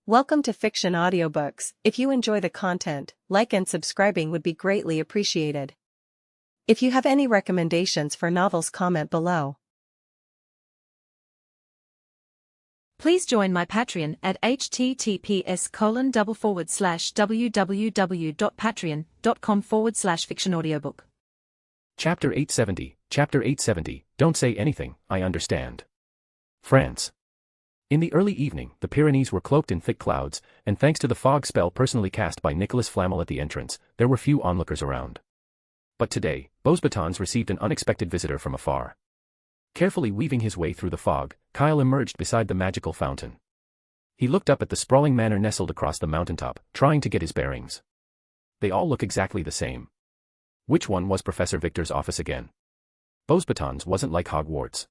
Welcome to Fiction Audiobooks. If you enjoy the content, like and subscribing would be greatly appreciated. If you have any recommendations for novels, comment below. Please join my Patreon at https://www.patreon.com/fictionaudiobook. Chapter 870, Don't Say Anything, I Understand. France. In the early evening, the Pyrenees were cloaked in thick clouds, and thanks to the fog spell personally cast by Nicholas Flamel at the entrance, there were few onlookers around. But today, Beauxbatons received an unexpected visitor from afar. Carefully weaving his way through the fog, Kyle emerged beside the magical fountain. He looked up at the sprawling manor nestled across the mountaintop, trying to get his bearings. They all look exactly the same. Which one was Professor Victor's office again? Beauxbatons wasn't like Hogwarts.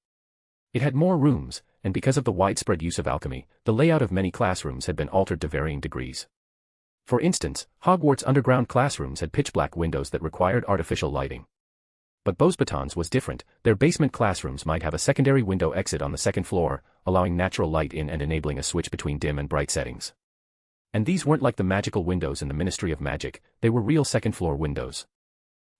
It had more rooms, and because of the widespread use of alchemy, the layout of many classrooms had been altered to varying degrees. For instance, Hogwarts' underground classrooms had pitch-black windows that required artificial lighting. But Beauxbatons was different. Their basement classrooms might have a secondary window exit on the second floor, allowing natural light in and enabling a switch between dim and bright settings. And these weren't like the magical windows in the Ministry of Magic, they were real second-floor windows.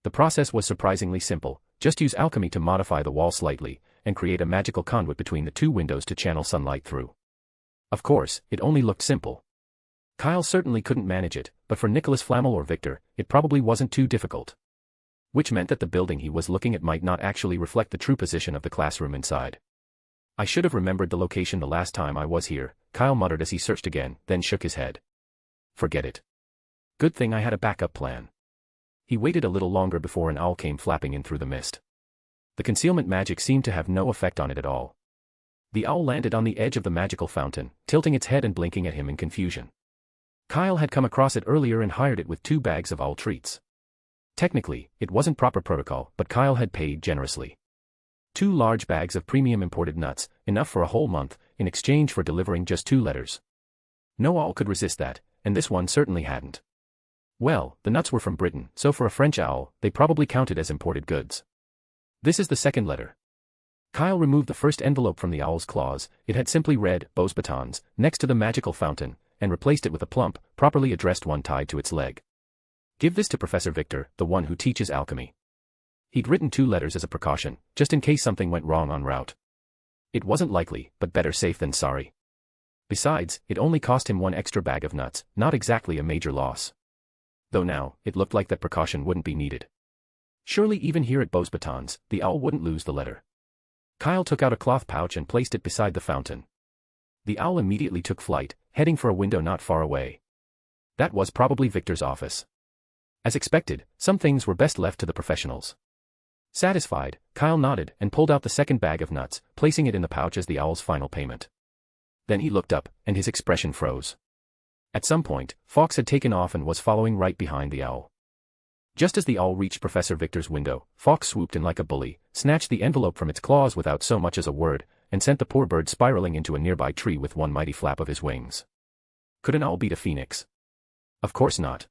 The process was surprisingly simple. Just use alchemy to modify the wall slightly, and create a magical conduit between the two windows to channel sunlight through. Of course, it only looked simple. Kyle certainly couldn't manage it, but for Nicholas Flamel or Victor, it probably wasn't too difficult. Which meant that the building he was looking at might not actually reflect the true position of the classroom inside. I should have remembered the location the last time I was here, Kyle muttered as he searched again, then shook his head. Forget it. Good thing I had a backup plan. He waited a little longer before an owl came flapping in through the mist. The concealment magic seemed to have no effect on it at all. The owl landed on the edge of the magical fountain, tilting its head and blinking at him in confusion. Kyle had come across it earlier and hired it with 2 bags of owl treats. Technically, it wasn't proper protocol, but Kyle had paid generously. 2 large bags of premium imported nuts, enough for a whole month, in exchange for delivering just 2 letters. No owl could resist that, and this one certainly hadn't. Well, the nuts were from Britain, so for a French owl, they probably counted as imported goods. This is the second letter. Kyle removed the first envelope from the owl's claws. It had simply read, Beauxbatons, next to the magical fountain, and replaced it with a plump, properly addressed one tied to its leg. Give this to Professor Victor, the one who teaches alchemy. He'd written 2 letters as a precaution, just in case something went wrong en route. It wasn't likely, but better safe than sorry. Besides, it only cost him 1 extra bag of nuts, not exactly a major loss. Though now, it looked like that precaution wouldn't be needed. Surely even here at Beauxbatons, the owl wouldn't lose the letter. Kyle took out a cloth pouch and placed it beside the fountain. The owl immediately took flight, heading for a window not far away. That was probably Victor's office. As expected, some things were best left to the professionals. Satisfied, Kyle nodded and pulled out the second bag of nuts, placing it in the pouch as the owl's final payment. Then he looked up, and his expression froze. At some point, Fawkes had taken off and was following right behind the owl. Just as the owl reached Professor Victor's window, Fawkes swooped in like a bully, snatched the envelope from its claws without so much as a word, and sent the poor bird spiraling into a nearby tree with one mighty flap of his wings. Could an owl beat a phoenix? Of course not.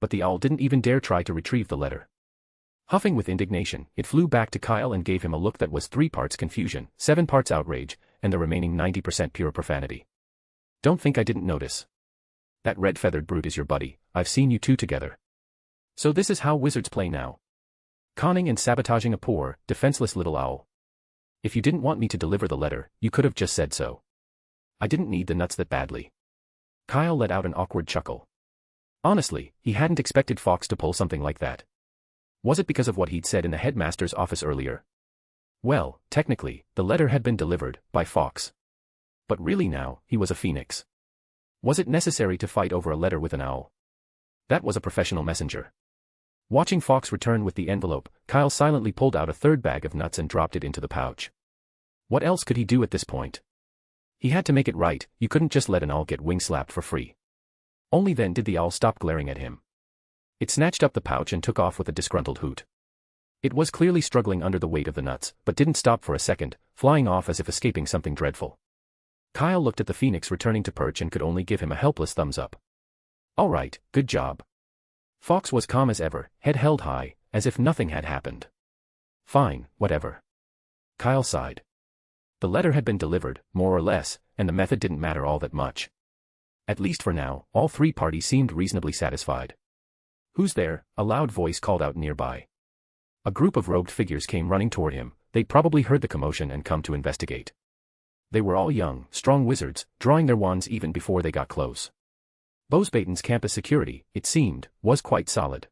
But the owl didn't even dare try to retrieve the letter. Huffing with indignation, it flew back to Kyle and gave him a look that was 3 parts confusion, 7 parts outrage, and the remaining 90% pure profanity. Don't think I didn't notice. That red-feathered brute is your buddy. I've seen you 2 together. So this is how wizards play now. Conning and sabotaging a poor, defenseless little owl. If you didn't want me to deliver the letter, you could have just said so. I didn't need the nuts that badly. Kyle let out an awkward chuckle. Honestly, he hadn't expected Fawkes to pull something like that. Was it because of what he'd said in the headmaster's office earlier? Well, technically, the letter had been delivered by Fawkes. But really now, he was a phoenix. Was it necessary to fight over a letter with an owl? That was a professional messenger. Watching Fawkes return with the envelope, Kyle silently pulled out a 3rd bag of nuts and dropped it into the pouch. What else could he do at this point? He had to make it right. You couldn't just let an owl get wing-slapped for free. Only then did the owl stop glaring at him. It snatched up the pouch and took off with a disgruntled hoot. It was clearly struggling under the weight of the nuts, but didn't stop for a second, flying off as if escaping something dreadful. Kyle looked at the phoenix returning to perch and could only give him a helpless thumbs up. All right, good job. Fawkes was calm as ever, head held high, as if nothing had happened. Fine, whatever. Kyle sighed. The letter had been delivered, more or less, and the method didn't matter all that much. At least for now, all three parties seemed reasonably satisfied. "Who's there?" a loud voice called out nearby. A group of robed figures came running toward him. They'd probably heard the commotion and come to investigate. They were all young, strong wizards, drawing their wands even before they got close. Beauxbatons' campus security, it seemed, was quite solid.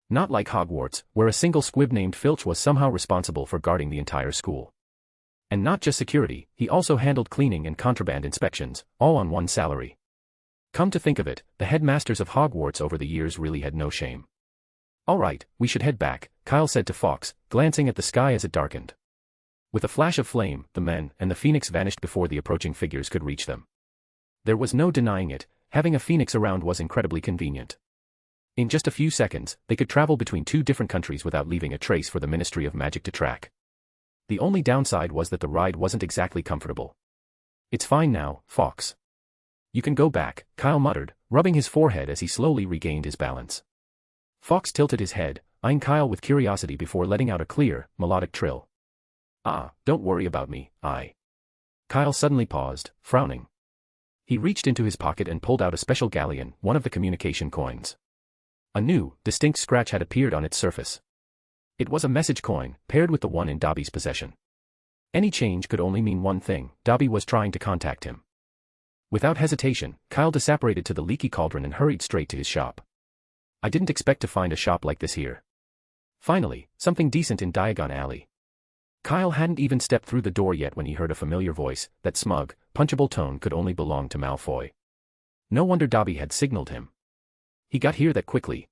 Not like Hogwarts, where a single squib named Filch was somehow responsible for guarding the entire school. And not just security, he also handled cleaning and contraband inspections, all on one salary. Come to think of it, the headmasters of Hogwarts over the years really had no shame. "All right, we should head back," Kyle said to Fawkes, glancing at the sky as it darkened. With a flash of flame, the men and the phoenix vanished before the approaching figures could reach them. There was no denying it, having a phoenix around was incredibly convenient. In just a few seconds, they could travel between two different countries without leaving a trace for the Ministry of Magic to track. The only downside was that the ride wasn't exactly comfortable. "It's fine now, Fawkes. You can go back," Kyle muttered, rubbing his forehead as he slowly regained his balance. Fawkes tilted his head, eyeing Kyle with curiosity before letting out a clear, melodic trill. "Ah, don't worry about me, Kyle suddenly paused, frowning. He reached into his pocket and pulled out a special galleon, one of the communication coins. A new, distinct scratch had appeared on its surface. It was a message coin, paired with the one in Dobby's possession. Any change could only mean one thing: Dobby was trying to contact him. Without hesitation, Kyle disapparated to the leaky cauldron and hurried straight to his shop. "I didn't expect to find a shop like this here. Finally, something decent in Diagon Alley." Kyle hadn't even stepped through the door yet when he heard a familiar voice. That smug, punchable tone could only belong to Malfoy. No wonder Dobby had signaled him. He got here that quickly.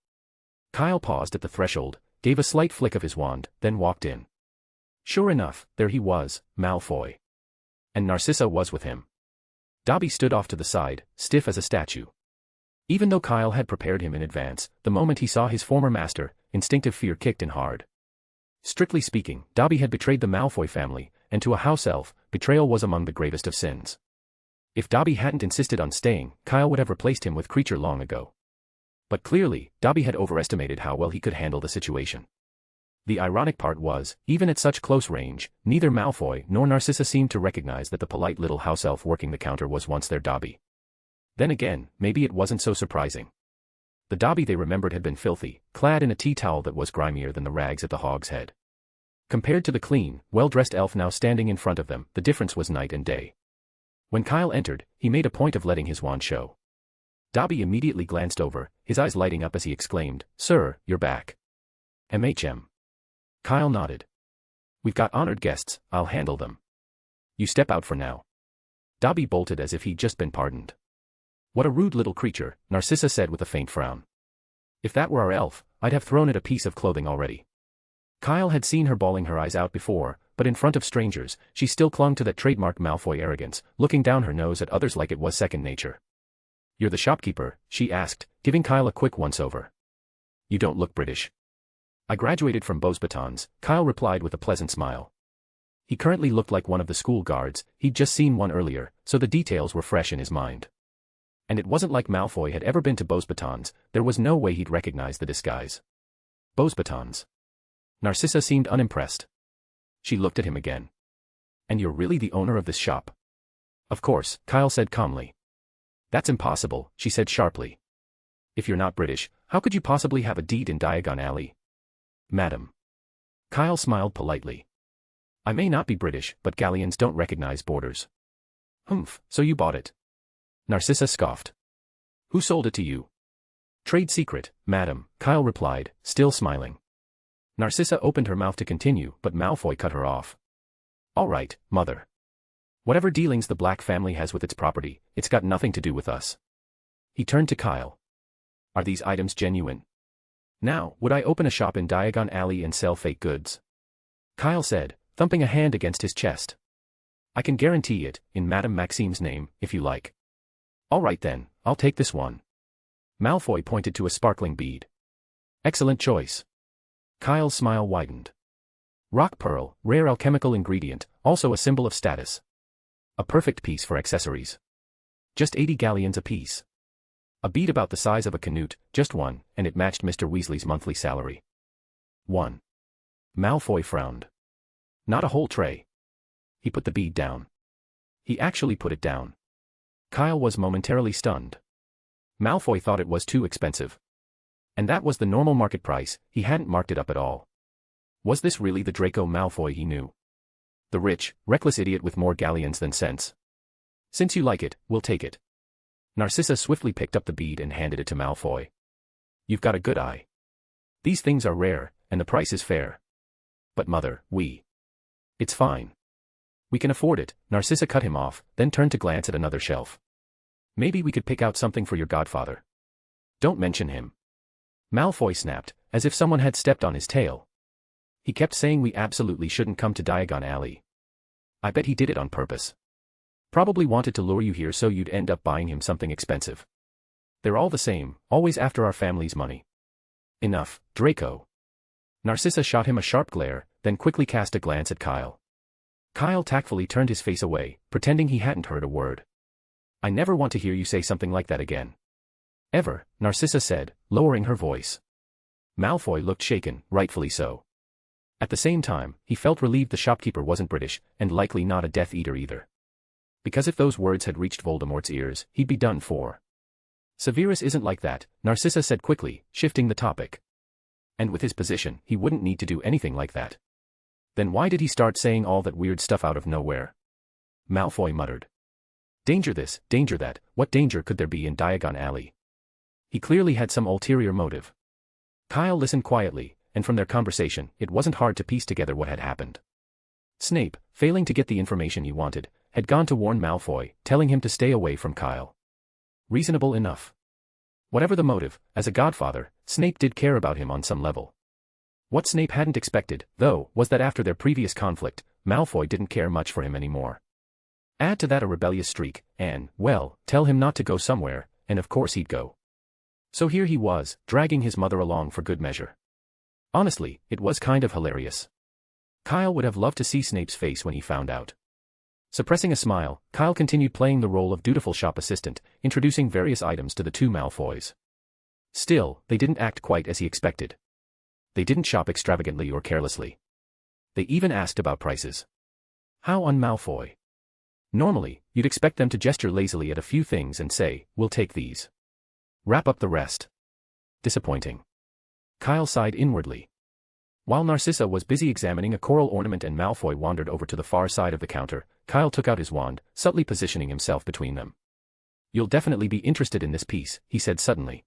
Kyle paused at the threshold, gave a slight flick of his wand, then walked in. Sure enough, there he was, Malfoy. And Narcissa was with him. Dobby stood off to the side, stiff as a statue. Even though Kyle had prepared him in advance, the moment he saw his former master, instinctive fear kicked in hard. Strictly speaking, Dobby had betrayed the Malfoy family, and to a house elf, betrayal was among the gravest of sins. If Dobby hadn't insisted on staying, Kyle would have replaced him with Creature long ago. But clearly, Dobby had overestimated how well he could handle the situation. The ironic part was, even at such close range, neither Malfoy nor Narcissa seemed to recognize that the polite little house elf working the counter was once their Dobby. Then again, maybe it wasn't so surprising. The Dobby they remembered had been filthy, clad in a tea towel that was grimier than the rags at the Hog's Head. Compared to the clean, well-dressed elf now standing in front of them, the difference was night and day. When Kyle entered, he made a point of letting his wand show. Dobby immediately glanced over, his eyes lighting up as he exclaimed, "Sir, you're back." "MHM." Kyle nodded. "We've got honored guests, I'll handle them. You step out for now." Dobby bolted as if he'd just been pardoned. "What a rude little creature," Narcissa said with a faint frown. "If that were our elf, I'd have thrown it a piece of clothing already." Kyle had seen her bawling her eyes out before, but in front of strangers, she still clung to that trademark Malfoy arrogance, looking down her nose at others like it was second nature. "You're the shopkeeper?" she asked, giving Kyle a quick once-over. "You don't look British." "I graduated from Beauxbatons," Kyle replied with a pleasant smile. He currently looked like one of the school guards, he'd just seen one earlier, so the details were fresh in his mind. And it wasn't like Malfoy had ever been to Beauxbatons, there was no way he'd recognize the disguise. "Beauxbatons." Narcissa seemed unimpressed. She looked at him again. "And you're really the owner of this shop?" "Of course," Kyle said calmly. "That's impossible," she said sharply. "If you're not British, how could you possibly have a deed in Diagon Alley?" "Madam." Kyle smiled politely. "I may not be British, but galleons don't recognize borders." "Humph, so you bought it?" Narcissa scoffed. "Who sold it to you?" "Trade secret, madam," Kyle replied, still smiling. Narcissa opened her mouth to continue, but Malfoy cut her off. "All right, mother. Whatever dealings the Black family has with its property, it's got nothing to do with us." He turned to Kyle. "Are these items genuine? Now, would I open a shop in Diagon Alley and sell fake goods?" Kyle said, thumping a hand against his chest. "I can guarantee it, in Madame Maxime's name, if you like." "All right then, I'll take this one." Malfoy pointed to a sparkling bead. "Excellent choice." Kyle's smile widened. Rock pearl, rare alchemical ingredient, also a symbol of status. A perfect piece for accessories. Just 80 galleons apiece. A bead about the size of a canute, just one, and it matched Mr. Weasley's monthly salary. 1. Malfoy frowned. Not a whole tray. He put the bead down. He actually put it down. Kyle was momentarily stunned. Malfoy thought it was too expensive. And that was the normal market price, he hadn't marked it up at all. Was this really the Draco Malfoy he knew? The rich, reckless idiot with more galleons than sense. Since you like it, we'll take it. Narcissa swiftly picked up the bead and handed it to Malfoy. You've got a good eye. These things are rare, and the price is fair. But mother, It's fine. We can afford it. Narcissa cut him off, then turned to glance at another shelf. Maybe we could pick out something for your godfather. Don't mention him. Malfoy snapped, as if someone had stepped on his tail. He kept saying we absolutely shouldn't come to Diagon Alley. I bet he did it on purpose. Probably wanted to lure you here so you'd end up buying him something expensive. They're all the same, always after our family's money. Enough, Draco. Narcissa shot him a sharp glare, then quickly cast a glance at Kyle. Kyle tactfully turned his face away, pretending he hadn't heard a word. I never want to hear you say something like that again. Ever, Narcissa said, lowering her voice. Malfoy looked shaken, rightfully so. At the same time, he felt relieved the shopkeeper wasn't British, and likely not a Death Eater either. Because if those words had reached Voldemort's ears, he'd be done for. Severus isn't like that, Narcissa said quickly, shifting the topic. And with his position, he wouldn't need to do anything like that. Then why did he start saying all that weird stuff out of nowhere? Malfoy muttered. Danger this, danger that, what danger could there be in Diagon Alley? He clearly had some ulterior motive. Kyle listened quietly, and from their conversation, it wasn't hard to piece together what had happened. Snape, failing to get the information he wanted, had gone to warn Malfoy, telling him to stay away from Kyle. Reasonable enough. Whatever the motive, as a godfather, Snape did care about him on some level. What Snape hadn't expected, though, was that after their previous conflict, Malfoy didn't care much for him anymore. Add to that a rebellious streak, and, well, tell him not to go somewhere, and of course he'd go. So here he was, dragging his mother along for good measure. Honestly, it was kind of hilarious. Kyle would have loved to see Snape's face when he found out. Suppressing a smile, Kyle continued playing the role of dutiful shop assistant, introducing various items to the two Malfoys. Still, they didn't act quite as he expected. They didn't shop extravagantly or carelessly. They even asked about prices. How un-Malfoy. Normally, you'd expect them to gesture lazily at a few things and say, we'll take these. Wrap up the rest. Disappointing. Kyle sighed inwardly. While Narcissa was busy examining a coral ornament and Malfoy wandered over to the far side of the counter, Kyle took out his wand, subtly positioning himself between them. You'll definitely be interested in this piece, he said suddenly.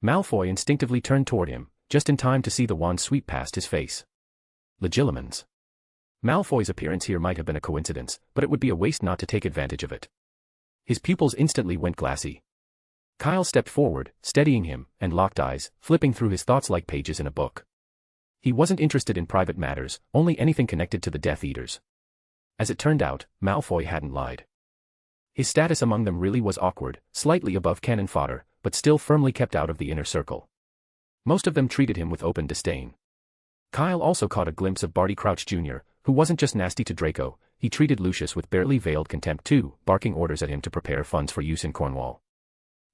Malfoy instinctively turned toward him, just in time to see the wand sweep past his face. Legilimens. Malfoy's appearance here might have been a coincidence, but it would be a waste not to take advantage of it. His pupils instantly went glassy. Kyle stepped forward, steadying him, and locked eyes, flipping through his thoughts like pages in a book. He wasn't interested in private matters, only anything connected to the Death Eaters. As it turned out, Malfoy hadn't lied. His status among them really was awkward, slightly above cannon fodder, but still firmly kept out of the inner circle. Most of them treated him with open disdain. Kyle also caught a glimpse of Barty Crouch Jr., who wasn't just nasty to Draco, he treated Lucius with barely veiled contempt too, barking orders at him to prepare funds for use in Cornwall.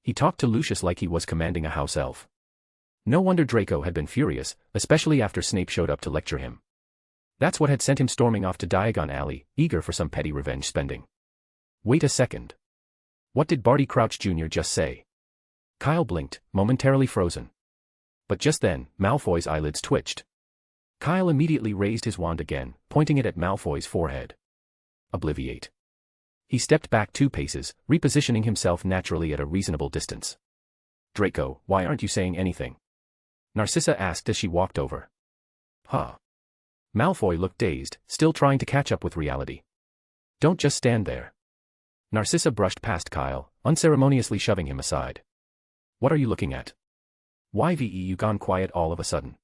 He talked to Lucius like he was commanding a house elf. No wonder Draco had been furious, especially after Snape showed up to lecture him. That's what had sent him storming off to Diagon Alley, eager for some petty revenge spending. Wait a second. What did Barty Crouch Jr. just say? Kyle blinked, momentarily frozen. But just then, Malfoy's eyelids twitched. Kyle immediately raised his wand again, pointing it at Malfoy's forehead. Obliviate. He stepped back 2 paces, repositioning himself naturally at a reasonable distance. Draco, why aren't you saying anything? Narcissa asked as she walked over. Huh. Malfoy looked dazed, still trying to catch up with reality. Don't just stand there. Narcissa brushed past Kyle, unceremoniously shoving him aside. What are you looking at? Why have you gone quiet all of a sudden?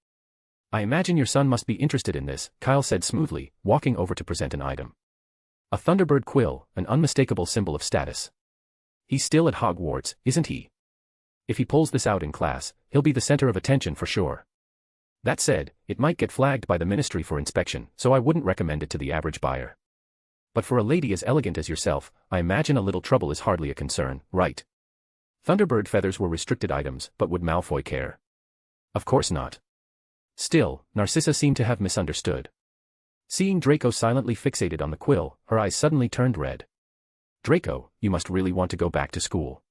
I imagine your son must be interested in this, Kyle said smoothly, walking over to present an item. A Thunderbird quill, an unmistakable symbol of status. He's still at Hogwarts, isn't he? If he pulls this out in class, he'll be the center of attention for sure. That said, it might get flagged by the Ministry for inspection, so I wouldn't recommend it to the average buyer. But for a lady as elegant as yourself, I imagine a little trouble is hardly a concern, right? Thunderbird feathers were restricted items, but would Malfoy care? Of course not. Still, Narcissa seemed to have misunderstood. Seeing Draco silently fixated on the quill, her eyes suddenly turned red. Draco, you must really want to go back to school.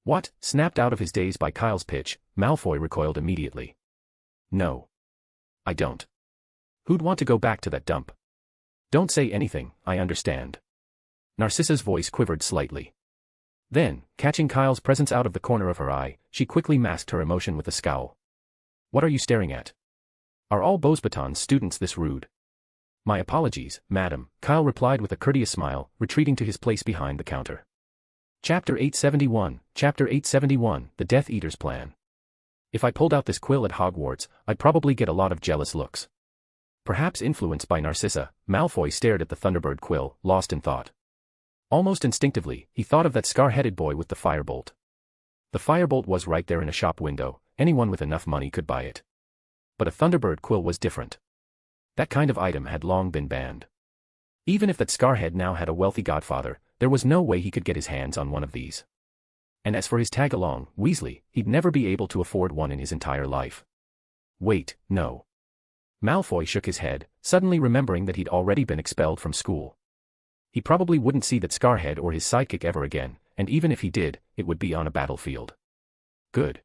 What? Snapped out of his daze by Kyle's pitch, Malfoy recoiled immediately. No. I don't. Who'd want to go back to that dump? Don't say anything, I understand. Narcissa's voice quivered slightly. Then, catching Kyle's presence out of the corner of her eye, she quickly masked her emotion with a scowl. What are you staring at? Are all Beauxbatons students this rude? My apologies, madam, Kyle replied with a courteous smile, retreating to his place behind the counter. Chapter 871, The Death Eater's Plan. If I pulled out this quill at Hogwarts, I'd probably get a lot of jealous looks. Perhaps influenced by Narcissa, Malfoy stared at the Thunderbird quill, lost in thought. Almost instinctively, he thought of that scar-headed boy with the firebolt. The firebolt was right there in a shop window, anyone with enough money could buy it. But a Thunderbird quill was different. That kind of item had long been banned. Even if that scarhead now had a wealthy godfather, there was no way he could get his hands on one of these. And as for his tag-along, Weasley, he'd never be able to afford one in his entire life. Wait, no. Malfoy shook his head, suddenly remembering that he'd already been expelled from school. He probably wouldn't see that scarhead or his sidekick ever again, and even if he did, it would be on a battlefield. Good.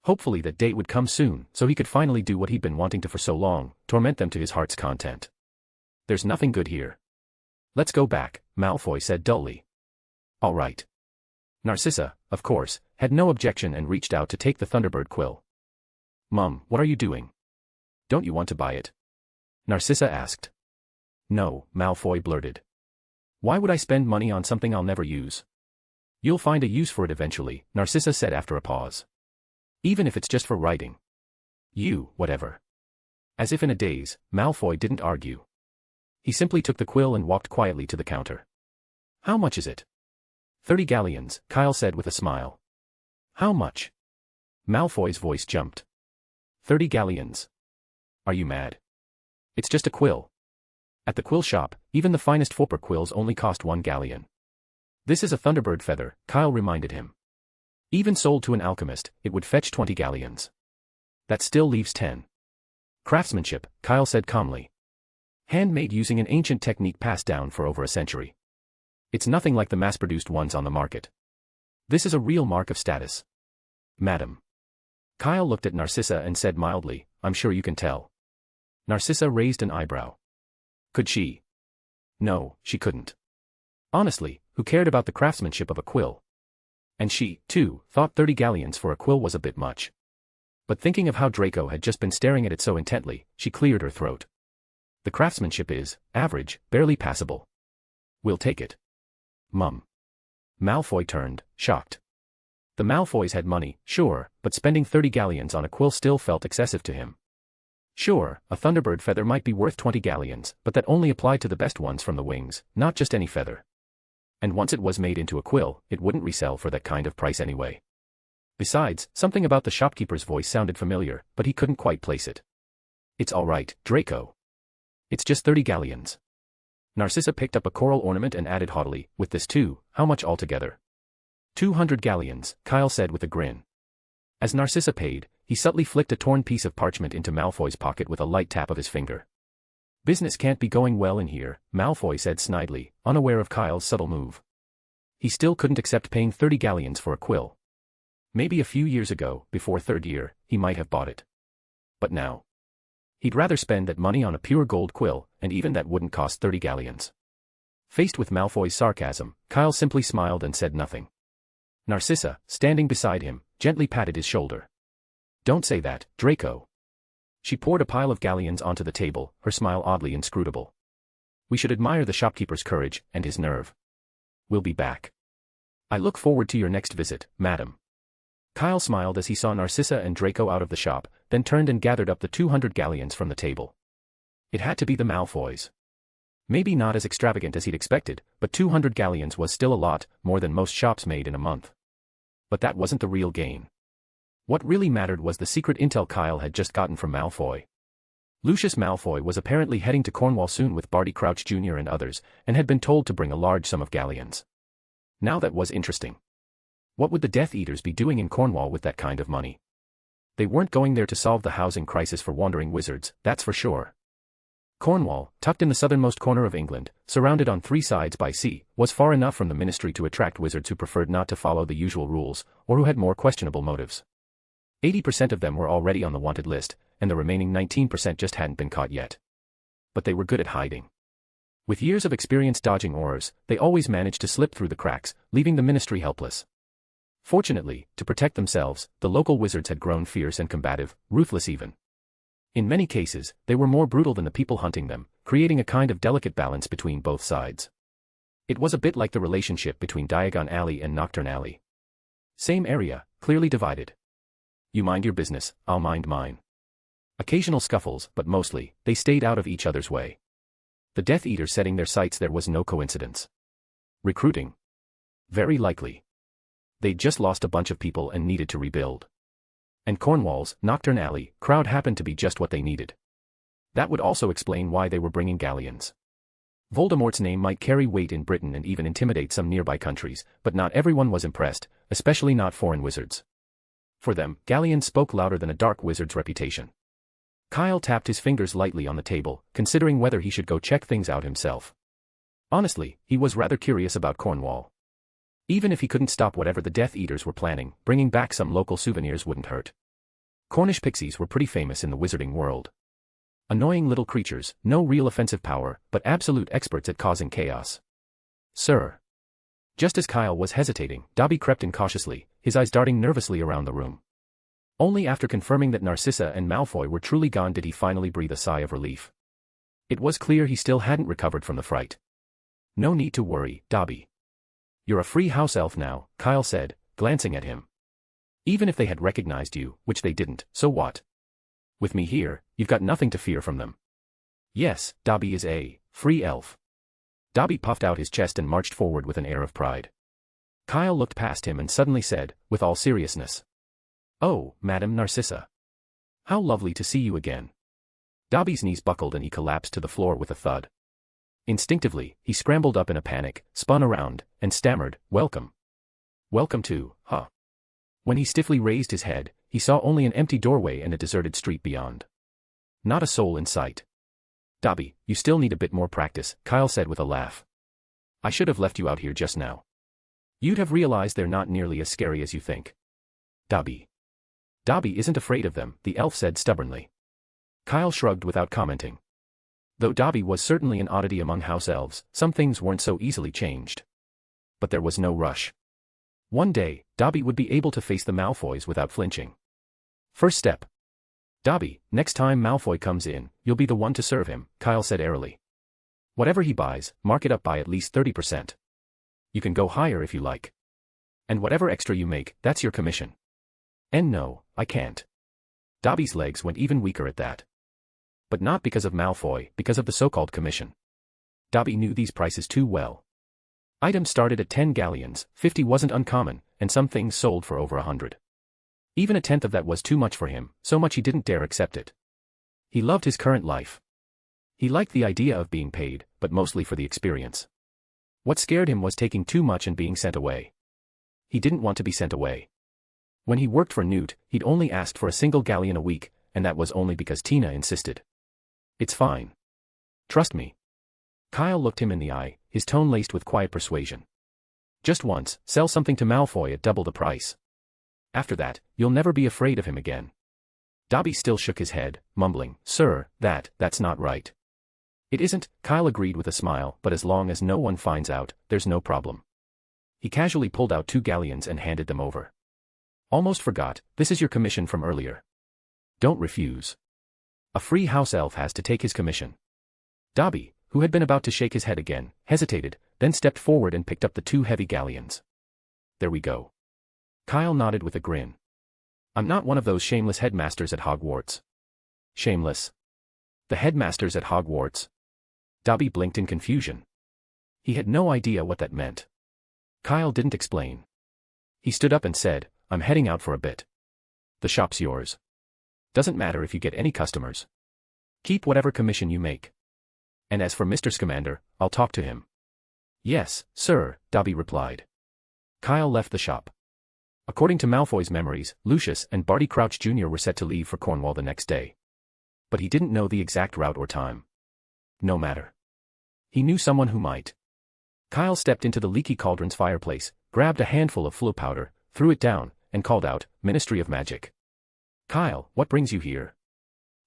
Hopefully that date would come soon, so he could finally do what he'd been wanting to for so long, torment them to his heart's content. There's nothing good here. Let's go back, Malfoy said dully. All right. Narcissa, of course, had no objection and reached out to take the Thunderbird quill. Mum, what are you doing? Don't you want to buy it? Narcissa asked. No, Malfoy blurted. Why would I spend money on something I'll never use? You'll find a use for it eventually, Narcissa said after a pause. Even if it's just for writing. Whatever. As if in a daze, Malfoy didn't argue. He simply took the quill and walked quietly to the counter. How much is it? 30 galleons, Kyle said with a smile. How much? Malfoy's voice jumped. 30 galleons. Are you mad? It's just a quill. At the quill shop, even the finest Fopper quills only cost 1 galleon. This is a Thunderbird feather, Kyle reminded him. Even sold to an alchemist, it would fetch 20 galleons. That still leaves 10. Craftsmanship, Kyle said calmly. Handmade using an ancient technique passed down for over a century. It's nothing like the mass-produced ones on the market. This is a real mark of status. Madam. Kyle looked at Narcissa and said mildly, I'm sure you can tell. Narcissa raised an eyebrow. Could she? No, she couldn't. Honestly, who cared about the craftsmanship of a quill? And she, too, thought 30 galleons for a quill was a bit much. But thinking of how Draco had just been staring at it so intently, she cleared her throat. The craftsmanship is, average, barely passable. We'll take it. Mum. Malfoy turned, shocked. The Malfoys had money, sure, but spending 30 galleons on a quill still felt excessive to him. Sure, a Thunderbird feather might be worth 20 galleons, but that only applied to the best ones from the wings, not just any feather. And once it was made into a quill, it wouldn't resell for that kind of price anyway. Besides, something about the shopkeeper's voice sounded familiar, but he couldn't quite place it. It's all right, Draco. It's just 30 galleons. Narcissa picked up a coral ornament and added haughtily, with this too, how much altogether? 200 galleons, Kyle said with a grin. As Narcissa paid, he subtly flicked a torn piece of parchment into Malfoy's pocket with a light tap of his finger. Business can't be going well in here, Malfoy said snidely, unaware of Kyle's subtle move. He still couldn't accept paying 30 galleons for a quill. Maybe a few years ago, before third year, he might have bought it. But now? He'd rather spend that money on a pure gold quill, and even that wouldn't cost 30 galleons. Faced with Malfoy's sarcasm, Kyle simply smiled and said nothing. Narcissa, standing beside him, gently patted his shoulder. Don't say that, Draco. She poured a pile of galleons onto the table, her smile oddly inscrutable. We should admire the shopkeeper's courage and his nerve. We'll be back. I look forward to your next visit, madam. Kyle smiled as he saw Narcissa and Draco out of the shop, then turned and gathered up the 200 galleons from the table. It had to be the Malfoys. Maybe not as extravagant as he'd expected, but 200 galleons was still a lot, more than most shops made in a month. But that wasn't the real gain. What really mattered was the secret intel Kyle had just gotten from Malfoy. Lucius Malfoy was apparently heading to Cornwall soon with Barty Crouch Jr. and others, and had been told to bring a large sum of galleons. Now that was interesting. What would the Death Eaters be doing in Cornwall with that kind of money? They weren't going there to solve the housing crisis for wandering wizards, that's for sure. Cornwall, tucked in the southernmost corner of England, surrounded on 3 sides by sea, was far enough from the ministry to attract wizards who preferred not to follow the usual rules, or who had more questionable motives. 80% of them were already on the wanted list, and the remaining 19% just hadn't been caught yet. But they were good at hiding. With years of experience dodging orders, they always managed to slip through the cracks, leaving the ministry helpless. Fortunately, to protect themselves, the local wizards had grown fierce and combative, ruthless even. In many cases, they were more brutal than the people hunting them, creating a kind of delicate balance between both sides. It was a bit like the relationship between Diagon Alley and Nocturn Alley. Same area, clearly divided. You mind your business, I'll mind mine. Occasional scuffles, but mostly, they stayed out of each other's way. The Death Eaters setting their sights there was no coincidence. Recruiting? Very likely. They'd just lost a bunch of people and needed to rebuild. And Cornwall's Nocturn Alley crowd happened to be just what they needed. That would also explain why they were bringing galleons. Voldemort's name might carry weight in Britain and even intimidate some nearby countries, but not everyone was impressed, especially not foreign wizards. For them, galleons spoke louder than a dark wizard's reputation. Kyle tapped his fingers lightly on the table, considering whether he should go check things out himself. Honestly, he was rather curious about Cornwall. Even if he couldn't stop whatever the Death Eaters were planning, bringing back some local souvenirs wouldn't hurt. Cornish pixies were pretty famous in the wizarding world. Annoying little creatures, no real offensive power, but absolute experts at causing chaos. Sir. Just as Kyle was hesitating, Dobby crept in cautiously, his eyes darting nervously around the room. Only after confirming that Narcissa and Malfoy were truly gone did he finally breathe a sigh of relief. It was clear he still hadn't recovered from the fright. No need to worry, Dobby. You're a free house elf now, Kyle said, glancing at him. Even if they had recognized you, which they didn't, so what? With me here, you've got nothing to fear from them. Yes, Dobby is a free elf. Dobby puffed out his chest and marched forward with an air of pride. Kyle looked past him and suddenly said, with all seriousness. Oh, Madam Narcissa. How lovely to see you again. Dobby's knees buckled and he collapsed to the floor with a thud. Instinctively, he scrambled up in a panic, spun around, and stammered, welcome. Welcome to, huh? When he stiffly raised his head, he saw only an empty doorway and a deserted street beyond. Not a soul in sight. Dobby, you still need a bit more practice, Kyle said with a laugh. I should have left you out here just now. You'd have realized they're not nearly as scary as you think. Dobby. Dobby isn't afraid of them, the elf said stubbornly. Kyle shrugged without commenting. Though Dobby was certainly an oddity among house elves, some things weren't so easily changed. But there was no rush. One day, Dobby would be able to face the Malfoys without flinching. First step. Dobby, next time Malfoy comes in, you'll be the one to serve him, Kyle said airily. Whatever he buys, mark it up by at least 30%. You can go higher if you like. And whatever extra you make, that's your commission. And no, I can't. Dobby's legs went even weaker at that. But not because of Malfoy, because of the so-called commission. Dobby knew these prices too well. Items started at 10 galleons, 50 wasn't uncommon, and some things sold for over 100. Even a tenth of that was too much for him, so much he didn't dare accept it. He loved his current life. He liked the idea of being paid, but mostly for the experience. What scared him was taking too much and being sent away. He didn't want to be sent away. When he worked for Newt, he'd only asked for a single galleon a week, and that was only because Tina insisted. It's fine. Trust me. Kyle looked him in the eye, his tone laced with quiet persuasion. Just once, sell something to Malfoy at double the price. After that, you'll never be afraid of him again. Dobby still shook his head, mumbling, Sir, that's not right. It isn't, Kyle agreed with a smile, but as long as no one finds out, there's no problem. He casually pulled out 2 galleons and handed them over. Almost forgot, this is your commission from earlier. Don't refuse. A free house elf has to take his commission. Dobby, who had been about to shake his head again, hesitated, then stepped forward and picked up the 2 heavy galleons. There we go. Kyle nodded with a grin. I'm not one of those shameless headmasters at Hogwarts. Shameless? The headmasters at Hogwarts? Dobby blinked in confusion. He had no idea what that meant. Kyle didn't explain. He stood up and said, I'm heading out for a bit. The shop's yours. Doesn't matter if you get any customers. Keep whatever commission you make. And as for Mr. Scamander, I'll talk to him. Yes, sir, Dobby replied. Kyle left the shop. According to Malfoy's memories, Lucius and Barty Crouch Jr. were set to leave for Cornwall the next day. But he didn't know the exact route or time. No matter. He knew someone who might. Kyle stepped into the leaky cauldron's fireplace, grabbed a handful of flu powder, threw it down, and called out, "Ministry of Magic." "Kyle, what brings you here?"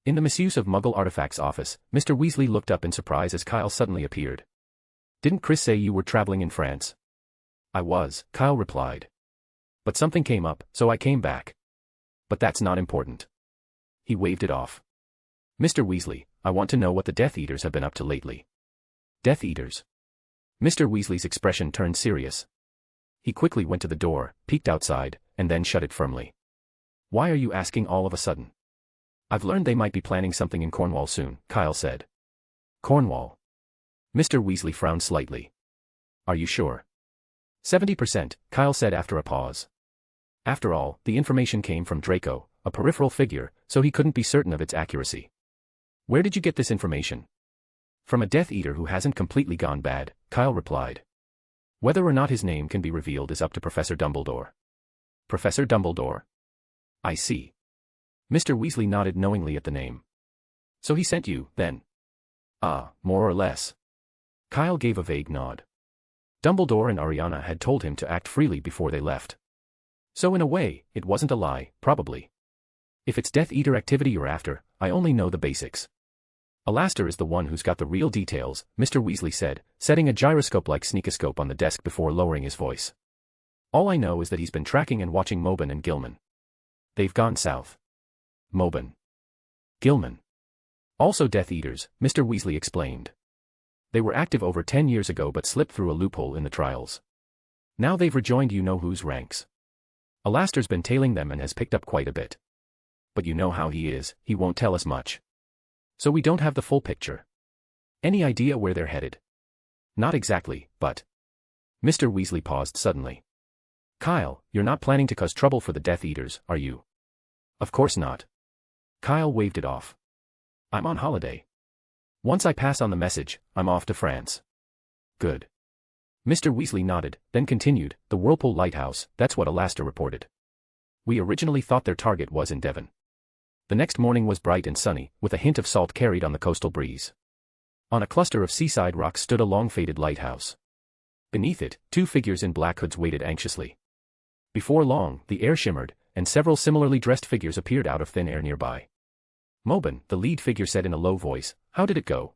In the misuse of Muggle artifacts office, Mr. Weasley looked up in surprise as Kyle suddenly appeared. "Didn't Chris say you were traveling in France?" "I was," Kyle replied. "But something came up, so I came back. But that's not important." He waved it off. "Mr. Weasley, I want to know what the Death Eaters have been up to lately." "Death Eaters?" Mr. Weasley's expression turned serious. He quickly went to the door, peeked outside, and then shut it firmly. "Why are you asking all of a sudden?" "I've learned they might be planning something in Cornwall soon," Kyle said. "Cornwall?" Mr. Weasley frowned slightly. "Are you sure?" 70%, Kyle said after a pause. After all, the information came from Draco, a peripheral figure, so he couldn't be certain of its accuracy. "Where did you get this information?" "From a Death Eater who hasn't completely gone bad," Kyle replied. "Whether or not his name can be revealed is up to Professor Dumbledore." "Professor Dumbledore?" "I see." Mr. Weasley nodded knowingly at the name. "So he sent you, then?" More or less." Kyle gave a vague nod. Dumbledore and Ariana had told him to act freely before they left. So in a way, it wasn't a lie, probably. If it's Death Eater activity you're after, I only know the basics. "Alastor is the one who's got the real details," Mr. Weasley said, setting a gyroscope-like sneakoscope on the desk before lowering his voice. "All I know is that he's been tracking and watching Mobin and Gilman. They've gone south." "Mobin. Gilman. Also Death Eaters," Mr. Weasley explained. "They were active over 10 years ago but slipped through a loophole in the trials. Now they've rejoined you-know-who's ranks. Alastor's been tailing them and has picked up quite a bit. But you know how he is, he won't tell us much. So we don't have the full picture. Any idea where they're headed?" "Not exactly, but..." Mr. Weasley paused suddenly. "Kyle, you're not planning to cause trouble for the Death Eaters, are you?" "Of course not." Kyle waved it off. "I'm on holiday. Once I pass on the message, I'm off to France." "Good." Mr. Weasley nodded, then continued, "The Whirlpool Lighthouse, that's what Alastor reported. We originally thought their target was in Devon." The next morning was bright and sunny, with a hint of salt carried on the coastal breeze. On a cluster of seaside rocks stood a long-faded lighthouse. Beneath it, 2 figures in black hoods waited anxiously. Before long, the air shimmered, and several similarly dressed figures appeared out of thin air nearby. "Mobin," the lead figure said in a low voice, "how did it go?"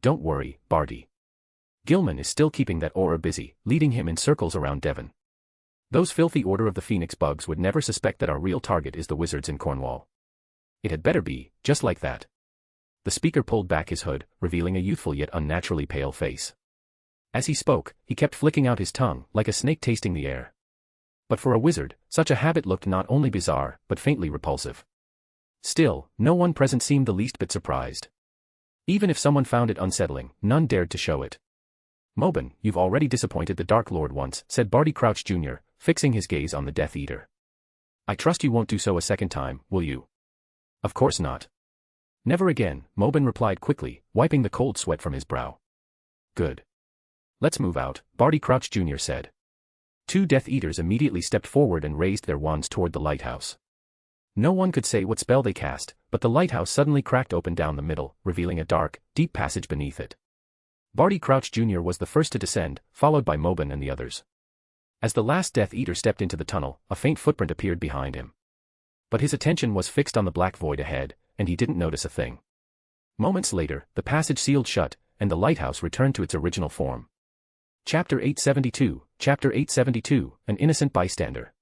"Don't worry, Barty. Gilman is still keeping that aura busy, leading him in circles around Devon. Those filthy Order of the Phoenix bugs would never suspect that our real target is the wizards in Cornwall. It had better be, just like that." The speaker pulled back his hood, revealing a youthful yet unnaturally pale face. As he spoke, he kept flicking out his tongue, like a snake tasting the air. But for a wizard, such a habit looked not only bizarre, but faintly repulsive. Still, no one present seemed the least bit surprised. Even if someone found it unsettling, none dared to show it. "Mobin, you've already disappointed the Dark Lord once," said Barty Crouch Jr., fixing his gaze on the Death Eater. "I trust you won't do so a second time, will you?" "Of course not." "Never again," Mobin replied quickly, wiping the cold sweat from his brow. "Good. Let's move out," Barty Crouch Jr. said. 2 Death Eaters immediately stepped forward and raised their wands toward the lighthouse. No one could say what spell they cast, but the lighthouse suddenly cracked open down the middle, revealing a dark, deep passage beneath it. Barty Crouch Jr. was the first to descend, followed by Mobin and the others. As the last Death Eater stepped into the tunnel, a faint footprint appeared behind him. But his attention was fixed on the black void ahead, and he didn't notice a thing. Moments later, the passage sealed shut, and the lighthouse returned to its original form. Chapter 872, An Innocent Bystander.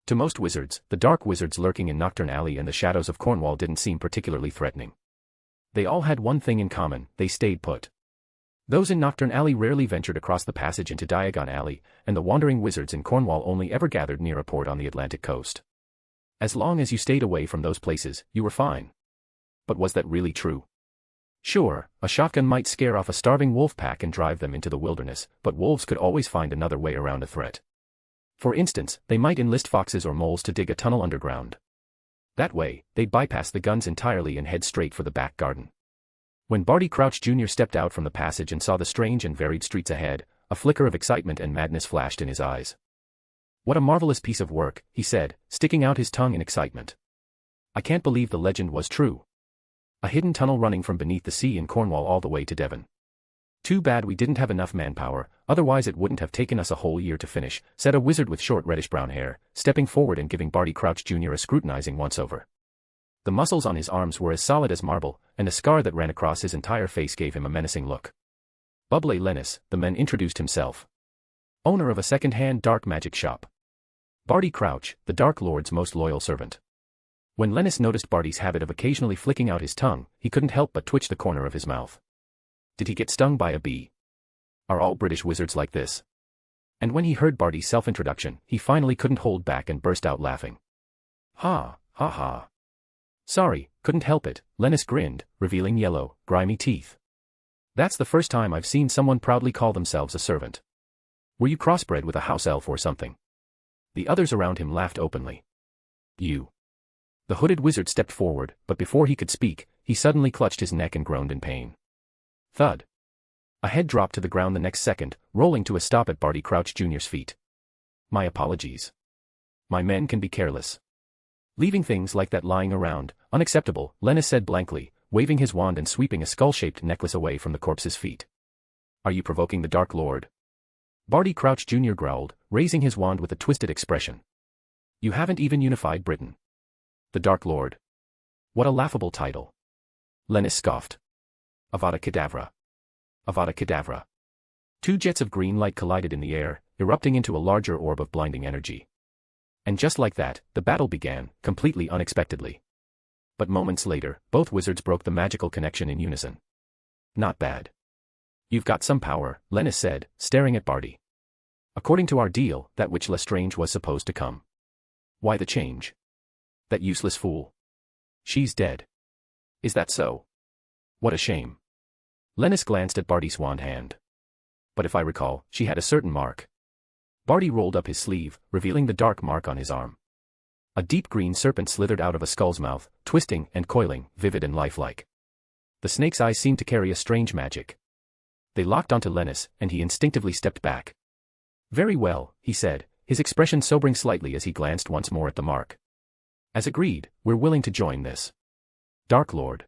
To most wizards, the dark wizards lurking in Nocturn Alley and the shadows of Cornwall didn't seem particularly threatening. They all had one thing in common: they stayed put. Those in Nocturn Alley rarely ventured across the passage into Diagon Alley, and the wandering wizards in Cornwall only ever gathered near a port on the Atlantic coast. As long as you stayed away from those places, you were fine. But was that really true? Sure, a shotgun might scare off a starving wolf pack and drive them into the wilderness, but wolves could always find another way around a threat. For instance, they might enlist foxes or moles to dig a tunnel underground. That way, they'd bypass the guns entirely and head straight for the back garden. When Barty Crouch Jr. stepped out from the passage and saw the strange and varied streets ahead, a flicker of excitement and madness flashed in his eyes. "What a marvelous piece of work," he said, sticking out his tongue in excitement. "I can't believe the legend was true. A hidden tunnel running from beneath the sea in Cornwall all the way to Devon. Too bad we didn't have enough manpower, otherwise it wouldn't have taken us a whole year to finish, said a wizard with short reddish-brown hair, stepping forward and giving Barty Crouch Jr. a scrutinizing once-over. The muscles on his arms were as solid as marble, and a scar that ran across his entire face gave him a menacing look. Bubbly Lennis, the man introduced himself. Owner of a second-hand dark magic shop. Barty Crouch, the Dark Lord's most loyal servant. When Lennis noticed Barty's habit of occasionally flicking out his tongue, he couldn't help but twitch the corner of his mouth. Did he get stung by a bee? Are all British wizards like this? And when he heard Barty's self-introduction, he finally couldn't hold back and burst out laughing. Ha, ha ha. Sorry, couldn't help it, Lennis grinned, revealing yellow, grimy teeth. That's the first time I've seen someone proudly call themselves a servant. Were you crossbred with a house elf or something? The others around him laughed openly. You. The hooded wizard stepped forward, but before he could speak, he suddenly clutched his neck and groaned in pain. Thud. A head dropped to the ground the next second, rolling to a stop at Barty Crouch Jr.'s feet. My apologies. My men can be careless. Leaving things like that lying around, unacceptable, Lennis said blankly, waving his wand and sweeping a skull-shaped necklace away from the corpse's feet. Are you provoking the Dark Lord? Barty Crouch Jr. growled, raising his wand with a twisted expression. You haven't even unified Britain. The Dark Lord. What a laughable title. Lennis scoffed. Avada Kedavra. Avada Kedavra. Two jets of green light collided in the air, erupting into a larger orb of blinding energy. And just like that, the battle began, completely unexpectedly. But moments later, both wizards broke the magical connection in unison. Not bad. You've got some power, Lennis said, staring at Barty. According to our deal, that witch Lestrange was supposed to come. Why the change? That useless fool. She's dead. Is that so? What a shame. Lennis glanced at Barty's wand hand. But if I recall, she had a certain mark. Barty rolled up his sleeve, revealing the dark mark on his arm. A deep green serpent slithered out of a skull's mouth, twisting and coiling, vivid and lifelike. The snake's eyes seemed to carry a strange magic. They locked onto Lennis, and he instinctively stepped back. Very well, he said, his expression sobering slightly as he glanced once more at the mark. As agreed, we're willing to join this. Dark Lord.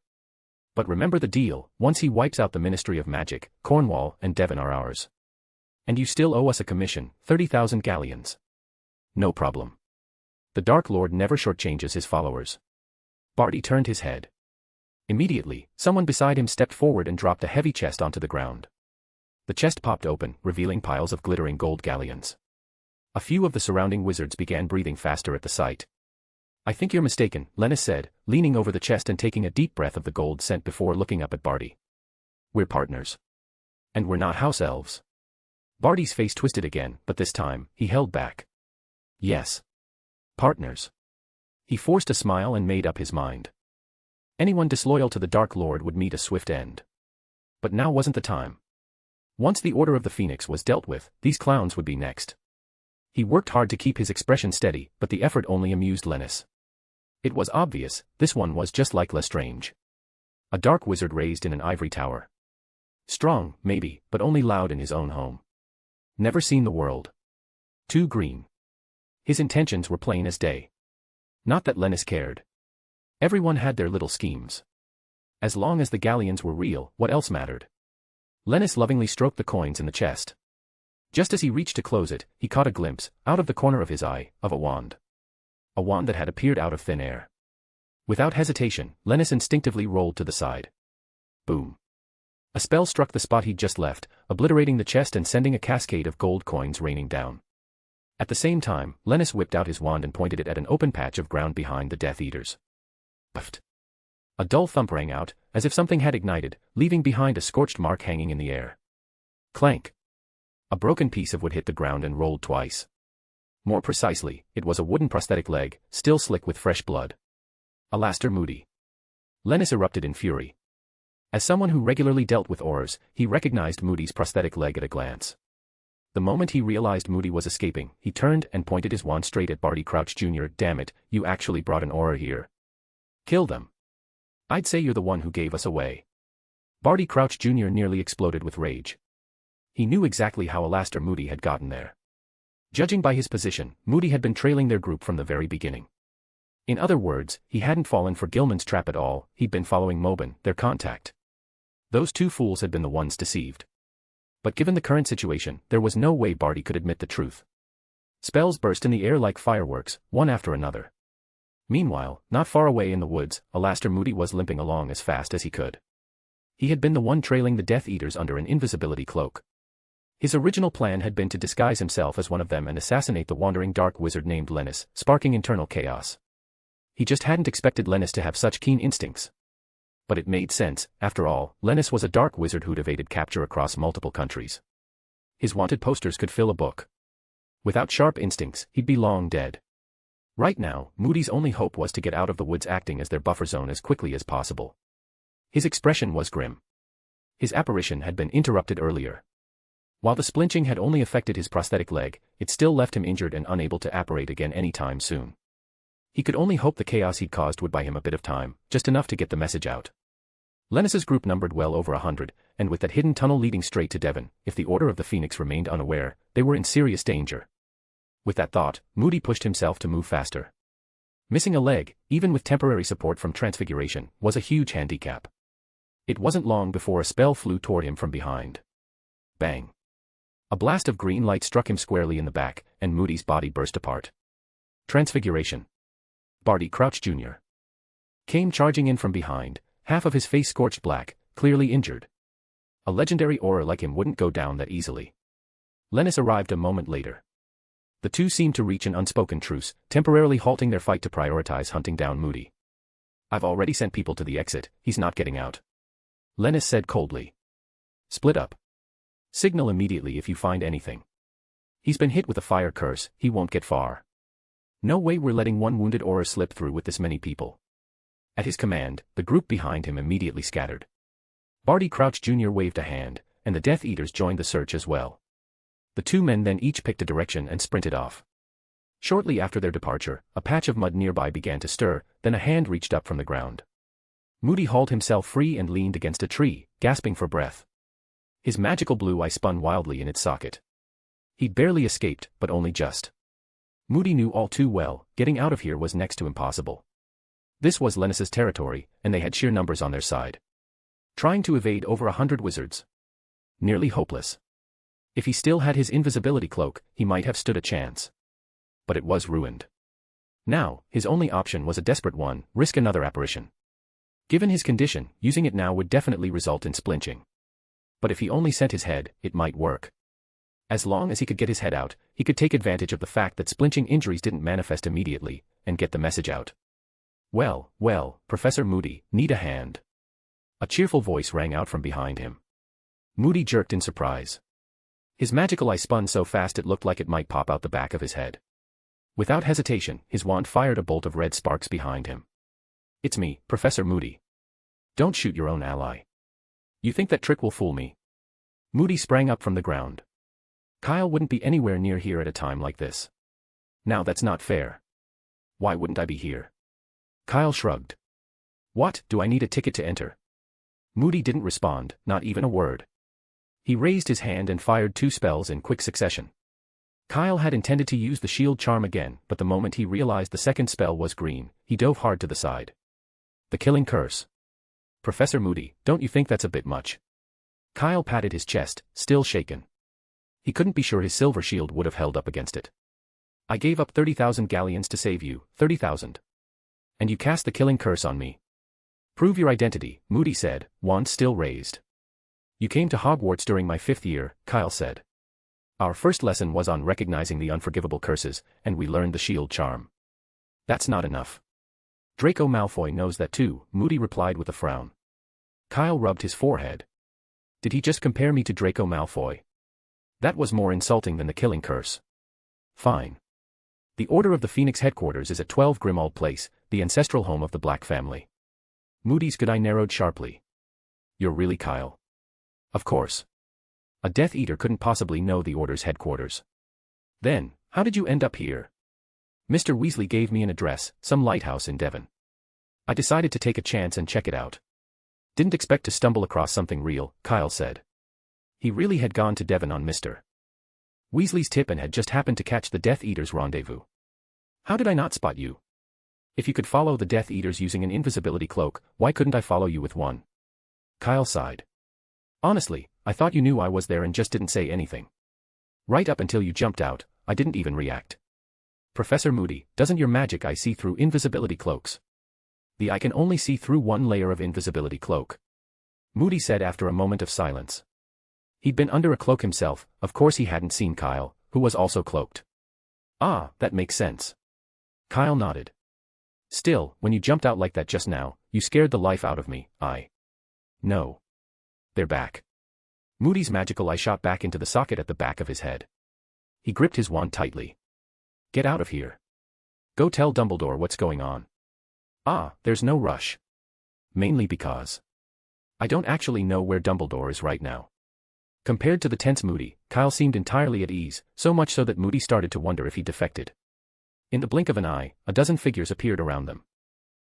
But remember the deal, once he wipes out the Ministry of Magic, Cornwall and Devon are ours. And you still owe us a commission, 30,000 galleons. No problem. The Dark Lord never shortchanges his followers. Barty turned his head. Immediately, someone beside him stepped forward and dropped a heavy chest onto the ground. The chest popped open, revealing piles of glittering gold galleons. A few of the surrounding wizards began breathing faster at the sight. I think you're mistaken, Lennis said, leaning over the chest and taking a deep breath of the gold scent before looking up at Barty. We're partners. And we're not house elves. Barty's face twisted again, but this time, he held back. Yes. Partners. He forced a smile and made up his mind. Anyone disloyal to the Dark Lord would meet a swift end. But now wasn't the time. Once the Order of the Phoenix was dealt with, these clowns would be next. He worked hard to keep his expression steady, but the effort only amused Lennis. It was obvious, this one was just like Lestrange. A dark wizard raised in an ivory tower. Strong, maybe, but only loud in his own home. Never seen the world. Too green. His intentions were plain as day. Not that Lennis cared. Everyone had their little schemes. As long as the galleons were real, what else mattered? Lennis lovingly stroked the coins in the chest. Just as he reached to close it, he caught a glimpse, out of the corner of his eye, of a wand. A wand that had appeared out of thin air. Without hesitation, Lennis instinctively rolled to the side. Boom. A spell struck the spot he'd just left, obliterating the chest and sending a cascade of gold coins raining down. At the same time, Lennis whipped out his wand and pointed it at an open patch of ground behind the Death Eaters. Puffed. A dull thump rang out, as if something had ignited, leaving behind a scorched mark hanging in the air. Clank. A broken piece of wood hit the ground and rolled twice. More precisely, it was a wooden prosthetic leg, still slick with fresh blood. Alastair Moody. Lennis erupted in fury. As someone who regularly dealt with aurors, he recognized Moody's prosthetic leg at a glance. The moment he realized Moody was escaping, he turned and pointed his wand straight at Barty Crouch Jr. Damn it, you actually brought an auror here. Kill them. I'd say you're the one who gave us away. Barty Crouch Jr. nearly exploded with rage. He knew exactly how Alastair Moody had gotten there. Judging by his position, Moody had been trailing their group from the very beginning. In other words, he hadn't fallen for Gilman's trap at all, he'd been following Mobin, their contact. Those two fools had been the ones deceived. But given the current situation, there was no way Barty could admit the truth. Spells burst in the air like fireworks, one after another. Meanwhile, not far away in the woods, Alastair Moody was limping along as fast as he could. He had been the one trailing the Death Eaters under an invisibility cloak. His original plan had been to disguise himself as one of them and assassinate the wandering dark wizard named Lennis, sparking internal chaos. He just hadn't expected Lennis to have such keen instincts. But it made sense, after all, Lennis was a dark wizard who'd evaded capture across multiple countries. His wanted posters could fill a book. Without sharp instincts, he'd be long dead. Right now, Moody's only hope was to get out of the woods acting as their buffer zone as quickly as possible. His expression was grim. His apparition had been interrupted earlier. While the splinching had only affected his prosthetic leg, it still left him injured and unable to apparate again any time soon. He could only hope the chaos he'd caused would buy him a bit of time, just enough to get the message out. Lennis's group numbered well over 100, and with that hidden tunnel leading straight to Devon, if the Order of the Phoenix remained unaware, they were in serious danger. With that thought, Moody pushed himself to move faster. Missing a leg, even with temporary support from Transfiguration, was a huge handicap. It wasn't long before a spell flew toward him from behind. Bang! A blast of green light struck him squarely in the back, and Moody's body burst apart. Transfiguration. Barty Crouch Jr. came charging in from behind, half of his face scorched black, clearly injured. A legendary aura like him wouldn't go down that easily. Lennis arrived a moment later. The two seemed to reach an unspoken truce, temporarily halting their fight to prioritize hunting down Moody. "I've already sent people to the exit, he's not getting out," Lennis said coldly. "Split up. Signal immediately if you find anything. He's been hit with a fire curse, he won't get far. No way we're letting one wounded aura slip through with this many people." At his command, the group behind him immediately scattered. Barty Crouch Jr. waved a hand, and the Death Eaters joined the search as well. The two men then each picked a direction and sprinted off. Shortly after their departure, a patch of mud nearby began to stir, then a hand reached up from the ground. Moody hauled himself free and leaned against a tree, gasping for breath. His magical blue eye spun wildly in its socket. He'd barely escaped, but only just. Moody knew all too well, getting out of here was next to impossible. This was Lennis's territory, and they had sheer numbers on their side. Trying to evade over 100 wizards. Nearly hopeless. If he still had his invisibility cloak, he might have stood a chance. But it was ruined. Now, his only option was a desperate one, risk another apparition. Given his condition, using it now would definitely result in splinching. But if he only sent his head, it might work. As long as he could get his head out, he could take advantage of the fact that splinching injuries didn't manifest immediately, and get the message out. Well, Professor Moody, need a hand." A cheerful voice rang out from behind him. Moody jerked in surprise. His magical eye spun so fast it looked like it might pop out the back of his head. Without hesitation, his wand fired a bolt of red sparks behind him. "It's me, Professor Moody. Don't shoot your own ally. You think that trick will fool me?" Moody sprang up from the ground. "Kyle wouldn't be anywhere near here at a time like this. Now that's not fair." "Why wouldn't I be here?" Kyle shrugged. "What, do I need a ticket to enter?" Moody didn't respond, not even a word. He raised his hand and fired 2 spells in quick succession. Kyle had intended to use the shield charm again, but the moment he realized the second spell was green, he dove hard to the side. "The killing curse. Professor Moody, don't you think that's a bit much?" Kyle patted his chest, still shaken. He couldn't be sure his silver shield would have held up against it. "I gave up 30,000 galleons to save you, 30,000. And you cast the killing curse on me." "Prove your identity," Moody said, wand still raised. "You came to Hogwarts during my 5th year," Kyle said. "Our first lesson was on recognizing the unforgivable curses, and we learned the shield charm." "That's not enough." "Draco Malfoy knows that too," Moody replied with a frown. Kyle rubbed his forehead. "Did he just compare me to Draco Malfoy? That was more insulting than the killing curse." "Fine. The Order of the Phoenix headquarters is at 12 Grimmauld Place, the ancestral home of the Black family." Moody's good eye narrowed sharply. "You're really Kyle?" "Of course. A Death Eater couldn't possibly know the Order's headquarters." "Then, how did you end up here?" "Mr. Weasley gave me an address, some lighthouse in Devon. I decided to take a chance and check it out. Didn't expect to stumble across something real," Kyle said. He really had gone to Devon on Mr. Weasley's tip and had just happened to catch the Death Eater's rendezvous. "How did I not spot you?" If you could follow the Death Eaters using an invisibility cloak, why couldn't I follow you with one? Kyle sighed. Honestly, I thought you knew I was there and just didn't say anything. Right up until you jumped out, I didn't even react. Professor Moody, doesn't your magic eye see through invisibility cloaks? The eye can only see through one layer of invisibility cloak. Moody said after a moment of silence. He'd been under a cloak himself, of course he hadn't seen Kyle, who was also cloaked. Ah, that makes sense. Kyle nodded. Still, when you jumped out like that just now, you scared the life out of me. No. They're back. Moody's magical eye shot back into the socket at the back of his head. He gripped his wand tightly. Get out of here. Go tell Dumbledore what's going on. There's no rush. Mainly because I don't actually know where Dumbledore is right now. Compared to the tense Moody, Kyle seemed entirely at ease, so much so that Moody started to wonder if he defected. In the blink of an eye, a dozen figures appeared around them.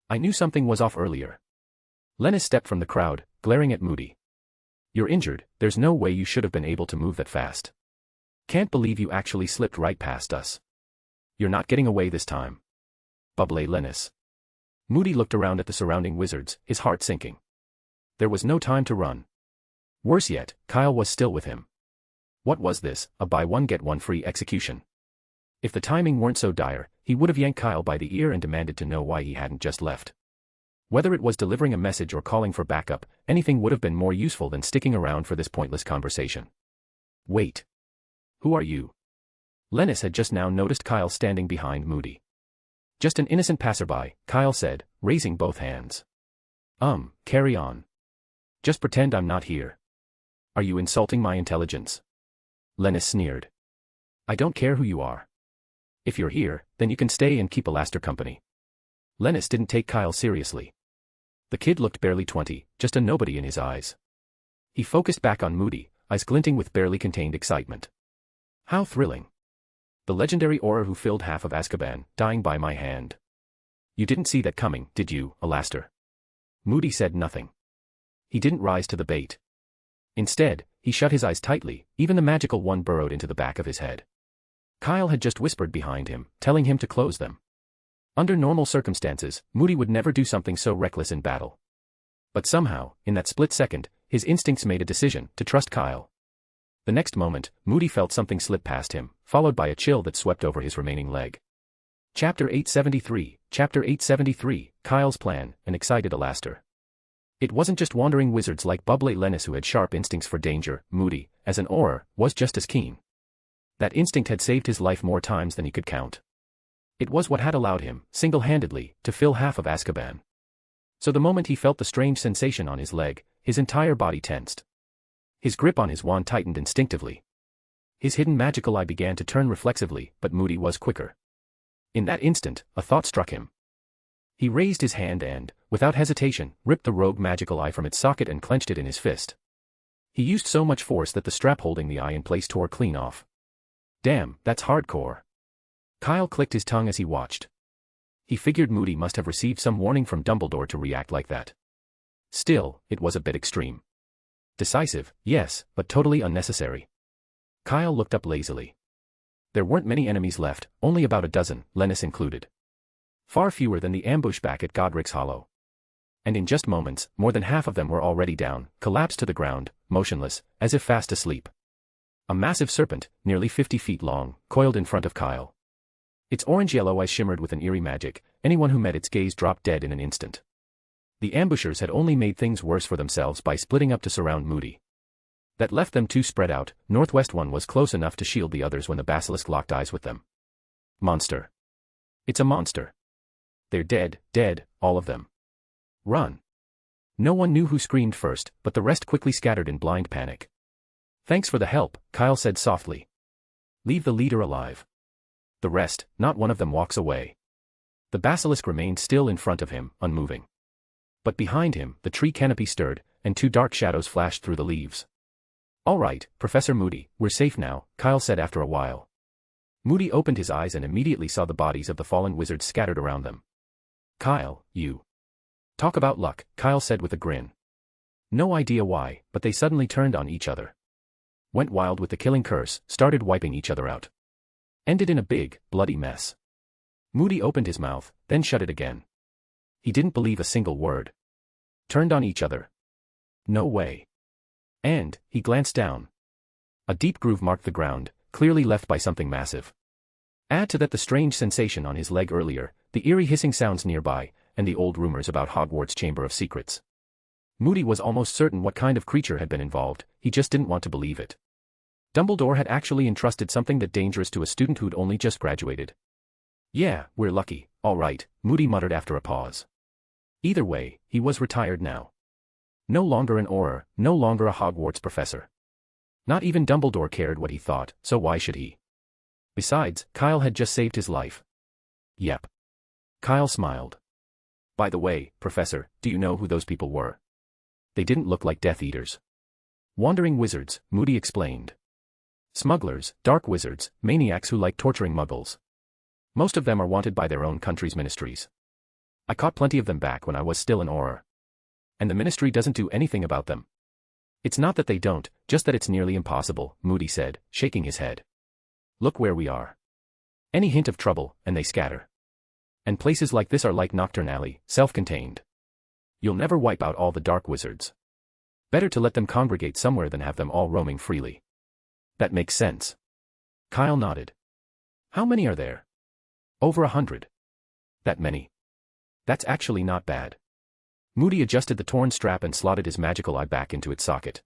I knew something was off earlier. Lennis stepped from the crowd, glaring at Moody. You're injured, there's no way you should have been able to move that fast. Can't believe you actually slipped right past us. You're not getting away this time. Bubbled Lennis. Moody looked around at the surrounding wizards, his heart sinking. There was no time to run. Worse yet, Kyle was still with him. What was this, a buy one get one free execution? If the timing weren't so dire, he would have yanked Kyle by the ear and demanded to know why he hadn't just left. Whether it was delivering a message or calling for backup, anything would have been more useful than sticking around for this pointless conversation. Wait. Who are you? Lennis had just now noticed Kyle standing behind Moody. Just an innocent passerby, Kyle said, raising both hands. Carry on. Just pretend I'm not here. Are you insulting my intelligence? Lennis sneered. I don't care who you are. If you're here, then you can stay and keep Alastair company. Lennis didn't take Kyle seriously. The kid looked barely 20, just a nobody in his eyes. He focused back on Moody, eyes glinting with barely contained excitement. How thrilling. The legendary aura who filled half of Azkaban, dying by my hand. You didn't see that coming, did you, Alastair? Moody said nothing. He didn't rise to the bait. Instead, he shut his eyes tightly, even the magical one burrowed into the back of his head. Kyle had just whispered behind him, telling him to close them. Under normal circumstances, Moody would never do something so reckless in battle. But somehow, in that split second, his instincts made a decision to trust Kyle. The next moment, Moody felt something slip past him, followed by a chill that swept over his remaining leg. Chapter 873, Kyle's Plan, an excited Alastair. It wasn't just wandering wizards like Bubblate Lennis who had sharp instincts for danger. Moody, as an Auror, was just as keen. That instinct had saved his life more times than he could count. It was what had allowed him, single-handedly, to fill half of Azkaban. So the moment he felt the strange sensation on his leg, his entire body tensed. His grip on his wand tightened instinctively. His hidden magical eye began to turn reflexively, but Moody was quicker. In that instant, a thought struck him. He raised his hand and, without hesitation, ripped the rogue magical eye from its socket and clenched it in his fist. He used so much force that the strap holding the eye in place tore clean off. Damn, that's hardcore. Kyle clicked his tongue as he watched. He figured Moody must have received some warning from Dumbledore to react like that. Still, it was a bit extreme. Decisive, yes, but totally unnecessary. Kyle looked up lazily. There weren't many enemies left, only about a dozen, Lennis included. Far fewer than the ambush back at Godric's Hollow. And in just moments, more than half of them were already down, collapsed to the ground, motionless, as if fast asleep. A massive serpent, nearly 50 feet long, coiled in front of Kyle. Its orange-yellow eyes shimmered with an eerie magic. Anyone who met its gaze dropped dead in an instant. The ambushers had only made things worse for themselves by splitting up to surround Moody. That left them two spread out. Northwest one was close enough to shield the others when the basilisk locked eyes with them. Monster. It's a monster. They're dead, all of them. Run. No one knew who screamed first, but the rest quickly scattered in blind panic. Thanks for the help, Kyle said softly. Leave the leader alive. The rest, not one of them walks away. The basilisk remained still in front of him, unmoving. But behind him, the tree canopy stirred, and two dark shadows flashed through the leaves. All right, Professor Moody, we're safe now, Kyle said after a while. Moody opened his eyes and immediately saw the bodies of the fallen wizards scattered around them. Kyle, you. Talk about luck, Kyle said with a grin. No idea why, but they suddenly turned on each other. Went wild with the killing curse, started wiping each other out. Ended in a big, bloody mess. Moody opened his mouth, then shut it again. He didn't believe a single word. Turned on each other. No way. And, he glanced down. A deep groove marked the ground, clearly left by something massive. Add to that the strange sensation on his leg earlier, the eerie hissing sounds nearby, and the old rumors about Hogwarts' Chamber of Secrets. Moody was almost certain what kind of creature had been involved, he just didn't want to believe it. Dumbledore had actually entrusted something that dangerous to a student who'd only just graduated. Yeah, we're lucky, all right, Moody muttered after a pause. Either way, he was retired now. No longer an Auror, no longer a Hogwarts professor. Not even Dumbledore cared what he thought, so why should he? Besides, Kyle had just saved his life. Yep. Kyle smiled. By the way, Professor, do you know who those people were? They didn't look like Death Eaters. Wandering wizards, Moody explained. Smugglers, dark wizards, maniacs who like torturing muggles. Most of them are wanted by their own country's ministries. I caught plenty of them back when I was still an Auror. And the ministry doesn't do anything about them. It's not that they don't, just that it's nearly impossible, Moody said, shaking his head. Look where we are. Any hint of trouble, and they scatter. And places like this are like Nocturn Alley, self-contained. You'll never wipe out all the dark wizards. Better to let them congregate somewhere than have them all roaming freely. That makes sense. Kyle nodded. How many are there? Over 100. That many. That's actually not bad. Moody adjusted the torn strap and slotted his magical eye back into its socket.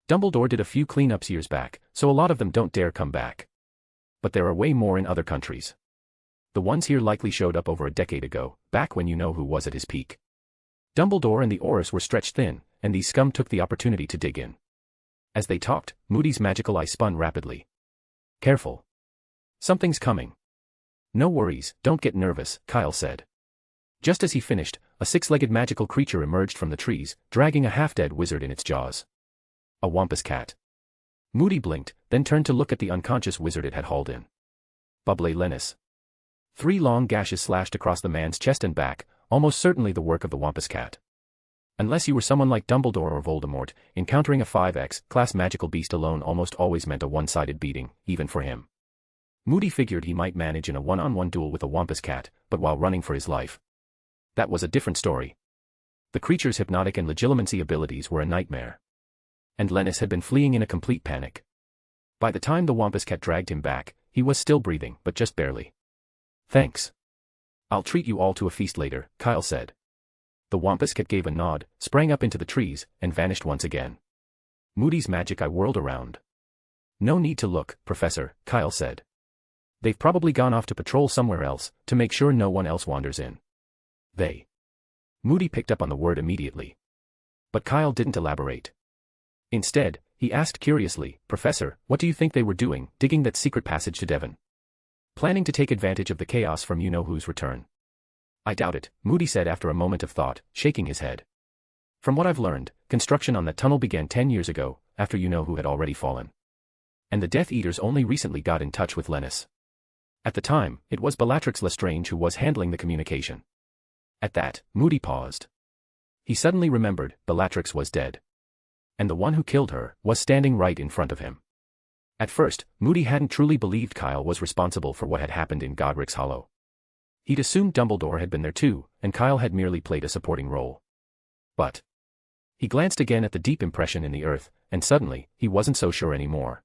Dumbledore did a few cleanups years back, so a lot of them don't dare come back. But there are way more in other countries. The ones here likely showed up over a decade ago, back when you know who was at his peak. Dumbledore and the Aurors were stretched thin, and these scum took the opportunity to dig in. As they talked, Moody's magical eye spun rapidly. Careful. Something's coming. No worries, don't get nervous, Kyle said. Just as he finished, a six-legged magical creature emerged from the trees, dragging a half-dead wizard in its jaws. A wampus cat. Moody blinked, then turned to look at the unconscious wizard it had hauled in. Buble Lennis. 3 long gashes slashed across the man's chest and back, almost certainly the work of the wampus cat. Unless you were someone like Dumbledore or Voldemort, encountering a 5X class magical beast alone almost always meant a one-sided beating, even for him. Moody figured he might manage in a one-on-one duel with a wampus cat, but while running for his life. That was a different story. The creature's hypnotic and legilimency abilities were a nightmare. And Lennis had been fleeing in a complete panic. By the time the wampus cat dragged him back, he was still breathing, but just barely. Thanks. I'll treat you all to a feast later, Kyle said. The wampus cat gave a nod, sprang up into the trees, and vanished once again. Moody's magic eye whirled around. No need to look, Professor, Kyle said. They've probably gone off to patrol somewhere else, to make sure no one else wanders in. They. Moody picked up on the word immediately. But Kyle didn't elaborate. Instead, he asked curiously, Professor, what do you think they were doing, digging that secret passage to Devon? Planning to take advantage of the chaos from you-know-who's return. I doubt it, Moody said after a moment of thought, shaking his head. From what I've learned, construction on that tunnel began 10 years ago, after you-know-who had already fallen. And the Death Eaters only recently got in touch with Lennis. At the time, it was Bellatrix Lestrange who was handling the communication. At that, Moody paused. He suddenly remembered, Bellatrix was dead. And the one who killed her was standing right in front of him. At first, Moody hadn't truly believed Kyle was responsible for what had happened in Godric's Hollow. He'd assumed Dumbledore had been there too, and Kyle had merely played a supporting role. But he glanced again at the deep impression in the earth, and suddenly, he wasn't so sure anymore.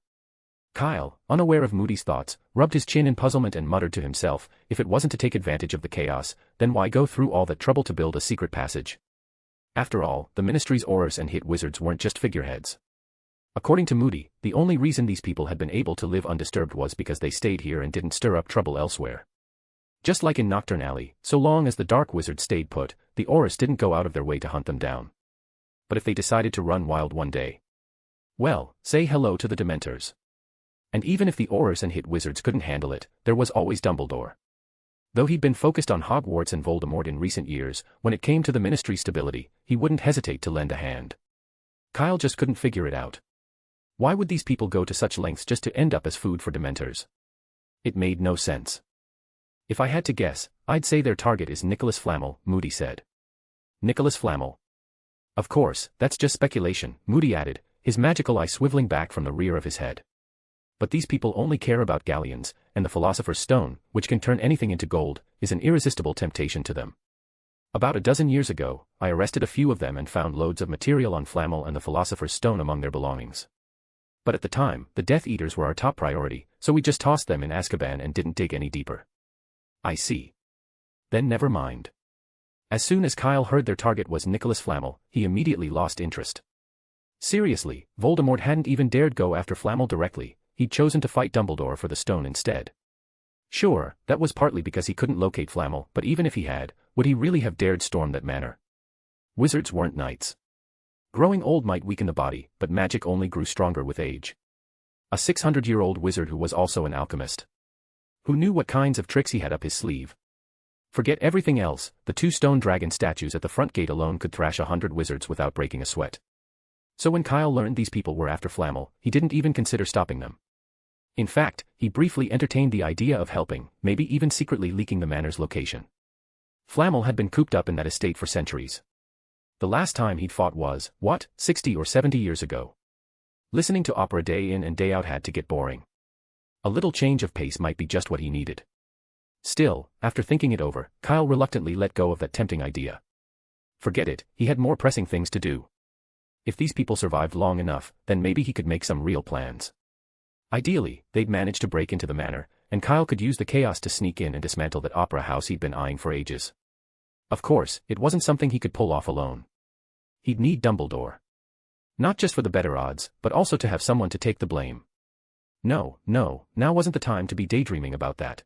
Kyle, unaware of Moody's thoughts, rubbed his chin in puzzlement and muttered to himself, if it wasn't to take advantage of the chaos, then why go through all that trouble to build a secret passage? After all, the Ministry's Aurors and hit wizards weren't just figureheads. According to Moody, the only reason these people had been able to live undisturbed was because they stayed here and didn't stir up trouble elsewhere. Just like in Nocturn Alley, so long as the dark wizards stayed put, the Aurors didn't go out of their way to hunt them down. But if they decided to run wild one day, well, say hello to the Dementors. And even if the Aurors and hit wizards couldn't handle it, there was always Dumbledore. Though he'd been focused on Hogwarts and Voldemort in recent years, when it came to the Ministry's stability, he wouldn't hesitate to lend a hand. Kyle just couldn't figure it out. Why would these people go to such lengths just to end up as food for Dementors? It made no sense. If I had to guess, I'd say their target is Nicholas Flamel, Moody said. Nicholas Flamel. Of course, that's just speculation, Moody added, his magical eye swiveling back from the rear of his head. But these people only care about galleons, and the Philosopher's Stone, which can turn anything into gold, is an irresistible temptation to them. About a dozen years ago, I arrested a few of them and found loads of material on Flammel and the Philosopher's Stone among their belongings. But at the time, the Death Eaters were our top priority, so we just tossed them in Azkaban and didn't dig any deeper. I see. Then never mind. As soon as Kyle heard their target was Nicholas Flamel, he immediately lost interest. Seriously, Voldemort hadn't even dared go after Flamel directly, he'd chosen to fight Dumbledore for the stone instead. Sure, that was partly because he couldn't locate Flamel, but even if he had, would he really have dared storm that manor? Wizards weren't knights. Growing old might weaken the body, but magic only grew stronger with age. A 600-year-old wizard who was also an alchemist. Who knew what kinds of tricks he had up his sleeve. Forget everything else, the 2 stone dragon statues at the front gate alone could thrash 100 wizards without breaking a sweat. So when Kyle learned these people were after Flamel, he didn't even consider stopping them. In fact, he briefly entertained the idea of helping, maybe even secretly leaking the manor's location. Flamel had been cooped up in that estate for centuries. The last time he'd fought was, 60 or 70 years ago. Listening to opera day in and day out had to get boring. A little change of pace might be just what he needed. Still, after thinking it over, Kyle reluctantly let go of that tempting idea. Forget it, he had more pressing things to do. If these people survived long enough, then maybe he could make some real plans. Ideally, they'd manage to break into the manor, and Kyle could use the chaos to sneak in and dismantle that opera house he'd been eyeing for ages. Of course, it wasn't something he could pull off alone. He'd need Dumbledore. Not just for the better odds, but also to have someone to take the blame. No, now wasn't the time to be daydreaming about that.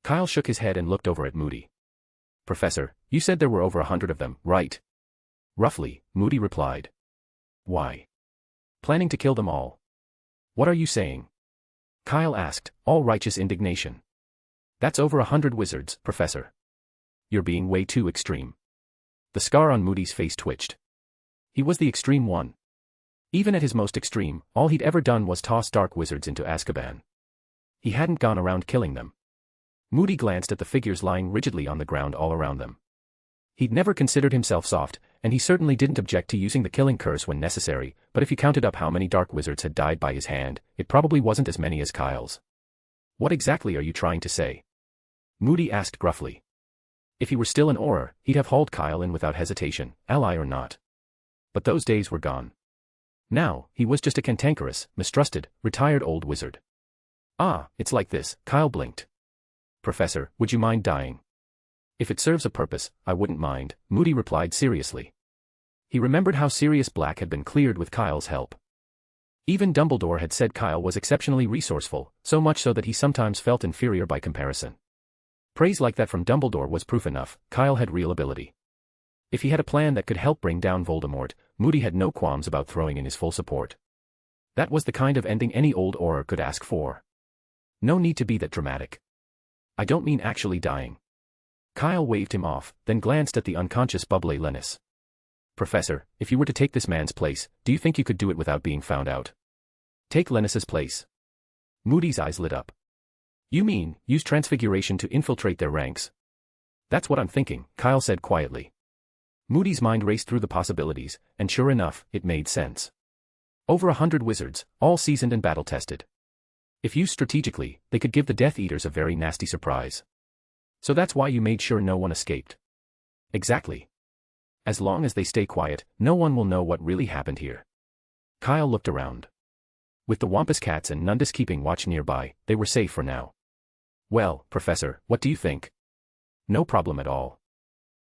Kyle shook his head and looked over at Moody. Professor, you said there were over 100 of them, right? Roughly, Moody replied. Why? Planning to kill them all. What are you saying? Kyle asked, all righteous indignation. That's over 100 wizards, Professor. You're being way too extreme. The scar on Moody's face twitched. He was the extreme one. Even at his most extreme, all he'd ever done was toss dark wizards into Azkaban. He hadn't gone around killing them. Moody glanced at the figures lying rigidly on the ground all around them. He'd never considered himself soft, and he certainly didn't object to using the killing curse when necessary, but if you counted up how many dark wizards had died by his hand, it probably wasn't as many as Kyle's. What exactly are you trying to say? Moody asked gruffly. If he were still an Auror, he'd have hauled Kyle in without hesitation, ally or not. But those days were gone. Now, he was just a cantankerous, mistrusted, retired old wizard. Ah, it's like this, Kyle blinked. Professor, would you mind dying? If it serves a purpose, I wouldn't mind, Moody replied seriously. He remembered how Sirius Black had been cleared with Kyle's help. Even Dumbledore had said Kyle was exceptionally resourceful, so much so that he sometimes felt inferior by comparison. Praise like that from Dumbledore was proof enough, Kyle had real ability. If he had a plan that could help bring down Voldemort, Moody had no qualms about throwing in his full support. That was the kind of ending any old Auror could ask for. No need to be that dramatic. I don't mean actually dying. Kyle waved him off, then glanced at the unconscious bubbly Lennis. Professor, if you were to take this man's place, do you think you could do it without being found out? Take Lennis's place. Moody's eyes lit up. You mean, use transfiguration to infiltrate their ranks? That's what I'm thinking, Kyle said quietly. Moody's mind raced through the possibilities, and sure enough, it made sense. Over 100 wizards, all seasoned and battle-tested. If used strategically, they could give the Death Eaters a very nasty surprise. So that's why you made sure no one escaped. Exactly. As long as they stay quiet, no one will know what really happened here. Kyle looked around. With the Wampus cats and Nundus keeping watch nearby, they were safe for now. Well, Professor, what do you think? No problem at all.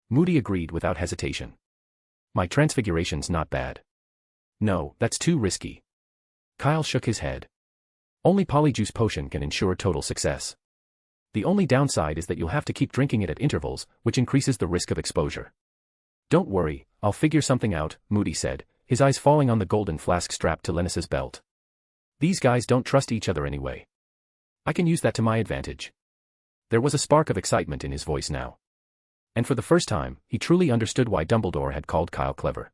Moody agreed without hesitation. My transfiguration's not bad. No, that's too risky. Kyle shook his head. Only Polyjuice Potion can ensure total success. The only downside is that you'll have to keep drinking it at intervals, which increases the risk of exposure. Don't worry, I'll figure something out, Moody said, his eyes falling on the golden flask strapped to Lennis's belt. These guys don't trust each other anyway. I can use that to my advantage. There was a spark of excitement in his voice now. And for the first time, he truly understood why Dumbledore had called Kyle clever.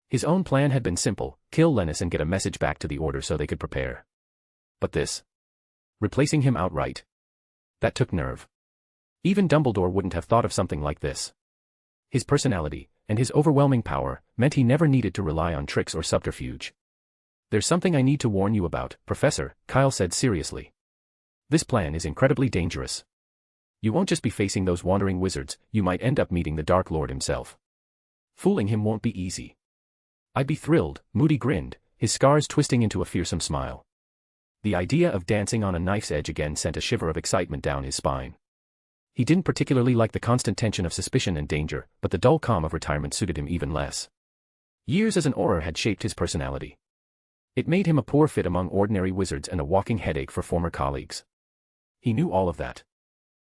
His own plan had been simple, kill Lennis and get a message back to the Order so they could prepare. But this? Replacing him outright. That took nerve. Even Dumbledore wouldn't have thought of something like this. His personality, and his overwhelming power, meant he never needed to rely on tricks or subterfuge. There's something I need to warn you about, Professor, Kyle said seriously. This plan is incredibly dangerous. You won't just be facing those wandering wizards, you might end up meeting the Dark Lord himself. Fooling him won't be easy. I'd be thrilled, Moody grinned, his scars twisting into a fearsome smile. The idea of dancing on a knife's edge again sent a shiver of excitement down his spine. He didn't particularly like the constant tension of suspicion and danger, but the dull calm of retirement suited him even less. Years as an Auror had shaped his personality. It made him a poor fit among ordinary wizards and a walking headache for former colleagues. He knew all of that.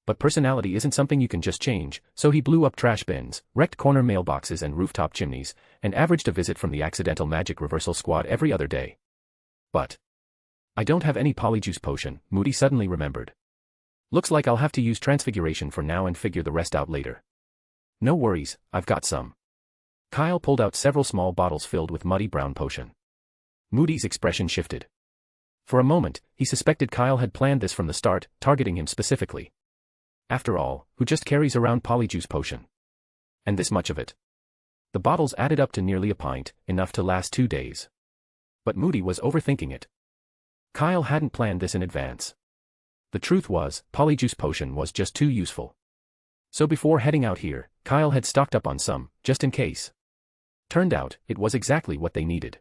But personality isn't something you can just change, so he blew up trash bins, wrecked corner mailboxes and rooftop chimneys, and averaged a visit from the accidental magic reversal squad every other day. But I don't have any polyjuice potion, Moody suddenly remembered. Looks like I'll have to use transfiguration for now and figure the rest out later. No worries, I've got some. Kyle pulled out several small bottles filled with muddy brown potion. Moody's expression shifted. For a moment, he suspected Kyle had planned this from the start, targeting him specifically. After all, who just carries around polyjuice potion? And this much of it. The bottles added up to nearly a pint, enough to last 2 days. But Moody was overthinking it. Kyle hadn't planned this in advance. The truth was, polyjuice potion was just too useful. So before heading out here, Kyle had stocked up on some, just in case. Turned out, it was exactly what they needed.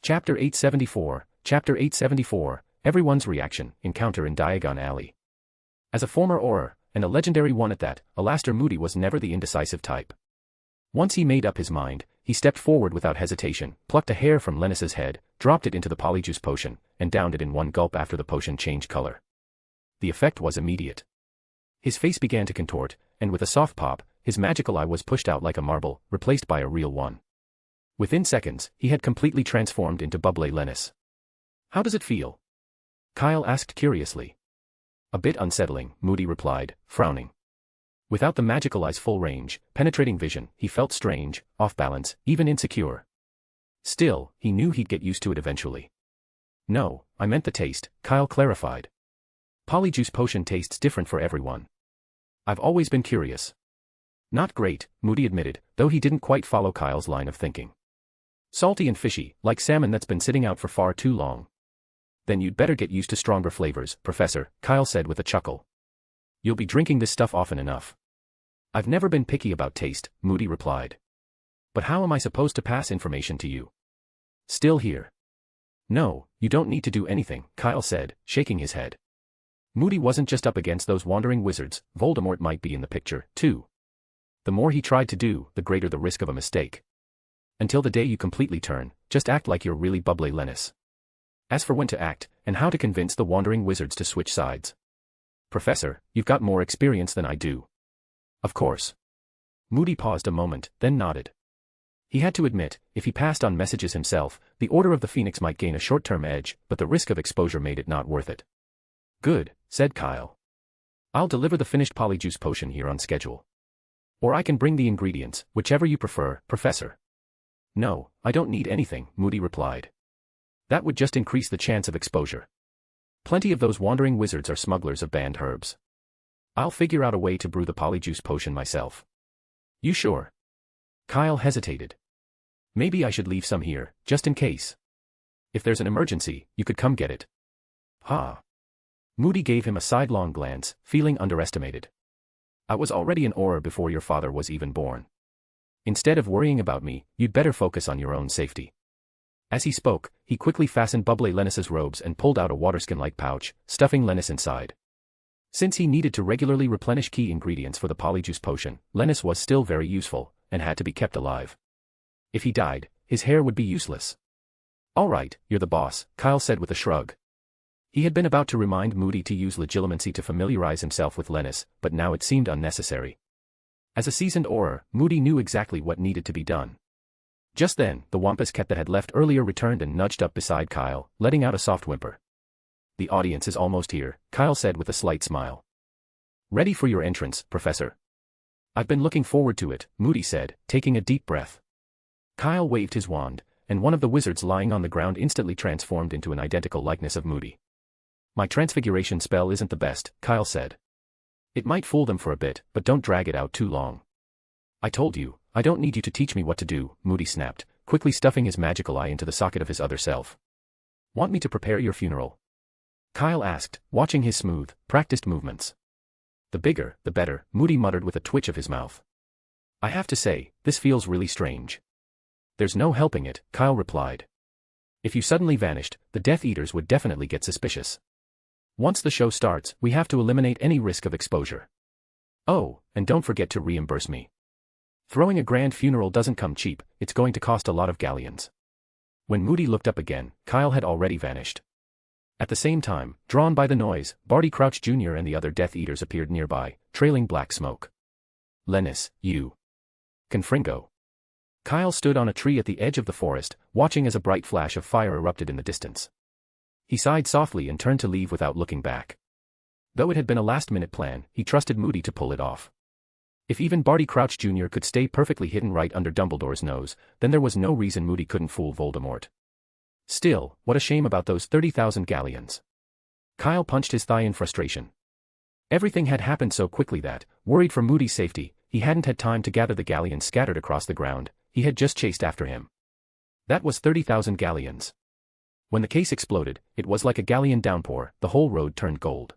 Chapter 874, Everyone's Reaction, Encounter in Diagon Alley. As a former Auror, and a legendary one at that, Alastair Moody was never the indecisive type. Once he made up his mind, he stepped forward without hesitation, plucked a hair from Lennis's head, dropped it into the polyjuice potion, and downed it in one gulp after the potion changed color. The effect was immediate. His face began to contort, and with a soft pop, his magical eye was pushed out like a marble, replaced by a real one. Within seconds, he had completely transformed into Bubbly Lennis. How does it feel? Kyle asked curiously. A bit unsettling, Moody replied, frowning. Without the magical eye's full range, penetrating vision, he felt strange, off balance, even insecure. Still, he knew he'd get used to it eventually. No, I meant the taste, Kyle clarified. Polyjuice potion tastes different for everyone. I've always been curious. Not great, Moody admitted, though he didn't quite follow Kyle's line of thinking. Salty and fishy, like salmon that's been sitting out for far too long. Then you'd better get used to stronger flavors, Professor, Kyle said with a chuckle. You'll be drinking this stuff often enough. I've never been picky about taste, Moody replied. But how am I supposed to pass information to you? Still here. No, you don't need to do anything, Kyle said, shaking his head. Moody wasn't just up against those wandering wizards, Voldemort might be in the picture, too. The more he tried to do, the greater the risk of a mistake. Until the day you completely turn, just act like you're really Bubbly Lennis. As for when to act, and how to convince the wandering wizards to switch sides. Professor, you've got more experience than I do. Of course. Moody paused a moment, then nodded. He had to admit, if he passed on messages himself, the Order of the Phoenix might gain a short-term edge, but the risk of exposure made it not worth it. Good, said Kyle. I'll deliver the finished polyjuice potion here on schedule. Or I can bring the ingredients, whichever you prefer, Professor. No, I don't need anything, Moody replied. That would just increase the chance of exposure. Plenty of those wandering wizards are smugglers of banned herbs. I'll figure out a way to brew the polyjuice potion myself. You sure? Kyle hesitated. Maybe I should leave some here, just in case. If there's an emergency, you could come get it. Ha. Moody gave him a sidelong glance, feeling underestimated. I was already an Auror before your father was even born. Instead of worrying about me, you'd better focus on your own safety. As he spoke, he quickly fastened Bubbly Lennis's robes and pulled out a waterskin-like pouch, stuffing Lennis inside. Since he needed to regularly replenish key ingredients for the polyjuice potion, Lennis was still very useful, and had to be kept alive. If he died, his hair would be useless. All right, you're the boss, Kyle said with a shrug. He had been about to remind Moody to use legilimency to familiarize himself with Lennis, but now it seemed unnecessary. As a seasoned Auror, Moody knew exactly what needed to be done. Just then, the Wampus cat that had left earlier returned and nudged up beside Kyle, letting out a soft whimper. The audience is almost here, Kyle said with a slight smile. Ready for your entrance, Professor? I've been looking forward to it, Moody said, taking a deep breath. Kyle waved his wand, and one of the wizards lying on the ground instantly transformed into an identical likeness of Moody. My transfiguration spell isn't the best, Kyle said. It might fool them for a bit, but don't drag it out too long. I told you, I don't need you to teach me what to do, Moody snapped, quickly stuffing his magical eye into the socket of his other self. Want me to prepare your funeral? Kyle asked, watching his smooth, practiced movements. The bigger, the better, Moody muttered with a twitch of his mouth. I have to say, this feels really strange. There's no helping it, Kyle replied. If you suddenly vanished, the Death Eaters would definitely get suspicious. Once the show starts, we have to eliminate any risk of exposure. Oh, and don't forget to reimburse me. Throwing a grand funeral doesn't come cheap, it's going to cost a lot of galleons. When Moody looked up again, Kyle had already vanished. At the same time, drawn by the noise, Barty Crouch Jr. and the other Death Eaters appeared nearby, trailing black smoke. Lennis, you. Confringo. Kyle stood on a tree at the edge of the forest, watching as a bright flash of fire erupted in the distance. He sighed softly and turned to leave without looking back. Though it had been a last-minute plan, he trusted Moody to pull it off. If even Barty Crouch Jr. could stay perfectly hidden right under Dumbledore's nose, then there was no reason Moody couldn't fool Voldemort. Still, what a shame about those 30,000 galleons. Kyle punched his thigh in frustration. Everything had happened so quickly that, worried for Moody's safety, he hadn't had time to gather the galleons scattered across the ground. He had just chased after him. That was 30,000 galleons. When the case exploded, it was like a galleon downpour, the whole road turned gold.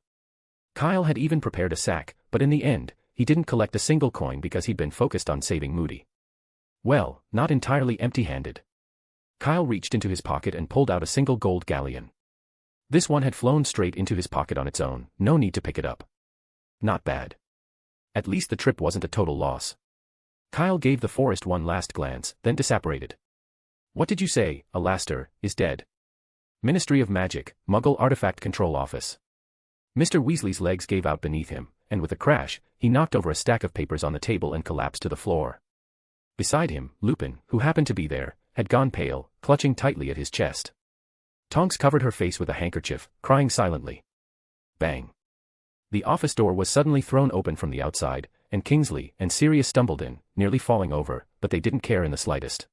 Kyle had even prepared a sack, but in the end, he didn't collect a single coin because he'd been focused on saving Moody. Well, not entirely empty-handed. Kyle reached into his pocket and pulled out a single gold galleon. This one had flown straight into his pocket on its own, no need to pick it up. Not bad. At least the trip wasn't a total loss. Kyle gave the forest one last glance, then disapparated. What did you say? Alastair is dead. Ministry of Magic, Muggle Artifact Control Office. Mr. Weasley's legs gave out beneath him, and with a crash, he knocked over a stack of papers on the table and collapsed to the floor. Beside him, Lupin, who happened to be there, had gone pale, clutching tightly at his chest. Tonks covered her face with a handkerchief, crying silently. Bang. The office door was suddenly thrown open from the outside, and Kingsley and Sirius stumbled in, nearly falling over, but they didn't care in the slightest.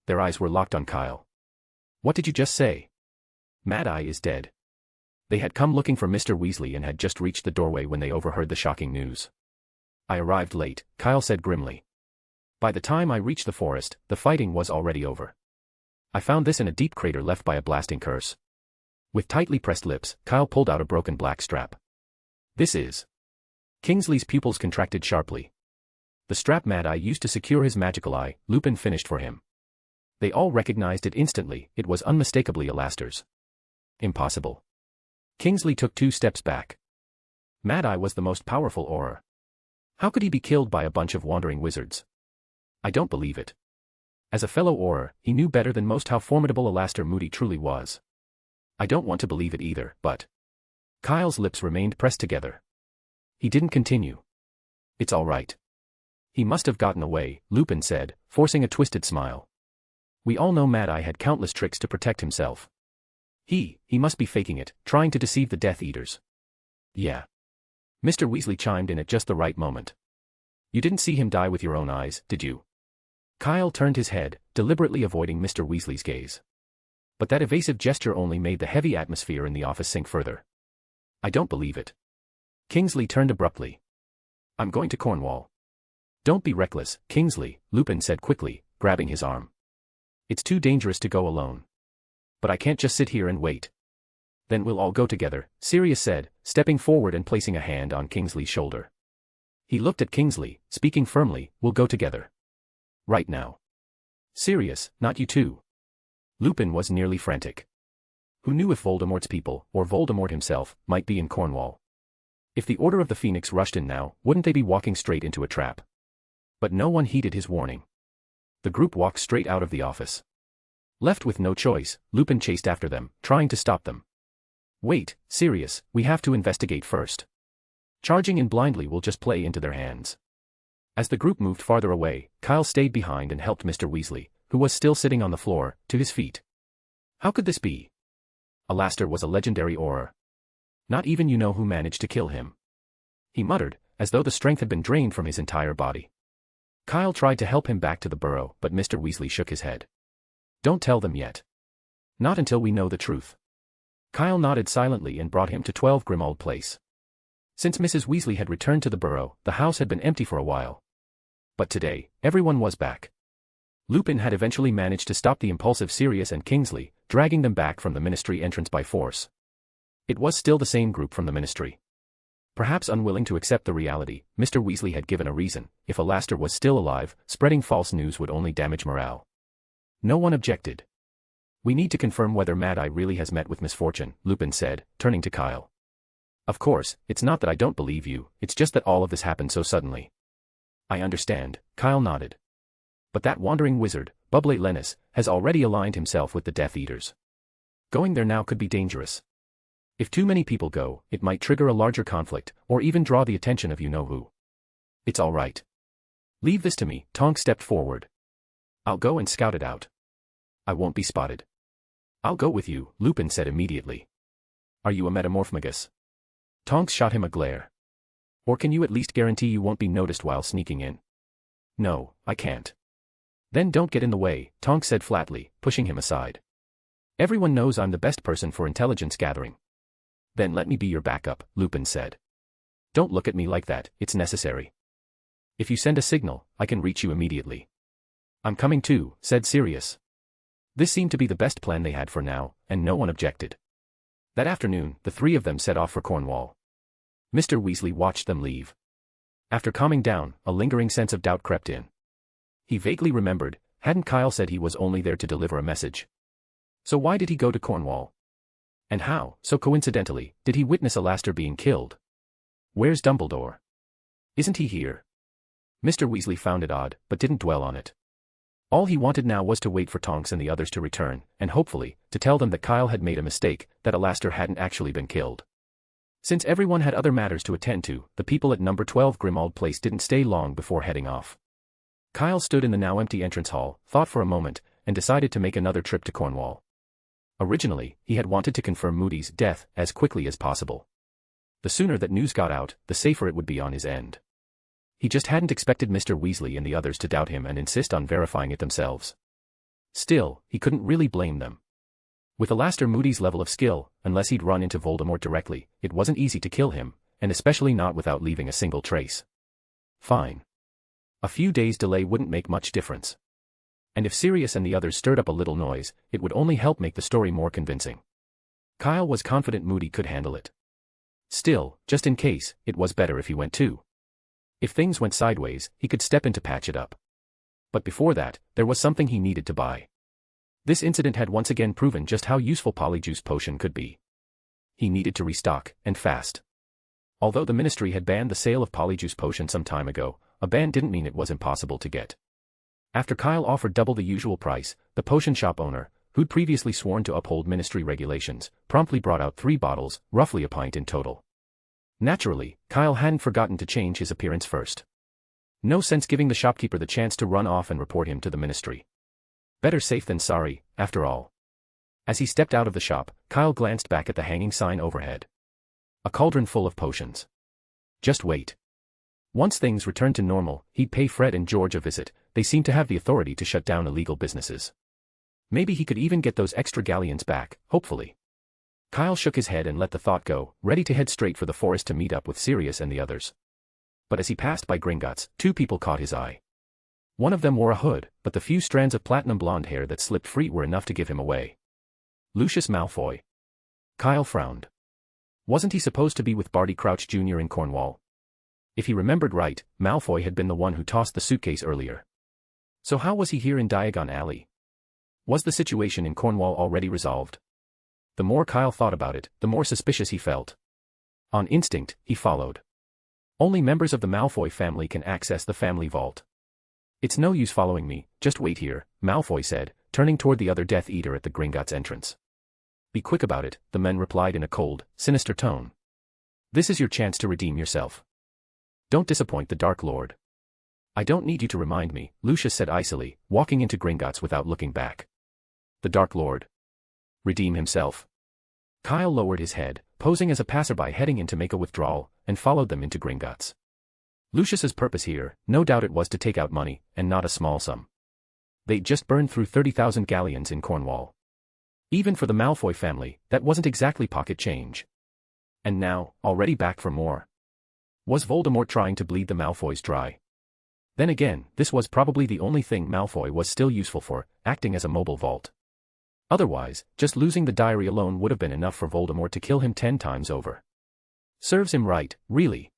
Their eyes were locked on Kyle. What did you just say? Mad-Eye is dead. They had come looking for Mr. Weasley and had just reached the doorway when they overheard the shocking news. I arrived late, Kyle said grimly. By the time I reached the forest, the fighting was already over. I found this in a deep crater left by a blasting curse. With tightly pressed lips, Kyle pulled out a broken black strap. This is... Kingsley's pupils contracted sharply. The strap Mad-Eye used to secure his magical eye, Lupin finished for him. They all recognized it instantly, it was unmistakably Alastair's. Impossible. Kingsley took 2 steps back. Mad-Eye was the most powerful Auror. How could he be killed by a bunch of wandering wizards? I don't believe it. As a fellow Auror, he knew better than most how formidable Alastair Moody truly was. I don't want to believe it either, but... Kyle's lips remained pressed together. He didn't continue. It's all right. He must have gotten away, Lupin said, forcing a twisted smile. We all know Mad-Eye had countless tricks to protect himself. He must be faking it, trying to deceive the Death Eaters. Yeah. Mr. Weasley chimed in at just the right moment. You didn't see him die with your own eyes, did you? Kyle turned his head, deliberately avoiding Mr. Weasley's gaze. But that evasive gesture only made the heavy atmosphere in the office sink further. I don't believe it. Kingsley turned abruptly. I'm going to Cornwall. Don't be reckless, Kingsley, Lupin said quickly, grabbing his arm. It's too dangerous to go alone. But I can't just sit here and wait. Then we'll all go together, Sirius said, stepping forward and placing a hand on Kingsley's shoulder. He looked at Kingsley, speaking firmly, we'll go together. Right now. Sirius, not you too. Lupin was nearly frantic. Who knew if Voldemort's people, or Voldemort himself, might be in Cornwall? If the Order of the Phoenix rushed in now, wouldn't they be walking straight into a trap? But no one heeded his warning. The group walked straight out of the office. Left with no choice, Lupin chased after them, trying to stop them. Wait, Sirius, we have to investigate first. Charging in blindly will just play into their hands. As the group moved farther away, Kyle stayed behind and helped Mr. Weasley, who was still sitting on the floor, to his feet. How could this be? Alastair was a legendary Auror. Not even you know who managed to kill him. He muttered, as though the strength had been drained from his entire body. Kyle tried to help him back to the burrow, but Mr. Weasley shook his head. Don't tell them yet. Not until we know the truth. Kyle nodded silently and brought him to 12 Grimmauld Place. Since Mrs. Weasley had returned to the burrow, the house had been empty for a while. But today, everyone was back. Lupin had eventually managed to stop the impulsive Sirius and Kingsley, dragging them back from the ministry entrance by force. It was still the same group from the ministry. Perhaps unwilling to accept the reality, Mr. Weasley had given a reason: if Alastor was still alive, spreading false news would only damage morale. No one objected. "We need to confirm whether Mad Eye really has met with misfortune," Lupin said, turning to Kyle. "Of course, it's not that I don't believe you, it's just that all of this happened so suddenly." "I understand," Kyle nodded. "But that wandering wizard, Bubblet Lennis, has already aligned himself with the Death Eaters. Going there now could be dangerous. If too many people go, it might trigger a larger conflict, or even draw the attention of you-know-who." "It's all right. Leave this to me," Tonks stepped forward. "I'll go and scout it out. I won't be spotted." "I'll go with you," Lupin said immediately. "Are you a metamorphmagus?" Tonks shot him a glare. "Or can you at least guarantee you won't be noticed while sneaking in?" "No, I can't." "Then don't get in the way," Tonks said flatly, pushing him aside. "Everyone knows I'm the best person for intelligence gathering." "Then let me be your backup," Lupin said. "Don't look at me like that, it's necessary. If you send a signal, I can reach you immediately." "I'm coming too," said Sirius. This seemed to be the best plan they had for now, and no one objected. That afternoon, the three of them set off for Cornwall. Mr. Weasley watched them leave. After calming down, a lingering sense of doubt crept in. He vaguely remembered, hadn't Kyle said he was only there to deliver a message? So why did he go to Cornwall? And how, so coincidentally, did he witness Alastor being killed? Where's Dumbledore? Isn't he here? Mr. Weasley found it odd, but didn't dwell on it. All he wanted now was to wait for Tonks and the others to return, and hopefully, to tell them that Kyle had made a mistake, that Alastor hadn't actually been killed. Since everyone had other matters to attend to, the people at number 12 Grimmauld Place didn't stay long before heading off. Kyle stood in the now empty entrance hall, thought for a moment, and decided to make another trip to Cornwall. Originally, he had wanted to confirm Moody's death as quickly as possible. The sooner that news got out, the safer it would be on his end. He just hadn't expected Mr. Weasley and the others to doubt him and insist on verifying it themselves. Still, he couldn't really blame them. With Alastor Moody's level of skill, unless he'd run into Voldemort directly, it wasn't easy to kill him, and especially not without leaving a single trace. Fine. A few days' delay wouldn't make much difference. And if Sirius and the others stirred up a little noise, it would only help make the story more convincing. Kyle was confident Moody could handle it. Still, just in case, it was better if he went too. If things went sideways, he could step in to patch it up. But before that, there was something he needed to buy. This incident had once again proven just how useful Polyjuice Potion could be. He needed to restock, and fast. Although the Ministry had banned the sale of Polyjuice Potion some time ago, a ban didn't mean it was impossible to get. After Kyle offered double the usual price, the potion shop owner, who'd previously sworn to uphold Ministry regulations, promptly brought out 3 bottles, roughly a pint in total. Naturally, Kyle hadn't forgotten to change his appearance first. No sense giving the shopkeeper the chance to run off and report him to the Ministry. Better safe than sorry, after all. As he stepped out of the shop, Kyle glanced back at the hanging sign overhead. A cauldron full of potions. Just wait. Once things returned to normal, he'd pay Fred and George a visit. They seemed to have the authority to shut down illegal businesses. Maybe he could even get those extra galleons back, hopefully. Kyle shook his head and let the thought go, ready to head straight for the forest to meet up with Sirius and the others. But as he passed by Gringotts, 2 people caught his eye. One of them wore a hood, but the few strands of platinum blonde hair that slipped free were enough to give him away. Lucius Malfoy. Kyle frowned. Wasn't he supposed to be with Barty Crouch Jr. in Cornwall? If he remembered right, Malfoy had been the one who tossed the suitcase earlier. So how was he here in Diagon Alley? Was the situation in Cornwall already resolved? The more Kyle thought about it, the more suspicious he felt. On instinct, he followed. Only members of the Malfoy family can access the family vault. It's no use following me, just wait here, Malfoy said, turning toward the other Death Eater at the Gringotts entrance. Be quick about it, the men replied in a cold, sinister tone. This is your chance to redeem yourself. Don't disappoint the Dark Lord. I don't need you to remind me, Lucius said icily, walking into Gringotts without looking back. The Dark Lord. Redeem himself. Kyle lowered his head, posing as a passerby heading in to make a withdrawal, and followed them into Gringotts. Lucius's purpose here, no doubt it was to take out money, and not a small sum. They'd just burned through 30,000 galleons in Cornwall. Even for the Malfoy family, that wasn't exactly pocket change. And now, already back for more. Was Voldemort trying to bleed the Malfoys dry? Then again, this was probably the only thing Malfoy was still useful for, acting as a mobile vault. Otherwise, just losing the diary alone would have been enough for Voldemort to kill him 10 times over. Serves him right, really.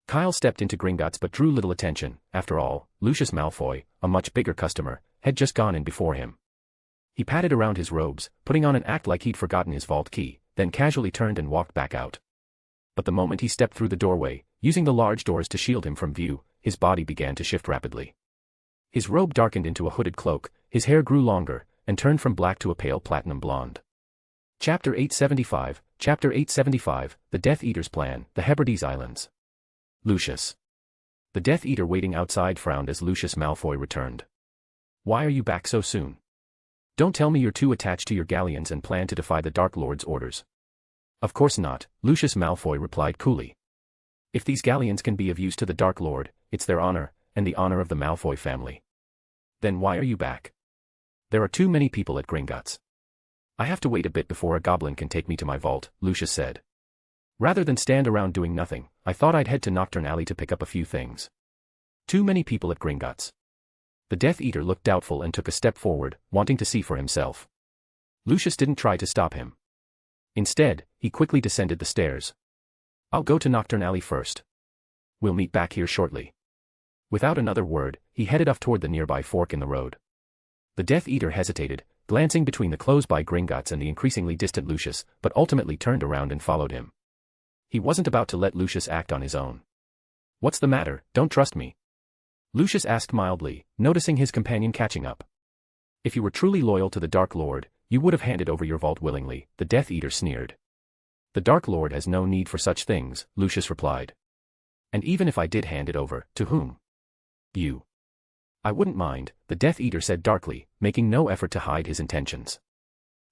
Kyle stepped into Gringotts but drew little attention. After all, Lucius Malfoy, a much bigger customer, had just gone in before him. He patted around his robes, putting on an act like he'd forgotten his vault key, then casually turned and walked back out. But the moment he stepped through the doorway, using the large doors to shield him from view, his body began to shift rapidly. His robe darkened into a hooded cloak, his hair grew longer, and turned from black to a pale platinum blonde. Chapter 875, Chapter 875, The Death Eater's Plan, The Hebrides Islands. Lucius. The Death Eater waiting outside frowned as Lucius Malfoy returned. Why are you back so soon? Don't tell me you're too attached to your galleons and plan to defy the Dark Lord's orders. Of course not, Lucius Malfoy replied coolly. If these galleons can be of use to the Dark Lord, it's their honor, and the honor of the Malfoy family. Then why are you back? There are too many people at Gringotts. I have to wait a bit before a goblin can take me to my vault, Lucius said. Rather than stand around doing nothing, I thought I'd head to Nocturn Alley to pick up a few things. Too many people at Gringotts. The Death Eater looked doubtful and took a step forward, wanting to see for himself. Lucius didn't try to stop him. Instead, he quickly descended the stairs. I'll go to Nocturn Alley first. We'll meet back here shortly. Without another word, he headed off toward the nearby fork in the road. The Death Eater hesitated, glancing between the close-by Gringotts and the increasingly distant Lucius, but ultimately turned around and followed him. He wasn't about to let Lucius act on his own. What's the matter, don't trust me? Lucius asked mildly, noticing his companion catching up. If you were truly loyal to the Dark Lord, you would have handed over your vault willingly, the Death Eater sneered. The Dark Lord has no need for such things, Lucius replied. And even if I did hand it over, to whom? You. I wouldn't mind, the Death Eater said darkly, making no effort to hide his intentions.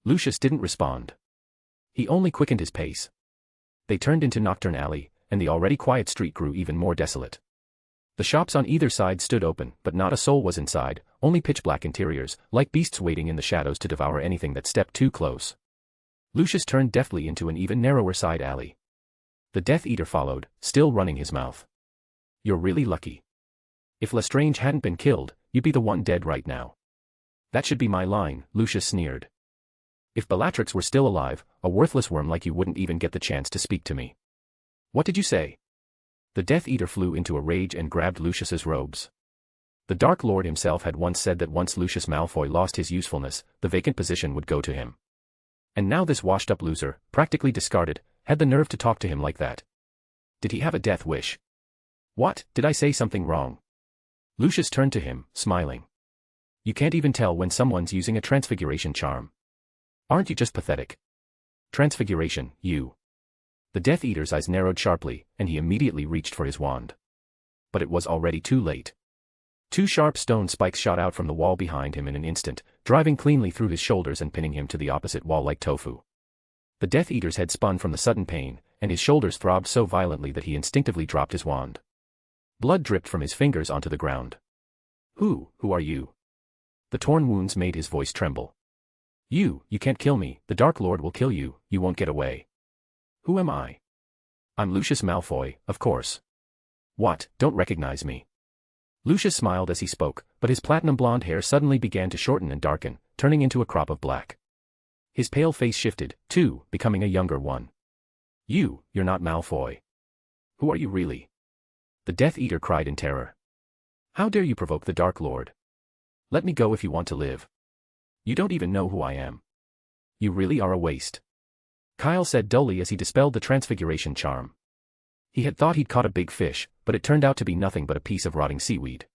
Lucius didn't respond. He only quickened his pace. They turned into Nocturn Alley, and the already quiet street grew even more desolate. The shops on either side stood open, but not a soul was inside, only pitch-black interiors, like beasts waiting in the shadows to devour anything that stepped too close. Lucius turned deftly into an even narrower side alley. The Death Eater followed, still running his mouth. You're really lucky. If Lestrange hadn't been killed, you'd be the one dead right now. That should be my line, Lucius sneered. If Bellatrix were still alive, a worthless worm like you wouldn't even get the chance to speak to me. What did you say? The Death Eater flew into a rage and grabbed Lucius's robes. The Dark Lord himself had once said that once Lucius Malfoy lost his usefulness, the vacant position would go to him. And now this washed-up loser, practically discarded, had the nerve to talk to him like that. Did he have a death wish? What, did I say something wrong? Lucius turned to him, smiling. You can't even tell when someone's using a transfiguration charm. Aren't you just pathetic? Transfiguration, you. The Death Eater's eyes narrowed sharply, and he immediately reached for his wand. But it was already too late. Two sharp stone spikes shot out from the wall behind him in an instant, driving cleanly through his shoulders and pinning him to the opposite wall like tofu. The Death Eater's head spun from the sudden pain, and his shoulders throbbed so violently that he instinctively dropped his wand. Blood dripped from his fingers onto the ground. Who are you? The torn wounds made his voice tremble. You can't kill me, the Dark Lord will kill you, you won't get away. Who am I? I'm Lucius Malfoy, of course. What, don't recognize me? Lucius smiled as he spoke, but his platinum blonde hair suddenly began to shorten and darken, turning into a crop of black. His pale face shifted, too, becoming a younger one. You're not Malfoy. Who are you really? The Death Eater cried in terror. How dare you provoke the Dark Lord? Let me go if you want to live. You don't even know who I am. You really are a waste. Kyle said dully as he dispelled the transfiguration charm. He had thought he'd caught a big fish, but it turned out to be nothing but a piece of rotting seaweed.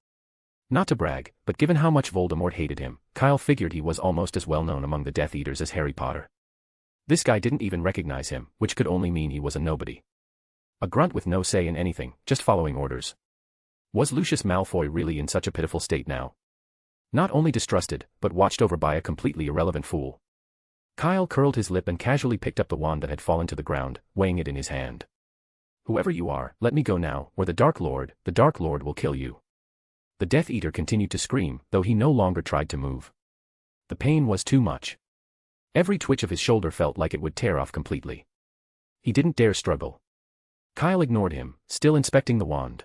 Not to brag, but given how much Voldemort hated him, Kyle figured he was almost as well known among the Death Eaters as Harry Potter. This guy didn't even recognize him, which could only mean he was a nobody. A grunt with no say in anything, just following orders. Was Lucius Malfoy really in such a pitiful state now? Not only distrusted, but watched over by a completely irrelevant fool. Kyle curled his lip and casually picked up the wand that had fallen to the ground, weighing it in his hand. Whoever you are, let me go now, or the Dark Lord will kill you. The Death Eater continued to scream, though he no longer tried to move. The pain was too much. Every twitch of his shoulder felt like it would tear off completely. He didn't dare struggle. Kyle ignored him, still inspecting the wand.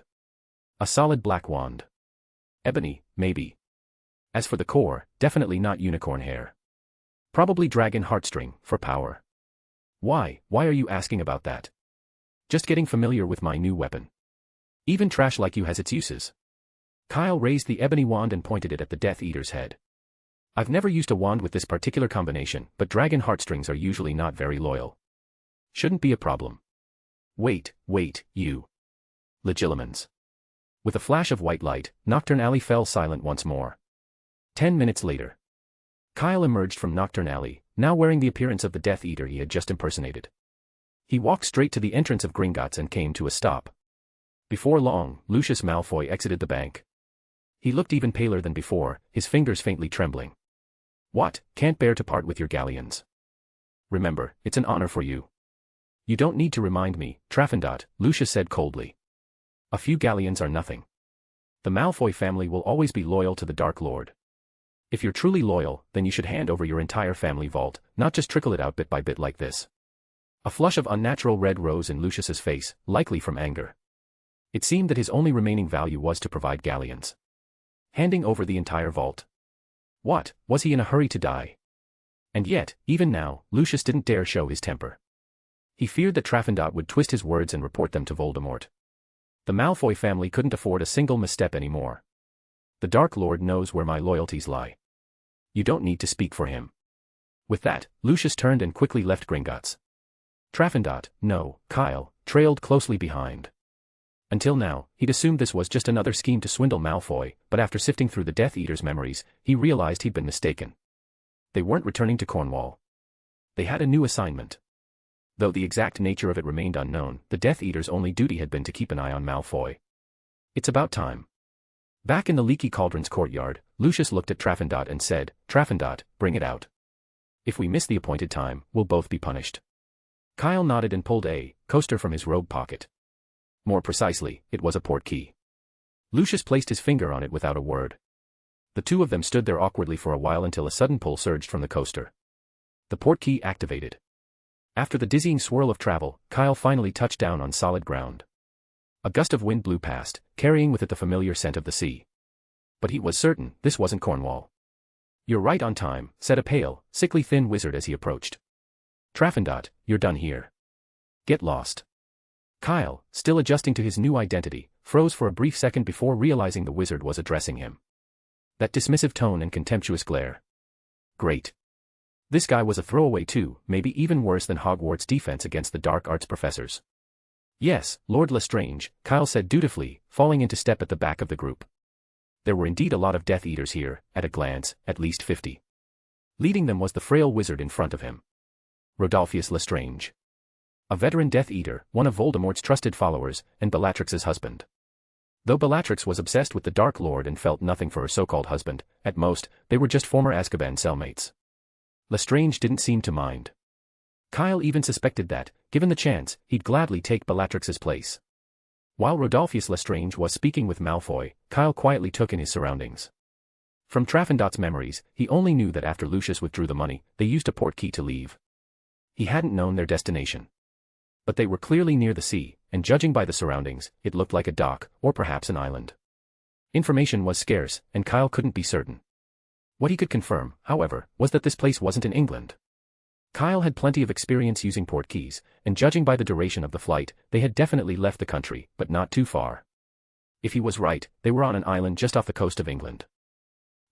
A solid black wand. Ebony, maybe. As for the core, definitely not unicorn hair. Probably dragon heartstring, for power. Why are you asking about that? Just getting familiar with my new weapon. Even trash like you has its uses. Kyle raised the ebony wand and pointed it at the Death Eater's head. I've never used a wand with this particular combination, but dragon heartstrings are usually not very loyal. Shouldn't be a problem. Wait, you. Legilimens. With a flash of white light, Nocturn Alley fell silent once more. 10 minutes later. Kyle emerged from Nocturn Alley, now wearing the appearance of the Death Eater he had just impersonated. He walked straight to the entrance of Gringotts and came to a stop. Before long, Lucius Malfoy exited the bank. He looked even paler than before, his fingers faintly trembling. What, can't bear to part with your galleons? Remember, it's an honor for you. You don't need to remind me, Traffendot, Lucius said coldly. A few galleons are nothing. The Malfoy family will always be loyal to the Dark Lord. If you're truly loyal, then you should hand over your entire family vault, not just trickle it out bit by bit like this. A flush of unnatural red rose in Lucius's face, likely from anger. It seemed that his only remaining value was to provide galleons. Handing over the entire vault. What, was he in a hurry to die? And yet, even now, Lucius didn't dare show his temper. He feared that Traffendot would twist his words and report them to Voldemort. The Malfoy family couldn't afford a single misstep anymore. The Dark Lord knows where my loyalties lie. You don't need to speak for him. With that, Lucius turned and quickly left Gringotts. Traffendot, no, Kyle, trailed closely behind. Until now, he'd assumed this was just another scheme to swindle Malfoy, but after sifting through the Death Eater's memories, he realized he'd been mistaken. They weren't returning to Cornwall. They had a new assignment. Though the exact nature of it remained unknown, the Death Eater's only duty had been to keep an eye on Malfoy. It's about time. Back in the Leaky Cauldron's courtyard, Lucius looked at Traffendot and said, Traffendot, bring it out. If we miss the appointed time, we'll both be punished. Kyle nodded and pulled a coaster from his robe pocket. More precisely, it was a portkey. Lucius placed his finger on it without a word. The two of them stood there awkwardly for a while until a sudden pull surged from the coaster. The portkey activated. After the dizzying swirl of travel, Kyle finally touched down on solid ground. A gust of wind blew past, carrying with it the familiar scent of the sea. But he was certain this wasn't Cornwall. You're right on time, said a pale, sickly thin wizard as he approached. Traffendot, you're done here. Get lost. Kyle, still adjusting to his new identity, froze for a brief second before realizing the wizard was addressing him. That dismissive tone and contemptuous glare. Great. This guy was a throwaway too, maybe even worse than Hogwarts' defense against the dark arts professors. Yes, Lord Lestrange, Kyle said dutifully, falling into step at the back of the group. There were indeed a lot of Death Eaters here, at a glance, at least 50. Leading them was the frail wizard in front of him. Rodolphus Lestrange. A veteran Death Eater, one of Voldemort's trusted followers, and Bellatrix's husband. Though Bellatrix was obsessed with the Dark Lord and felt nothing for her so-called husband, at most, they were just former Azkaban cellmates. Lestrange didn't seem to mind. Kyle even suspected that, given the chance, he'd gladly take Bellatrix's place. While Rodolphus Lestrange was speaking with Malfoy, Kyle quietly took in his surroundings. From Traffendot's memories, he only knew that after Lucius withdrew the money, they used a portkey to leave. He hadn't known their destination. But they were clearly near the sea, and judging by the surroundings, it looked like a dock, or perhaps an island. Information was scarce, and Kyle couldn't be certain. What he could confirm, however, was that this place wasn't in England. Kyle had plenty of experience using portkeys, and judging by the duration of the flight, they had definitely left the country, but not too far. If he was right, they were on an island just off the coast of England.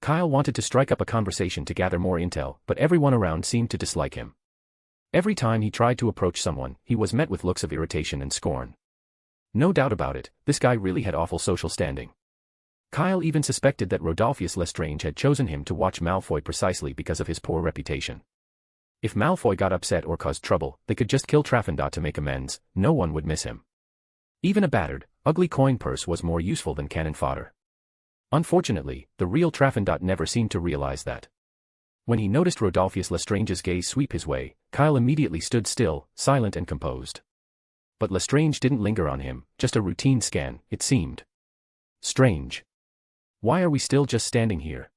Kyle wanted to strike up a conversation to gather more intel, but everyone around seemed to dislike him. Every time he tried to approach someone, he was met with looks of irritation and scorn. No doubt about it, this guy really had awful social standing. Kyle even suspected that Rodolphus Lestrange had chosen him to watch Malfoy precisely because of his poor reputation. If Malfoy got upset or caused trouble, they could just kill Traffendot to make amends, no one would miss him. Even a battered, ugly coin purse was more useful than cannon fodder. Unfortunately, the real Traffendot never seemed to realize that. When he noticed Rodolphus Lestrange's gaze sweep his way, Kyle immediately stood still, silent and composed. But Lestrange didn't linger on him, just a routine scan, it seemed. Strange. Why are we still just standing here?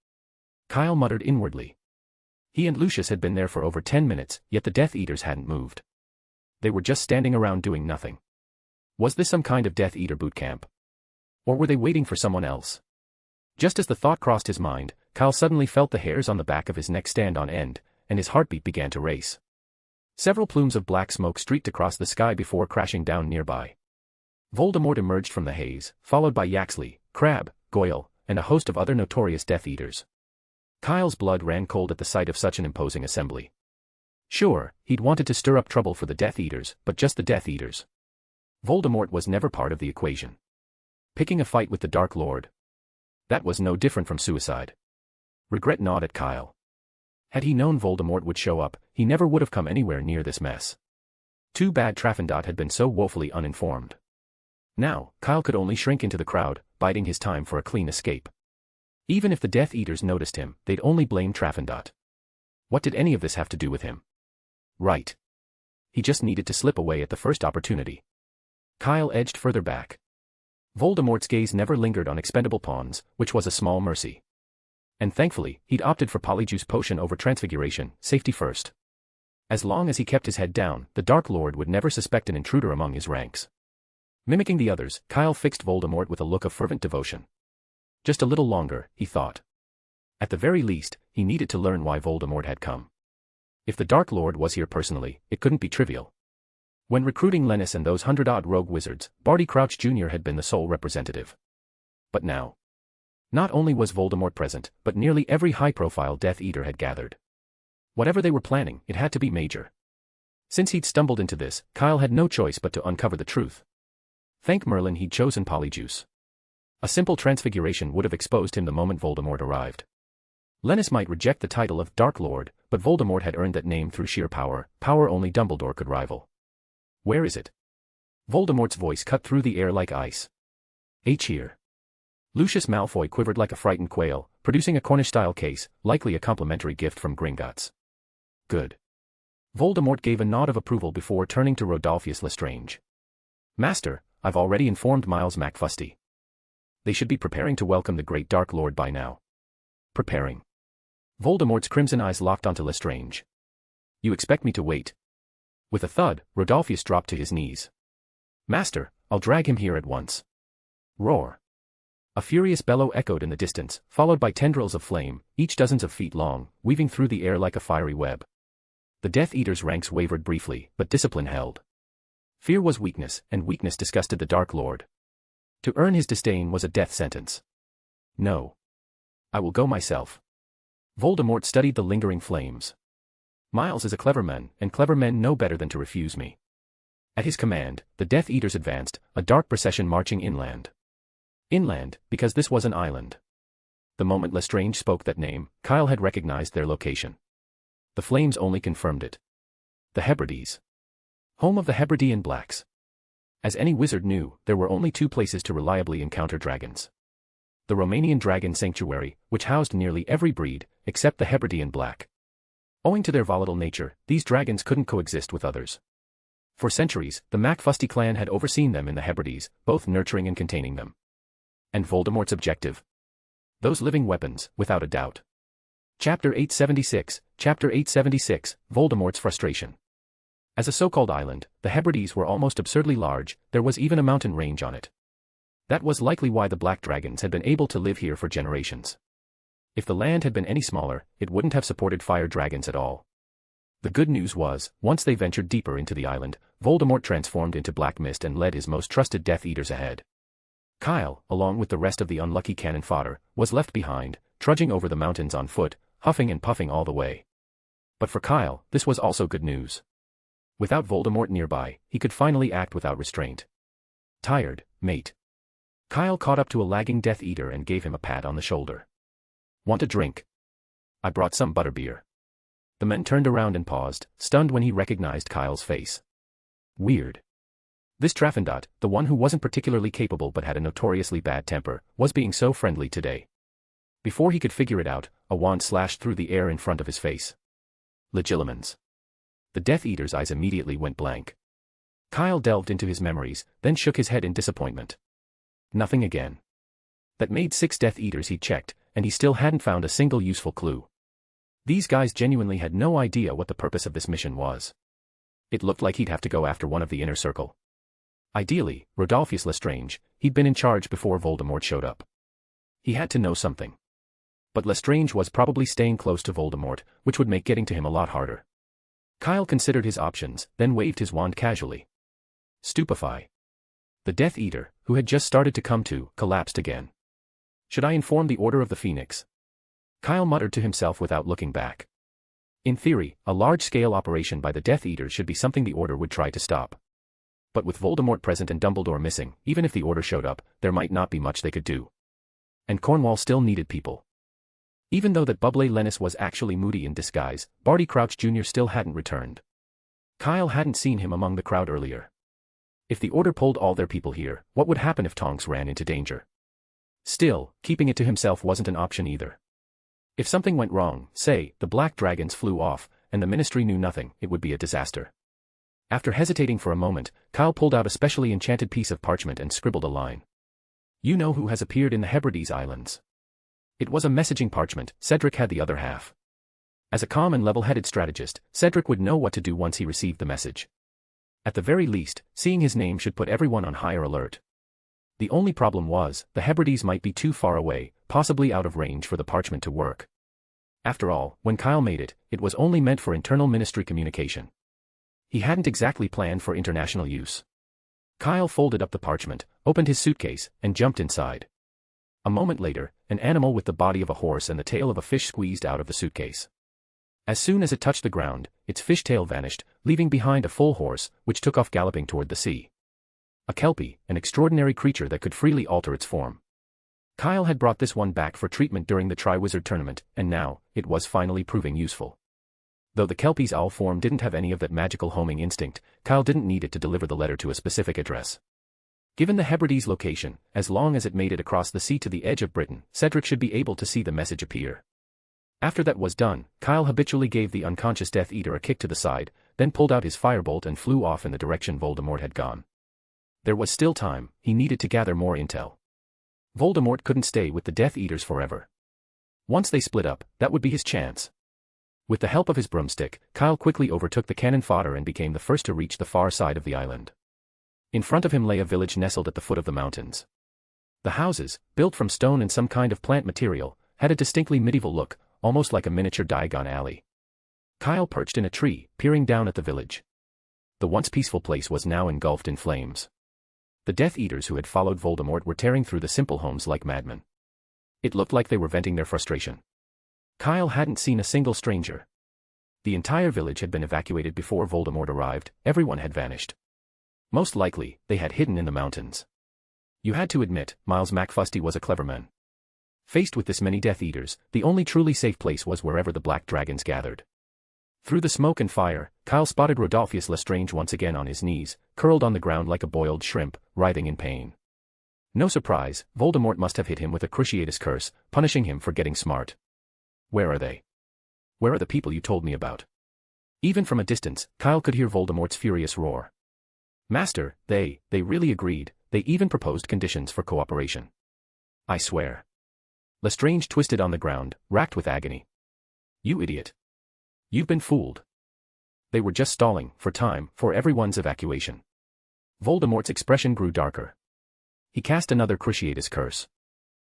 Kyle muttered inwardly. He and Lucius had been there for over 10 minutes, yet the Death Eaters hadn't moved. They were just standing around doing nothing. Was this some kind of Death Eater boot camp? Or were they waiting for someone else? Just as the thought crossed his mind, Kyle suddenly felt the hairs on the back of his neck stand on end, and his heartbeat began to race. Several plumes of black smoke streaked across the sky before crashing down nearby. Voldemort emerged from the haze, followed by Yaxley, Crabbe, Goyle, and a host of other notorious Death Eaters. Kyle's blood ran cold at the sight of such an imposing assembly. Sure, he'd wanted to stir up trouble for the Death Eaters, but just the Death Eaters. Voldemort was never part of the equation. Picking a fight with the Dark Lord? That was no different from suicide. Regret gnawed at Kyle. Had he known Voldemort would show up, he never would have come anywhere near this mess. Too bad Trapdoor had been so woefully uninformed. Now, Kyle could only shrink into the crowd, biding his time for a clean escape. Even if the Death Eaters noticed him, they'd only blame Trapdoor. What did any of this have to do with him? Right. He just needed to slip away at the first opportunity. Kyle edged further back. Voldemort's gaze never lingered on expendable pawns, which was a small mercy. And thankfully, he'd opted for Polyjuice Potion over Transfiguration, safety first. As long as he kept his head down, the Dark Lord would never suspect an intruder among his ranks. Mimicking the others, Kyle fixed Voldemort with a look of fervent devotion. Just a little longer, he thought. At the very least, he needed to learn why Voldemort had come. If the Dark Lord was here personally, it couldn't be trivial. When recruiting Lennis and those 100-odd rogue wizards, Barty Crouch Jr. had been the sole representative. But now, not only was Voldemort present, but nearly every high-profile Death Eater had gathered. Whatever they were planning, it had to be major. Since he'd stumbled into this, Kyle had no choice but to uncover the truth. Thank Merlin he'd chosen Polyjuice. A simple transfiguration would have exposed him the moment Voldemort arrived. Lennis might reject the title of Dark Lord, but Voldemort had earned that name through sheer power, power only Dumbledore could rival. Where is it? Voldemort's voice cut through the air like ice. Here. Lucius Malfoy quivered like a frightened quail, producing a Cornish-style case, likely a complimentary gift from Gringotts. Good. Voldemort gave a nod of approval before turning to Rodolphus Lestrange. Master, I've already informed Miles McFusty. They should be preparing to welcome the great Dark Lord by now. Preparing. Voldemort's crimson eyes locked onto Lestrange. You expect me to wait? With a thud, Rodolphus dropped to his knees. Master, I'll drag him here at once. Roar. A furious bellow echoed in the distance, followed by tendrils of flame, each dozens of feet long, weaving through the air like a fiery web. The Death Eaters' ranks wavered briefly, but discipline held. Fear was weakness, and weakness disgusted the Dark Lord. To earn his disdain was a death sentence. No. I will go myself. Voldemort studied the lingering flames. Miles is a clever man, and clever men know better than to refuse me. At his command, the Death Eaters advanced, a dark procession marching inland. Inland, because this was an island. The moment Lestrange spoke that name, Kyle had recognized their location. The flames only confirmed it. The Hebrides. Home of the Hebridean Blacks. As any wizard knew, there were only two places to reliably encounter dragons. The Romanian Dragon Sanctuary, which housed nearly every breed, except the Hebridean Black. Owing to their volatile nature, these dragons couldn't coexist with others. For centuries, the McFusty clan had overseen them in the Hebrides, both nurturing and containing them. And Voldemort's objective? Those living weapons, without a doubt. Chapter 876, Voldemort's Frustration. As a so-called island, the Hebrides were almost absurdly large, there was even a mountain range on it. That was likely why the Black Dragons had been able to live here for generations. If the land had been any smaller, it wouldn't have supported fire dragons at all. The good news was, once they ventured deeper into the island, Voldemort transformed into black mist and led his most trusted Death Eaters ahead. Kyle, along with the rest of the unlucky cannon fodder, was left behind, trudging over the mountains on foot, huffing and puffing all the way. But for Kyle, this was also good news. Without Voldemort nearby, he could finally act without restraint. Tired, mate. Kyle caught up to a lagging Death Eater and gave him a pat on the shoulder. Want a drink? I brought some butterbeer. The man turned around and paused, stunned when he recognized Kyle's face. Weird. This Trapdoor, the one who wasn't particularly capable but had a notoriously bad temper, was being so friendly today. Before he could figure it out, a wand slashed through the air in front of his face. Legilimens. The Death Eater's eyes immediately went blank. Kyle delved into his memories, then shook his head in disappointment. Nothing again. That made 6 Death Eaters he checked, and he still hadn't found a single useful clue. These guys genuinely had no idea what the purpose of this mission was. It looked like he'd have to go after one of the inner circle. Ideally, Rodolphus Lestrange, he'd been in charge before Voldemort showed up. He had to know something. But Lestrange was probably staying close to Voldemort, which would make getting to him a lot harder. Kyle considered his options, then waved his wand casually. Stupefy. The Death Eater, who had just started to come to, collapsed again. Should I inform the Order of the Phoenix? Kyle muttered to himself without looking back. In theory, a large-scale operation by the Death Eaters should be something the Order would try to stop. But with Voldemort present and Dumbledore missing, even if the Order showed up, there might not be much they could do. And Cornwall still needed people. Even though that Bubbly Lennis was actually Moody in disguise, Barty Crouch Jr. still hadn't returned. Kyle hadn't seen him among the crowd earlier. If the Order pulled all their people here, what would happen if Tonks ran into danger? Still, keeping it to himself wasn't an option either. If something went wrong, say, the black dragons flew off, and the Ministry knew nothing, it would be a disaster. After hesitating for a moment, Kyle pulled out a specially enchanted piece of parchment and scribbled a line. You know who has appeared in the Hebrides Islands. It was a messaging parchment, Cedric had the other half. As a calm and level-headed strategist, Cedric would know what to do once he received the message. At the very least, seeing his name should put everyone on higher alert. The only problem was, the Hebrides might be too far away, possibly out of range for the parchment to work. After all, when Kyle made it, it was only meant for internal ministry communication. He hadn't exactly planned for international use. Kyle folded up the parchment, opened his suitcase, and jumped inside. A moment later, an animal with the body of a horse and the tail of a fish squeezed out of the suitcase. As soon as it touched the ground, its fishtail vanished, leaving behind a full horse, which took off galloping toward the sea. A kelpie, an extraordinary creature that could freely alter its form. Kyle had brought this one back for treatment during the Triwizard Tournament, and now, it was finally proving useful. Though the kelpie's owl form didn't have any of that magical homing instinct, Kyle didn't need it to deliver the letter to a specific address. Given the Hebrides location, as long as it made it across the sea to the edge of Britain, Cedric should be able to see the message appear. After that was done, Kyle habitually gave the unconscious Death Eater a kick to the side, then pulled out his firebolt and flew off in the direction Voldemort had gone. There was still time, he needed to gather more intel. Voldemort couldn't stay with the Death Eaters forever. Once they split up, that would be his chance. With the help of his broomstick, Kyle quickly overtook the cannon fodder and became the first to reach the far side of the island. In front of him lay a village nestled at the foot of the mountains. The houses, built from stone and some kind of plant material, had a distinctly medieval look, almost like a miniature Diagon Alley. Kyle perched in a tree, peering down at the village. The once peaceful place was now engulfed in flames. The Death Eaters who had followed Voldemort were tearing through the simple homes like madmen. It looked like they were venting their frustration. Kyle hadn't seen a single stranger. The entire village had been evacuated before Voldemort arrived, everyone had vanished. Most likely, they had hidden in the mountains. You had to admit, Miles McFusty was a clever man. Faced with this many Death Eaters, the only truly safe place was wherever the black dragons gathered. Through the smoke and fire, Kyle spotted Rodolphus Lestrange once again on his knees, curled on the ground like a boiled shrimp, writhing in pain. No surprise, Voldemort must have hit him with a Cruciatus curse, punishing him for getting smart. Where are they? Where are the people you told me about? Even from a distance, Kyle could hear Voldemort's furious roar. Master, they really agreed, they even proposed conditions for cooperation. I swear. Lestrange twisted on the ground, racked with agony. You idiot. You've been fooled. They were just stalling, for time, for everyone's evacuation. Voldemort's expression grew darker. He cast another Cruciatus curse.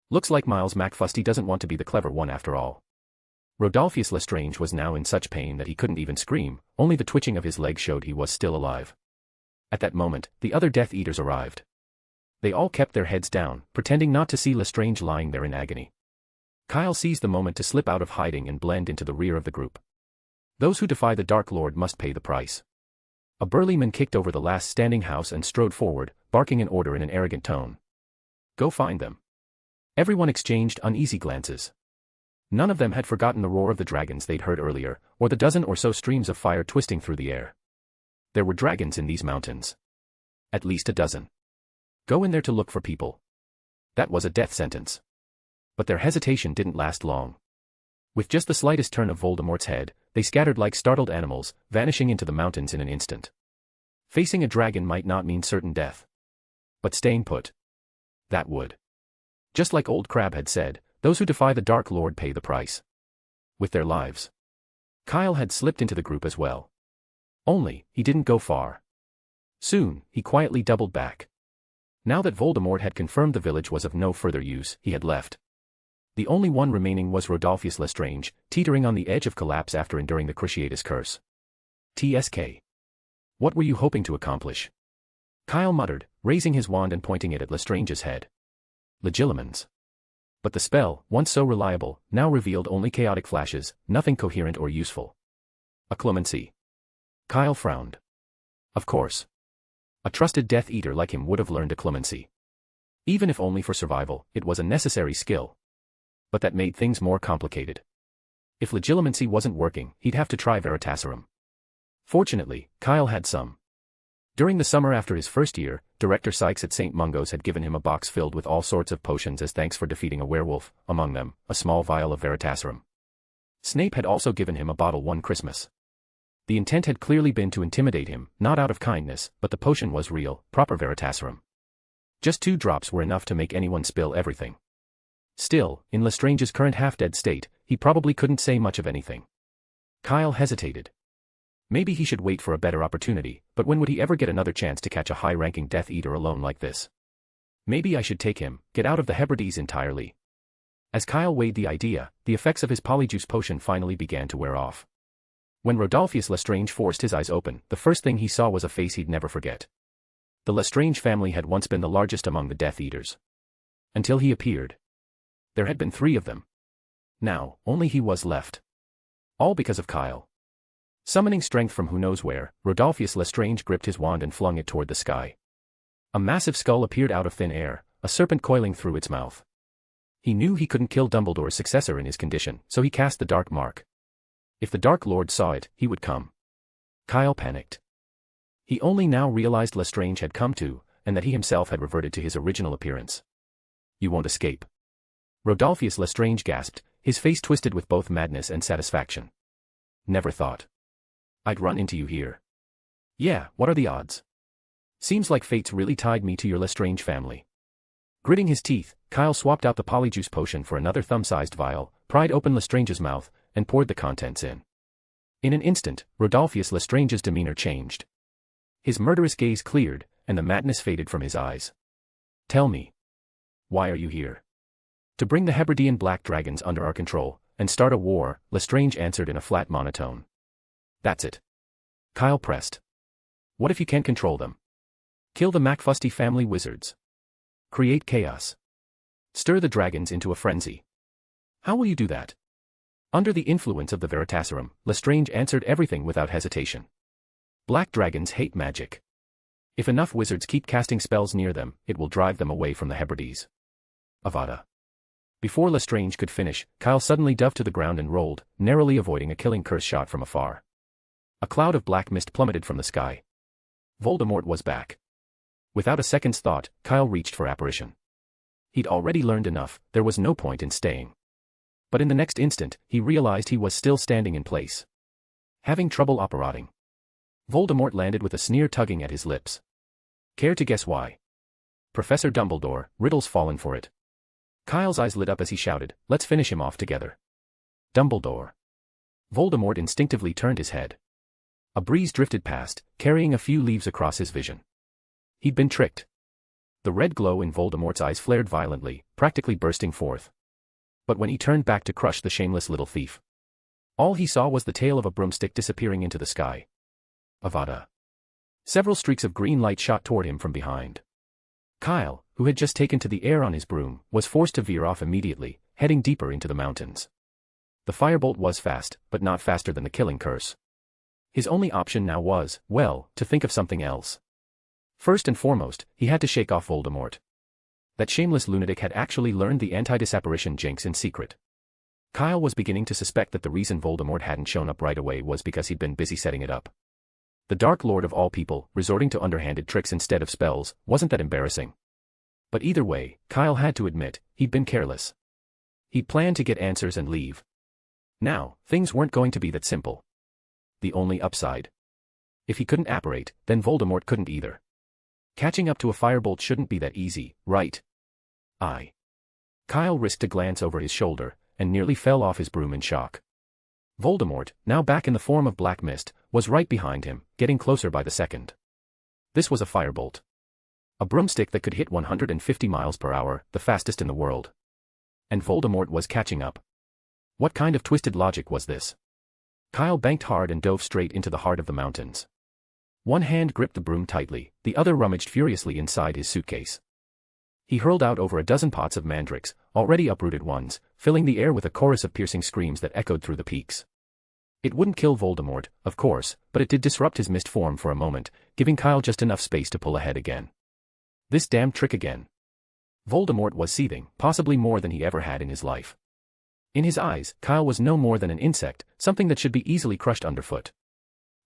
Looks like Miles McFusty doesn't want to be the clever one after all. Rodolphus Lestrange was now in such pain that he couldn't even scream, only the twitching of his leg showed he was still alive. At that moment, the other Death Eaters arrived. They all kept their heads down, pretending not to see Lestrange lying there in agony. Kyle seized the moment to slip out of hiding and blend into the rear of the group. Those who defy the Dark Lord must pay the price. A burly man kicked over the last standing house and strode forward, barking an order in an arrogant tone. Go find them. Everyone exchanged uneasy glances. None of them had forgotten the roar of the dragons they'd heard earlier, or the dozen or so streams of fire twisting through the air. There were dragons in these mountains. At least a dozen. Go in there to look for people. That was a death sentence. But their hesitation didn't last long. With just the slightest turn of Voldemort's head, they scattered like startled animals, vanishing into the mountains in an instant. Facing a dragon might not mean certain death. But staying put. That would. Just like Old Crab had said, those who defy the Dark Lord pay the price. With their lives. Kyle had slipped into the group as well. Only, he didn't go far. Soon, he quietly doubled back. Now that Voldemort had confirmed the village was of no further use, he had left. The only one remaining was Rodolphus Lestrange, teetering on the edge of collapse after enduring the Cruciatus curse. TSK. What were you hoping to accomplish? Kyle muttered, raising his wand and pointing it at Lestrange's head. Legilimens. But the spell, once so reliable, now revealed only chaotic flashes, nothing coherent or useful. A clemency. Kyle frowned. Of course. A trusted Death Eater like him would have learned a clemency. Even if only for survival, it was a necessary skill. But that made things more complicated. If legilimency wasn't working, he'd have to try Veritaserum. Fortunately, Kyle had some. During the summer after his first year, Director Sykes at St. Mungo's had given him a box filled with all sorts of potions as thanks for defeating a werewolf, among them, a small vial of Veritaserum. Snape had also given him a bottle one Christmas. The intent had clearly been to intimidate him, not out of kindness, but the potion was real, proper Veritaserum. Just 2 drops were enough to make anyone spill everything. Still, in Lestrange's current half-dead state, he probably couldn't say much of anything. Kyle hesitated. Maybe he should wait for a better opportunity, but when would he ever get another chance to catch a high-ranking Death Eater alone like this? Maybe I should take him, get out of the Hebrides entirely. As Kyle weighed the idea, the effects of his polyjuice potion finally began to wear off. When Rodolphus Lestrange forced his eyes open, the first thing he saw was a face he'd never forget. The Lestrange family had once been the largest among the Death Eaters. Until he appeared. There had been 3 of them. Now, only he was left. All because of Kyle. Summoning strength from who knows where, Rodolphus Lestrange gripped his wand and flung it toward the sky. A massive skull appeared out of thin air, a serpent coiling through its mouth. He knew he couldn't kill Dumbledore's successor in his condition, so he cast the Dark Mark. If the Dark Lord saw it, he would come. Kyle panicked. He only now realized Lestrange had come to, and that he himself had reverted to his original appearance. You won't escape. Rodolphus Lestrange gasped, his face twisted with both madness and satisfaction. Never thought I'd run into you here. Yeah, what are the odds? Seems like fate's really tied me to your Lestrange family. Gritting his teeth, Kyle swapped out the polyjuice potion for another thumb-sized vial, pried open Lestrange's mouth, and poured the contents in. In an instant, Rodolphus Lestrange's demeanor changed. His murderous gaze cleared, and the madness faded from his eyes. Tell me. Why are you here? To bring the Hebridean black dragons under our control, and start a war, Lestrange answered in a flat monotone. That's it. Kyle pressed. What if you can't control them? Kill the McFusty family wizards. Create chaos. Stir the dragons into a frenzy. How will you do that? Under the influence of the Veritaserum, Lestrange answered everything without hesitation. Black dragons hate magic. If enough wizards keep casting spells near them, it will drive them away from the Hebrides. Avada. Before Lestrange could finish, Kyle suddenly dove to the ground and rolled, narrowly avoiding a killing curse shot from afar. A cloud of black mist plummeted from the sky. Voldemort was back. Without a second's thought, Kyle reached for apparition. He'd already learned enough, there was no point in staying. But in the next instant, he realized he was still standing in place. Having trouble operating. Voldemort landed with a sneer tugging at his lips. Care to guess why? Professor Dumbledore, Riddle's fallen for it. Kyle's eyes lit up as he shouted, let's finish him off together. Dumbledore. Voldemort instinctively turned his head. A breeze drifted past, carrying a few leaves across his vision. He'd been tricked. The red glow in Voldemort's eyes flared violently, practically bursting forth. But when he turned back to crush the shameless little thief, all he saw was the tail of a broomstick disappearing into the sky. Avada. Several streaks of green light shot toward him from behind. Kyle, who had just taken to the air on his broom, was forced to veer off immediately, heading deeper into the mountains. The firebolt was fast, but not faster than the killing curse. His only option now was, well, to think of something else. First and foremost, he had to shake off Voldemort. That shameless lunatic had actually learned the anti-disapparition jinx in secret. Kyle was beginning to suspect that the reason Voldemort hadn't shown up right away was because he'd been busy setting it up. The Dark Lord of all people, resorting to underhanded tricks instead of spells, wasn't that embarrassing. But either way, Kyle had to admit, he'd been careless. He'd planned to get answers and leave. Now, things weren't going to be that simple. The only upside. If he couldn't apparate, then Voldemort couldn't either. Catching up to a firebolt shouldn't be that easy, right? Kyle risked a glance over his shoulder, and nearly fell off his broom in shock. Voldemort, now back in the form of black mist, was right behind him, getting closer by the second. This was a firebolt. A broomstick that could hit 150 miles per hour, the fastest in the world. And Voldemort was catching up. What kind of twisted logic was this? Kyle banked hard and dove straight into the heart of the mountains. One hand gripped the broom tightly, the other rummaged furiously inside his suitcase. He hurled out over a dozen pots of mandrakes, already uprooted ones, filling the air with a chorus of piercing screams that echoed through the peaks. It wouldn't kill Voldemort, of course, but it did disrupt his mist form for a moment, giving Kyle just enough space to pull ahead again. This damn trick again. Voldemort was seething, possibly more than he ever had in his life. In his eyes, Kyle was no more than an insect, something that should be easily crushed underfoot.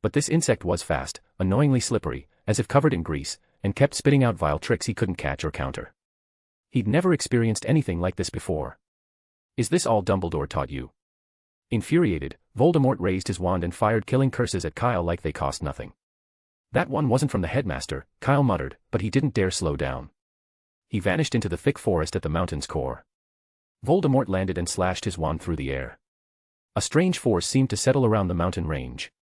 But this insect was fast, annoyingly slippery, as if covered in grease, and kept spitting out vile tricks he couldn't catch or counter. He'd never experienced anything like this before. Is this all Dumbledore taught you? Infuriated, Voldemort raised his wand and fired killing curses at Kyle like they cost nothing. That one wasn't from the Headmaster, Kyle muttered, but he didn't dare slow down. He vanished into the thick forest at the mountain's core. Voldemort landed and slashed his wand through the air. A strange force seemed to settle around the mountain range.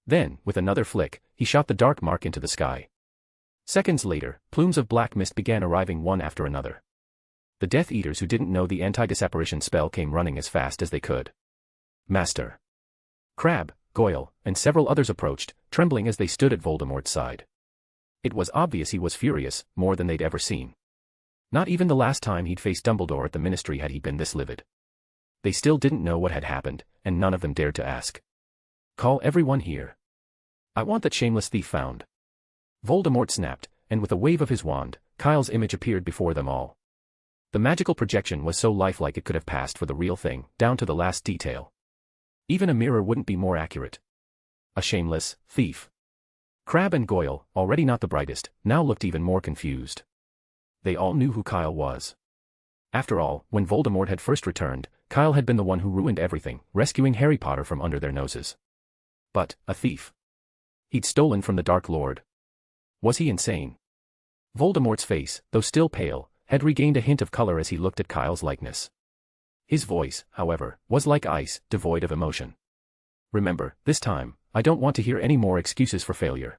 Then, with another flick, he shot the dark mark into the sky. Seconds later, plumes of black mist began arriving one after another. The Death Eaters who didn't know the anti-disapparition spell came running as fast as they could. Master Crabbe, Goyle, and several others approached, trembling as they stood at Voldemort's side. It was obvious he was furious, more than they'd ever seen. Not even the last time he'd faced Dumbledore at the Ministry had he been this livid. They still didn't know what had happened, and none of them dared to ask. Call everyone here. I want that shameless thief found. Voldemort snapped, and with a wave of his wand, Kyle's image appeared before them all. The magical projection was so lifelike it could have passed for the real thing, down to the last detail. Even a mirror wouldn't be more accurate. A shameless thief. Crabbe and Goyle, already not the brightest, now looked even more confused. They all knew who Kyle was. After all, when Voldemort had first returned, Kyle had been the one who ruined everything, rescuing Harry Potter from under their noses. But, a thief. He'd stolen from the Dark Lord. Was he insane? Voldemort's face, though still pale, had regained a hint of color as he looked at Kyle's likeness. His voice, however, was like ice, devoid of emotion. Remember, this time, I don't want to hear any more excuses for failure.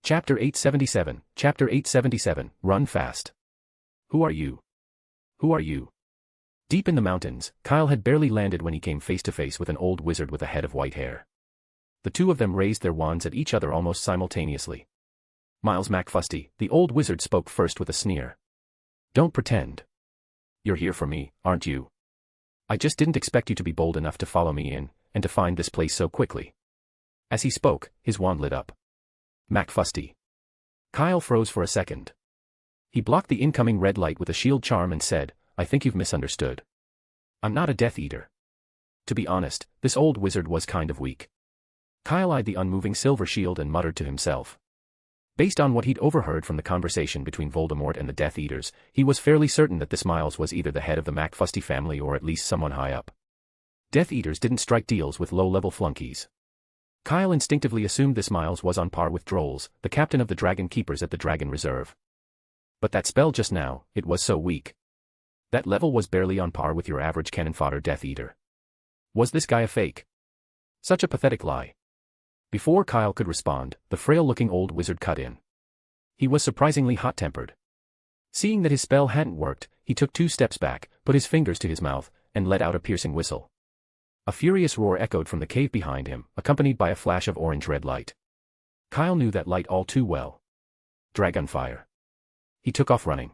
Chapter 877, Run Fast. Who are you? Who are you? Deep in the mountains, Kyle had barely landed when he came face to face with an old wizard with a head of white hair. The two of them raised their wands at each other almost simultaneously. Miles McFusty, the old wizard spoke first with a sneer. Don't pretend. You're here for me, aren't you? I just didn't expect you to be bold enough to follow me in, and to find this place so quickly. As he spoke, his wand lit up. McFusty. Kyle froze for a second. He blocked the incoming red light with a shield charm and said, I think you've misunderstood. I'm not a Death Eater. To be honest, this old wizard was kind of weak. Kyle eyed the unmoving silver shield and muttered to himself. Based on what he'd overheard from the conversation between Voldemort and the Death Eaters, he was fairly certain that this Miles was either the head of the McFusty family or at least someone high up. Death Eaters didn't strike deals with low-level flunkies. Kyle instinctively assumed this Miles was on par with Drolls, the captain of the Dragon Keepers at the Dragon Reserve. But that spell just now, it was so weak. That level was barely on par with your average cannon fodder Death Eater. Was this guy a fake? Such a pathetic lie. Before Kyle could respond, the frail-looking old wizard cut in. He was surprisingly hot-tempered. Seeing that his spell hadn't worked, he took 2 steps back, put his fingers to his mouth, and let out a piercing whistle. A furious roar echoed from the cave behind him, accompanied by a flash of orange-red light. Kyle knew that light all too well. Dragonfire. He took off running.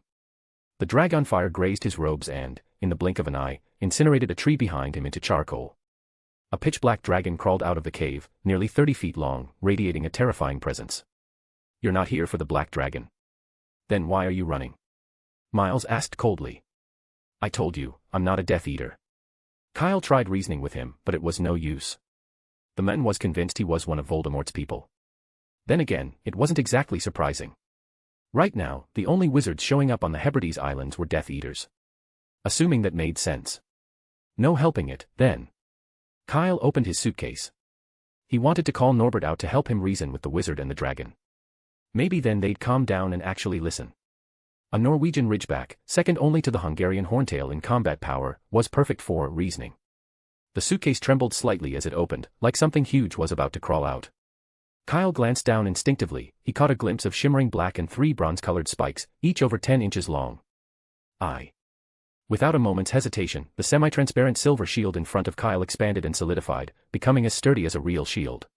The dragonfire grazed his robes and, in the blink of an eye, incinerated a tree behind him into charcoal. A pitch-black dragon crawled out of the cave, nearly 30 feet long, radiating a terrifying presence. You're not here for the black dragon. Then why are you running? Miles asked coldly. I told you, I'm not a Death Eater. Kyle tried reasoning with him, but it was no use. The man was convinced he was one of Voldemort's people. Then again, it wasn't exactly surprising. Right now, the only wizards showing up on the Hebrides Islands were Death Eaters. Assuming that made sense. No helping it, then. Kyle opened his suitcase. He wanted to call Norbert out to help him reason with the wizard and the dragon. Maybe then they'd calm down and actually listen. A Norwegian Ridgeback, second only to the Hungarian Horntail in combat power, was perfect for reasoning. The suitcase trembled slightly as it opened, like something huge was about to crawl out. Kyle glanced down instinctively. He caught a glimpse of shimmering black and 3 bronze-colored spikes, each over 10 inches long. Without a moment's hesitation, the semi-transparent silver shield in front of Kyle expanded and solidified, becoming as sturdy as a real shield.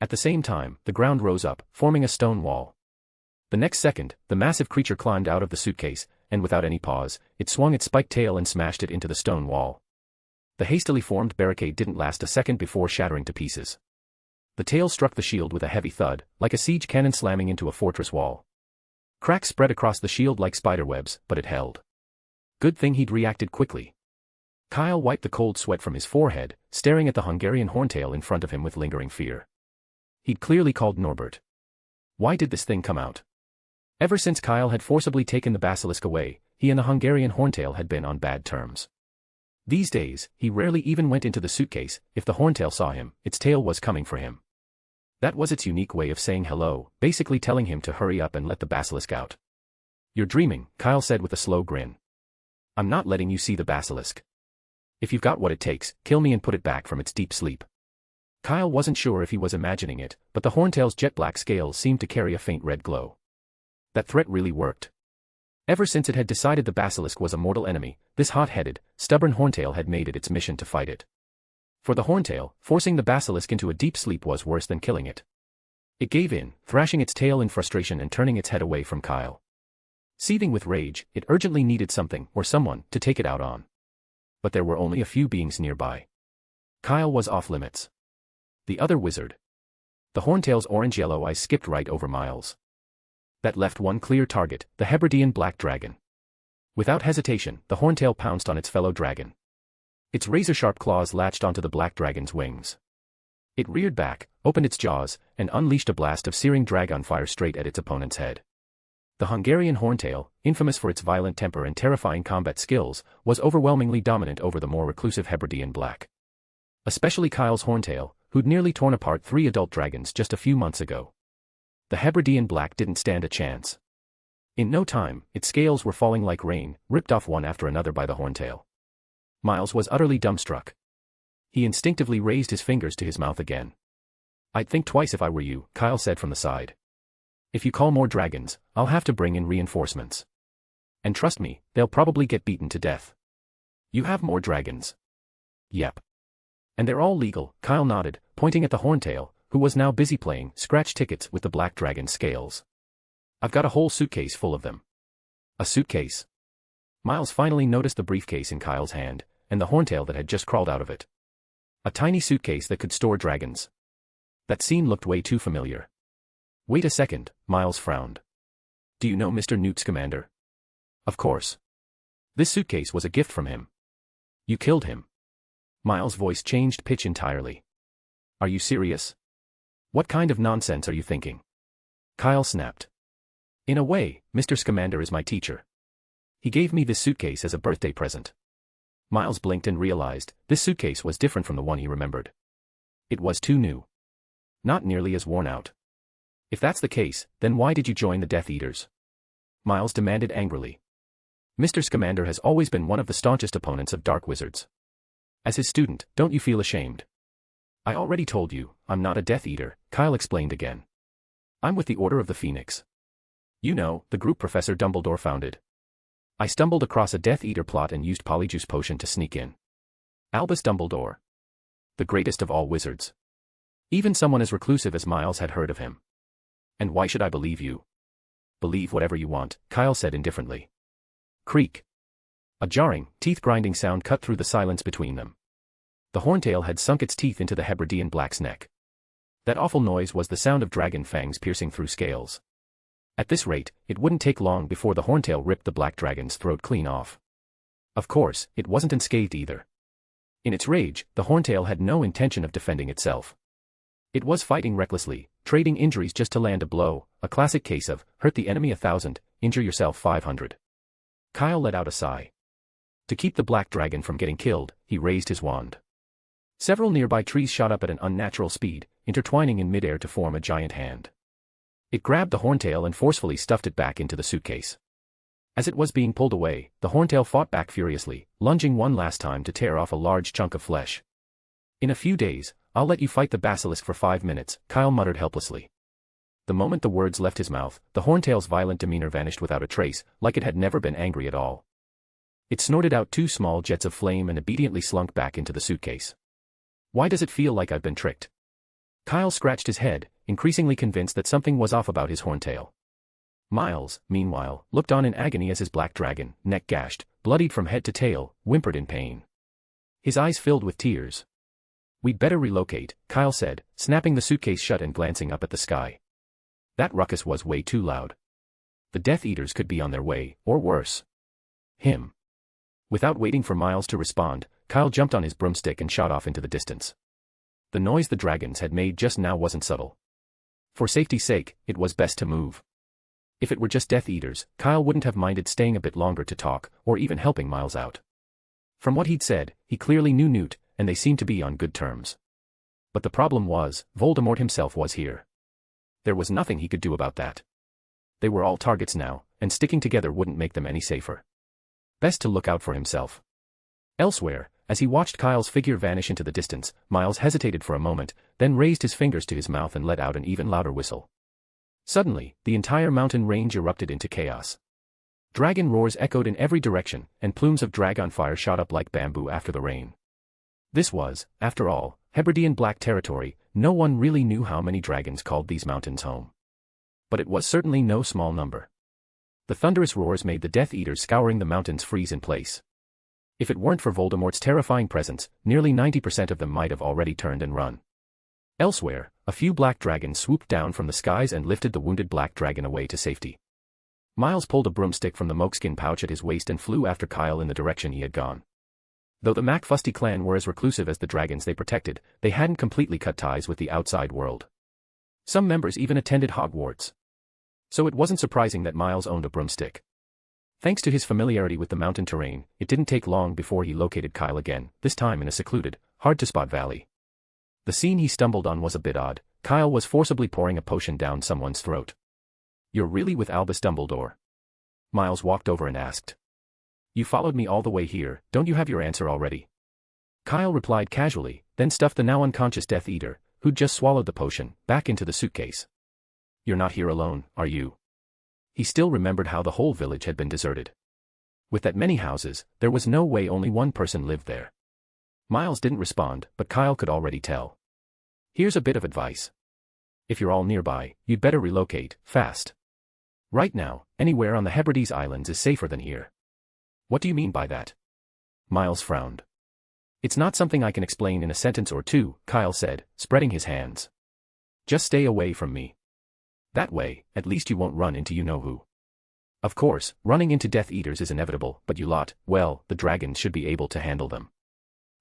At the same time, the ground rose up, forming a stone wall. The next second, the massive creature climbed out of the suitcase, and without any pause, it swung its spiked tail and smashed it into the stone wall. The hastily formed barricade didn't last a second before shattering to pieces. The tail struck the shield with a heavy thud, like a siege cannon slamming into a fortress wall. Cracks spread across the shield like spiderwebs, but it held. Good thing he'd reacted quickly. Kyle wiped the cold sweat from his forehead, staring at the Hungarian horntail in front of him with lingering fear. He'd clearly called Norbert. Why did this thing come out? Ever since Kyle had forcibly taken the basilisk away, he and the Hungarian horntail had been on bad terms. These days, he rarely even went into the suitcase. If the horntail saw him, its tail was coming for him. That was its unique way of saying hello, basically telling him to hurry up and let the basilisk out. You're dreaming, Kyle said with a slow grin. I'm not letting you see the basilisk. If you've got what it takes, kill me and put it back from its deep sleep. Kyle wasn't sure if he was imagining it, but the horntail's jet-black scales seemed to carry a faint red glow. That threat really worked. Ever since it had decided the basilisk was a mortal enemy, this hot-headed, stubborn horntail had made it its mission to fight it. For the horntail, forcing the basilisk into a deep sleep was worse than killing it. It gave in, thrashing its tail in frustration and turning its head away from Kyle. Seething with rage, it urgently needed something, or someone, to take it out on. But there were only a few beings nearby. Kyle was off limits. The other wizard. The horntail's orange-yellow eyes skipped right over Miles. That left one clear target, the Hebridean black dragon. Without hesitation, the horntail pounced on its fellow dragon. Its razor-sharp claws latched onto the black dragon's wings. It reared back, opened its jaws, and unleashed a blast of searing dragon fire straight at its opponent's head. The Hungarian horntail, infamous for its violent temper and terrifying combat skills, was overwhelmingly dominant over the more reclusive Hebridean black. Especially Kyle's horntail, who'd nearly torn apart 3 adult dragons just a few months ago. The Hebridean black didn't stand a chance. In no time, its scales were falling like rain, ripped off one after another by the horntail. Miles was utterly dumbstruck. He instinctively raised his fingers to his mouth again. I'd think twice if I were you, Kyle said from the side. If you call more dragons, I'll have to bring in reinforcements. And trust me, they'll probably get beaten to death. You have more dragons? Yep. And they're all legal, Kyle nodded, pointing at the horntail, who was now busy playing scratch tickets with the black dragon's scales. I've got a whole suitcase full of them. A suitcase? Miles finally noticed the briefcase in Kyle's hand, and the horntail that had just crawled out of it. A tiny suitcase that could store dragons. That scene looked way too familiar. Wait a second, Miles frowned. Do you know Mr. Newt Scamander? Of course. This suitcase was a gift from him. You killed him. Miles' voice changed pitch entirely. Are you serious? What kind of nonsense are you thinking? Kyle snapped. In a way, Mr. Scamander is my teacher. He gave me this suitcase as a birthday present. Miles blinked and realized, this suitcase was different from the one he remembered. It was too new. Not nearly as worn out. If that's the case, then why did you join the Death Eaters? Miles demanded angrily. Mr. Scamander has always been one of the staunchest opponents of dark wizards. As his student, don't you feel ashamed? I already told you, I'm not a Death Eater, Kyle explained again. I'm with the Order of the Phoenix. You know, the group Professor Dumbledore founded. I stumbled across a Death Eater plot and used Polyjuice Potion to sneak in. Albus Dumbledore. The greatest of all wizards. Even someone as reclusive as Miles had heard of him. And why should I believe you? Believe whatever you want, Kyle said indifferently. Creak. A jarring, teeth-grinding sound cut through the silence between them. The horntail had sunk its teeth into the Hebridean black's neck. That awful noise was the sound of dragon fangs piercing through scales. At this rate, it wouldn't take long before the horntail ripped the black dragon's throat clean off. Of course, it wasn't unscathed either. In its rage, the horntail had no intention of defending itself. It was fighting recklessly, trading injuries just to land a blow, a classic case of, hurt the enemy 1,000, injure yourself 500. Kyle let out a sigh. To keep the black dragon from getting killed, he raised his wand. Several nearby trees shot up at an unnatural speed, intertwining in midair to form a giant hand. It grabbed the horntail and forcefully stuffed it back into the suitcase. As it was being pulled away, the horntail fought back furiously, lunging one last time to tear off a large chunk of flesh. In a few days, I'll let you fight the basilisk for 5 minutes, Kyle muttered helplessly. The moment the words left his mouth, the horntail's violent demeanor vanished without a trace, like it had never been angry at all. It snorted out 2 small jets of flame and obediently slunk back into the suitcase. Why does it feel like I've been tricked? Kyle scratched his head, increasingly convinced that something was off about his horntail. Miles, meanwhile, looked on in agony as his black dragon, neck gashed, bloodied from head to tail, whimpered in pain. His eyes filled with tears. We'd better relocate, Kyle said, snapping the suitcase shut and glancing up at the sky. That ruckus was way too loud. The Death Eaters could be on their way, or worse. Him. Without waiting for Miles to respond, Kyle jumped on his broomstick and shot off into the distance. The noise the dragons had made just now wasn't subtle. For safety's sake, it was best to move. If it were just Death Eaters, Kyle wouldn't have minded staying a bit longer to talk, or even helping Miles out. From what he'd said, he clearly knew Newt, and they seemed to be on good terms. But the problem was, Voldemort himself was here. There was nothing he could do about that. They were all targets now, and sticking together wouldn't make them any safer. Best to look out for himself. Elsewhere, as he watched Kyle's figure vanish into the distance, Miles hesitated for a moment, then raised his fingers to his mouth and let out an even louder whistle. Suddenly, the entire mountain range erupted into chaos. Dragon roars echoed in every direction, and plumes of dragon fire shot up like bamboo after the rain. This was, after all, Hebridean black territory. No one really knew how many dragons called these mountains home. But it was certainly no small number. The thunderous roars made the Death Eaters scouring the mountains freeze in place. If it weren't for Voldemort's terrifying presence, nearly 90% of them might have already turned and run. Elsewhere, a few black dragons swooped down from the skies and lifted the wounded black dragon away to safety. Miles pulled a broomstick from the mokeskin pouch at his waist and flew after Kyle in the direction he had gone. Though the McFusty clan were as reclusive as the dragons they protected, they hadn't completely cut ties with the outside world. Some members even attended Hogwarts. So it wasn't surprising that Miles owned a broomstick. Thanks to his familiarity with the mountain terrain, it didn't take long before he located Kyle again, this time in a secluded, hard-to-spot valley. The scene he stumbled on was a bit odd. Kyle was forcibly pouring a potion down someone's throat. "You're really with Albus Dumbledore?" Miles walked over and asked. "You followed me all the way here, don't you have your answer already?" Kyle replied casually, then stuffed the now unconscious Death Eater, who'd just swallowed the potion, back into the suitcase. "You're not here alone, are you?" He still remembered how the whole village had been deserted. With that many houses, there was no way only one person lived there. Miles didn't respond, but Kyle could already tell. "Here's a bit of advice. If you're all nearby, you'd better relocate, fast. Right now, anywhere on the Hebrides Islands is safer than here." "What do you mean by that?" Miles frowned. "It's not something I can explain in a sentence or two," Kyle said, spreading his hands. "Just stay away from me. That way, at least you won't run into you-know-who. Of course, running into Death Eaters is inevitable, but you lot, well, the dragons should be able to handle them."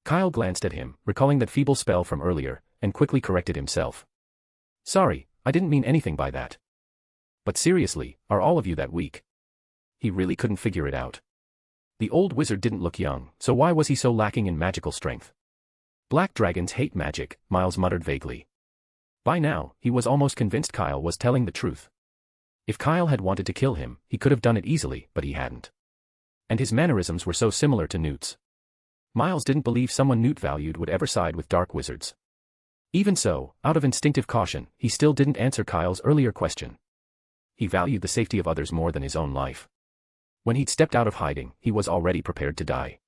Kyle glanced at him, recalling that feeble spell from earlier, and quickly corrected himself. "Sorry, I didn't mean anything by that. But seriously, are all of you that weak?" He really couldn't figure it out. The old wizard didn't look young, so why was he so lacking in magical strength? "Black dragons hate magic," Miles muttered vaguely. By now, he was almost convinced Kyle was telling the truth. If Kyle had wanted to kill him, he could have done it easily, but he hadn't. And his mannerisms were so similar to Newt's. Miles didn't believe someone Newt valued would ever side with dark wizards. Even so, out of instinctive caution, he still didn't answer Kyle's earlier question. He valued the safety of others more than his own life. When he'd stepped out of hiding, he was already prepared to die.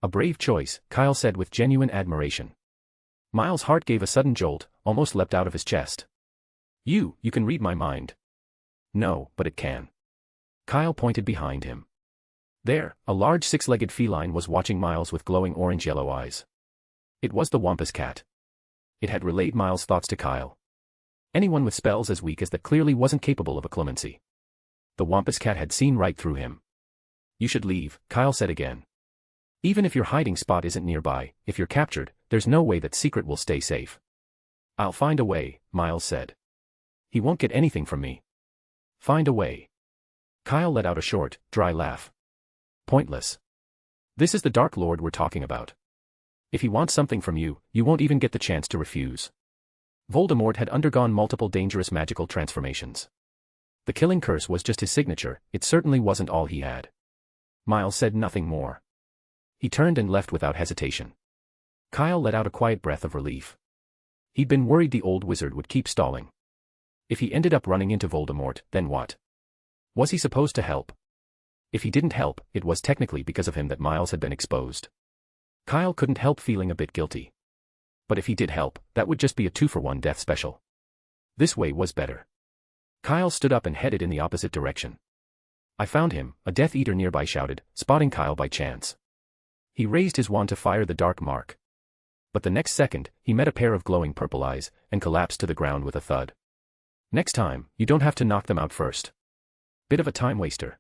"A brave choice," Kyle said with genuine admiration. Miles' heart gave a sudden jolt, almost leapt out of his chest. You can read my mind." "No, but it can." Kyle pointed behind him. There, a large six-legged feline was watching Miles with glowing orange-yellow eyes. It was the Wampus cat. It had relayed Miles' thoughts to Kyle. Anyone with spells as weak as that clearly wasn't capable of a clemency. The Wampus cat had seen right through him. "You should leave," Kyle said again. "Even if your hiding spot isn't nearby, if you're captured, there's no way that secret will stay safe." "I'll find a way," Miles said. "He won't get anything from me." "Find a way." Kyle let out a short, dry laugh. "Pointless. This is the Dark Lord we're talking about. If he wants something from you, you won't even get the chance to refuse." Voldemort had undergone multiple dangerous magical transformations. The killing curse was just his signature, it certainly wasn't all he had. Miles said nothing more. He turned and left without hesitation. Kyle let out a quiet breath of relief. He'd been worried the old wizard would keep stalling. If he ended up running into Voldemort, then what? Was he supposed to help? If he didn't help, it was technically because of him that Miles had been exposed. Kyle couldn't help feeling a bit guilty. But if he did help, that would just be a 2-for-1 death special. This way was better. Kyle stood up and headed in the opposite direction. I found him, a Death Eater nearby shouted, spotting Kyle by chance. He raised his wand to fire the dark mark. But the next second, he met a pair of glowing purple eyes, and collapsed to the ground with a thud. Next time, you don't have to knock them out first. Bit of a time waster.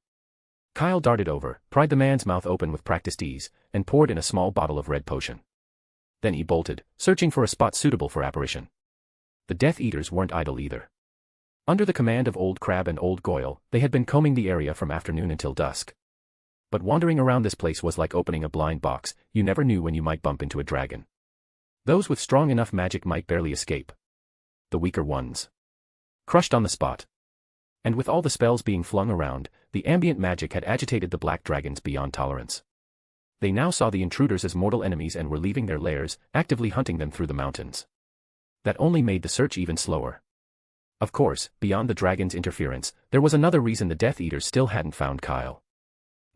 Kyle darted over, pried the man's mouth open with practiced ease, and poured in a small bottle of red potion. Then he bolted, searching for a spot suitable for apparition. The Death Eaters weren't idle either. Under the command of Old Crab and Old Goyle, they had been combing the area from afternoon until dusk. But wandering around this place was like opening a blind box, you never knew when you might bump into a dragon. Those with strong enough magic might barely escape. The weaker ones crushed on the spot. And with all the spells being flung around, the ambient magic had agitated the black dragons beyond tolerance. They now saw the intruders as mortal enemies and were leaving their lairs, actively hunting them through the mountains. That only made the search even slower. Of course, beyond the dragon's interference, there was another reason the Death Eaters still hadn't found Kyle.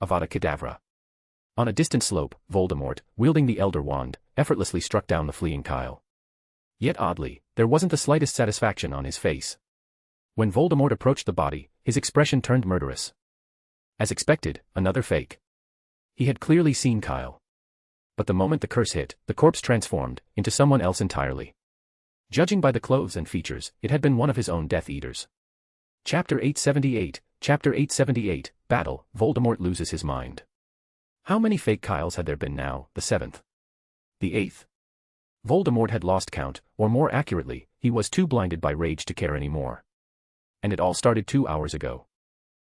Avada Kedavra. On a distant slope, Voldemort, wielding the Elder Wand, effortlessly struck down the fleeing Kyle. Yet oddly, there wasn't the slightest satisfaction on his face. When Voldemort approached the body, his expression turned murderous. As expected, another fake. He had clearly seen Kyle. But the moment the curse hit, the corpse transformed into someone else entirely. Judging by the clothes and features, it had been one of his own Death Eaters. Chapter 878, Chapter 878, Battle, Voldemort loses his mind. How many fake Kyles had there been now, the 7th? The 8th? Voldemort had lost count, or more accurately, he was too blinded by rage to care anymore. And it all started 2 hours ago.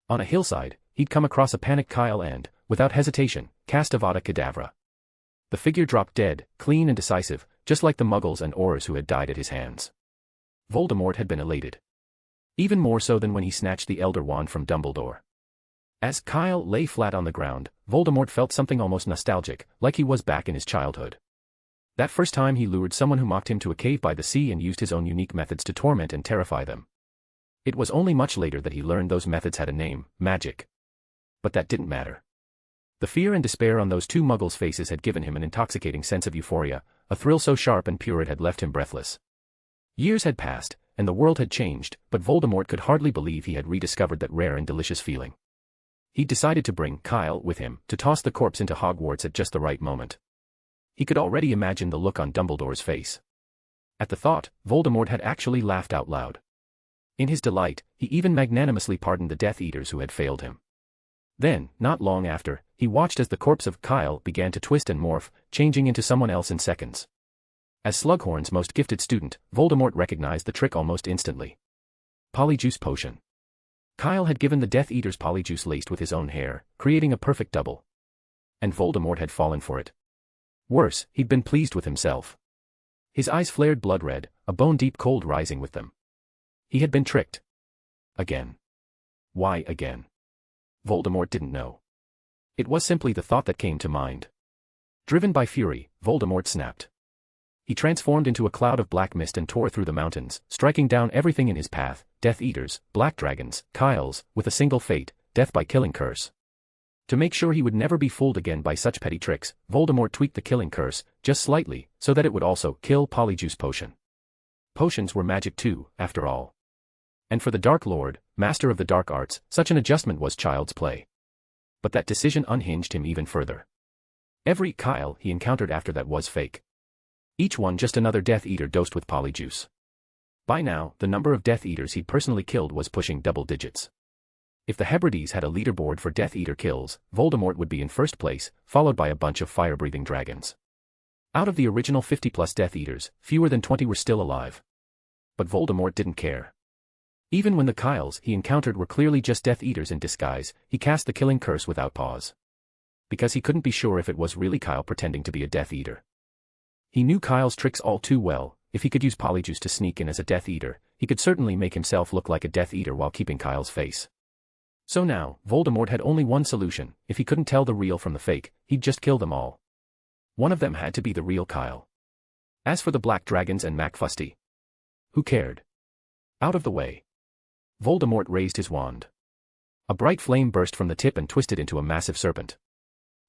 On a hillside, he'd come across a panicked Kyle and, without hesitation, cast Avada Kedavra. The figure dropped dead, clean and decisive, just like the Muggles and Aurors who had died at his hands. Voldemort had been elated. Even more so than when he snatched the Elder Wand from Dumbledore. As Kyle lay flat on the ground, Voldemort felt something almost nostalgic, like he was back in his childhood. That first time he lured someone who mocked him to a cave by the sea and used his own unique methods to torment and terrify them. It was only much later that he learned those methods had a name, magic. But that didn't matter. The fear and despair on those two Muggles' faces had given him an intoxicating sense of euphoria, a thrill so sharp and pure it had left him breathless. Years had passed, and the world had changed, but Voldemort could hardly believe he had rediscovered that rare and delicious feeling. He decided to bring Kyle with him, to toss the corpse into Hogwarts at just the right moment. He could already imagine the look on Dumbledore's face. At the thought, Voldemort had actually laughed out loud. In his delight, he even magnanimously pardoned the Death Eaters who had failed him. Then, not long after, he watched as the corpse of Kyle began to twist and morph, changing into someone else in seconds. As Slughorn's most gifted student, Voldemort recognized the trick almost instantly. Polyjuice Potion. Kyle had given the Death Eaters polyjuice laced with his own hair, creating a perfect double. And Voldemort had fallen for it. Worse, he'd been pleased with himself. His eyes flared blood red, a bone-deep cold rising with them. He had been tricked. Again. Why again? Voldemort didn't know. It was simply the thought that came to mind. Driven by fury, Voldemort snapped. He transformed into a cloud of black mist and tore through the mountains, striking down everything in his path, Death Eaters, black dragons, Kyles, with a single fate, death by killing curse. To make sure he would never be fooled again by such petty tricks, Voldemort tweaked the killing curse, just slightly, so that it would also kill Polyjuice Potion. Potions were magic too, after all. And for the Dark Lord, master of the dark arts, such an adjustment was child's play. But that decision unhinged him even further. Every Kyle he encountered after that was fake. Each one just another Death Eater dosed with Polyjuice. By now, the number of Death Eaters he'd personally killed was pushing double digits. If the Hebrides had a leaderboard for Death Eater kills, Voldemort would be in first place, followed by a bunch of fire-breathing dragons. Out of the original 50-plus Death Eaters, fewer than 20 were still alive. But Voldemort didn't care. Even when the Kyles he encountered were clearly just Death Eaters in disguise, he cast the killing curse without pause. Because he couldn't be sure if it was really Kyle pretending to be a Death Eater. He knew Kyle's tricks all too well. If he could use Polyjuice to sneak in as a Death Eater, he could certainly make himself look like a Death Eater while keeping Kyle's face. So now, Voldemort had only one solution. If he couldn't tell the real from the fake, he'd just kill them all. One of them had to be the real Kyle. As for the black dragons and McFusty, who cared? Out of the way. Voldemort raised his wand. A bright flame burst from the tip and twisted into a massive serpent.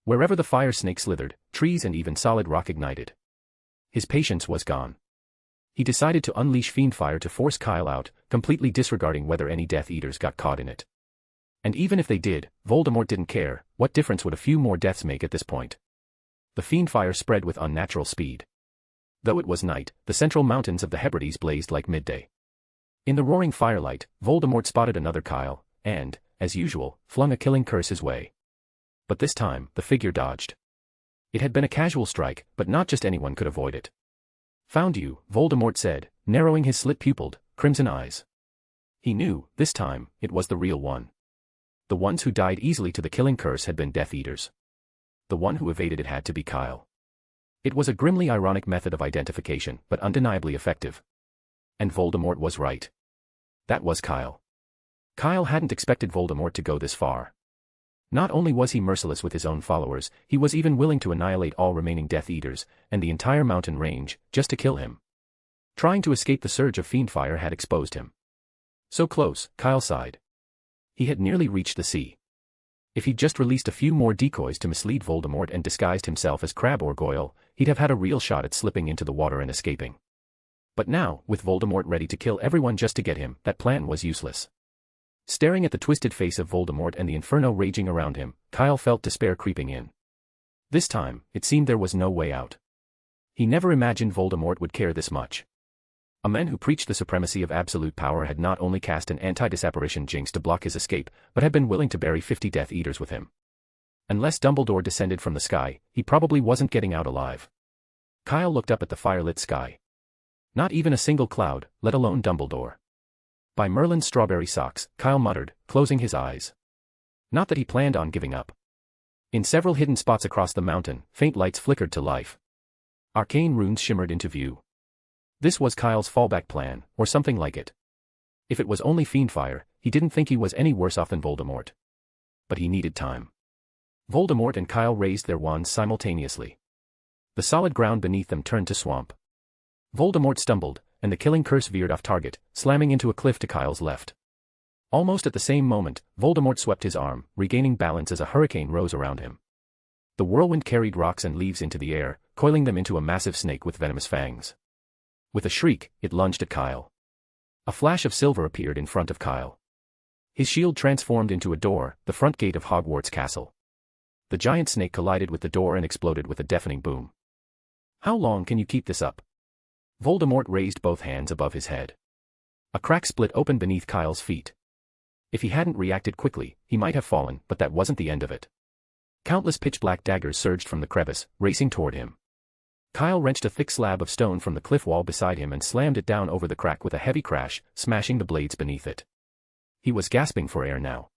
Wherever the fire snake slithered, trees and even solid rock ignited. His patience was gone. He decided to unleash Fiendfyre to force Kyle out, completely disregarding whether any Death Eaters got caught in it. And even if they did, Voldemort didn't care. What difference would a few more deaths make at this point? The Fiendfyre spread with unnatural speed. Though it was night, the central mountains of the Hebrides blazed like midday. In the roaring firelight, Voldemort spotted another Kyle, and, as usual, flung a killing curse his way. But this time, the figure dodged. It had been a casual strike, but not just anyone could avoid it. "Found you," Voldemort said, narrowing his slit-pupilled, crimson eyes. He knew, this time, it was the real one. The ones who died easily to the killing curse had been Death Eaters. The one who evaded it had to be Kyle. It was a grimly ironic method of identification, but undeniably effective. And Voldemort was right. That was Kyle. Kyle hadn't expected Voldemort to go this far. Not only was he merciless with his own followers, he was even willing to annihilate all remaining Death Eaters, and the entire mountain range, just to kill him. Trying to escape the surge of Fiendfyre had exposed him. So close, Kyle sighed. He had nearly reached the sea. If he'd just released a few more decoys to mislead Voldemort and disguised himself as Crabbe or Goyle, he'd have had a real shot at slipping into the water and escaping. But now, with Voldemort ready to kill everyone just to get him, that plan was useless. Staring at the twisted face of Voldemort and the inferno raging around him, Kyle felt despair creeping in. This time, it seemed there was no way out. He never imagined Voldemort would care this much. A man who preached the supremacy of absolute power had not only cast an anti-disapparition jinx to block his escape, but had been willing to bury 50 Death Eaters with him. Unless Dumbledore descended from the sky, he probably wasn't getting out alive. Kyle looked up at the firelit sky. Not even a single cloud, let alone Dumbledore. "By Merlin's strawberry socks," Kyle muttered, closing his eyes. Not that he planned on giving up. In several hidden spots across the mountain, faint lights flickered to life. Arcane runes shimmered into view. This was Kyle's fallback plan, or something like it. If it was only Fiendfyre, he didn't think he was any worse off than Voldemort. But he needed time. Voldemort and Kyle raised their wands simultaneously. The solid ground beneath them turned to swamp. Voldemort stumbled, and the killing curse veered off target, slamming into a cliff to Kyle's left. Almost at the same moment, Voldemort swept his arm, regaining balance as a hurricane rose around him. The whirlwind carried rocks and leaves into the air, coiling them into a massive snake with venomous fangs. With a shriek, it lunged at Kyle. A flash of silver appeared in front of Kyle. His shield transformed into a door, the front gate of Hogwarts Castle. The giant snake collided with the door and exploded with a deafening boom. "How long can you keep this up?" Voldemort raised both hands above his head. A crack split open beneath Kyle's feet. If he hadn't reacted quickly, he might have fallen, but that wasn't the end of it. Countless pitch-black daggers surged from the crevice, racing toward him. Kyle wrenched a thick slab of stone from the cliff wall beside him and slammed it down over the crack with a heavy crash, smashing the blades beneath it. He was gasping for air now.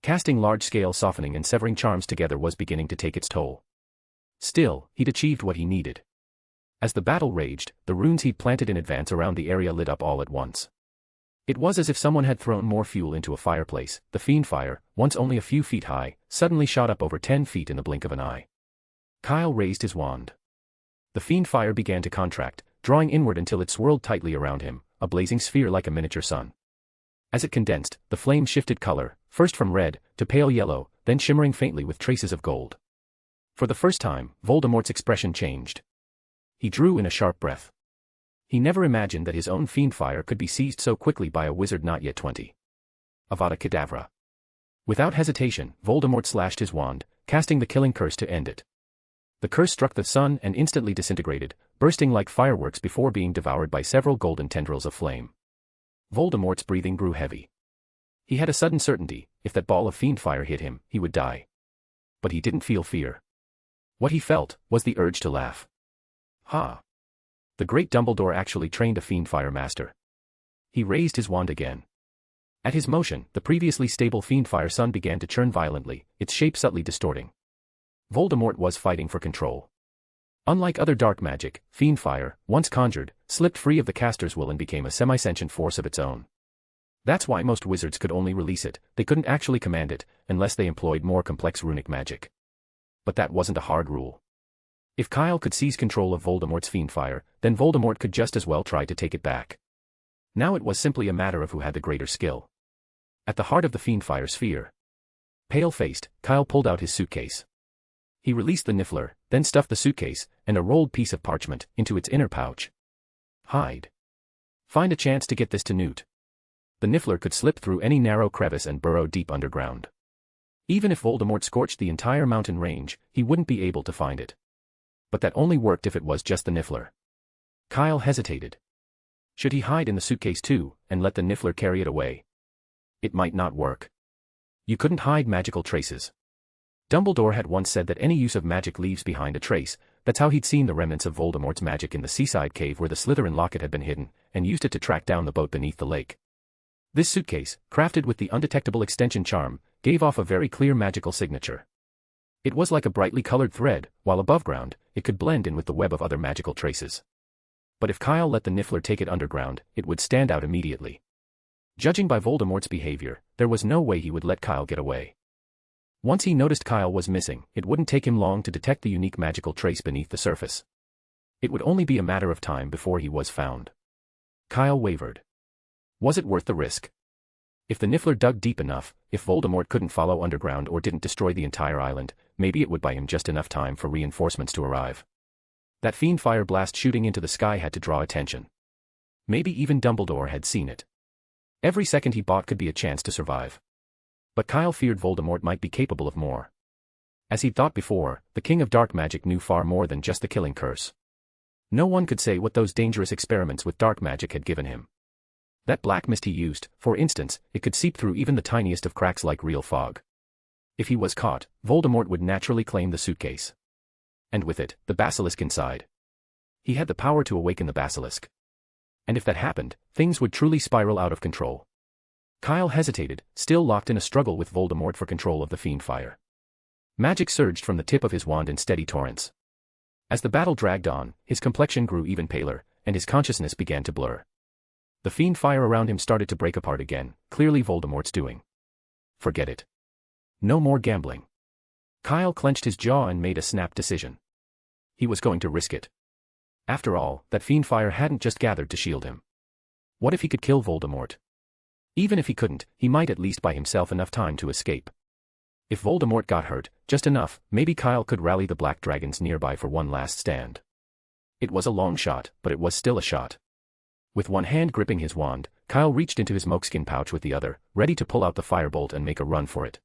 Casting large-scale softening and severing charms together was beginning to take its toll. Still, he'd achieved what he needed. As the battle raged, the runes he'd planted in advance around the area lit up all at once. It was as if someone had thrown more fuel into a fireplace. The Fiendfyre, once only a few feet high, suddenly shot up over 10 feet in the blink of an eye. Kyle raised his wand. The Fiendfyre began to contract, drawing inward until it swirled tightly around him, a blazing sphere like a miniature sun. As it condensed, the flame shifted color, first from red, to pale yellow, then shimmering faintly with traces of gold. For the first time, Voldemort's expression changed. He drew in a sharp breath. He never imagined that his own Fiendfyre could be seized so quickly by a wizard not yet 20. Avada Kedavra. Without hesitation, Voldemort slashed his wand, casting the killing curse to end it. The curse struck the sun and instantly disintegrated, bursting like fireworks before being devoured by several golden tendrils of flame. Voldemort's breathing grew heavy. He had a sudden certainty, if that ball of Fiendfyre hit him, he would die. But he didn't feel fear. What he felt was the urge to laugh. Ha! The great Dumbledore actually trained a Fiendfyre master. He raised his wand again. At his motion, the previously stable Fiendfyre sun began to churn violently, its shape subtly distorting. Voldemort was fighting for control. Unlike other dark magic, Fiendfyre, once conjured, slipped free of the caster's will and became a semi-sentient force of its own. That's why most wizards could only release it. They couldn't actually command it, unless they employed more complex runic magic. But that wasn't a hard rule. If Kyle could seize control of Voldemort's Fiendfyre, then Voldemort could just as well try to take it back. Now it was simply a matter of who had the greater skill. At the heart of the Fiendfyre sphere. Pale-faced, Kyle pulled out his suitcase. He released the niffler, then stuffed the suitcase, and a rolled piece of parchment, into its inner pouch. Hide. Find a chance to get this to Newt. The niffler could slip through any narrow crevice and burrow deep underground. Even if Voldemort scorched the entire mountain range, he wouldn't be able to find it. But that only worked if it was just the niffler. Kyle hesitated. Should he hide in the suitcase too, and let the niffler carry it away? It might not work. You couldn't hide magical traces. Dumbledore had once said that any use of magic leaves behind a trace. That's how he'd seen the remnants of Voldemort's magic in the seaside cave where the Slytherin locket had been hidden, and used it to track down the boat beneath the lake. This suitcase, crafted with the undetectable extension charm, gave off a very clear magical signature. It was like a brightly colored thread, while above ground, it could blend in with the web of other magical traces. But if Kyle let the niffler take it underground, it would stand out immediately. Judging by Voldemort's behavior, there was no way he would let Kyle get away. Once he noticed Kyle was missing, it wouldn't take him long to detect the unique magical trace beneath the surface. It would only be a matter of time before he was found. Kyle wavered. Was it worth the risk? If the niffler dug deep enough, if Voldemort couldn't follow underground or didn't destroy the entire island, maybe it would buy him just enough time for reinforcements to arrive. That Fiendfyre blast shooting into the sky had to draw attention. Maybe even Dumbledore had seen it. Every second he bought could be a chance to survive. But Kyle feared Voldemort might be capable of more. As he'd thought before, the King of Dark Magic knew far more than just the killing curse. No one could say what those dangerous experiments with dark magic had given him. That black mist he used, for instance, it could seep through even the tiniest of cracks like real fog. If he was caught, Voldemort would naturally claim the suitcase. And with it, the basilisk inside. He had the power to awaken the basilisk. And if that happened, things would truly spiral out of control. Kyle hesitated, still locked in a struggle with Voldemort for control of the Fiendfyre. Magic surged from the tip of his wand in steady torrents. As the battle dragged on, his complexion grew even paler, and his consciousness began to blur. The Fiendfyre around him started to break apart again, clearly Voldemort's doing. Forget it. No more gambling. Kyle clenched his jaw and made a snap decision. He was going to risk it. After all, that Fiendfyre hadn't just gathered to shield him. What if he could kill Voldemort? Even if he couldn't, he might at least buy himself enough time to escape. If Voldemort got hurt, just enough, maybe Kyle could rally the black dragons nearby for one last stand. It was a long shot, but it was still a shot. With one hand gripping his wand, Kyle reached into his mokeskin pouch with the other, ready to pull out the firebolt and make a run for it.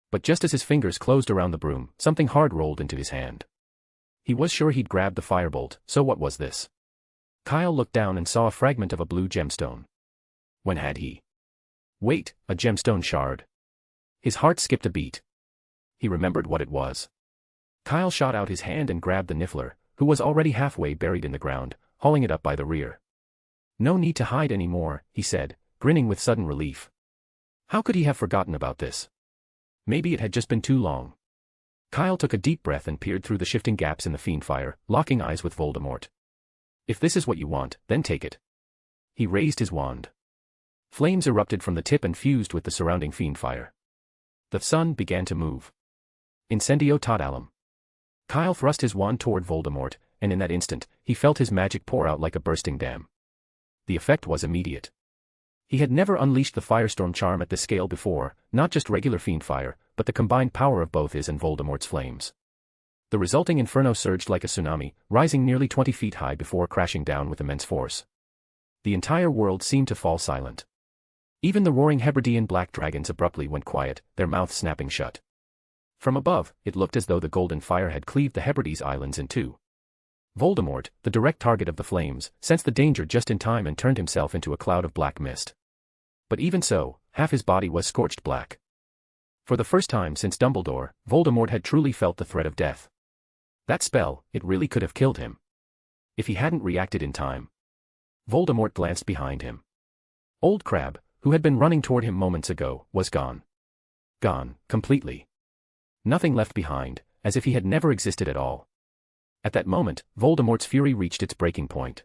But just as his fingers closed around the broom, something hard rolled into his hand. He was sure he'd grabbed the firebolt, so what was this? Kyle looked down and saw a fragment of a blue gemstone. When had he? Wait, a gemstone shard. His heart skipped a beat. He remembered what it was. Kyle shot out his hand and grabbed the niffler, who was already halfway buried in the ground, hauling it up by the rear. No need to hide anymore, he said, grinning with sudden relief. How could he have forgotten about this? Maybe it had just been too long. Kyle took a deep breath and peered through the shifting gaps in the Fiendfyre, locking eyes with Voldemort. If this is what you want, then take it. He raised his wand. Flames erupted from the tip and fused with the surrounding Fiendfyre. The sun began to move. Incendio totalum. Kyle thrust his wand toward Voldemort, and in that instant, he felt his magic pour out like a bursting dam. The effect was immediate. He had never unleashed the firestorm charm at this scale before, not just regular Fiendfyre, but the combined power of both his and Voldemort's flames. The resulting inferno surged like a tsunami, rising nearly 20 feet high before crashing down with immense force. The entire world seemed to fall silent. Even the roaring Hebridean black dragons abruptly went quiet, their mouths snapping shut. From above, it looked as though the golden fire had cleaved the Hebrides islands in two. Voldemort, the direct target of the flames, sensed the danger just in time and turned himself into a cloud of black mist. But even so, half his body was scorched black. For the first time since Dumbledore, Voldemort had truly felt the threat of death. That spell, it really could have killed him. If he hadn't reacted in time. Voldemort glanced behind him. Old Crabbe, who had been running toward him moments ago, was gone. Gone, completely. Nothing left behind, as if he had never existed at all. At that moment, Voldemort's fury reached its breaking point.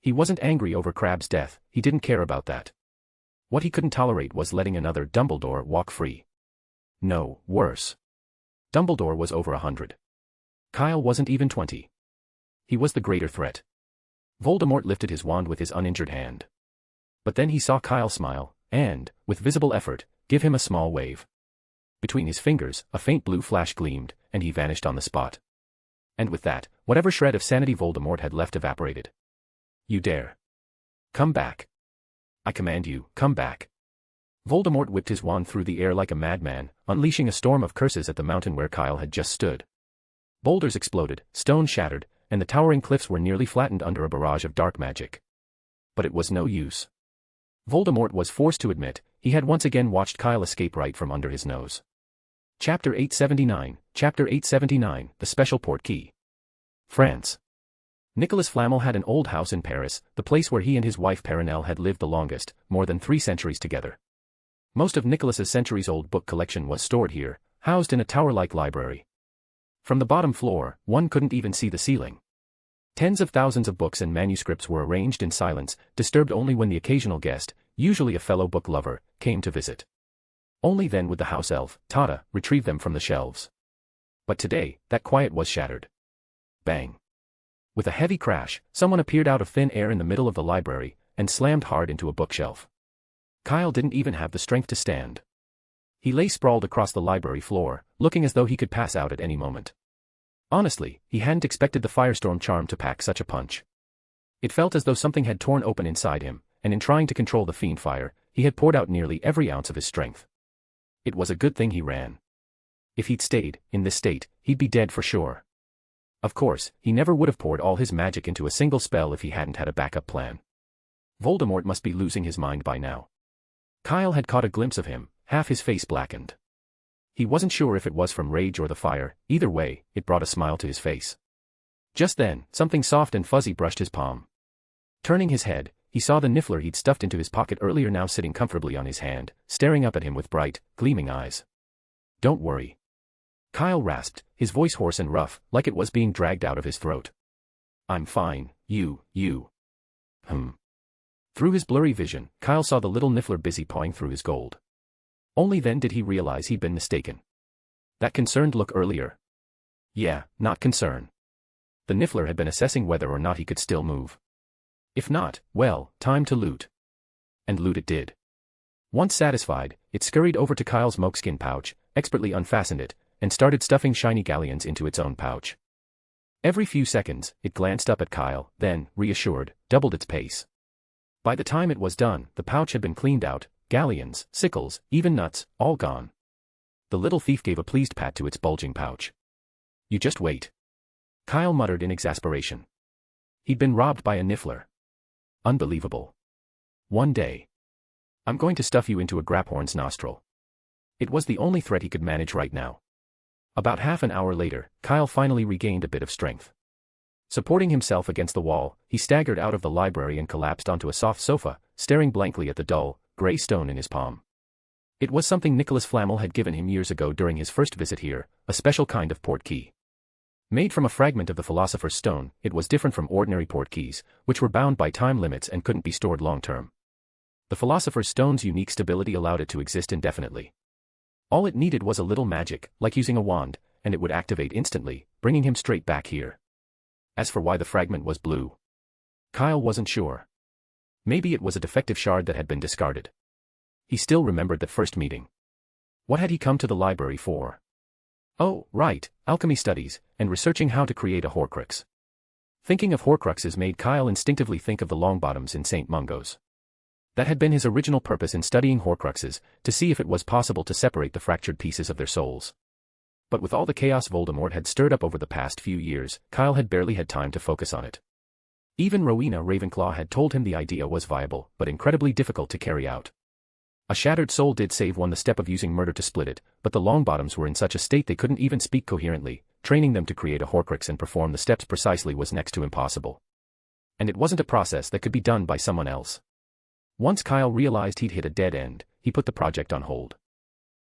He wasn't angry over Crabbe's death, he didn't care about that. What he couldn't tolerate was letting another Dumbledore walk free. No, worse. Dumbledore was over 100. Kyle wasn't even 20. He was the greater threat. Voldemort lifted his wand with his uninjured hand. But then he saw Kyle smile, and, with visible effort, give him a small wave. Between his fingers, a faint blue flash gleamed, and he vanished on the spot. And with that, whatever shred of sanity Voldemort had left evaporated. You dare. Come back. I command you, come back. Voldemort whipped his wand through the air like a madman, unleashing a storm of curses at the mountain where Kyle had just stood. Boulders exploded, stones shattered, and the towering cliffs were nearly flattened under a barrage of dark magic. But it was no use. Voldemort was forced to admit, he had once again watched Kyle escape right from under his nose. Chapter 879, The Special Portkey. France. Nicolas Flamel had an old house in Paris, the place where he and his wife Perenelle had lived the longest, more than 3 centuries together. Most of Nicolas's centuries-old book collection was stored here, housed in a tower-like library. From the bottom floor, one couldn't even see the ceiling. Tens of thousands of books and manuscripts were arranged in silence, disturbed only when the occasional guest, usually a fellow book lover, came to visit. Only then would the house elf, Tata, retrieve them from the shelves. But today, that quiet was shattered. Bang. With a heavy crash, someone appeared out of thin air in the middle of the library, and slammed hard into a bookshelf. Kyle didn't even have the strength to stand. He lay sprawled across the library floor, looking as though he could pass out at any moment. Honestly, he hadn't expected the firestorm charm to pack such a punch. It felt as though something had torn open inside him, and in trying to control the Fiendfyre, he had poured out nearly every ounce of his strength. It was a good thing he ran. If he'd stayed, in this state, he'd be dead for sure. Of course, he never would have poured all his magic into a single spell if he hadn't had a backup plan. Voldemort must be losing his mind by now. Kyle had caught a glimpse of him, half his face blackened. He wasn't sure if it was from rage or the fire, either way, it brought a smile to his face. Just then, something soft and fuzzy brushed his palm. Turning his head, he saw the niffler he'd stuffed into his pocket earlier now sitting comfortably on his hand, staring up at him with bright, gleaming eyes. Don't worry. Kyle rasped, his voice hoarse and rough, like it was being dragged out of his throat. I'm fine, you. Through his blurry vision, Kyle saw the little niffler busy pawing through his gold. Only then did he realize he'd been mistaken. That concerned look earlier. Yeah, not concern. The niffler had been assessing whether or not he could still move. If not, well, time to loot. And loot it did. Once satisfied, it scurried over to Kyle's mokeskin pouch, expertly unfastened it, and started stuffing shiny galleons into its own pouch. Every few seconds, it glanced up at Kyle, then, reassured, doubled its pace. By the time it was done, the pouch had been cleaned out, galleons, sickles, even nuts, all gone. The little thief gave a pleased pat to its bulging pouch. You just wait. Kyle muttered in exasperation. He'd been robbed by a niffler. Unbelievable. One day. I'm going to stuff you into a graphorn's nostril. It was the only threat he could manage right now. About half an hour later, Kyle finally regained a bit of strength. Supporting himself against the wall, he staggered out of the library and collapsed onto a soft sofa, staring blankly at the dull, gray stone in his palm. It was something Nicolas Flamel had given him years ago during his first visit here, a special kind of portkey. Made from a fragment of the Philosopher's Stone, it was different from ordinary portkeys, which were bound by time limits and couldn't be stored long-term. The Philosopher's Stone's unique stability allowed it to exist indefinitely. All it needed was a little magic, like using a wand, and it would activate instantly, bringing him straight back here. As for why the fragment was blue, Kyle wasn't sure. Maybe it was a defective shard that had been discarded. He still remembered that first meeting. What had he come to the library for? Oh, right, alchemy studies, and researching how to create a Horcrux. Thinking of Horcruxes made Kyle instinctively think of the Longbottoms in St. Mungo's. That had been his original purpose in studying Horcruxes, to see if it was possible to separate the fractured pieces of their souls. But with all the chaos Voldemort had stirred up over the past few years, Kyle had barely had time to focus on it. Even Rowena Ravenclaw had told him the idea was viable, but incredibly difficult to carry out. A shattered soul did save one the step of using murder to split it, but the Longbottoms were in such a state they couldn't even speak coherently. Training them to create a Horcrux and perform the steps precisely was next to impossible. And it wasn't a process that could be done by someone else. Once Kyle realized he'd hit a dead end, he put the project on hold.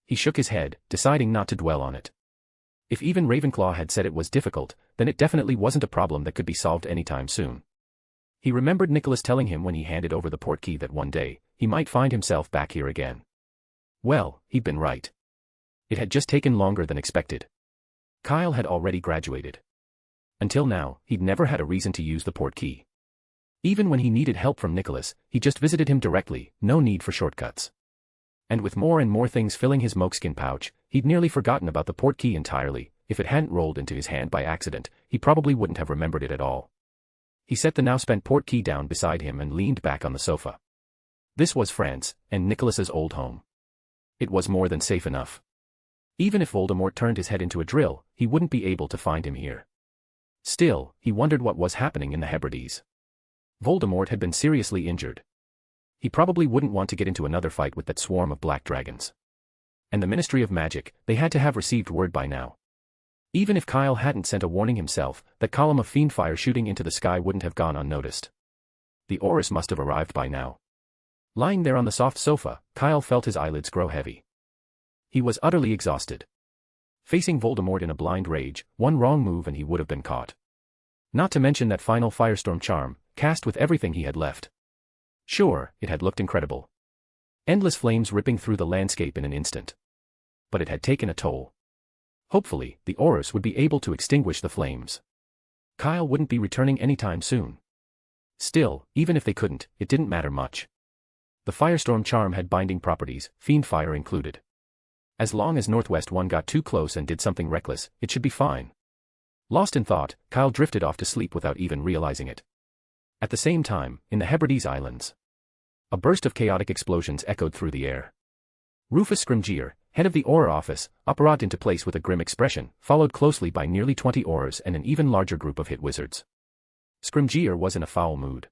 He shook his head, deciding not to dwell on it. If even Ravenclaw had said it was difficult, then it definitely wasn't a problem that could be solved anytime soon. He remembered Nicholas telling him when he handed over the portkey that one day, he might find himself back here again. Well, he'd been right. It had just taken longer than expected. Kyle had already graduated. Until now, he'd never had a reason to use the portkey. Even when he needed help from Nicholas, he just visited him directly, no need for shortcuts. And with more and more things filling his mokeskin pouch, he'd nearly forgotten about the portkey entirely. If it hadn't rolled into his hand by accident, he probably wouldn't have remembered it at all. He set the now-spent portkey down beside him and leaned back on the sofa. This was France, and Nicholas's old home. It was more than safe enough. Even if Voldemort turned his head into a drill, he wouldn't be able to find him here. Still, he wondered what was happening in the Hebrides. Voldemort had been seriously injured. He probably wouldn't want to get into another fight with that swarm of black dragons. And the Ministry of Magic, they had to have received word by now. Even if Kyle hadn't sent a warning himself, that column of Fiendfyre shooting into the sky wouldn't have gone unnoticed. The Aurors must have arrived by now. Lying there on the soft sofa, Kyle felt his eyelids grow heavy. He was utterly exhausted. Facing Voldemort in a blind rage, one wrong move and he would have been caught. Not to mention that final firestorm charm, cast with everything he had left. Sure, it had looked incredible. Endless flames ripping through the landscape in an instant. But it had taken a toll. Hopefully, the Aurors would be able to extinguish the flames. Kyle wouldn't be returning anytime soon. Still, even if they couldn't, it didn't matter much. The firestorm charm had binding properties, Fiendfyre included. As long as Northwest One got too close and did something reckless, it should be fine. Lost in thought, Kyle drifted off to sleep without even realizing it. At the same time, in the Hebrides Islands, a burst of chaotic explosions echoed through the air. Rufus Scrimgeour, head of the Auror office, upright into place with a grim expression, followed closely by nearly 20 Aurors and an even larger group of hit wizards. Scrimgeour was in a foul mood.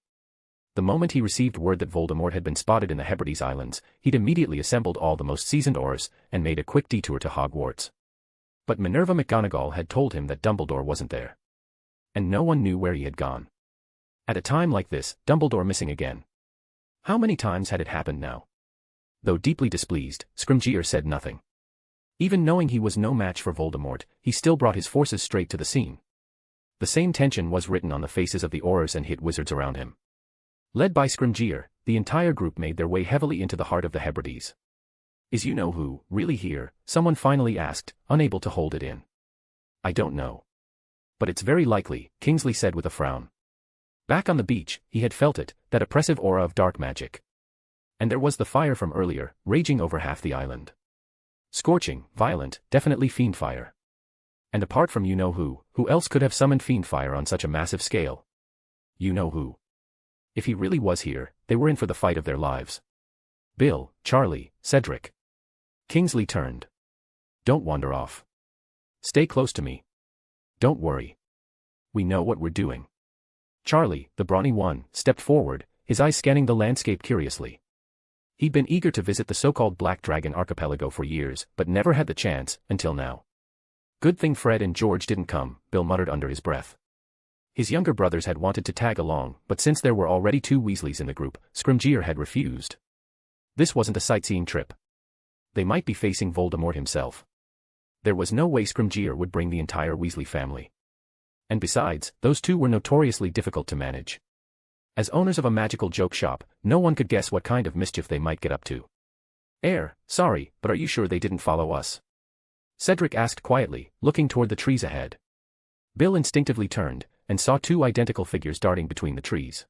The moment he received word that Voldemort had been spotted in the Hebrides Islands, he'd immediately assembled all the most seasoned Aurors and made a quick detour to Hogwarts. But Minerva McGonagall had told him that Dumbledore wasn't there. And no one knew where he had gone. At a time like this, Dumbledore missing again. How many times had it happened now? Though deeply displeased, Scrimgeour said nothing. Even knowing he was no match for Voldemort, he still brought his forces straight to the scene. The same tension was written on the faces of the Aurors and hit wizards around him. Led by Scrimgeour, the entire group made their way heavily into the heart of the Hebrides. Is you-know-who really here? Someone finally asked, unable to hold it in. I don't know. But it's very likely, Kingsley said with a frown. Back on the beach, he had felt it, that oppressive aura of dark magic. And there was the fire from earlier, raging over half the island. Scorching, violent, definitely Fiendfyre. And apart from you-know-who else could have summoned Fiendfyre on such a massive scale? You-know-who. If he really was here, they were in for the fight of their lives. Bill, Charlie, Cedric. Kingsley turned. Don't wander off. Stay close to me. Don't worry. We know what we're doing. Charlie, the brawny one, stepped forward, his eyes scanning the landscape curiously. He'd been eager to visit the so-called Black Dragon Archipelago for years, but never had the chance, until now. Good thing Fred and George didn't come, Bill muttered under his breath. His younger brothers had wanted to tag along, but since there were already 2 Weasleys in the group, Scrimgeour had refused. This wasn't a sightseeing trip. They might be facing Voldemort himself. There was no way Scrimgeour would bring the entire Weasley family. And besides, those 2 were notoriously difficult to manage. As owners of a magical joke shop, no one could guess what kind of mischief they might get up to. Sorry, but are you sure they didn't follow us? Cedric asked quietly, looking toward the trees ahead. Bill instinctively turned, and saw 2 identical figures darting between the trees.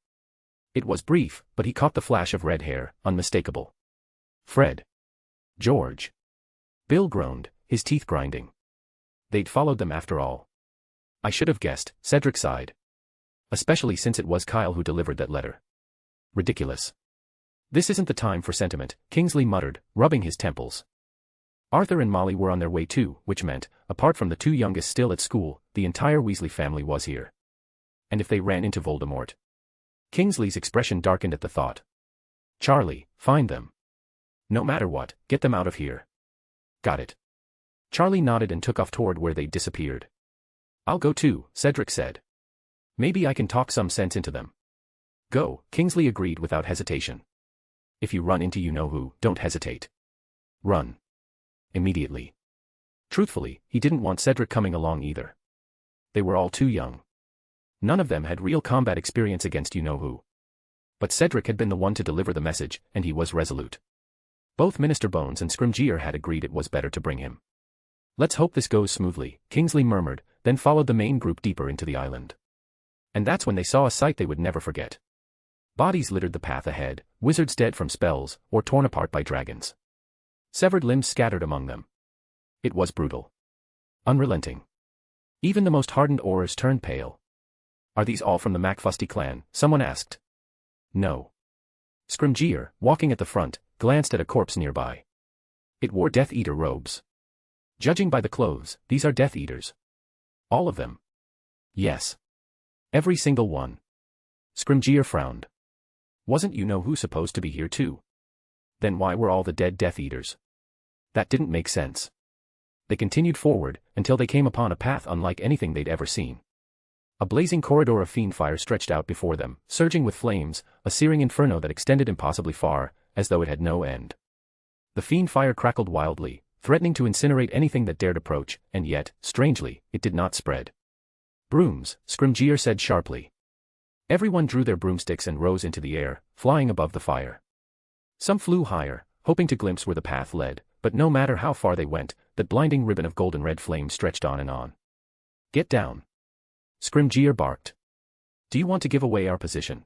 It was brief, but he caught the flash of red hair, unmistakable. Fred. George. Bill groaned, his teeth grinding. They'd followed them after all. I should have guessed, Cedric sighed. Especially since it was Kyle who delivered that letter. Ridiculous. This isn't the time for sentiment, Kingsley muttered, rubbing his temples. Arthur and Molly were on their way too, which meant, apart from the 2 youngest still at school, the entire Weasley family was here. And if they ran into Voldemort? Kingsley's expression darkened at the thought. Charlie, find them. No matter what, get them out of here. Got it. Charlie nodded and took off toward where they'd disappeared. I'll go too, Cedric said. Maybe I can talk some sense into them. Go, Kingsley agreed without hesitation. If you run into you-know-who, don't hesitate. Run. Immediately. Truthfully, he didn't want Cedric coming along either. They were all too young. None of them had real combat experience against you-know-who. But Cedric had been the one to deliver the message, and he was resolute. Both Minister Bones and Scrimgeour had agreed it was better to bring him. Let's hope this goes smoothly, Kingsley murmured, then followed the main group deeper into the island. And that's when they saw a sight they would never forget. Bodies littered the path ahead, wizards dead from spells, or torn apart by dragons. Severed limbs scattered among them. It was brutal. Unrelenting. Even the most hardened aurors turned pale. "Are these all from the McFusty clan?" someone asked. "No." Scrimgeour, walking at the front, glanced at a corpse nearby. It wore Death Eater robes. "Judging by the clothes, these are Death Eaters." "All of them?" "Yes. Every single one." Scrimgeour frowned. "Wasn't you-know-who supposed to be here too? Then why were all the dead Death Eaters?" That didn't make sense. They continued forward, until they came upon a path unlike anything they'd ever seen. A blazing corridor of fiendfyre stretched out before them, surging with flames, a searing inferno that extended impossibly far, as though it had no end. The fiendfyre crackled wildly, threatening to incinerate anything that dared approach, and yet, strangely, it did not spread. "Brooms," Scrimgeour said sharply. Everyone drew their broomsticks and rose into the air, flying above the fire. Some flew higher, hoping to glimpse where the path led, but no matter how far they went, that blinding ribbon of golden-red flame stretched on and on. "Get down!" Scrimgeour barked. "Do you want to give away our position?"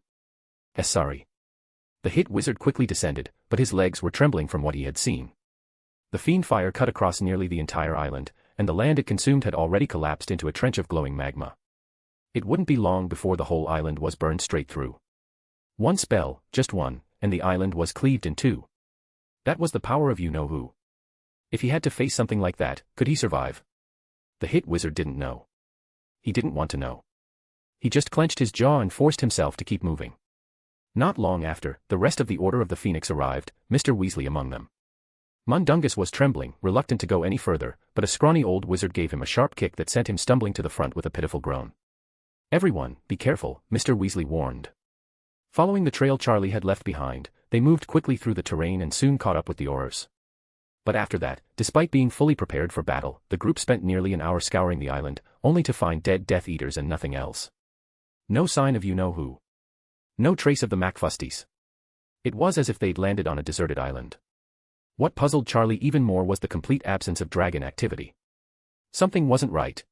Sorry." The hit wizard quickly descended, but his legs were trembling from what he had seen. The fiendfyre cut across nearly the entire island, and the land it consumed had already collapsed into a trench of glowing magma. It wouldn't be long before the whole island was burned straight through. One spell, just one, and the island was cleaved in two. That was the power of you-know-who. If he had to face something like that, could he survive? The hit wizard didn't know. He didn't want to know. He just clenched his jaw and forced himself to keep moving. Not long after, the rest of the Order of the Phoenix arrived, Mr. Weasley among them. Mundungus was trembling, reluctant to go any further, but a scrawny old wizard gave him a sharp kick that sent him stumbling to the front with a pitiful groan. "Everyone, be careful," Mr. Weasley warned. Following the trail Charlie had left behind, they moved quickly through the terrain and soon caught up with the aurors. But after that, despite being fully prepared for battle, the group spent nearly an hour scouring the island, only to find dead Death Eaters and nothing else. No sign of you-know-who. No trace of the McFusties. It was as if they'd landed on a deserted island. What puzzled Charlie even more was the complete absence of dragon activity. Something wasn't right.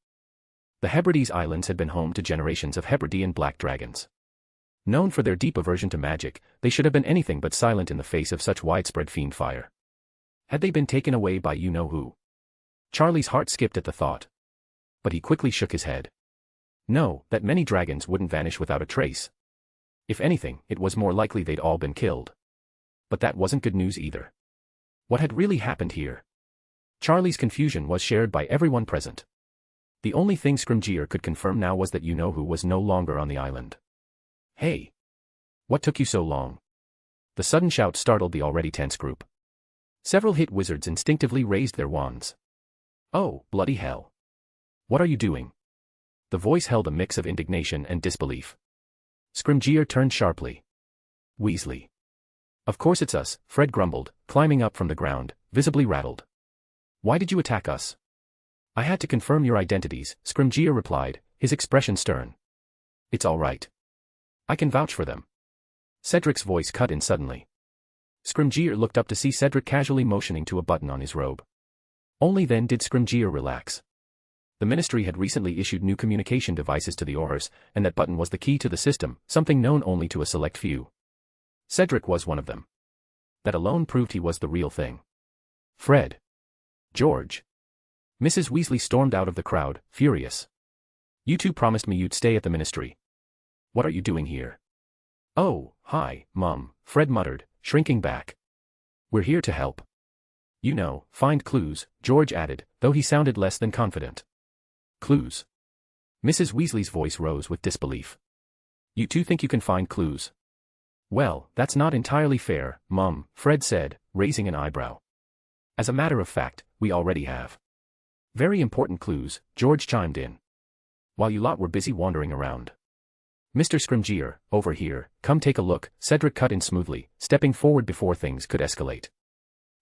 The Hebrides Islands had been home to generations of Hebridean black dragons. Known for their deep aversion to magic, they should have been anything but silent in the face of such widespread fiendfyre. Had they been taken away by you-know-who? Charlie's heart skipped at the thought. But he quickly shook his head. No, that many dragons wouldn't vanish without a trace. If anything, it was more likely they'd all been killed. But that wasn't good news either. What had really happened here? Charlie's confusion was shared by everyone present. The only thing Scrimgeour could confirm now was that you-know-who was no longer on the island. "Hey! What took you so long?" The sudden shout startled the already tense group. Several hit wizards instinctively raised their wands. "Oh, bloody hell! What are you doing?" The voice held a mix of indignation and disbelief. Scrimgeour turned sharply. "Weasley." "Of course it's us," Fred grumbled, climbing up from the ground, visibly rattled. "Why did you attack us?" "I had to confirm your identities," Scrimgeour replied, his expression stern. "It's all right. I can vouch for them." Cedric's voice cut in suddenly. Scrimgeour looked up to see Cedric casually motioning to a button on his robe. Only then did Scrimgeour relax. The Ministry had recently issued new communication devices to the aurors, and that button was the key to the system, something known only to a select few. Cedric was one of them. That alone proved he was the real thing. "Fred. George." Mrs. Weasley stormed out of the crowd, furious. "You two promised me you'd stay at the Ministry. What are you doing here?" "Oh, hi, Mum," Fred muttered, shrinking back. "We're here to help. You know, find clues," George added, though he sounded less than confident. "Clues?" Mrs. Weasley's voice rose with disbelief. "You two think you can find clues?" "Well, that's not entirely fair, Mum," Fred said, raising an eyebrow. "As a matter of fact, we already have." "Very important clues," George chimed in. "While you lot were busy wandering around." "Mr. Scrimgeour, over here, come take a look," Cedric cut in smoothly, stepping forward before things could escalate.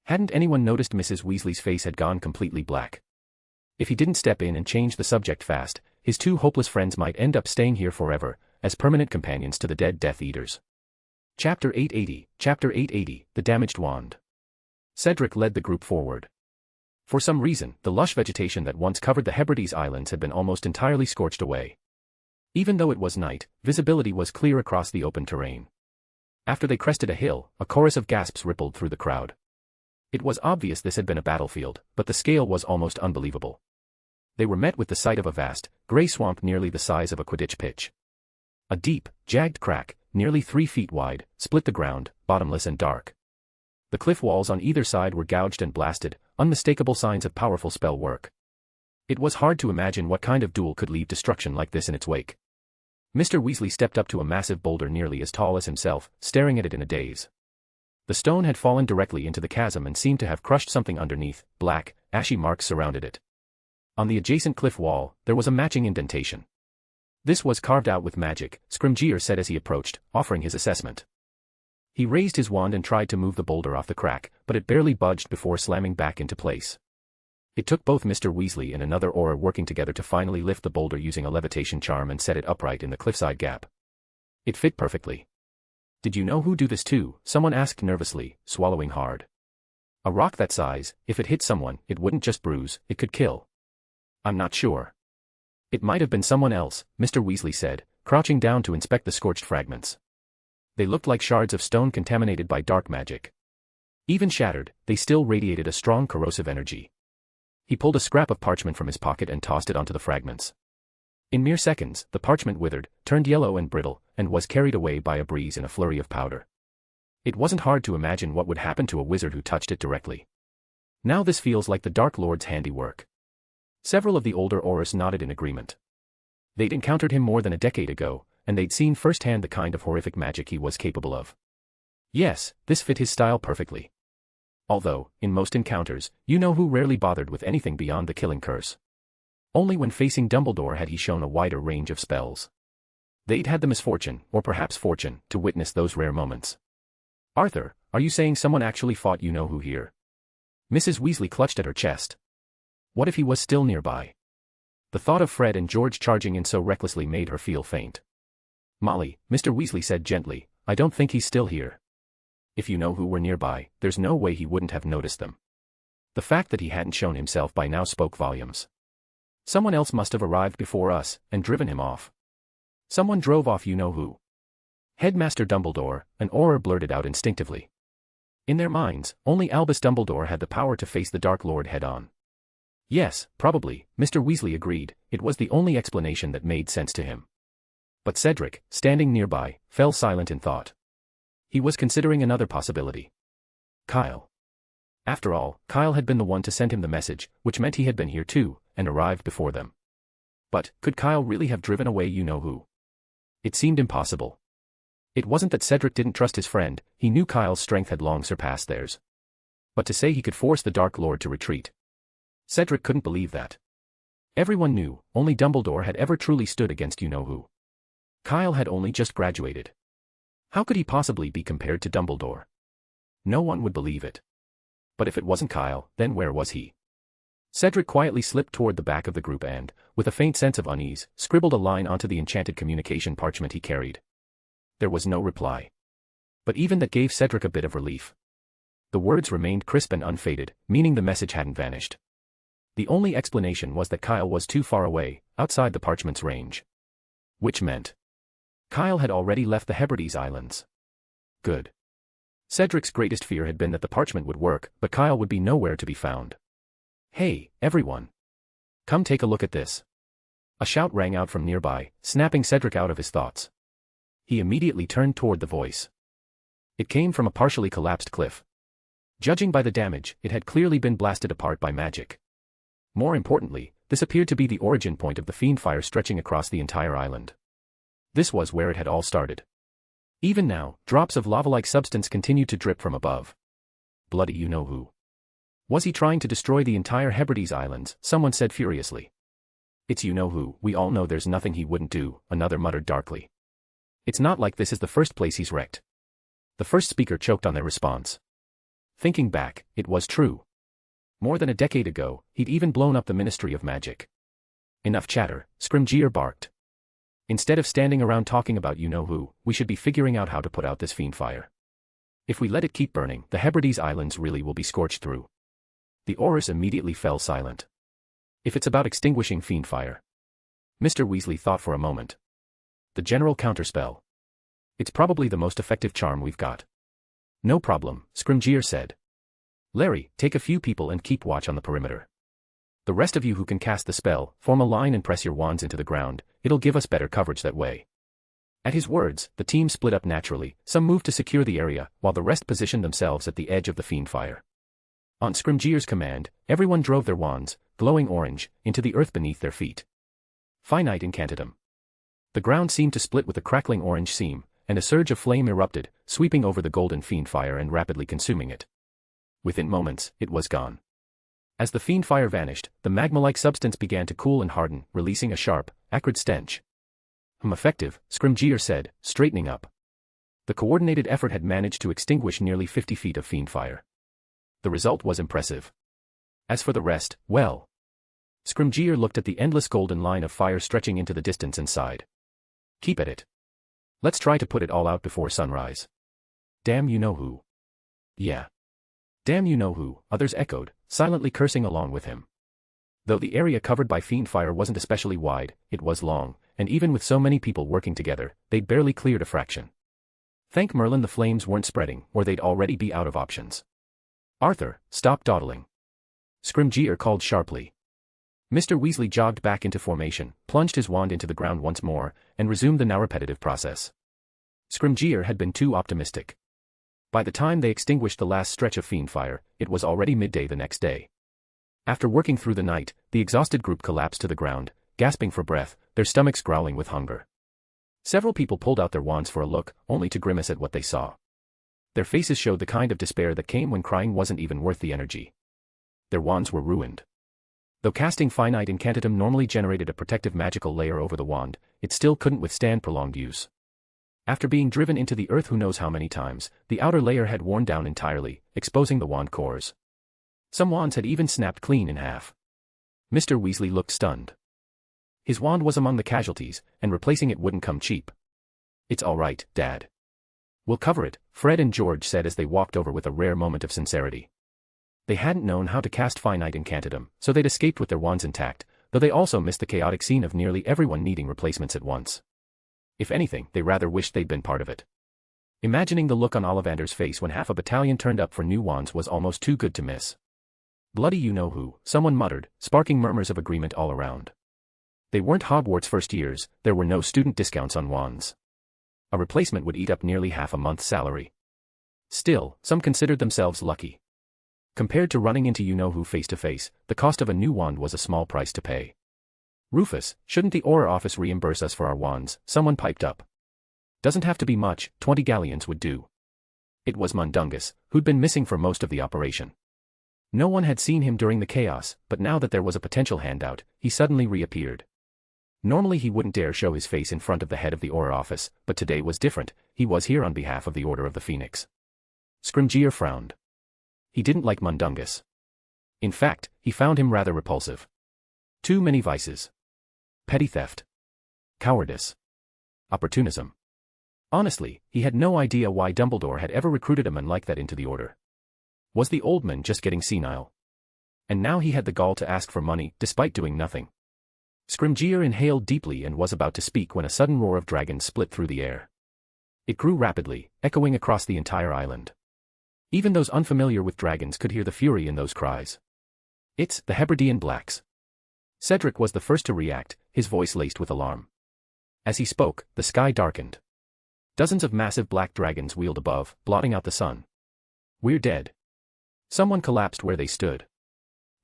Hadn't anyone noticed Mrs. Weasley's face had gone completely black? If he didn't step in and change the subject fast, his two hopeless friends might end up staying here forever, as permanent companions to the dead Death Eaters. Chapter 880, The Damaged Wand. Cedric led the group forward. For some reason, the lush vegetation that once covered the Hebrides Islands had been almost entirely scorched away. Even though it was night, visibility was clear across the open terrain. After they crested a hill, a chorus of gasps rippled through the crowd. It was obvious this had been a battlefield, but the scale was almost unbelievable. They were met with the sight of a vast, grey swamp nearly the size of a Quidditch pitch. A deep, jagged crack, nearly 3 feet wide, split the ground, bottomless and dark. The cliff walls on either side were gouged and blasted, unmistakable signs of powerful spell work. It was hard to imagine what kind of duel could leave destruction like this in its wake. Mr. Weasley stepped up to a massive boulder nearly as tall as himself, staring at it in a daze. The stone had fallen directly into the chasm and seemed to have crushed something underneath. Black, ashy marks surrounded it. On the adjacent cliff wall, there was a matching indentation. This was carved out with magic, Scrimgeour said as he approached, offering his assessment. He raised his wand and tried to move the boulder off the crack, but it barely budged before slamming back into place. It took both Mr. Weasley and another Auror working together to finally lift the boulder using a levitation charm and set it upright in the cliffside gap. It fit perfectly. "Did you know who do this too?" someone asked nervously, swallowing hard. "A rock that size, if it hit someone, it wouldn't just bruise, it could kill." "I'm not sure." "It might have been someone else," Mr. Weasley said, crouching down to inspect the scorched fragments. They looked like shards of stone contaminated by dark magic. Even shattered, they still radiated a strong corrosive energy. He pulled a scrap of parchment from his pocket and tossed it onto the fragments. In mere seconds, the parchment withered, turned yellow and brittle, and was carried away by a breeze in a flurry of powder. It wasn't hard to imagine what would happen to a wizard who touched it directly. "Now this feels like the Dark Lord's handiwork." Several of the older Aurors nodded in agreement. They'd encountered him more than a decade ago, and they'd seen firsthand the kind of horrific magic he was capable of. Yes, this fit his style perfectly. Although, in most encounters, you-know-who rarely bothered with anything beyond the killing curse. Only when facing Dumbledore had he shown a wider range of spells. They'd had the misfortune, or perhaps fortune, to witness those rare moments. "Arthur, are you saying someone actually fought you-know-who here?" Mrs. Weasley clutched at her chest. What if he was still nearby? The thought of Fred and George charging in so recklessly made her feel faint. "Molly," Mr. Weasley said gently, "I don't think he's still here. If you-know-who were nearby, there's no way he wouldn't have noticed them." The fact that he hadn't shown himself by now spoke volumes. Someone else must have arrived before us, and driven him off. Someone drove off you-know-who. Headmaster Dumbledore, an Auror blurted out instinctively. In their minds, only Albus Dumbledore had the power to face the Dark Lord head-on. Yes, probably, Mr. Weasley agreed, it was the only explanation that made sense to him. But Cedric, standing nearby, fell silent in thought. He was considering another possibility. Kyle. After all, Kyle had been the one to send him the message, which meant he had been here too, and arrived before them. But, could Kyle really have driven away you-know-who? It seemed impossible. It wasn't that Cedric didn't trust his friend, he knew Kyle's strength had long surpassed theirs. But to say he could force the Dark Lord to retreat. Cedric couldn't believe that. Everyone knew, only Dumbledore had ever truly stood against you-know-who. Kyle had only just graduated. How could he possibly be compared to Dumbledore? No one would believe it. But if it wasn't Kyle, then where was he? Cedric quietly slipped toward the back of the group and, with a faint sense of unease, scribbled a line onto the enchanted communication parchment he carried. There was no reply. But even that gave Cedric a bit of relief. The words remained crisp and unfaded, meaning the message hadn't vanished. The only explanation was that Kyle was too far away, outside the parchment's range. Which meant Kyle had already left the Hebrides Islands. Good. Cedric's greatest fear had been that the parchment would work, but Kyle would be nowhere to be found. "Hey, everyone! Come take a look at this." A shout rang out from nearby, snapping Cedric out of his thoughts. He immediately turned toward the voice. It came from a partially collapsed cliff. Judging by the damage, it had clearly been blasted apart by magic. More importantly, this appeared to be the origin point of the Fiendfyre stretching across the entire island. This was where it had all started. Even now, drops of lava-like substance continued to drip from above. Bloody you-know-who. Was he trying to destroy the entire Hebrides Islands? Someone said furiously. "It's you-know-who, we all know there's nothing he wouldn't do," another muttered darkly. "It's not like this is the first place he's wrecked." The first speaker choked on their response. Thinking back, it was true. More than a decade ago, he'd even blown up the Ministry of Magic. "Enough chatter," Scrimgeour barked. "Instead of standing around talking about you-know-who, we should be figuring out how to put out this Fiendfyre. If we let it keep burning, the Hebrides Islands really will be scorched through." The Aurors immediately fell silent. If it's about extinguishing Fiendfyre. Mr. Weasley thought for a moment. The general counterspell. It's probably the most effective charm we've got. No problem, Scrimgeour said. Larry, take a few people and keep watch on the perimeter. The rest of you who can cast the spell, form a line and press your wands into the ground, it'll give us better coverage that way. At his words, the team split up naturally, some moved to secure the area, while the rest positioned themselves at the edge of the Fiendfyre. On Scrimgeour's command, everyone drove their wands, glowing orange, into the earth beneath their feet. Finite incantatum. The ground seemed to split with a crackling orange seam, and a surge of flame erupted, sweeping over the golden Fiendfyre and rapidly consuming it. Within moments, it was gone. As the Fiendfyre vanished, the magma-like substance began to cool and harden, releasing a sharp, acrid stench. Effective, Scrimgeour said, straightening up. The coordinated effort had managed to extinguish nearly 50 feet of Fiendfyre. The result was impressive. As for the rest, well. Scrimgeour looked at the endless golden line of fire stretching into the distance and sighed. Keep at it. Let's try to put it all out before sunrise. Damn you know who. Yeah. Damn you know who, others echoed, silently cursing along with him. Though the area covered by Fiendfyre wasn't especially wide, it was long, and even with so many people working together, they'd barely cleared a fraction. Thank Merlin the flames weren't spreading, or they'd already be out of options. Arthur, stop dawdling. Scrimgeour called sharply. Mr. Weasley jogged back into formation, plunged his wand into the ground once more, and resumed the now repetitive process. Scrimgeour had been too optimistic. By the time they extinguished the last stretch of Fiendfyre, it was already midday the next day. After working through the night, the exhausted group collapsed to the ground, gasping for breath, their stomachs growling with hunger. Several people pulled out their wands for a look, only to grimace at what they saw. Their faces showed the kind of despair that came when crying wasn't even worth the energy. Their wands were ruined. Though casting finite incantatum normally generated a protective magical layer over the wand, it still couldn't withstand prolonged use. After being driven into the earth who knows how many times, the outer layer had worn down entirely, exposing the wand cores. Some wands had even snapped clean in half. Mr. Weasley looked stunned. His wand was among the casualties, and replacing it wouldn't come cheap. It's all right, Dad. We'll cover it, Fred and George said as they walked over with a rare moment of sincerity. They hadn't known how to cast finite incantatum, so they'd escaped with their wands intact, though they also missed the chaotic scene of nearly everyone needing replacements at once. If anything, they rather wished they'd been part of it. Imagining the look on Ollivander's face when half a battalion turned up for new wands was almost too good to miss. Bloody you-know-who, someone muttered, sparking murmurs of agreement all around. They weren't Hogwarts first years, there were no student discounts on wands. A replacement would eat up nearly half a month's salary. Still, some considered themselves lucky. Compared to running into you-know-who face-to-face, the cost of a new wand was a small price to pay. Rufus, shouldn't the Auror office reimburse us for our wands? Someone piped up. Doesn't have to be much, 20 galleons would do. It was Mundungus, who'd been missing for most of the operation. No one had seen him during the chaos, but now that there was a potential handout, he suddenly reappeared. Normally he wouldn't dare show his face in front of the head of the Auror office, but today was different, he was here on behalf of the Order of the Phoenix. Scrimgeour frowned. He didn't like Mundungus. In fact, he found him rather repulsive. Too many vices. Petty theft. Cowardice. Opportunism. Honestly, he had no idea why Dumbledore had ever recruited a man like that into the Order. Was the old man just getting senile? And now he had the gall to ask for money, despite doing nothing. Scrimgeour inhaled deeply and was about to speak when a sudden roar of dragons split through the air. It grew rapidly, echoing across the entire island. Even those unfamiliar with dragons could hear the fury in those cries. It's the Hebridean Blacks. Cedric was the first to react, his voice laced with alarm. As he spoke, the sky darkened. Dozens of massive black dragons wheeled above, blotting out the sun. We're dead. Someone collapsed where they stood.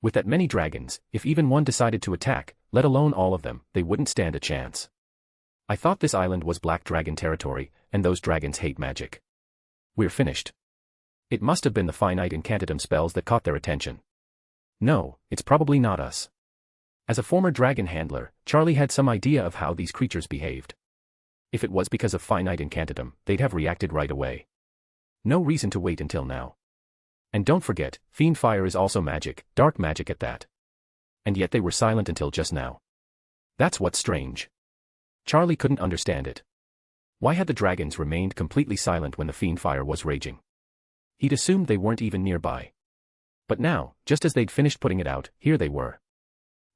With that many dragons, if even one decided to attack, let alone all of them, they wouldn't stand a chance. I thought this island was black dragon territory, and those dragons hate magic. We're finished. It must have been the finite incantatum spells that caught their attention. No, it's probably not us. As a former dragon handler, Charlie had some idea of how these creatures behaved. If it was because of finite incantatum, they'd have reacted right away. No reason to wait until now. And don't forget, Fiendfyre is also magic, dark magic at that. And yet they were silent until just now. That's what's strange. Charlie couldn't understand it. Why had the dragons remained completely silent when the Fiendfyre was raging? He'd assumed they weren't even nearby. But now, just as they'd finished putting it out, here they were.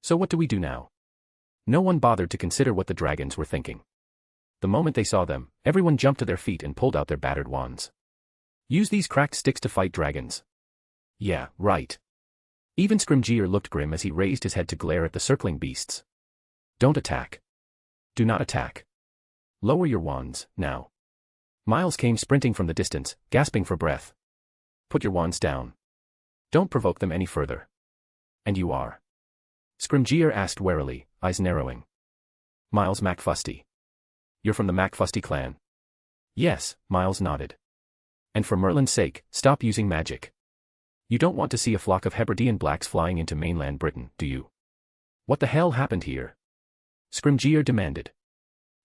So what do we do now? No one bothered to consider what the dragons were thinking. The moment they saw them, everyone jumped to their feet and pulled out their battered wands. Use these cracked sticks to fight dragons. Yeah, right. Even Scrimgeour looked grim as he raised his head to glare at the circling beasts. Don't attack. Do not attack. Lower your wands, now. Miles came sprinting from the distance, gasping for breath. Put your wands down. Don't provoke them any further. And you are? Scrimgeour asked warily, eyes narrowing. Miles McFusty. You're from the McFusty clan? Yes, Miles nodded. And for Merlin's sake, stop using magic. You don't want to see a flock of Hebridean blacks flying into mainland Britain, do you? What the hell happened here? Scrimgeour demanded.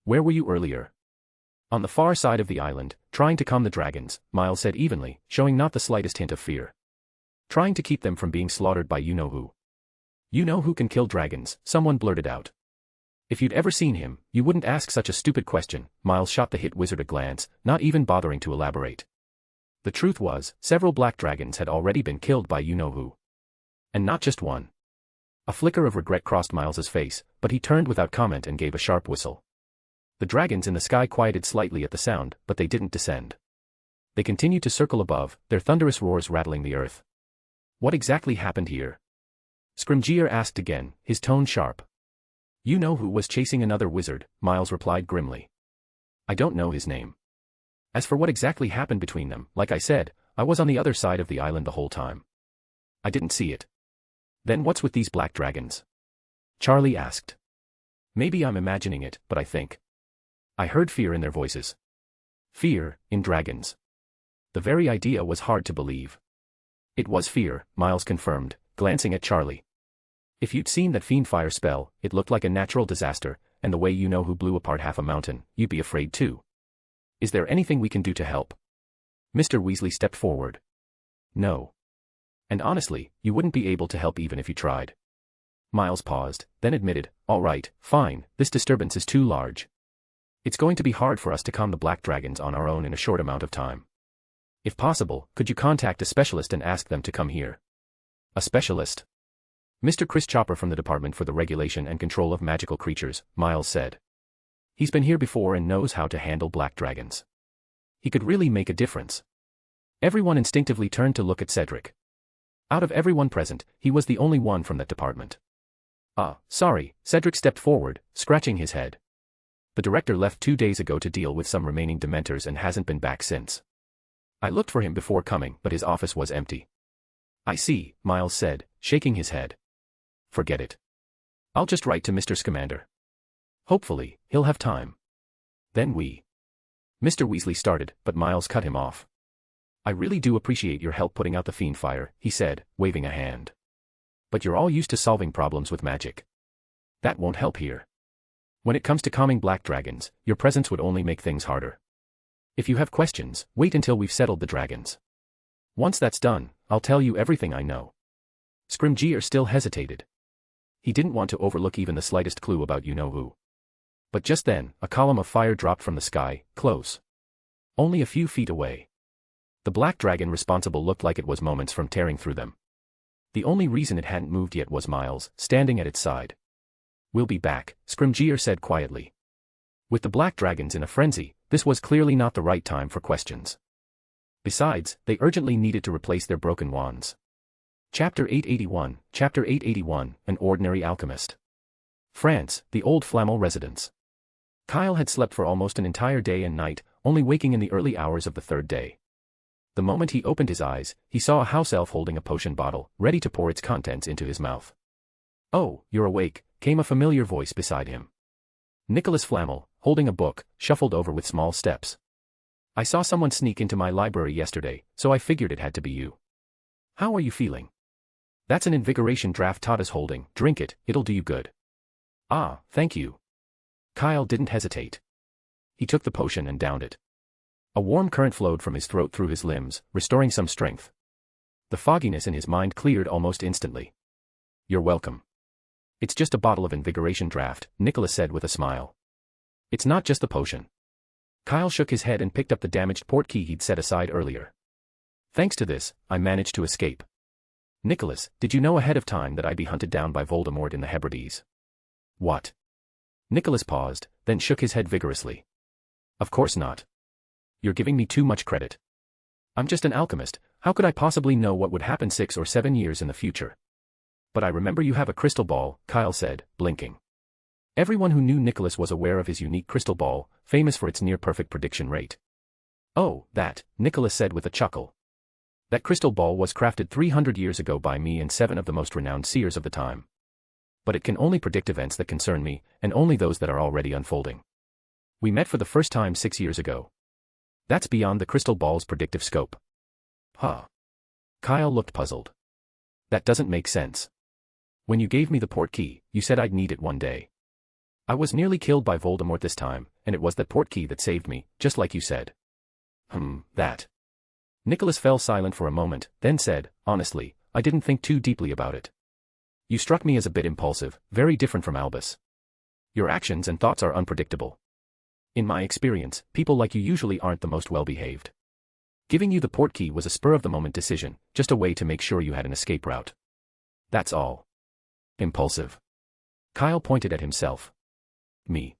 Where were you earlier? On the far side of the island, trying to calm the dragons, Miles said evenly, showing not the slightest hint of fear. Trying to keep them from being slaughtered by you-know-who. You-know-who can kill dragons, someone blurted out. If you'd ever seen him, you wouldn't ask such a stupid question. Miles shot the hit wizard a glance, not even bothering to elaborate. The truth was, several black dragons had already been killed by you-know-who. And not just one. A flicker of regret crossed Miles's face, but he turned without comment and gave a sharp whistle. The dragons in the sky quieted slightly at the sound, but they didn't descend. They continued to circle above, their thunderous roars rattling the earth. What exactly happened here? Scrimgeour asked again, his tone sharp. You-know-who was chasing another wizard, Miles replied grimly. I don't know his name. As for what exactly happened between them, like I said, I was on the other side of the island the whole time. I didn't see it. Then what's with these black dragons? Charlie asked. Maybe I'm imagining it, but I think. I heard fear in their voices. Fear, in dragons. The very idea was hard to believe. It was fear, Miles confirmed, glancing at Charlie. If you'd seen that Fiendfyre spell, it looked like a natural disaster, and the way you-know-who blew apart half a mountain, you'd be afraid too. Is there anything we can do to help? Mr. Weasley stepped forward. No. And honestly, you wouldn't be able to help even if you tried. Miles paused, then admitted, all right, fine, this disturbance is too large. It's going to be hard for us to calm the black dragons on our own in a short amount of time. If possible, could you contact a specialist and ask them to come here? A specialist? Mr. Chris Chopper from the Department for the Regulation and Control of Magical Creatures, Miles said. He's been here before and knows how to handle black dragons. He could really make a difference. Everyone instinctively turned to look at Cedric. Out of everyone present, he was the only one from that department. Sorry, Cedric stepped forward, scratching his head. The director left 2 days ago to deal with some remaining dementors and hasn't been back since. I looked for him before coming, but his office was empty. I see, Miles said, shaking his head. Forget it. I'll just write to Mr. Scamander. Hopefully, he'll have time. Then Mr. Weasley started, but Miles cut him off. I really do appreciate your help putting out the Fiendfyre, he said, waving a hand. But you're all used to solving problems with magic. That won't help here. When it comes to calming black dragons, your presence would only make things harder. If you have questions, wait until we've settled the dragons. Once that's done, I'll tell you everything I know. Scrimgeour still hesitated. He didn't want to overlook even the slightest clue about you-know-who. But just then, a column of fire dropped from the sky, close. Only a few feet away. The black dragon responsible looked like it was moments from tearing through them. The only reason it hadn't moved yet was Miles, standing at its side. We'll be back, Scrimgeour said quietly. With the black dragons in a frenzy, this was clearly not the right time for questions. Besides, they urgently needed to replace their broken wands. Chapter 881, An Ordinary Alchemist. France, the old Flamel residence. Kyle had slept for almost an entire day and night, only waking in the early hours of the third day. The moment he opened his eyes, he saw a house elf holding a potion bottle, ready to pour its contents into his mouth. Oh, you're awake, came a familiar voice beside him. Nicholas Flamel, holding a book, shuffled over with small steps. I saw someone sneak into my library yesterday, so I figured it had to be you. How are you feeling? That's an invigoration draft Todd is holding, drink it, it'll do you good. Ah, thank you. Kyle didn't hesitate. He took the potion and downed it. A warm current flowed from his throat through his limbs, restoring some strength. The fogginess in his mind cleared almost instantly. You're welcome. It's just a bottle of invigoration draft, Nicholas said with a smile. It's not just the potion. Kyle shook his head and picked up the damaged portkey he'd set aside earlier. Thanks to this, I managed to escape. Nicholas, did you know ahead of time that I'd be hunted down by Voldemort in the Hebrides? What? Nicholas paused, then shook his head vigorously. Of course not. You're giving me too much credit. I'm just an alchemist, how could I possibly know what would happen 6 or 7 years in the future? But I remember you have a crystal ball, Kyle said, blinking. Everyone who knew Nicholas was aware of his unique crystal ball, famous for its near-perfect prediction rate. Oh, that, Nicholas said with a chuckle. That crystal ball was crafted 300 years ago by me and 7 of the most renowned seers of the time. But it can only predict events that concern me, and only those that are already unfolding. We met for the first time 6 years ago. That's beyond the crystal ball's predictive scope. Huh. Kyle looked puzzled. That doesn't make sense. When you gave me the port key, you said I'd need it one day. I was nearly killed by Voldemort this time, and it was that port key that saved me, just like you said. That. Nicholas fell silent for a moment, then said, honestly, I didn't think too deeply about it. You struck me as a bit impulsive, very different from Albus. Your actions and thoughts are unpredictable. In my experience, people like you usually aren't the most well-behaved. Giving you the port key was a spur-of-the-moment decision, just a way to make sure you had an escape route. That's all. Impulsive. Kyle pointed at himself. Me.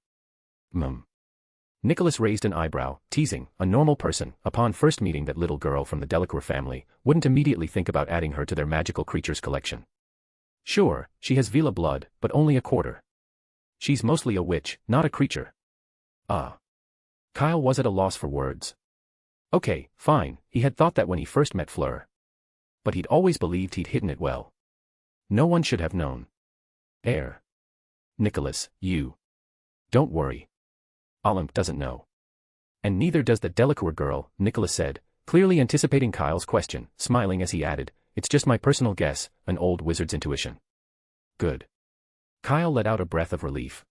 Nicholas raised an eyebrow, teasing. A normal person, upon first meeting that little girl from the Delacour family, wouldn't immediately think about adding her to their magical creatures collection. Sure, she has Vila blood, but only a quarter. She's mostly a witch, not a creature. Kyle was at a loss for words. Okay, fine, he had thought that when he first met Fleur. But he'd always believed he'd hidden it well. No one should have known. Nicholas, you. Don't worry. Olymp doesn't know. And neither does the Delacour girl, Nicholas said, clearly anticipating Kyle's question, smiling as he added, it's just my personal guess, an old wizard's intuition. Good. Kyle let out a breath of relief.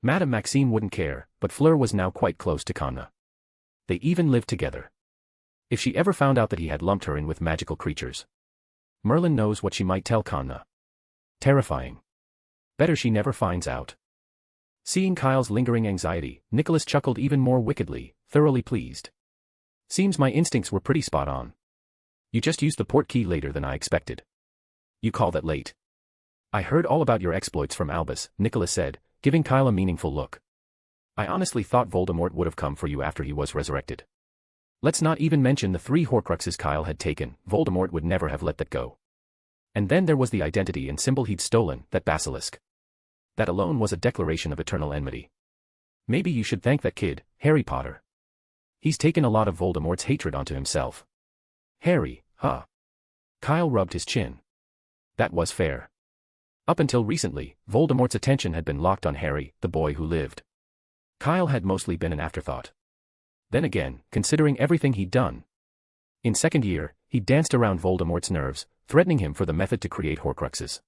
Madame Maxime wouldn't care, but Fleur was now quite close to Conna. They even lived together. If she ever found out that he had lumped her in with magical creatures. Merlin knows what she might tell Conna. Terrifying. Better she never finds out. Seeing Kyle's lingering anxiety, Nicholas chuckled even more wickedly, thoroughly pleased. Seems my instincts were pretty spot on. You just used the port key later than I expected. You call that late? I heard all about your exploits from Albus, Nicholas said, giving Kyle a meaningful look. I honestly thought Voldemort would have come for you after he was resurrected. Let's not even mention the 3 Horcruxes Kyle had taken, Voldemort would never have let that go. And then there was the identity and symbol he'd stolen, that basilisk. That alone was a declaration of eternal enmity. Maybe you should thank that kid, Harry Potter. He's taken a lot of Voldemort's hatred onto himself. Harry, huh? Kyle rubbed his chin. That was fair. Up until recently, Voldemort's attention had been locked on Harry, the boy who lived. Kyle had mostly been an afterthought. Then again, considering everything he'd done. In second year, he danced around Voldemort's nerves, threatening him for the method to create Horcruxes.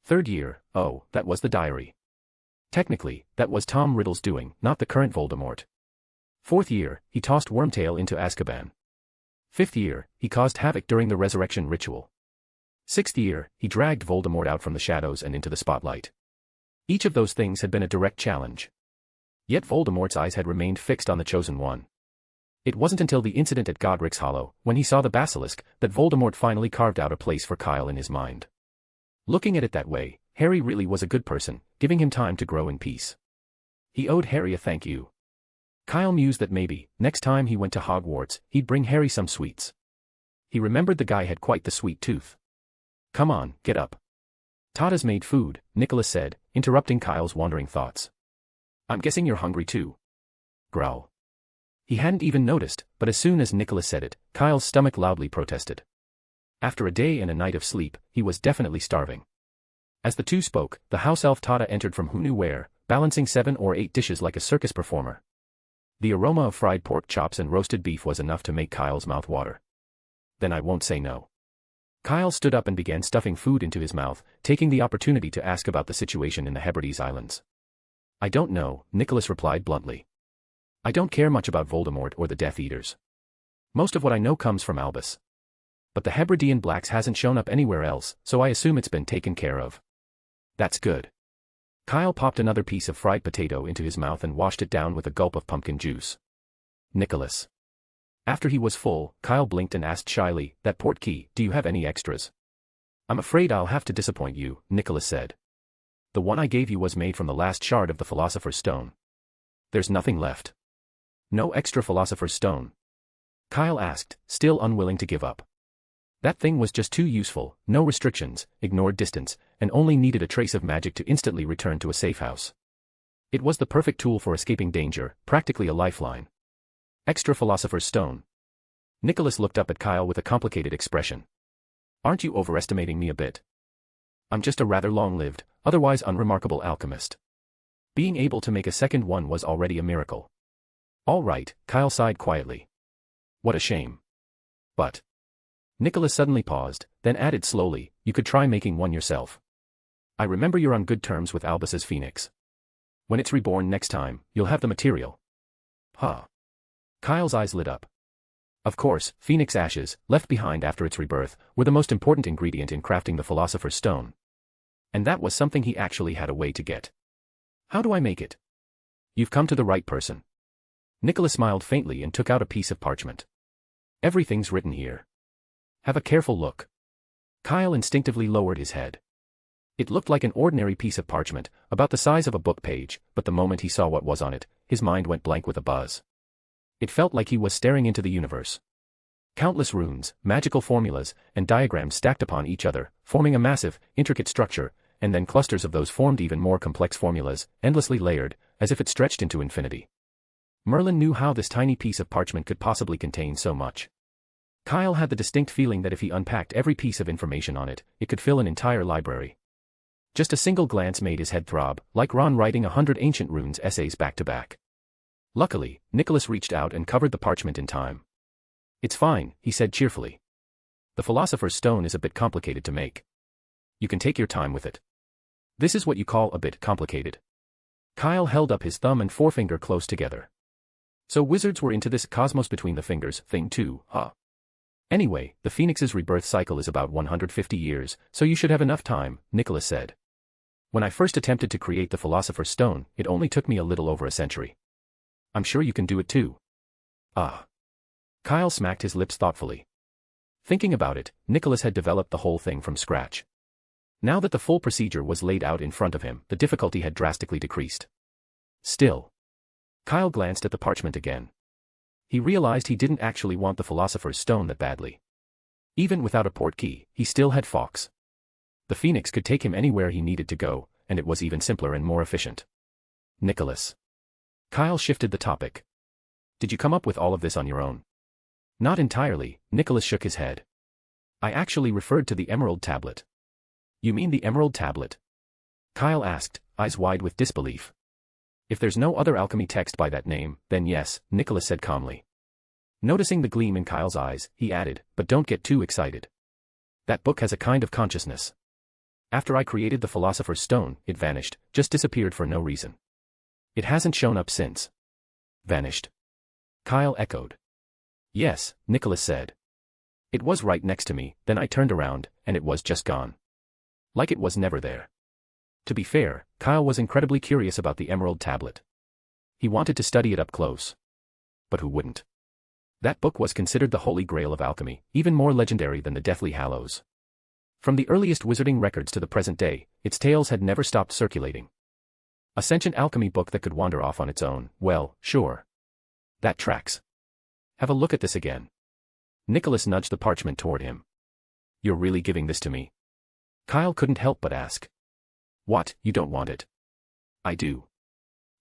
Third year, oh, that was the diary. Technically, that was Tom Riddle's doing, not the current Voldemort. Fourth year, he tossed Wormtail into Azkaban. Fifth year, he caused havoc during the resurrection ritual. Sixth year, he dragged Voldemort out from the shadows and into the spotlight. Each of those things had been a direct challenge. Yet Voldemort's eyes had remained fixed on the Chosen One. It wasn't until the incident at Godric's Hollow, when he saw the basilisk, that Voldemort finally carved out a place for Kyle in his mind. Looking at it that way, Harry really was a good person, giving him time to grow in peace. He owed Harry a thank you. Kyle mused that maybe, next time he went to Hogwarts, he'd bring Harry some sweets. He remembered the guy had quite the sweet tooth. Come on, get up. Tata's made food, Nicholas said, interrupting Kyle's wandering thoughts. I'm guessing you're hungry too. Growl. He hadn't even noticed, but as soon as Nicholas said it, Kyle's stomach loudly protested. After a day and a night of sleep, he was definitely starving. As the two spoke, the house elf Tata entered from who knew where, balancing 7 or 8 dishes like a circus performer. The aroma of fried pork chops and roasted beef was enough to make Kyle's mouth water. Then I won't say no. Kyle stood up and began stuffing food into his mouth, taking the opportunity to ask about the situation in the Hebrides Islands. I don't know, Nicholas replied bluntly. I don't care much about Voldemort or the Death Eaters. Most of what I know comes from Albus. But the Hebridean Blacks hasn't shown up anywhere else, so I assume it's been taken care of. That's good. Kyle popped another piece of fried potato into his mouth and washed it down with a gulp of pumpkin juice. Nicholas. After he was full, Kyle blinked and asked shyly, that port key, do you have any extras? I'm afraid I'll have to disappoint you, Nicholas said. The one I gave you was made from the last shard of the Philosopher's Stone. There's nothing left. No extra Philosopher's Stone? Kyle asked, still unwilling to give up. That thing was just too useful, no restrictions, ignored distance, and only needed a trace of magic to instantly return to a safe house. It was the perfect tool for escaping danger, practically a lifeline. Extra Philosopher's Stone. Nicholas looked up at Kyle with a complicated expression. Aren't you overestimating me a bit? I'm just a rather long-lived, otherwise unremarkable alchemist. Being able to make a second one was already a miracle. All right, Kyle sighed quietly. What a shame. But. Nicholas suddenly paused, then added slowly, you could try making one yourself. I remember you're on good terms with Albus's phoenix. When it's reborn next time, you'll have the material. Huh. Kyle's eyes lit up. Of course, phoenix ashes, left behind after its rebirth, were the most important ingredient in crafting the Philosopher's Stone. And that was something he actually had a way to get. How do I make it? You've come to the right person. Nicholas smiled faintly and took out a piece of parchment. Everything's written here. Have a careful look. Kyle instinctively lowered his head. It looked like an ordinary piece of parchment, about the size of a book page, but the moment he saw what was on it, his mind went blank with a buzz. It felt like he was staring into the universe. Countless runes, magical formulas, and diagrams stacked upon each other, forming a massive, intricate structure, and then clusters of those formed even more complex formulas, endlessly layered, as if it stretched into infinity. Merlin knew how this tiny piece of parchment could possibly contain so much. Kyle had the distinct feeling that if he unpacked every piece of information on it, it could fill an entire library. Just a single glance made his head throb, like Ron writing 100 ancient runes essays back to back. Luckily, Nicholas reached out and covered the parchment in time. It's fine, he said cheerfully. The Philosopher's Stone is a bit complicated to make. You can take your time with it. This is what you call a bit complicated. Kyle held up his thumb and forefinger close together. So wizards were into this cosmos between the fingers thing too, huh? Anyway, the Phoenix's rebirth cycle is about 150 years, so you should have enough time, Nicholas said. When I first attempted to create the Philosopher's Stone, it only took me a little over a century. I'm sure you can do it too. Ah. Kyle smacked his lips thoughtfully. Thinking about it, Nicholas had developed the whole thing from scratch. Now that the full procedure was laid out in front of him, the difficulty had drastically decreased. Still. Kyle glanced at the parchment again. He realized he didn't actually want the Philosopher's Stone that badly. Even without a portkey, he still had Fawkes. The Phoenix could take him anywhere he needed to go, and it was even simpler and more efficient. Nicholas. Kyle shifted the topic. Did you come up with all of this on your own? Not entirely, Nicholas shook his head. I actually referred to the Emerald Tablet. You mean the Emerald Tablet? Kyle asked, eyes wide with disbelief. If there's no other alchemy text by that name, then yes, Nicholas said calmly. Noticing the gleam in Kyle's eyes, he added, but don't get too excited. That book has a kind of consciousness. After I created the Philosopher's Stone, it vanished, just disappeared for no reason. It hasn't shown up since. Vanished? Kyle echoed. Yes, Nicholas said. It was right next to me, then I turned around, and it was just gone. Like it was never there. To be fair, Kyle was incredibly curious about the Emerald Tablet. He wanted to study it up close. But who wouldn't? That book was considered the holy grail of alchemy, even more legendary than the Deathly Hallows. From the earliest wizarding records to the present day, its tales had never stopped circulating. A sentient alchemy book that could wander off on its own, well, sure. That tracks. Have a look at this again. Nicholas nudged the parchment toward him. You're really giving this to me? Kyle couldn't help but ask. What, you don't want it? I do.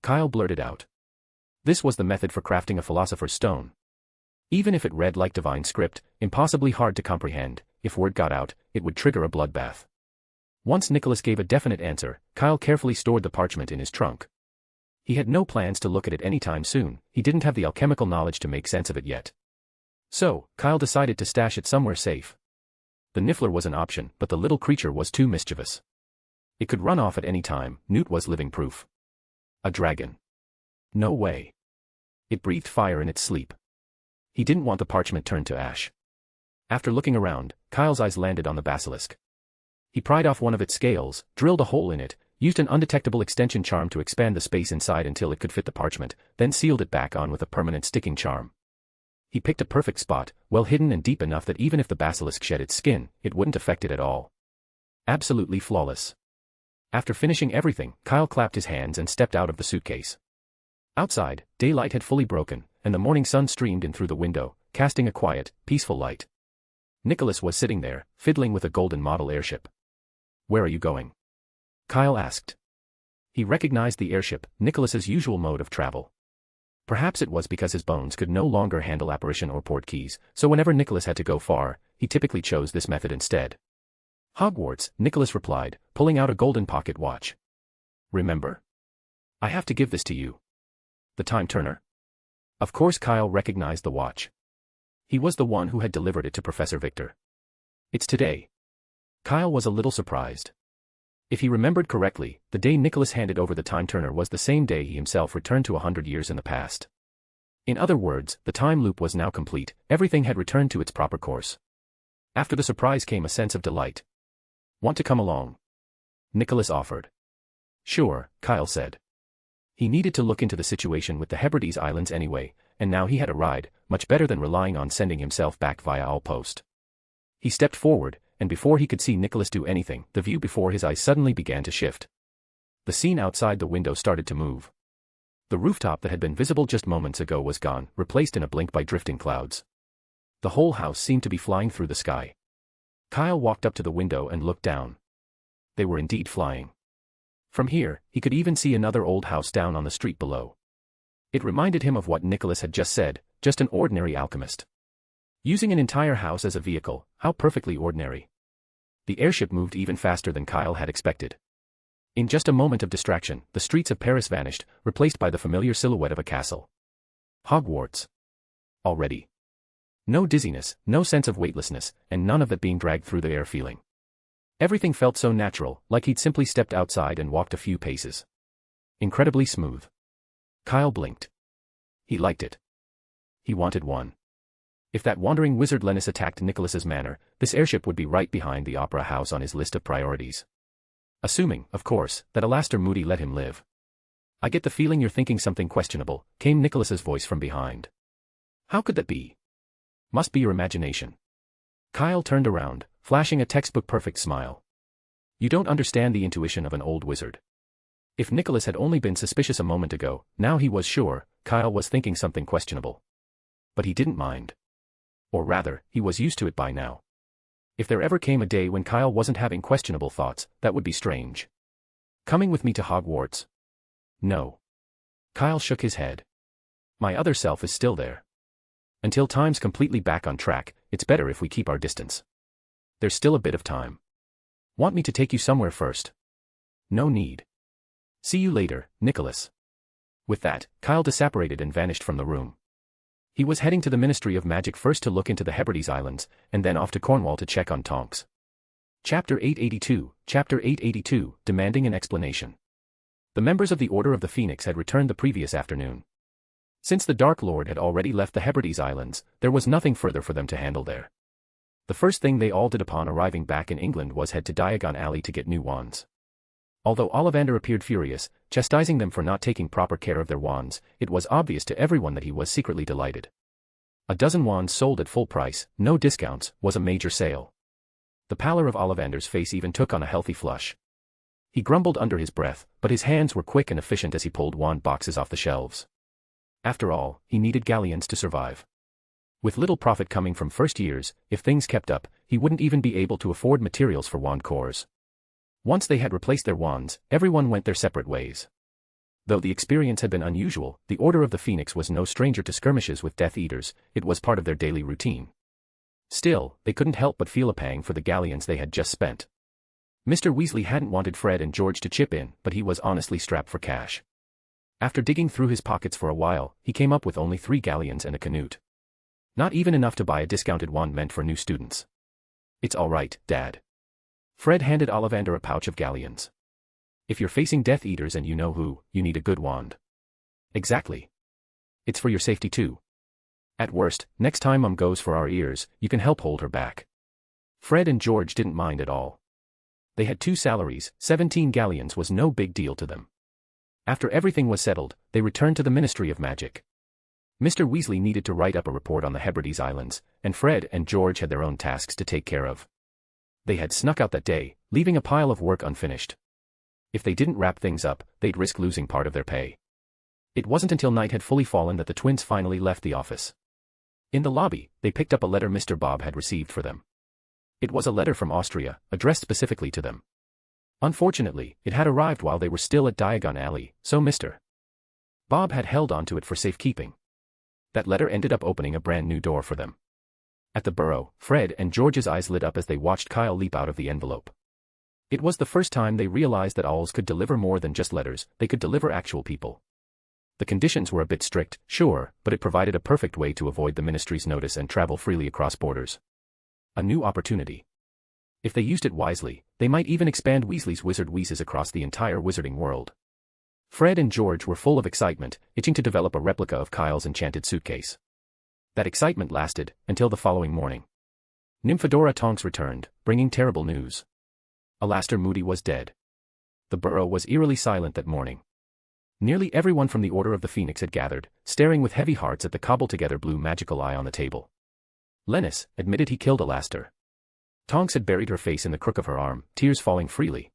Kyle blurted out. This was the method for crafting a Philosopher's Stone. Even if it read like divine script, impossibly hard to comprehend, if word got out, it would trigger a bloodbath. Once Nicholas gave a definite answer, Kyle carefully stored the parchment in his trunk. He had no plans to look at it anytime soon, he didn't have the alchemical knowledge to make sense of it yet. So, Kyle decided to stash it somewhere safe. The Niffler was an option, but the little creature was too mischievous. It could run off at any time, Newt was living proof. A dragon. No way. It breathed fire in its sleep. He didn't want the parchment turned to ash. After looking around, Kyle's eyes landed on the basilisk. He pried off one of its scales, drilled a hole in it, used an undetectable extension charm to expand the space inside until it could fit the parchment, then sealed it back on with a permanent sticking charm. He picked a perfect spot, well hidden and deep enough that even if the basilisk shed its skin, it wouldn't affect it at all. Absolutely flawless. After finishing everything, Kyle clapped his hands and stepped out of the suitcase. Outside, daylight had fully broken, and the morning sun streamed in through the window, casting a quiet, peaceful light. Nicholas was sitting there, fiddling with a golden model airship. "Where are you going?" Kyle asked. He recognized the airship, Nicholas's usual mode of travel. Perhaps it was because his bones could no longer handle apparition or port keys, so whenever Nicholas had to go far, he typically chose this method instead. "Hogwarts," Nicholas replied, pulling out a golden pocket watch. "Remember? I have to give this to you." "The time turner?" Of course Kyle recognized the watch. He was the one who had delivered it to Professor Victor. "It's today." Kyle was a little surprised. If he remembered correctly, the day Nicholas handed over the time turner was the same day he himself returned to 100 years in the past. In other words, the time loop was now complete, everything had returned to its proper course. After the surprise came a sense of delight. "Want to come along?" Nicholas offered. "Sure," Kyle said. He needed to look into the situation with the Hebrides Islands anyway, and now he had a ride, much better than relying on sending himself back via owl post. He stepped forward, and before he could see Nicholas do anything, the view before his eyes suddenly began to shift. The scene outside the window started to move. The rooftop that had been visible just moments ago was gone, replaced in a blink by drifting clouds. The whole house seemed to be flying through the sky. Kyle walked up to the window and looked down. They were indeed flying. From here, he could even see another old house down on the street below. It reminded him of what Nicholas had just said, just an ordinary alchemist. Using an entire house as a vehicle, how perfectly ordinary. The airship moved even faster than Kyle had expected. In just a moment of distraction, the streets of Paris vanished, replaced by the familiar silhouette of a castle. Hogwarts. Already. No dizziness, no sense of weightlessness, and none of that being dragged through the air feeling. Everything felt so natural, like he'd simply stepped outside and walked a few paces. Incredibly smooth. Kyle blinked. He liked it. He wanted one. If that wandering wizard Lennis attacked Nicholas's manor, this airship would be right behind the opera house on his list of priorities. Assuming, of course, that Alastair Moody let him live. "I get the feeling you're thinking something questionable," came Nicholas's voice from behind. "How could that be?" "Must be your imagination." Kyle turned around, flashing a textbook-perfect smile. "You don't understand the intuition of an old wizard." If Nicholas had only been suspicious a moment ago, now he was sure, Kyle was thinking something questionable. But he didn't mind. Or rather, he was used to it by now. If there ever came a day when Kyle wasn't having questionable thoughts, that would be strange. "Coming with me to Hogwarts?" "No." Kyle shook his head. "My other self is still there. Until time's completely back on track, it's better if we keep our distance. There's still a bit of time. Want me to take you somewhere first?" "No need. See you later, Nicholas." With that, Kyle disapparated and vanished from the room. He was heading to the Ministry of Magic first to look into the Hebrides Islands, and then off to Cornwall to check on Tonks. Chapter 882, demanding an explanation. The members of the Order of the Phoenix had returned the previous afternoon. Since the Dark Lord had already left the Hebrides Islands, there was nothing further for them to handle there. The first thing they all did upon arriving back in England was head to Diagon Alley to get new wands. Although Ollivander appeared furious, chastising them for not taking proper care of their wands, it was obvious to everyone that he was secretly delighted. A dozen wands sold at full price, no discounts, was a major sale. The pallor of Ollivander's face even took on a healthy flush. He grumbled under his breath, but his hands were quick and efficient as he pulled wand boxes off the shelves. After all, he needed galleons to survive. With little profit coming from first years, if things kept up, he wouldn't even be able to afford materials for wand cores. Once they had replaced their wands, everyone went their separate ways. Though the experience had been unusual, the Order of the Phoenix was no stranger to skirmishes with Death Eaters, it was part of their daily routine. Still, they couldn't help but feel a pang for the galleons they had just spent. Mr. Weasley hadn't wanted Fred and George to chip in, but he was honestly strapped for cash. After digging through his pockets for a while, he came up with only 3 galleons and a canute. Not even enough to buy a discounted wand meant for new students. "It's all right, Dad." Fred handed Ollivander a pouch of galleons. "If you're facing Death Eaters and you know who, you need a good wand." "Exactly. It's for your safety too. At worst, next time Mum goes for our ears, you can help hold her back." Fred and George didn't mind at all. They had 2 salaries, 17 galleons was no big deal to them. After everything was settled, they returned to the Ministry of Magic. Mr. Weasley needed to write up a report on the Hebrides Islands, and Fred and George had their own tasks to take care of. They had snuck out that day, leaving a pile of work unfinished. If they didn't wrap things up, they'd risk losing part of their pay. It wasn't until night had fully fallen that the twins finally left the office. In the lobby, they picked up a letter Mr. Bob had received for them. It was a letter from Austria, addressed specifically to them. Unfortunately, it had arrived while they were still at Diagon Alley, so Mr. Bob had held on to it for safekeeping. That letter ended up opening a brand new door for them. At the burrow, Fred and George's eyes lit up as they watched Kyle leap out of the envelope. It was the first time they realized that owls could deliver more than just letters, they could deliver actual people. The conditions were a bit strict, sure, but it provided a perfect way to avoid the ministry's notice and travel freely across borders. A new opportunity. If they used it wisely, they might even expand Weasley's wizard wheezes across the entire wizarding world. Fred and George were full of excitement, itching to develop a replica of Kyle's enchanted suitcase. That excitement lasted until the following morning. Nymphadora Tonks returned, bringing terrible news. Alastor Moody was dead. The burrow was eerily silent that morning. Nearly everyone from the Order of the Phoenix had gathered, staring with heavy hearts at the cobbled-together blue magical eye on the table. Lennis admitted he killed Alastor. Tonks had buried her face in the crook of her arm, tears falling freely.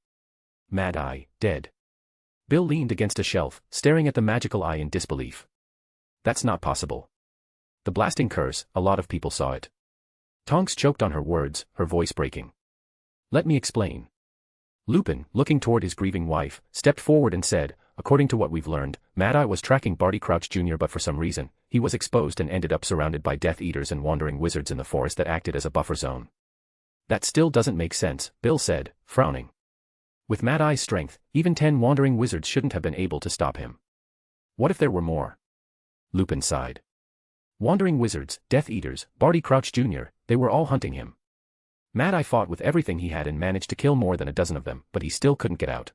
Mad Eye, dead. Bill leaned against a shelf, staring at the magical eye in disbelief. That's not possible. The blasting curse, a lot of people saw it. Tonks choked on her words, her voice breaking. Let me explain. Lupin, looking toward his grieving wife, stepped forward and said, according to what we've learned, Mad Eye was tracking Barty Crouch Jr. but for some reason, he was exposed and ended up surrounded by Death Eaters and wandering wizards in the forest that acted as a buffer zone. That still doesn't make sense, Bill said, frowning. With Mad Eye's strength, even 10 wandering wizards shouldn't have been able to stop him. What if there were more? Lupin sighed. Wandering wizards, Death Eaters, Barty Crouch Jr., they were all hunting him. Mad Eye fought with everything he had and managed to kill more than a dozen of them, but he still couldn't get out.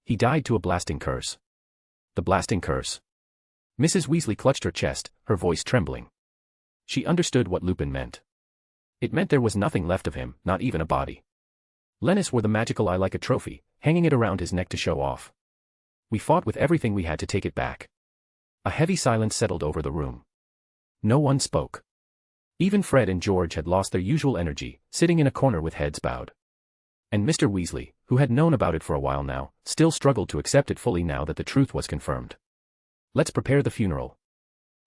He died to a blasting curse. The blasting curse. Mrs. Weasley clutched her chest, her voice trembling. She understood what Lupin meant. It meant there was nothing left of him, not even a body. Lennis wore the magical eye like a trophy, hanging it around his neck to show off. We fought with everything we had to take it back. A heavy silence settled over the room. No one spoke. Even Fred and George had lost their usual energy, sitting in a corner with heads bowed. And Mr. Weasley, who had known about it for a while now, still struggled to accept it fully now that the truth was confirmed. Let's prepare the funeral.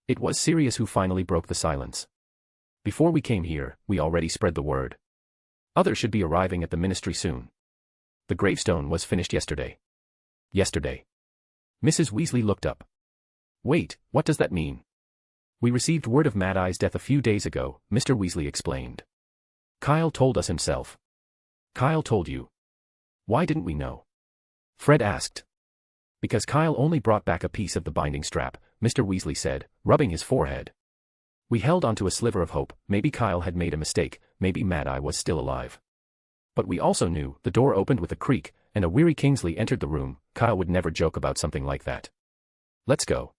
It was Sirius who finally broke the silence. Before we came here, we already spread the word. Others should be arriving at the ministry soon. The gravestone was finished yesterday. Yesterday. Mrs. Weasley looked up. Wait, what does that mean? We received word of Mad Eye's death a few days ago, Mr. Weasley explained. Kyle told us himself. Kyle told you. Why didn't we know? Fred asked. Because Kyle only brought back a piece of the binding strap, Mr. Weasley said, rubbing his forehead. We held onto a sliver of hope, maybe Kyle had made a mistake, maybe Mad Eye was still alive. But we also knew, the door opened with a creak, and a weary Kingsley entered the room. Kyle would never joke about something like that. Let's go.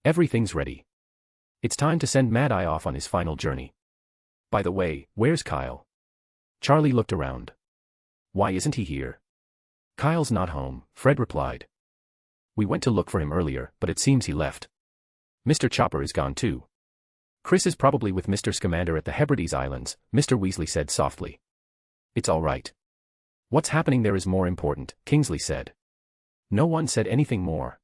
Everything's ready. It's time to send Mad Eye off on his final journey. By the way, where's Kyle? Charlie looked around. Why isn't he here? Kyle's not home, Fred replied. We went to look for him earlier, but it seems he left. Mr. Chopper is gone too. Chris is probably with Mr. Scamander at the Hebrides Islands, Mr. Weasley said softly. It's all right. What's happening there is more important, Kingsley said. No one said anything more.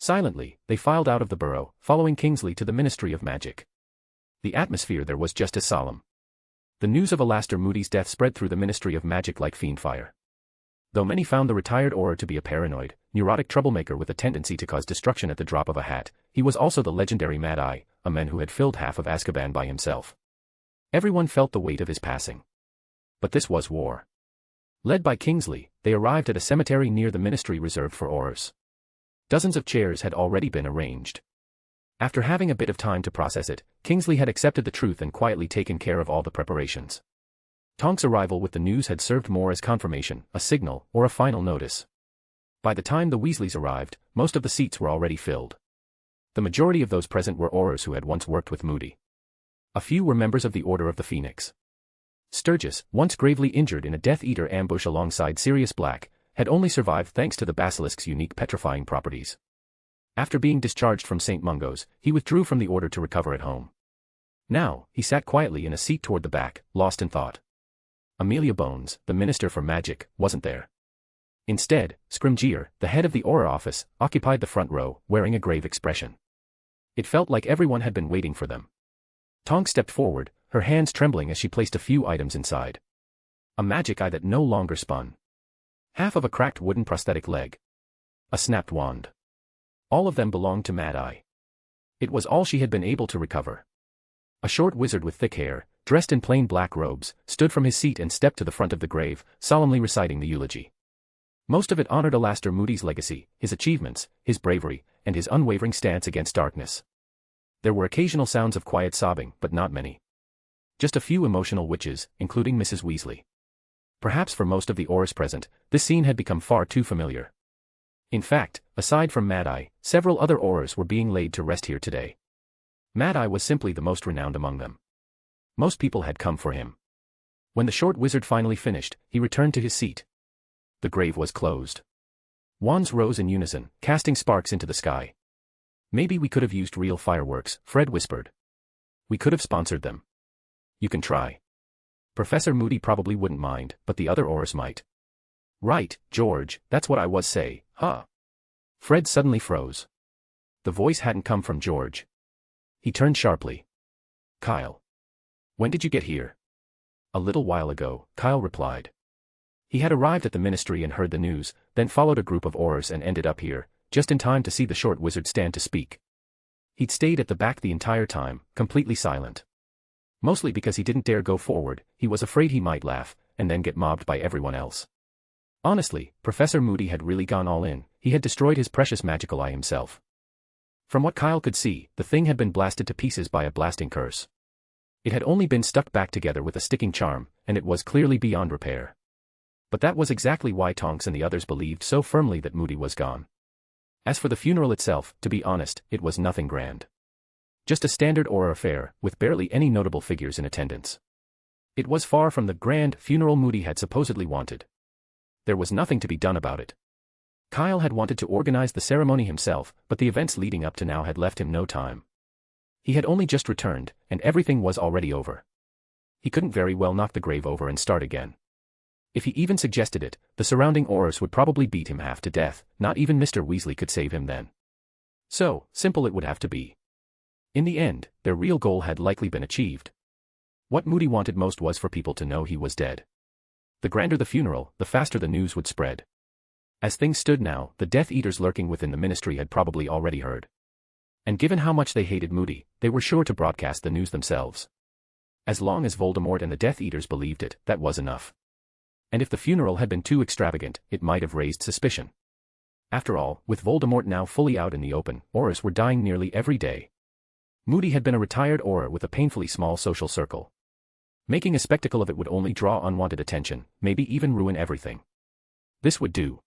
Silently, they filed out of the burrow, following Kingsley to the Ministry of Magic. The atmosphere there was just as solemn. The news of Alastor Moody's death spread through the Ministry of Magic like Fiendfyre. Though many found the retired Auror to be a paranoid, neurotic troublemaker with a tendency to cause destruction at the drop of a hat, he was also the legendary Mad Eye, a man who had filled half of Azkaban by himself. Everyone felt the weight of his passing. But this was war. Led by Kingsley, they arrived at a cemetery near the ministry reserved for Aurors. Dozens of chairs had already been arranged. After having a bit of time to process it, Kingsley had accepted the truth and quietly taken care of all the preparations. Tonk's arrival with the news had served more as confirmation, a signal, or a final notice. By the time the Weasleys arrived, most of the seats were already filled. The majority of those present were Aurors who had once worked with Moody. A few were members of the Order of the Phoenix. Sturgis, once gravely injured in a Death Eater ambush alongside Sirius Black, had only survived thanks to the basilisk's unique petrifying properties. After being discharged from St. Mungo's, he withdrew from the Order to recover at home. Now, he sat quietly in a seat toward the back, lost in thought. Amelia Bones, the Minister for Magic, wasn't there. Instead, Scrimgeour, the head of the Aura office, occupied the front row, wearing a grave expression. It felt like everyone had been waiting for them. Tonks stepped forward, her hands trembling as she placed a few items inside. A magic eye that no longer spun. Half of a cracked wooden prosthetic leg. A snapped wand. All of them belonged to Mad Eye. It was all she had been able to recover. A short wizard with thick hair, dressed in plain black robes, stood from his seat and stepped to the front of the grave, solemnly reciting the eulogy. Most of it honored Alastor Moody's legacy, his achievements, his bravery, and his unwavering stance against darkness. There were occasional sounds of quiet sobbing, but not many. Just a few emotional witches, including Mrs. Weasley. Perhaps for most of the Aurors present, this scene had become far too familiar. In fact, aside from Mad Eye, several other Aurors were being laid to rest here today. Mad Eye was simply the most renowned among them. Most people had come for him. When the short wizard finally finished, he returned to his seat. The grave was closed. Wands rose in unison, casting sparks into the sky. Maybe we could have used real fireworks, Fred whispered. We could have sponsored them. You can try. Professor Moody probably wouldn't mind, but the other Aurors might. Right, George, that's what I was say, huh? Fred suddenly froze. The voice hadn't come from George. He turned sharply. Kyle. When did you get here? A little while ago, Kyle replied. He had arrived at the ministry and heard the news, then followed a group of Aurors and ended up here, just in time to see the short wizard stand to speak. He'd stayed at the back the entire time, completely silent. Mostly because he didn't dare go forward, he was afraid he might laugh, and then get mobbed by everyone else. Honestly, Professor Moody had really gone all in, he had destroyed his precious magical eye himself. From what Kyle could see, the thing had been blasted to pieces by a blasting curse. It had only been stuck back together with a sticking charm, and it was clearly beyond repair. But that was exactly why Tonks and the others believed so firmly that Moody was gone. As for the funeral itself, to be honest, it was nothing grand. Just a standard Auror affair, with barely any notable figures in attendance. It was far from the grand funeral Moody had supposedly wanted. There was nothing to be done about it. Kyle had wanted to organize the ceremony himself, but the events leading up to now had left him no time. He had only just returned, and everything was already over. He couldn't very well knock the grave over and start again. If he even suggested it, the surrounding Aurors would probably beat him half to death, not even Mr. Weasley could save him then. So, simple it would have to be. In the end, their real goal had likely been achieved. What Moody wanted most was for people to know he was dead. The grander the funeral, the faster the news would spread. As things stood now, the Death Eaters lurking within the ministry had probably already heard. And given how much they hated Moody, they were sure to broadcast the news themselves. As long as Voldemort and the Death Eaters believed it, that was enough. And if the funeral had been too extravagant, it might have raised suspicion. After all, with Voldemort now fully out in the open, Aurors were dying nearly every day. Moody had been a retired Auror with a painfully small social circle. Making a spectacle of it would only draw unwanted attention, maybe even ruin everything. This would do.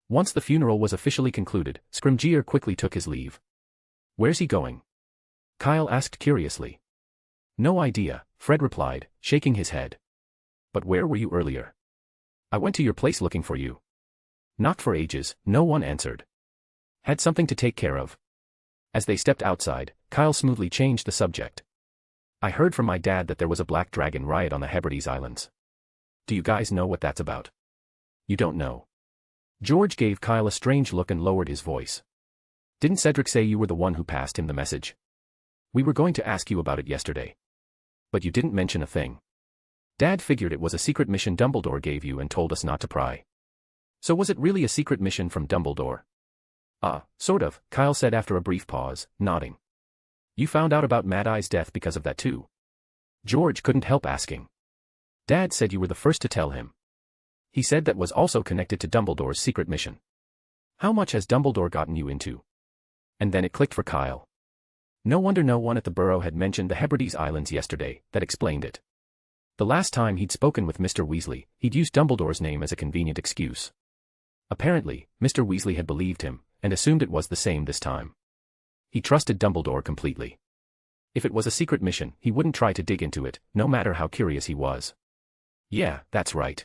Once the funeral was officially concluded, Scrimgeour quickly took his leave. Where's he going? Kyle asked curiously. No idea, Fred replied, shaking his head. But where were you earlier? I went to your place looking for you. Knocked for ages, no one answered. Had something to take care of. As they stepped outside, Kyle smoothly changed the subject. I heard from my dad that there was a black dragon riot on the Hebrides Islands. Do you guys know what that's about? You don't know. George gave Kyle a strange look and lowered his voice. Didn't Cedric say you were the one who passed him the message? We were going to ask you about it yesterday. But you didn't mention a thing. Dad figured it was a secret mission Dumbledore gave you and told us not to pry. So was it really a secret mission from Dumbledore? Sort of, Kyle said after a brief pause, nodding. You found out about Mad Eye's death because of that too? George couldn't help asking. Dad said you were the first to tell him. He said that was also connected to Dumbledore's secret mission. How much has Dumbledore gotten you into? And then it clicked for Kyle. No wonder no one at the Burrow had mentioned the Hebrides Islands yesterday, that explained it. The last time he'd spoken with Mr. Weasley, he'd used Dumbledore's name as a convenient excuse. Apparently, Mr. Weasley had believed him, and assumed it was the same this time. He trusted Dumbledore completely. If it was a secret mission, he wouldn't try to dig into it, no matter how curious he was. Yeah, that's right.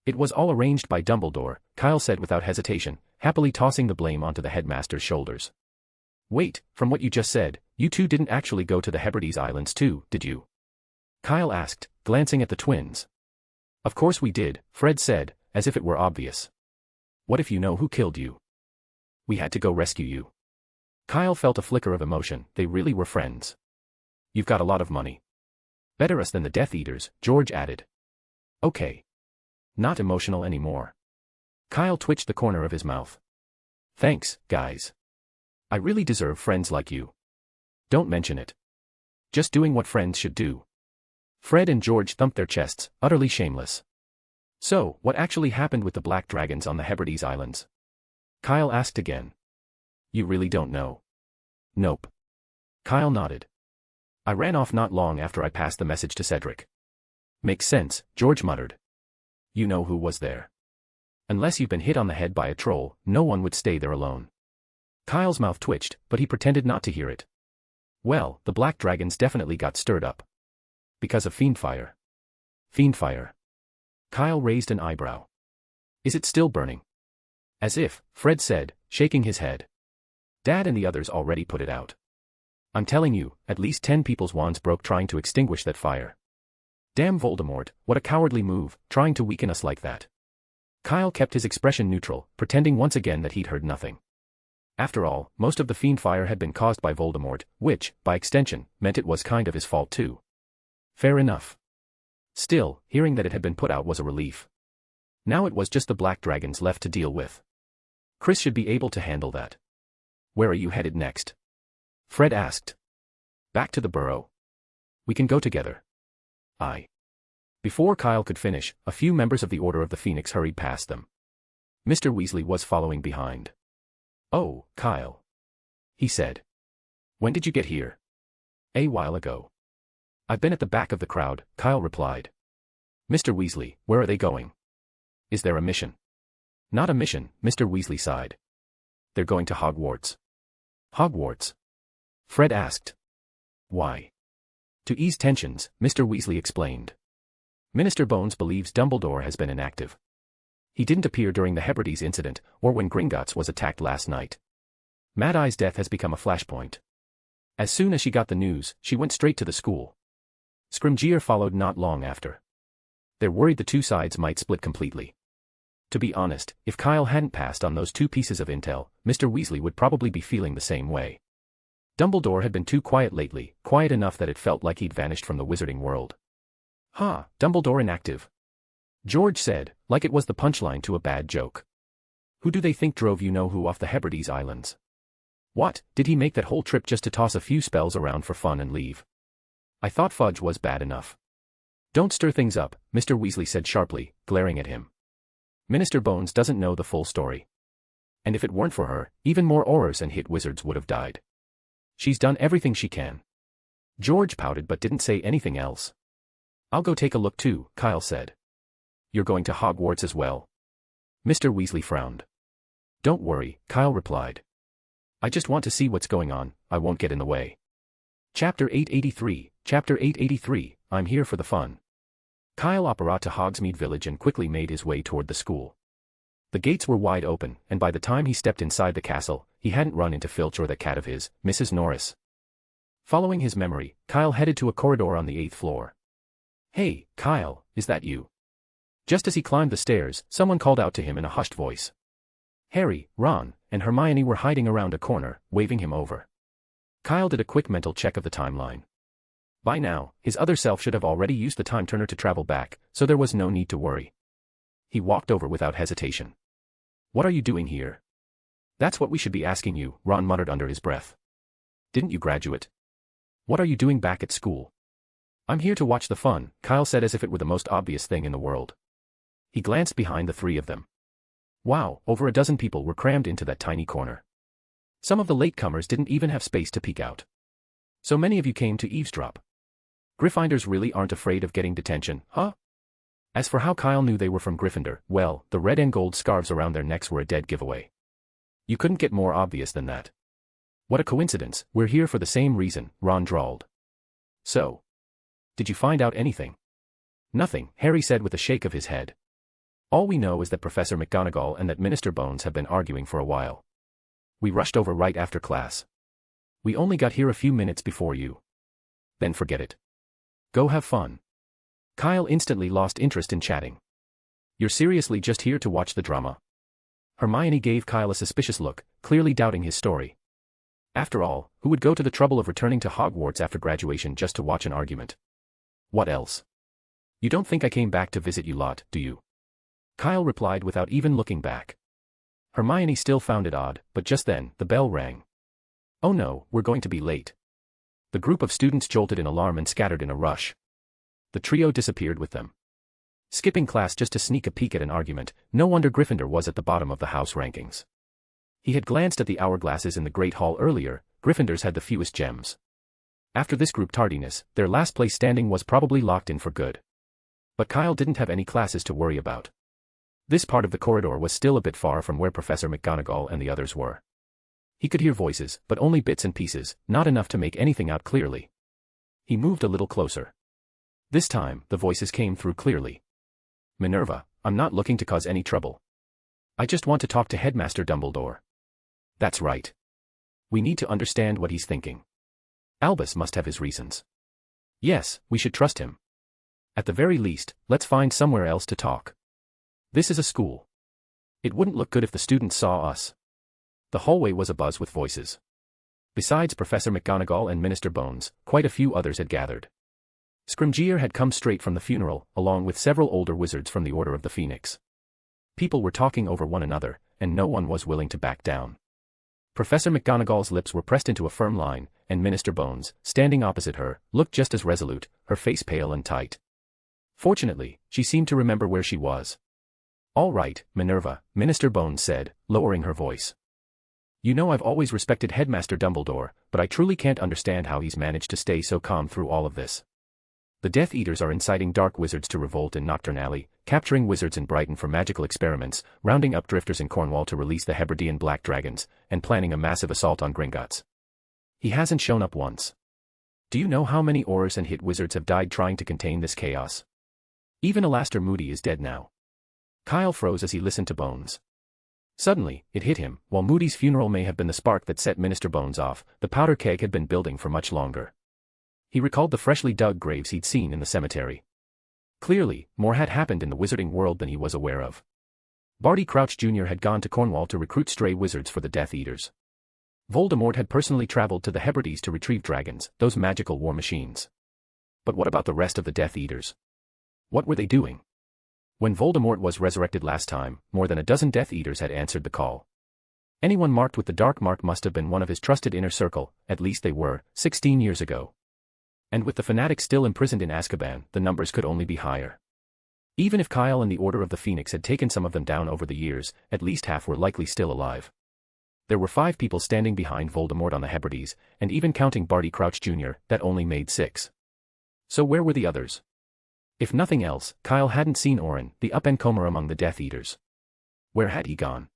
It was all arranged by Dumbledore, Kyle said without hesitation, happily tossing the blame onto the headmaster's shoulders. Wait, from what you just said, you two didn't actually go to the Hebrides Islands too, did you? Kyle asked, glancing at the twins. Of course we did, Fred said, as if it were obvious. What if you know who killed you? We had to go rescue you. Kyle felt a flicker of emotion, they really were friends. You've got a lot of money. Better us than the Death Eaters, George added. Okay. Not emotional anymore. Kyle twitched the corner of his mouth. Thanks, guys. I really deserve friends like you. Don't mention it. Just doing what friends should do. Fred and George thumped their chests, utterly shameless. So, what actually happened with the black dragons on the Hebrides Islands? Kyle asked again. You really don't know? Nope. Kyle nodded. I ran off not long after I passed the message to Cedric. Makes sense, George muttered. You know who was there. Unless you've been hit on the head by a troll, no one would stay there alone. Kyle's mouth twitched, but he pretended not to hear it. Well, the black dragons definitely got stirred up. Because of Fiendfyre. Fiendfyre. Kyle raised an eyebrow. Is it still burning? As if, Fred said, shaking his head. Dad and the others already put it out. I'm telling you, at least 10 people's wands broke trying to extinguish that fire. Damn Voldemort, what a cowardly move, trying to weaken us like that. Kyle kept his expression neutral, pretending once again that he'd heard nothing. After all, most of the Fiendfyre had been caused by Voldemort, which, by extension, meant it was kind of his fault too. Fair enough. Still, hearing that it had been put out was a relief. Now it was just the black dragons left to deal with. Chris should be able to handle that. Where are you headed next? Fred asked. Back to the burrow. We can go together. Before Kyle could finish, a few members of the Order of the Phoenix hurried past them. Mr. Weasley was following behind. Oh, Kyle. He said. When did you get here? A while ago. I've been at the back of the crowd, Kyle replied. Mr. Weasley, where are they going? Is there a mission? Not a mission, Mr. Weasley sighed. They're going to Hogwarts. Hogwarts? Fred asked. Why? To ease tensions, Mr. Weasley explained. Minister Bones believes Dumbledore has been inactive. He didn't appear during the Hebrides incident, or when Gringotts was attacked last night. Mad Eye's death has become a flashpoint. As soon as she got the news, she went straight to the school. Scrimgeour followed not long after. They're worried the two sides might split completely. To be honest, if Kyle hadn't passed on those two pieces of intel, Mr. Weasley would probably be feeling the same way. Dumbledore had been too quiet lately, quiet enough that it felt like he'd vanished from the wizarding world. Dumbledore inactive. George said, like it was the punchline to a bad joke. Who do they think drove you-know-who off the Hebrides Islands? What, did he make that whole trip just to toss a few spells around for fun and leave? I thought fudge was bad enough. Don't stir things up, Mr. Weasley said sharply, glaring at him. Minister Bones doesn't know the full story. And if it weren't for her, even more Aurors and hit wizards would have died. She's done everything she can. George pouted but didn't say anything else. I'll go take a look too, Kyle said. You're going to Hogwarts as well? Mr. Weasley frowned. Don't worry, Kyle replied. I just want to see what's going on, I won't get in the way. Chapter 883, I'm here for the fun. Kyle opera to Hogsmeade Village and quickly made his way toward the school. The gates were wide open, and by the time he stepped inside the castle, he hadn't run into Filch or that cat of his, Mrs. Norris. Following his memory, Kyle headed to a corridor on the 8th floor. Hey, Kyle, is that you? Just as he climbed the stairs, someone called out to him in a hushed voice. Harry, Ron, and Hermione were hiding around a corner, waving him over. Kyle did a quick mental check of the timeline. By now, his other self should have already used the time turner to travel back, so there was no need to worry. He walked over without hesitation. What are you doing here? That's what we should be asking you, Ron muttered under his breath. Didn't you graduate? What are you doing back at school? I'm here to watch the fun, Kyle said as if it were the most obvious thing in the world. He glanced behind the three of them. Wow, over a dozen people were crammed into that tiny corner. Some of the latecomers didn't even have space to peek out. So many of you came to eavesdrop. Gryffindors really aren't afraid of getting detention, huh? As for how Kyle knew they were from Gryffindor, well, the red and gold scarves around their necks were a dead giveaway. You couldn't get more obvious than that. What a coincidence, we're here for the same reason, Ron drawled. So. Did you find out anything? Nothing, Harry said with a shake of his head. All we know is that Professor McGonagall and that Minister Bones have been arguing for a while. We rushed over right after class. We only got here a few minutes before you. Then forget it. Go have fun. Kyle instantly lost interest in chatting. You're seriously just here to watch the drama? Hermione gave Kyle a suspicious look, clearly doubting his story. After all, who would go to the trouble of returning to Hogwarts after graduation just to watch an argument? What else? You don't think I came back to visit you lot, do you? Kyle replied without even looking back. Hermione still found it odd, but just then, the bell rang. Oh no, we're going to be late. The group of students jolted in alarm and scattered in a rush. The trio disappeared with them. Skipping class just to sneak a peek at an argument, no wonder Gryffindor was at the bottom of the house rankings. He had glanced at the hourglasses in the Great Hall earlier. Gryffindors had the fewest gems. After this group tardiness, their last place standing was probably locked in for good. But Kyle didn't have any classes to worry about. This part of the corridor was still a bit far from where Professor McGonagall and the others were. He could hear voices, but only bits and pieces, not enough to make anything out clearly. He moved a little closer. This time, the voices came through clearly. Minerva, I'm not looking to cause any trouble. I just want to talk to Headmaster Dumbledore. That's right. We need to understand what he's thinking. Albus must have his reasons. Yes, we should trust him. At the very least, let's find somewhere else to talk. This is a school. It wouldn't look good if the students saw us. The hallway was abuzz with voices. Besides Professor McGonagall and Minister Bones, quite a few others had gathered. Scrimgeour had come straight from the funeral, along with several older wizards from the Order of the Phoenix. People were talking over one another, and no one was willing to back down. Professor McGonagall's lips were pressed into a firm line, and Minister Bones, standing opposite her, looked just as resolute, her face pale and tight. Fortunately, she seemed to remember where she was. All right, Minerva, Minister Bones said, lowering her voice. You know I've always respected Headmaster Dumbledore, but I truly can't understand how he's managed to stay so calm through all of this. The Death Eaters are inciting dark wizards to revolt in Nocturn Alley, capturing wizards in Brighton for magical experiments, rounding up drifters in Cornwall to release the Hebridean black dragons, and planning a massive assault on Gringotts. He hasn't shown up once. Do you know how many Aurors and Hit wizards have died trying to contain this chaos? Even Alastair Moody is dead now. Kyle froze as he listened to Bones. Suddenly, it hit him, while Moody's funeral may have been the spark that set Minister Bones off, the powder keg had been building for much longer. He recalled the freshly dug graves he'd seen in the cemetery. Clearly, more had happened in the wizarding world than he was aware of. Barty Crouch Jr. had gone to Cornwall to recruit stray wizards for the Death Eaters. Voldemort had personally traveled to the Hebrides to retrieve dragons, those magical war machines. But what about the rest of the Death Eaters? What were they doing? When Voldemort was resurrected last time, more than a dozen Death Eaters had answered the call. Anyone marked with the dark mark must have been one of his trusted inner circle, at least they were, 16 years ago. And with the fanatics still imprisoned in Azkaban, the numbers could only be higher. Even if Kyle and the Order of the Phoenix had taken some of them down over the years, at least half were likely still alive. There were 5 people standing behind Voldemort on the Hebrides, and even counting Barty Crouch Jr., that only made 6. So where were the others? If nothing else, Kyle hadn't seen Orin, the up-and-comer among the Death Eaters. Where had he gone?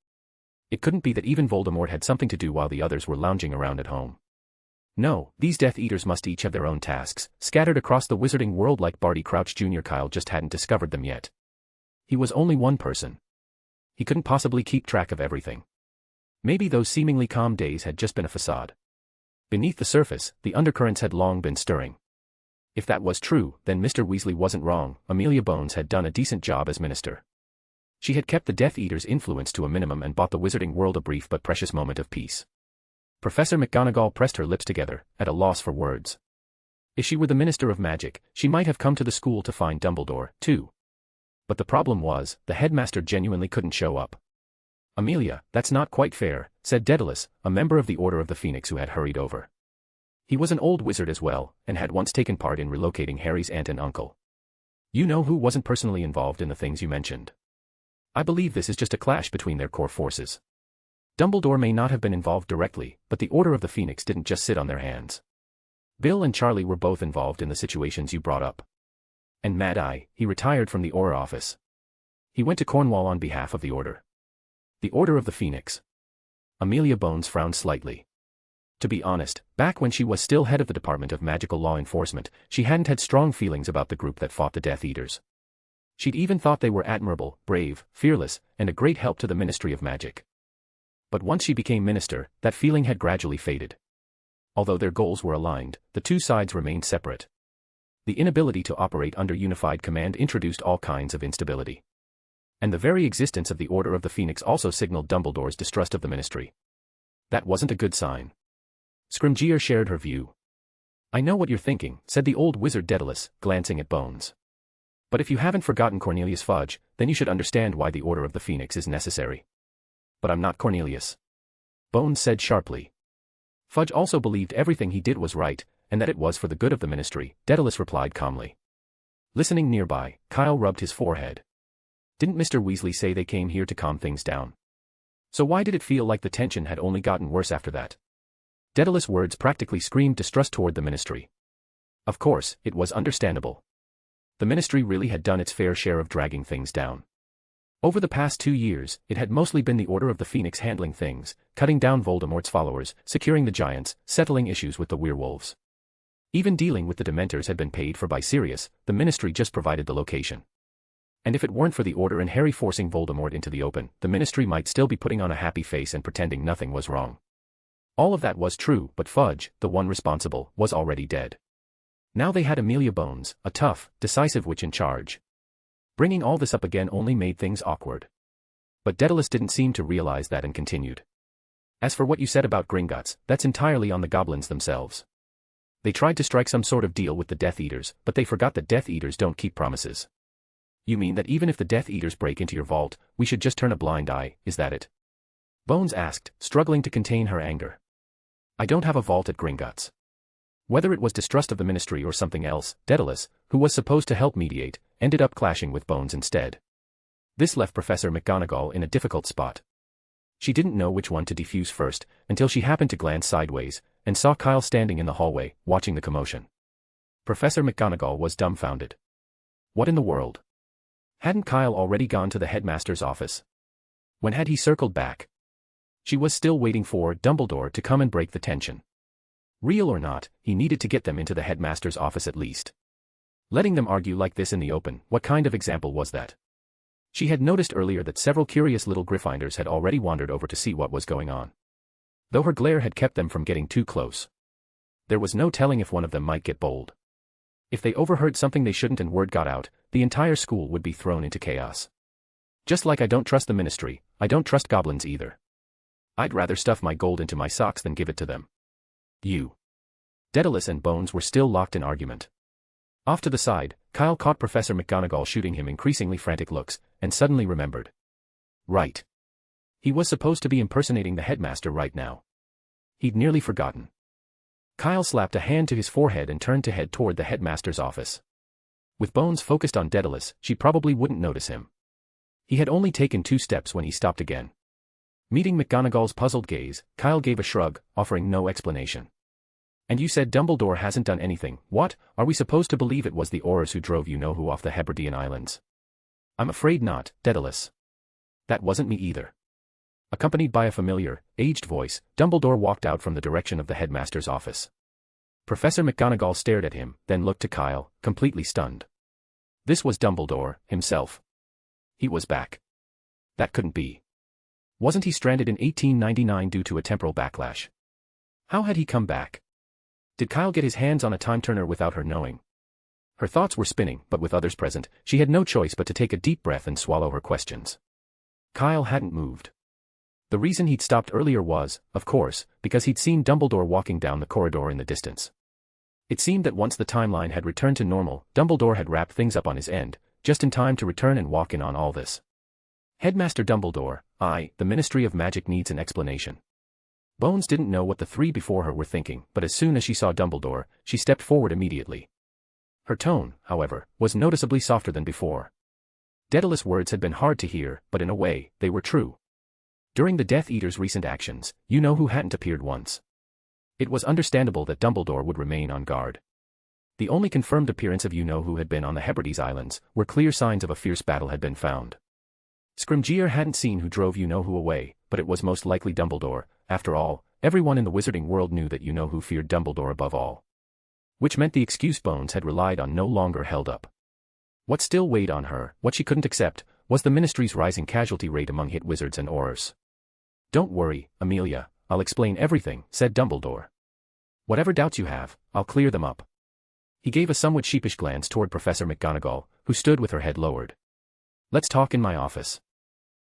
It couldn't be that even Voldemort had something to do while the others were lounging around at home. No, these Death Eaters must each have their own tasks, scattered across the wizarding world like Barty Crouch Jr. Kyle just hadn't discovered them yet. He was only one person. He couldn't possibly keep track of everything. Maybe those seemingly calm days had just been a facade. Beneath the surface, the undercurrents had long been stirring. If that was true, then Mr. Weasley wasn't wrong. Amelia Bones had done a decent job as minister. She had kept the Death Eaters' influence to a minimum and bought the wizarding world a brief but precious moment of peace. Professor McGonagall pressed her lips together, at a loss for words. If she were the Minister of Magic, she might have come to the school to find Dumbledore, too. But the problem was, the headmaster genuinely couldn't show up. Amelia, that's not quite fair, said Daedalus, a member of the Order of the Phoenix who had hurried over. He was an old wizard as well, and had once taken part in relocating Harry's aunt and uncle. You know who wasn't personally involved in the things you mentioned. I believe this is just a clash between their core forces. Dumbledore may not have been involved directly, but the Order of the Phoenix didn't just sit on their hands. Bill and Charlie were both involved in the situations you brought up. And Mad Eye, he retired from the Auror office. He went to Cornwall on behalf of the Order. The Order of the Phoenix. Amelia Bones frowned slightly. To be honest, back when she was still head of the Department of Magical Law Enforcement, she hadn't had strong feelings about the group that fought the Death Eaters. She'd even thought they were admirable, brave, fearless, and a great help to the Ministry of Magic. But once she became minister, that feeling had gradually faded. Although their goals were aligned, the two sides remained separate. The inability to operate under unified command introduced all kinds of instability. And the very existence of the Order of the Phoenix also signaled Dumbledore's distrust of the Ministry. That wasn't a good sign. Scrimgeour shared her view. "I know what you're thinking," said the old wizard Daedalus, glancing at Bones. "But if you haven't forgotten Cornelius Fudge, then you should understand why the Order of the Phoenix is necessary." "But I'm not Cornelius," Bones said sharply. Fudge also believed everything he did was right, and that it was for the good of the Ministry, Daedalus replied calmly. Listening nearby, Kyle rubbed his forehead. Didn't Mr. Weasley say they came here to calm things down? So why did it feel like the tension had only gotten worse after that? Daedalus' words practically screamed distrust toward the Ministry. Of course, it was understandable. The Ministry really had done its fair share of dragging things down. Over the past 2 years, it had mostly been the Order of the Phoenix handling things, cutting down Voldemort's followers, securing the giants, settling issues with the werewolves. Even dealing with the Dementors had been paid for by Sirius, the Ministry just provided the location. And if it weren't for the Order and Harry forcing Voldemort into the open, the Ministry might still be putting on a happy face and pretending nothing was wrong. All of that was true, but Fudge, the one responsible, was already dead. Now they had Amelia Bones, a tough, decisive witch in charge. Bringing all this up again only made things awkward. But Daedalus didn't seem to realize that and continued. "As for what you said about Gringotts, that's entirely on the goblins themselves. They tried to strike some sort of deal with the Death Eaters, but they forgot that Death Eaters don't keep promises." "You mean that even if the Death Eaters break into your vault, we should just turn a blind eye, is that it?" Bones asked, struggling to contain her anger. "I don't have a vault at Gringotts." Whether it was distrust of the Ministry or something else, Daedalus, who was supposed to help mediate, ended up clashing with Bones instead. This left Professor McGonagall in a difficult spot. She didn't know which one to defuse first, until she happened to glance sideways, and saw Kyle standing in the hallway, watching the commotion. Professor McGonagall was dumbfounded. What in the world? Hadn't Kyle already gone to the headmaster's office? When had he circled back? She was still waiting for Dumbledore to come and break the tension. Real or not, he needed to get them into the headmaster's office at least. Letting them argue like this in the open, what kind of example was that? She had noticed earlier that several curious little Gryffindors had already wandered over to see what was going on. Though her glare had kept them from getting too close. There was no telling if one of them might get bold. If they overheard something they shouldn't and word got out, the entire school would be thrown into chaos. Just like I don't trust the Ministry, I don't trust goblins either. I'd rather stuff my gold into my socks than give it to them. You. Daedalus and Bones were still locked in argument. Off to the side, Kyle caught Professor McGonagall shooting him increasingly frantic looks, and suddenly remembered. Right. He was supposed to be impersonating the headmaster right now. He'd nearly forgotten. Kyle slapped a hand to his forehead and turned to head toward the headmaster's office. With Bones focused on Daedalus, she probably wouldn't notice him. He had only taken 2 steps when he stopped again. Meeting McGonagall's puzzled gaze, Kyle gave a shrug, offering no explanation. "And you said Dumbledore hasn't done anything. What, are we supposed to believe it was the Aurors who drove you-know-who off the Hebridean Islands?" "I'm afraid not, Daedalus." "That wasn't me either." Accompanied by a familiar, aged voice, Dumbledore walked out from the direction of the headmaster's office. Professor McGonagall stared at him, then looked to Kyle, completely stunned. This was Dumbledore, himself. He was back. That couldn't be. Wasn't he stranded in 1899 due to a temporal backlash? How had he come back? Did Kyle get his hands on a time-turner without her knowing? Her thoughts were spinning, but with others present, she had no choice but to take a deep breath and swallow her questions. Kyle hadn't moved. The reason he'd stopped earlier was, of course, because he'd seen Dumbledore walking down the corridor in the distance. It seemed that once the timeline had returned to normal, Dumbledore had wrapped things up on his end, just in time to return and walk in on all this. Headmaster Dumbledore, the Ministry of Magic needs an explanation. Bones didn't know what the 3 before her were thinking, but as soon as she saw Dumbledore, she stepped forward immediately. Her tone, however, was noticeably softer than before. Daedalus' words had been hard to hear, but in a way, they were true. During the Death Eaters' recent actions, you-know-who hadn't appeared once. It was understandable that Dumbledore would remain on guard. The only confirmed appearance of you-know-who had been on the Hebrides Islands, where clear signs of a fierce battle had been found. Scrimgeour hadn't seen who drove you-know-who away, but it was most likely Dumbledore. After all, everyone in the wizarding world knew that you-know-who feared Dumbledore above all. Which meant the excuse Bones had relied on no longer held up. What still weighed on her, what she couldn't accept, was the Ministry's rising casualty rate among hit wizards and Aurors. "Don't worry, Amelia, I'll explain everything," said Dumbledore. "Whatever doubts you have, I'll clear them up." He gave a somewhat sheepish glance toward Professor McGonagall, who stood with her head lowered. Let's talk in my office.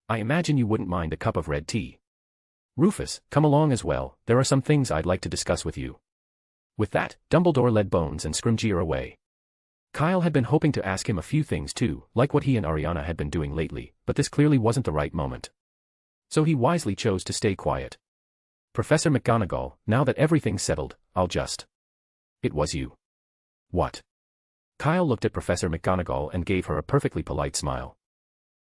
I imagine you wouldn't mind a cup of red tea. Rufus, come along as well, there are some things I'd like to discuss with you. With that, Dumbledore led Bones and Scrimgeour away. Kyle had been hoping to ask him a few things too, like what he and Ariana had been doing lately, but this clearly wasn't the right moment. So he wisely chose to stay quiet. Professor McGonagall, now that everything's settled, I'll just... It was you. What? Kyle looked at Professor McGonagall and gave her a perfectly polite smile.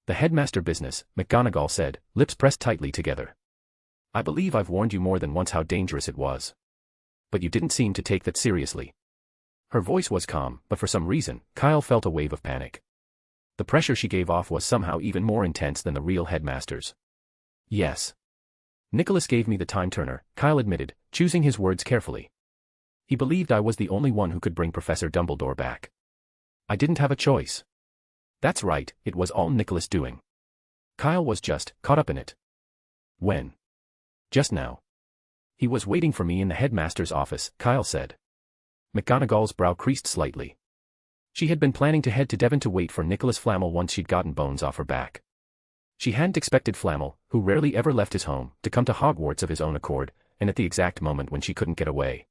The headmaster business, McGonagall said, lips pressed tightly together. I believe I've warned you more than once how dangerous it was. But you didn't seem to take that seriously. Her voice was calm, but for some reason, Kyle felt a wave of panic. The pressure she gave off was somehow even more intense than the real headmaster's. Yes. Nicholas gave me the time turner, Kyle admitted, choosing his words carefully. He believed I was the only one who could bring Professor Dumbledore back. I didn't have a choice. That's right, it was all Nicholas doing. Kyle was just caught up in it. When? Just now. He was waiting for me in the headmaster's office, Kyle said. McGonagall's brow creased slightly. She had been planning to head to Devon to wait for Nicholas Flamel once she'd gotten Bones off her back. She hadn't expected Flamel, who rarely ever left his home, to come to Hogwarts of his own accord, and at the exact moment when she couldn't get away.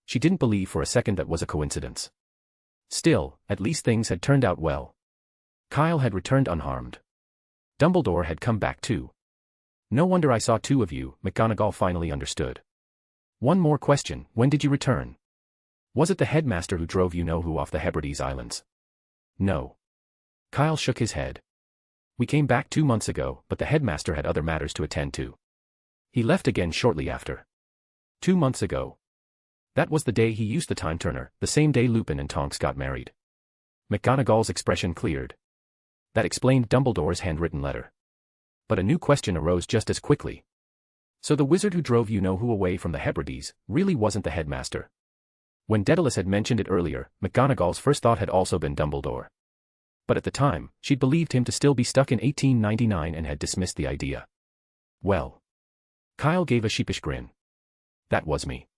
She didn't believe for a second that was a coincidence. Still, at least things had turned out well. Kyle had returned unharmed. Dumbledore had come back too. No wonder I saw two of you, McGonagall finally understood. One more question, when did you return? Was it the headmaster who drove you-know-who off the Hebrides Islands? No. Kyle shook his head. We came back 2 months ago, but the headmaster had other matters to attend to. He left again shortly after. 2 months ago. That was the day he used the time turner, the same day Lupin and Tonks got married. McGonagall's expression cleared. That explained Dumbledore's handwritten letter. But a new question arose just as quickly. So the wizard who drove you-know-who away from the Hebrides really wasn't the headmaster. When Daedalus had mentioned it earlier, McGonagall's first thought had also been Dumbledore. But at the time, she'd believed him to still be stuck in 1899 and had dismissed the idea. Well. Kyle gave a sheepish grin. That was me.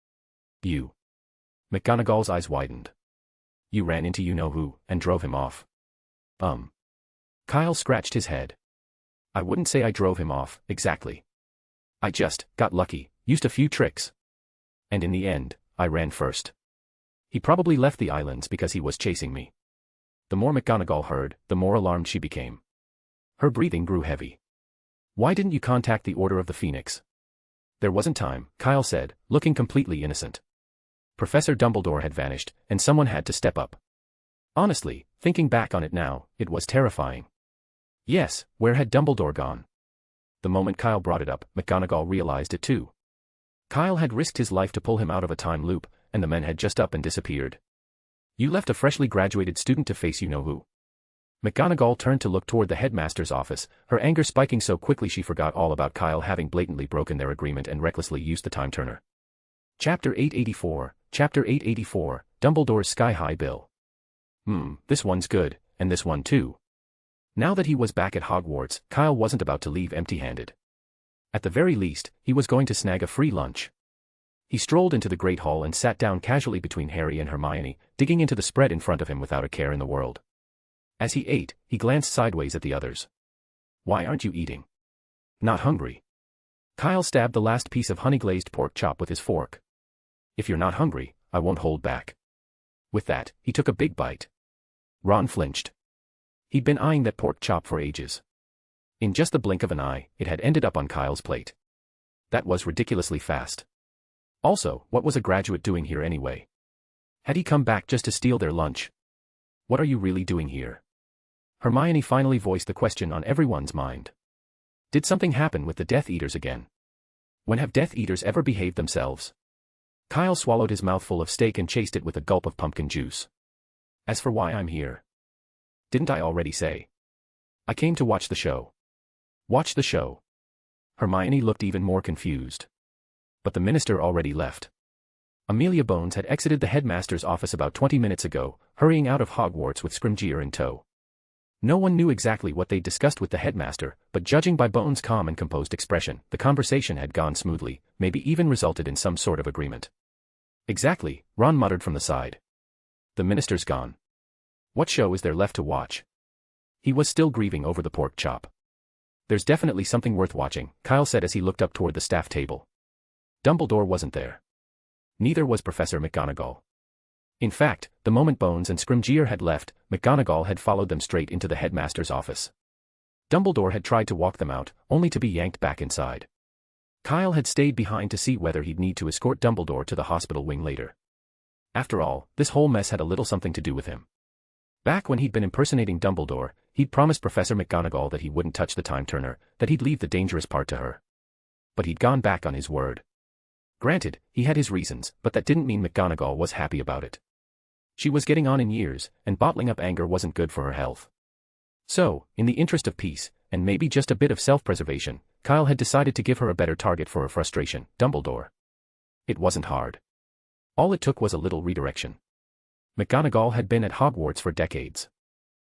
You. McGonagall's eyes widened. You ran into you-know-who, and drove him off. Kyle scratched his head. I wouldn't say I drove him off, exactly. I just got lucky, used a few tricks. And in the end, I ran first. He probably left the islands because he was chasing me. The more McGonagall heard, the more alarmed she became. Her breathing grew heavy. Why didn't you contact the Order of the Phoenix? There wasn't time, Kyle said, looking completely innocent. Professor Dumbledore had vanished, and someone had to step up. Honestly, thinking back on it now, it was terrifying. Yes, where had Dumbledore gone? The moment Kyle brought it up, McGonagall realized it too. Kyle had risked his life to pull him out of a time loop, and the men had just up and disappeared. You left a freshly graduated student to face you-know-who. McGonagall turned to look toward the headmaster's office, her anger spiking so quickly she forgot all about Kyle having blatantly broken their agreement and recklessly used the time turner. Chapter 884, Dumbledore's Sky-High Bill. This one's good, and this one too. Now that he was back at Hogwarts, Kyle wasn't about to leave empty-handed. At the very least, he was going to snag a free lunch. He strolled into the Great Hall and sat down casually between Harry and Hermione, digging into the spread in front of him without a care in the world. As he ate, he glanced sideways at the others. Why aren't you eating? Not hungry. Kyle stabbed the last piece of honey-glazed pork chop with his fork. If you're not hungry, I won't hold back. With that, he took a big bite. Ron flinched. He'd been eyeing that pork chop for ages. In just the blink of an eye, it had ended up on Kyle's plate. That was ridiculously fast. Also, what was a graduate doing here anyway? Had he come back just to steal their lunch? What are you really doing here? Hermione finally voiced the question on everyone's mind. Did something happen with the Death Eaters again? When have Death Eaters ever behaved themselves? Kyle swallowed his mouthful of steak and chased it with a gulp of pumpkin juice. As for why I'm here. Didn't I already say? I came to watch the show. Watch the show. Hermione looked even more confused. But the minister already left. Amelia Bones had exited the headmaster's office about 20 minutes ago, hurrying out of Hogwarts with Scrimgeour in tow. No one knew exactly what they'd discussed with the headmaster, but judging by Bones' calm and composed expression, the conversation had gone smoothly, maybe even resulted in some sort of agreement. Exactly, Ron muttered from the side. The minister's gone. What show is there left to watch? He was still grieving over the pork chop. There's definitely something worth watching, Kyle said as he looked up toward the staff table. Dumbledore wasn't there. Neither was Professor McGonagall. In fact, the moment Bones and Scrimgeour had left, McGonagall had followed them straight into the headmaster's office. Dumbledore had tried to walk them out, only to be yanked back inside. Kyle had stayed behind to see whether he'd need to escort Dumbledore to the hospital wing later. After all, this whole mess had a little something to do with him. Back when he'd been impersonating Dumbledore, he'd promised Professor McGonagall that he wouldn't touch the time turner, that he'd leave the dangerous part to her. But he'd gone back on his word. Granted, he had his reasons, but that didn't mean McGonagall was happy about it. She was getting on in years, and bottling up anger wasn't good for her health. So, in the interest of peace, and maybe just a bit of self-preservation, Kyle had decided to give her a better target for her frustration, Dumbledore. It wasn't hard. All it took was a little redirection. McGonagall had been at Hogwarts for decades.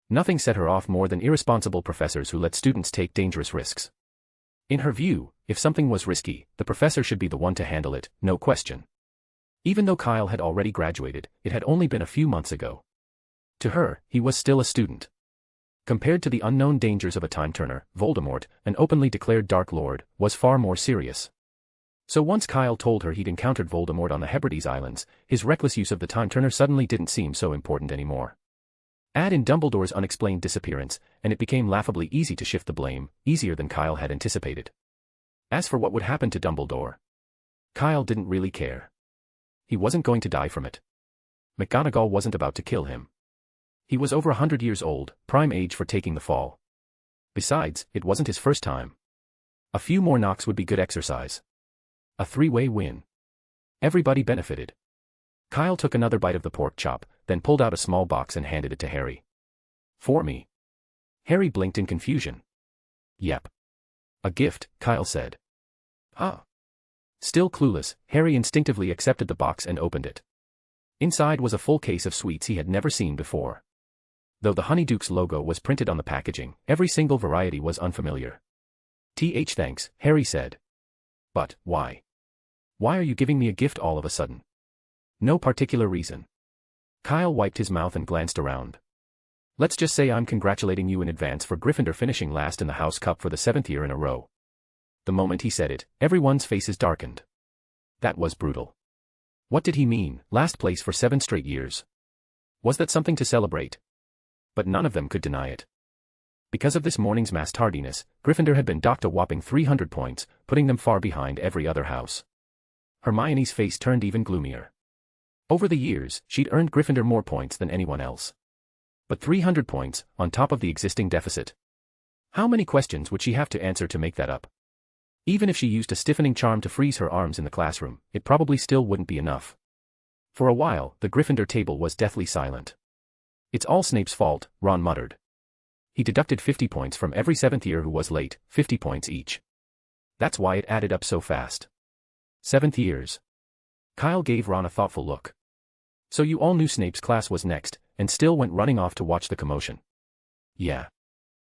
Nothing set her off more than irresponsible professors who let students take dangerous risks. In her view, if something was risky, the professor should be the one to handle it, no question. Even though Kyle had already graduated, it had only been a few months ago. To her, he was still a student. Compared to the unknown dangers of a time-turner, Voldemort, an openly declared Dark Lord, was far more serious. So once Kyle told her he'd encountered Voldemort on the Hebrides Islands, his reckless use of the time-turner suddenly didn't seem so important anymore. Add in Dumbledore's unexplained disappearance, and it became laughably easy to shift the blame, easier than Kyle had anticipated. As for what would happen to Dumbledore, Kyle didn't really care. He wasn't going to die from it. McGonagall wasn't about to kill him. He was over 100 years old, prime age for taking the fall. Besides, it wasn't his first time. A few more knocks would be good exercise. A three-way win. Everybody benefited. Kyle took another bite of the pork chop, then pulled out a small box and handed it to Harry. For me. Harry blinked in confusion. Yep. A gift, Kyle said. Ah. Still clueless, Harry instinctively accepted the box and opened it. Inside was a full case of sweets he had never seen before. Though the Honeyduke's logo was printed on the packaging, every single variety was unfamiliar. Thanks, Harry said. But, why? Why are you giving me a gift all of a sudden? No particular reason. Kyle wiped his mouth and glanced around. Let's just say I'm congratulating you in advance for Gryffindor finishing last in the House Cup for the 7th year in a row. The moment he said it, everyone's faces darkened. That was brutal. What did he mean, last place for 7 straight years? Was that something to celebrate? But none of them could deny it. Because of this morning's mass tardiness, Gryffindor had been docked a whopping 300 points, putting them far behind every other house. Hermione's face turned even gloomier. Over the years, she'd earned Gryffindor more points than anyone else. But 300 points, on top of the existing deficit. How many questions would she have to answer to make that up? Even if she used a stiffening charm to freeze her arms in the classroom, it probably still wouldn't be enough. For a while, the Gryffindor table was deathly silent. It's all Snape's fault, Ron muttered. He deducted 50 points from every 7th year who was late, 50 points each. That's why it added up so fast. 7th years. Kyle gave Ron a thoughtful look. So you all knew Snape's class was next, and still went running off to watch the commotion. Yeah.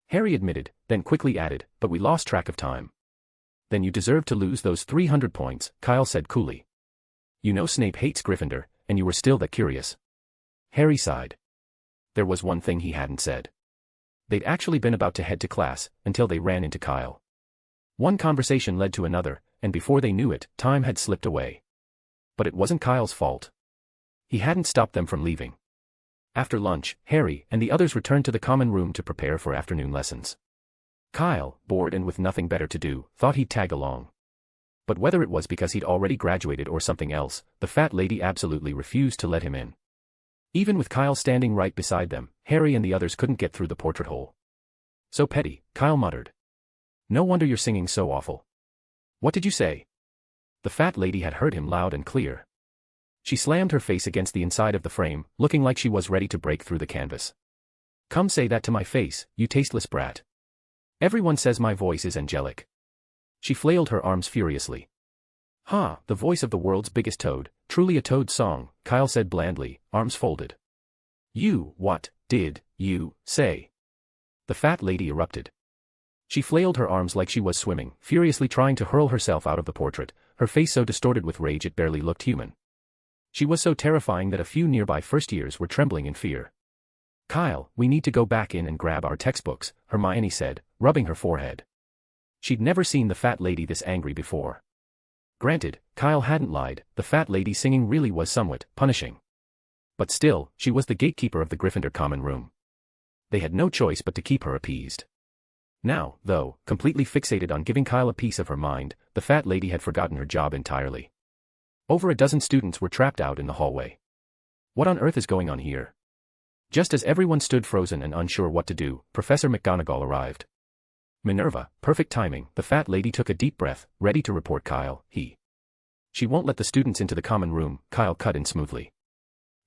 Harry admitted, then quickly added, but we lost track of time. Then you deserve to lose those 300 points, Kyle said coolly. You know Snape hates Gryffindor, and you were still that curious. Harry sighed. There was one thing he hadn't said. They'd actually been about to head to class, until they ran into Kyle. One conversation led to another, and before they knew it, time had slipped away. But it wasn't Kyle's fault. He hadn't stopped them from leaving. After lunch, Harry and the others returned to the common room to prepare for afternoon lessons. Kyle, bored and with nothing better to do, thought he'd tag along. But whether it was because he'd already graduated or something else, the fat lady absolutely refused to let him in. Even with Kyle standing right beside them, Harry and the others couldn't get through the portrait hole. So petty, Kyle muttered. No wonder you're singing so awful. What did you say? The fat lady had heard him loud and clear. She slammed her face against the inside of the frame, looking like she was ready to break through the canvas. Come say that to my face, you tasteless brat. Everyone says my voice is angelic. She flailed her arms furiously. Ha, the voice of the world's biggest toad, truly a toad song, Kyle said blandly, arms folded. What did you say? The fat lady erupted. She flailed her arms like she was swimming, furiously trying to hurl herself out of the portrait, her face so distorted with rage it barely looked human. She was so terrifying that a few nearby first years were trembling in fear. Kyle, we need to go back in and grab our textbooks, Hermione said, rubbing her forehead. She'd never seen the fat lady this angry before. Granted, Kyle hadn't lied, the fat lady singing really was somewhat punishing. But still, she was the gatekeeper of the Gryffindor common room. They had no choice but to keep her appeased. Now, though, completely fixated on giving Kyle a piece of her mind, the fat lady had forgotten her job entirely. Over a dozen students were trapped out in the hallway. What on earth is going on here? Just as everyone stood frozen and unsure what to do, Professor McGonagall arrived. Minerva, perfect timing, the fat lady took a deep breath, ready to report Kyle. She won't let the students into the common room, Kyle cut in smoothly.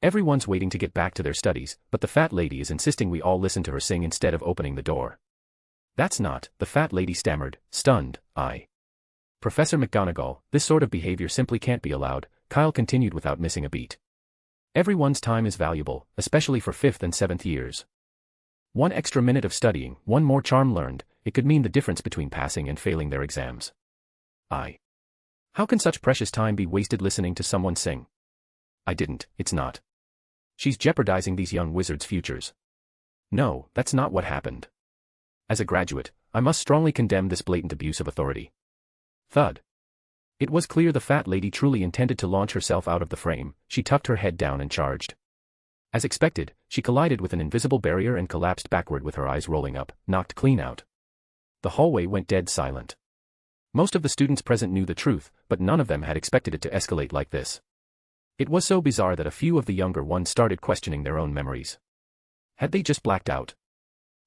Everyone's waiting to get back to their studies, but the fat lady is insisting we all listen to her sing instead of opening the door. That's not, the fat lady stammered, stunned. Professor McGonagall, this sort of behavior simply can't be allowed, Kyle continued without missing a beat. Everyone's time is valuable, especially for 5th and 7th years. One extra minute of studying, one more charm learned, it could mean the difference between passing and failing their exams. How can such precious time be wasted listening to someone sing? It's not. She's jeopardizing these young wizards' futures. No, that's not what happened. As a graduate, I must strongly condemn this blatant abuse of authority. Thud. It was clear the fat lady truly intended to launch herself out of the frame. She tucked her head down and charged. As expected, she collided with an invisible barrier and collapsed backward with her eyes rolling up, knocked clean out. The hallway went dead silent. Most of the students present knew the truth, but none of them had expected it to escalate like this. It was so bizarre that a few of the younger ones started questioning their own memories. Had they just blacked out?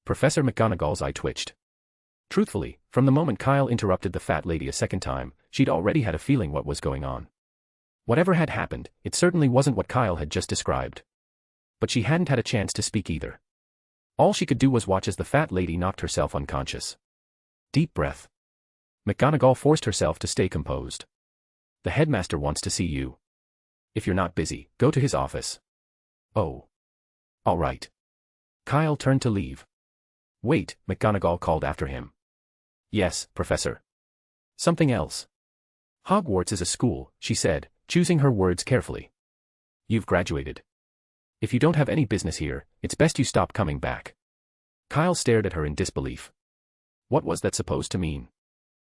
Professor McGonagall's eye twitched. Truthfully, from the moment Kyle interrupted the fat lady a second time, she'd already had a feeling what was going on. Whatever had happened, it certainly wasn't what Kyle had just described. But she hadn't had a chance to speak either. All she could do was watch as the fat lady knocked herself unconscious. Deep breath. McGonagall forced herself to stay composed. The headmaster wants to see you. If you're not busy, go to his office. Oh. All right. Kyle turned to leave. Wait, McGonagall called after him. Yes, Professor. Something else. Hogwarts is a school, she said, choosing her words carefully. You've graduated. If you don't have any business here, it's best you stop coming back. Kyle stared at her in disbelief. What was that supposed to mean?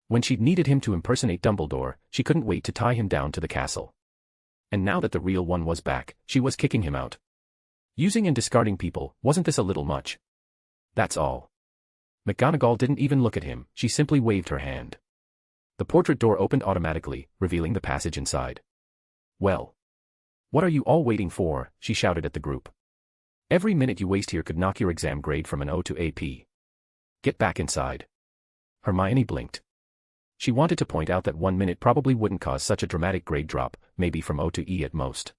When she'd needed him to impersonate Dumbledore, she couldn't wait to tie him down to the castle. And now that the real one was back, she was kicking him out. Using and discarding people, wasn't this a little much? That's all. McGonagall didn't even look at him, she simply waved her hand. The portrait door opened automatically, revealing the passage inside. Well. What are you all waiting for? She shouted at the group. Every minute you waste here could knock your exam grade from an O to a P. Get back inside. Hermione blinked. She wanted to point out that 1 minute probably wouldn't cause such a dramatic grade drop, maybe from O to E at most.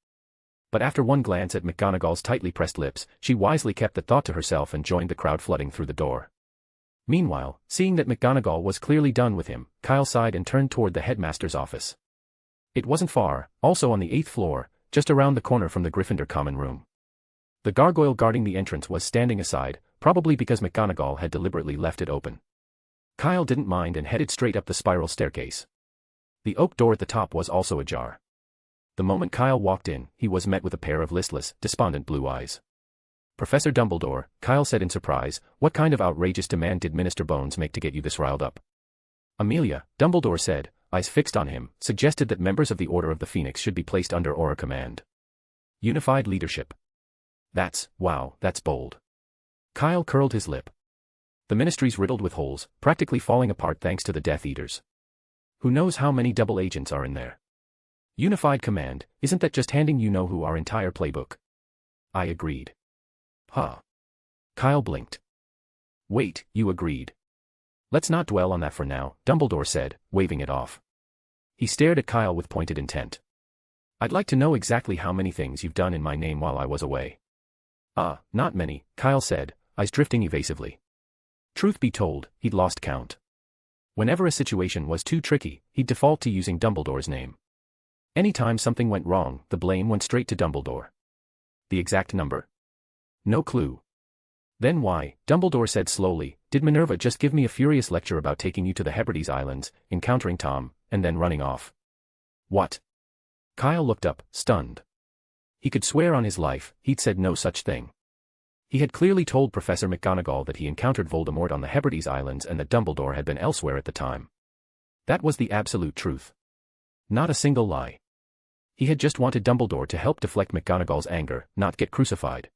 But after one glance at McGonagall's tightly pressed lips, she wisely kept the thought to herself and joined the crowd flooding through the door. Meanwhile, seeing that McGonagall was clearly done with him, Kyle sighed and turned toward the headmaster's office. It wasn't far, also on the 8th floor, just around the corner from the Gryffindor common room. The gargoyle guarding the entrance was standing aside, probably because McGonagall had deliberately left it open. Kyle didn't mind and headed straight up the spiral staircase. The oak door at the top was also ajar. The moment Kyle walked in, he was met with a pair of listless, despondent blue eyes. Professor Dumbledore, Kyle said in surprise, what kind of outrageous demand did Minister Bones make to get you this riled up? Amelia, Dumbledore said, eyes fixed on him, suggested that members of the Order of the Phoenix should be placed under Aura command. Unified leadership. Wow, that's bold. Kyle curled his lip. The ministry's riddled with holes, practically falling apart thanks to the Death Eaters. Who knows how many double agents are in there? Unified command, isn't that just handing you-know-who our entire playbook? I agreed. Huh. Kyle blinked. Wait, you agreed. Let's not dwell on that for now, Dumbledore said, waving it off. He stared at Kyle with pointed intent. I'd like to know exactly how many things you've done in my name while I was away. Not many, Kyle said, eyes drifting evasively. Truth be told, he'd lost count. Whenever a situation was too tricky, he'd default to using Dumbledore's name. Anytime something went wrong, the blame went straight to Dumbledore. The exact number? No clue. Then why, Dumbledore said slowly, did Minerva just give me a furious lecture about taking you to the Hebrides Islands, encountering Tom, and then running off? What? Kyle looked up, stunned. He could swear on his life, he'd said no such thing. He had clearly told Professor McGonagall that he encountered Voldemort on the Hebrides Islands and that Dumbledore had been elsewhere at the time. That was the absolute truth. Not a single lie. He had just wanted Dumbledore to help deflect McGonagall's anger, not get crucified.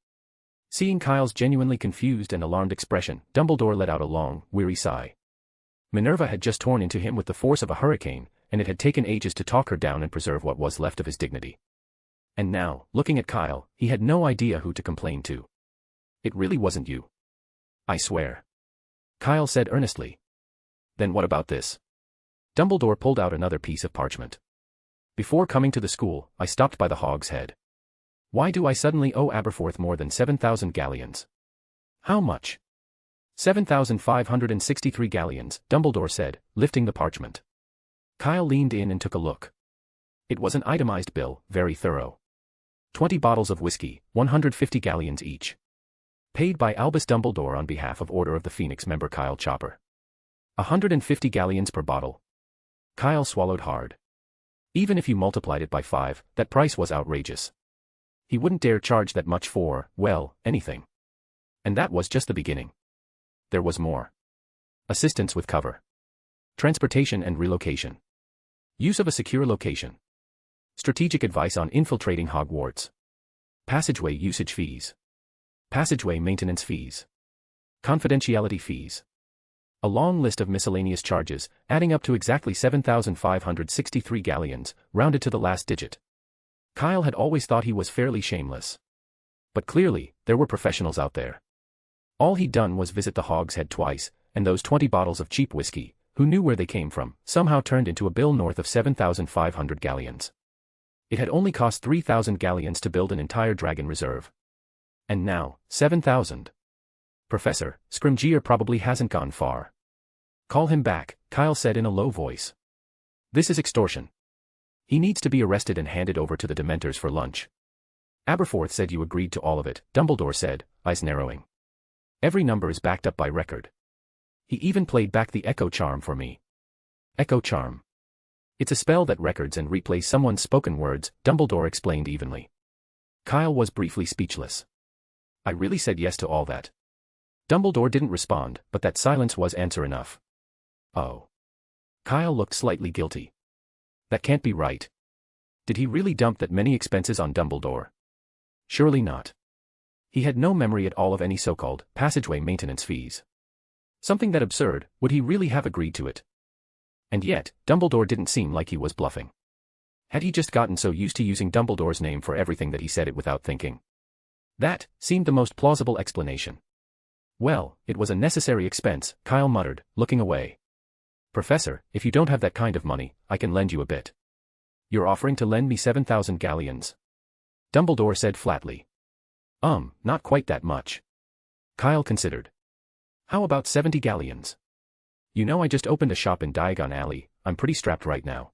Seeing Kyle's genuinely confused and alarmed expression, Dumbledore let out a long, weary sigh. Minerva had just torn into him with the force of a hurricane, and it had taken ages to talk her down and preserve what was left of his dignity. And now, looking at Kyle, he had no idea who to complain to. It really wasn't you. I swear. Kyle said earnestly. Then what about this? Dumbledore pulled out another piece of parchment. Before coming to the school, I stopped by the Hog's Head. Why do I suddenly owe Aberforth more than 7,000 galleons? How much? 7,563 galleons, Dumbledore said, lifting the parchment. Kyle leaned in and took a look. It was an itemized bill, very thorough. 20 bottles of whiskey, 150 galleons each. Paid by Albus Dumbledore on behalf of Order of the Phoenix member Kyle Chopper. 150 galleons per bottle. Kyle swallowed hard. Even if you multiplied it by 5, that price was outrageous. He wouldn't dare charge that much for, well, anything. And that was just the beginning. There was more. Assistance with cover. Transportation and relocation. Use of a secure location. Strategic advice on infiltrating Hogwarts. Passageway usage fees. Passageway maintenance fees. Confidentiality fees. A long list of miscellaneous charges, adding up to exactly 7,563 galleons, rounded to the last digit. Kyle had always thought he was fairly shameless. But clearly, there were professionals out there. All he'd done was visit the Hog's Head twice, and those 20 bottles of cheap whiskey, who knew where they came from, somehow turned into a bill north of 7,500 galleons. It had only cost 3,000 galleons to build an entire dragon reserve. And now, 7,000. Professor, Scrimgeour probably hasn't gone far. Call him back, Kyle said in a low voice. This is extortion. He needs to be arrested and handed over to the Dementors for lunch. Aberforth said you agreed to all of it, Dumbledore said, eyes narrowing. Every number is backed up by record. He even played back the Echo Charm for me. Echo Charm. It's a spell that records and replays someone's spoken words, Dumbledore explained evenly. Kyle was briefly speechless. I really said yes to all that. Dumbledore didn't respond, but that silence was answer enough. Oh. Kyle looked slightly guilty. That can't be right. Did he really dump that many expenses on Dumbledore? Surely not. He had no memory at all of any so-called passageway maintenance fees. Something that absurd, would he really have agreed to it? And yet, Dumbledore didn't seem like he was bluffing. Had he just gotten so used to using Dumbledore's name for everything that he said it without thinking? That seemed the most plausible explanation. Well, it was a necessary expense, Kyle muttered, looking away. Professor, if you don't have that kind of money, I can lend you a bit. You're offering to lend me 7,000 galleons? Dumbledore said flatly. Not quite that much. Kyle considered. How about 70 galleons? You know I just opened a shop in Diagon Alley, I'm pretty strapped right now.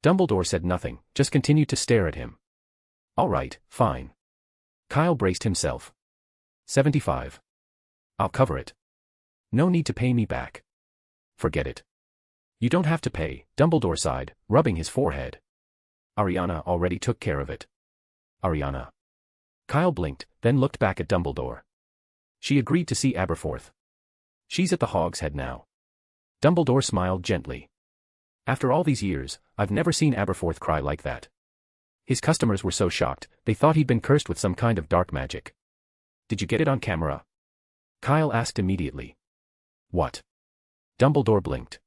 Dumbledore said nothing, just continued to stare at him. All right, fine. Kyle braced himself. 75. I'll cover it. No need to pay me back. Forget it. You don't have to pay, Dumbledore sighed, rubbing his forehead. Ariana already took care of it. Ariana. Kyle blinked, then looked back at Dumbledore. She agreed to see Aberforth. She's at the Hog's Head now. Dumbledore smiled gently. After all these years, I've never seen Aberforth cry like that. His customers were so shocked, they thought he'd been cursed with some kind of dark magic. Did you get it on camera? Kyle asked immediately. What? Dumbledore blinked.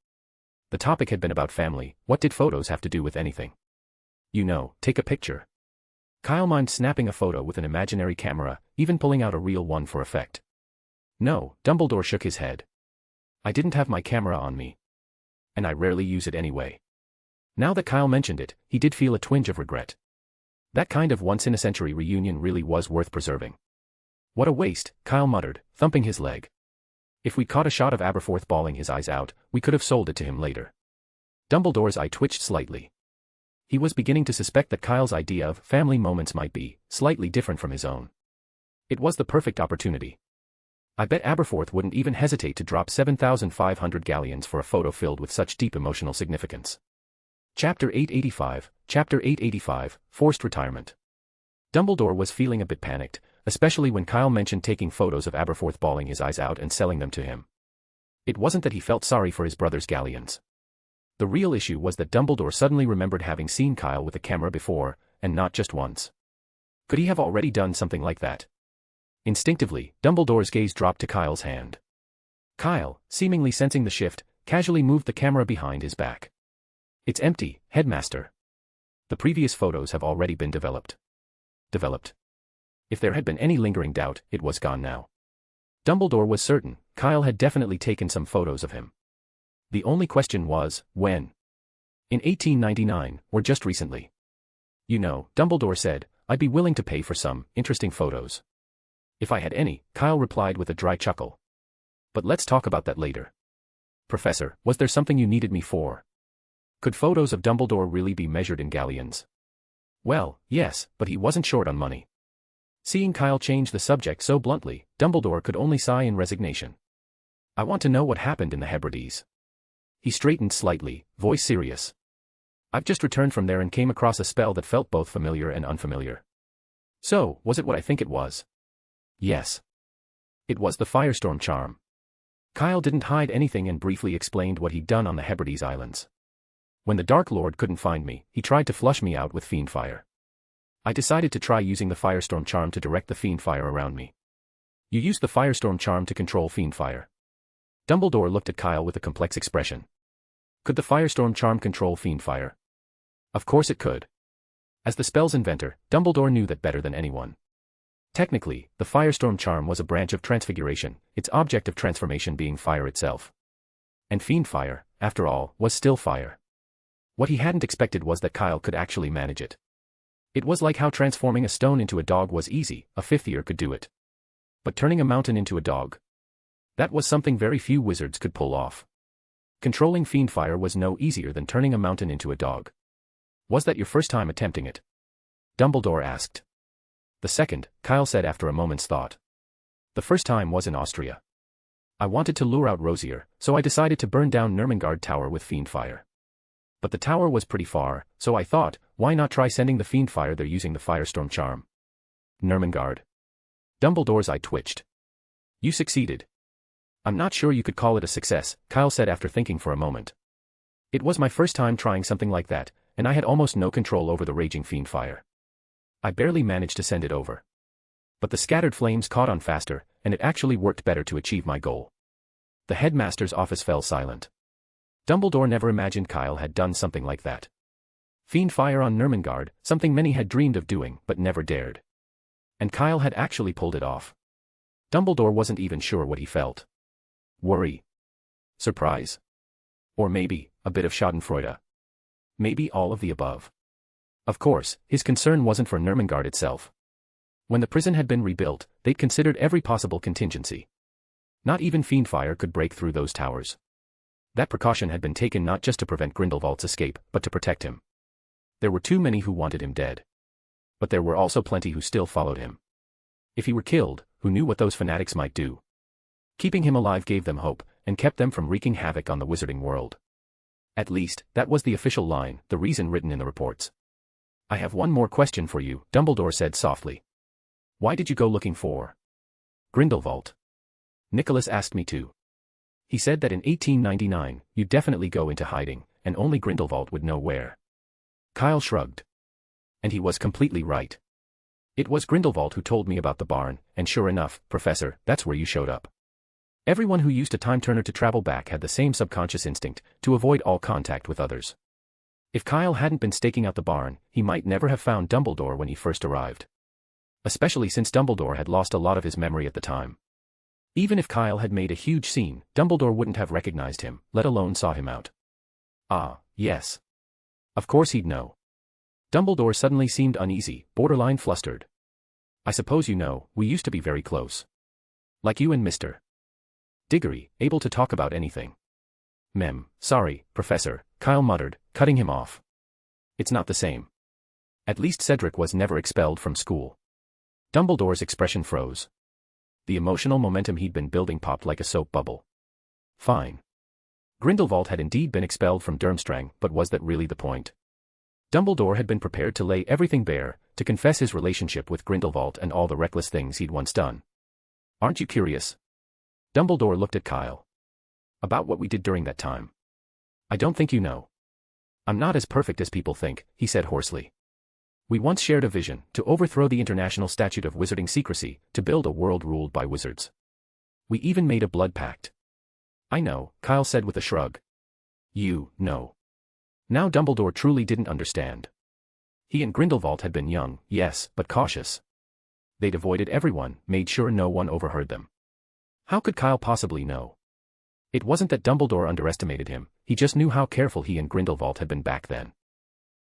The topic had been about family, what did photos have to do with anything? You know, take a picture. Kyle mimed snapping a photo with an imaginary camera, even pulling out a real one for effect. No, Dumbledore shook his head. I didn't have my camera on me. And I rarely use it anyway. Now that Kyle mentioned it, he did feel a twinge of regret. That kind of once-in-a-century reunion really was worth preserving. What a waste, Kyle muttered, thumping his leg. If we caught a shot of Aberforth bawling his eyes out, we could have sold it to him later. Dumbledore's eye twitched slightly. He was beginning to suspect that Kyle's idea of family moments might be slightly different from his own. It was the perfect opportunity. I bet Aberforth wouldn't even hesitate to drop 7,500 galleons for a photo filled with such deep emotional significance. Chapter 885, Forced Retirement. Dumbledore was feeling a bit panicked, especially when Kyle mentioned taking photos of Aberforth bawling his eyes out and selling them to him. It wasn't that he felt sorry for his brother's galleons. The real issue was that Dumbledore suddenly remembered having seen Kyle with a camera before, and not just once. Could he have already done something like that? Instinctively, Dumbledore's gaze dropped to Kyle's hand. Kyle, seemingly sensing the shift, casually moved the camera behind his back. It's empty, Headmaster. The previous photos have already been developed. If there had been any lingering doubt, it was gone now. Dumbledore was certain, Kyle had definitely taken some photos of him. The only question was, when? In 1899, or just recently? You know, Dumbledore said, I'd be willing to pay for some interesting photos. If I had any, Kyle replied with a dry chuckle. But let's talk about that later. Professor, was there something you needed me for? Could photos of Dumbledore really be measured in galleons? Well, yes, but he wasn't short on money. Seeing Kyle change the subject so bluntly, Dumbledore could only sigh in resignation. I want to know what happened in the Hebrides. He straightened slightly, voice serious. I've just returned from there and came across a spell that felt both familiar and unfamiliar. So, was it what I think it was? Yes. It was the Firestorm charm. Kyle didn't hide anything and briefly explained what he'd done on the Hebrides Islands. When the Dark Lord couldn't find me, he tried to flush me out with Fiendfyre. I decided to try using the Firestorm charm to direct the Fiendfyre around me. You used the Firestorm charm to control Fiendfyre. Dumbledore looked at Kyle with a complex expression. Could the Firestorm charm control Fiendfyre? Of course it could. As the spell's inventor, Dumbledore knew that better than anyone. Technically, the Firestorm charm was a branch of transfiguration, its object of transformation being fire itself. And Fiendfyre, after all, was still fire. What he hadn't expected was that Kyle could actually manage it. It was like how transforming a stone into a dog was easy, a fifth year could do it. But turning a mountain into a dog? That was something very few wizards could pull off. Controlling Fiendfyre was no easier than turning a mountain into a dog. Was that your first time attempting it? Dumbledore asked. The second, Kyle said after a moment's thought. The first time was in Austria. I wanted to lure out Rosier, so I decided to burn down Nurmengard Tower with Fiendfyre. But the tower was pretty far, so I thought, why not try sending the Fiendfyre there using the Firestorm charm? Nurmengard. Dumbledore's eye twitched. You succeeded. I'm not sure you could call it a success, Kyle said after thinking for a moment. It was my first time trying something like that, and I had almost no control over the raging Fiendfyre. I barely managed to send it over. But the scattered flames caught on faster, and it actually worked better to achieve my goal. The headmaster's office fell silent. Dumbledore never imagined Kyle had done something like that. Fiendfyre on Nurmengard, something many had dreamed of doing but never dared. And Kyle had actually pulled it off. Dumbledore wasn't even sure what he felt. Worry. Surprise. Or maybe, a bit of schadenfreude. Maybe all of the above. Of course, his concern wasn't for Nurmengard itself. When the prison had been rebuilt, they'd considered every possible contingency. Not even Fiendfyre could break through those towers. That precaution had been taken not just to prevent Grindelwald's escape, but to protect him. There were too many who wanted him dead. But there were also plenty who still followed him. If he were killed, who knew what those fanatics might do? Keeping him alive gave them hope, and kept them from wreaking havoc on the wizarding world. At least, that was the official line, the reason written in the reports. I have one more question for you, Dumbledore said softly. Why did you go looking for Grindelwald? Nicholas asked me to. He said that in 1899, you'd definitely go into hiding, and only Grindelwald would know where. Kyle shrugged. And he was completely right. It was Grindelwald who told me about the barn, and sure enough, Professor, that's where you showed up. Everyone who used a time-turner to travel back had the same subconscious instinct, to avoid all contact with others. If Kyle hadn't been staking out the barn, he might never have found Dumbledore when he first arrived. Especially since Dumbledore had lost a lot of his memory at the time. Even if Kyle had made a huge scene, Dumbledore wouldn't have recognized him, let alone saw him out. Ah, yes. Of course he'd know. Dumbledore suddenly seemed uneasy, borderline flustered. I suppose you know, we used to be very close. Like you and Mr. Diggory, able to talk about anything. Sorry, Professor, Kyle muttered, cutting him off. It's not the same. At least Cedric was never expelled from school. Dumbledore's expression froze. The emotional momentum he'd been building popped like a soap bubble. Fine. Grindelwald had indeed been expelled from Durmstrang, but was that really the point? Dumbledore had been prepared to lay everything bare, to confess his relationship with Grindelwald and all the reckless things he'd once done. Aren't you curious? Dumbledore looked at Kyle. About what we did during that time. I don't think you know. I'm not as perfect as people think, he said hoarsely. We once shared a vision, to overthrow the International Statute of Wizarding Secrecy, to build a world ruled by wizards. We even made a blood pact. I know, Kyle said with a shrug. You know. Now Dumbledore truly didn't understand. He and Grindelwald had been young, yes, but cautious. They'd avoided everyone, made sure no one overheard them. How could Kyle possibly know? It wasn't that Dumbledore underestimated him, he just knew how careful he and Grindelwald had been back then.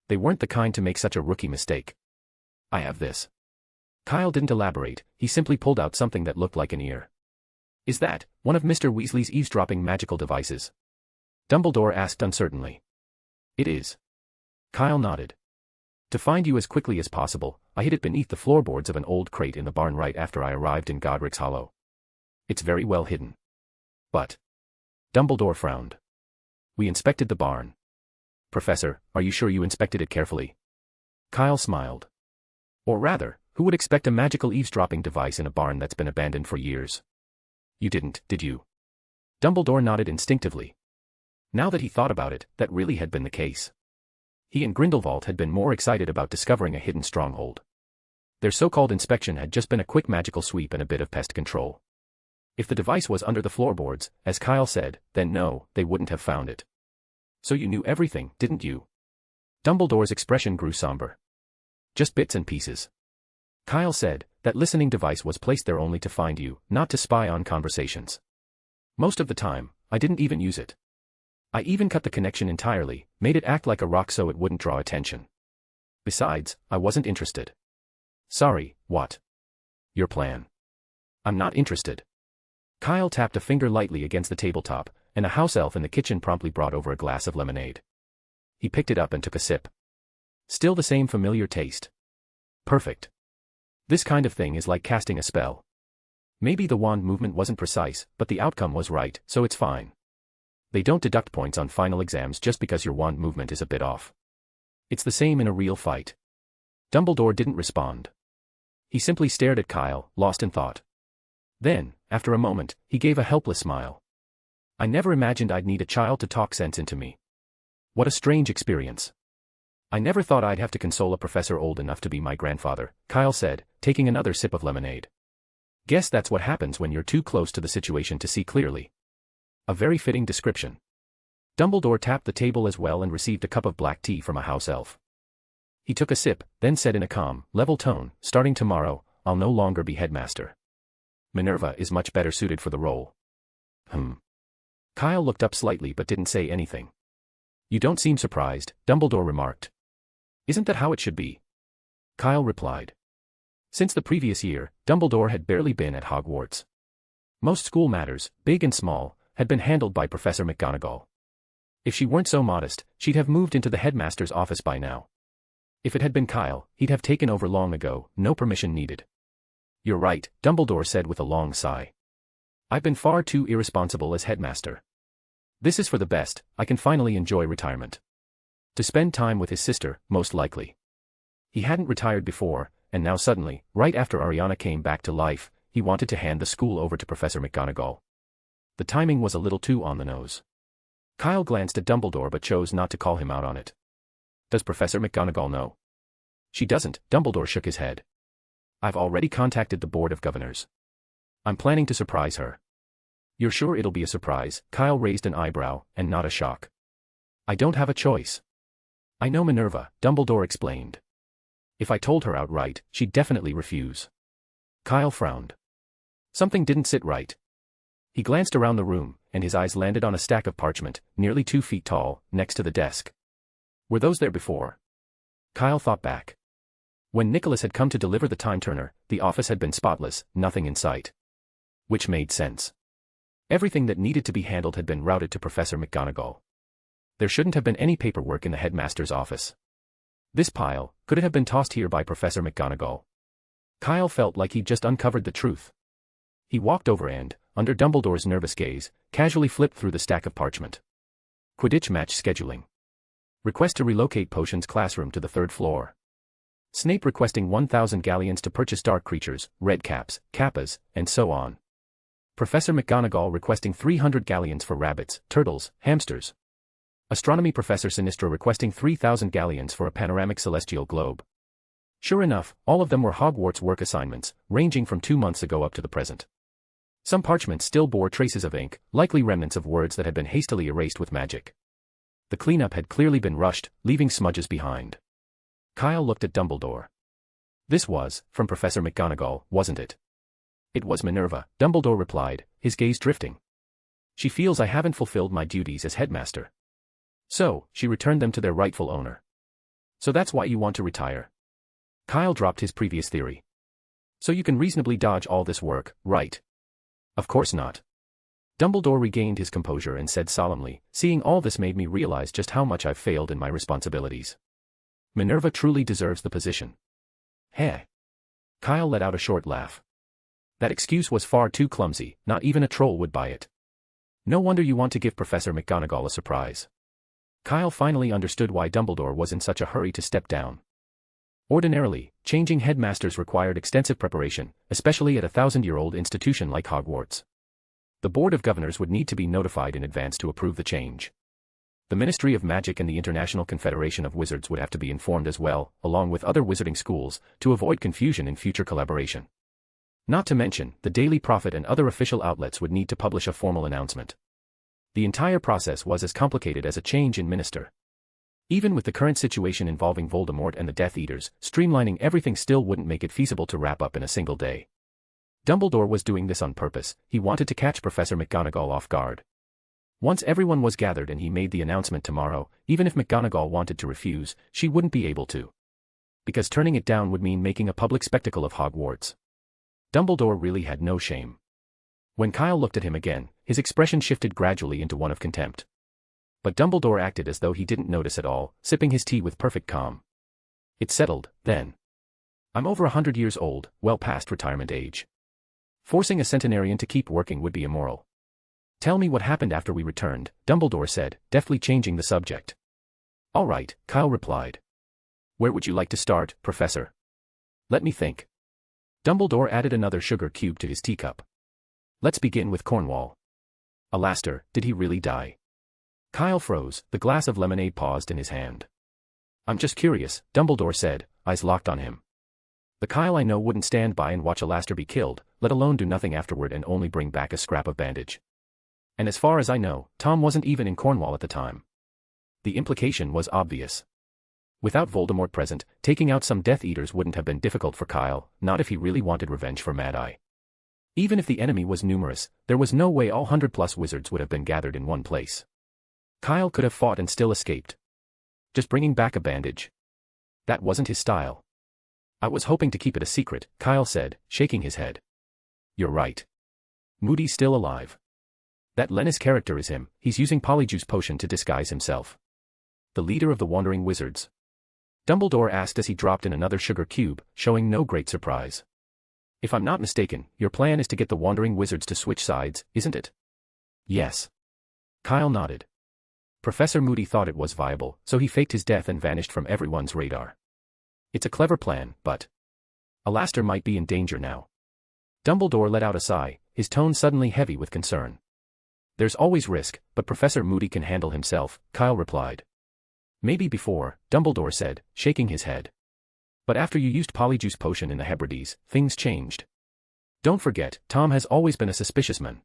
They weren't the kind to make such a rookie mistake. I have this. Kyle didn't elaborate, he simply pulled out something that looked like an ear. Is that one of Mr. Weasley's eavesdropping magical devices? Dumbledore asked uncertainly. It is. Kyle nodded. To find you as quickly as possible, I hid it beneath the floorboards of an old crate in the barn right after I arrived in Godric's Hollow. It's very well hidden. But. Dumbledore frowned. We inspected the barn. Professor, are you sure you inspected it carefully? Kyle smiled. Or rather, who would expect a magical eavesdropping device in a barn that's been abandoned for years? You didn't, did you? Dumbledore nodded instinctively. Now that he thought about it, that really had been the case. He and Grindelwald had been more excited about discovering a hidden stronghold. Their so-called inspection had just been a quick magical sweep and a bit of pest control. If the device was under the floorboards, as Kyle said, then no, they wouldn't have found it. So you knew everything, didn't you? Dumbledore's expression grew somber. Just bits and pieces. Kyle said, that listening device was placed there only to find you, not to spy on conversations. Most of the time, I didn't even use it. I even cut the connection entirely, made it act like a rock so it wouldn't draw attention. Besides, I wasn't interested. Sorry, what? Your plan. I'm not interested. Kyle tapped a finger lightly against the tabletop, and a house elf in the kitchen promptly brought over a glass of lemonade. He picked it up and took a sip. Still the same familiar taste. Perfect. This kind of thing is like casting a spell. Maybe the wand movement wasn't precise, but the outcome was right, so it's fine. They don't deduct points on final exams just because your wand movement is a bit off. It's the same in a real fight. Dumbledore didn't respond. He simply stared at Kyle, lost in thought. Then, after a moment, he gave a helpless smile. I never imagined I'd need a child to talk sense into me. What a strange experience. I never thought I'd have to console a professor old enough to be my grandfather, Kyle said, taking another sip of lemonade. Guess that's what happens when you're too close to the situation to see clearly. A very fitting description. Dumbledore tapped the table as well and received a cup of black tea from a house elf. He took a sip, then said in a calm, level tone, starting tomorrow, I'll no longer be headmaster. Minerva is much better suited for the role. Kyle looked up slightly but didn't say anything. You don't seem surprised, Dumbledore remarked. Isn't that how it should be? Kyle replied. Since the previous year, Dumbledore had barely been at Hogwarts. Most school matters, big and small, had been handled by Professor McGonagall. If she weren't so modest, she'd have moved into the headmaster's office by now. If it had been Kyle, he'd have taken over long ago, no permission needed. You're right, Dumbledore said with a long sigh. I've been far too irresponsible as headmaster. This is for the best, I can finally enjoy retirement. To spend time with his sister, most likely. He hadn't retired before, and now suddenly, right after Ariana came back to life, he wanted to hand the school over to Professor McGonagall. The timing was a little too on the nose. Kyle glanced at Dumbledore but chose not to call him out on it. Does Professor McGonagall know? She doesn't, Dumbledore shook his head. I've already contacted the Board of Governors. I'm planning to surprise her. You're sure it'll be a surprise? Kyle raised an eyebrow, and not a shock. I don't have a choice. I know Minerva, Dumbledore explained. If I told her outright, she'd definitely refuse. Kyle frowned. Something didn't sit right. He glanced around the room, and his eyes landed on a stack of parchment, nearly 2 feet tall, next to the desk. Were those there before? Kyle thought back. When Nicholas had come to deliver the time turner, the office had been spotless, nothing in sight. Which made sense. Everything that needed to be handled had been routed to Professor McGonagall. There shouldn't have been any paperwork in the headmaster's office. This pile, could it have been tossed here by Professor McGonagall? Kyle felt like he'd just uncovered the truth. He walked over and, under Dumbledore's nervous gaze, casually flipped through the stack of parchment. Quidditch match scheduling. Request to relocate Potion's classroom to the 3rd floor. Snape requesting 1,000 galleons to purchase dark creatures, red caps, kappas, and so on. Professor McGonagall requesting 300 galleons for rabbits, turtles, hamsters. Astronomy Professor Sinistra requesting 3,000 galleons for a panoramic celestial globe. Sure enough, all of them were Hogwarts work assignments, ranging from 2 months ago up to the present. Some parchments still bore traces of ink, likely remnants of words that had been hastily erased with magic. The cleanup had clearly been rushed, leaving smudges behind. Kyle looked at Dumbledore. This was, from Professor McGonagall, wasn't it? It was Minerva, Dumbledore replied, his gaze drifting. She feels I haven't fulfilled my duties as headmaster. So, she returned them to their rightful owner. So that's why you want to retire. Kyle dropped his previous theory. So you can reasonably dodge all this work, right? Of course not. Dumbledore regained his composure and said solemnly, seeing all this made me realize just how much I've failed in my responsibilities. Minerva truly deserves the position. Heh. Kyle let out a short laugh. That excuse was far too clumsy, not even a troll would buy it. No wonder you want to give Professor McGonagall a surprise. Kyle finally understood why Dumbledore was in such a hurry to step down. Ordinarily, changing headmasters required extensive preparation, especially at a 1,000-year-old institution like Hogwarts. The Board of Governors would need to be notified in advance to approve the change. The Ministry of Magic and the International Confederation of Wizards would have to be informed as well, along with other wizarding schools, to avoid confusion in future collaboration. Not to mention, the Daily Prophet and other official outlets would need to publish a formal announcement. The entire process was as complicated as a change in minister. Even with the current situation involving Voldemort and the Death Eaters, streamlining everything still wouldn't make it feasible to wrap up in a single day. Dumbledore was doing this on purpose. He wanted to catch Professor McGonagall off guard. Once everyone was gathered and he made the announcement tomorrow, even if McGonagall wanted to refuse, she wouldn't be able to. Because turning it down would mean making a public spectacle of Hogwarts. Dumbledore really had no shame. When Kyle looked at him again, his expression shifted gradually into one of contempt. But Dumbledore acted as though he didn't notice at all, sipping his tea with perfect calm. It settled, then. I'm over 100 years old, well past retirement age. Forcing a centenarian to keep working would be immoral. Tell me what happened after we returned, Dumbledore said, deftly changing the subject. All right, Kyle replied. Where would you like to start, Professor? Let me think. Dumbledore added another sugar cube to his teacup. Let's begin with Cornwall. Alastor, did he really die? Kyle froze, the glass of lemonade paused in his hand. I'm just curious, Dumbledore said, eyes locked on him. The Kyle I know wouldn't stand by and watch Alastor be killed, let alone do nothing afterward and only bring back a scrap of bandage. And as far as I know, Tom wasn't even in Cornwall at the time. The implication was obvious. Without Voldemort present, taking out some Death Eaters wouldn't have been difficult for Kyle, not if he really wanted revenge for Mad Eye. Even if the enemy was numerous, there was no way all 100+ wizards would have been gathered in one place. Kyle could have fought and still escaped. Just bringing back a bandage. That wasn't his style. I was hoping to keep it a secret, Kyle said, shaking his head. You're right. Moody's still alive. That Lennis character is him, he's using Polyjuice Potion to disguise himself. The leader of the Wandering Wizards? Dumbledore asked as he dropped in another sugar cube, showing no great surprise. If I'm not mistaken, your plan is to get the Wandering Wizards to switch sides, isn't it? Yes. Kyle nodded. Professor Moody thought it was viable, so he faked his death and vanished from everyone's radar. It's a clever plan, but Alastor might be in danger now. Dumbledore let out a sigh, his tone suddenly heavy with concern. There's always risk, but Professor Moody can handle himself, Kyle replied. Maybe before, Dumbledore said, shaking his head. But after you used Polyjuice Potion in the Hebrides, things changed. Don't forget, Tom has always been a suspicious man.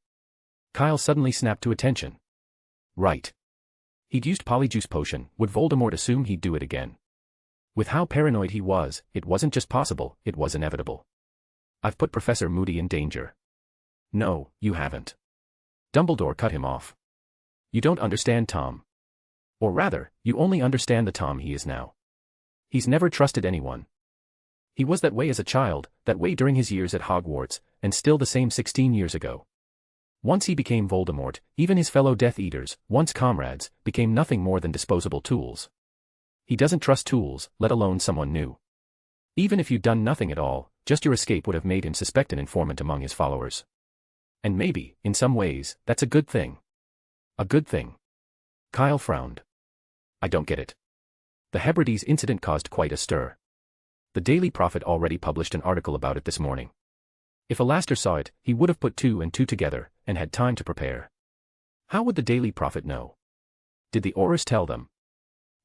Kyle suddenly snapped to attention. Right. He'd used Polyjuice Potion, would Voldemort assume he'd do it again? With how paranoid he was, it wasn't just possible, it was inevitable. I've put Professor Moody in danger. No, you haven't. Dumbledore cut him off. You don't understand Tom. Or rather, you only understand the Tom he is now. He's never trusted anyone. He was that way as a child, that way during his years at Hogwarts, and still the same 16 years ago. Once he became Voldemort, even his fellow Death Eaters, once comrades, became nothing more than disposable tools. He doesn't trust tools, let alone someone new. Even if you'd done nothing at all, just your escape would have made him suspect an informant among his followers. And maybe, in some ways, that's a good thing. A good thing. Kyle frowned. I don't get it. The Hebrides incident caused quite a stir. The Daily Prophet already published an article about it this morning. If Alastair saw it, he would have put two and two together, and had time to prepare. How would the Daily Prophet know? Did the Aurors tell them?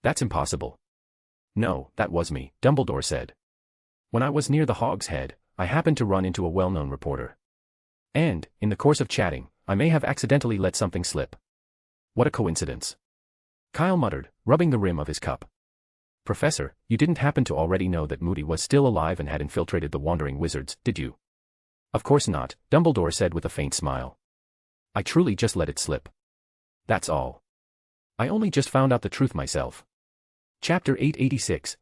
That's impossible. No, that was me, Dumbledore said. When I was near the Hog's Head, I happened to run into a well-known reporter. And, in the course of chatting, I may have accidentally let something slip. What a coincidence. Kyle muttered, rubbing the rim of his cup. Professor, you didn't happen to already know that Moody was still alive and had infiltrated the Wandering Wizards, did you? Of course not, Dumbledore said with a faint smile. I truly just let it slip. That's all. I only just found out the truth myself. Chapter 886,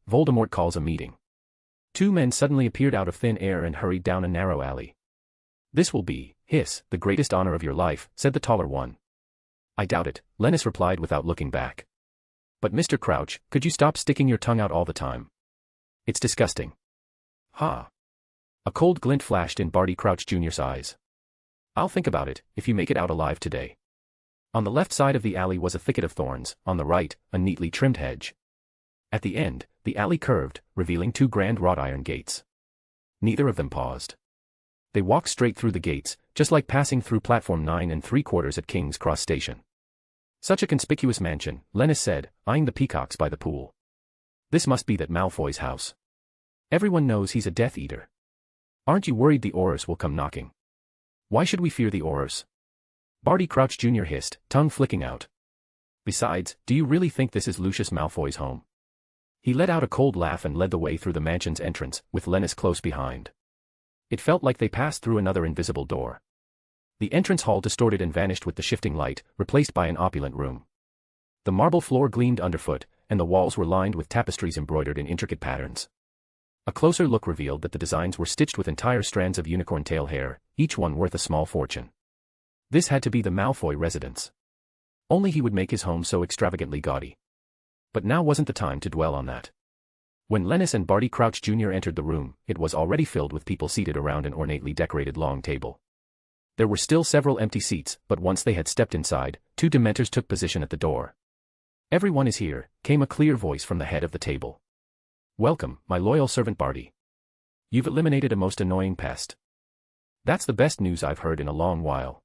Voldemort calls a meeting. Two men suddenly appeared out of thin air and hurried down a narrow alley. This will be, the greatest honor of your life, said the taller one. I doubt it, Lennis replied without looking back. But Mr. Crouch, could you stop sticking your tongue out all the time? It's disgusting. Ha! A cold glint flashed in Barty Crouch Jr.'s eyes. I'll think about it, if you make it out alive today. On the left side of the alley was a thicket of thorns, on the right, a neatly trimmed hedge. At the end, the alley curved, revealing two grand wrought iron gates. Neither of them paused. They walked straight through the gates, just like passing through platform 9 3/4 at King's Cross Station. Such a conspicuous mansion, Lennis said, eyeing the peacocks by the pool. This must be that Malfoy's house. Everyone knows he's a Death Eater. Aren't you worried the Aurors will come knocking? Why should we fear the Aurors? Barty Crouch Jr. hissed, tongue flicking out. Besides, do you really think this is Lucius Malfoy's home? He let out a cold laugh and led the way through the mansion's entrance, with Lennis close behind. It felt like they passed through another invisible door. The entrance hall distorted and vanished with the shifting light, replaced by an opulent room. The marble floor gleamed underfoot, and the walls were lined with tapestries embroidered in intricate patterns. A closer look revealed that the designs were stitched with entire strands of unicorn tail hair, each one worth a small fortune. This had to be the Malfoy residence. Only he would make his home so extravagantly gaudy. But now wasn't the time to dwell on that. When Lennis and Barty Crouch Jr. entered the room, it was already filled with people seated around an ornately decorated long table. There were still several empty seats, but once they had stepped inside, two Dementors took position at the door. Everyone is here, came a clear voice from the head of the table. Welcome, my loyal servant Barty. You've eliminated a most annoying pest. That's the best news I've heard in a long while.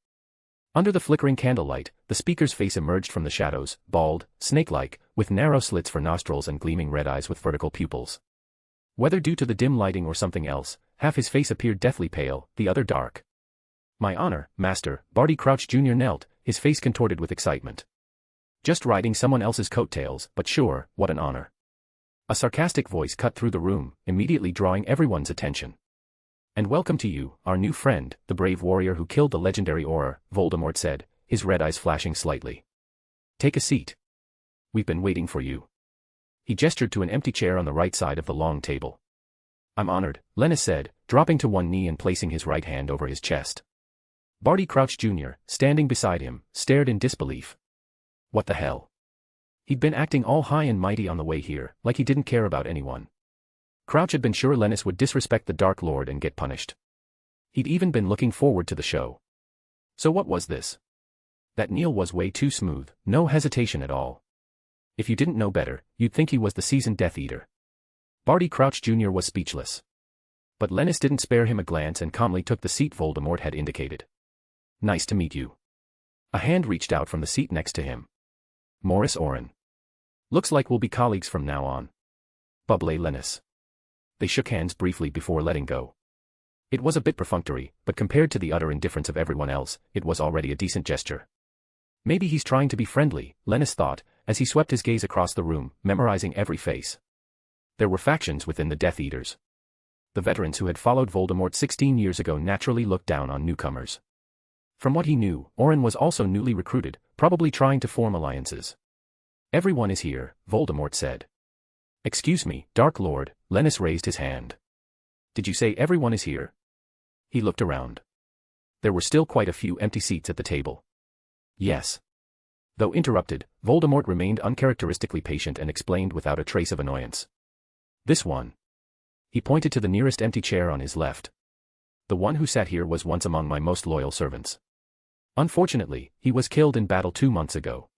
Under the flickering candlelight, the speaker's face emerged from the shadows, bald, snake-like, with narrow slits for nostrils and gleaming red eyes with vertical pupils. Whether due to the dim lighting or something else, half his face appeared deathly pale, the other dark. My honor, Master, Barty Crouch Jr. knelt, his face contorted with excitement. Just riding someone else's coattails, but sure, what an honor. A sarcastic voice cut through the room, immediately drawing everyone's attention. And welcome to you, our new friend, the brave warrior who killed the legendary Auror, Voldemort said, his red eyes flashing slightly. Take a seat. We've been waiting for you. He gestured to an empty chair on the right side of the long table. I'm honored, Lennis said, dropping to one knee and placing his right hand over his chest. Barty Crouch Jr., standing beside him, stared in disbelief. What the hell? He'd been acting all high and mighty on the way here, like he didn't care about anyone. Crouch had been sure Lennis would disrespect the Dark Lord and get punished. He'd even been looking forward to the show. So what was this? That kneel was way too smooth, no hesitation at all. If you didn't know better, you'd think he was the seasoned Death Eater. Barty Crouch Jr. was speechless. But Lennis didn't spare him a glance and calmly took the seat Voldemort had indicated. Nice to meet you. A hand reached out from the seat next to him. Morris Oren. Looks like we'll be colleagues from now on. Bubbly Lennis. They shook hands briefly before letting go. It was a bit perfunctory, but compared to the utter indifference of everyone else, it was already a decent gesture. Maybe he's trying to be friendly, Lennis thought, as he swept his gaze across the room, memorizing every face. There were factions within the Death Eaters. The veterans who had followed Voldemort 16 years ago naturally looked down on newcomers. From what he knew, Oren was also newly recruited, probably trying to form alliances. Everyone is here, Voldemort said. Excuse me, Dark Lord, Lennis raised his hand. Did you say everyone is here? He looked around. There were still quite a few empty seats at the table. Yes. Though interrupted, Voldemort remained uncharacteristically patient and explained without a trace of annoyance. This one. He pointed to the nearest empty chair on his left. The one who sat here was once among my most loyal servants. Unfortunately, he was killed in battle 2 months ago.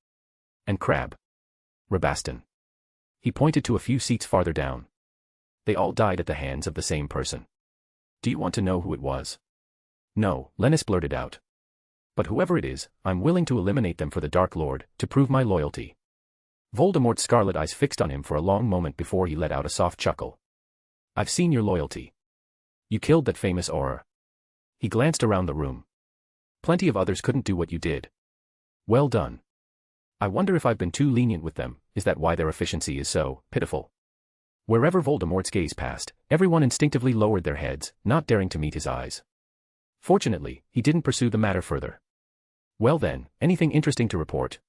And Crabbe. Rabaston. He pointed to a few seats farther down. They all died at the hands of the same person. Do you want to know who it was? No, Lennis blurted out. But whoever it is, I'm willing to eliminate them for the Dark Lord, to prove my loyalty. Voldemort's scarlet eyes fixed on him for a long moment before he let out a soft chuckle. I've seen your loyalty. You killed that famous Auror. He glanced around the room. Plenty of others couldn't do what you did. Well done. I wonder if I've been too lenient with them, is that why their efficiency is so pitiful? Wherever Voldemort's gaze passed, everyone instinctively lowered their heads, not daring to meet his eyes. Fortunately, he didn't pursue the matter further. Well then, anything interesting to report?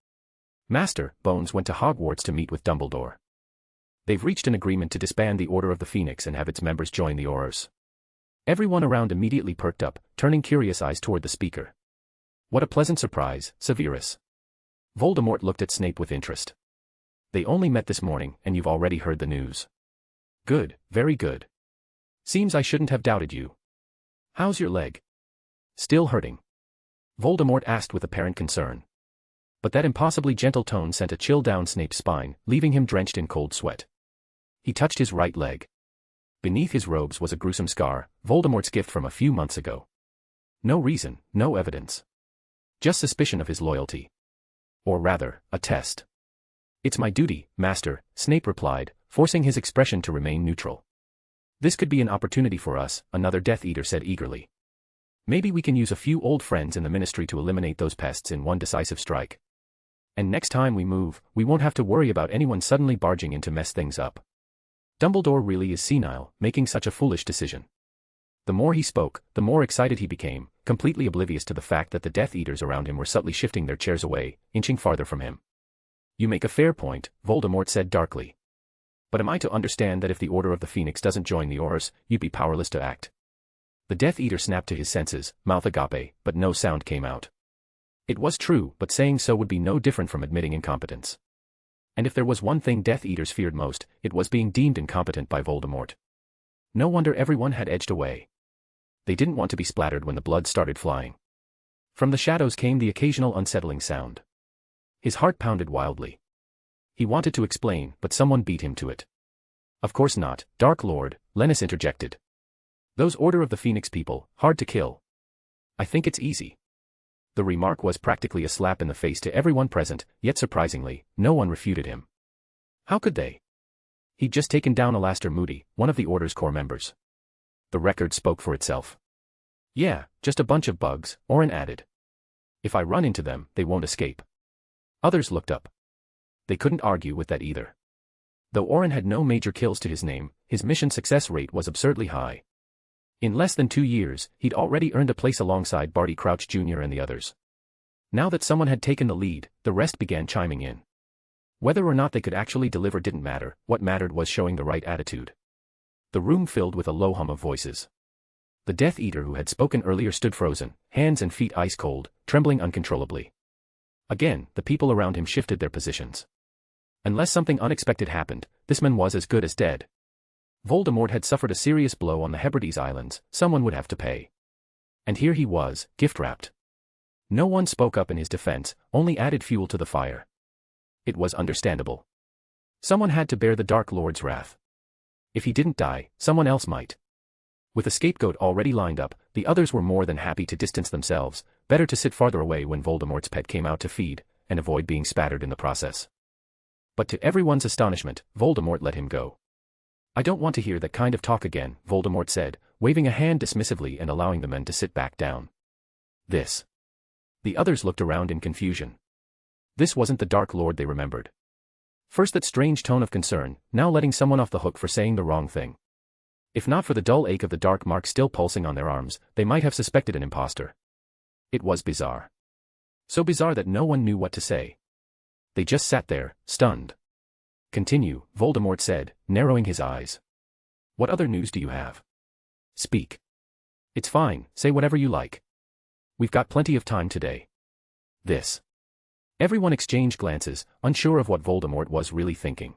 Master, Bones went to Hogwarts to meet with Dumbledore. They've reached an agreement to disband the Order of the Phoenix and have its members join the Aurors. Everyone around immediately perked up, turning curious eyes toward the speaker. What a pleasant surprise, Severus. Voldemort looked at Snape with interest. They only met this morning, and you've already heard the news. Good, very good. Seems I shouldn't have doubted you. How's your leg? Still hurting? Voldemort asked with apparent concern. But that impossibly gentle tone sent a chill down Snape's spine, leaving him drenched in cold sweat. He touched his right leg. Beneath his robes was a gruesome scar, Voldemort's gift from a few months ago. No reason, no evidence. Just suspicion of his loyalty. Or rather, a test. It's my duty, Master, Snape replied, forcing his expression to remain neutral. This could be an opportunity for us, another Death Eater said eagerly. Maybe we can use a few old friends in the Ministry to eliminate those pests in one decisive strike. And next time we move, we won't have to worry about anyone suddenly barging in to mess things up. Dumbledore really is senile, making such a foolish decision. The more he spoke, the more excited he became, completely oblivious to the fact that the Death Eaters around him were subtly shifting their chairs away, inching farther from him. You make a fair point, Voldemort said darkly. But am I to understand that if the Order of the Phoenix doesn't join the Aurors, you'd be powerless to act? The Death Eater snapped to his senses, mouth agape, but no sound came out. It was true, but saying so would be no different from admitting incompetence. And if there was one thing Death Eaters feared most, it was being deemed incompetent by Voldemort. No wonder everyone had edged away. They didn't want to be splattered when the blood started flying. From the shadows came the occasional unsettling sound. His heart pounded wildly. He wanted to explain, but someone beat him to it. Of course not, Dark Lord, Lennis interjected. Those Order of the Phoenix people, hard to kill. I think it's easy. The remark was practically a slap in the face to everyone present, yet surprisingly, no one refuted him. How could they? He'd just taken down Alastair Moody, one of the Order's core members. The record spoke for itself. Yeah, just a bunch of bugs, Orin added. If I run into them, they won't escape. Others looked up. They couldn't argue with that either. Though Orin had no major kills to his name, his mission success rate was absurdly high. In less than 2 years, he'd already earned a place alongside Barty Crouch Jr. and the others. Now that someone had taken the lead, the rest began chiming in. Whether or not they could actually deliver didn't matter, what mattered was showing the right attitude. The room filled with a low hum of voices. The Death Eater who had spoken earlier stood frozen, hands and feet ice cold, trembling uncontrollably. Again, the people around him shifted their positions. Unless something unexpected happened, this man was as good as dead. Voldemort had suffered a serious blow on the Hebrides Islands, someone would have to pay. And here he was, gift-wrapped. No one spoke up in his defense, only added fuel to the fire. It was understandable. Someone had to bear the Dark Lord's wrath. If he didn't die, someone else might. With a scapegoat already lined up, the others were more than happy to distance themselves, better to sit farther away when Voldemort's pet came out to feed, and avoid being spattered in the process. But to everyone's astonishment, Voldemort let him go. I don't want to hear that kind of talk again, Voldemort said, waving a hand dismissively and allowing the men to sit back down. This. The others looked around in confusion. This wasn't the Dark Lord they remembered. First that strange tone of concern, now letting someone off the hook for saying the wrong thing. If not for the dull ache of the dark mark still pulsing on their arms, they might have suspected an impostor. It was bizarre. So bizarre that no one knew what to say. They just sat there, stunned. Continue, Voldemort said, narrowing his eyes. What other news do you have? Speak. It's fine, say whatever you like. We've got plenty of time today. This. Everyone exchanged glances, unsure of what Voldemort was really thinking.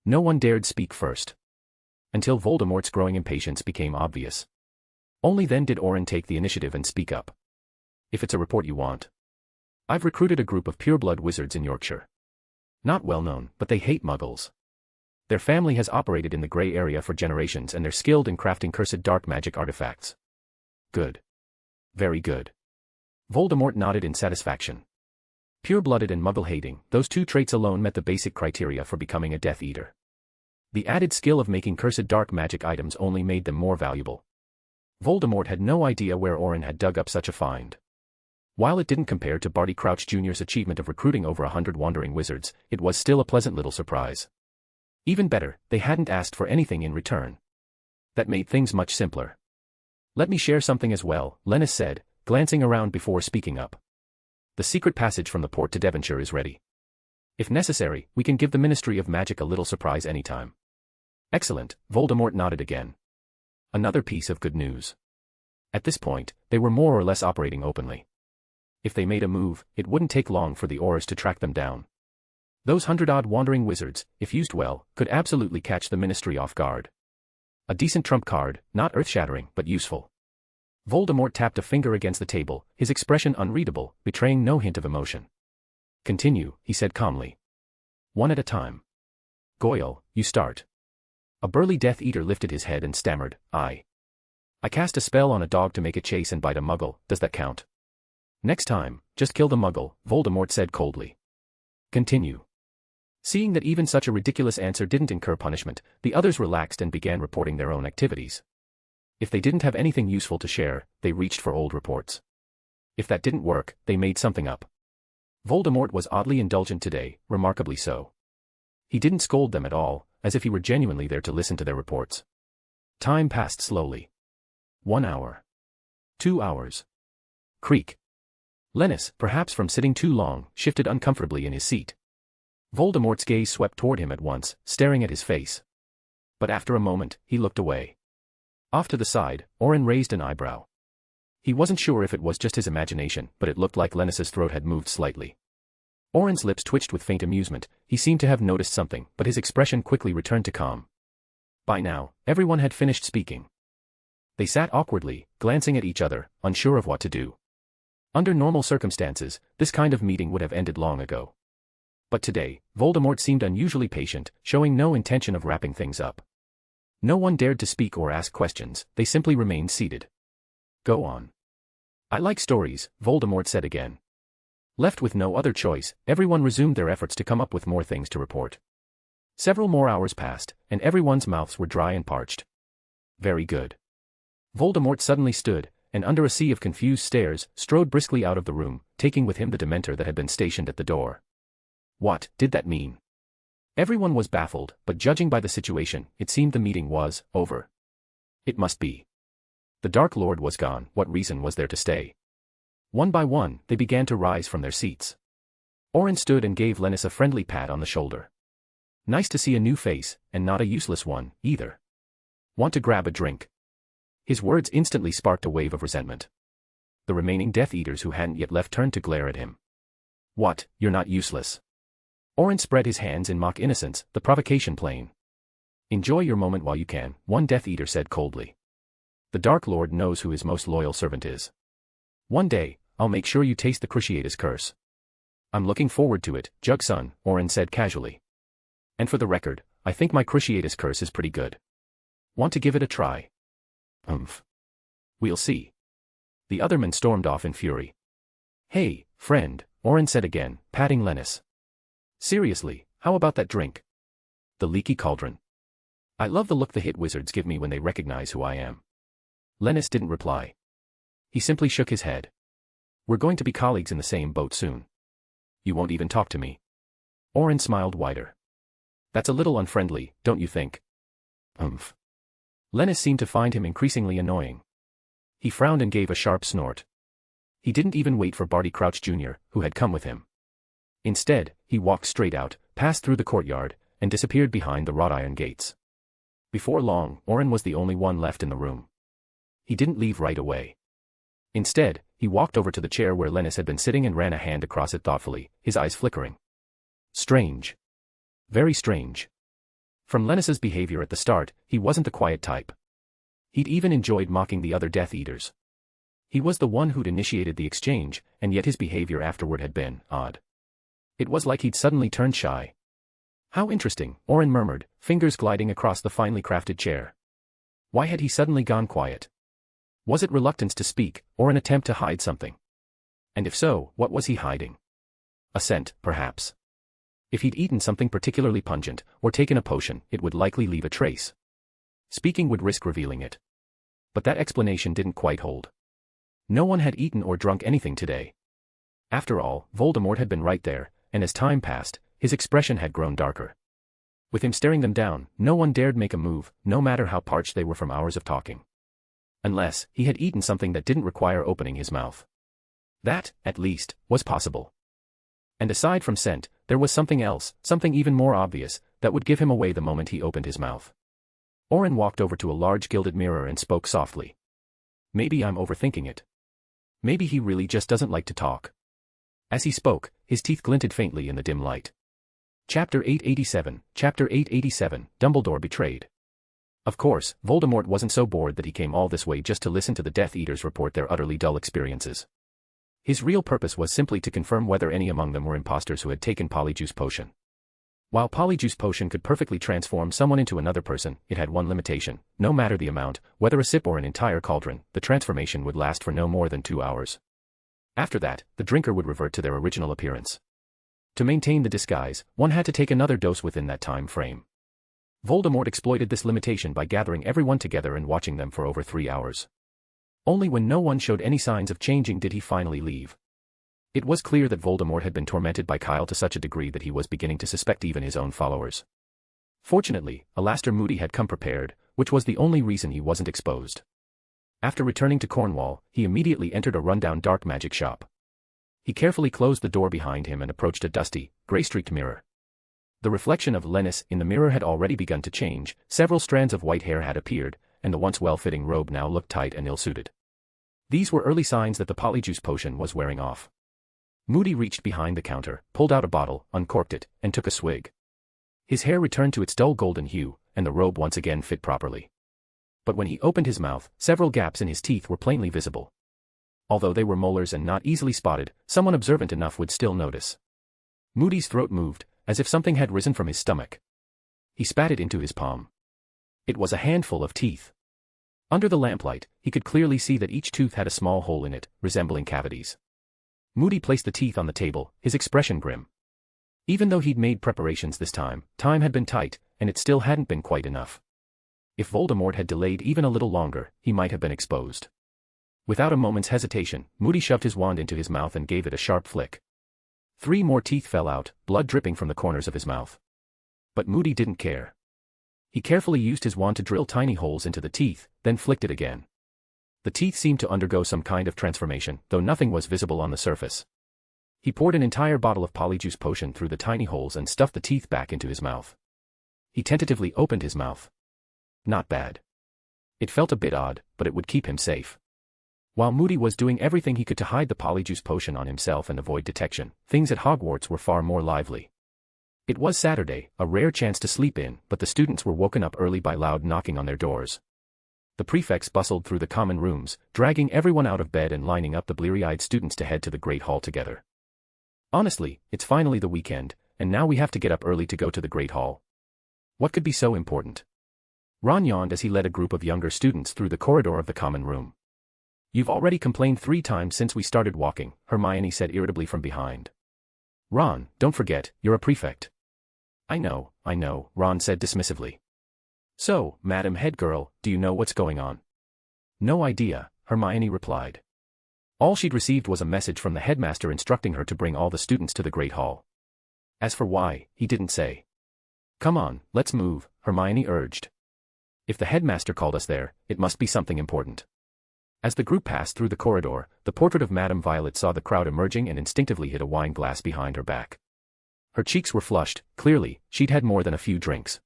No one dared speak first. Until Voldemort's growing impatience became obvious. Only then did Orin take the initiative and speak up. If it's a report you want. I've recruited a group of pureblood wizards in Yorkshire. Not well known, but they hate muggles. Their family has operated in the grey area for generations and they're skilled in crafting cursed dark magic artifacts. Good. Very good. Voldemort nodded in satisfaction. Pure-blooded and muggle-hating, those two traits alone met the basic criteria for becoming a Death Eater. The added skill of making cursed dark magic items only made them more valuable. Voldemort had no idea where Orin had dug up such a find. While it didn't compare to Barty Crouch Jr.'s achievement of recruiting over 100 wandering wizards, it was still a pleasant little surprise. Even better, they hadn't asked for anything in return. That made things much simpler. "Let me share something as well," Lennis said, glancing around before speaking up. "The secret passage from the port to Devonshire is ready. If necessary, we can give the Ministry of Magic a little surprise anytime." "Excellent," Voldemort nodded again. Another piece of good news. At this point, they were more or less operating openly. If they made a move, it wouldn't take long for the Aurors to track them down. Those 100-odd wandering wizards, if used well, could absolutely catch the Ministry off guard. A decent trump card, not earth-shattering, but useful. Voldemort tapped a finger against the table, his expression unreadable, betraying no hint of emotion. "Continue," he said calmly. "One at a time. Goyle, you start." A burly Death Eater lifted his head and stammered, I cast a spell on a dog to make it chase and bite a muggle, does that count?" "Next time, just kill the muggle," Voldemort said coldly. "Continue." Seeing that even such a ridiculous answer didn't incur punishment, the others relaxed and began reporting their own activities. If they didn't have anything useful to share, they reached for old reports. If that didn't work, they made something up. Voldemort was oddly indulgent today, remarkably so. He didn't scold them at all, as if he were genuinely there to listen to their reports. Time passed slowly. 1 hour. 2 hours. Creak. Lennis, perhaps from sitting too long, shifted uncomfortably in his seat. Voldemort's gaze swept toward him at once, staring at his face. But after a moment, he looked away. Off to the side, Orin raised an eyebrow. He wasn't sure if it was just his imagination, but it looked like Lennis's throat had moved slightly. Orin's lips twitched with faint amusement, he seemed to have noticed something, but his expression quickly returned to calm. By now, everyone had finished speaking. They sat awkwardly, glancing at each other, unsure of what to do. Under normal circumstances, this kind of meeting would have ended long ago. But today, Voldemort seemed unusually patient, showing no intention of wrapping things up. No one dared to speak or ask questions, they simply remained seated. "Go on." "I like stories," Voldemort said again. Left with no other choice, everyone resumed their efforts to come up with more things to report. Several more hours passed, and everyone's mouths were dry and parched. Very good. Voldemort suddenly stood, and under a sea of confused stares, strode briskly out of the room, taking with him the Dementor that had been stationed at the door. What did that mean? Everyone was baffled, but judging by the situation, it seemed the meeting was over. It must be. The Dark Lord was gone, what reason was there to stay? One by one, they began to rise from their seats. Orin stood and gave Lennis a friendly pat on the shoulder. Nice to see a new face, and not a useless one, either. Want to grab a drink? His words instantly sparked a wave of resentment. The remaining Death Eaters who hadn't yet left turned to glare at him. What, you're not useless? Orin spread his hands in mock innocence, the provocation plain. Enjoy your moment while you can, one Death Eater said coldly. The Dark Lord knows who his most loyal servant is. One day, I'll make sure you taste the Cruciatus curse. I'm looking forward to it, Jugson, Orin said casually. And for the record, I think my Cruciatus curse is pretty good. Want to give it a try? We'll see. The other men stormed off in fury. Hey, friend, Orin said again, patting Lennis. Seriously, how about that drink? The leaky cauldron. I love the look the hit wizards give me when they recognize who I am. Lennis didn't reply. He simply shook his head. We're going to be colleagues in the same boat soon. You won't even talk to me. Orin smiled wider. That's a little unfriendly, don't you think? Lennis seemed to find him increasingly annoying. He frowned and gave a sharp snort. He didn't even wait for Barty Crouch Jr., who had come with him. Instead, he walked straight out, passed through the courtyard, and disappeared behind the wrought iron gates. Before long, Orin was the only one left in the room. He didn't leave right away. Instead, he walked over to the chair where Lennis had been sitting and ran a hand across it thoughtfully, his eyes flickering. Strange. Very strange. From Lennis's behavior at the start, he wasn't the quiet type. He'd even enjoyed mocking the other Death Eaters. He was the one who'd initiated the exchange, and yet his behavior afterward had been odd. It was like he'd suddenly turned shy. How interesting, Orin murmured, fingers gliding across the finely crafted chair. Why had he suddenly gone quiet? Was it reluctance to speak, or an attempt to hide something? And if so, what was he hiding? A scent, perhaps. If he'd eaten something particularly pungent, or taken a potion, it would likely leave a trace. Speaking would risk revealing it. But that explanation didn't quite hold. No one had eaten or drunk anything today. After all, Voldemort had been right there, and as time passed, his expression had grown darker. With him staring them down, no one dared make a move, no matter how parched they were from hours of talking. Unless he had eaten something that didn't require opening his mouth. That, at least, was possible. And aside from scent, there was something else, something even more obvious, that would give him away the moment he opened his mouth. Orin walked over to a large gilded mirror and spoke softly. Maybe I'm overthinking it. Maybe he really just doesn't like to talk. As he spoke, his teeth glinted faintly in the dim light. Chapter 887, Chapter 887, Dumbledore Betrayed. Of course, Voldemort wasn't so bored that he came all this way just to listen to the Death Eaters report their utterly dull experiences. His real purpose was simply to confirm whether any among them were imposters who had taken Polyjuice Potion. While Polyjuice Potion could perfectly transform someone into another person, it had one limitation: no matter the amount, whether a sip or an entire cauldron, the transformation would last for no more than 2 hours. After that, the drinker would revert to their original appearance. To maintain the disguise, one had to take another dose within that time frame. Voldemort exploited this limitation by gathering everyone together and watching them for over 3 hours. Only when no one showed any signs of changing did he finally leave. It was clear that Voldemort had been tormented by Kyle to such a degree that he was beginning to suspect even his own followers. Fortunately, Alastair Moody had come prepared, which was the only reason he wasn't exposed. After returning to Cornwall, he immediately entered a rundown dark magic shop. He carefully closed the door behind him and approached a dusty, gray-streaked mirror. The reflection of Lennis in the mirror had already begun to change, several strands of white hair had appeared, and the once well-fitting robe now looked tight and ill-suited. These were early signs that the Polyjuice Potion was wearing off. Moody reached behind the counter, pulled out a bottle, uncorked it, and took a swig. His hair returned to its dull golden hue, and the robe once again fit properly. But when he opened his mouth, several gaps in his teeth were plainly visible. Although they were molars and not easily spotted, someone observant enough would still notice. Moody's throat moved, as if something had risen from his stomach. He spat it into his palm. It was a handful of teeth. Under the lamplight, he could clearly see that each tooth had a small hole in it, resembling cavities. Moody placed the teeth on the table, his expression grim. Even though he'd made preparations this time had been tight, and it still hadn't been quite enough. If Voldemort had delayed even a little longer, he might have been exposed. Without a moment's hesitation, Moody shoved his wand into his mouth and gave it a sharp flick. 3 more teeth fell out, blood dripping from the corners of his mouth. But Moody didn't care. He carefully used his wand to drill tiny holes into the teeth, then flicked it again. The teeth seemed to undergo some kind of transformation, though nothing was visible on the surface. He poured an entire bottle of Polyjuice Potion through the tiny holes and stuffed the teeth back into his mouth. He tentatively opened his mouth. Not bad. It felt a bit odd, but it would keep him safe. While Moody was doing everything he could to hide the Polyjuice Potion on himself and avoid detection, things at Hogwarts were far more lively. It was Saturday, a rare chance to sleep in, but the students were woken up early by loud knocking on their doors. The prefects bustled through the common rooms, dragging everyone out of bed and lining up the bleary-eyed students to head to the Great Hall together. Honestly, it's finally the weekend, and now we have to get up early to go to the Great Hall. What could be so important? Ron yawned as he led a group of younger students through the corridor of the common room. You've already complained 3 times since we started walking, Hermione said irritably from behind. Ron, don't forget, you're a prefect. I know, Ron said dismissively. So, Madam Head Girl, do you know what's going on? No idea, Hermione replied. All she'd received was a message from the headmaster instructing her to bring all the students to the Great Hall. As for why, he didn't say. Come on, let's move, Hermione urged. If the headmaster called us there, it must be something important. As the group passed through the corridor, the portrait of Madame Violet saw the crowd emerging and instinctively hid a wine glass behind her back. Her cheeks were flushed, clearly, she'd had more than a few drinks.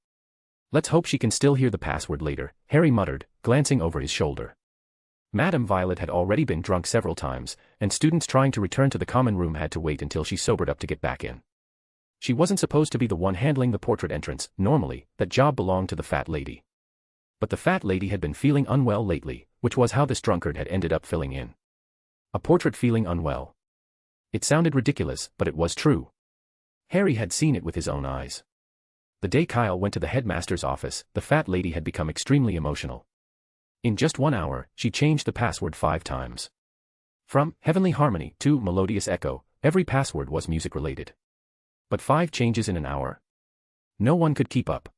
Let's hope she can still hear the password later, Harry muttered, glancing over his shoulder. Madame Violet had already been drunk several times, and students trying to return to the common room had to wait until she sobered up to get back in. She wasn't supposed to be the one handling the portrait entrance, normally, that job belonged to the fat lady. But the fat lady had been feeling unwell lately, which was how this drunkard had ended up filling in. A portrait feeling unwell. It sounded ridiculous, but it was true. Harry had seen it with his own eyes. The day Kyle went to the headmaster's office, the fat lady had become extremely emotional. In just 1 hour, she changed the password 5 times. From Heavenly Harmony to Melodious Echo, every password was music-related. But 5 changes in an hour. No one could keep up.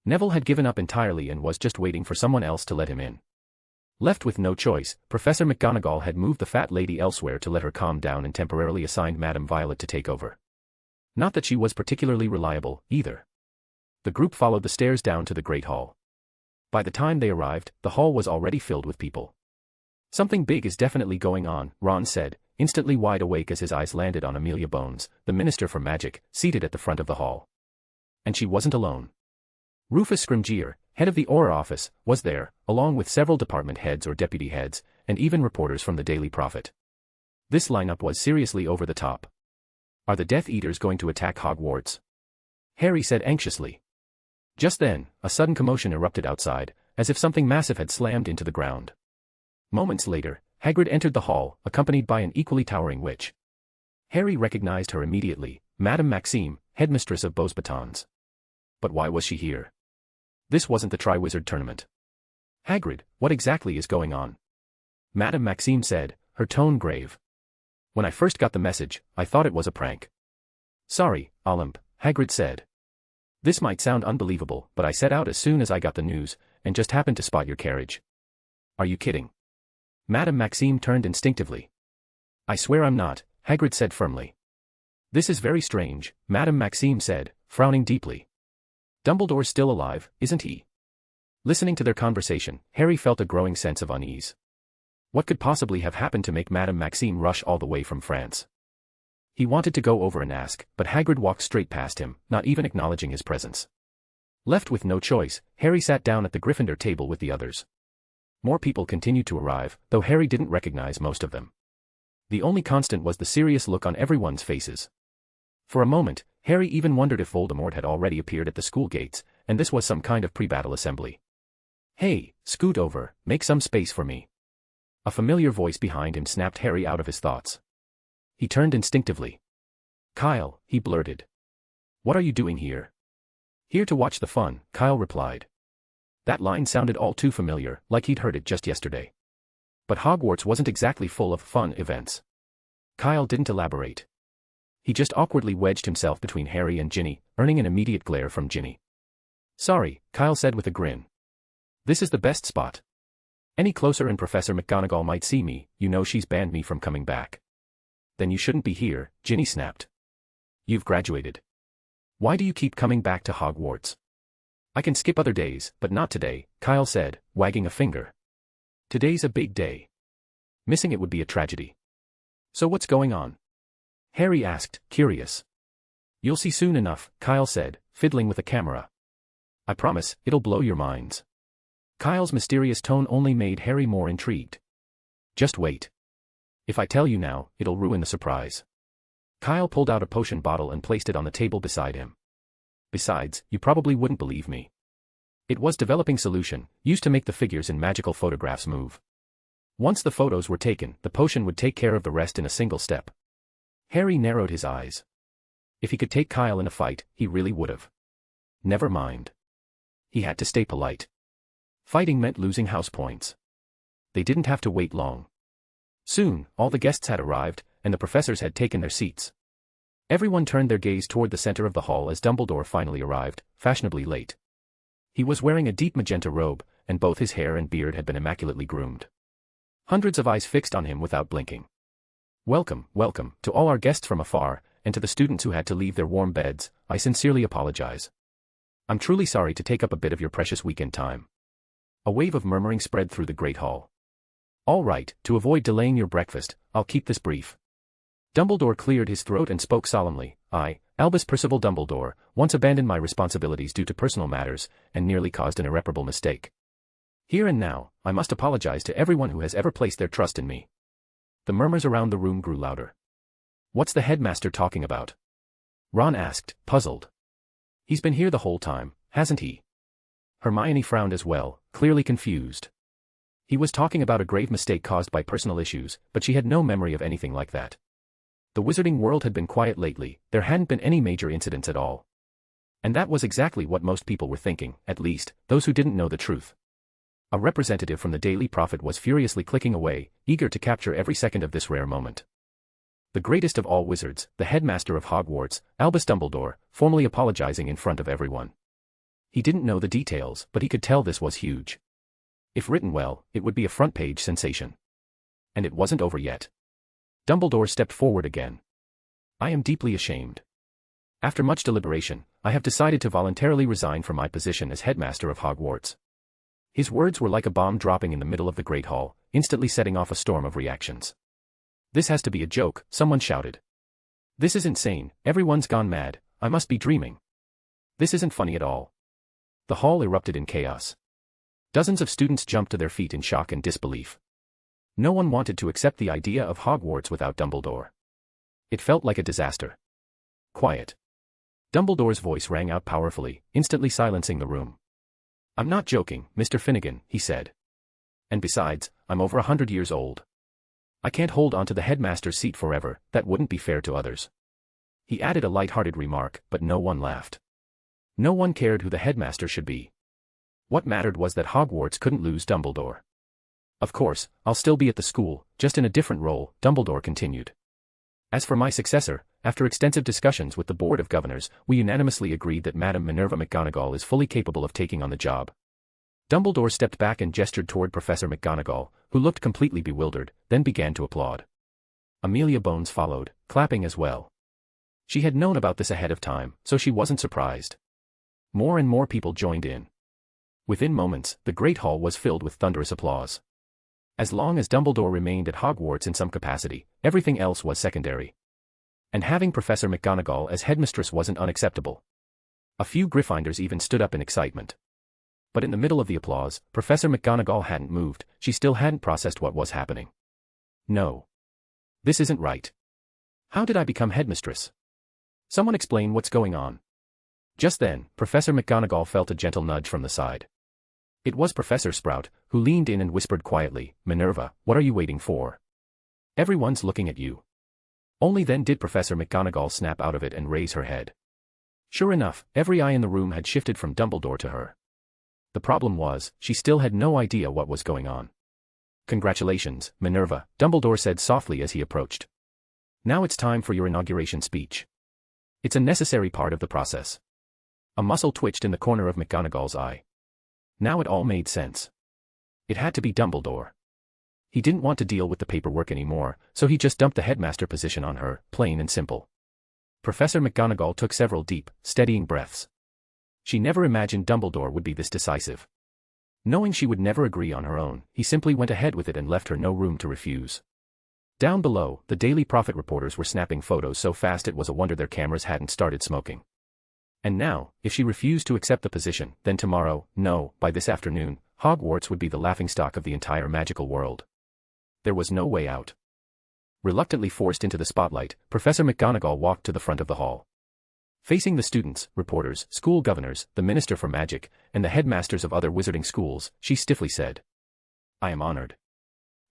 Neville had given up entirely and was just waiting for someone else to let him in. Left with no choice, Professor McGonagall had moved the fat lady elsewhere to let her calm down and temporarily assigned Madame Violet to take over. Not that she was particularly reliable, either. The group followed the stairs down to the Great Hall. By the time they arrived, the hall was already filled with people. Something big is definitely going on, Ron said, instantly wide awake as his eyes landed on Amelia Bones, the Minister for Magic, seated at the front of the hall. And she wasn't alone. Rufus Scrimgeour, head of the Auror office, was there, along with several department heads or deputy heads, and even reporters from the Daily Prophet. This lineup was seriously over the top. Are the Death Eaters going to attack Hogwarts? Harry said anxiously. Just then, a sudden commotion erupted outside, as if something massive had slammed into the ground. Moments later, Hagrid entered the hall, accompanied by an equally towering witch. Harry recognized her immediately, Madame Maxime, headmistress of Beauxbatons. But why was she here? This wasn't the Triwizard Tournament. Hagrid, what exactly is going on? Madame Maxime said, her tone grave. When I first got the message, I thought it was a prank. Sorry, Olymp, Hagrid said. This might sound unbelievable, but I set out as soon as I got the news, and just happened to spot your carriage. Are you kidding? Madame Maxime turned instinctively. I swear I'm not, Hagrid said firmly. This is very strange, Madame Maxime said, frowning deeply. Dumbledore's still alive, isn't he? Listening to their conversation, Harry felt a growing sense of unease. What could possibly have happened to make Madame Maxime rush all the way from France? He wanted to go over and ask, but Hagrid walked straight past him, not even acknowledging his presence. Left with no choice, Harry sat down at the Gryffindor table with the others. More people continued to arrive, though Harry didn't recognize most of them. The only constant was the serious look on everyone's faces. For a moment, Harry even wondered if Voldemort had already appeared at the school gates, and this was some kind of pre-battle assembly. Hey, scoot over, make some space for me. A familiar voice behind him snapped Harry out of his thoughts. He turned instinctively. Kyle, he blurted. What are you doing here? Here to watch the fun, Kyle replied. That line sounded all too familiar, like he'd heard it just yesterday. But Hogwarts wasn't exactly full of fun events. Kyle didn't elaborate. He just awkwardly wedged himself between Harry and Ginny, earning an immediate glare from Ginny. Sorry, Kyle said with a grin. This is the best spot. Any closer and Professor McGonagall might see me, you know she's banned me from coming back. Then you shouldn't be here, Ginny snapped. You've graduated. Why do you keep coming back to Hogwarts? I can skip other days, but not today, Kyle said, wagging a finger. Today's a big day. Missing it would be a tragedy. So what's going on? Harry asked, curious. You'll see soon enough, Kyle said, fiddling with a camera. I promise, it'll blow your minds. Kyle's mysterious tone only made Harry more intrigued. Just wait. If I tell you now, it'll ruin the surprise. Kyle pulled out a potion bottle and placed it on the table beside him. Besides, you probably wouldn't believe me. It was developing solution, used to make the figures in magical photographs move. Once the photos were taken, the potion would take care of the rest in a single step. Harry narrowed his eyes. If he could take Kyle in a fight, he really would've. Never mind. He had to stay polite. Fighting meant losing house points. They didn't have to wait long. Soon, all the guests had arrived, and the professors had taken their seats. Everyone turned their gaze toward the center of the hall as Dumbledore finally arrived, fashionably late. He was wearing a deep magenta robe, and both his hair and beard had been immaculately groomed. Hundreds of eyes fixed on him without blinking. Welcome, welcome, to all our guests from afar, and to the students who had to leave their warm beds, I sincerely apologize. I'm truly sorry to take up a bit of your precious weekend time. A wave of murmuring spread through the Great Hall. All right, to avoid delaying your breakfast, I'll keep this brief. Dumbledore cleared his throat and spoke solemnly. I, Albus Percival Dumbledore, once abandoned my responsibilities due to personal matters, and nearly caused an irreparable mistake. Here and now, I must apologize to everyone who has ever placed their trust in me. The murmurs around the room grew louder. What's the headmaster talking about? Ron asked, puzzled. He's been here the whole time, hasn't he? Hermione frowned as well, clearly confused. He was talking about a grave mistake caused by personal issues, but she had no memory of anything like that. The wizarding world had been quiet lately, there hadn't been any major incidents at all. And that was exactly what most people were thinking, at least, those who didn't know the truth. A representative from the Daily Prophet was furiously clicking away, eager to capture every second of this rare moment. The greatest of all wizards, the headmaster of Hogwarts, Albus Dumbledore, formally apologizing in front of everyone. He didn't know the details, but he could tell this was huge. If written well, it would be a front-page sensation. And it wasn't over yet. Dumbledore stepped forward again. I am deeply ashamed. After much deliberation, I have decided to voluntarily resign from my position as headmaster of Hogwarts. His words were like a bomb dropping in the middle of the Great Hall, instantly setting off a storm of reactions. This has to be a joke, someone shouted. This is insane, everyone's gone mad, I must be dreaming. This isn't funny at all. The hall erupted in chaos. Dozens of students jumped to their feet in shock and disbelief. No one wanted to accept the idea of Hogwarts without Dumbledore. It felt like a disaster. Quiet. Dumbledore's voice rang out powerfully, instantly silencing the room. I'm not joking, Mr. Finnegan, he said. And besides, I'm over 100 years old. I can't hold on to the headmaster's seat forever, that wouldn't be fair to others. He added a light-hearted remark, but no one laughed. No one cared who the headmaster should be. What mattered was that Hogwarts couldn't lose Dumbledore. Of course, I'll still be at the school, just in a different role, Dumbledore continued. As for my successor, after extensive discussions with the Board of Governors, we unanimously agreed that Madame Minerva McGonagall is fully capable of taking on the job. Dumbledore stepped back and gestured toward Professor McGonagall, who looked completely bewildered, then began to applaud. Amelia Bones followed, clapping as well. She had known about this ahead of time, so she wasn't surprised. More and more people joined in. Within moments, the Great Hall was filled with thunderous applause. As long as Dumbledore remained at Hogwarts in some capacity, everything else was secondary. And having Professor McGonagall as headmistress wasn't unacceptable. A few Gryffindors even stood up in excitement. But in the middle of the applause, Professor McGonagall hadn't moved, she still hadn't processed what was happening. No. This isn't right. How did I become headmistress? Someone explain what's going on. Just then, Professor McGonagall felt a gentle nudge from the side. It was Professor Sprout, who leaned in and whispered quietly, Minerva, what are you waiting for? Everyone's looking at you. Only then did Professor McGonagall snap out of it and raise her head. Sure enough, every eye in the room had shifted from Dumbledore to her. The problem was, she still had no idea what was going on. Congratulations, Minerva, Dumbledore said softly as he approached. Now it's time for your inauguration speech. It's a necessary part of the process. A muscle twitched in the corner of McGonagall's eye. Now it all made sense. It had to be Dumbledore. He didn't want to deal with the paperwork anymore, so he just dumped the headmaster position on her, plain and simple. Professor McGonagall took several deep, steadying breaths. She never imagined Dumbledore would be this decisive. Knowing she would never agree on her own, he simply went ahead with it and left her no room to refuse. Down below, the Daily Prophet reporters were snapping photos so fast it was a wonder their cameras hadn't started smoking. And now, if she refused to accept the position, then tomorrow, no, by this afternoon, Hogwarts would be the laughingstock of the entire magical world. There was no way out. Reluctantly forced into the spotlight, Professor McGonagall walked to the front of the hall. Facing the students, reporters, school governors, the Minister for Magic, and the headmasters of other wizarding schools, she stiffly said, I am honored.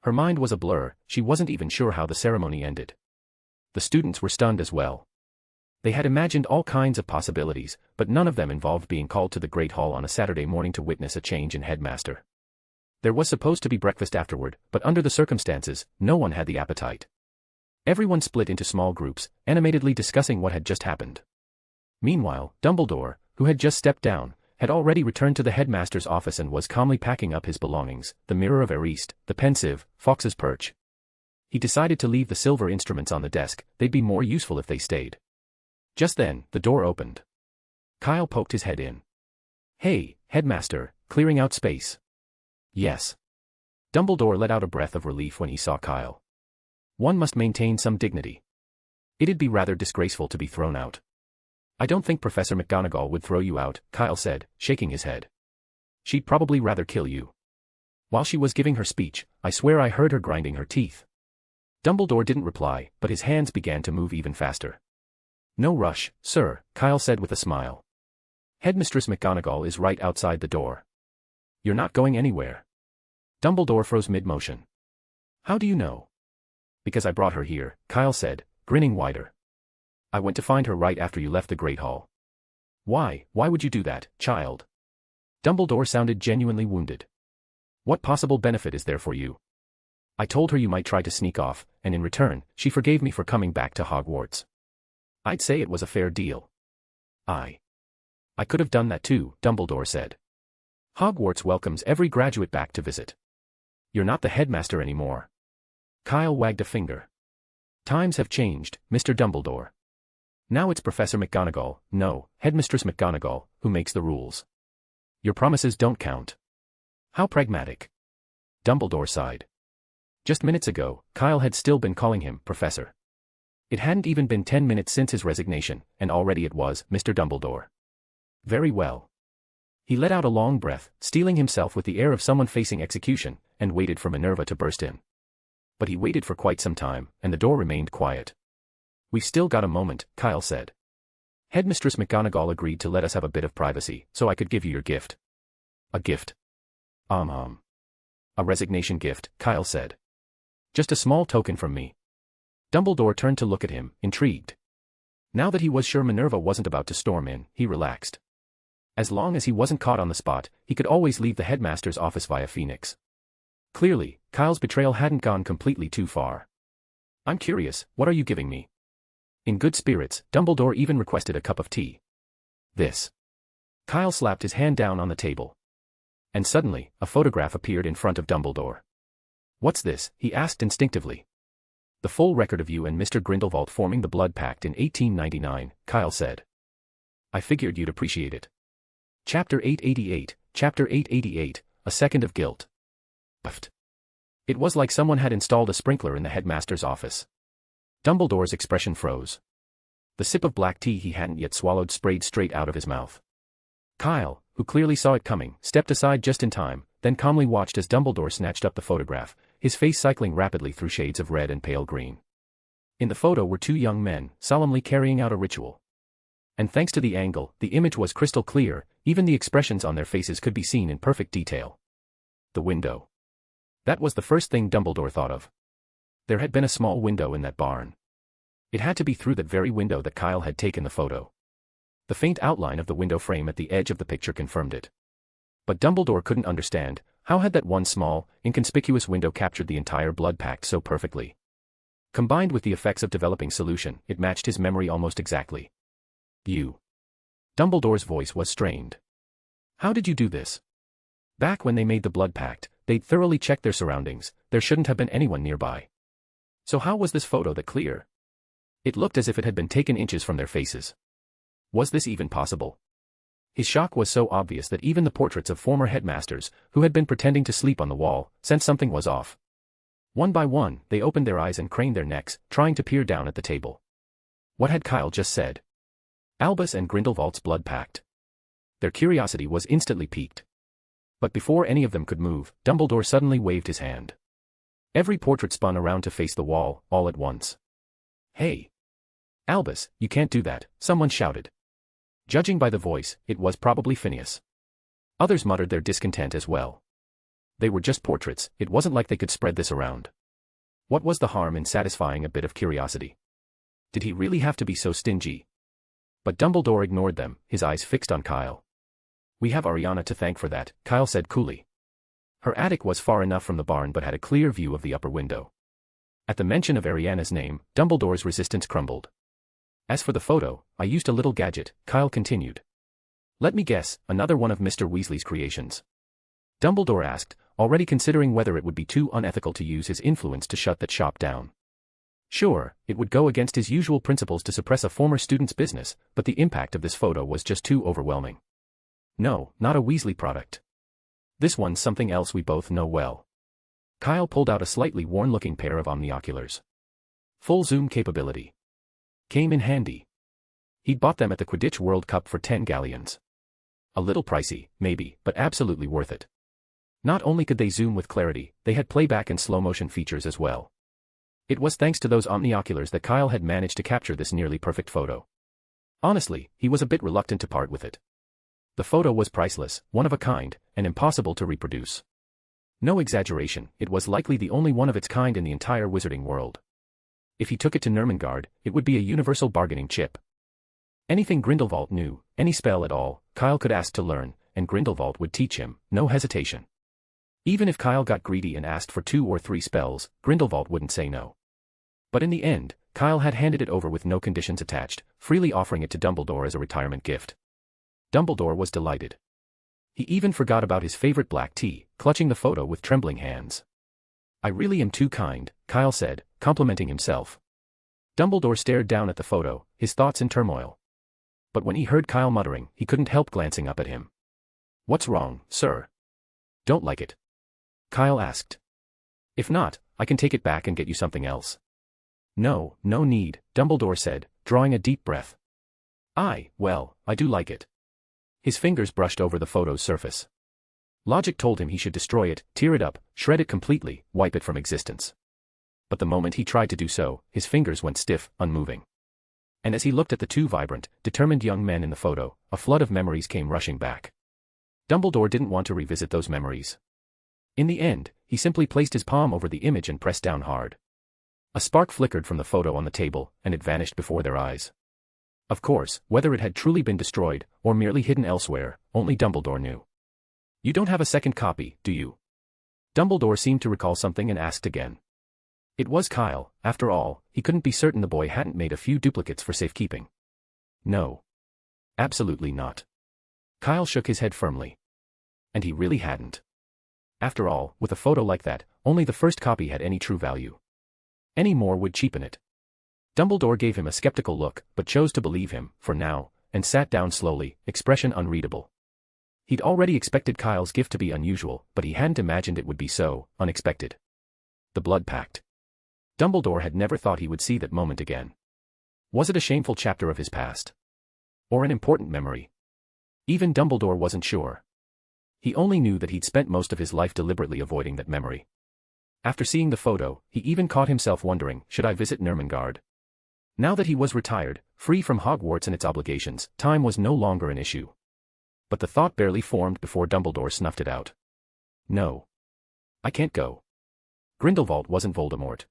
Her mind was a blur, she wasn't even sure how the ceremony ended. The students were stunned as well. They had imagined all kinds of possibilities, but none of them involved being called to the Great Hall on a Saturday morning to witness a change in headmaster. There was supposed to be breakfast afterward, but under the circumstances, no one had the appetite. Everyone split into small groups, animatedly discussing what had just happened. Meanwhile, Dumbledore, who had just stepped down, had already returned to the headmaster's office and was calmly packing up his belongings, the Mirror of Erised, the pensieve, Fox's Perch. He decided to leave the silver instruments on the desk, they'd be more useful if they stayed. Just then, the door opened. Kyle poked his head in. Hey, Headmaster, clearing out space. Yes. Dumbledore let out a breath of relief when he saw Kyle. One must maintain some dignity. It'd be rather disgraceful to be thrown out. I don't think Professor McGonagall would throw you out, Kyle said, shaking his head. She'd probably rather kill you. While she was giving her speech, I swear I heard her grinding her teeth. Dumbledore didn't reply, but his hands began to move even faster. No rush, sir, Kyle said with a smile. Headmistress McGonagall is right outside the door. You're not going anywhere. Dumbledore froze mid-motion. How do you know? Because I brought her here, Kyle said, grinning wider. I went to find her right after you left the Great Hall. Why would you do that, child? Dumbledore sounded genuinely wounded. What possible benefit is there for you? I told her you might try to sneak off, and in return, she forgave me for coming back to Hogwarts. I'd say it was a fair deal. I could have done that too, Dumbledore said. Hogwarts welcomes every graduate back to visit. You're not the headmaster anymore. Kyle wagged a finger. Times have changed, Mr. Dumbledore. Now it's Professor McGonagall, no, Headmistress McGonagall, who makes the rules. Your promises don't count. How pragmatic. Dumbledore sighed. Just minutes ago, Kyle had still been calling him Professor. It hadn't even been 10 minutes since his resignation, and already it was Mr. Dumbledore. Very well. He let out a long breath, steeling himself with the air of someone facing execution, and waited for Minerva to burst in. But he waited for quite some time, and the door remained quiet. We've still got a moment, Kyle said. Headmistress McGonagall agreed to let us have a bit of privacy, so I could give you your gift. A gift? A resignation gift, Kyle said. Just a small token from me. Dumbledore turned to look at him, intrigued. Now that he was sure Minerva wasn't about to storm in, he relaxed. As long as he wasn't caught on the spot, he could always leave the headmaster's office via Phoenix. Clearly, Kyle's betrayal hadn't gone completely too far. I'm curious, what are you giving me? In good spirits, Dumbledore even requested a cup of tea. This. Kyle slapped his hand down on the table. And suddenly, a photograph appeared in front of Dumbledore. What's this? He asked instinctively. The full record of you and Mr. Grindelwald forming the Blood Pact in 1899, Kyle said. I figured you'd appreciate it. Chapter 888, A Second of Guilt. Puffed. It was like someone had installed a sprinkler in the headmaster's office. Dumbledore's expression froze. The sip of black tea he hadn't yet swallowed sprayed straight out of his mouth. Kyle, who clearly saw it coming, stepped aside just in time, then calmly watched as Dumbledore snatched up the photograph, his face cycling rapidly through shades of red and pale green. In the photo were two young men, solemnly carrying out a ritual. And thanks to the angle, the image was crystal clear, even the expressions on their faces could be seen in perfect detail. The window. That was the first thing Dumbledore thought of. There had been a small window in that barn. It had to be through that very window that Kyle had taken the photo. The faint outline of the window frame at the edge of the picture confirmed it. But Dumbledore couldn't understand, how had that one small, inconspicuous window captured the entire Blood Pact so perfectly? Combined with the effects of developing solution, it matched his memory almost exactly. You. Dumbledore's voice was strained. How did you do this? Back when they made the Blood Pact, they'd thoroughly checked their surroundings, there shouldn't have been anyone nearby. So how was this photo that clear? It looked as if it had been taken inches from their faces. Was this even possible? His shock was so obvious that even the portraits of former headmasters, who had been pretending to sleep on the wall, sensed something was off. One by one, they opened their eyes and craned their necks, trying to peer down at the table. What had Kyle just said? Albus and Grindelwald's Blood Pact. Their curiosity was instantly piqued. But before any of them could move, Dumbledore suddenly waved his hand. Every portrait spun around to face the wall, all at once. Hey! Albus, you can't do that, someone shouted. Judging by the voice, it was probably Phineas. Others muttered their discontent as well. They were just portraits, it wasn't like they could spread this around. What was the harm in satisfying a bit of curiosity? Did he really have to be so stingy? But Dumbledore ignored them, his eyes fixed on Kyle. We have Ariana to thank for that, Kyle said coolly. Her attic was far enough from the barn but had a clear view of the upper window. At the mention of Ariana's name, Dumbledore's resistance crumbled. As for the photo, I used a little gadget, Kyle continued. Let me guess, another one of Mr. Weasley's creations. Dumbledore asked, already considering whether it would be too unethical to use his influence to shut that shop down. Sure, it would go against his usual principles to suppress a former student's business, but the impact of this photo was just too overwhelming. No, not a Weasley product. This one's something else we both know well. Kyle pulled out a slightly worn-looking pair of omnioculars. Full zoom capability. Came in handy. He'd bought them at the Quidditch World Cup for 10 galleons. A little pricey, maybe, but absolutely worth it. Not only could they zoom with clarity, they had playback and slow-motion features as well. It was thanks to those omnioculars that Kyle had managed to capture this nearly perfect photo. Honestly, he was a bit reluctant to part with it. The photo was priceless, one of a kind, and impossible to reproduce. No exaggeration, it was likely the only one of its kind in the entire wizarding world. If he took it to Nurmengard, it would be a universal bargaining chip. Anything Grindelwald knew, any spell at all, Kyle could ask to learn, and Grindelwald would teach him, no hesitation. Even if Kyle got greedy and asked for 2 or 3 spells, Grindelwald wouldn't say no. But in the end, Kyle had handed it over with no conditions attached, freely offering it to Dumbledore as a retirement gift. Dumbledore was delighted. He even forgot about his favorite black tea, clutching the photo with trembling hands. "I really am too kind," Kyle said, complimenting himself. Dumbledore stared down at the photo, his thoughts in turmoil. But when he heard Kyle muttering, he couldn't help glancing up at him. "What's wrong, sir? Don't like it?" Kyle asked. "If not, I can take it back and get you something else." "No, no need," Dumbledore said, drawing a deep breath. Well, I do like it." His fingers brushed over the photo's surface. Logic told him he should destroy it, tear it up, shred it completely, wipe it from existence. But the moment he tried to do so, his fingers went stiff, unmoving. And as he looked at the 2 vibrant, determined young men in the photo, a flood of memories came rushing back. Dumbledore didn't want to revisit those memories. In the end, he simply placed his palm over the image and pressed down hard. A spark flickered from the photo on the table, and it vanished before their eyes. Of course, whether it had truly been destroyed, or merely hidden elsewhere, only Dumbledore knew. "You don't have a second copy, do you?" Dumbledore seemed to recall something and asked again. It was Kyle, after all, he couldn't be certain the boy hadn't made a few duplicates for safekeeping. "No. Absolutely not." Kyle shook his head firmly. And he really hadn't. After all, with a photo like that, only the first copy had any true value. Any more would cheapen it. Dumbledore gave him a skeptical look, but chose to believe him, for now, and sat down slowly, expression unreadable. He'd already expected Kyle's gift to be unusual, but he hadn't imagined it would be so unexpected. The blood pact. Dumbledore had never thought he would see that moment again. Was it a shameful chapter of his past? Or an important memory? Even Dumbledore wasn't sure. He only knew that he'd spent most of his life deliberately avoiding that memory. After seeing the photo, he even caught himself wondering, should I visit Nurmengard? Now that he was retired, free from Hogwarts and its obligations, time was no longer an issue. But the thought barely formed before Dumbledore snuffed it out. "No. I can't go." Grindelwald wasn't Voldemort.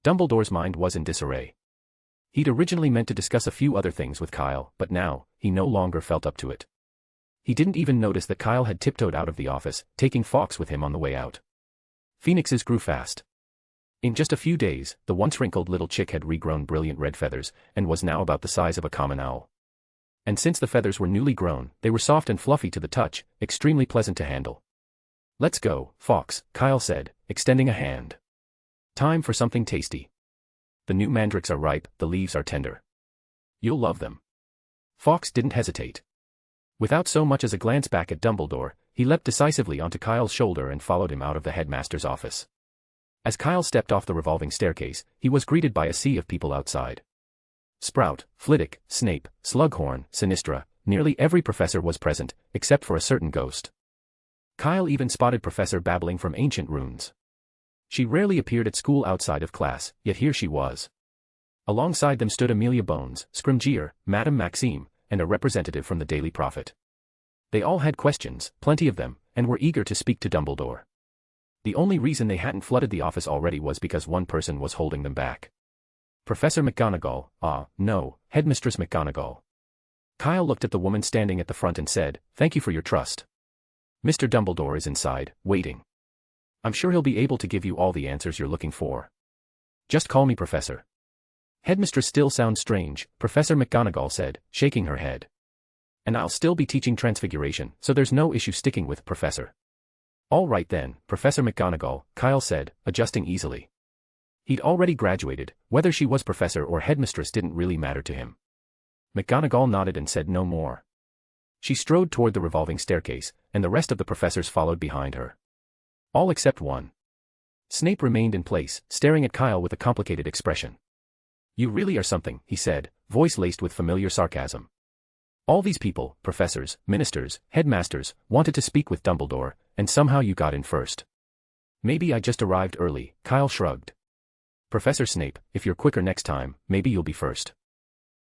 Dumbledore's mind was in disarray. He'd originally meant to discuss a few other things with Kyle, but now, he no longer felt up to it. He didn't even notice that Kyle had tiptoed out of the office, taking Fawkes with him on the way out. Phoenixes grew fast. In just a few days, the once wrinkled little chick had regrown brilliant red feathers, and was now about the size of a common owl. And since the feathers were newly grown, they were soft and fluffy to the touch, extremely pleasant to handle. "Let's go, Fawkes," Kyle said, extending a hand. "Time for something tasty. The new mandrakes are ripe, the leaves are tender. You'll love them." Fawkes didn't hesitate. Without so much as a glance back at Dumbledore, he leapt decisively onto Kyle's shoulder and followed him out of the headmaster's office. As Kyle stepped off the revolving staircase, he was greeted by a sea of people outside. Sprout, Flitwick, Snape, Slughorn, Sinistra, nearly every professor was present, except for a certain ghost. Kyle even spotted Professor babbling from ancient runes. She rarely appeared at school outside of class, yet here she was. Alongside them stood Amelia Bones, Scrimgeour, Madame Maxime, and a representative from the Daily Prophet. They all had questions, plenty of them, and were eager to speak to Dumbledore. The only reason they hadn't flooded the office already was because one person was holding them back. Professor McGonagall, no, Headmistress McGonagall. Kyle looked at the woman standing at the front and said, "Thank you for your trust. Mr. Dumbledore is inside, waiting. I'm sure he'll be able to give you all the answers you're looking for. Just call me Professor." "Headmistress still sounds strange," Professor McGonagall said, shaking her head. "And I'll still be teaching Transfiguration, so there's no issue sticking with Professor." "All right then, Professor McGonagall," Kyle said, adjusting easily. He'd already graduated, whether she was Professor or Headmistress didn't really matter to him. McGonagall nodded and said no more. She strode toward the revolving staircase, and the rest of the professors followed behind her. All except one. Snape remained in place, staring at Kyle with a complicated expression. "You really are something," he said, voice laced with familiar sarcasm. "All these people, professors, ministers, headmasters, wanted to speak with Dumbledore, and somehow you got in first." "Maybe I just arrived early," Kyle shrugged. "Professor Snape, if you're quicker next time, maybe you'll be first."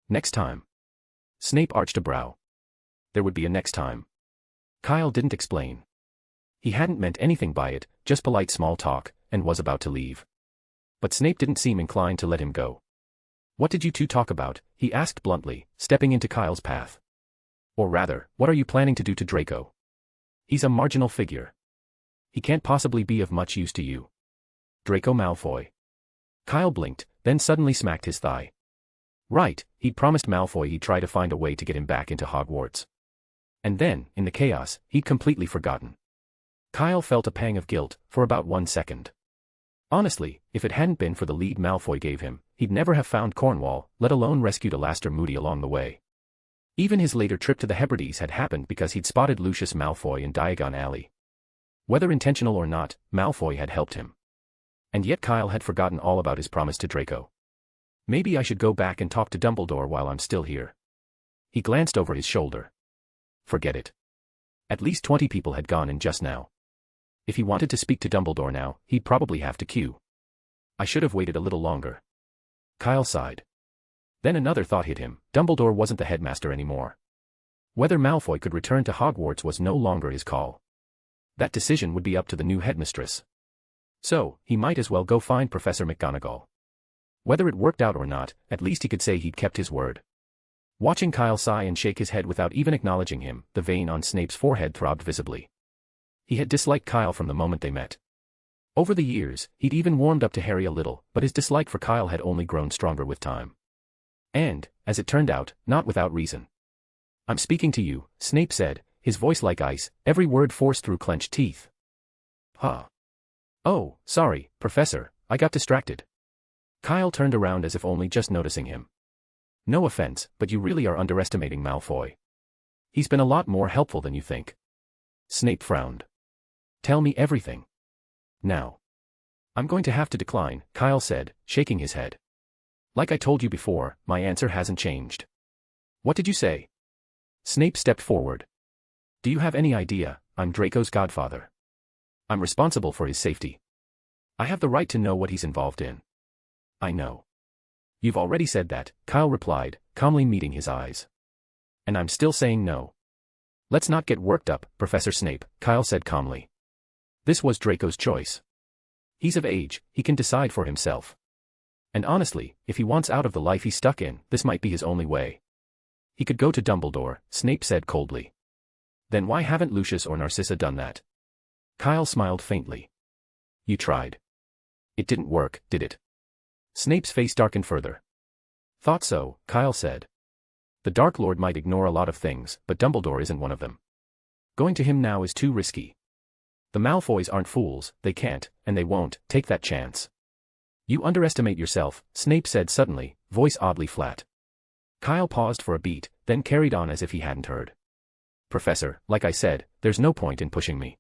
"Next time?" Snape arched a brow. There would be a next time. Kyle didn't explain. He hadn't meant anything by it, just polite small talk, and was about to leave. But Snape didn't seem inclined to let him go. "What did you two talk about?" he asked bluntly, stepping into Kyle's path. "Or rather, what are you planning to do to Draco? He's a marginal figure. He can't possibly be of much use to you." "Draco Malfoy." Kyle blinked, then suddenly smacked his thigh. Right, he'd promised Malfoy he'd try to find a way to get him back into Hogwarts. And then, in the chaos, he'd completely forgotten. Kyle felt a pang of guilt, for about 1 second. Honestly, if it hadn't been for the lead Malfoy gave him, he'd never have found Cornwall, let alone rescued Alastair Moody along the way. Even his later trip to the Hebrides had happened because he'd spotted Lucius Malfoy in Diagon Alley. Whether intentional or not, Malfoy had helped him. And yet Kyle had forgotten all about his promise to Draco. Maybe I should go back and talk to Dumbledore while I'm still here. He glanced over his shoulder. Forget it. At least 20 people had gone in just now. If he wanted to speak to Dumbledore now, he'd probably have to queue. I should have waited a little longer. Kyle sighed. Then another thought hit him. Dumbledore wasn't the headmaster anymore. Whether Malfoy could return to Hogwarts was no longer his call. That decision would be up to the new headmistress. So, he might as well go find Professor McGonagall. Whether it worked out or not, at least he could say he'd kept his word. Watching Kyle sigh and shake his head without even acknowledging him, the vein on Snape's forehead throbbed visibly. He had disliked Kyle from the moment they met. Over the years, he'd even warmed up to Harry a little, but his dislike for Kyle had only grown stronger with time. And, as it turned out, not without reason. "I'm speaking to you," Snape said, his voice like ice, every word forced through clenched teeth. "Huh. Oh, sorry, Professor, I got distracted." Kyle turned around as if only just noticing him. "No offense, but you really are underestimating Malfoy. He's been a lot more helpful than you think." Snape frowned. "Tell me everything. Now." "I'm going to have to decline," Kyle said, shaking his head. "Like I told you before, my answer hasn't changed." "What did you say?" Snape stepped forward. "Do you have any idea? I'm Draco's godfather. I'm responsible for his safety. I have the right to know what he's involved in." "I know. You've already said that," Kyle replied, calmly meeting his eyes. "And I'm still saying no." "Let's not get worked up, Professor Snape," Kyle said calmly. "This was Draco's choice. He's of age, he can decide for himself. And honestly, if he wants out of the life he's stuck in, this might be his only way. He could go to Dumbledore," Snape said coldly. "Then why haven't Lucius or Narcissa done that?" Kyle smiled faintly. "You tried. It didn't work, did it?" Snape's face darkened further. "Thought so," Kyle said. "The Dark Lord might ignore a lot of things, but Dumbledore isn't one of them. Going to him now is too risky. The Malfoys aren't fools, they can't, and they won't, take that chance." "You underestimate yourself," Snape said suddenly, voice oddly flat. Kyle paused for a beat, then carried on as if he hadn't heard. "Professor, like I said, there's no point in pushing me.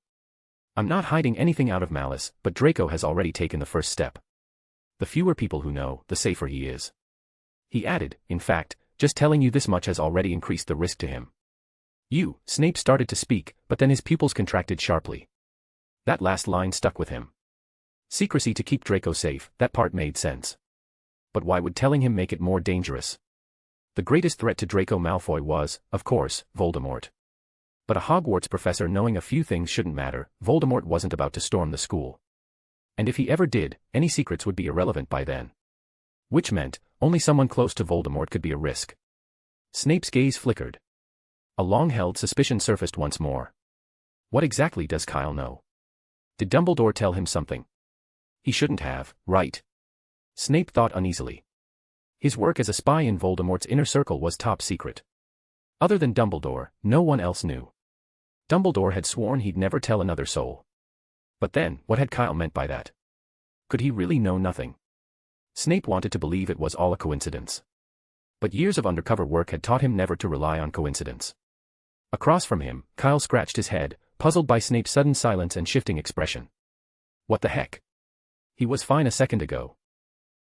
I'm not hiding anything out of malice, but Draco has already taken the first step. The fewer people who know, the safer he is." He added, "In fact, just telling you this much has already increased the risk to him." Snape started to speak, but then his pupils contracted sharply. That last line stuck with him. Secrecy to keep Draco safe, that part made sense. But why would telling him make it more dangerous? The greatest threat to Draco Malfoy was, of course, Voldemort. But a Hogwarts professor knowing a few things shouldn't matter. Voldemort wasn't about to storm the school. And if he ever did, any secrets would be irrelevant by then. Which meant, only someone close to Voldemort could be a risk. Snape's gaze flickered. A long-held suspicion surfaced once more. What exactly does Kyle know? Did Dumbledore tell him something? He shouldn't have, right? Snape thought uneasily. His work as a spy in Voldemort's inner circle was top secret. Other than Dumbledore, no one else knew. Dumbledore had sworn he'd never tell another soul. But then, what had Kyle meant by that? Could he really know nothing? Snape wanted to believe it was all a coincidence. But years of undercover work had taught him never to rely on coincidence. Across from him, Kyle scratched his head, puzzled by Snape's sudden silence and shifting expression. What the heck? He was fine a second ago.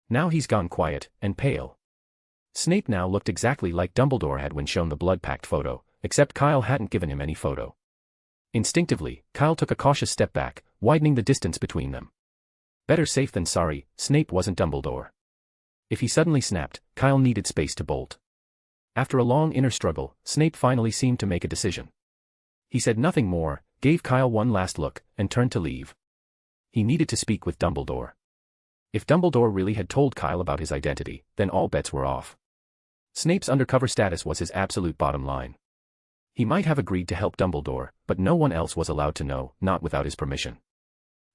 Now he's gone quiet, and pale. Snape now looked exactly like Dumbledore had when shown the blood-packed photo, except Kyle hadn't given him any photo. Instinctively, Kyle took a cautious step back, widening the distance between them. Better safe than sorry, Snape wasn't Dumbledore. If he suddenly snapped, Kyle needed space to bolt. After a long inner struggle, Snape finally seemed to make a decision. He said nothing more, gave Kyle one last look, and turned to leave. He needed to speak with Dumbledore. If Dumbledore really had told Kyle about his identity, then all bets were off. Snape's undercover status was his absolute bottom line. He might have agreed to help Dumbledore, but no one else was allowed to know, not without his permission.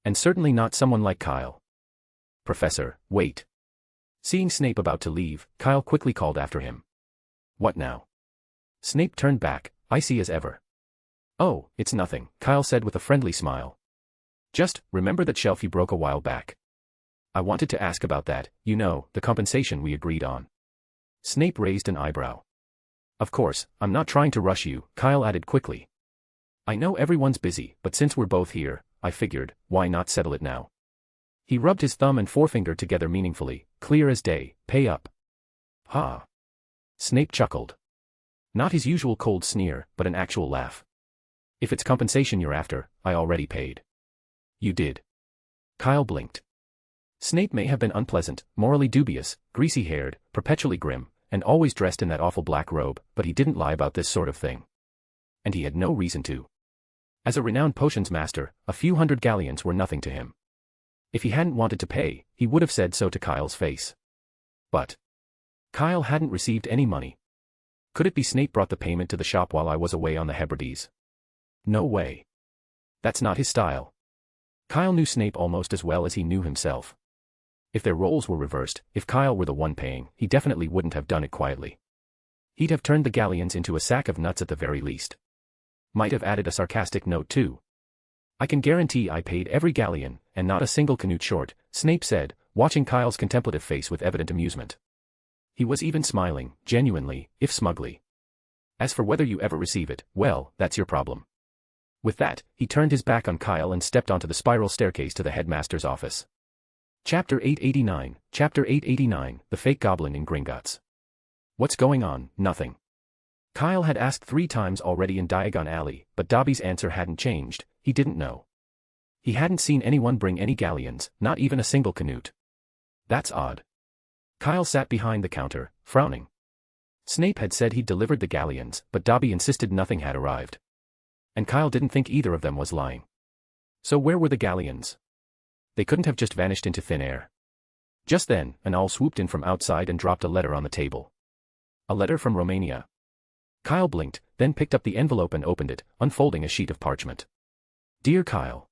And certainly not someone like Kyle. Professor, wait. Seeing Snape about to leave, Kyle quickly called after him. What now? Snape turned back, icy as ever. Oh, it's nothing, Kyle said with a friendly smile. Just, remember that shelf you broke a while back. I wanted to ask about that, you know, the compensation we agreed on. Snape raised an eyebrow. Of course, I'm not trying to rush you, Kyle added quickly. I know everyone's busy, but since we're both here, I figured, why not settle it now? He rubbed his thumb and forefinger together meaningfully, clear as day, pay up. Ha! Snape chuckled. Not his usual cold sneer, but an actual laugh. If it's compensation you're after, I already paid. You did. Kyle blinked. Snape may have been unpleasant, morally dubious, greasy-haired, perpetually grim, and always dressed in that awful black robe, but he didn't lie about this sort of thing. And he had no reason to. As a renowned potions master, a few hundred galleons were nothing to him. If he hadn't wanted to pay, he would have said so to Kyle's face. But Kyle hadn't received any money. Could it be Snape brought the payment to the shop while I was away on the Hebrides? No way. That's not his style. Kyle knew Snape almost as well as he knew himself. If their roles were reversed, if Kyle were the one paying, he definitely wouldn't have done it quietly. He'd have turned the galleons into a sack of nuts at the very least. Might have added a sarcastic note too. I can guarantee I paid every galleon, and not a single canute short, Snape said, watching Kyle's contemplative face with evident amusement. He was even smiling, genuinely, if smugly. As for whether you ever receive it, well, that's your problem. With that, he turned his back on Kyle and stepped onto the spiral staircase to the headmaster's office. Chapter 889, The Fake Goblin in Gringotts. What's going on? Nothing. Kyle had asked 3 times already in Diagon Alley, but Dobby's answer hadn't changed, he didn't know. He hadn't seen anyone bring any galleons, not even a single canute. That's odd. Kyle sat behind the counter, frowning. Snape had said he'd delivered the galleons, but Dobby insisted nothing had arrived. And Kyle didn't think either of them was lying. So where were the galleons? They couldn't have just vanished into thin air. Just then, an owl swooped in from outside and dropped a letter on the table. A letter from Romania. Kyle blinked, then picked up the envelope and opened it, unfolding a sheet of parchment. Dear Kyle.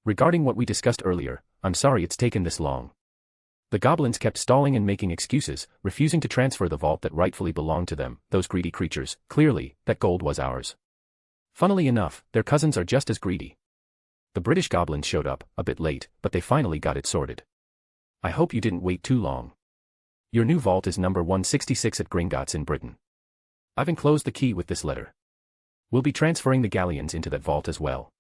Regarding what we discussed earlier, I'm sorry it's taken this long. The goblins kept stalling and making excuses, refusing to transfer the vault that rightfully belonged to them, those greedy creatures. Clearly, that gold was ours. Funnily enough, their cousins are just as greedy. The British goblins showed up, a bit late, but they finally got it sorted. I hope you didn't wait too long. Your new vault is number 166 at Gringotts in Britain. I've enclosed the key with this letter. We'll be transferring the galleons into that vault as well.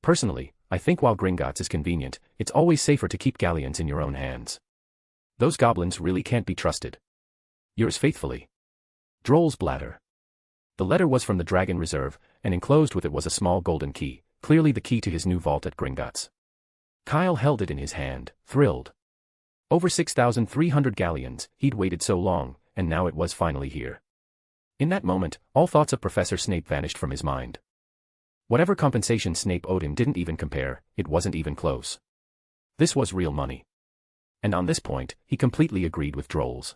Personally, I think while Gringotts is convenient, it's always safer to keep galleons in your own hands. Those goblins really can't be trusted. Yours faithfully. Droll's Bladder. The letter was from the Dragon Reserve, and enclosed with it was a small golden key, clearly the key to his new vault at Gringotts. Kyle held it in his hand, thrilled. Over 6,300 galleons, he'd waited so long, and now it was finally here. In that moment, all thoughts of Professor Snape vanished from his mind. Whatever compensation Snape owed him didn't even compare, it wasn't even close. This was real money. And on this point, he completely agreed with Drolls.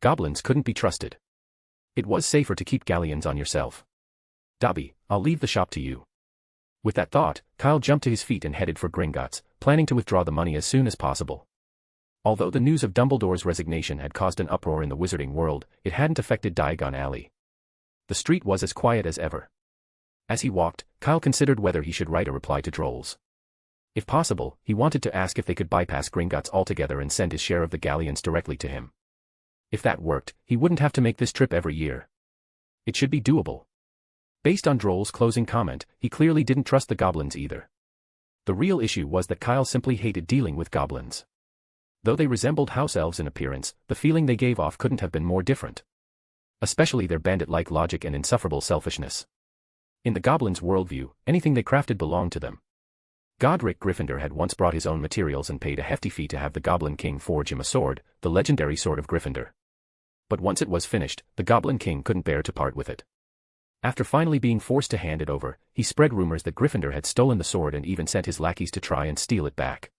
Goblins couldn't be trusted. It was safer to keep galleons on yourself. Dobby, I'll leave the shop to you. With that thought, Kyle jumped to his feet and headed for Gringotts, planning to withdraw the money as soon as possible. Although the news of Dumbledore's resignation had caused an uproar in the wizarding world, it hadn't affected Diagon Alley. The street was as quiet as ever. As he walked, Kyle considered whether he should write a reply to Drolls. If possible, he wanted to ask if they could bypass Gringotts altogether and send his share of the galleons directly to him. If that worked, he wouldn't have to make this trip every year. It should be doable. Based on Droll's closing comment, he clearly didn't trust the goblins either. The real issue was that Kyle simply hated dealing with goblins. Though they resembled house elves in appearance, the feeling they gave off couldn't have been more different. Especially their bandit-like logic and insufferable selfishness. In the goblins' worldview, anything they crafted belonged to them. Godric Gryffindor had once brought his own materials and paid a hefty fee to have the Goblin King forge him a sword, the legendary Sword of Gryffindor. But once it was finished, the Goblin King couldn't bear to part with it. After finally being forced to hand it over, he spread rumors that Gryffindor had stolen the sword and even sent his lackeys to try and steal it back.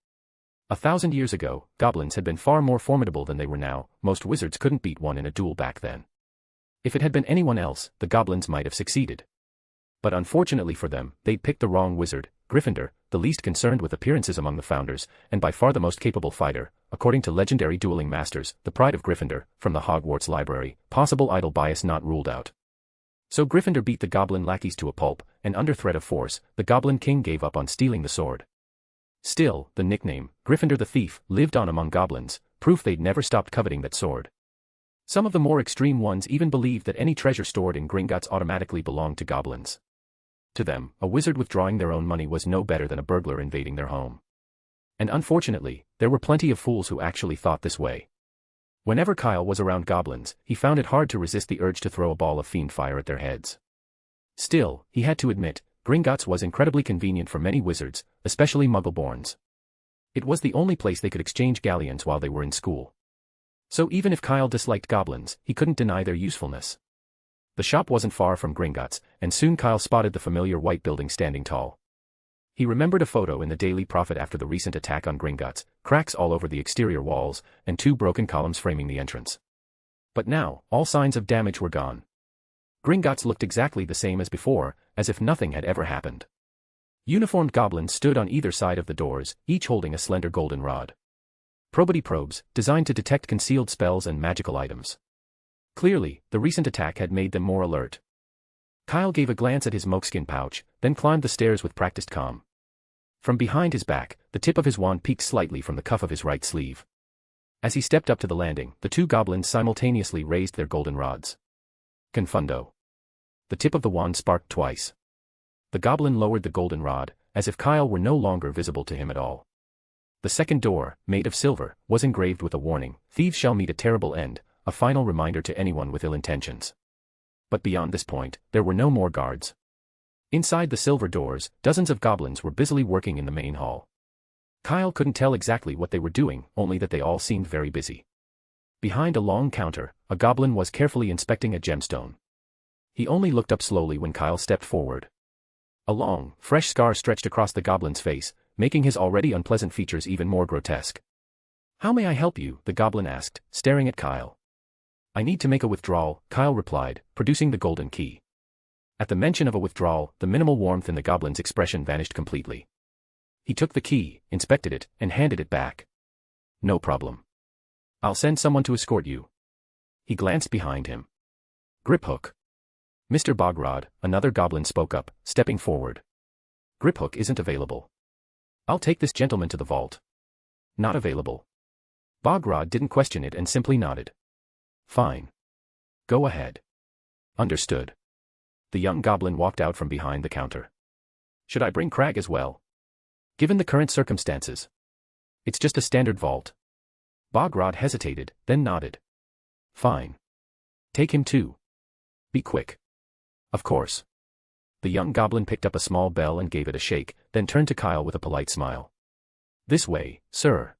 1,000 years ago, goblins had been far more formidable than they were now. Most wizards couldn't beat one in a duel back then. If it had been anyone else, the goblins might have succeeded. But unfortunately for them, they'd picked the wrong wizard, Gryffindor, the least concerned with appearances among the founders, and by far the most capable fighter, according to legendary dueling masters, the pride of Gryffindor, from the Hogwarts library, possible idle bias not ruled out. So Gryffindor beat the goblin lackeys to a pulp, and under threat of force, the Goblin King gave up on stealing the sword. Still, the nickname, Gryffindor the Thief, lived on among goblins, proof they'd never stopped coveting that sword. Some of the more extreme ones even believed that any treasure stored in Gringotts automatically belonged to goblins. To them, a wizard withdrawing their own money was no better than a burglar invading their home. And unfortunately, there were plenty of fools who actually thought this way. Whenever Kyle was around goblins, he found it hard to resist the urge to throw a ball of Fiendfyre at their heads. Still, he had to admit, Gringotts was incredibly convenient for many wizards, especially Muggle-borns. It was the only place they could exchange galleons while they were in school. So even if Kyle disliked goblins, he couldn't deny their usefulness. The shop wasn't far from Gringotts, and soon Kyle spotted the familiar white building standing tall. He remembered a photo in the Daily Prophet after the recent attack on Gringotts, cracks all over the exterior walls, and 2 broken columns framing the entrance. But now, all signs of damage were gone. Gringotts looked exactly the same as before, as if nothing had ever happened. Uniformed goblins stood on either side of the doors, each holding a slender golden rod. Probity probes, designed to detect concealed spells and magical items. Clearly, the recent attack had made them more alert. Kyle gave a glance at his moleskin pouch, then climbed the stairs with practiced calm. From behind his back, the tip of his wand peeked slightly from the cuff of his right sleeve. As he stepped up to the landing, the 2 goblins simultaneously raised their golden rods. Confundo. The tip of the wand sparked twice. The goblin lowered the golden rod, as if Kyle were no longer visible to him at all. The second door, made of silver, was engraved with a warning: "Thieves shall meet a terrible end," a final reminder to anyone with ill intentions. But beyond this point, there were no more guards. Inside the silver doors, dozens of goblins were busily working in the main hall. Kyle couldn't tell exactly what they were doing, only that they all seemed very busy. Behind a long counter, a goblin was carefully inspecting a gemstone. He only looked up slowly when Kyle stepped forward. A long, fresh scar stretched across the goblin's face, making his already unpleasant features even more grotesque. "How may I help you?" the goblin asked, staring at Kyle. "I need to make a withdrawal," Kyle replied, producing the golden key. At the mention of a withdrawal, the minimal warmth in the goblin's expression vanished completely. He took the key, inspected it, and handed it back. "No problem. I'll send someone to escort you." He glanced behind him. "Griphook." "Mr. Bogrod," another goblin spoke up, stepping forward. "Griphook isn't available." "I'll take this gentleman to the vault." "Not available." Bogrod didn't question it and simply nodded. "Fine. Go ahead." "Understood." The young goblin walked out from behind the counter. "Should I bring Crag as well?" "Given the current circumstances. It's just a standard vault." Bogrod hesitated, then nodded. "Fine. Take him too. Be quick." "Of course." The young goblin picked up a small bell and gave it a shake, then turned to Kyle with a polite smile. "This way, sir."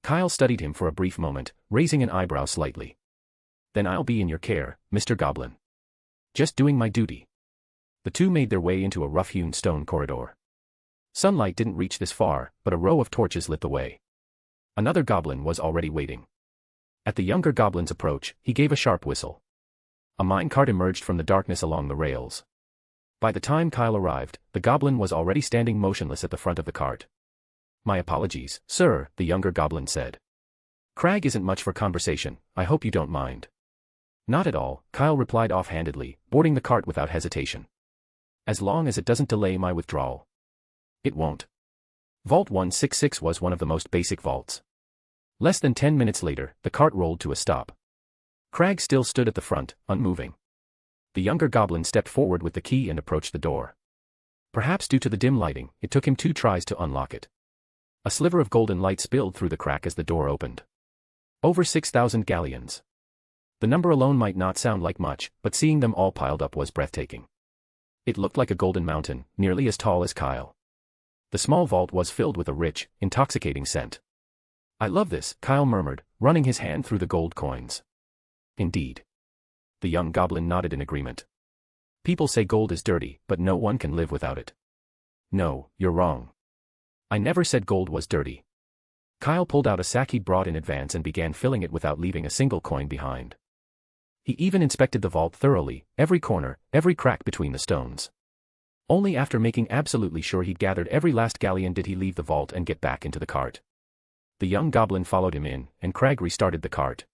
Kyle studied him for a brief moment, raising an eyebrow slightly. "Then I'll be in your care, Mr. Goblin." "Just doing my duty." The 2 made their way into a rough-hewn stone corridor. Sunlight didn't reach this far, but a row of torches lit the way. Another goblin was already waiting. At the younger goblin's approach, he gave a sharp whistle. A minecart emerged from the darkness along the rails. By the time Kyle arrived, the goblin was already standing motionless at the front of the cart. "My apologies, sir," the younger goblin said. "Crag isn't much for conversation, I hope you don't mind." "Not at all," Kyle replied offhandedly, boarding the cart without hesitation. "As long as it doesn't delay my withdrawal." "It won't." Vault 166 was one of the most basic vaults. Less than 10 minutes later, the cart rolled to a stop. Crag still stood at the front, unmoving. The younger goblin stepped forward with the key and approached the door. Perhaps due to the dim lighting, it took him 2 tries to unlock it. A sliver of golden light spilled through the crack as the door opened. Over 6,000 galleons. The number alone might not sound like much, but seeing them all piled up was breathtaking. It looked like a golden mountain, nearly as tall as Kyle. The small vault was filled with a rich, intoxicating scent. "I love this," Kyle murmured, running his hand through the gold coins. "Indeed." The young goblin nodded in agreement. "People say gold is dirty, but no one can live without it." "No, you're wrong. I never said gold was dirty." Kyle pulled out a sack he'd brought in advance and began filling it without leaving a single coin behind. He even inspected the vault thoroughly, every corner, every crack between the stones. Only after making absolutely sure he'd gathered every last galleon did he leave the vault and get back into the cart. The young goblin followed him in, and Crag restarted the cart.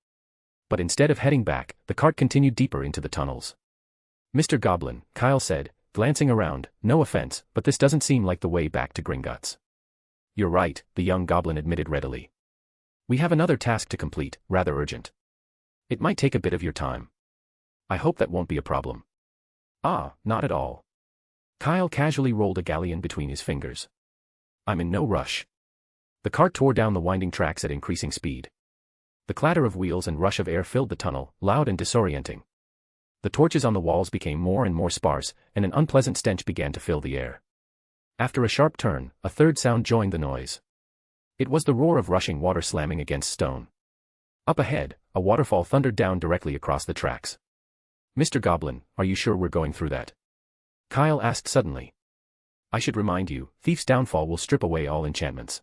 But instead of heading back, the cart continued deeper into the tunnels. "Mr. Goblin," Kyle said, glancing around, "no offense, but this doesn't seem like the way back to Gringotts." "You're right," the young goblin admitted readily. "We have another task to complete, rather urgent. It might take a bit of your time. I hope that won't be a problem." "Ah, not at all." Kyle casually rolled a galleon between his fingers. "I'm in no rush." The cart tore down the winding tracks at increasing speed. The clatter of wheels and rush of air filled the tunnel, loud and disorienting. The torches on the walls became more and more sparse, and an unpleasant stench began to fill the air. After a sharp turn, a third sound joined the noise. It was the roar of rushing water slamming against stone. Up ahead, a waterfall thundered down directly across the tracks. "Mr. Goblin, are you sure we're going through that?" Kyle asked suddenly. "I should remind you, Thief's downfall will strip away all enchantments."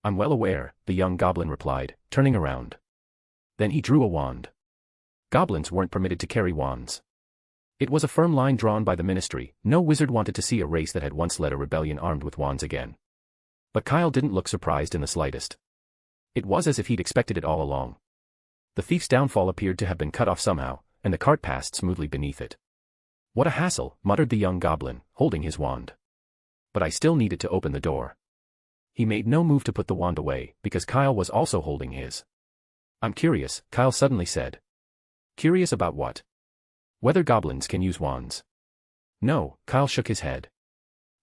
"I'm well aware," the young goblin replied, turning around. Then he drew a wand. Goblins weren't permitted to carry wands. It was a firm line drawn by the ministry. No wizard wanted to see a race that had once led a rebellion armed with wands again. But Kyle didn't look surprised in the slightest. It was as if he'd expected it all along. The thief's downfall appeared to have been cut off somehow, and the cart passed smoothly beneath it. "What a hassle," muttered the young goblin, holding his wand. "But I still needed to open the door." He made no move to put the wand away, because Kyle was also holding his. "I'm curious," Kyle suddenly said. "Curious about what?" "Whether goblins can use wands." "No," Kyle shook his head.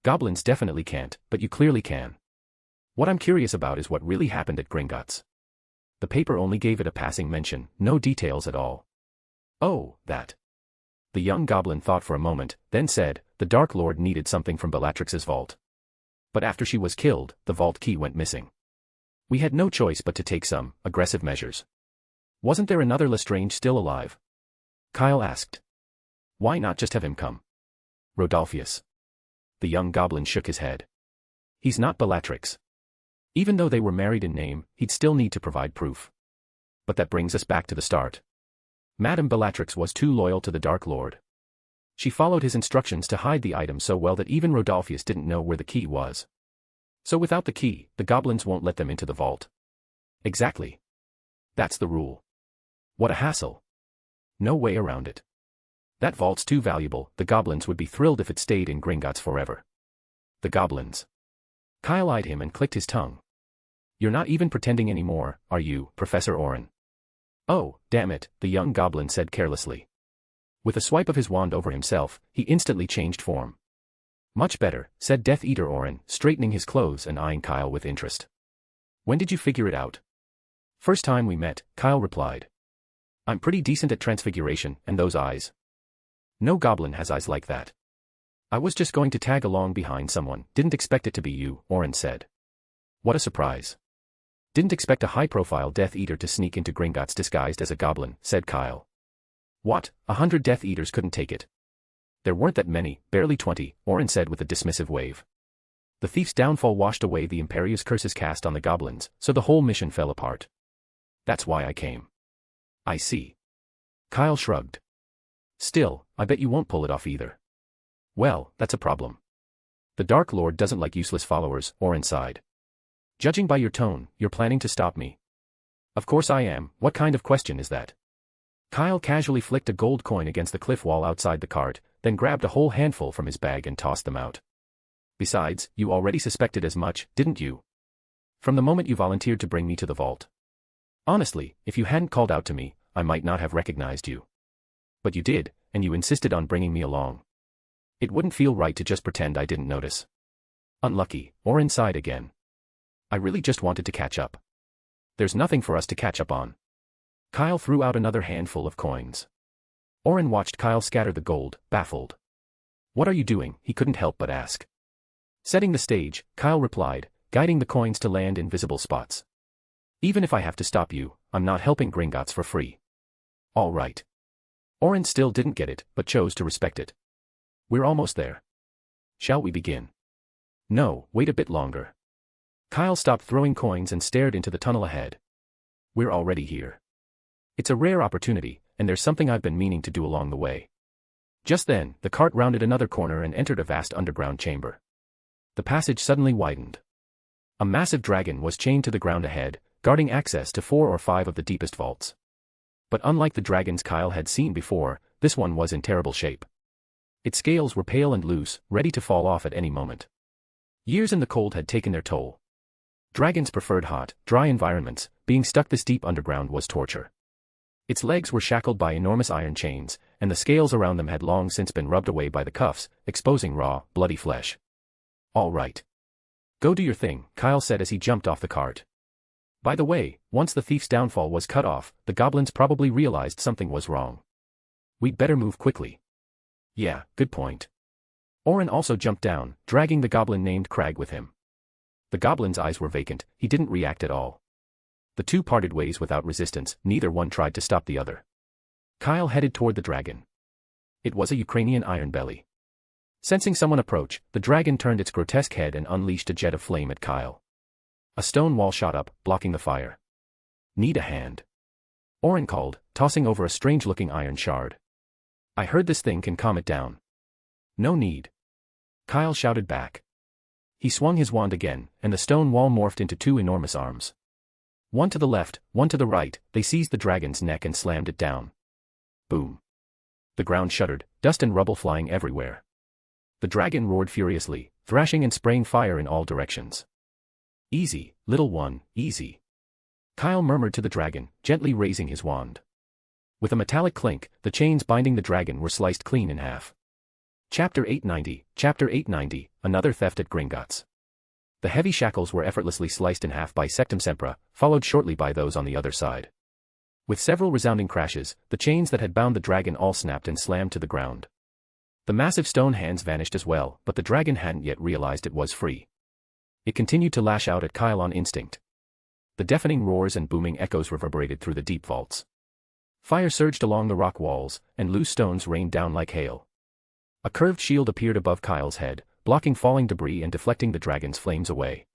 "Goblins definitely can't, but you clearly can. What I'm curious about is what really happened at Gringotts. The paper only gave it a passing mention, no details at all." "Oh, that." The young goblin thought for a moment, then said, "The Dark Lord needed something from Bellatrix's vault. But after she was killed, the vault key went missing. We had no choice but to take some aggressive measures." "Wasn't there another Lestrange still alive?" Kyle asked. "Why not just have him come?" "Rodolphius." The young goblin shook his head. "He's not Bellatrix. Even though they were married in name, he'd still need to provide proof. But that brings us back to the start. Madame Bellatrix was too loyal to the Dark Lord. She followed his instructions to hide the item so well that even Rodolphius didn't know where the key was. So without the key, the goblins won't let them into the vault." "Exactly. That's the rule. What a hassle. No way around it. That vault's too valuable. The goblins would be thrilled if it stayed in Gringotts forever." "The goblins." Kyle eyed him and clicked his tongue. "You're not even pretending anymore, are you, Professor Orin?" "Oh, damn it," the young goblin said carelessly. With a swipe of his wand over himself, he instantly changed form. "Much better," said Death Eater Orin, straightening his clothes and eyeing Kyle with interest. "When did you figure it out?" "First time we met," Kyle replied. "I'm pretty decent at transfiguration, and those eyes. No goblin has eyes like that." "I was just going to tag along behind someone, didn't expect it to be you," Orin said. "What a surprise. Didn't expect a high-profile Death Eater to sneak into Gringotts disguised as a goblin," said Kyle. "What, 100 Death Eaters couldn't take it?" "There weren't that many, barely 20, Orin said with a dismissive wave. "The thief's downfall washed away the Imperious curses cast on the goblins, so the whole mission fell apart. That's why I came." "I see." Kyle shrugged. "Still, I bet you won't pull it off either." "Well, that's a problem. The Dark Lord doesn't like useless followers," Orin sighed. "Judging by your tone, you're planning to stop me." "Of course I am. What kind of question is that?" Kyle casually flicked a gold coin against the cliff wall outside the cart, then grabbed a whole handful from his bag and tossed them out. "Besides, you already suspected as much, didn't you? From the moment you volunteered to bring me to the vault. Honestly, if you hadn't called out to me, I might not have recognized you. But you did, and you insisted on bringing me along. It wouldn't feel right to just pretend I didn't notice." "Unlucky," Orin sighed again. "I really just wanted to catch up." "There's nothing for us to catch up on." Kyle threw out another handful of coins. Orin watched Kyle scatter the gold, baffled. "What are you doing?" he couldn't help but ask. "Setting the stage," Kyle replied, guiding the coins to land in visible spots. "Even if I have to stop you, I'm not helping Gringotts for free." "All right." Orin still didn't get it, but chose to respect it. "We're almost there. Shall we begin?" "No, wait a bit longer." Kyle stopped throwing coins and stared into the tunnel ahead. We're already here. It's a rare opportunity, and there's something I've been meaning to do along the way. Just then, the cart rounded another corner and entered a vast underground chamber. The passage suddenly widened. A massive dragon was chained to the ground ahead, guarding access to 4 or 5 of the deepest vaults. But unlike the dragons Kyle had seen before, this one was in terrible shape. Its scales were pale and loose, ready to fall off at any moment. Years in the cold had taken their toll. Dragons preferred hot, dry environments. Being stuck this deep underground was torture. Its legs were shackled by enormous iron chains, and the scales around them had long since been rubbed away by the cuffs, exposing raw, bloody flesh. All right. Go do your thing, Kyle said as he jumped off the cart. By the way, once the thief's downfall was cut off, the goblins probably realized something was wrong. We'd better move quickly. Yeah, good point. Orin also jumped down, dragging the goblin named Crag with him. The goblin's eyes were vacant, he didn't react at all. The two parted ways without resistance, neither one tried to stop the other. Kyle headed toward the dragon. It was a Ukrainian iron belly. Sensing someone approach, the dragon turned its grotesque head and unleashed a jet of flame at Kyle. A stone wall shot up, blocking the fire. Need a hand? Orin called, tossing over a strange-looking iron shard. I heard this thing can calm it down. No need. Kyle shouted back. He swung his wand again, and the stone wall morphed into 2 enormous arms. One to the left, one to the right, they seized the dragon's neck and slammed it down. Boom. The ground shuddered, dust and rubble flying everywhere. The dragon roared furiously, thrashing and spraying fire in all directions. Easy, little one, easy. Kyle murmured to the dragon, gently raising his wand. With a metallic clink, the chains binding the dragon were sliced clean in half. Chapter 890, Another Theft at Gringotts. The heavy shackles were effortlessly sliced in half by Sectum Sempra, followed shortly by those on the other side. With several resounding crashes, the chains that had bound the dragon all snapped and slammed to the ground. The massive stone hands vanished as well, but the dragon hadn't yet realized it was free. It continued to lash out at Kyle on instinct. The deafening roars and booming echoes reverberated through the deep vaults. Fire surged along the rock walls, and loose stones rained down like hail. A curved shield appeared above Kyle's head, blocking falling debris and deflecting the dragon's flames away.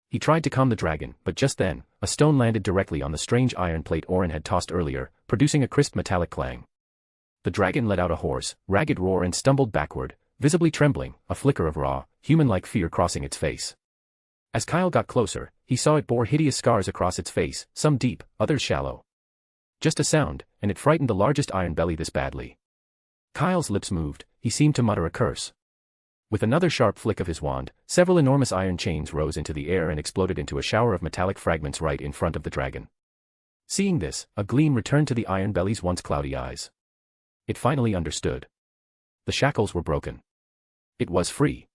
He tried to calm the dragon, but just then, a stone landed directly on the strange iron plate Orin had tossed earlier, producing a crisp metallic clang. The dragon let out a hoarse, ragged roar and stumbled backward, visibly trembling, a flicker of raw, human-like fear crossing its face. As Kyle got closer, he saw it bore hideous scars across its face, some deep, others shallow. Just a sound, and it frightened the largest iron belly this badly. Kyle's lips moved, he seemed to mutter a curse. With another sharp flick of his wand, several enormous iron chains rose into the air and exploded into a shower of metallic fragments right in front of the dragon. Seeing this, a gleam returned to the iron belly's once cloudy eyes. It finally understood. The shackles were broken. It was free.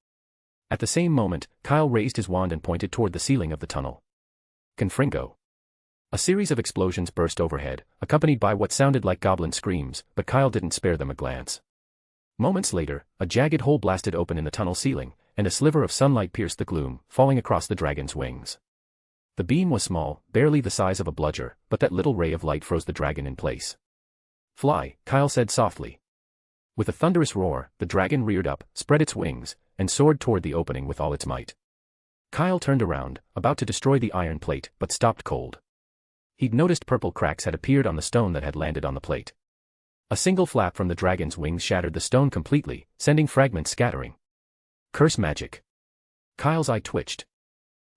At the same moment, Kyle raised his wand and pointed toward the ceiling of the tunnel. Confringo. A series of explosions burst overhead, accompanied by what sounded like goblin screams, but Kyle didn't spare them a glance. Moments later, a jagged hole blasted open in the tunnel ceiling, and a sliver of sunlight pierced the gloom, falling across the dragon's wings. The beam was small, barely the size of a bludger, but that little ray of light froze the dragon in place. Fly, Kyle said softly. With a thunderous roar, the dragon reared up, spread its wings, and soared toward the opening with all its might. Kyle turned around, about to destroy the iron plate, but stopped cold. He'd noticed purple cracks had appeared on the stone that had landed on the plate. A single flap from the dragon's wings shattered the stone completely, sending fragments scattering. Curse magic. Kyle's eye twitched.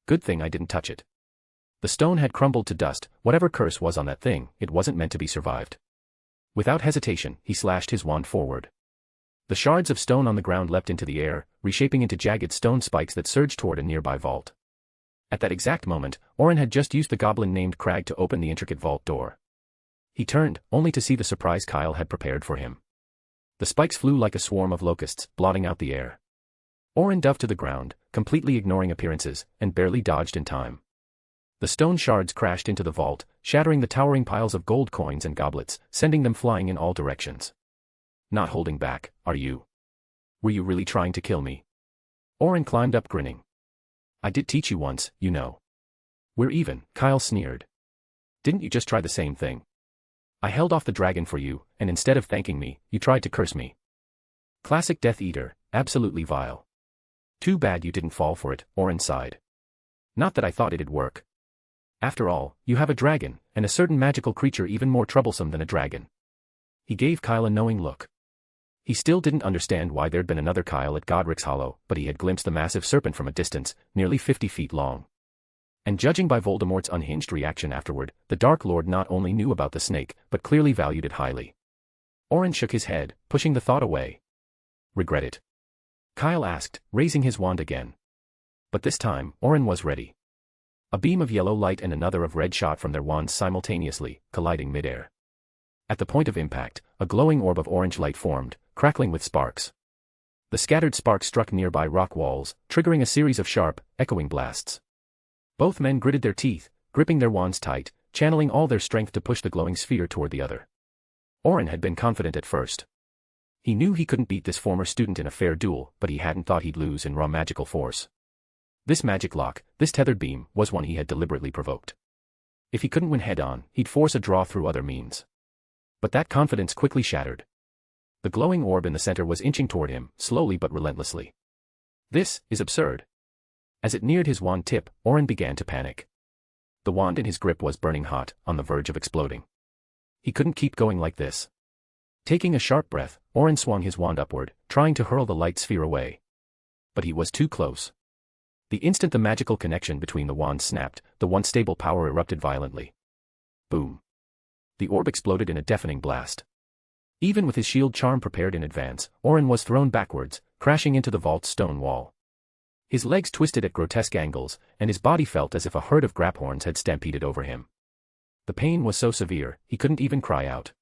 Good thing I didn't touch it. The stone had crumbled to dust, whatever curse was on that thing, it wasn't meant to be survived. Without hesitation, he slashed his wand forward. The shards of stone on the ground leapt into the air, reshaping into jagged stone spikes that surged toward a nearby vault. At that exact moment, Orin had just used the goblin named Crag to open the intricate vault door. He turned, only to see the surprise Kyle had prepared for him. The spikes flew like a swarm of locusts, blotting out the air. Orin dove to the ground, completely ignoring appearances, and barely dodged in time. The stone shards crashed into the vault, shattering the towering piles of gold coins and goblets, sending them flying in all directions. Not holding back, are you? Were you really trying to kill me? Orin climbed up grinning. I did teach you once, you know. We're even, Kyle sneered. Didn't you just try the same thing? I held off the dragon for you, and instead of thanking me, you tried to curse me. Classic Death Eater, absolutely vile. Too bad you didn't fall for it, Orin sighed. Not that I thought it'd work. After all, you have a dragon, and a certain magical creature even more troublesome than a dragon. He gave Kyle a knowing look. He still didn't understand why there'd been another Kyle at Godric's Hollow, but he had glimpsed the massive serpent from a distance, nearly 50 feet long. And judging by Voldemort's unhinged reaction afterward, the Dark Lord not only knew about the snake, but clearly valued it highly. Orin shook his head, pushing the thought away. Regret it? Kyle asked, raising his wand again. But this time, Orin was ready. A beam of yellow light and another of red shot from their wands simultaneously, colliding midair. At the point of impact, a glowing orb of orange light formed, crackling with sparks. The scattered sparks struck nearby rock walls, triggering a series of sharp, echoing blasts. Both men gritted their teeth, gripping their wands tight, channeling all their strength to push the glowing sphere toward the other. Orin had been confident at first. He knew he couldn't beat this former student in a fair duel, but he hadn't thought he'd lose in raw magical force. This magic lock, this tethered beam, was one he had deliberately provoked. If he couldn't win head-on, he'd force a draw through other means. But that confidence quickly shattered. The glowing orb in the center was inching toward him, slowly but relentlessly. This is absurd. As it neared his wand tip, Orin began to panic. The wand in his grip was burning hot, on the verge of exploding. He couldn't keep going like this. Taking a sharp breath, Orin swung his wand upward, trying to hurl the light sphere away. But he was too close. The instant the magical connection between the wands snapped, the once stable power erupted violently. Boom. The orb exploded in a deafening blast. Even with his shield charm prepared in advance, Orin was thrown backwards, crashing into the vault's stone wall. His legs twisted at grotesque angles, and his body felt as if a herd of graphorns had stampeded over him. The pain was so severe, he couldn't even cry out.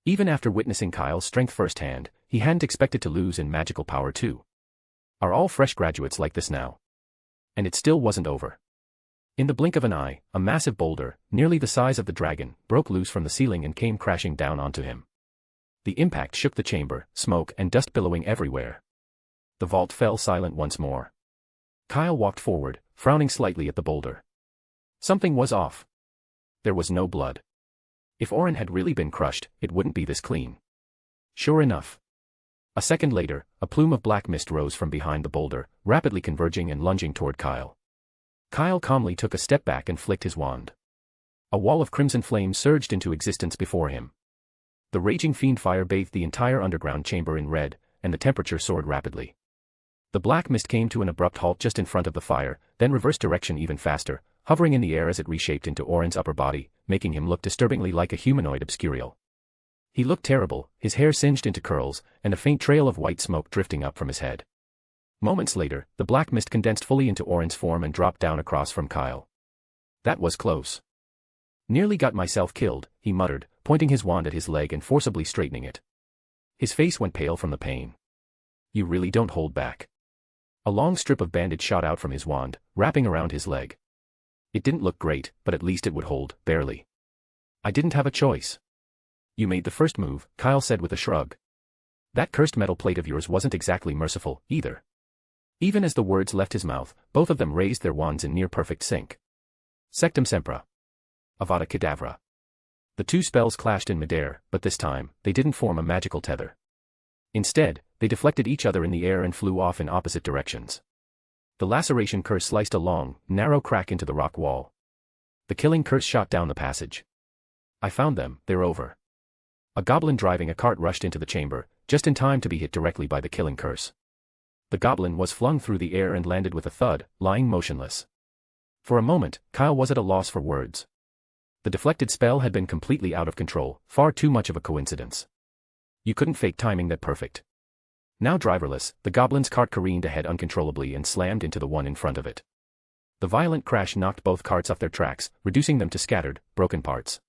Even after witnessing Kyle's strength firsthand, he hadn't expected to lose in magical power too. Are all fresh graduates like this now? And it still wasn't over. In the blink of an eye, a massive boulder, nearly the size of the dragon, broke loose from the ceiling and came crashing down onto him. The impact shook the chamber, smoke and dust billowing everywhere. The vault fell silent once more. Kyle walked forward, frowning slightly at the boulder. Something was off. There was no blood. If Orin had really been crushed, it wouldn't be this clean. Sure enough. A second later, a plume of black mist rose from behind the boulder, rapidly converging and lunging toward Kyle. Kyle calmly took a step back and flicked his wand. A wall of crimson flame surged into existence before him. The raging Fiendfyre bathed the entire underground chamber in red, and the temperature soared rapidly. The black mist came to an abrupt halt just in front of the fire, then reversed direction even faster, hovering in the air as it reshaped into Orin's upper body, making him look disturbingly like a humanoid obscurial. He looked terrible, his hair singed into curls, and a faint trail of white smoke drifting up from his head. Moments later, the black mist condensed fully into Orin's form and dropped down across from Kyle. That was close. Nearly got myself killed, he muttered, pointing his wand at his leg and forcibly straightening it. His face went pale from the pain. You really don't hold back. A long strip of bandage shot out from his wand, wrapping around his leg. It didn't look great, but at least it would hold, barely. I didn't have a choice. You made the first move, Kyle said with a shrug. That cursed metal plate of yours wasn't exactly merciful, either. Even as the words left his mouth, both of them raised their wands in near-perfect sync. Sectum Sempra. Avada Kedavra. The two spells clashed in midair, but this time, they didn't form a magical tether. Instead, they deflected each other in the air and flew off in opposite directions. The laceration curse sliced a long, narrow crack into the rock wall. The killing curse shot down the passage. I found them, they're over. A goblin driving a cart rushed into the chamber, just in time to be hit directly by the killing curse. The goblin was flung through the air and landed with a thud, lying motionless. For a moment, Kyle was at a loss for words. The deflected spell had been completely out of control, far too much of a coincidence. You couldn't fake timing that perfect. Now driverless, the goblin's cart careened ahead uncontrollably and slammed into the one in front of it. The violent crash knocked both carts off their tracks, reducing them to scattered, broken parts.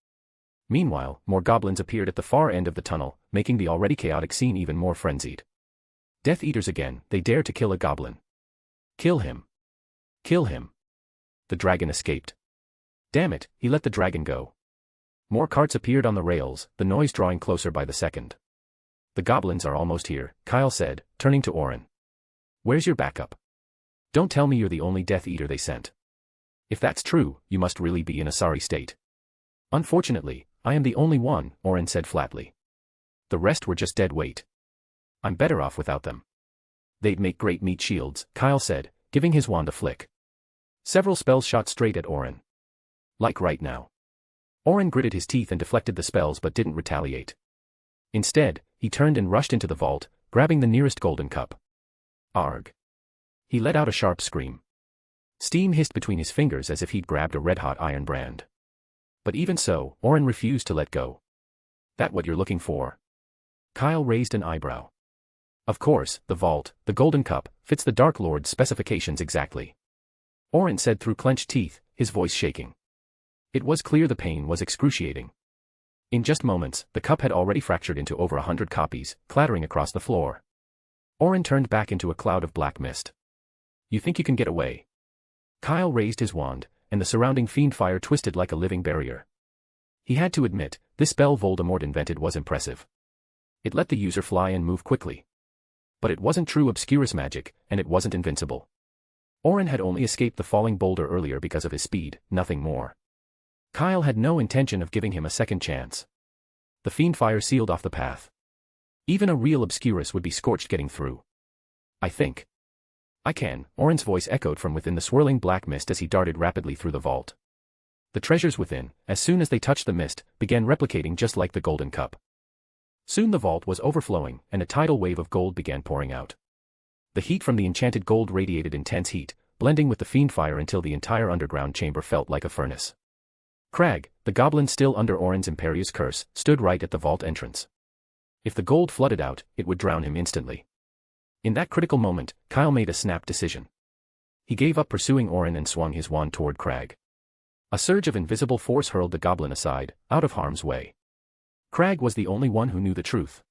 Meanwhile, more goblins appeared at the far end of the tunnel, making the already chaotic scene even more frenzied. Death Eaters again, they dare to kill a goblin. Kill him. Kill him. The dragon escaped. Damn it, he let the dragon go. More carts appeared on the rails, the noise drawing closer by the second. The goblins are almost here, Kyle said, turning to Orin. Where's your backup? Don't tell me you're the only Death Eater they sent. If that's true, you must really be in a sorry state. Unfortunately, I am the only one, Orin said flatly. The rest were just dead weight. I'm better off without them. They'd make great meat shields, Kyle said, giving his wand a flick. Several spells shot straight at Orin. Like right now. Orin gritted his teeth and deflected the spells but didn't retaliate. Instead, he turned and rushed into the vault, grabbing the nearest golden cup. Arg. He let out a sharp scream. Steam hissed between his fingers as if he'd grabbed a red-hot iron brand. But even so, Orin refused to let go. That what you're looking for? Kyle raised an eyebrow. Of course, the vault, the golden cup, fits the Dark Lord's specifications exactly. Orin said through clenched teeth, his voice shaking. It was clear the pain was excruciating. In just moments, the cup had already fractured into over 100 copies, clattering across the floor. Orin turned back into a cloud of black mist. You think you can get away? Kyle raised his wand, and the surrounding Fiendfyre twisted like a living barrier. He had to admit, this spell Voldemort invented was impressive. It let the user fly and move quickly. But it wasn't true obscurus magic, and it wasn't invincible. Orin had only escaped the falling boulder earlier because of his speed, nothing more. Kyle had no intention of giving him a second chance. The Fiendfyre sealed off the path. Even a real obscurus would be scorched getting through. I think I can, Orin's voice echoed from within the swirling black mist as he darted rapidly through the vault. The treasures within, as soon as they touched the mist, began replicating just like the golden cup. Soon the vault was overflowing, and a tidal wave of gold began pouring out. The heat from the enchanted gold radiated intense heat, blending with the Fiendfyre until the entire underground chamber felt like a furnace. Crag, the goblin still under Orin's imperious curse, stood right at the vault entrance. If the gold flooded out, it would drown him instantly. In that critical moment, Kyle made a snap decision. He gave up pursuing Orin and swung his wand toward Crag. A surge of invisible force hurled the goblin aside, out of harm's way. Crag was the only one who knew the truth.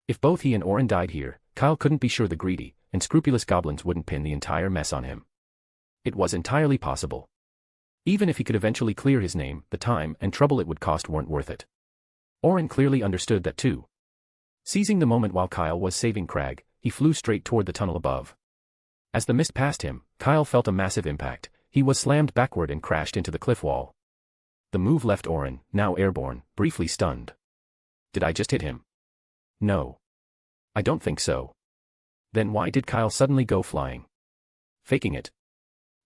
If both he and Orin died here, Kyle couldn't be sure the greedy and scrupulous goblins wouldn't pin the entire mess on him. It was entirely possible. Even if he could eventually clear his name, the time and trouble it would cost weren't worth it. Orin clearly understood that too. Seizing the moment while Kyle was saving Crag, he flew straight toward the tunnel above. As the mist passed him, Kyle felt a massive impact. He was slammed backward and crashed into the cliff wall. The move left Orin, now airborne, briefly stunned. Did I just hit him? No. I don't think so. Then why did Kyle suddenly go flying? Faking it.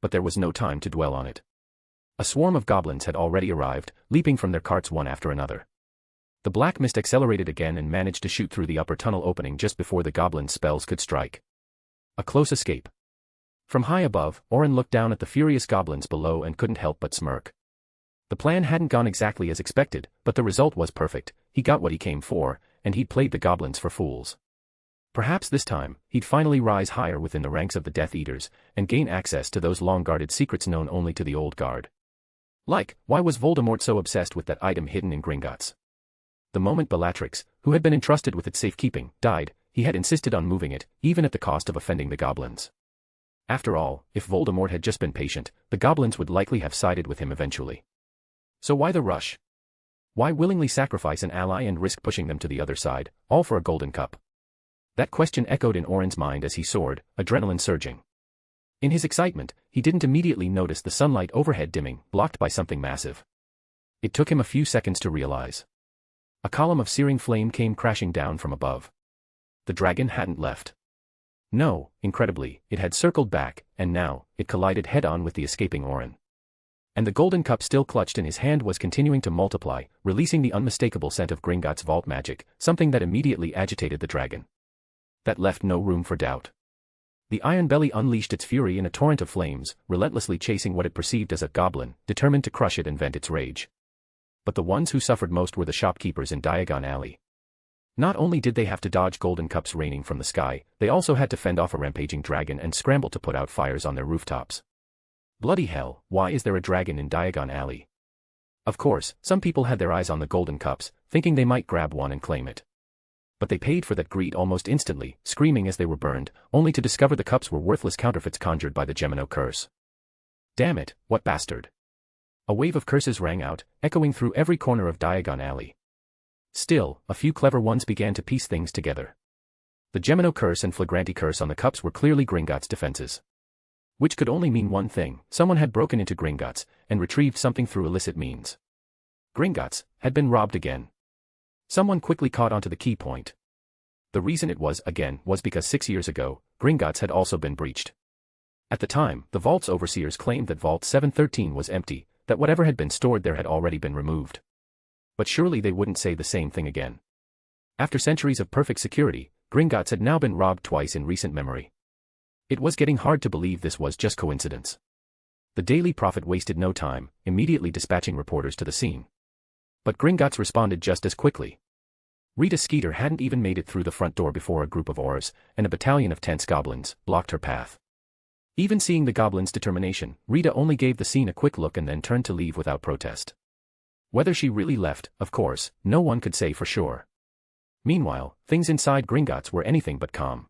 But there was no time to dwell on it. A swarm of goblins had already arrived, leaping from their carts one after another. The black mist accelerated again and managed to shoot through the upper tunnel opening just before the goblins' spells could strike. A close escape. From high above, Orin looked down at the furious goblins below and couldn't help but smirk. The plan hadn't gone exactly as expected, but the result was perfect. He got what he came for, and he'd played the goblins for fools. Perhaps this time, he'd finally rise higher within the ranks of the Death Eaters, and gain access to those long-guarded secrets known only to the Old Guard. Like, why was Voldemort so obsessed with that item hidden in Gringotts? The moment Bellatrix, who had been entrusted with its safekeeping, died, he had insisted on moving it, even at the cost of offending the goblins. After all, if Voldemort had just been patient, the goblins would likely have sided with him eventually. So why the rush? Why willingly sacrifice an ally and risk pushing them to the other side, all for a golden cup? That question echoed in Orin's mind as he soared, adrenaline surging. In his excitement, he didn't immediately notice the sunlight overhead dimming, blocked by something massive. It took him a few seconds to realize. A column of searing flame came crashing down from above. The dragon hadn't left. No, incredibly, it had circled back, and now, it collided head-on with the escaping Orin. And the golden cup still clutched in his hand was continuing to multiply, releasing the unmistakable scent of Gringotts' vault magic, something that immediately agitated the dragon. That left no room for doubt. The iron belly unleashed its fury in a torrent of flames, relentlessly chasing what it perceived as a goblin, determined to crush it and vent its rage. But the ones who suffered most were the shopkeepers in Diagon Alley. Not only did they have to dodge golden cups raining from the sky, they also had to fend off a rampaging dragon and scramble to put out fires on their rooftops. Bloody hell, why is there a dragon in Diagon Alley? Of course, some people had their eyes on the golden cups, thinking they might grab one and claim it. But they paid for that greed almost instantly, screaming as they were burned, only to discover the cups were worthless counterfeits conjured by the Gemino curse. Damn it, what bastard! A wave of curses rang out, echoing through every corner of Diagon Alley. Still, a few clever ones began to piece things together. The Gemino curse and Flagranti curse on the cups were clearly Gringotts' defenses. Which could only mean one thing: someone had broken into Gringotts and retrieved something through illicit means. Gringotts had been robbed again. Someone quickly caught onto the key point. The reason it was, again, was because 6 years ago, Gringotts had also been breached. At the time, the vault's overseers claimed that Vault 713 was empty, that whatever had been stored there had already been removed. But surely they wouldn't say the same thing again. After centuries of perfect security, Gringotts had now been robbed twice in recent memory. It was getting hard to believe this was just coincidence. The Daily Prophet wasted no time, immediately dispatching reporters to the scene. But Gringotts responded just as quickly. Rita Skeeter hadn't even made it through the front door before a group of aurors, and a battalion of tense goblins, blocked her path. Even seeing the goblins' determination, Rita only gave the scene a quick look and then turned to leave without protest. Whether she really left, of course, no one could say for sure. Meanwhile, things inside Gringotts were anything but calm.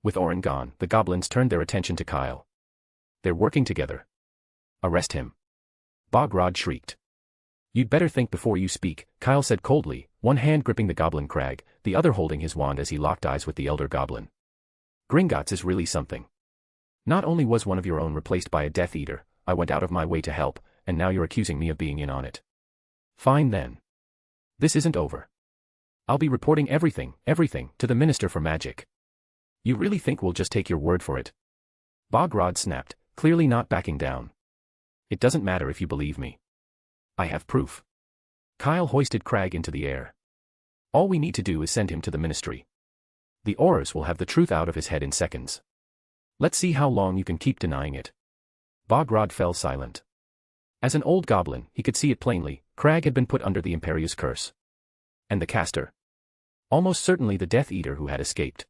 With Orin gone, the goblins turned their attention to Kyle. They're working together. Arrest him. Bogrod shrieked. You'd better think before you speak, Kyle said coldly, one hand gripping the goblin crag, the other holding his wand as he locked eyes with the elder goblin. Gringotts is really something. Not only was one of your own replaced by a Death Eater, I went out of my way to help, and now you're accusing me of being in on it. Fine then. This isn't over. I'll be reporting everything, to the Minister for Magic. You really think we'll just take your word for it? Bogrod snapped, clearly not backing down. It doesn't matter if you believe me. I have proof. Kyle hoisted Crag into the air. All we need to do is send him to the Ministry. The Aurors will have the truth out of his head in seconds. Let's see how long you can keep denying it. Bogrod fell silent. As an old goblin, he could see it plainly, Crag had been put under the Imperious curse. And the caster? Almost certainly the Death Eater who had escaped.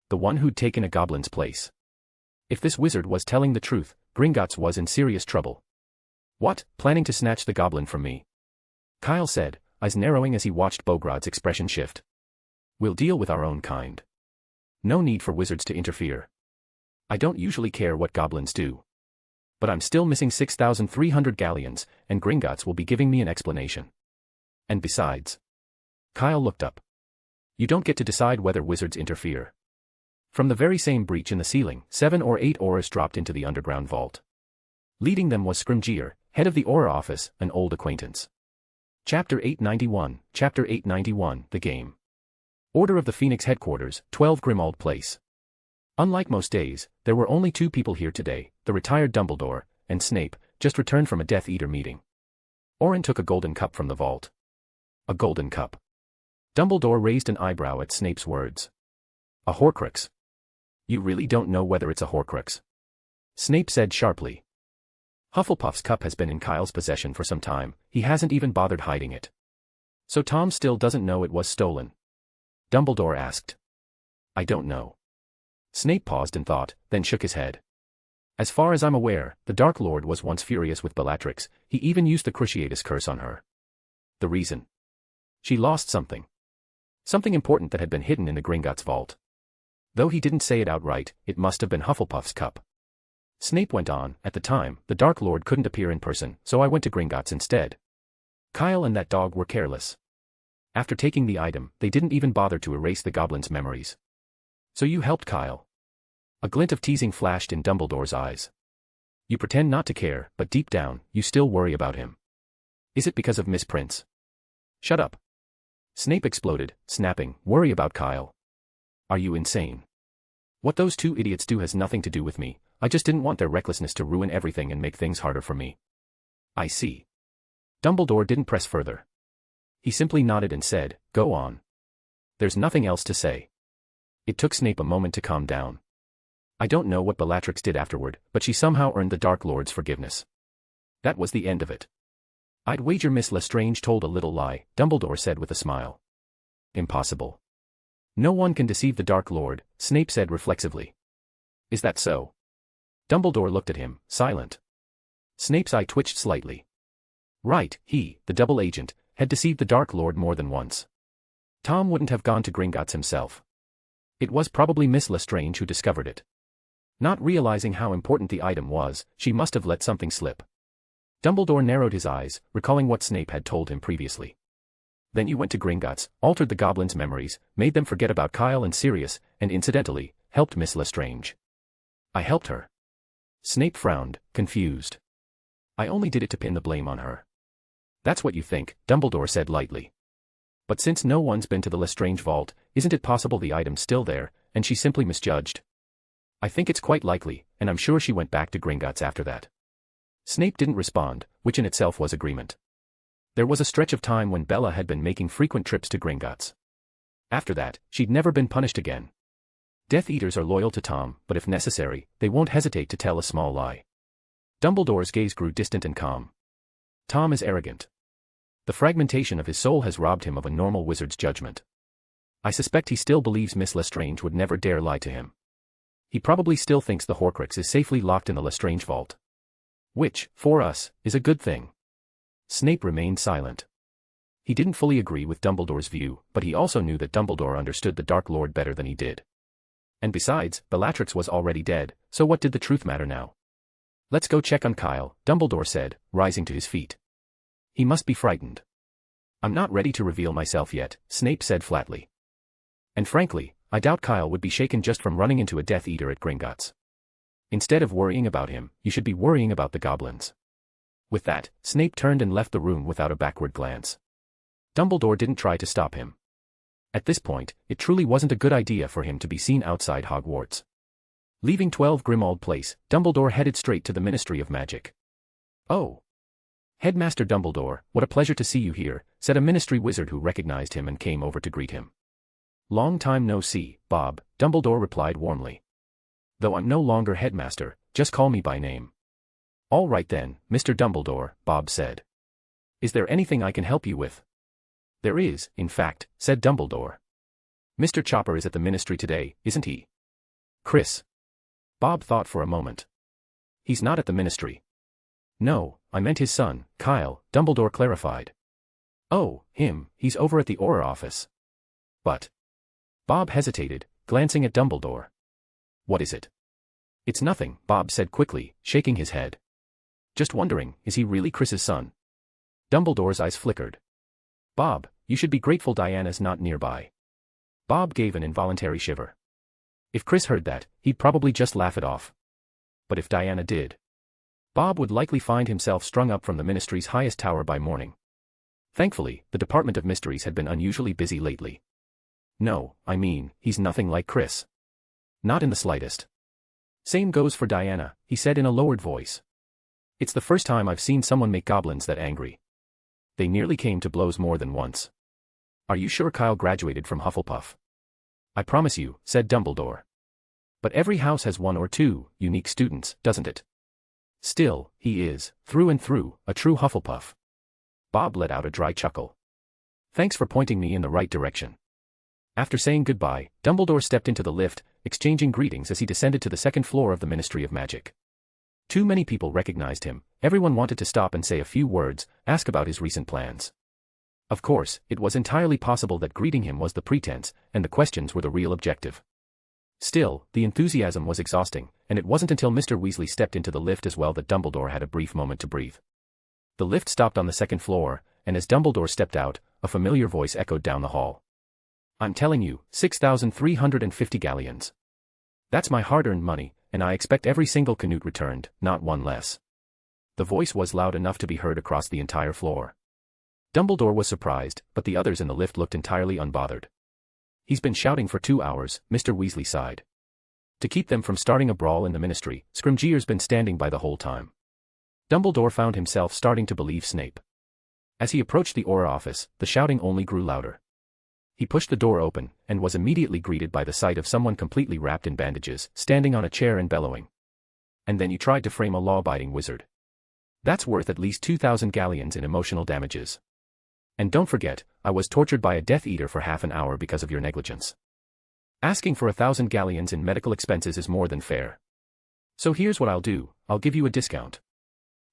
The one who'd taken a goblin's place. If this wizard was telling the truth, Gringotts was in serious trouble. What, planning to snatch the goblin from me? Kyle said, eyes narrowing as he watched Bogrod's expression shift. We'll deal with our own kind. No need for wizards to interfere. I don't usually care what goblins do. But I'm still missing 6,300 galleons, and Gringotts will be giving me an explanation. And besides. Kyle looked up. You don't get to decide whether wizards interfere. From the very same breach in the ceiling, 7 or 8 Aurors dropped into the underground vault. Leading them was Scrimgeour, head of the Aura office, an old acquaintance. Chapter 891, The Game. Order of the Phoenix Headquarters, 12 Grimmauld Place. Unlike most days, there were only 2 people here today, the retired Dumbledore, and Snape, just returned from a Death Eater meeting. Orin took a golden cup from the vault. A golden cup. Dumbledore raised an eyebrow at Snape's words. A Horcrux. You really don't know whether it's a Horcrux? Snape said sharply. Hufflepuff's cup has been in Kyle's possession for some time, he hasn't even bothered hiding it. So Tom still doesn't know it was stolen? Dumbledore asked. I don't know. Snape paused and thought, then shook his head. As far as I'm aware, the Dark Lord was once furious with Bellatrix, he even used the Cruciatus curse on her. The reason? She lost something. Something important that had been hidden in the Gringotts vault. Though he didn't say it outright, it must have been Hufflepuff's cup. Snape went on, at the time, the Dark Lord couldn't appear in person, so I went to Gringotts instead. Kyle and that dog were careless. After taking the item, they didn't even bother to erase the goblin's memories. So you helped Kyle. A glint of teasing flashed in Dumbledore's eyes. You pretend not to care, but deep down, you still worry about him. Is it because of Miss Prince? Shut up. Snape exploded, snapping, worry about Kyle. Are you insane? What those 2 idiots do has nothing to do with me, I just didn't want their recklessness to ruin everything and make things harder for me. I see. Dumbledore didn't press further. He simply nodded and said, go on. There's nothing else to say. It took Snape a moment to calm down. I don't know what Bellatrix did afterward, but she somehow earned the Dark Lord's forgiveness. That was the end of it. I'd wager Miss Lestrange told a little lie, Dumbledore said with a smile. Impossible. No one can deceive the Dark Lord, Snape said reflexively. Is that so? Dumbledore looked at him, silent. Snape's eye twitched slightly. Right, he, the double agent, had deceived the Dark Lord more than once. Tom wouldn't have gone to Gringotts himself. It was probably Miss Lestrange who discovered it. Not realizing how important the item was, she must have let something slip. Dumbledore narrowed his eyes, recalling what Snape had told him previously. Then you went to Gringotts, altered the goblins' memories, made them forget about Kyle and Sirius, and incidentally, helped Miss Lestrange. I helped her. Snape frowned, confused. I only did it to pin the blame on her. That's what you think, Dumbledore said lightly. But since no one's been to the Lestrange vault, isn't it possible the item's still there, and she simply misjudged? I think it's quite likely, and I'm sure she went back to Gringotts after that. Snape didn't respond, which in itself was agreement. There was a stretch of time when Bella had been making frequent trips to Gringotts. After that, she'd never been punished again. Death Eaters are loyal to Tom, but if necessary, they won't hesitate to tell a small lie. Dumbledore's gaze grew distant and calm. Tom is arrogant. The fragmentation of his soul has robbed him of a normal wizard's judgment. I suspect he still believes Miss Lestrange would never dare lie to him. He probably still thinks the Horcrux is safely locked in the Lestrange vault. Which, for us, is a good thing. Snape remained silent. He didn't fully agree with Dumbledore's view, but he also knew that Dumbledore understood the Dark Lord better than he did. And besides, Bellatrix was already dead, so what did the truth matter now? Let's go check on Kyle, Dumbledore said, rising to his feet. He must be frightened. I'm not ready to reveal myself yet, Snape said flatly. And frankly, I doubt Kyle would be shaken just from running into a Death Eater at Gringotts. Instead of worrying about him, you should be worrying about the goblins. With that, Snape turned and left the room without a backward glance. Dumbledore didn't try to stop him. At this point, it truly wasn't a good idea for him to be seen outside Hogwarts. Leaving 12 Grimmauld Place, Dumbledore headed straight to the Ministry of Magic. Oh! Headmaster Dumbledore, what a pleasure to see you here, said a ministry wizard who recognized him and came over to greet him. Long time no see, Bob, Dumbledore replied warmly. Though I'm no longer headmaster, just call me by name. All right then, Mr. Dumbledore, Bob said. Is there anything I can help you with? There is, in fact, said Dumbledore. Mr. Chopper is at the ministry today, isn't he? Chris. Bob thought for a moment. He's not at the ministry. No, I meant his son, Kyle, Dumbledore clarified. Oh, him, he's over at the Auror office. But. Bob hesitated, glancing at Dumbledore. What is it? It's nothing, Bob said quickly, shaking his head. Just wondering, is he really Chris's son? Dumbledore's eyes flickered. Bob, you should be grateful Diana's not nearby. Bob gave an involuntary shiver. If Chris heard that, he'd probably just laugh it off. But if Diana did, Bob would likely find himself strung up from the ministry's highest tower by morning. Thankfully, the Department of Mysteries had been unusually busy lately. No, I mean, he's nothing like Chris. Not in the slightest. Same goes for Diana, he said in a lowered voice. It's the first time I've seen someone make goblins that angry. They nearly came to blows more than once. Are you sure Kyle graduated from Hufflepuff? I promise you, said Dumbledore. But every house has one or two unique students, doesn't it? Still, he is, through and through, a true Hufflepuff. Bob let out a dry chuckle. Thanks for pointing me in the right direction. After saying goodbye, Dumbledore stepped into the lift, exchanging greetings as he descended to the second floor of the Ministry of Magic. Too many people recognized him, everyone wanted to stop and say a few words, ask about his recent plans. Of course, it was entirely possible that greeting him was the pretense, and the questions were the real objective. Still, the enthusiasm was exhausting, and it wasn't until Mr. Weasley stepped into the lift as well that Dumbledore had a brief moment to breathe. The lift stopped on the second floor, and as Dumbledore stepped out, a familiar voice echoed down the hall. I'm telling you, 6,350 galleons. That's my hard-earned money, and I expect every single canute returned, not one less. The voice was loud enough to be heard across the entire floor. Dumbledore was surprised, but the others in the lift looked entirely unbothered. He's been shouting for 2 hours, Mr. Weasley sighed. To keep them from starting a brawl in the ministry, Scrimgeour's been standing by the whole time. Dumbledore found himself starting to believe Snape. As he approached the Auror office, the shouting only grew louder. He pushed the door open, and was immediately greeted by the sight of someone completely wrapped in bandages, standing on a chair and bellowing. And then you tried to frame a law-abiding wizard. That's worth at least 2,000 galleons in emotional damages. And don't forget, I was tortured by a Death Eater for half an hour because of your negligence. Asking for 1,000 galleons in medical expenses is more than fair. So here's what I'll do, I'll give you a discount.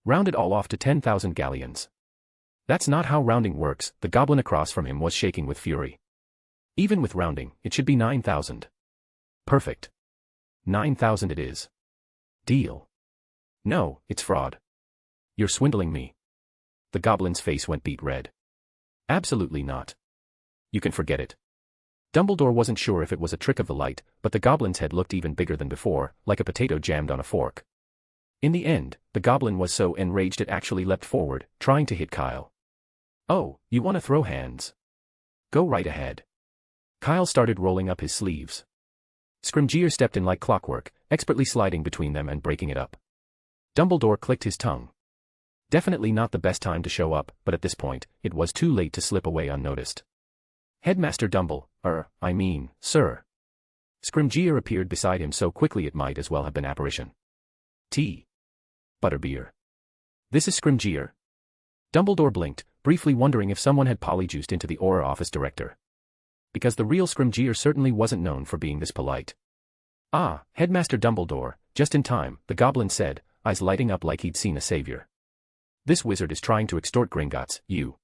Round it all off to 10,000 galleons. That's not how rounding works, the goblin across from him was shaking with fury. Even with rounding, it should be 9,000. Perfect. 9,000 it is. Deal. No, it's fraud. You're swindling me. The goblin's face went beet red. Absolutely not. You can forget it. Dumbledore wasn't sure if it was a trick of the light, but the goblin's head looked even bigger than before, like a potato jammed on a fork. In the end, the goblin was so enraged it actually leapt forward, trying to hit Kyle. Oh, you want to throw hands? Go right ahead. Kyle started rolling up his sleeves. Scrimgeour stepped in like clockwork, expertly sliding between them and breaking it up. Dumbledore clicked his tongue. Definitely not the best time to show up, but at this point, it was too late to slip away unnoticed. Headmaster sir. Scrimgeour appeared beside him so quickly it might as well have been apparition. Tea. Butterbeer. This is Scrimgeour. Dumbledore blinked, briefly wondering if someone had polyjuiced into the Auror office director. Because the real Scrimgeour certainly wasn't known for being this polite. Ah, Headmaster Dumbledore, just in time, the goblin said, eyes lighting up like he'd seen a savior. This wizard is trying to extort Gringotts, you.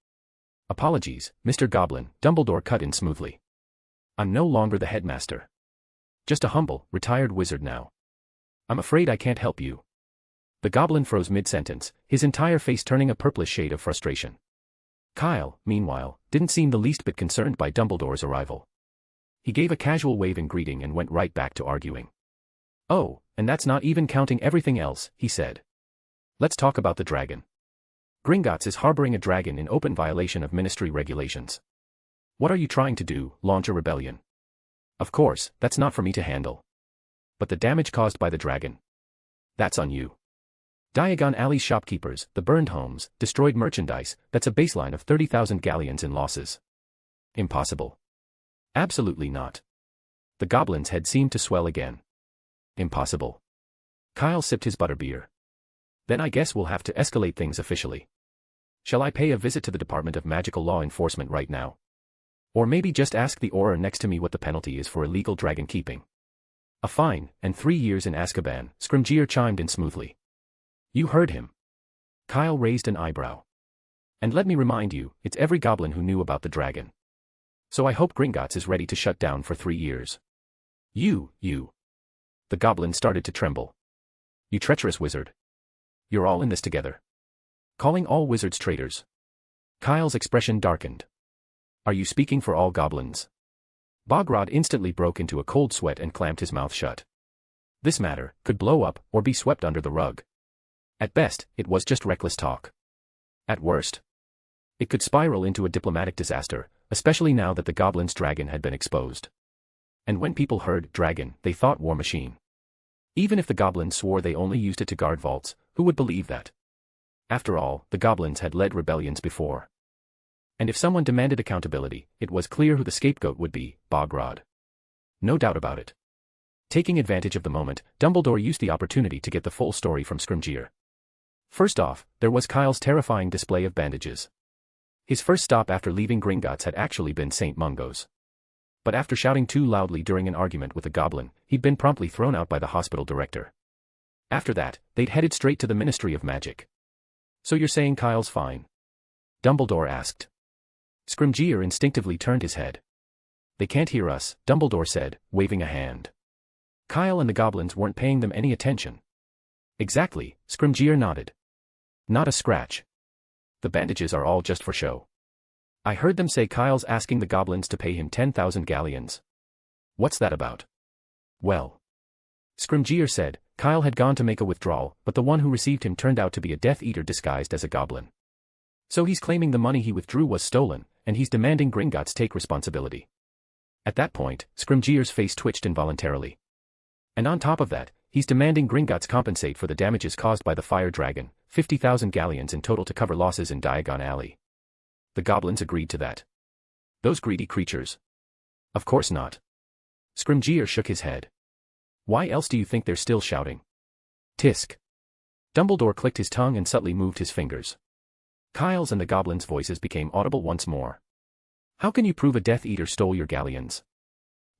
Apologies, Mr. Goblin, Dumbledore cut in smoothly. I'm no longer the headmaster. Just a humble, retired wizard now. I'm afraid I can't help you. The goblin froze mid-sentence, his entire face turning a purplish shade of frustration. Kyle, meanwhile, didn't seem the least bit concerned by Dumbledore's arrival. He gave a casual wave in greeting and went right back to arguing. Oh, and that's not even counting everything else, he said. Let's talk about the dragon. Gringotts is harboring a dragon in open violation of ministry regulations. What are you trying to do, launch a rebellion? Of course, that's not for me to handle. But the damage caused by the dragon. That's on you. Diagon Alley's shopkeepers, the burned homes, destroyed merchandise, that's a baseline of 30,000 galleons in losses. Impossible. Absolutely not. The goblin's head seemed to swell again. Impossible. Kyle sipped his butterbeer. Then I guess we'll have to escalate things officially. Shall I pay a visit to the Department of Magical Law Enforcement right now? Or maybe just ask the Auror next to me what the penalty is for illegal dragon keeping. A fine, and 3 years in Azkaban, Scrimgeour chimed in smoothly. You heard him. Kyle raised an eyebrow. And let me remind you, it's every goblin who knew about the dragon. So I hope Gringotts is ready to shut down for 3 years. You. The goblin started to tremble. You treacherous wizard. You're all in this together. Calling all wizards traitors. Kyle's expression darkened. Are you speaking for all goblins? Bogrod instantly broke into a cold sweat and clamped his mouth shut. This matter could blow up or be swept under the rug. At best, it was just reckless talk. At worst, it could spiral into a diplomatic disaster, especially now that the goblin's dragon had been exposed. And when people heard dragon, they thought war machine. Even if the goblins swore they only used it to guard vaults, who would believe that? After all, the goblins had led rebellions before. And if someone demanded accountability, it was clear who the scapegoat would be, Bogrod. No doubt about it. Taking advantage of the moment, Dumbledore used the opportunity to get the full story from Scrimgeour. First off, there was Kyle's terrifying display of bandages. His first stop after leaving Gringotts had actually been St. Mungo's. But after shouting too loudly during an argument with a goblin, he'd been promptly thrown out by the hospital director. After that, they'd headed straight to the Ministry of Magic. So you're saying Kyle's fine? Dumbledore asked. Scrimgeour instinctively turned his head. They can't hear us, Dumbledore said, waving a hand. Kyle and the goblins weren't paying them any attention. Exactly, Scrimgeour nodded. Not a scratch. The bandages are all just for show. I heard them say Kyle's asking the goblins to pay him 10,000 galleons. What's that about? Well, Scrimgeour said, Kyle had gone to make a withdrawal, but the one who received him turned out to be a Death Eater disguised as a goblin. So he's claiming the money he withdrew was stolen, and he's demanding Gringotts take responsibility. At that point, Scrimgeour's face twitched involuntarily. And on top of that, he's demanding Gringotts compensate for the damages caused by the fire dragon, 50,000 galleons in total to cover losses in Diagon Alley. The goblins agreed to that. Those greedy creatures. Of course not. Scrimgeour shook his head. Why else do you think they're still shouting? Tisk. Dumbledore clicked his tongue and subtly moved his fingers. Kyle's and the goblins' voices became audible once more. How can you prove a Death Eater stole your galleons?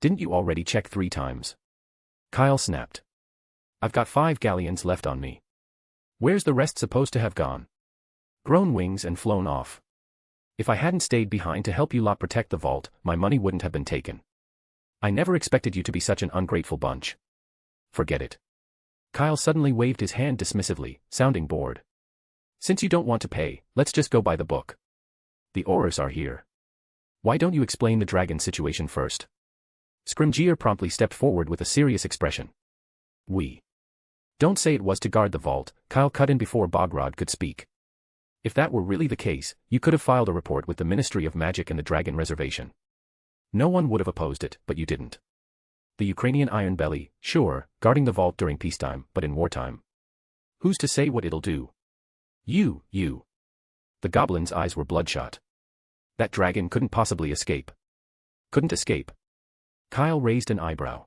Didn't you already check 3 times? Kyle snapped. I've got 5 galleons left on me. Where's the rest supposed to have gone? Grown wings and flown off. If I hadn't stayed behind to help you lot protect the vault, my money wouldn't have been taken. I never expected you to be such an ungrateful bunch. Forget it. Kyle suddenly waved his hand dismissively, sounding bored. Since you don't want to pay, let's just go by the book. The Aurors are here. Why don't you explain the dragon situation first? Scrimgeour promptly stepped forward with a serious expression. We. Don't say it was to guard the vault, Kyle cut in before Bogrod could speak. If that were really the case, you could have filed a report with the Ministry of Magic and the Dragon Reservation. No one would have opposed it, but you didn't. the Ukrainian Iron Belly, sure, guarding the vault during peacetime, but in wartime. Who's to say what it'll do? You. The goblin's eyes were bloodshot. That dragon couldn't possibly escape. Couldn't escape. Kyle raised an eyebrow.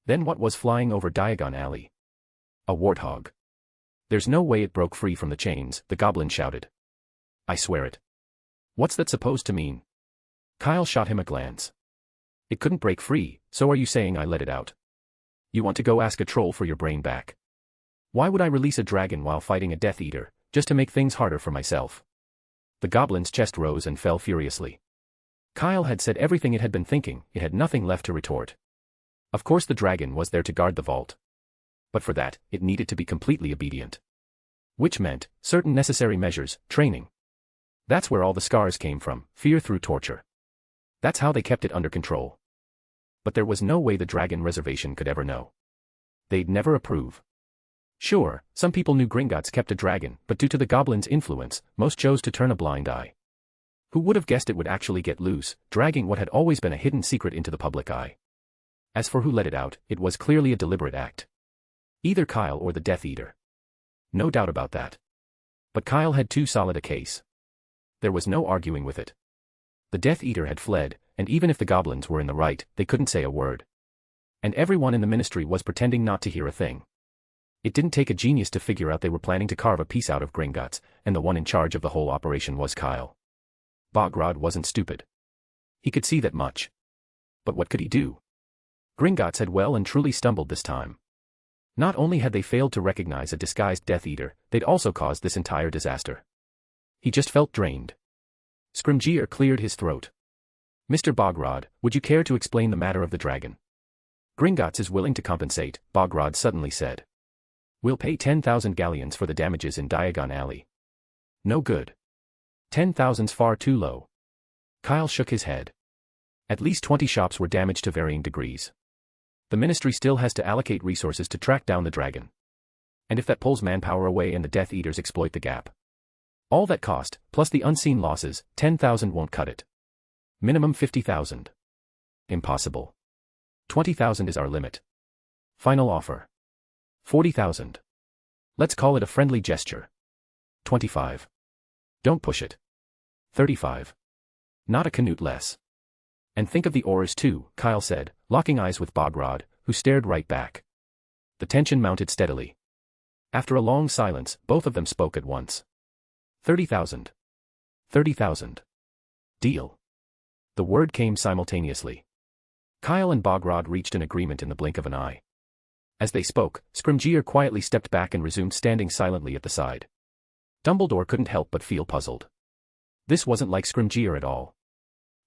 Then what was flying over Diagon Alley? A warthog. There's no way it broke free from the chains, the goblin shouted. I swear it. What's that supposed to mean? Kyle shot him a glance. It couldn't break free, so are you saying I let it out? You want to go ask a troll for your brain back? Why would I release a dragon while fighting a Death Eater, just to make things harder for myself? The goblin's chest rose and fell furiously. Kyle had said everything it had been thinking, it had nothing left to retort. Of course the dragon was there to guard the vault. But for that, it needed to be completely obedient. Which meant, certain necessary measures, training. That's where all the scars came from, fear through torture. That's how they kept it under control. But there was no way the dragon reservation could ever know. They'd never approve. Sure, some people knew Gringotts kept a dragon, but due to the goblin's influence, most chose to turn a blind eye. Who would have guessed it would actually get loose, dragging what had always been a hidden secret into the public eye? As for who let it out, it was clearly a deliberate act. Either Kyle or the Death Eater. No doubt about that. But Kyle had too solid a case. There was no arguing with it. The Death Eater had fled, and even if the goblins were in the right, they couldn't say a word. And everyone in the ministry was pretending not to hear a thing. It didn't take a genius to figure out they were planning to carve a piece out of Gringotts, and the one in charge of the whole operation was Kyle. Bogrod wasn't stupid. He could see that much. But what could he do? Gringotts had well and truly stumbled this time. Not only had they failed to recognize a disguised Death Eater, they'd also caused this entire disaster. He just felt drained. Scrimgeour cleared his throat. Mr. Bogrod, would you care to explain the matter of the dragon? Gringotts is willing to compensate, Bogrod suddenly said. We'll pay 10,000 galleons for the damages in Diagon Alley. No good. 10,000's far too low. Kyle shook his head. At least 20 shops were damaged to varying degrees. The ministry still has to allocate resources to track down the dragon. And if that pulls manpower away and the Death Eaters exploit the gap. All that cost, plus the unseen losses, 10,000 won't cut it. Minimum 50,000. Impossible. 20,000 is our limit. Final offer. 40,000. Let's call it a friendly gesture. 25. Don't push it. 35. Not a canute less. And think of the Aurors too, Kyle said, locking eyes with Bogrod, who stared right back. The tension mounted steadily. After a long silence, both of them spoke at once. 30,000. 30,000. Deal. The word came simultaneously. Kyle and Bogrod reached an agreement in the blink of an eye. As they spoke, Scrimgeour quietly stepped back and resumed standing silently at the side. Dumbledore couldn't help but feel puzzled. This wasn't like Scrimgeour at all.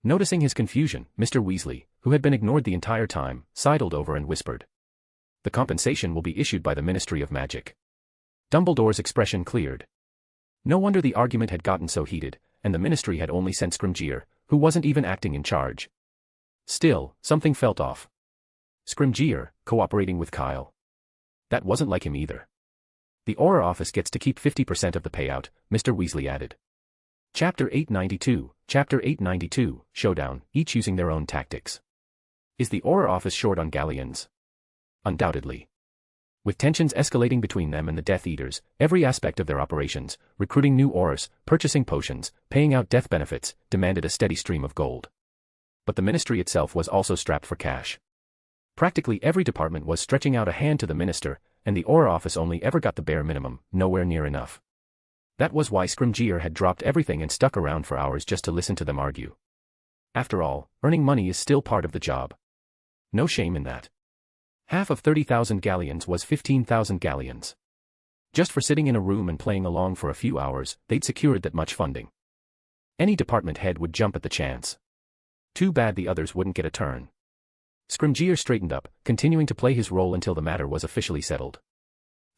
Noticing his confusion, Mr. Weasley, who had been ignored the entire time, sidled over and whispered. The compensation will be issued by the Ministry of Magic. Dumbledore's expression cleared. No wonder the argument had gotten so heated, and the ministry had only sent Scrimgeour, who wasn't even acting in charge. Still, something felt off. Scrimgeour, cooperating with Kyle. That wasn't like him either. The Auror office gets to keep 50% of the payout, Mr. Weasley added. Chapter 892, Showdown, each using their own tactics. Is the Auror office short on galleons? Undoubtedly. With tensions escalating between them and the Death Eaters, every aspect of their operations, recruiting new Aurors, purchasing potions, paying out death benefits, demanded a steady stream of gold. But the ministry itself was also strapped for cash. Practically every department was stretching out a hand to the minister, and the Auror office only ever got the bare minimum, nowhere near enough. That was why Scrimgeour had dropped everything and stuck around for hours just to listen to them argue. After all, earning money is still part of the job. No shame in that. Half of 30,000 galleons was 15,000 galleons. Just for sitting in a room and playing along for a few hours, they'd secured that much funding. Any department head would jump at the chance. Too bad the others wouldn't get a turn. Scrimgeour straightened up, continuing to play his role until the matter was officially settled.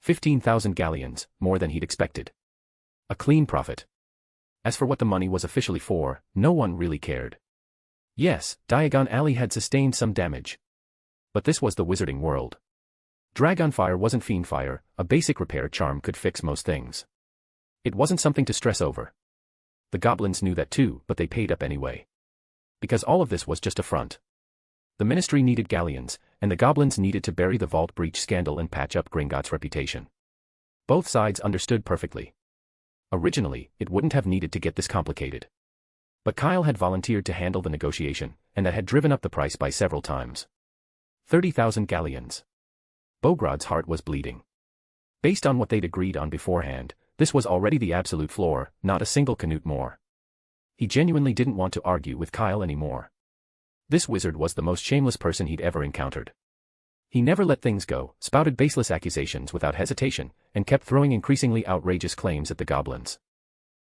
15,000 galleons, more than he'd expected. A clean profit. As for what the money was officially for, no one really cared. Yes, Diagon Alley had sustained some damage. But this was the wizarding world. Dragonfire wasn't Fiendfyre, a basic repair charm could fix most things. It wasn't something to stress over. The goblins knew that too, but they paid up anyway. Because all of this was just a front. The Ministry needed galleons, and the goblins needed to bury the vault breach scandal and patch up Gringotts' reputation. Both sides understood perfectly. Originally, it wouldn't have needed to get this complicated. But Kyle had volunteered to handle the negotiation, and that had driven up the price by several times. 30,000 galleons. Beauxbatons' heart was bleeding. Based on what they'd agreed on beforehand, this was already the absolute floor, not a single canute more. He genuinely didn't want to argue with Kyle anymore. This wizard was the most shameless person he'd ever encountered. He never let things go, spouted baseless accusations without hesitation, and kept throwing increasingly outrageous claims at the goblins.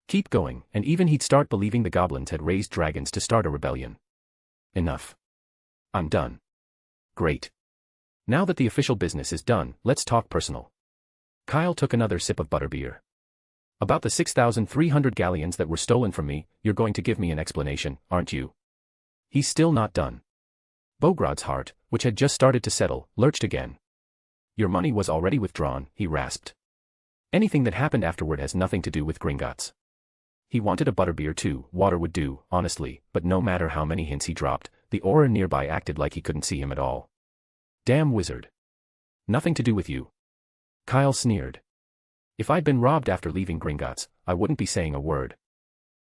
Keep going, and even he'd start believing the goblins had raised dragons to start a rebellion. Enough. I'm done. Great. Now that the official business is done, let's talk personal. Kyle took another sip of butterbeer. About the 6,300 galleons that were stolen from me, you're going to give me an explanation, aren't you? He's still not done. Beauxbatons' heart, which had just started to settle, lurched again. Your money was already withdrawn, he rasped. Anything that happened afterward has nothing to do with Gringotts. He wanted a butterbeer too, water would do, honestly, but no matter how many hints he dropped, the aura nearby acted like he couldn't see him at all. Damn wizard. Nothing to do with you. Kyle sneered. If I'd been robbed after leaving Gringotts, I wouldn't be saying a word.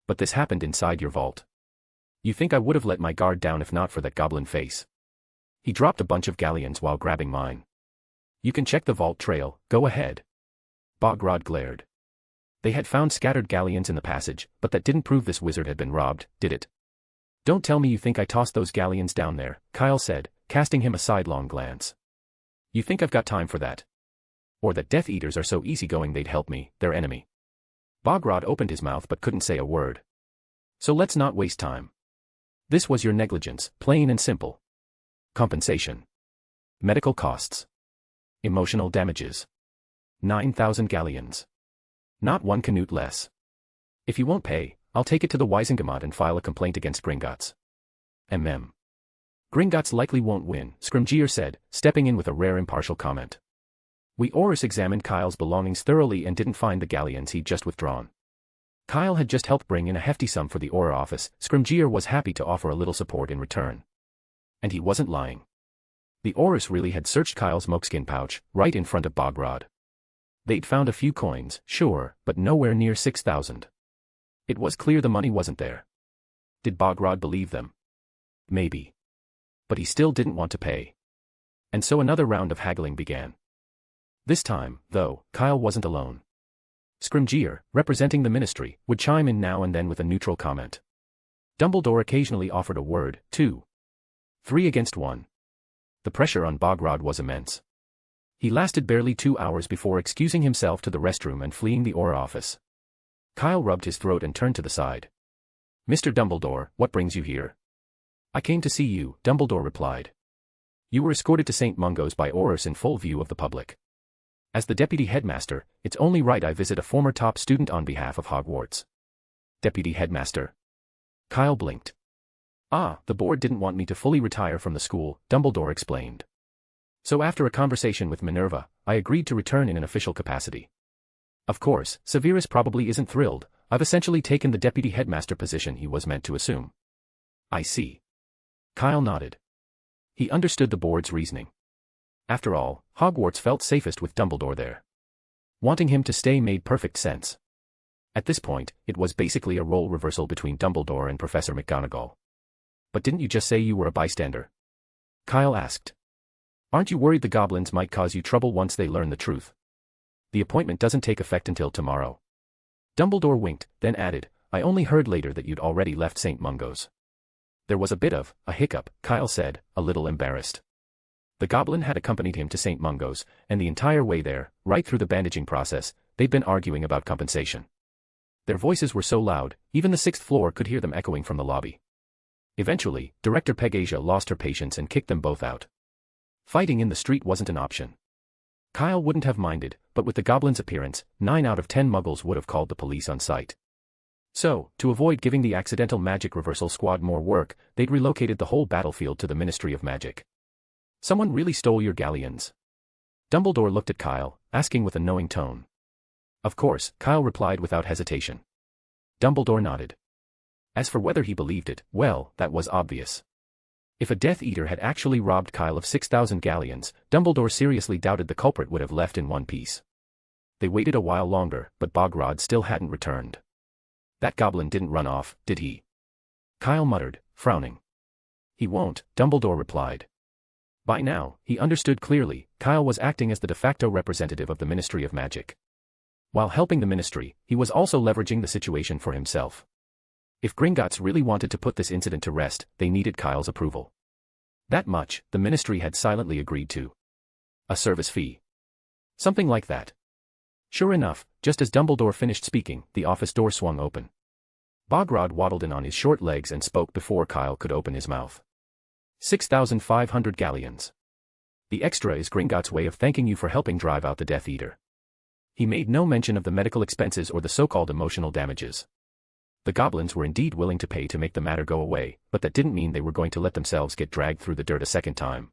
But this happened inside your vault. You think I would have let my guard down if not for that goblin face? He dropped a bunch of galleons while grabbing mine. You can check the vault trail, go ahead. Beauxbatons glared. They had found scattered galleons in the passage, but that didn't prove this wizard had been robbed, did it? Don't tell me you think I tossed those galleons down there, Kyle said, casting him a sidelong glance. You think I've got time for that? Or that Death Eaters are so easygoing they'd help me, their enemy? Beauxbatons opened his mouth but couldn't say a word. So let's not waste time. This was your negligence, plain and simple. Compensation. Medical costs. Emotional damages. 9,000 galleons. Not one canute less. If you won't pay, I'll take it to the Wisengamot and file a complaint against Gringotts. Gringotts likely won't win, Scrimgeour said, stepping in with a rare impartial comment. We Aurors examined Kyle's belongings thoroughly and didn't find the galleons he'd just withdrawn. Kyle had just helped bring in a hefty sum for the Aura office, Scrimgeour was happy to offer a little support in return. And he wasn't lying. The Aurors really had searched Kyle's mokeskin pouch, right in front of Beauxbatons. They'd found a few coins, sure, but nowhere near 6,000. It was clear the money wasn't there. Did Beauxbatons believe them? Maybe. But he still didn't want to pay. And so another round of haggling began. This time, though, Kyle wasn't alone. Scrimgeour, representing the Ministry, would chime in now and then with a neutral comment. Dumbledore occasionally offered a word, too. 3 against 1. The pressure on Beauxbatons was immense. He lasted barely 2 hours before excusing himself to the restroom and fleeing the Aura office. Kyle rubbed his throat and turned to the side. Mr. Dumbledore, what brings you here? I came to see you, Dumbledore replied. You were escorted to St. Mungo's by Aurors in full view of the public. As the Deputy Headmaster, it's only right I visit a former top student on behalf of Hogwarts. Deputy Headmaster? Kyle blinked. Ah, the board didn't want me to fully retire from the school, Dumbledore explained. So after a conversation with Minerva, I agreed to return in an official capacity. Of course, Severus probably isn't thrilled, I've essentially taken the Deputy Headmaster position he was meant to assume. I see. Kyle nodded. He understood the board's reasoning. After all, Hogwarts felt safest with Dumbledore there. Wanting him to stay made perfect sense. At this point, it was basically a role reversal between Dumbledore and Professor McGonagall. But didn't you just say you were a bystander? Kyle asked. Aren't you worried the goblins might cause you trouble once they learn the truth? The appointment doesn't take effect until tomorrow. Dumbledore winked, then added, I only heard later that you'd already left St. Mungo's. There was a bit of a hiccup, Kyle said, a little embarrassed. The goblin had accompanied him to St. Mungo's, and the entire way there, right through the bandaging process, they'd been arguing about compensation. Their voices were so loud, even the 6th floor could hear them echoing from the lobby. Eventually, Director Pegasia lost her patience and kicked them both out. Fighting in the street wasn't an option. Kyle wouldn't have minded, but with the goblin's appearance, 9 out of 10 muggles would have called the police on sight. So, to avoid giving the accidental magic reversal squad more work, they'd relocated the whole battlefield to the Ministry of Magic. Someone really stole your galleons. Dumbledore looked at Kyle, asking with a knowing tone. Of course, Kyle replied without hesitation. Dumbledore nodded. As for whether he believed it, well, that was obvious. If a Death Eater had actually robbed Kyle of 6,000 galleons, Dumbledore seriously doubted the culprit would have left in one piece. They waited a while longer, but Bogrod still hadn't returned. That goblin didn't run off, did he? Kyle muttered, frowning. He won't, Dumbledore replied. By now, he understood clearly, Kyle was acting as the de facto representative of the Ministry of Magic. While helping the Ministry, he was also leveraging the situation for himself. If Gringotts really wanted to put this incident to rest, they needed Kyle's approval. That much, the Ministry had silently agreed to. A service fee. Something like that. Sure enough, just as Dumbledore finished speaking, the office door swung open. Bogrod waddled in on his short legs and spoke before Kyle could open his mouth. 6,500 galleons. The extra is Gringotts' way of thanking you for helping drive out the Death Eater. He made no mention of the medical expenses or the so-called emotional damages. The goblins were indeed willing to pay to make the matter go away, but that didn't mean they were going to let themselves get dragged through the dirt a second time.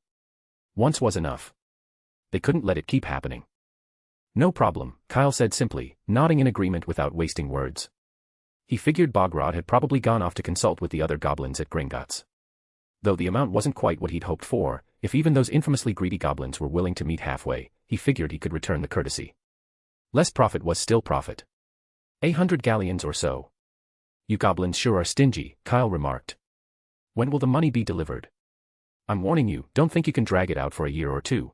Once was enough. They couldn't let it keep happening. No problem, Kyle said simply, nodding in agreement without wasting words. He figured Bogrod had probably gone off to consult with the other goblins at Gringotts. Though the amount wasn't quite what he'd hoped for, if even those infamously greedy goblins were willing to meet halfway, he figured he could return the courtesy. Less profit was still profit. 100 galleons or so. You goblins sure are stingy, Kyle remarked. When will the money be delivered? I'm warning you, don't think you can drag it out for a year or two.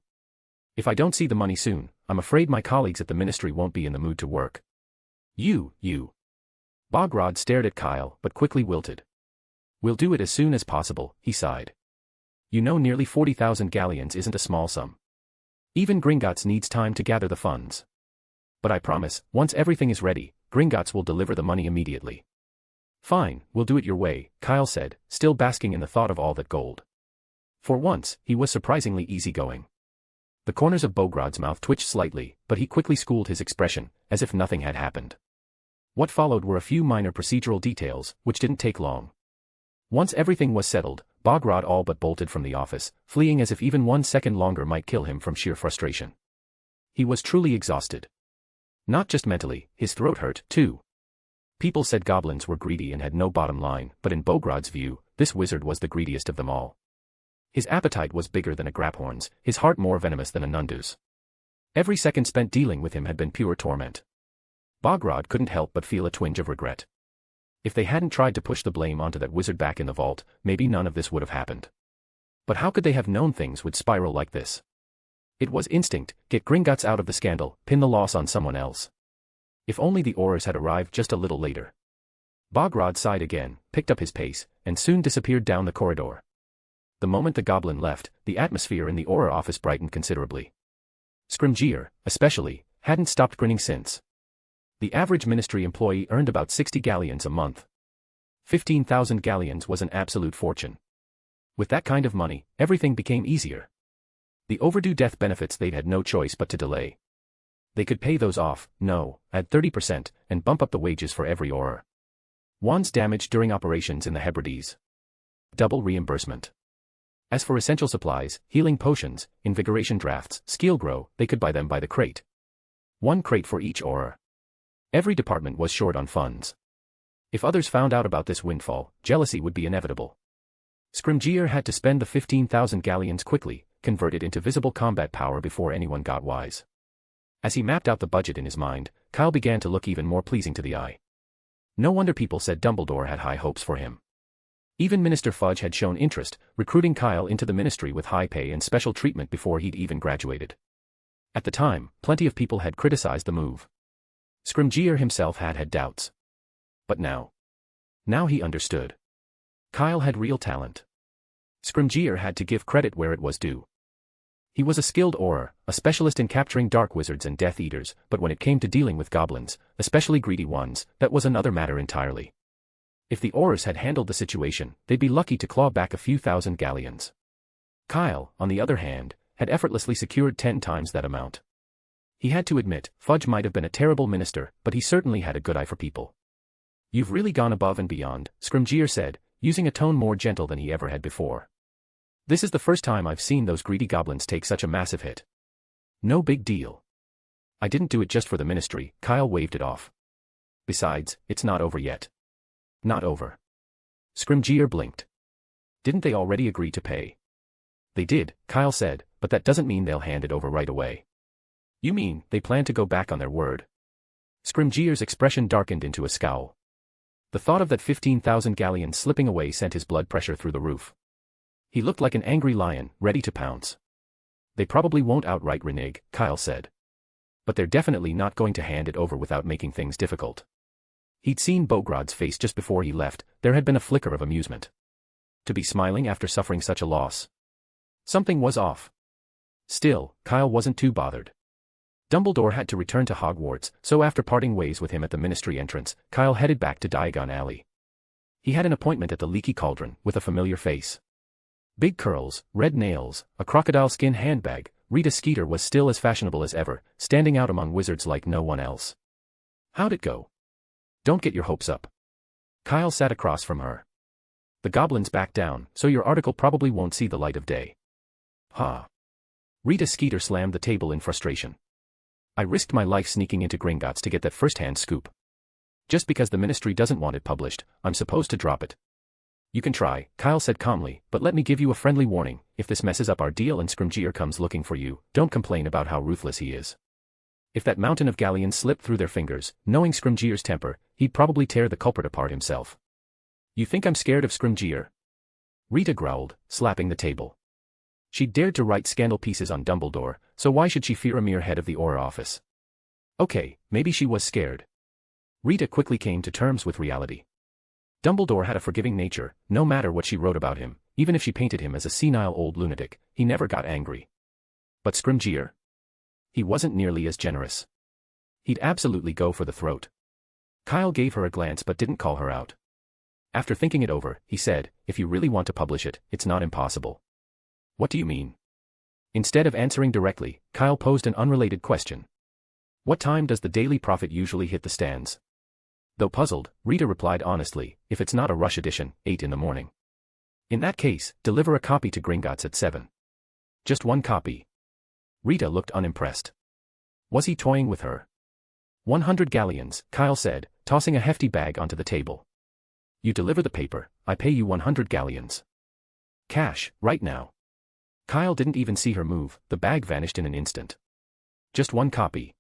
If I don't see the money soon, I'm afraid my colleagues at the Ministry won't be in the mood to work. You. Bogrod stared at Kyle, but quickly wilted. We'll do it as soon as possible, he sighed. You know, nearly 40,000 galleons isn't a small sum. Even Gringotts needs time to gather the funds. But I promise, once everything is ready, Gringotts will deliver the money immediately. Fine, we'll do it your way, Kyle said, still basking in the thought of all that gold. For once, he was surprisingly easygoing. The corners of Bogrod's mouth twitched slightly, but he quickly schooled his expression, as if nothing had happened. What followed were a few minor procedural details, which didn't take long. Once everything was settled, Bogrod all but bolted from the office, fleeing as if even 1 second longer might kill him from sheer frustration. He was truly exhausted. Not just mentally, his throat hurt, too. People said goblins were greedy and had no bottom line, but in Bogrod's view, this wizard was the greediest of them all. His appetite was bigger than a grabhorn's, his heart more venomous than a nundu's. Every second spent dealing with him had been pure torment. Bogrod couldn't help but feel a twinge of regret. If they hadn't tried to push the blame onto that wizard back in the vault, maybe none of this would have happened. But how could they have known things would spiral like this? It was instinct, get Gringotts out of the scandal, pin the loss on someone else. If only the Aurors had arrived just a little later. Bogrod sighed again, picked up his pace, and soon disappeared down the corridor. The moment the goblin left, the atmosphere in the Auror office brightened considerably. Scrimgeour, especially, hadn't stopped grinning since. The average Ministry employee earned about 60 galleons a month. 15,000 galleons was an absolute fortune. With that kind of money, everything became easier. The overdue death benefits they'd had no choice but to delay. They could pay those off, add 30%, and bump up the wages for every Auror. Wands damaged during operations in the Hebrides. Double reimbursement. As for essential supplies, healing potions, invigoration drafts, skill grow, they could buy them by the crate. 1 crate for each Auror. Every department was short on funds. If others found out about this windfall, jealousy would be inevitable. Scrimgeour had to spend the 15,000 galleons quickly, convert it into visible combat power before anyone got wise. As he mapped out the budget in his mind, Kyle began to look even more pleasing to the eye. No wonder people said Dumbledore had high hopes for him. Even Minister Fudge had shown interest, recruiting Kyle into the Ministry with high pay and special treatment before he'd even graduated. At the time, plenty of people had criticized the move. Scrimgeour himself had doubts. But now he understood. Kyle had real talent. Scrimgeour had to give credit where it was due. He was a skilled Auror, a specialist in capturing dark wizards and Death Eaters, but when it came to dealing with goblins, especially greedy ones, that was another matter entirely. If the Aurors had handled the situation, they'd be lucky to claw back a few thousand galleons. Kyle, on the other hand, had effortlessly secured 10 times that amount. He had to admit, Fudge might have been a terrible minister, but he certainly had a good eye for people. You've really gone above and beyond, Scrimgeour said, using a tone more gentle than he ever had before. This is the first time I've seen those greedy goblins take such a massive hit. No big deal. I didn't do it just for the Ministry, Kyle waved it off. Besides, it's not over yet. Not over. Scrimgeour blinked. Didn't they already agree to pay? They did, Kyle said, but that doesn't mean they'll hand it over right away. You mean, they plan to go back on their word? Scrimgeour's expression darkened into a scowl. The thought of that 15,000 galleons slipping away sent his blood pressure through the roof. He looked like an angry lion, ready to pounce. They probably won't outright renege, Kyle said. But they're definitely not going to hand it over without making things difficult. He'd seen Beauxbatons' face just before he left. There had been a flicker of amusement. To be smiling after suffering such a loss. Something was off. Still, Kyle wasn't too bothered. Dumbledore had to return to Hogwarts, so after parting ways with him at the Ministry entrance, Kyle headed back to Diagon Alley. He had an appointment at the Leaky Cauldron, with a familiar face. Big curls, red nails, a crocodile skin handbag, Rita Skeeter was still as fashionable as ever, standing out among wizards like no one else. How'd it go? Don't get your hopes up. Kyle sat across from her. The goblins backed down, so your article probably won't see the light of day. Ha. Rita Skeeter slammed the table in frustration. I risked my life sneaking into Gringotts to get that first-hand scoop. Just because the Ministry doesn't want it published, I'm supposed to drop it. You can try, Kyle said calmly, but let me give you a friendly warning. If this messes up our deal and Scrimgeour comes looking for you, don't complain about how ruthless he is. If that mountain of galleons slipped through their fingers, knowing Scrimgeour's temper, he'd probably tear the culprit apart himself. You think I'm scared of Scrimgeour? Rita growled, slapping the table. She'd dared to write scandal pieces on Dumbledore, so why should she fear a mere head of the Auror office? Okay, maybe she was scared. Rita quickly came to terms with reality. Dumbledore had a forgiving nature, no matter what she wrote about him, even if she painted him as a senile old lunatic, he never got angry. But Scrimgeour? He wasn't nearly as generous. He'd absolutely go for the throat. Kyle gave her a glance but didn't call her out. After thinking it over, he said, if you really want to publish it, it's not impossible. What do you mean? Instead of answering directly, Kyle posed an unrelated question. What time does the Daily Prophet usually hit the stands? Though puzzled, Rita replied honestly, if it's not a rush edition, 8 in the morning. In that case, deliver a copy to Gringotts at 7. Just one copy. Rita looked unimpressed. Was he toying with her? 100 galleons, Kyle said, tossing a hefty bag onto the table. You deliver the paper, I pay you 100 galleons. Cash, right now. Kyle didn't even see her move, the bag vanished in an instant. Just one copy.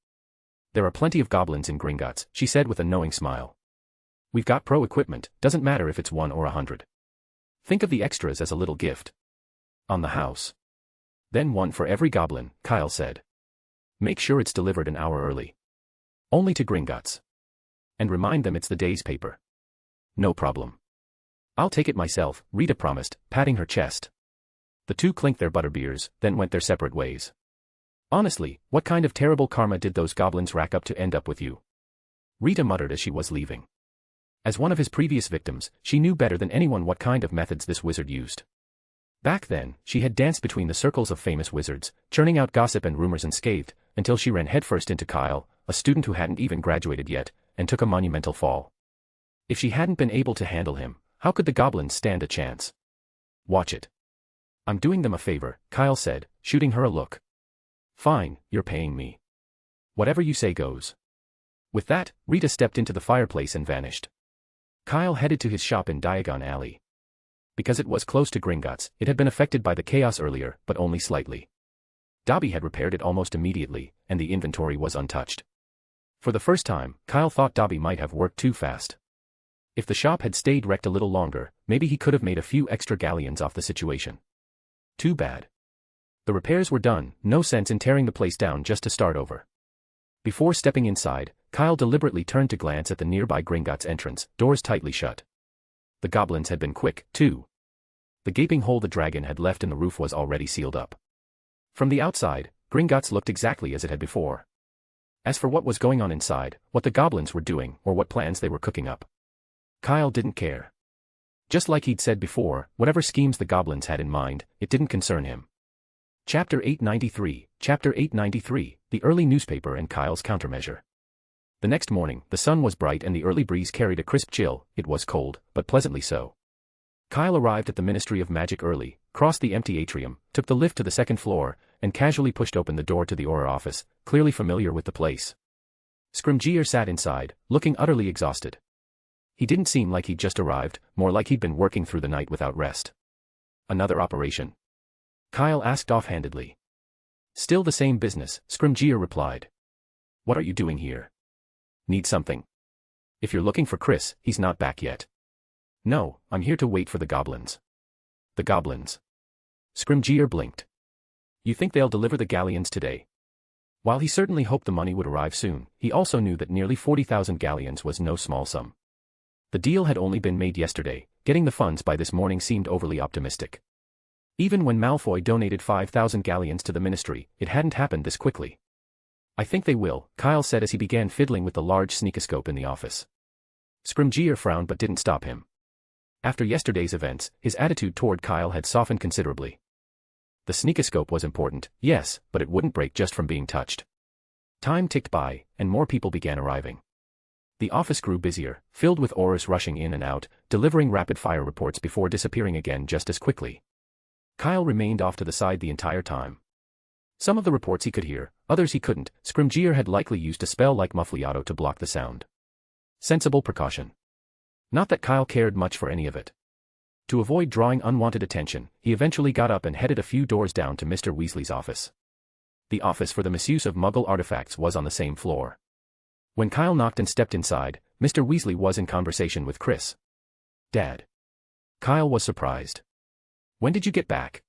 There are plenty of goblins in Gringotts, she said with a knowing smile. We've got pro equipment, doesn't matter if it's 1 or 100. Think of the extras as a little gift. On the house. Then 1 for every goblin, Kyle said. Make sure it's delivered an hour early. Only to Gringotts. And remind them it's the day's paper. No problem. I'll take it myself, Rita promised, patting her chest. The two clinked their butterbeers, then went their separate ways. Honestly, what kind of terrible karma did those goblins rack up to end up with you? Rita muttered as she was leaving. As one of his previous victims, she knew better than anyone what kind of methods this wizard used. Back then, she had danced between the circles of famous wizards, churning out gossip and rumors unscathed, until she ran headfirst into Kyle, a student who hadn't even graduated yet, and took a monumental fall. If she hadn't been able to handle him, how could the goblins stand a chance? Watch it. I'm doing them a favor, Kyle said, shooting her a look. Fine, you're paying me. Whatever you say goes. With that, Rita stepped into the fireplace and vanished. Kyle headed to his shop in Diagon Alley. Because it was close to Gringotts, it had been affected by the chaos earlier, but only slightly. Dobby had repaired it almost immediately, and the inventory was untouched. For the first time, Kyle thought Dobby might have worked too fast. If the shop had stayed wrecked a little longer, maybe he could have made a few extra galleons off the situation. Too bad. The repairs were done, no sense in tearing the place down just to start over. Before stepping inside, Kyle deliberately turned to glance at the nearby Gringotts entrance, doors tightly shut. The goblins had been quick, too. The gaping hole the dragon had left in the roof was already sealed up. From the outside, Gringotts looked exactly as it had before. As for what was going on inside, what the goblins were doing, or what plans they were cooking up, Kyle didn't care. Just like he'd said before, whatever schemes the goblins had in mind, it didn't concern him. Chapter 893, The Early Newspaper and Kyle's Countermeasure. The next morning, the sun was bright and the early breeze carried a crisp chill. It was cold, but pleasantly so. Kyle arrived at the Ministry of Magic early, crossed the empty atrium, took the lift to the second floor, and casually pushed open the door to the Auror office, clearly familiar with the place. Scrimgeour sat inside, looking utterly exhausted. He didn't seem like he'd just arrived, more like he'd been working through the night without rest. Another operation? Kyle asked offhandedly. Still the same business, Scrimgeour replied. What are you doing here? Need something? If you're looking for Chris, he's not back yet. No, I'm here to wait for the goblins. The goblins? Scrimgeour blinked. You think they'll deliver the galleons today? While he certainly hoped the money would arrive soon, he also knew that nearly 40,000 galleons was no small sum. The deal had only been made yesterday, getting the funds by this morning seemed overly optimistic. Even when Malfoy donated 5,000 galleons to the ministry, it hadn't happened this quickly. I think they will, Kyle said as he began fiddling with the large sneakoscope in the office. Scrimgeour frowned but didn't stop him. After yesterday's events, his attitude toward Kyle had softened considerably. The sneakoscope was important, yes, but it wouldn't break just from being touched. Time ticked by, and more people began arriving. The office grew busier, filled with aurors rushing in and out, delivering rapid-fire reports before disappearing again just as quickly. Kyle remained off to the side the entire time. Some of the reports he could hear, others he couldn't. Scrimgeour had likely used a spell like Muffliato to block the sound. Sensible precaution. Not that Kyle cared much for any of it. To avoid drawing unwanted attention, he eventually got up and headed a few doors down to Mr. Weasley's office. The office for the misuse of Muggle artifacts was on the same floor. When Kyle knocked and stepped inside, Mr. Weasley was in conversation with Chris. Dad. Kyle was surprised. When did you get back?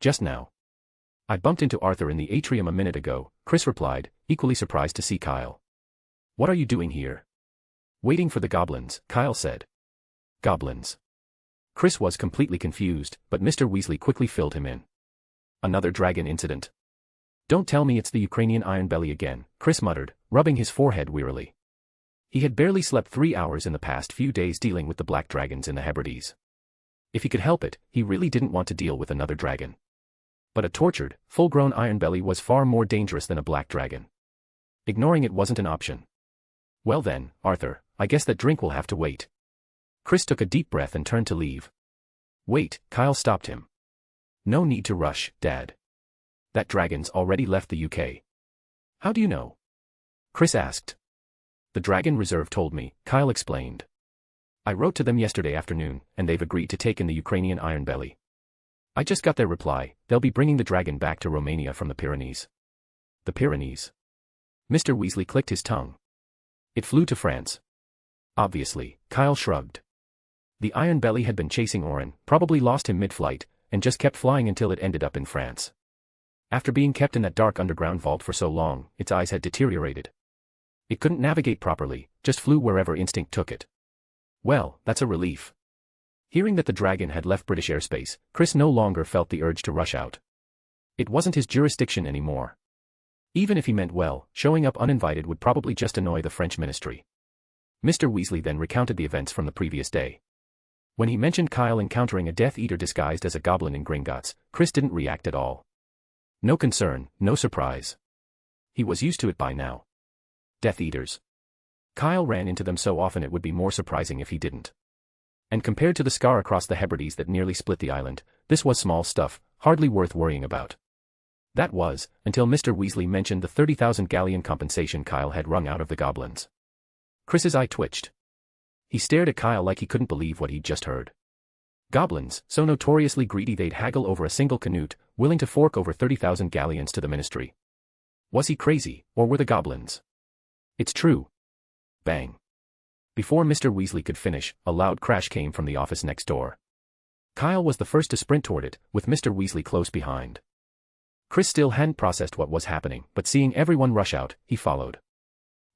Just now. I bumped into Arthur in the atrium a minute ago, Chris replied, equally surprised to see Kyle. What are you doing here? Waiting for the goblins, Kyle said. Goblins. Chris was completely confused, but Mr. Weasley quickly filled him in. Another dragon incident. Don't tell me it's the Ukrainian Ironbelly again, Chris muttered, rubbing his forehead wearily. He had barely slept 3 hours in the past few days dealing with the black dragons in the Hebrides. If he could help it, he really didn't want to deal with another dragon. But a tortured, full-grown Ironbelly was far more dangerous than a black dragon. Ignoring it wasn't an option. Well then, Arthur, I guess that drink will have to wait. Chris took a deep breath and turned to leave. Wait, Kyle stopped him. No need to rush, Dad. That dragon's already left the UK. How do you know? Chris asked. The Dragon Reserve told me, Kyle explained. I wrote to them yesterday afternoon, and they've agreed to take in the Ukrainian Ironbelly. I just got their reply, they'll be bringing the dragon back to Romania from the Pyrenees. The Pyrenees? Mr. Weasley clicked his tongue. It flew to France. Obviously, Kyle shrugged. The Ironbelly had been chasing Orin, probably lost him mid-flight, and just kept flying until it ended up in France. After being kept in that dark underground vault for so long, its eyes had deteriorated. It couldn't navigate properly, just flew wherever instinct took it. Well, that's a relief. Hearing that the dragon had left British airspace, Chris no longer felt the urge to rush out. It wasn't his jurisdiction anymore. Even if he meant well, showing up uninvited would probably just annoy the French ministry. Mr. Weasley then recounted the events from the previous day. When he mentioned Kyle encountering a Death Eater disguised as a goblin in Gringotts, Chris didn't react at all. No concern, no surprise. He was used to it by now. Death Eaters. Kyle ran into them so often it would be more surprising if he didn't. And compared to the scar across the Hebrides that nearly split the island, this was small stuff, hardly worth worrying about. That was, until Mr. Weasley mentioned the 30,000 galleon compensation Kyle had wrung out of the goblins. Chris's eye twitched. He stared at Kyle like he couldn't believe what he'd just heard. Goblins, so notoriously greedy they'd haggle over a single canute, willing to fork over 30,000 galleons to the ministry. Was he crazy, or were the goblins? It's true. Bang. Before Mr. Weasley could finish, a loud crash came from the office next door. Kyle was the first to sprint toward it, with Mr. Weasley close behind. Chris still hadn't processed what was happening, but seeing everyone rush out, he followed.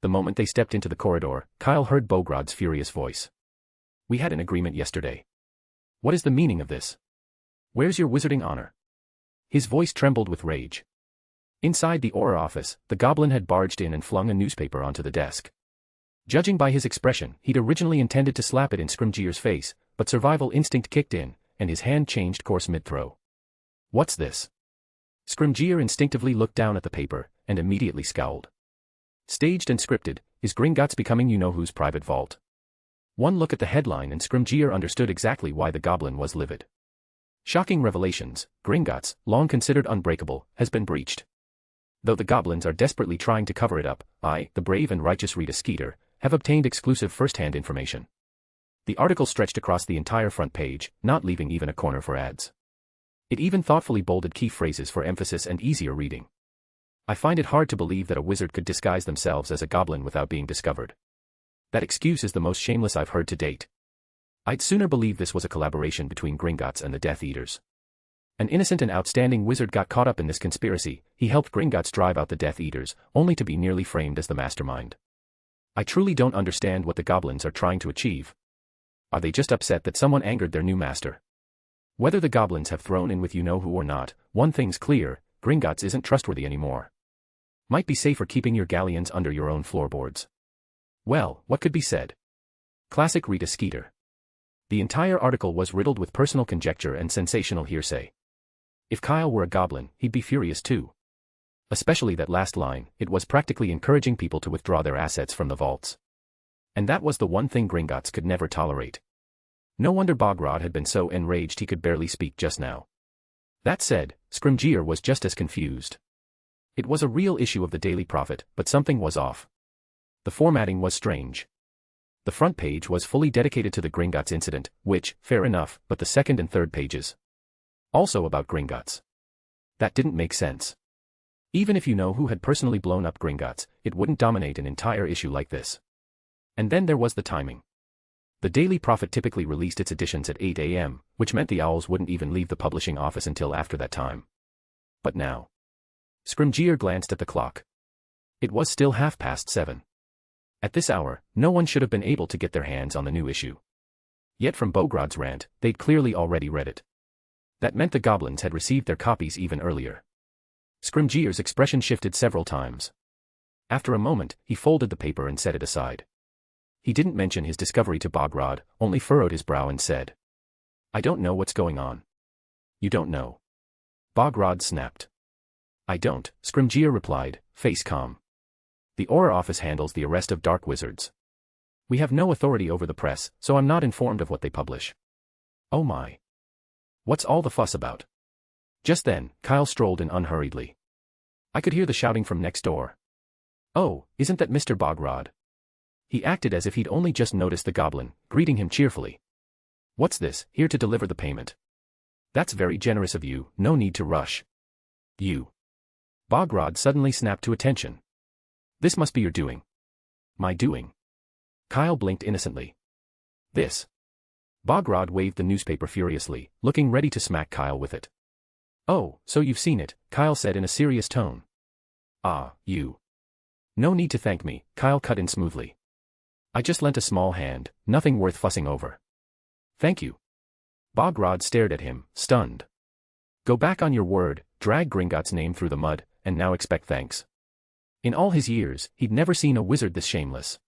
The moment they stepped into the corridor, Kyle heard Bogrod's furious voice. We had an agreement yesterday. What is the meaning of this? Where's your wizarding honor? His voice trembled with rage. Inside the Auror office, the goblin had barged in and flung a newspaper onto the desk. Judging by his expression, he'd originally intended to slap it in Scrimgeour's face, but survival instinct kicked in, and his hand changed course mid-throw. What's this? Scrimgeour instinctively looked down at the paper, and immediately scowled. Staged and scripted, is Gringotts becoming you-know-who's private vault? One look at the headline and Scrimgeour understood exactly why the goblin was livid. Shocking revelations, Gringotts, long considered unbreakable, has been breached. Though the goblins are desperately trying to cover it up, I, the brave and righteous Rita Skeeter, have obtained exclusive first-hand information. The article stretched across the entire front page, not leaving even a corner for ads. It even thoughtfully bolded key phrases for emphasis and easier reading. I find it hard to believe that a wizard could disguise themselves as a goblin without being discovered. That excuse is the most shameless I've heard to date. I'd sooner believe this was a collaboration between Gringotts and the Death Eaters. An innocent and outstanding wizard got caught up in this conspiracy. He helped Gringotts drive out the Death Eaters, only to be nearly framed as the mastermind. I truly don't understand what the goblins are trying to achieve. Are they just upset that someone angered their new master? Whether the goblins have thrown in with you-know-who or not, one thing's clear, Gringotts isn't trustworthy anymore. Might be safer keeping your galleons under your own floorboards. Well, what could be said? Classic Rita Skeeter. The entire article was riddled with personal conjecture and sensational hearsay. If Kyle were a goblin, he'd be furious too. Especially that last line, it was practically encouraging people to withdraw their assets from the vaults. And that was the one thing Gringotts could never tolerate. No wonder Bogrod had been so enraged he could barely speak just now. That said, Scrimgeour was just as confused. It was a real issue of the Daily Prophet, but something was off. The formatting was strange. The front page was fully dedicated to the Gringotts incident, which, fair enough, but the second and third pages. Also about Gringotts. That didn't make sense. Even if you-know-who had personally blown up Gringotts, it wouldn't dominate an entire issue like this. And then there was the timing. The Daily Prophet typically released its editions at 8 a.m., which meant the owls wouldn't even leave the publishing office until after that time. But now. Scrimgeour glanced at the clock. It was still 7:30. At this hour, no one should have been able to get their hands on the new issue. Yet from Bogrod's rant, they'd clearly already read it. That meant the goblins had received their copies even earlier. Scrimgeour's expression shifted several times. After a moment, he folded the paper and set it aside. He didn't mention his discovery to Bogrod, only furrowed his brow and said, "I don't know what's going on." "You don't know?" Bogrod snapped. "I don't," Scrimgeour replied, face calm. "The Auror office handles the arrest of dark wizards. We have no authority over the press, so I'm not informed of what they publish." "Oh my. What's all the fuss about?" Just then, Kyle strolled in unhurriedly. I could hear the shouting from next door. "Oh, isn't that Mr. Bogrod?" He acted as if he'd only just noticed the goblin, greeting him cheerfully. "What's this, here to deliver the payment?" "That's very generous of you, no need to rush." "You." Bogrod suddenly snapped to attention. "This must be your doing." "My doing?" Kyle blinked innocently. "This." Bogrod waved the newspaper furiously, looking ready to smack Kyle with it. "Oh, so you've seen it," Kyle said in a serious tone. "Ah, you." "No need to thank me," Kyle cut in smoothly. "I just lent a small hand, nothing worth fussing over." "Thank you." Bogrod stared at him, stunned. Go back on your word, drag Gringotts' name through the mud, and now expect thanks. In all his years, he'd never seen a wizard this shameless.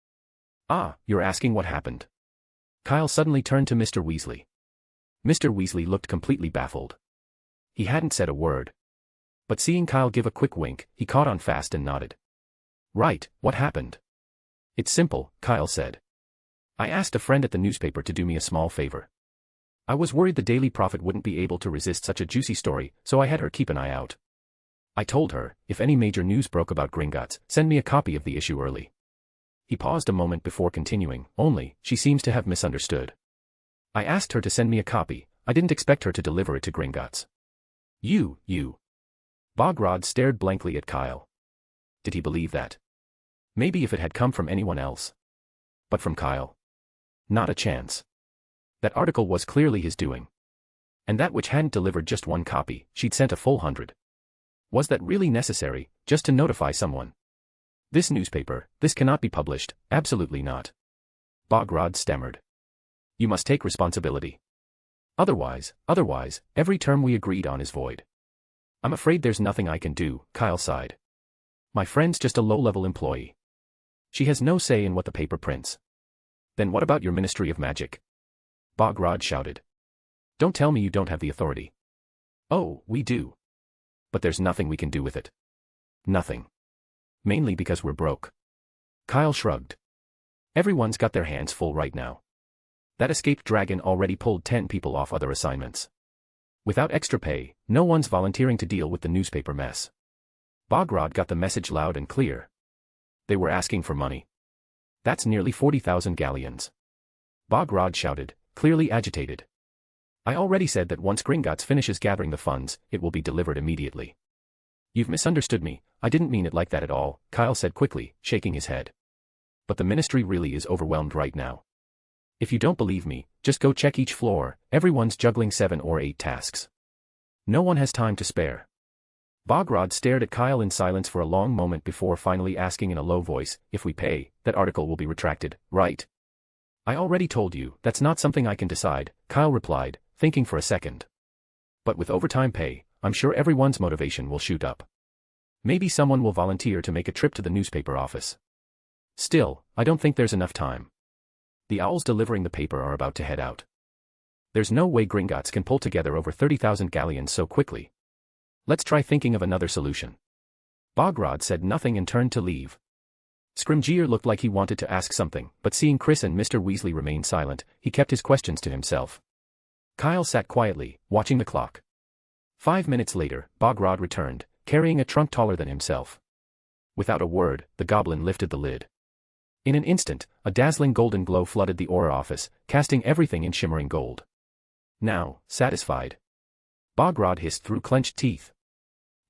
"Ah, you're asking what happened." Kyle suddenly turned to Mr. Weasley. Mr. Weasley looked completely baffled. He hadn't said a word. But seeing Kyle give a quick wink, he caught on fast and nodded. "Right, what happened?" "It's simple," Kyle said. "I asked a friend at the newspaper to do me a small favor. I was worried the Daily Prophet wouldn't be able to resist such a juicy story, so I had her keep an eye out. I told her, if any major news broke about Gringotts, send me a copy of the issue early." He paused a moment before continuing, "Only, she seems to have misunderstood. I asked her to send me a copy, I didn't expect her to deliver it to Gringotts." You. Bogrod stared blankly at Kyle. Did he believe that? Maybe if it had come from anyone else. But from Kyle? Not a chance. That article was clearly his doing. And that which hadn't delivered just one copy, she'd sent a full 100. Was that really necessary, just to notify someone? "This newspaper, this cannot be published, absolutely not." Bogrod stammered. "You must take responsibility. Otherwise, every term we agreed on is void." "I'm afraid there's nothing I can do," Kyle sighed. "My friend's just a low-level employee. She has no say in what the paper prints." "Then what about your Ministry of Magic?" Bogrod shouted. "Don't tell me you don't have the authority." "Oh, we do. But there's nothing we can do with it." "Nothing. Mainly because we're broke." Kyle shrugged. "Everyone's got their hands full right now. That escaped dragon already pulled 10 people off other assignments. Without extra pay, no one's volunteering to deal with the newspaper mess." Bogrod got the message loud and clear. "They were asking for money. That's nearly 40,000 galleons." Bogrod shouted, clearly agitated. I already said that once Gringotts finishes gathering the funds, it will be delivered immediately. You've misunderstood me, I didn't mean it like that at all, Kyle said quickly, shaking his head. But the ministry really is overwhelmed right now. If you don't believe me, just go check each floor, everyone's juggling 7 or 8 tasks. No one has time to spare. Bogrod stared at Kyle in silence for a long moment before finally asking in a low voice, if we pay, that article will be retracted, right? I already told you, that's not something I can decide, Kyle replied, thinking for a second. But with overtime pay, I'm sure everyone's motivation will shoot up. Maybe someone will volunteer to make a trip to the newspaper office. Still, I don't think there's enough time. The owls delivering the paper are about to head out. There's no way Gringotts can pull together over 30,000 galleons so quickly. Let's try thinking of another solution. Bogrod said nothing and turned to leave. Scrimgeour looked like he wanted to ask something, but seeing Chris and Mr. Weasley remain silent, he kept his questions to himself. Kyle sat quietly, watching the clock. 5 minutes later, Bogrod returned, carrying a trunk taller than himself. Without a word, the goblin lifted the lid. In an instant, a dazzling golden glow flooded the aura office, casting everything in shimmering gold. Now, satisfied? Bogrod hissed through clenched teeth.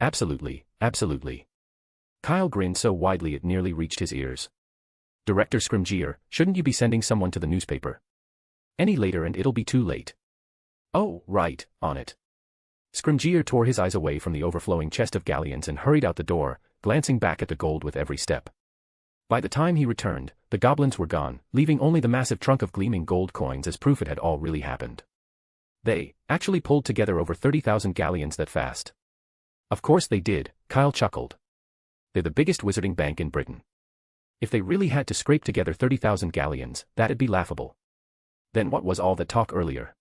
Absolutely, absolutely. Kyle grinned so widely it nearly reached his ears. Director Scrimgeour, shouldn't you be sending someone to the newspaper? Any later and it'll be too late. Oh, right, on it. Scrimgeour tore his eyes away from the overflowing chest of galleons and hurried out the door, glancing back at the gold with every step. By the time he returned, the goblins were gone, leaving only the massive trunk of gleaming gold coins as proof it had all really happened. They actually pulled together over 30,000 galleons that fast. Of course they did, Kyle chuckled. They're the biggest wizarding bank in Britain. If they really had to scrape together 30,000 galleons, that'd be laughable. Then what was all that talk earlier?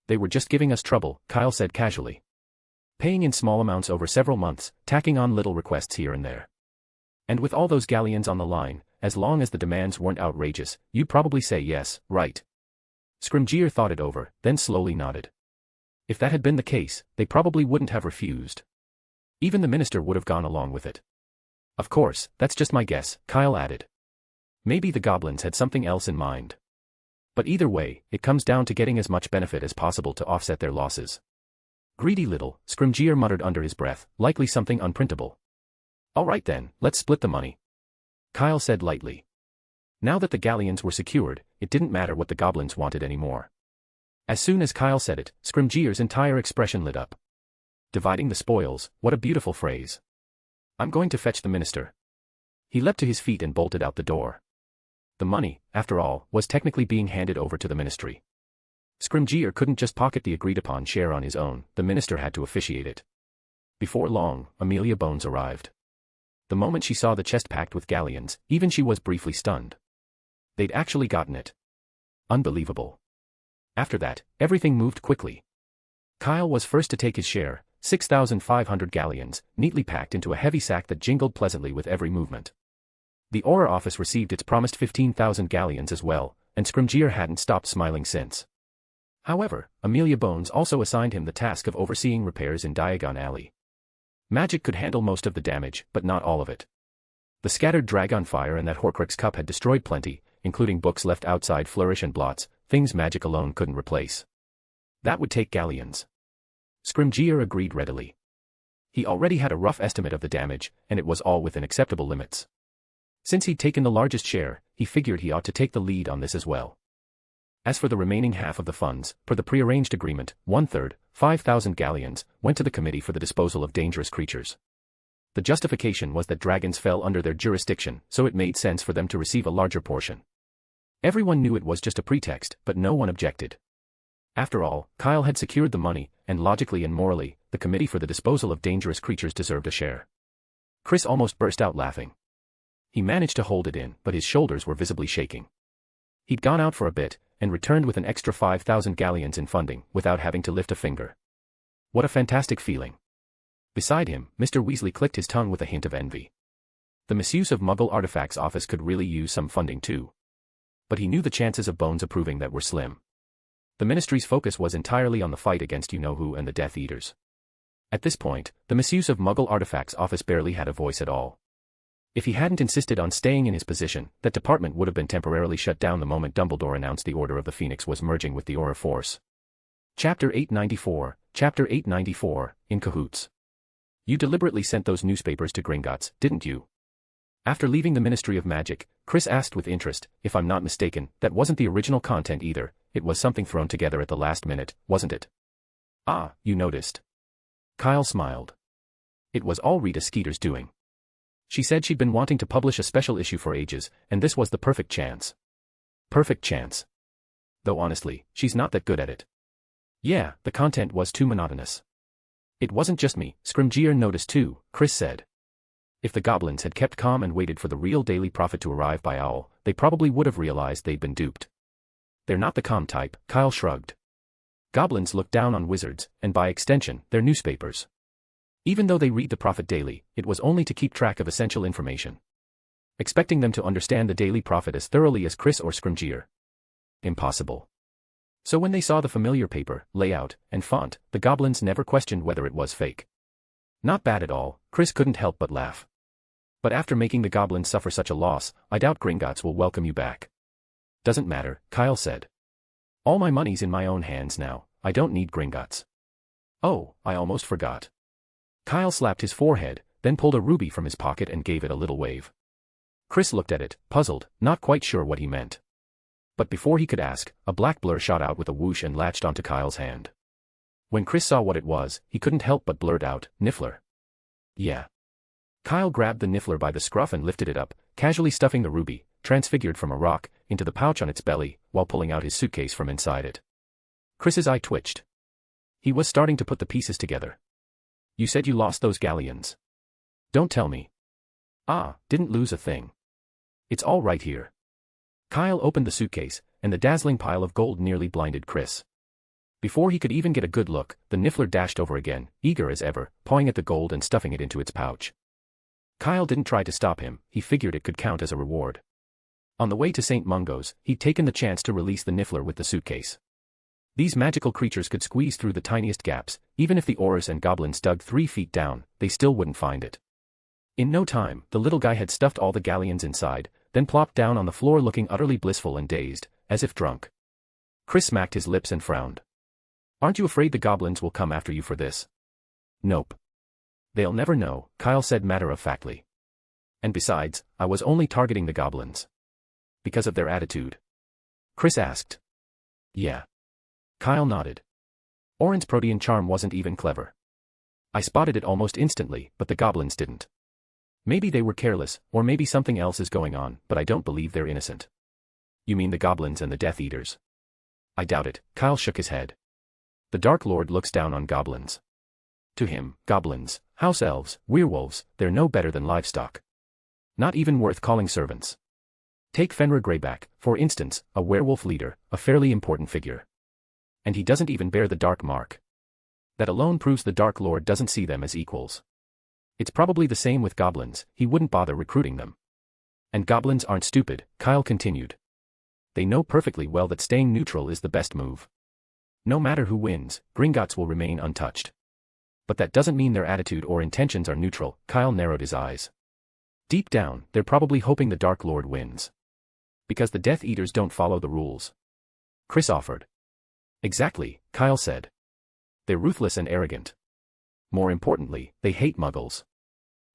They were just giving us trouble, Kyle said casually. Paying in small amounts over several months, tacking on little requests here and there. And with all those galleons on the line, as long as the demands weren't outrageous, you'd probably say yes, right? Scrimgeour thought it over, then slowly nodded. If that had been the case, they probably wouldn't have refused. Even the minister would have gone along with it. Of course, that's just my guess, Kyle added. Maybe the goblins had something else in mind. But either way, it comes down to getting as much benefit as possible to offset their losses. Greedy little, Scrimgeour muttered under his breath, likely something unprintable. All right then, let's split the money. Kyle said lightly. Now that the galleons were secured, it didn't matter what the goblins wanted anymore. As soon as Kyle said it, Scrimgeour's entire expression lit up. Dividing the spoils, what a beautiful phrase. I'm going to fetch the minister. He leapt to his feet and bolted out the door. The money, after all, was technically being handed over to the ministry. Scrimgeour couldn't just pocket the agreed-upon share on his own, the minister had to officiate it. Before long, Amelia Bones arrived. The moment she saw the chest packed with galleons, even she was briefly stunned. They'd actually gotten it. Unbelievable. After that, everything moved quickly. Kyle was first to take his share, 6,500 galleons, neatly packed into a heavy sack that jingled pleasantly with every movement. The Aura office received its promised 15,000 galleons as well, and Scrimgeour hadn't stopped smiling since. However, Amelia Bones also assigned him the task of overseeing repairs in Diagon Alley. Magic could handle most of the damage, but not all of it. The scattered Dragon Fire and that Horcrux cup had destroyed plenty, including books left outside Flourish and blots, things magic alone couldn't replace. That would take galleons. Scrimgeour agreed readily. He already had a rough estimate of the damage, and it was all within acceptable limits. Since he'd taken the largest share, he figured he ought to take the lead on this as well. As for the remaining half of the funds, per the prearranged agreement, 1/3, 5,000 galleons, went to the Committee for the Disposal of Dangerous Creatures. The justification was that dragons fell under their jurisdiction, so it made sense for them to receive a larger portion. Everyone knew it was just a pretext, but no one objected. After all, Kyle had secured the money, and logically and morally, the Committee for the Disposal of Dangerous Creatures deserved a share. Chris almost burst out laughing. He managed to hold it in, but his shoulders were visibly shaking. He'd gone out for a bit, and returned with an extra 5,000 galleons in funding, without having to lift a finger. What a fantastic feeling. Beside him, Mr. Weasley clicked his tongue with a hint of envy. The Misuse of Muggle Artifacts office could really use some funding too. But he knew the chances of Bones approving that were slim. The Ministry's focus was entirely on the fight against you-know-who and the Death Eaters. At this point, the Misuse of Muggle Artifacts office barely had a voice at all. If he hadn't insisted on staying in his position, that department would have been temporarily shut down the moment Dumbledore announced the Order of the Phoenix was merging with the Aura Force. Chapter 894, Chapter 894, In Cahoots. You deliberately sent those newspapers to Gringotts, didn't you? After leaving the Ministry of Magic, Chris asked with interest. If I'm not mistaken, that wasn't the original content either, it was something thrown together at the last minute, wasn't it? Ah, you noticed. Kyle smiled. It was all Rita Skeeter's doing. She said she'd been wanting to publish a special issue for ages, and this was the perfect chance. Perfect chance. Though honestly, she's not that good at it. Yeah, the content was too monotonous. It wasn't just me, Scrimgeour noticed too, Chris said. If the goblins had kept calm and waited for the real Daily Prophet to arrive by owl, they probably would have realized they'd been duped. They're not the calm type, Kyle shrugged. Goblins look down on wizards, and by extension, their newspapers. Even though they read the Prophet daily, it was only to keep track of essential information. Expecting them to understand the Daily Prophet as thoroughly as Chris or Scrimgeour. Impossible. So when they saw the familiar paper, layout, and font, the goblins never questioned whether it was fake. Not bad at all, Chris couldn't help but laugh. But after making the goblins suffer such a loss, I doubt Gringotts will welcome you back. Doesn't matter, Kyle said. All my money's in my own hands now, I don't need Gringotts. Oh, I almost forgot. Kyle slapped his forehead, then pulled a ruby from his pocket and gave it a little wave. Chris looked at it, puzzled, not quite sure what he meant. But before he could ask, a black blur shot out with a whoosh and latched onto Kyle's hand. When Chris saw what it was, he couldn't help but blurt out, Niffler. Yeah. Kyle grabbed the Niffler by the scruff and lifted it up, casually stuffing the ruby, transfigured from a rock, into the pouch on its belly, while pulling out his suitcase from inside it. Chris's eye twitched. He was starting to put the pieces together. You said you lost those galleons. Don't tell me. Ah, didn't lose a thing. It's all right here. Kyle opened the suitcase, and the dazzling pile of gold nearly blinded Chris. Before he could even get a good look, the Niffler dashed over again, eager as ever, pawing at the gold and stuffing it into its pouch. Kyle didn't try to stop him, he figured it could count as a reward. On the way to St. Mungo's, he'd taken the chance to release the Niffler with the suitcase. These magical creatures could squeeze through the tiniest gaps, even if the Aurors and goblins dug 3 feet down, they still wouldn't find it. In no time, the little guy had stuffed all the galleons inside, then plopped down on the floor looking utterly blissful and dazed, as if drunk. Chris smacked his lips and frowned. Aren't you afraid the goblins will come after you for this? Nope. They'll never know, Kyle said matter-of-factly. And besides, I was only targeting the goblins. Because of their attitude? Chris asked. Yeah. Kyle nodded. Orin's protean charm wasn't even clever. I spotted it almost instantly, but the goblins didn't. Maybe they were careless, or maybe something else is going on, but I don't believe they're innocent. You mean the goblins and the Death Eaters? I doubt it, Kyle shook his head. The Dark Lord looks down on goblins. To him, goblins, house elves, werewolves, they're no better than livestock. Not even worth calling servants. Take Fenrir Greyback, for instance, a werewolf leader, a fairly important figure. And he doesn't even bear the Dark Mark. That alone proves the Dark Lord doesn't see them as equals. It's probably the same with goblins, he wouldn't bother recruiting them. And goblins aren't stupid, Kyle continued. They know perfectly well that staying neutral is the best move. No matter who wins, Gringotts will remain untouched. But that doesn't mean their attitude or intentions are neutral, Kyle narrowed his eyes. Deep down, they're probably hoping the Dark Lord wins. Because the Death Eaters don't follow the rules. Chris offered. Exactly, Kyle said. They're ruthless and arrogant. More importantly, they hate muggles.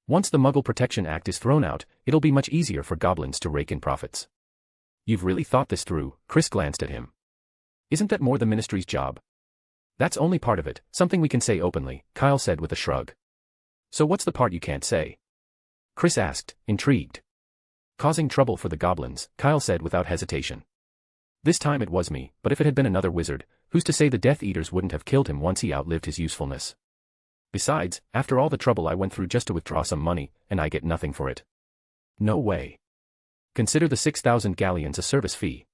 Once the Muggle Protection Act is thrown out, it'll be much easier for goblins to rake in profits. You've really thought this through, Chris glanced at him. Isn't that more the Ministry's job? That's only part of it, something we can say openly, Kyle said with a shrug. So what's the part you can't say? Chris asked, intrigued. Causing trouble for the goblins, Kyle said without hesitation. This time it was me, but if it had been another wizard, who's to say the Death Eaters wouldn't have killed him once he outlived his usefulness? Besides, after all the trouble I went through just to withdraw some money, and I get nothing for it. No way. Consider the 6,000 galleons a service fee.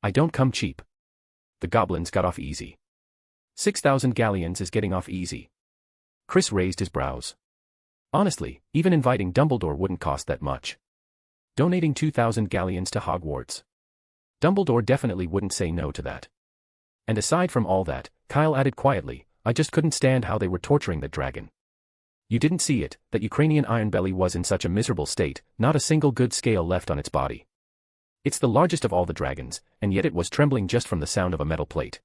I don't come cheap. The goblins got off easy. 6,000 galleons is getting off easy. Chris raised his brows. Honestly, even inviting Dumbledore wouldn't cost that much. Donating 2,000 galleons to Hogwarts. Dumbledore definitely wouldn't say no to that. And aside from all that, Kyle added quietly, I just couldn't stand how they were torturing that dragon. You didn't see it, that Ukrainian Ironbelly was in such a miserable state, not a single good scale left on its body. It's the largest of all the dragons, and yet it was trembling just from the sound of a metal plate.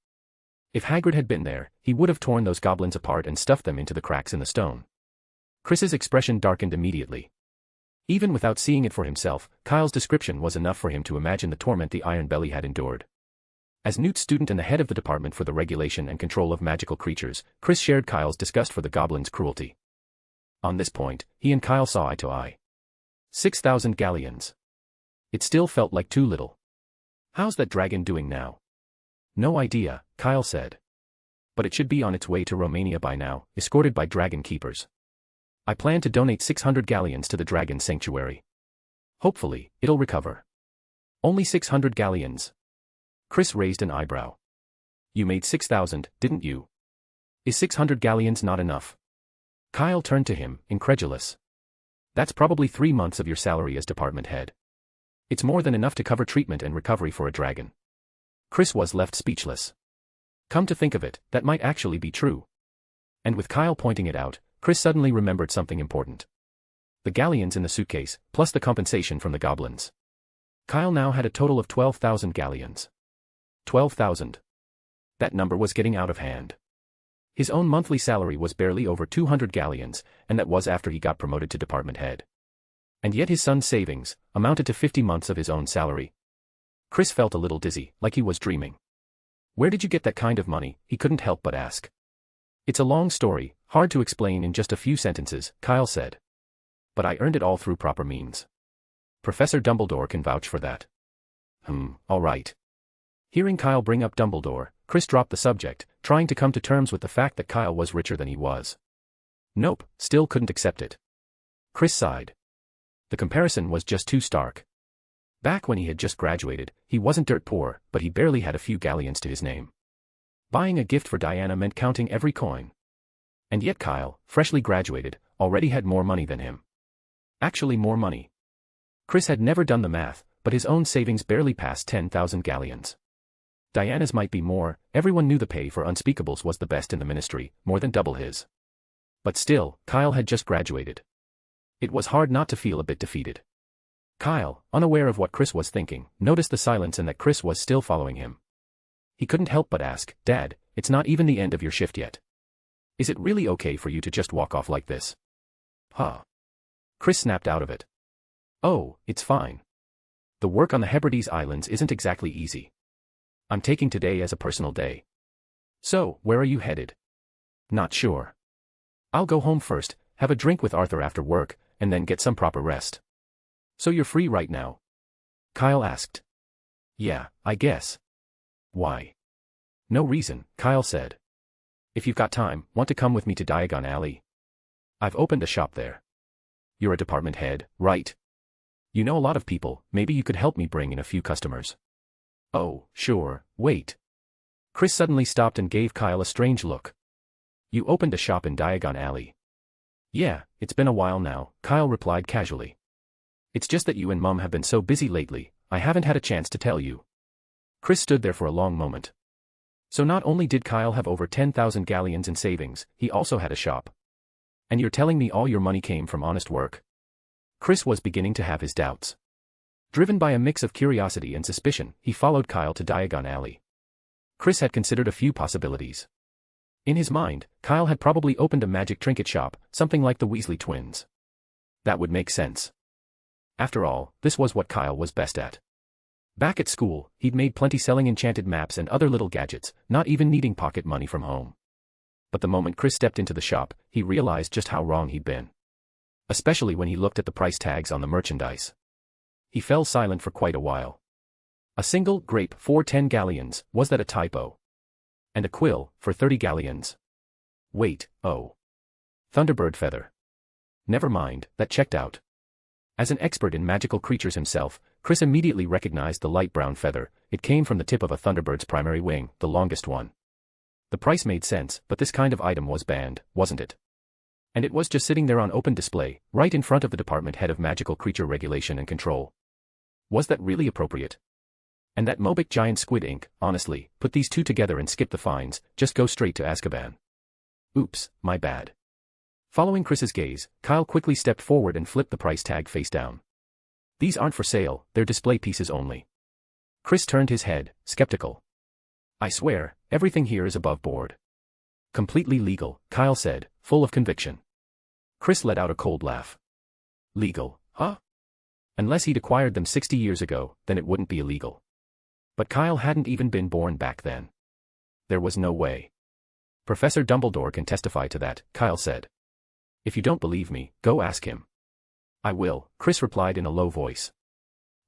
If Hagrid had been there, he would have torn those goblins apart and stuffed them into the cracks in the stone. Chris's expression darkened immediately. Even without seeing it for himself, Kyle's description was enough for him to imagine the torment the Iron Belly had endured. As Newt's student and the head of the department for the regulation and control of magical creatures, Chris shared Kyle's disgust for the goblins' cruelty. On this point, he and Kyle saw eye to eye. 6,000 galleons. It still felt like too little. How's that dragon doing now? No idea, Kyle said. But it should be on its way to Romania by now, escorted by dragon keepers. I plan to donate 600 galleons to the dragon sanctuary. Hopefully, it'll recover. Only 600 galleons. Chris raised an eyebrow. You made 6,000, didn't you? Is 600 galleons not enough? Kyle turned to him, incredulous. That's probably 3 months of your salary as department head. It's more than enough to cover treatment and recovery for a dragon. Chris was left speechless. Come to think of it, that might actually be true. And with Kyle pointing it out, Chris suddenly remembered something important. The galleons in the suitcase, plus the compensation from the goblins. Kyle now had a total of 12,000 galleons. 12,000. That number was getting out of hand. His own monthly salary was barely over 200 galleons, and that was after he got promoted to department head. And yet his son's savings amounted to 50 months of his own salary. Chris felt a little dizzy, like he was dreaming. Where did you get that kind of money? He couldn't help but ask. It's a long story, hard to explain in just a few sentences, Kyle said. But I earned it all through proper means. Professor Dumbledore can vouch for that. All right. Hearing Kyle bring up Dumbledore, Chris dropped the subject, trying to come to terms with the fact that Kyle was richer than he was. Nope, still couldn't accept it. Chris sighed. The comparison was just too stark. Back when he had just graduated, he wasn't dirt poor, but he barely had a few galleons to his name. Buying a gift for Diana meant counting every coin. And yet Kyle, freshly graduated, already had more money than him. Actually more money. Chris had never done the math, but his own savings barely passed 10,000 galleons. Diana's might be more, everyone knew the pay for unspeakables was the best in the ministry, more than double his. But still, Kyle had just graduated. It was hard not to feel a bit defeated. Kyle, unaware of what Chris was thinking, noticed the silence and that Chris was still following him. He couldn't help but ask, Dad, it's not even the end of your shift yet. Is it really okay for you to just walk off like this? Huh. Chris snapped out of it. Oh, it's fine. The work on the Hebrides Islands isn't exactly easy. I'm taking today as a personal day. So, where are you headed? Not sure. I'll go home first, have a drink with Arthur after work, and then get some proper rest. So you're free right now? Kyle asked. Yeah, I guess. Why? No reason, Kyle said. If you've got time, want to come with me to Diagon Alley? I've opened a shop there. You're a department head, right? You know a lot of people, maybe you could help me bring in a few customers. Oh, sure, wait. Chris suddenly stopped and gave Kyle a strange look. You opened a shop in Diagon Alley. Yeah, it's been a while now, Kyle replied casually. It's just that you and Mum have been so busy lately, I haven't had a chance to tell you. Chris stood there for a long moment. So not only did Kyle have over 10,000 galleons in savings, he also had a shop. And you're telling me all your money came from honest work? Chris was beginning to have his doubts. Driven by a mix of curiosity and suspicion, he followed Kyle to Diagon Alley. Chris had considered a few possibilities. In his mind, Kyle had probably opened a magic trinket shop, something like the Weasley twins. That would make sense. After all, this was what Kyle was best at. Back at school, he'd made plenty selling enchanted maps and other little gadgets, not even needing pocket money from home. But the moment Chris stepped into the shop, he realized just how wrong he'd been. Especially when he looked at the price tags on the merchandise. He fell silent for quite a while. A single grape for 10 galleons, was that a typo? And a quill, for 30 galleons. Wait, oh. Thunderbird feather. Never mind, that checked out. As an expert in magical creatures himself, Chris immediately recognized the light brown feather. It came from the tip of a thunderbird's primary wing, the longest one. The price made sense, but this kind of item was banned, wasn't it? And it was just sitting there on open display, right in front of the department head of magical creature regulation and control. Was that really appropriate? And that Mobic giant squid ink, honestly, put these two together and skip the fines, just go straight to Azkaban. Oops, my bad. Following Chris's gaze, Kyle quickly stepped forward and flipped the price tag face down. These aren't for sale, they're display pieces only. Chris turned his head, skeptical. I swear, everything here is above board. Completely legal, Kyle said, full of conviction. Chris let out a cold laugh. Legal, huh? Unless he'd acquired them 60 years ago, then it wouldn't be illegal. But Kyle hadn't even been born back then. There was no way. Professor Dumbledore can testify to that, Kyle said. If you don't believe me, go ask him. I will, Chris replied in a low voice.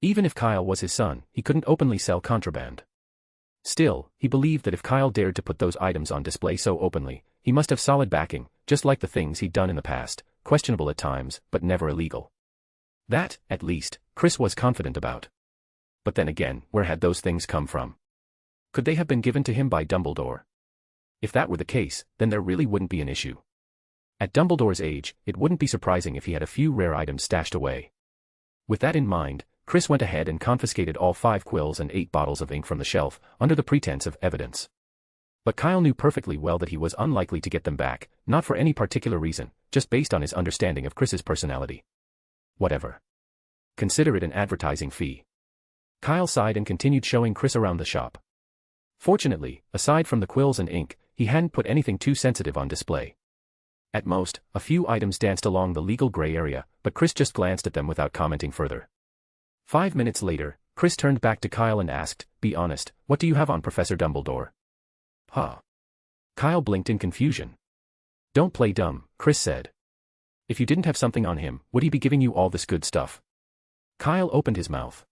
Even if Kyle was his son, he couldn't openly sell contraband. Still, he believed that if Kyle dared to put those items on display so openly, he must have solid backing, just like the things he'd done in the past, questionable at times, but never illegal. That, at least, Chris was confident about. But then again, where had those things come from? Could they have been given to him by Dumbledore? If that were the case, then there really wouldn't be an issue. At Dumbledore's age, it wouldn't be surprising if he had a few rare items stashed away. With that in mind, Chris went ahead and confiscated all 5 quills and 8 bottles of ink from the shelf, under the pretense of evidence. But Kyle knew perfectly well that he was unlikely to get them back, not for any particular reason, just based on his understanding of Chris's personality. Whatever. Consider it an advertising fee. Kyle sighed and continued showing Chris around the shop. Fortunately, aside from the quills and ink, he hadn't put anything too sensitive on display. At most, a few items danced along the legal gray area, but Chris just glanced at them without commenting further. 5 minutes later, Chris turned back to Kyle and asked, "Be honest, what do you have on Professor Dumbledore?" Huh? Kyle blinked in confusion. "Don't play dumb," Chris said. "If you didn't have something on him, would he be giving you all this good stuff?" Kyle opened his mouth.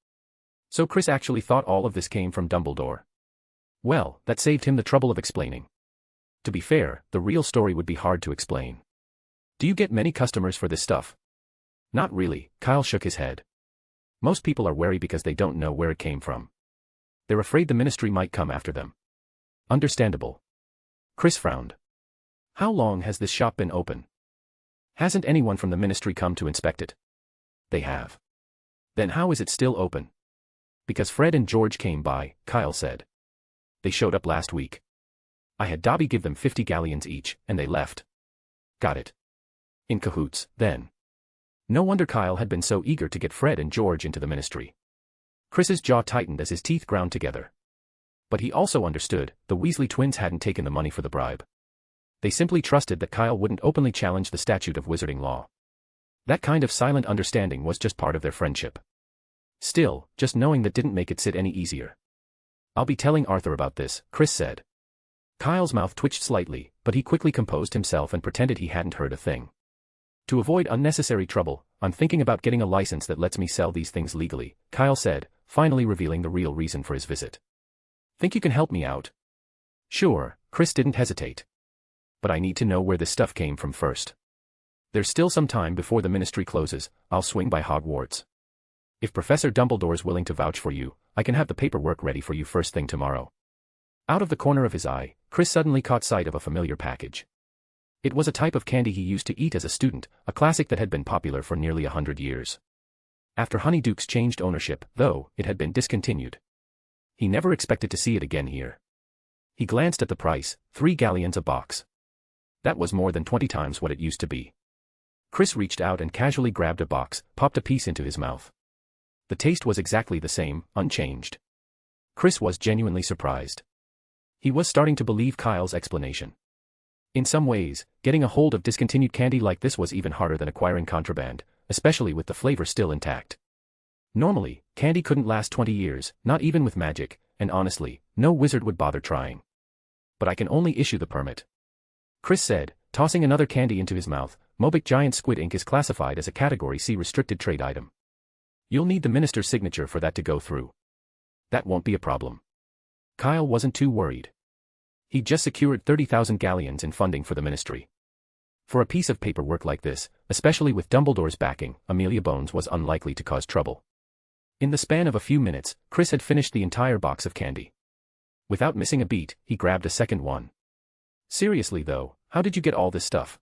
So Chris actually thought all of this came from Dumbledore. Well, that saved him the trouble of explaining. To be fair, the real story would be hard to explain. "Do you get many customers for this stuff?" "Not really," Kyle shook his head. "Most people are wary because they don't know where it came from. They're afraid the ministry might come after them." "Understandable." Chris frowned. "How long has this shop been open?" "Hasn't anyone from the ministry come to inspect it?" "They have." "Then how is it still open?" "Because Fred and George came by," Kyle said. "They showed up last week. I had Dobby give them 50 galleons each, and they left." "Got it. In cahoots, then." No wonder Kyle had been so eager to get Fred and George into the ministry. Chris's jaw tightened as his teeth ground together. But he also understood, the Weasley twins hadn't taken the money for the bribe. They simply trusted that Kyle wouldn't openly challenge the statute of wizarding law. That kind of silent understanding was just part of their friendship. Still, just knowing that didn't make it sit any easier. "I'll be telling Arthur about this," Chris said. Kyle's mouth twitched slightly, but he quickly composed himself and pretended he hadn't heard a thing. "To avoid unnecessary trouble, I'm thinking about getting a license that lets me sell these things legally," Kyle said, finally revealing the real reason for his visit. "Think you can help me out?" "Sure," Chris didn't hesitate. "But I need to know where this stuff came from first. There's still some time before the ministry closes. I'll swing by Hogwarts. If Professor Dumbledore's willing to vouch for you, I can have the paperwork ready for you first thing tomorrow." Out of the corner of his eye, Chris suddenly caught sight of a familiar package. It was a type of candy he used to eat as a student, a classic that had been popular for nearly 100 years. After Honeydukes changed ownership, though, it had been discontinued. He never expected to see it again here. He glanced at the price, 3 galleons a box. That was more than 20 times what it used to be. Chris reached out and casually grabbed a box, popped a piece into his mouth. The taste was exactly the same, unchanged. Chris was genuinely surprised. He was starting to believe Kyle's explanation. In some ways, getting a hold of discontinued candy like this was even harder than acquiring contraband, especially with the flavor still intact. Normally, candy couldn't last 20 years, not even with magic, and honestly, no wizard would bother trying. "But I can only issue the permit," Chris said, tossing another candy into his mouth. Mobic giant squid ink is classified as a Category C restricted trade item. You'll need the minister's signature for that to go through. That won't be a problem. Kyle wasn't too worried. He'd just secured 30,000 galleons in funding for the ministry. For a piece of paperwork like this, especially with Dumbledore's backing, Amelia Bones was unlikely to cause trouble. In the span of a few minutes, Chris had finished the entire box of candy. Without missing a beat, he grabbed a second one. "Seriously though, how did you get all this stuff?"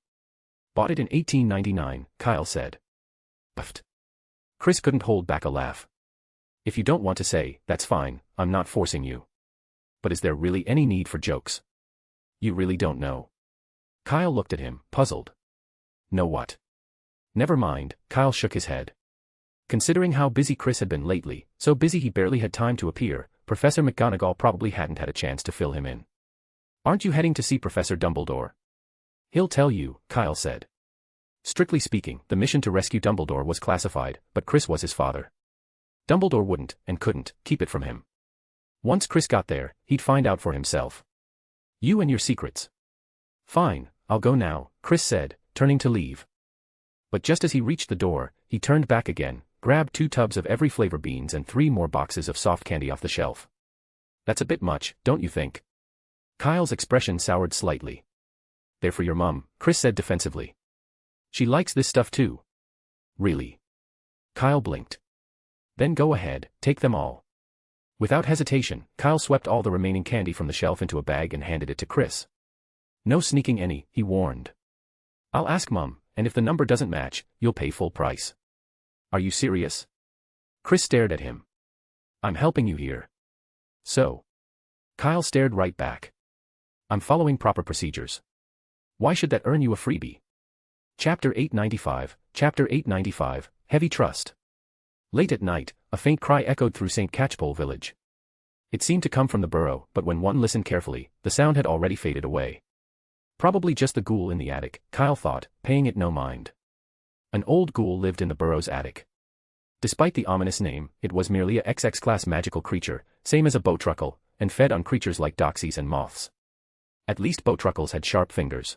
"Bought it in 1899, Kyle said. "Puffed." Chris couldn't hold back a laugh. "If you don't want to say, that's fine, I'm not forcing you. But is there really any need for jokes? You really don't know?" Kyle looked at him, puzzled. "Know what?" "Never mind," Kyle shook his head. Considering how busy Chris had been lately, so busy he barely had time to appear, Professor McGonagall probably hadn't had a chance to fill him in. "Aren't you heading to see Professor Dumbledore?" "He'll tell you," Kyle said. Strictly speaking, the mission to rescue Dumbledore was classified, but Chris was his father. Dumbledore wouldn't, and couldn't, keep it from him. Once Chris got there, he'd find out for himself. "You and your secrets." "Fine, I'll go now," Chris said, turning to leave. But just as he reached the door, he turned back again, grabbed 2 tubs of every flavor beans and 3 more boxes of soft candy off the shelf. "That's a bit much, don't you think?" Kyle's expression soured slightly. "They're for your mum," Chris said defensively. "She likes this stuff too." "Really?" Kyle blinked. "Then go ahead, take them all." Without hesitation, Kyle swept all the remaining candy from the shelf into a bag and handed it to Chris. "No sneaking any," he warned. "I'll ask Mum, and if the number doesn't match, you'll pay full price." "Are you serious?" Chris stared at him. "I'm helping you here." "So?" Kyle stared right back. "I'm following proper procedures." "Why should that earn you a freebie?" Chapter 895, Heavy Trust. Late at night, a faint cry echoed through St. Catchpole village. It seemed to come from the burrow, but when one listened carefully, the sound had already faded away. Probably just the ghoul in the attic, Kyle thought, paying it no mind. An old ghoul lived in the burrow's attic. Despite the ominous name, it was merely a XX-class magical creature, same as a bowtruckle, and fed on creatures like doxies and moths. At least bowtruckles had sharp fingers.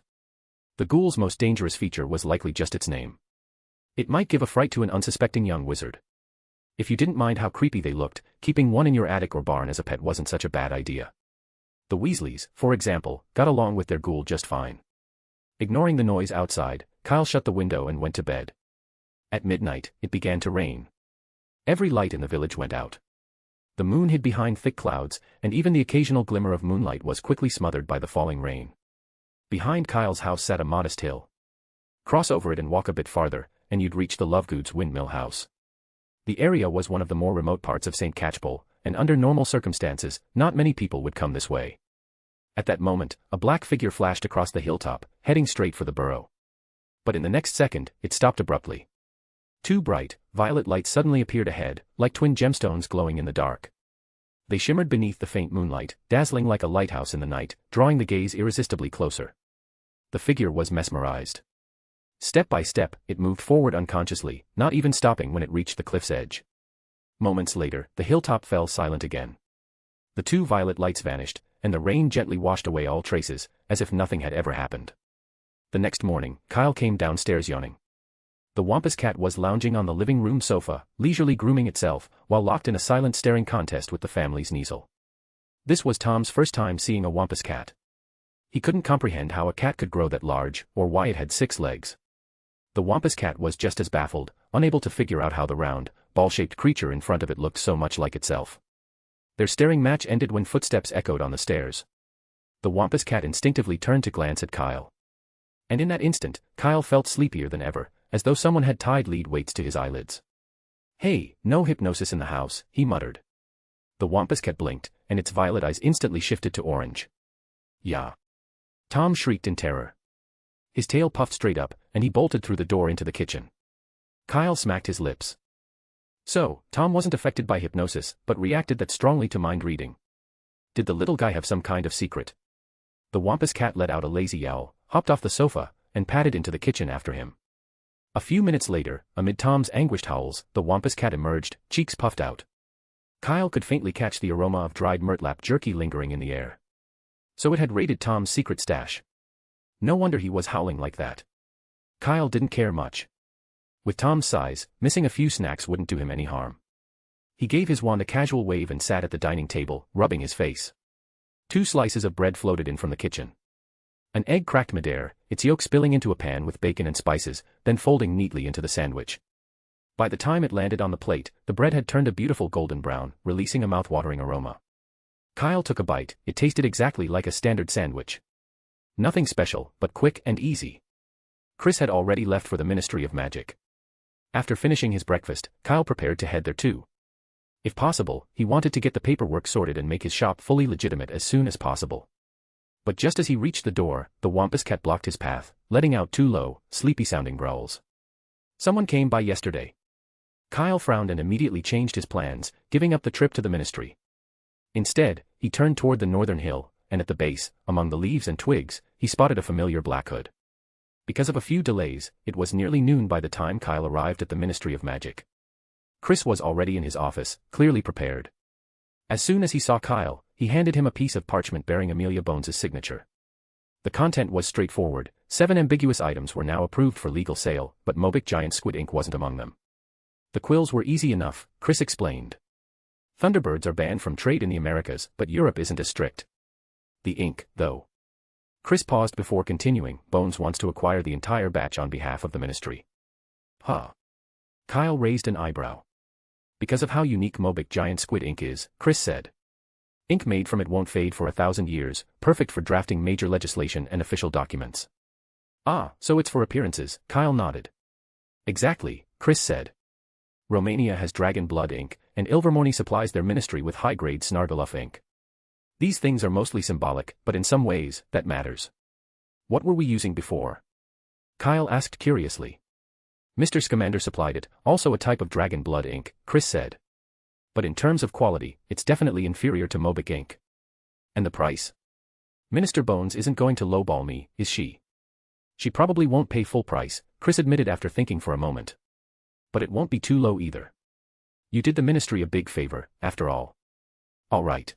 The ghoul's most dangerous feature was likely just its name. It might give a fright to an unsuspecting young wizard. If you didn't mind how creepy they looked, keeping one in your attic or barn as a pet wasn't such a bad idea. The Weasleys, for example, got along with their ghoul just fine. Ignoring the noise outside, Kyle shut the window and went to bed. At midnight, it began to rain. Every light in the village went out. The moon hid behind thick clouds, and even the occasional glimmer of moonlight was quickly smothered by the falling rain. Behind Kyle's house sat a modest hill. Cross over it and walk a bit farther, and you'd reach the Lovegoods windmill house. The area was one of the more remote parts of St. Catchpole, and under normal circumstances, not many people would come this way. At that moment, a black figure flashed across the hilltop, heading straight for the burrow. But in the next second, it stopped abruptly. 2 bright, violet lights suddenly appeared ahead, like twin gemstones glowing in the dark. They shimmered beneath the faint moonlight, dazzling like a lighthouse in the night, drawing the gaze irresistibly closer. The figure was mesmerized. Step by step, it moved forward unconsciously, not even stopping when it reached the cliff's edge. Moments later, the hilltop fell silent again. The 2 violet lights vanished, and the rain gently washed away all traces, as if nothing had ever happened. The next morning, Kyle came downstairs yawning. The Wampus cat was lounging on the living room sofa, leisurely grooming itself, while locked in a silent staring contest with the family's Kneasel. This was Tom's first time seeing a Wampus cat. He couldn't comprehend how a cat could grow that large, or why it had 6 legs. The Wampus cat was just as baffled, unable to figure out how the round, ball-shaped creature in front of it looked so much like itself. Their staring match ended when footsteps echoed on the stairs. The Wampus cat instinctively turned to glance at Kyle. And in that instant, Kyle felt sleepier than ever, as though someone had tied lead weights to his eyelids. "Hey, no hypnosis in the house," he muttered. The Wampus cat blinked, and its violet eyes instantly shifted to orange. "Yeah." Tom shrieked in terror. His tail puffed straight up, and he bolted through the door into the kitchen. Kyle smacked his lips. So, Tom wasn't affected by hypnosis, but reacted that strongly to mind reading. Did the little guy have some kind of secret? The Wampus cat let out a lazy yowl, hopped off the sofa, and padded into the kitchen after him. A few minutes later, amid Tom's anguished howls, the Wampus cat emerged, cheeks puffed out. Kyle could faintly catch the aroma of dried murtlap jerky lingering in the air. So it had raided Tom's secret stash. No wonder he was howling like that. Kyle didn't care much. With Tom's size, missing a few snacks wouldn't do him any harm. He gave his wand a casual wave and sat at the dining table, rubbing his face. 2 slices of bread floated in from the kitchen. An egg cracked midair, its yolk spilling into a pan with bacon and spices, then folding neatly into the sandwich. By the time it landed on the plate, the bread had turned a beautiful golden brown, releasing a mouth-watering aroma. Kyle took a bite. It tasted exactly like a standard sandwich. Nothing special, but quick and easy. Chris had already left for the Ministry of Magic. After finishing his breakfast, Kyle prepared to head there too. If possible, he wanted to get the paperwork sorted and make his shop fully legitimate as soon as possible. But just as he reached the door, the Wampus cat blocked his path, letting out 2 low, sleepy-sounding growls. "Someone came by yesterday." Kyle frowned and immediately changed his plans, giving up the trip to the Ministry. Instead, he turned toward the northern hill, and at the base, among the leaves and twigs, he spotted a familiar black hood. Because of a few delays, it was nearly noon by the time Kyle arrived at the Ministry of Magic. Chris was already in his office, clearly prepared. As soon as he saw Kyle, he handed him a piece of parchment bearing Amelia Bones' signature. The content was straightforward. 7 ambiguous items were now approved for legal sale, but Mobic Giant Squid ink wasn't among them. The quills were easy enough, Chris explained. Thunderbirds are banned from trade in the Americas, but Europe isn't as strict. The ink, though. Chris paused before continuing. Bones wants to acquire the entire batch on behalf of the ministry. Huh. Kyle raised an eyebrow. Because of how unique Mobic Giant Squid ink is, Chris said. Ink made from it won't fade for 1,000 years, perfect for drafting major legislation and official documents. Ah, so it's for appearances, Kyle nodded. Exactly, Chris said. Romania has dragon blood ink, and Ilvermorny supplies their ministry with high-grade Snargaluff ink. These things are mostly symbolic, but in some ways, that matters. What were we using before? Kyle asked curiously. Mr. Scamander supplied it, also a type of dragon blood ink, Chris said. But in terms of quality, it's definitely inferior to Mobic ink. And the price? Minister Bones isn't going to lowball me, is she? She probably won't pay full price, Chris admitted after thinking for a moment. But it won't be too low either. You did the ministry a big favor, after all. All right.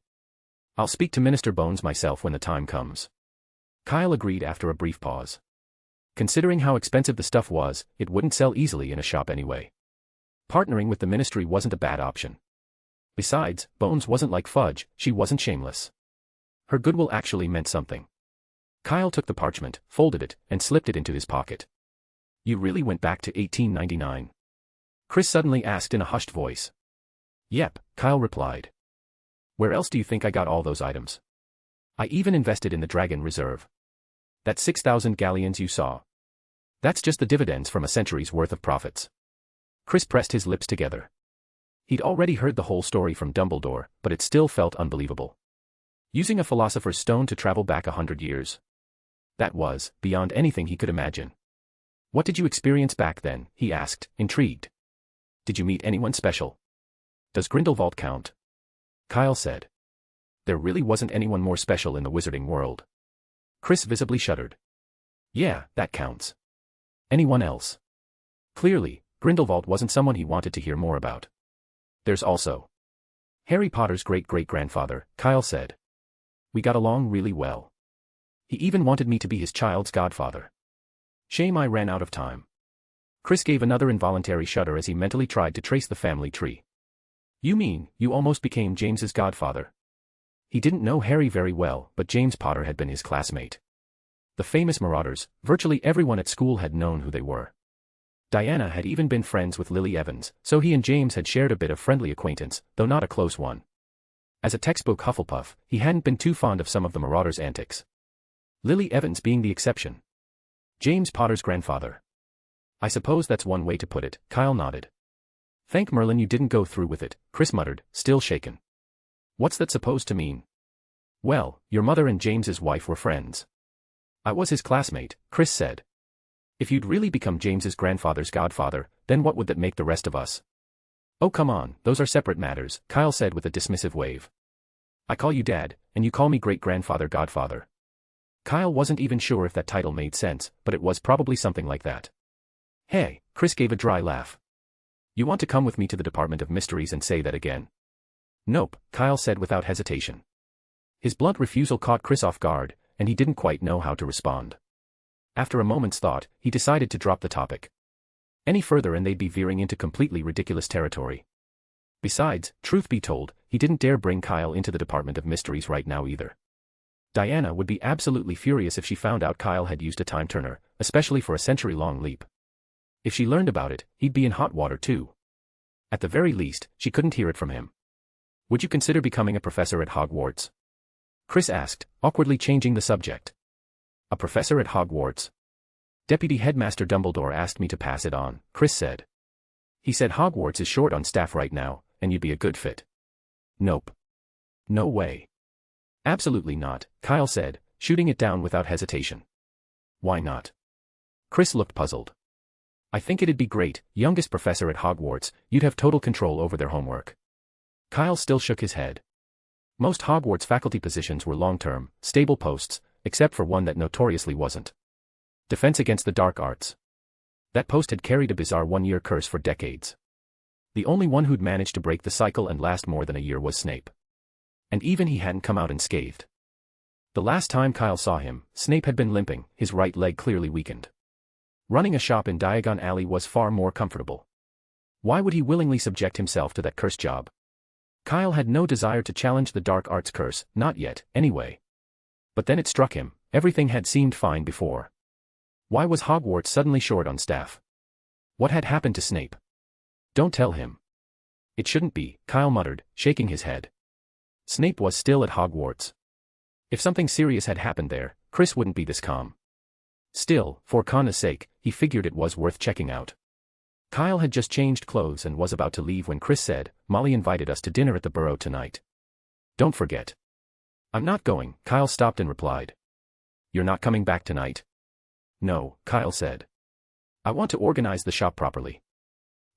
I'll speak to Minister Bones myself when the time comes. Kyle agreed after a brief pause. Considering how expensive the stuff was, it wouldn't sell easily in a shop anyway. Partnering with the ministry wasn't a bad option. Besides, Bones wasn't like Fudge, she wasn't shameless. Her goodwill actually meant something. Kyle took the parchment, folded it, and slipped it into his pocket. You really went back to 1899? Chris suddenly asked in a hushed voice. Yep, Kyle replied. Where else do you think I got all those items? I even invested in the Dragon Reserve. That 6,000 galleons you saw. That's just the dividends from a century's worth of profits. Chris pressed his lips together. He'd already heard the whole story from Dumbledore, but it still felt unbelievable. Using a philosopher's stone to travel back 100 years. That was, beyond anything he could imagine. What did you experience back then, he asked, intrigued. Did you meet anyone special? Does Grindelwald count? Kyle said. There really wasn't anyone more special in the wizarding world. Chris visibly shuddered. Yeah, that counts. Anyone else? Clearly, Grindelwald wasn't someone he wanted to hear more about. There's also Harry Potter's great-great-grandfather, Kyle said. We got along really well. He even wanted me to be his child's godfather. Shame I ran out of time. Chris gave another involuntary shudder as he mentally tried to trace the family tree. You mean, you almost became James's godfather? He didn't know Harry very well, but James Potter had been his classmate. The famous marauders, virtually everyone at school had known who they were. Diana had even been friends with Lily Evans, so he and James had shared a bit of friendly acquaintance, though not a close one. As a textbook Hufflepuff, he hadn't been too fond of some of the marauders' antics. Lily Evans being the exception. James Potter's grandfather. I suppose that's one way to put it, Kyle nodded. Thank Merlin you didn't go through with it, Chris muttered, still shaken. What's that supposed to mean? Well, your mother and James's wife were friends. I was his classmate, Chris said. If you'd really become James's grandfather's godfather, then what would that make the rest of us? Oh come on, those are separate matters, Kyle said with a dismissive wave. I call you Dad, and you call me great-grandfather godfather. Kyle wasn't even sure if that title made sense, but it was probably something like that. Hey, Chris gave a dry laugh. You want to come with me to the Department of Mysteries and say that again? Nope, Kyle said without hesitation. His blunt refusal caught Chris off guard, and he didn't quite know how to respond. After a moment's thought, he decided to drop the topic. Any further and they'd be veering into completely ridiculous territory. Besides, truth be told, he didn't dare bring Kyle into the Department of Mysteries right now either. Diana would be absolutely furious if she found out Kyle had used a time turner, especially for a century-long leap. If she learned about it, he'd be in hot water too. At the very least, she couldn't hear it from him. Would you consider becoming a professor at Hogwarts? Chris asked, awkwardly changing the subject. A professor at Hogwarts? Deputy Headmaster Dumbledore asked me to pass it on, Chris said. He said Hogwarts is short on staff right now, and you'd be a good fit. Nope. No way. Absolutely not, Kyle said, shooting it down without hesitation. Why not? Chris looked puzzled. I think it'd be great, youngest professor at Hogwarts, you'd have total control over their homework. Kyle still shook his head. Most Hogwarts faculty positions were long-term, stable posts, except for one that notoriously wasn't. Defense against the dark arts. That post had carried a bizarre one-year curse for decades. The only one who'd managed to break the cycle and last more than a year was Snape. And even he hadn't come out unscathed. The last time Kyle saw him, Snape had been limping, his right leg clearly weakened. Running a shop in Diagon Alley was far more comfortable. Why would he willingly subject himself to that cursed job? Kyle had no desire to challenge the dark arts curse, not yet, anyway. But then it struck him, everything had seemed fine before. Why was Hogwarts suddenly short on staff? What had happened to Snape? Don't tell him. It shouldn't be, Kyle muttered, shaking his head. Snape was still at Hogwarts. If something serious had happened there, Chris wouldn't be this calm. Still, for Connor's sake, he figured it was worth checking out. Kyle had just changed clothes and was about to leave when Chris said, "Molly invited us to dinner at the Burrow tonight. Don't forget." "I'm not going," Kyle stopped and replied. "You're not coming back tonight?" "No," Kyle said. "I want to organize the shop properly.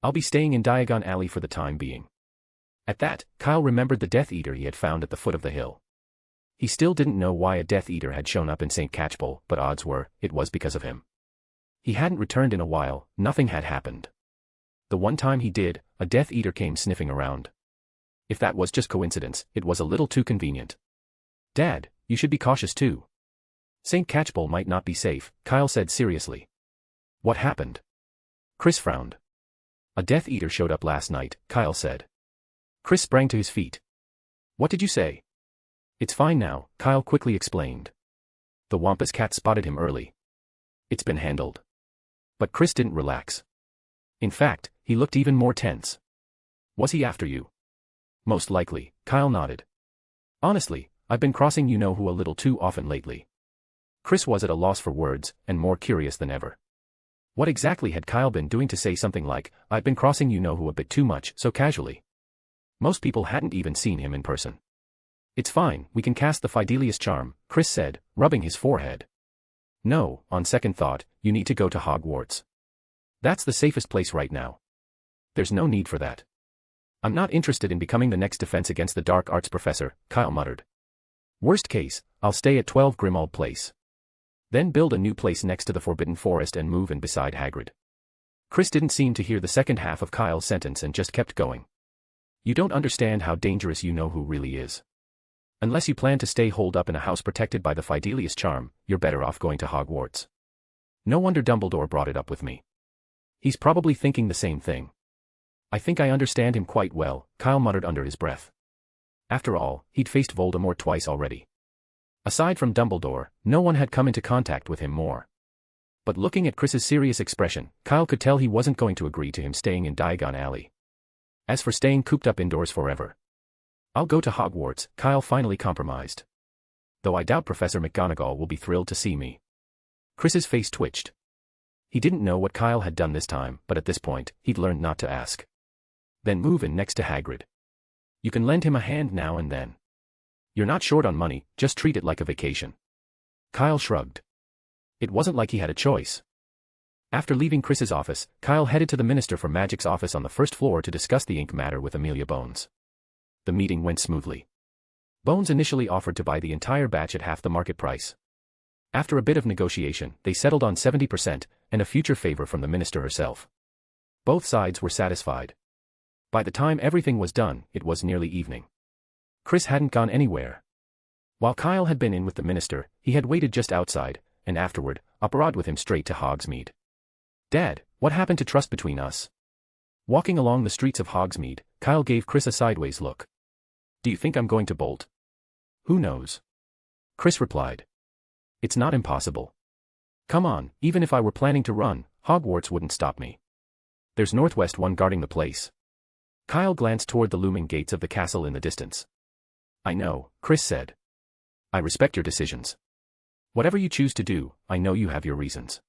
I'll be staying in Diagon Alley for the time being." At that, Kyle remembered the Death Eater he had found at the foot of the hill. He still didn't know why a Death Eater had shown up in St. Catchpole, but odds were, it was because of him. He hadn't returned in a while, nothing had happened. The one time he did, a Death Eater came sniffing around. If that was just coincidence, it was a little too convenient. "Dad, you should be cautious too. St. Catchpole might not be safe," Kyle said seriously. "What happened?" Chris frowned. "A Death Eater showed up last night," Kyle said. Chris sprang to his feet. "What did you say?" "It's fine now," Kyle quickly explained. "The Wampus cat spotted him early. It's been handled." But Chris didn't relax. In fact, he looked even more tense. "Was he after you?" "Most likely," Kyle nodded. "Honestly, I've been crossing you-know-who a little too often lately." Chris was at a loss for words, and more curious than ever. What exactly had Kyle been doing to say something like, "I've been crossing you-know-who a bit too much," so casually? Most people hadn't even seen him in person. "It's fine, we can cast the Fidelius charm," Chris said, rubbing his forehead. "No, on second thought, you need to go to Hogwarts. That's the safest place right now. There's no need for that." "I'm not interested in becoming the next Defense Against the Dark Arts professor," Kyle muttered. "Worst case, I'll stay at 12 Grimmauld Place. Then build a new place next to the Forbidden Forest and move in beside Hagrid." Chris didn't seem to hear the second half of Kyle's sentence and just kept going. "You don't understand how dangerous you-know-who really is. Unless you plan to stay holed up in a house protected by the Fidelius charm, you're better off going to Hogwarts. No wonder Dumbledore brought it up with me. He's probably thinking the same thing." "I think I understand him quite well," Kyle muttered under his breath. After all, he'd faced Voldemort twice already. Aside from Dumbledore, no one had come into contact with him more. But looking at Chris's serious expression, Kyle could tell he wasn't going to agree to him staying in Diagon Alley. As for staying cooped up indoors forever, "I'll go to Hogwarts," Kyle finally compromised. "Though I doubt Professor McGonagall will be thrilled to see me." Chris's face twitched. He didn't know what Kyle had done this time, but at this point, he'd learned not to ask. "Then move in next to Hagrid. You can lend him a hand now and then. You're not short on money, just treat it like a vacation." Kyle shrugged. It wasn't like he had a choice. After leaving Chris's office, Kyle headed to the Minister for Magic's office on the first floor to discuss the ink matter with Amelia Bones. The meeting went smoothly. Bones initially offered to buy the entire batch at half the market price. After a bit of negotiation, they settled on 70%, and a future favor from the minister herself. Both sides were satisfied. By the time everything was done, it was nearly evening. Chris hadn't gone anywhere. While Kyle had been in with the minister, he had waited just outside, and afterward, rode with him straight to Hogsmeade. "Dad, what happened to trust between us?" Walking along the streets of Hogsmeade, Kyle gave Chris a sideways look. "Do you think I'm going to bolt?" "Who knows?" Chris replied. "It's not impossible. Come on, even if I were planning to run, Hogwarts wouldn't stop me. There's Northwest one guarding the place." Kyle glanced toward the looming gates of the castle in the distance. "I know," Chris said. "I respect your decisions. Whatever you choose to do, I know you have your reasons.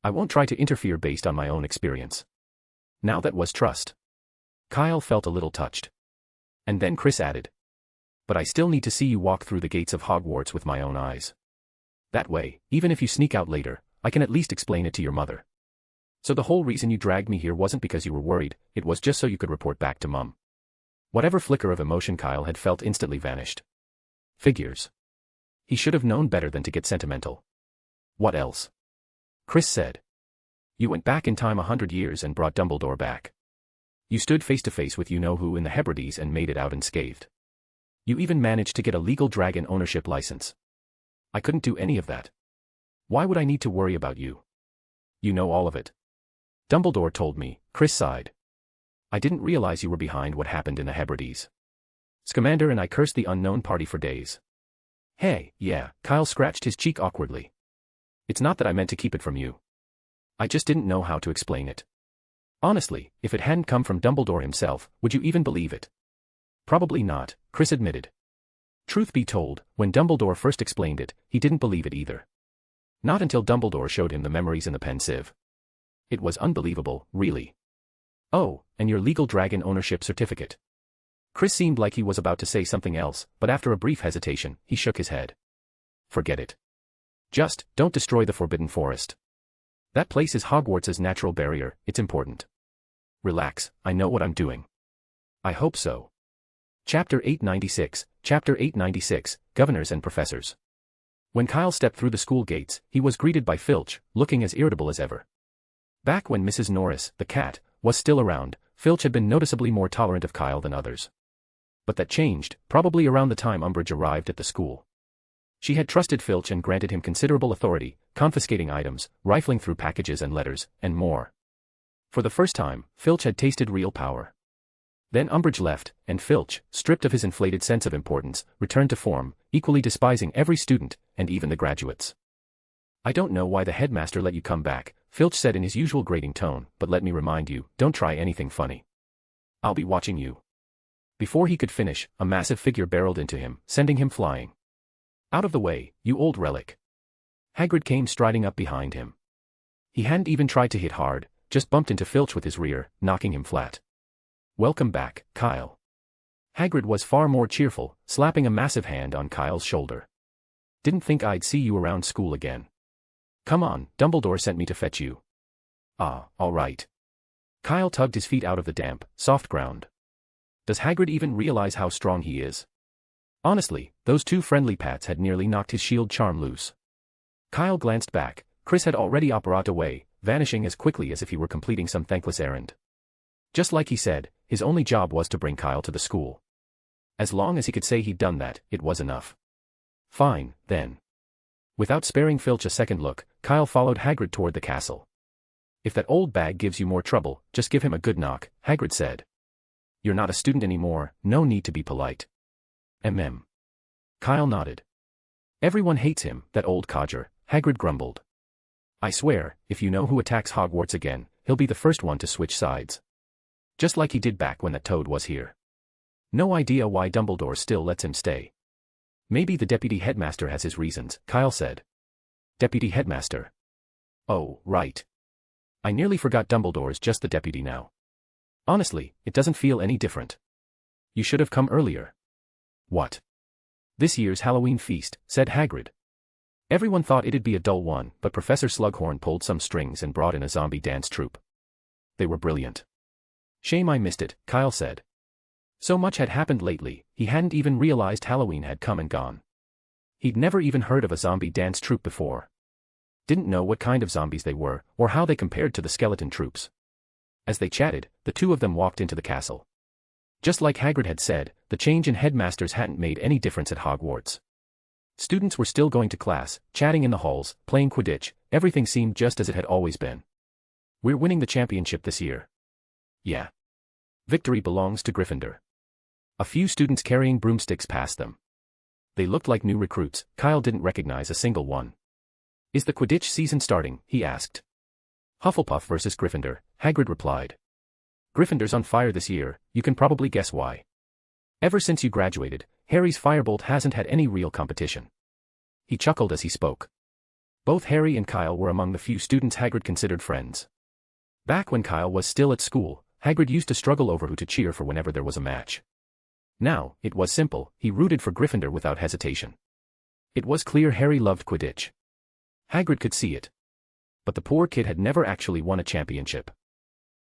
I won't try to interfere based on my own experience." Now that was trust. Kyle felt a little touched. And then Chris added, "But I still need to see you walk through the gates of Hogwarts with my own eyes. That way, even if you sneak out later, I can at least explain it to your mother. So the whole reason you dragged me here wasn't because you were worried, it was just so you could report back to Mum." Whatever flicker of emotion Kyle had felt instantly vanished. Figures. He should have known better than to get sentimental. What else? Chris said. You went back in time 100 years and brought Dumbledore back. You stood face to face with you-know-who in the Hebrides and made it out unscathed. You even managed to get a legal dragon ownership license. I couldn't do any of that. Why would I need to worry about you? You know all of it. Dumbledore told me, Chris sighed. I didn't realize you were behind what happened in the Hebrides. Scamander and I cursed the unknown party for days. Hey, yeah, Kyle scratched his cheek awkwardly. It's not that I meant to keep it from you. I just didn't know how to explain it. Honestly, if it hadn't come from Dumbledore himself, would you even believe it? Probably not, Chris admitted. Truth be told, when Dumbledore first explained it, he didn't believe it either. Not until Dumbledore showed him the memories in the pensieve. It was unbelievable, really. Oh, and your legal dragon ownership certificate. Chris seemed like he was about to say something else, but after a brief hesitation, he shook his head. Forget it. Just, don't destroy the Forbidden Forest. That place is Hogwarts' natural barrier, it's important. Relax, I know what I'm doing. I hope so. Chapter 896, Chapter 896, Governors and Professors. When Kyle stepped through the school gates, he was greeted by Filch, looking as irritable as ever. Back when Mrs. Norris, the cat, was still around, Filch had been noticeably more tolerant of Kyle than others. But that changed, probably around the time Umbridge arrived at the school. She had trusted Filch and granted him considerable authority, confiscating items, rifling through packages and letters, and more. For the first time, Filch had tasted real power. Then Umbridge left, and Filch, stripped of his inflated sense of importance, returned to form, equally despising every student, and even the graduates. I don't know why the headmaster let you come back, Filch said in his usual grating tone, but let me remind you, don't try anything funny. I'll be watching you. Before he could finish, a massive figure barreled into him, sending him flying. Out of the way, you old relic. Hagrid came striding up behind him. He hadn't even tried to hit hard, just bumped into Filch with his rear, knocking him flat. Welcome back, Kyle. Hagrid was far more cheerful, slapping a massive hand on Kyle's shoulder. Didn't think I'd see you around school again. Come on, Dumbledore sent me to fetch you. Ah, all right. Kyle tugged his feet out of the damp, soft ground. Does Hagrid even realize how strong he is? Honestly, those two friendly pats had nearly knocked his shield charm loose. Kyle glanced back. Chris had already operated away, vanishing as quickly as if he were completing some thankless errand. Just like he said, his only job was to bring Kyle to the school. As long as he could say he'd done that, it was enough. Fine, then. Without sparing Filch a second look, Kyle followed Hagrid toward the castle. If that old bag gives you more trouble, just give him a good knock, Hagrid said. You're not a student anymore, no need to be polite. Kyle nodded. Everyone hates him, that old codger, Hagrid grumbled. I swear, if you know who attacks Hogwarts again, he'll be the first one to switch sides. Just like he did back when that toad was here. No idea why Dumbledore still lets him stay. Maybe the deputy headmaster has his reasons, Kyle said. Deputy headmaster. Oh, right. I nearly forgot Dumbledore's just the deputy now. Honestly, it doesn't feel any different. You should have come earlier. What? This year's Halloween feast, said Hagrid. Everyone thought it'd be a dull one, but Professor Slughorn pulled some strings and brought in a zombie dance troupe. They were brilliant. Shame I missed it, Kyle said. So much had happened lately, he hadn't even realized Halloween had come and gone. He'd never even heard of a zombie dance troupe before. Didn't know what kind of zombies they were, or how they compared to the skeleton troops. As they chatted, the two of them walked into the castle. Just like Hagrid had said, the change in headmasters hadn't made any difference at Hogwarts. Students were still going to class, chatting in the halls, playing Quidditch, everything seemed just as it had always been. We're winning the championship this year. Yeah. Victory belongs to Gryffindor. A few students carrying broomsticks passed them. They looked like new recruits, Kyle didn't recognize a single one. Is the Quidditch season starting? He asked. Hufflepuff versus Gryffindor, Hagrid replied. Gryffindor's on fire this year, you can probably guess why. Ever since you graduated, Harry's Firebolt hasn't had any real competition. He chuckled as he spoke. Both Harry and Kyle were among the few students Hagrid considered friends. Back when Kyle was still at school, Hagrid used to struggle over who to cheer for whenever there was a match. Now, it was simple, he rooted for Gryffindor without hesitation. It was clear Harry loved Quidditch. Hagrid could see it. But the poor kid had never actually won a championship.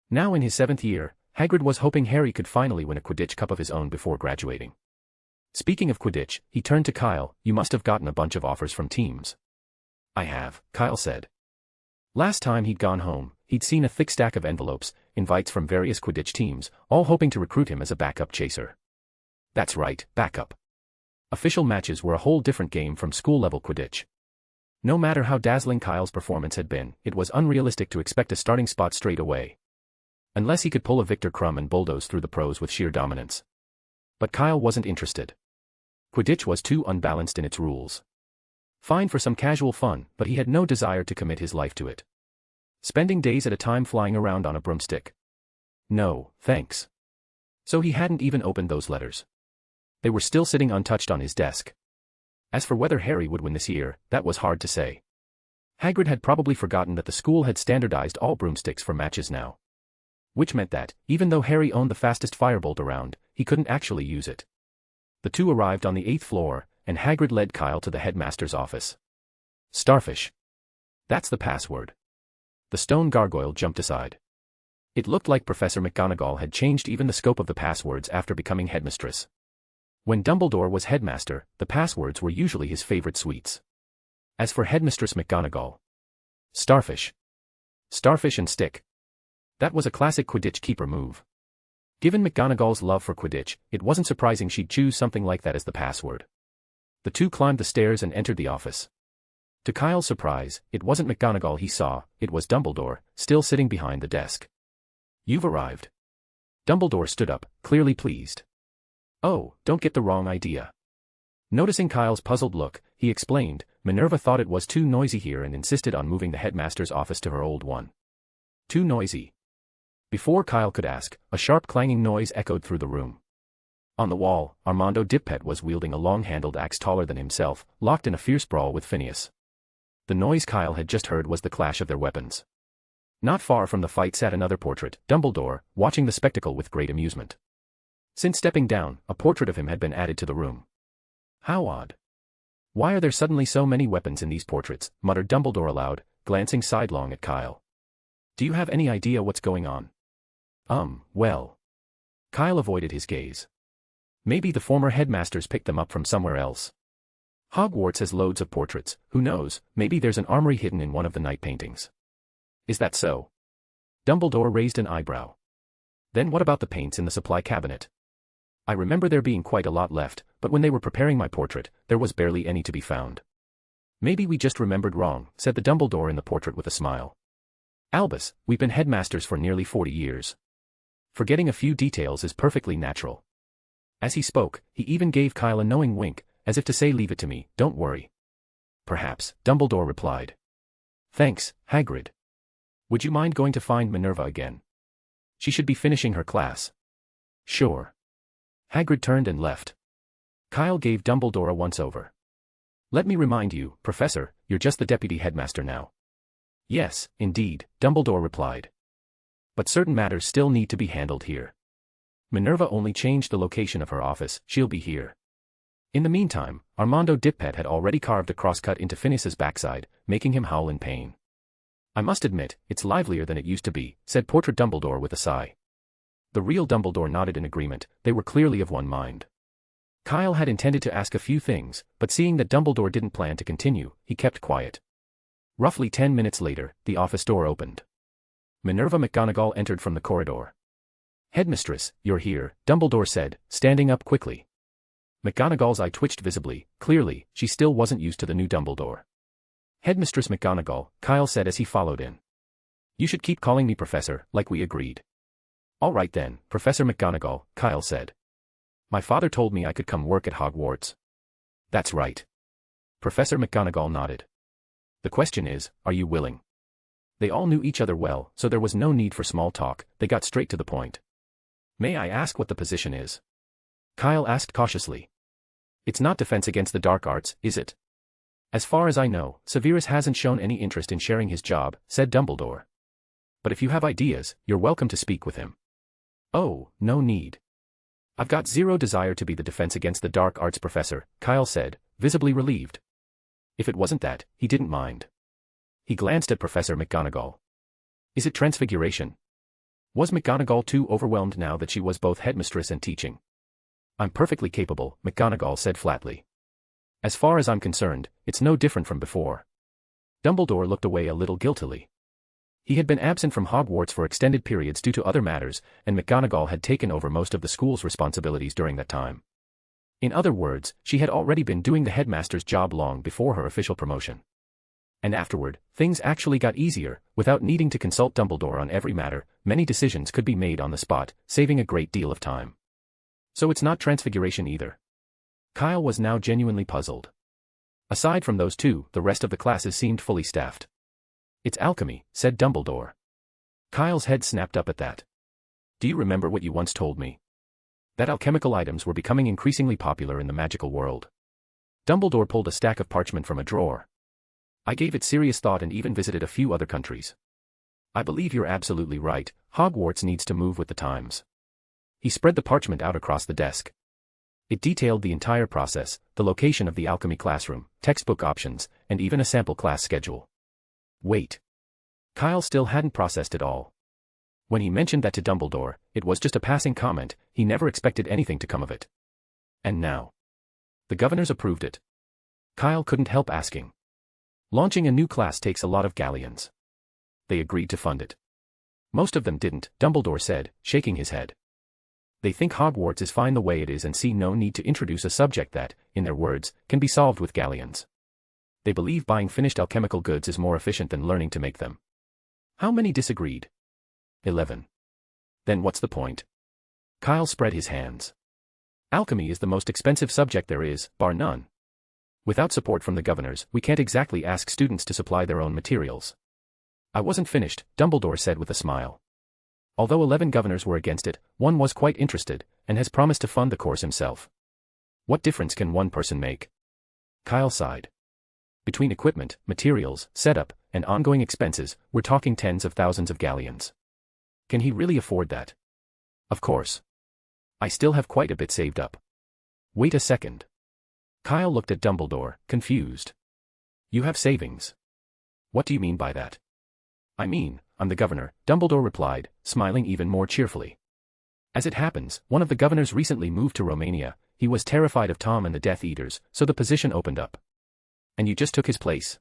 Now in his 7th year, Hagrid was hoping Harry could finally win a Quidditch Cup of his own before graduating. Speaking of Quidditch, he turned to Kyle. You must have gotten a bunch of offers from teams. I have, Kyle said. Last time he'd gone home, he'd seen a thick stack of envelopes, invites from various Quidditch teams, all hoping to recruit him as a backup chaser. That's right, backup. Official matches were a whole different game from school-level Quidditch. No matter how dazzling Kyle's performance had been, it was unrealistic to expect a starting spot straight away. Unless he could pull a Victor Crumb and bulldoze through the pros with sheer dominance. But Kyle wasn't interested. Quidditch was too unbalanced in its rules. Fine for some casual fun, but he had no desire to commit his life to it. Spending days at a time flying around on a broomstick. No, thanks. So he hadn't even opened those letters. They were still sitting untouched on his desk. As for whether Harry would win this year, that was hard to say. Hagrid had probably forgotten that the school had standardized all broomsticks for matches now. Which meant that, even though Harry owned the fastest firebolt around, he couldn't actually use it. The two arrived on the 8th floor, and Hagrid led Kyle to the headmaster's office. Starfish. That's the password. The stone gargoyle jumped aside. It looked like Professor McGonagall had changed even the scope of the passwords after becoming headmistress. When Dumbledore was headmaster, the passwords were usually his favorite sweets. As for Headmistress McGonagall. Starfish. Starfish and stick. That was a classic Quidditch keeper move. Given McGonagall's love for Quidditch, it wasn't surprising she'd choose something like that as the password. The two climbed the stairs and entered the office. To Kyle's surprise, it wasn't McGonagall he saw, it was Dumbledore, still sitting behind the desk. You've arrived. Dumbledore stood up, clearly pleased. Oh, don't get the wrong idea. Noticing Kyle's puzzled look, he explained, Minerva thought it was too noisy here and insisted on moving the headmaster's office to her old one. Too noisy. Before Kyle could ask, a sharp clanging noise echoed through the room. On the wall, Armando Dippet was wielding a long-handled axe taller than himself, locked in a fierce brawl with Phineas. The noise Kyle had just heard was the clash of their weapons. Not far from the fight sat another portrait, Dumbledore, watching the spectacle with great amusement. Since stepping down, a portrait of him had been added to the room. How odd. Why are there suddenly so many weapons in these portraits, muttered Dumbledore aloud, glancing sidelong at Kyle. Do you have any idea what's going on? Well. Kyle avoided his gaze. Maybe the former headmasters picked them up from somewhere else. Hogwarts has loads of portraits, who knows, maybe there's an armory hidden in one of the night paintings. Is that so? Dumbledore raised an eyebrow. Then what about the paints in the supply cabinet? I remember there being quite a lot left, but when they were preparing my portrait, there was barely any to be found. Maybe we just remembered wrong, said the Dumbledore in the portrait with a smile. Albus, we've been headmasters for nearly 40 years. Forgetting a few details is perfectly natural. As he spoke, he even gave Kyle a knowing wink, as if to say leave it to me, don't worry. Perhaps, Dumbledore replied. Thanks, Hagrid. Would you mind going to find Minerva again? She should be finishing her class. Sure. Hagrid turned and left. Kyle gave Dumbledore a once-over. Let me remind you, Professor, you're just the deputy headmaster now. Yes, indeed, Dumbledore replied. But certain matters still need to be handled here. Minerva only changed the location of her office, she'll be here. In the meantime, Armando Dippet had already carved a crosscut into Phineas's backside, making him howl in pain. I must admit, it's livelier than it used to be, said Portrait Dumbledore with a sigh. The real Dumbledore nodded in agreement, they were clearly of one mind. Kyle had intended to ask a few things, but seeing that Dumbledore didn't plan to continue, he kept quiet. Roughly 10 minutes later, the office door opened. Minerva McGonagall entered from the corridor. Headmistress, you're here, Dumbledore said, standing up quickly. McGonagall's eye twitched visibly, clearly, she still wasn't used to the new Dumbledore. Headmistress McGonagall, Kyle said as he followed in. You should keep calling me Professor, like we agreed. All right then, Professor McGonagall, Kyle said. My father told me I could come work at Hogwarts. That's right. Professor McGonagall nodded. The question is, are you willing? They all knew each other well, so there was no need for small talk, they got straight to the point. May I ask what the position is? Kyle asked cautiously. It's not defense against the dark arts, is it? As far as I know, Severus hasn't shown any interest in sharing his job, said Dumbledore. But if you have ideas, you're welcome to speak with him. Oh, no need. I've got zero desire to be the defense against the dark arts professor, Kyle said, visibly relieved. If it wasn't that, he didn't mind. He glanced at Professor McGonagall. Is it transfiguration? Was McGonagall too overwhelmed now that she was both headmistress and teaching? I'm perfectly capable, McGonagall said flatly. As far as I'm concerned, it's no different from before. Dumbledore looked away a little guiltily. He had been absent from Hogwarts for extended periods due to other matters, and McGonagall had taken over most of the school's responsibilities during that time. In other words, she had already been doing the headmaster's job long before her official promotion. And afterward, things actually got easier. Without needing to consult Dumbledore on every matter, many decisions could be made on the spot, saving a great deal of time. So it's not transfiguration either. Kyle was now genuinely puzzled. Aside from those two, the rest of the classes seemed fully staffed. It's alchemy, said Dumbledore. Kyle's head snapped up at that. Do you remember what you once told me? That alchemical items were becoming increasingly popular in the magical world. Dumbledore pulled a stack of parchment from a drawer. I gave it serious thought and even visited a few other countries. I believe you're absolutely right, Hogwarts needs to move with the times. He spread the parchment out across the desk. It detailed the entire process, the location of the alchemy classroom, textbook options, and even a sample class schedule. Wait. Kyle still hadn't processed it all. When he mentioned that to Dumbledore, it was just a passing comment, he never expected anything to come of it. And now? The governors approved it. Kyle couldn't help asking. Launching a new class takes a lot of galleons. They agreed to fund it. Most of them didn't, Dumbledore said, shaking his head. They think Hogwarts is fine the way it is and see no need to introduce a subject that, in their words, can be solved with galleons. They believe buying finished alchemical goods is more efficient than learning to make them. How many disagreed? 11. Then what's the point? Kyle spread his hands. Alchemy is the most expensive subject there is, bar none. Without support from the governors, we can't exactly ask students to supply their own materials. I wasn't finished, Dumbledore said with a smile. Although 11 governors were against it, one was quite interested, and has promised to fund the course himself. What difference can one person make? Kyle sighed. Between equipment, materials, setup, and ongoing expenses, we're talking tens of thousands of galleons. Can he really afford that? Of course. I still have quite a bit saved up. Wait a second. Kyle looked at Dumbledore, confused. You have savings. What do you mean by that? I mean, I'm the governor, Dumbledore replied, smiling even more cheerfully. As it happens, one of the governors recently moved to Romania. He was terrified of Tom and the Death Eaters, so the position opened up. And you just took his place?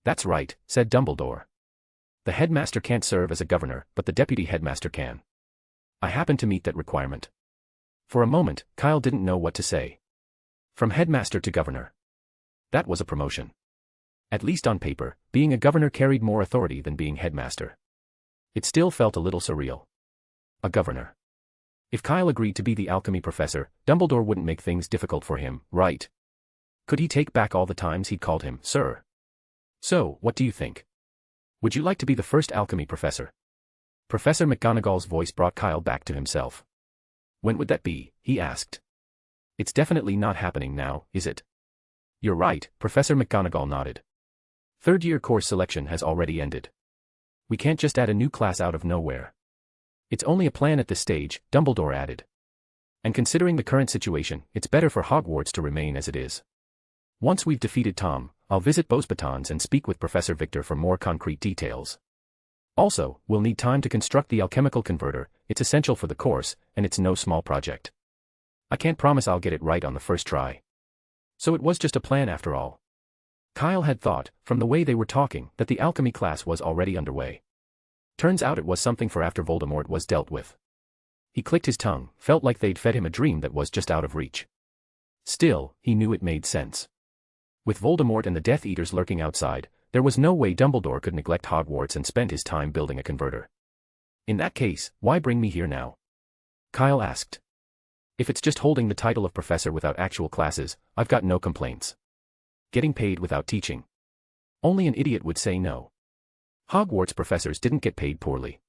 That's right, said Dumbledore. The headmaster can't serve as a governor, but the deputy headmaster can. I happen to meet that requirement. For a moment, Kyle didn't know what to say. From headmaster to governor. That was a promotion. At least on paper, being a governor carried more authority than being headmaster. It still felt a little surreal. A governor. If Kyle agreed to be the alchemy professor, Dumbledore wouldn't make things difficult for him, right? Could he take back all the times he'd called him, sir? So, what do you think? Would you like to be the first alchemy professor? Professor McGonagall's voice brought Kyle back to himself. When would that be? He asked. It's definitely not happening now, is it? You're right, Professor McGonagall nodded. Third-year course selection has already ended. We can't just add a new class out of nowhere. It's only a plan at this stage, Dumbledore added. And considering the current situation, it's better for Hogwarts to remain as it is. Once we've defeated Tom, I'll visit Beauxbatons and speak with Professor Victor for more concrete details. Also, we'll need time to construct the alchemical converter. It's essential for the course, and it's no small project. I can't promise I'll get it right on the first try. So it was just a plan after all. Kyle had thought, from the way they were talking, that the alchemy class was already underway. Turns out it was something for after Voldemort was dealt with. He clicked his tongue, felt like they'd fed him a dream that was just out of reach. Still, he knew it made sense. With Voldemort and the Death Eaters lurking outside, there was no way Dumbledore could neglect Hogwarts and spend his time building a converter. In that case, why bring me here now? Kyle asked. If it's just holding the title of professor without actual classes, I've got no complaints. Getting paid without teaching. Only an idiot would say no. Hogwarts professors didn't get paid poorly.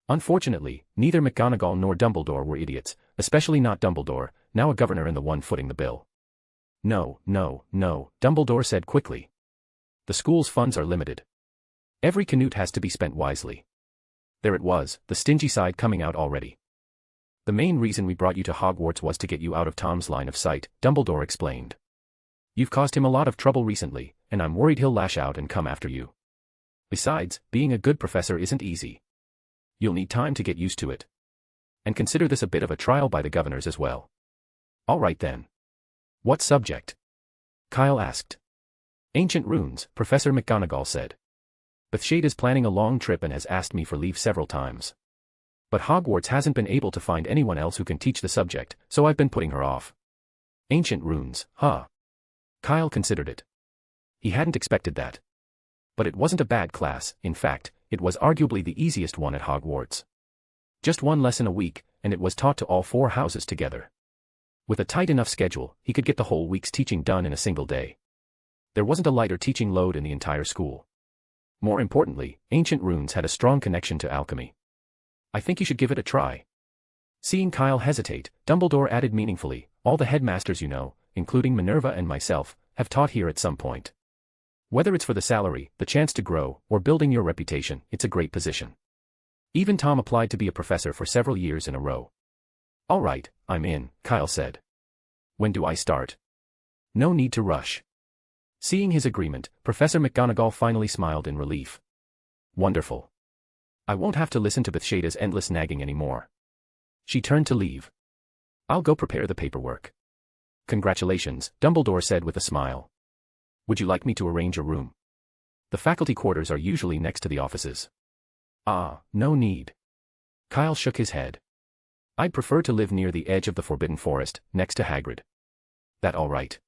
Unfortunately, neither McGonagall nor Dumbledore were idiots, especially not Dumbledore, now a governor and the one footing the bill. No, Dumbledore said quickly. The school's funds are limited. Every canute has to be spent wisely. There it was, the stingy side coming out already. The main reason we brought you to Hogwarts was to get you out of Tom's line of sight, Dumbledore explained. You've caused him a lot of trouble recently, and I'm worried he'll lash out and come after you. Besides, being a good professor isn't easy. You'll need time to get used to it. And consider this a bit of a trial by the governors as well. All right then. What subject? Kyle asked. Ancient runes, Professor McGonagall said. Beauxbatons is planning a long trip and has asked me for leave several times. But Hogwarts hasn't been able to find anyone else who can teach the subject, so I've been putting her off. Ancient runes, huh? Kyle considered it. He hadn't expected that. But it wasn't a bad class, in fact, it was arguably the easiest one at Hogwarts. Just one lesson a week, and it was taught to all 4 houses together. With a tight enough schedule, he could get the whole week's teaching done in a single day. There wasn't a lighter teaching load in the entire school. More importantly, ancient runes had a strong connection to alchemy. I think you should give it a try. Seeing Kyle hesitate, Dumbledore added meaningfully, all the headmasters you know, including Minerva and myself, have taught here at some point. Whether it's for the salary, the chance to grow, or building your reputation, it's a great position. Even Tom applied to be a professor for several years in a row. All right, I'm in, Kyle said. When do I start? No need to rush. Seeing his agreement, Professor McGonagall finally smiled in relief. Wonderful. I won't have to listen to Beauxbatons' endless nagging anymore. She turned to leave. I'll go prepare the paperwork. Congratulations, Dumbledore said with a smile. Would you like me to arrange a room? The faculty quarters are usually next to the offices. Ah, no need. Kyle shook his head. I'd prefer to live near the edge of the Forbidden Forest, next to Hagrid. That all right?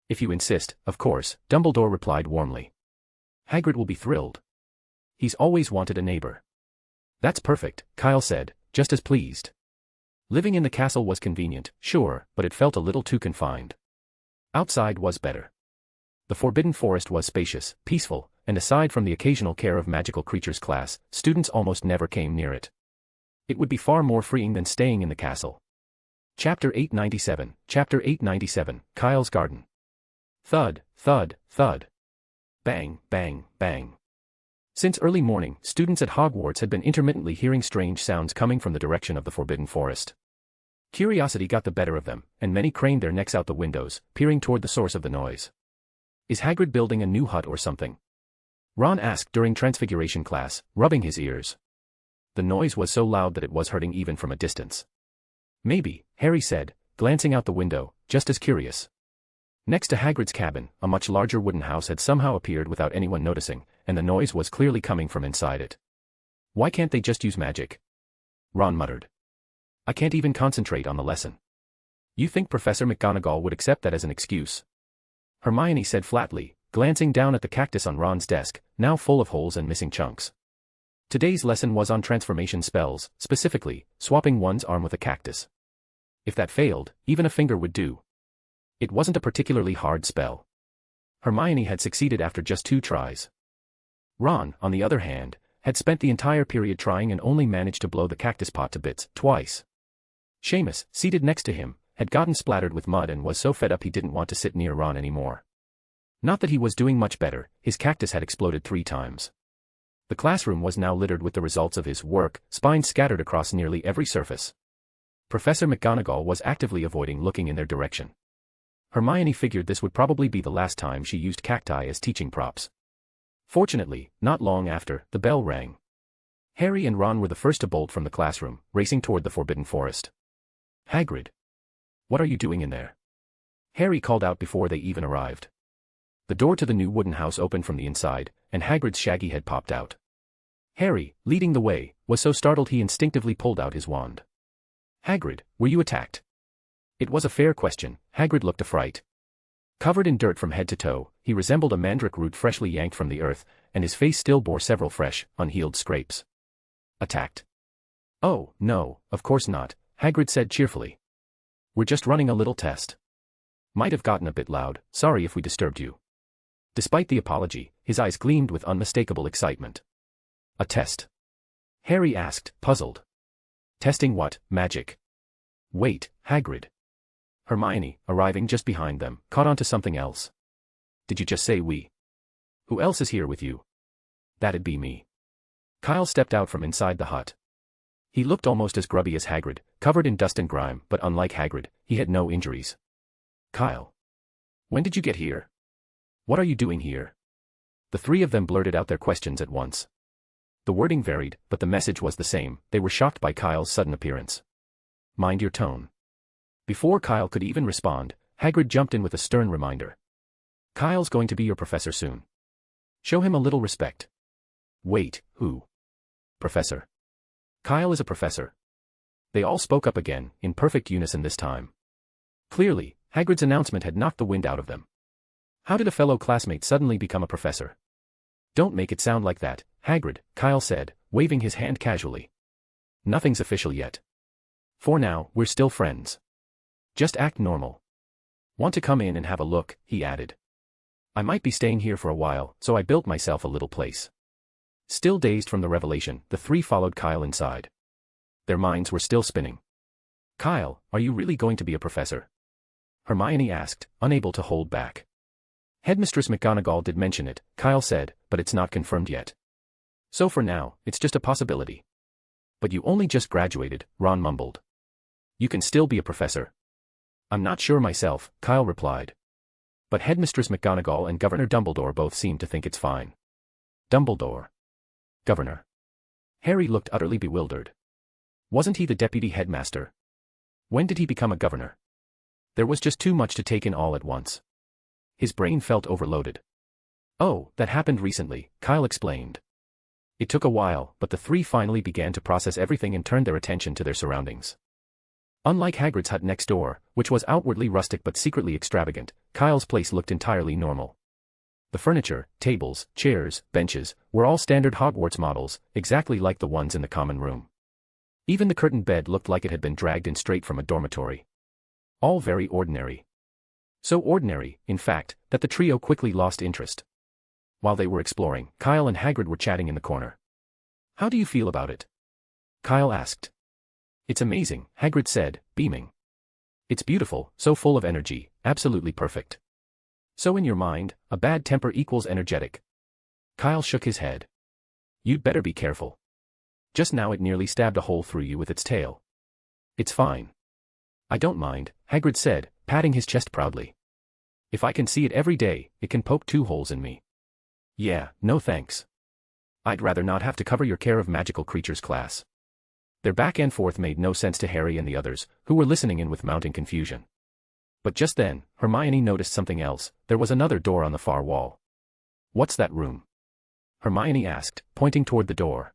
If you insist, of course, Dumbledore replied warmly. Hagrid will be thrilled. He's always wanted a neighbor. That's perfect, Kyle said, just as pleased. Living in the castle was convenient, sure, but it felt a little too confined. Outside was better. The Forbidden Forest was spacious, peaceful, and aside from the occasional care of magical creatures class, students almost never came near it. It would be far more freeing than staying in the castle. Chapter 897, Kyle's Garden. Thud, thud, thud. Bang, bang, bang. Since early morning, students at Hogwarts had been intermittently hearing strange sounds coming from the direction of the Forbidden Forest. Curiosity got the better of them, and many craned their necks out the windows, peering toward the source of the noise. Is Hagrid building a new hut or something? Ron asked during Transfiguration class, rubbing his ears. The noise was so loud that it was hurting even from a distance. Maybe, Harry said, glancing out the window, just as curious. Next to Hagrid's cabin, a much larger wooden house had somehow appeared without anyone noticing, and the noise was clearly coming from inside it. Why can't they just use magic? Ron muttered. I can't even concentrate on the lesson. You think Professor McGonagall would accept that as an excuse? Hermione said flatly, glancing down at the cactus on Ron's desk, now full of holes and missing chunks. Today's lesson was on transformation spells, specifically, swapping one's arm with a cactus. If that failed, even a finger would do. It wasn't a particularly hard spell. Hermione had succeeded after just 2 tries. Ron, on the other hand, had spent the entire period trying and only managed to blow the cactus pot to bits, twice. Seamus, seated next to him, had gotten splattered with mud and was so fed up he didn't want to sit near Ron anymore. Not that he was doing much better, his cactus had exploded 3 times. The classroom was now littered with the results of his work, spines scattered across nearly every surface. Professor McGonagall was actively avoiding looking in their direction. Hermione figured this would probably be the last time she used cacti as teaching props. Fortunately, not long after, the bell rang. Harry and Ron were the first to bolt from the classroom, racing toward the Forbidden Forest. Hagrid. What are you doing in there? Harry called out before they even arrived. The door to the new wooden house opened from the inside, and Hagrid's shaggy head popped out. Harry, leading the way, was so startled he instinctively pulled out his wand. Hagrid, were you attacked? It was a fair question. Hagrid looked affrighted. Covered in dirt from head to toe, he resembled a mandrake root freshly yanked from the earth, and his face still bore several fresh, unhealed scrapes. Attacked? Oh, no, of course not, Hagrid said cheerfully. We're just running a little test. Might have gotten a bit loud, sorry if we disturbed you. Despite the apology, his eyes gleamed with unmistakable excitement. A test? Harry asked, puzzled. Testing what, magic? Wait, Hagrid. Hermione, arriving just behind them, caught on to something else. Did you just say we? Who else is here with you? That'd be me. Kyle stepped out from inside the hut. He looked almost as grubby as Hagrid, covered in dust and grime, but unlike Hagrid, he had no injuries. Kyle. When did you get here? What are you doing here? The 3 of them blurted out their questions at once. The wording varied, but the message was the same. They were shocked by Kyle's sudden appearance. Mind your tone. Before Kyle could even respond, Hagrid jumped in with a stern reminder. Kyle's going to be your professor soon. Show him a little respect. Wait, who? Professor. Kyle is a professor. They all spoke up again, in perfect unison this time. Clearly, Hagrid's announcement had knocked the wind out of them. How did a fellow classmate suddenly become a professor? Don't make it sound like that, Hagrid, Kyle said, waving his hand casually. Nothing's official yet. For now, we're still friends. Just act normal. Want to come in and have a look, he added. I might be staying here for a while, so I built myself a little place. Still dazed from the revelation, the three followed Kyle inside. Their minds were still spinning. Kyle, are you really going to be a professor? Hermione asked, unable to hold back. Headmistress McGonagall did mention it, Kyle said, but it's not confirmed yet. So for now, it's just a possibility. But you only just graduated, Ron mumbled. You can still be a professor. I'm not sure myself, Kyle replied. But Headmistress McGonagall and Governor Dumbledore both seem to think it's fine. Dumbledore. Governor. Harry looked utterly bewildered. Wasn't he the deputy headmaster? When did he become a governor? There was just too much to take in all at once. His brain felt overloaded. Oh, that happened recently, Kyle explained. It took a while, but the three finally began to process everything and turned their attention to their surroundings. Unlike Hagrid's hut next door, which was outwardly rustic but secretly extravagant, Kyle's place looked entirely normal. The furniture, tables, chairs, benches, were all standard Hogwarts models, exactly like the ones in the common room. Even the curtained bed looked like it had been dragged in straight from a dormitory. All very ordinary. So ordinary, in fact, that the trio quickly lost interest. While they were exploring, Kyle and Hagrid were chatting in the corner. How do you feel about it? Kyle asked. It's amazing, Hagrid said, beaming. It's beautiful, so full of energy, absolutely perfect. So in your mind, a bad temper equals energetic. Kyle shook his head. You'd better be careful. Just now it nearly stabbed a hole through you with its tail. It's fine. I don't mind, Hagrid said, patting his chest proudly. If I can see it every day, it can poke 2 holes in me. Yeah, no thanks. I'd rather not have to cover your care of magical creatures class. Their back and forth made no sense to Harry and the others, who were listening in with mounting confusion. But just then, Hermione noticed something else. There was another door on the far wall. What's that room? Hermione asked, pointing toward the door.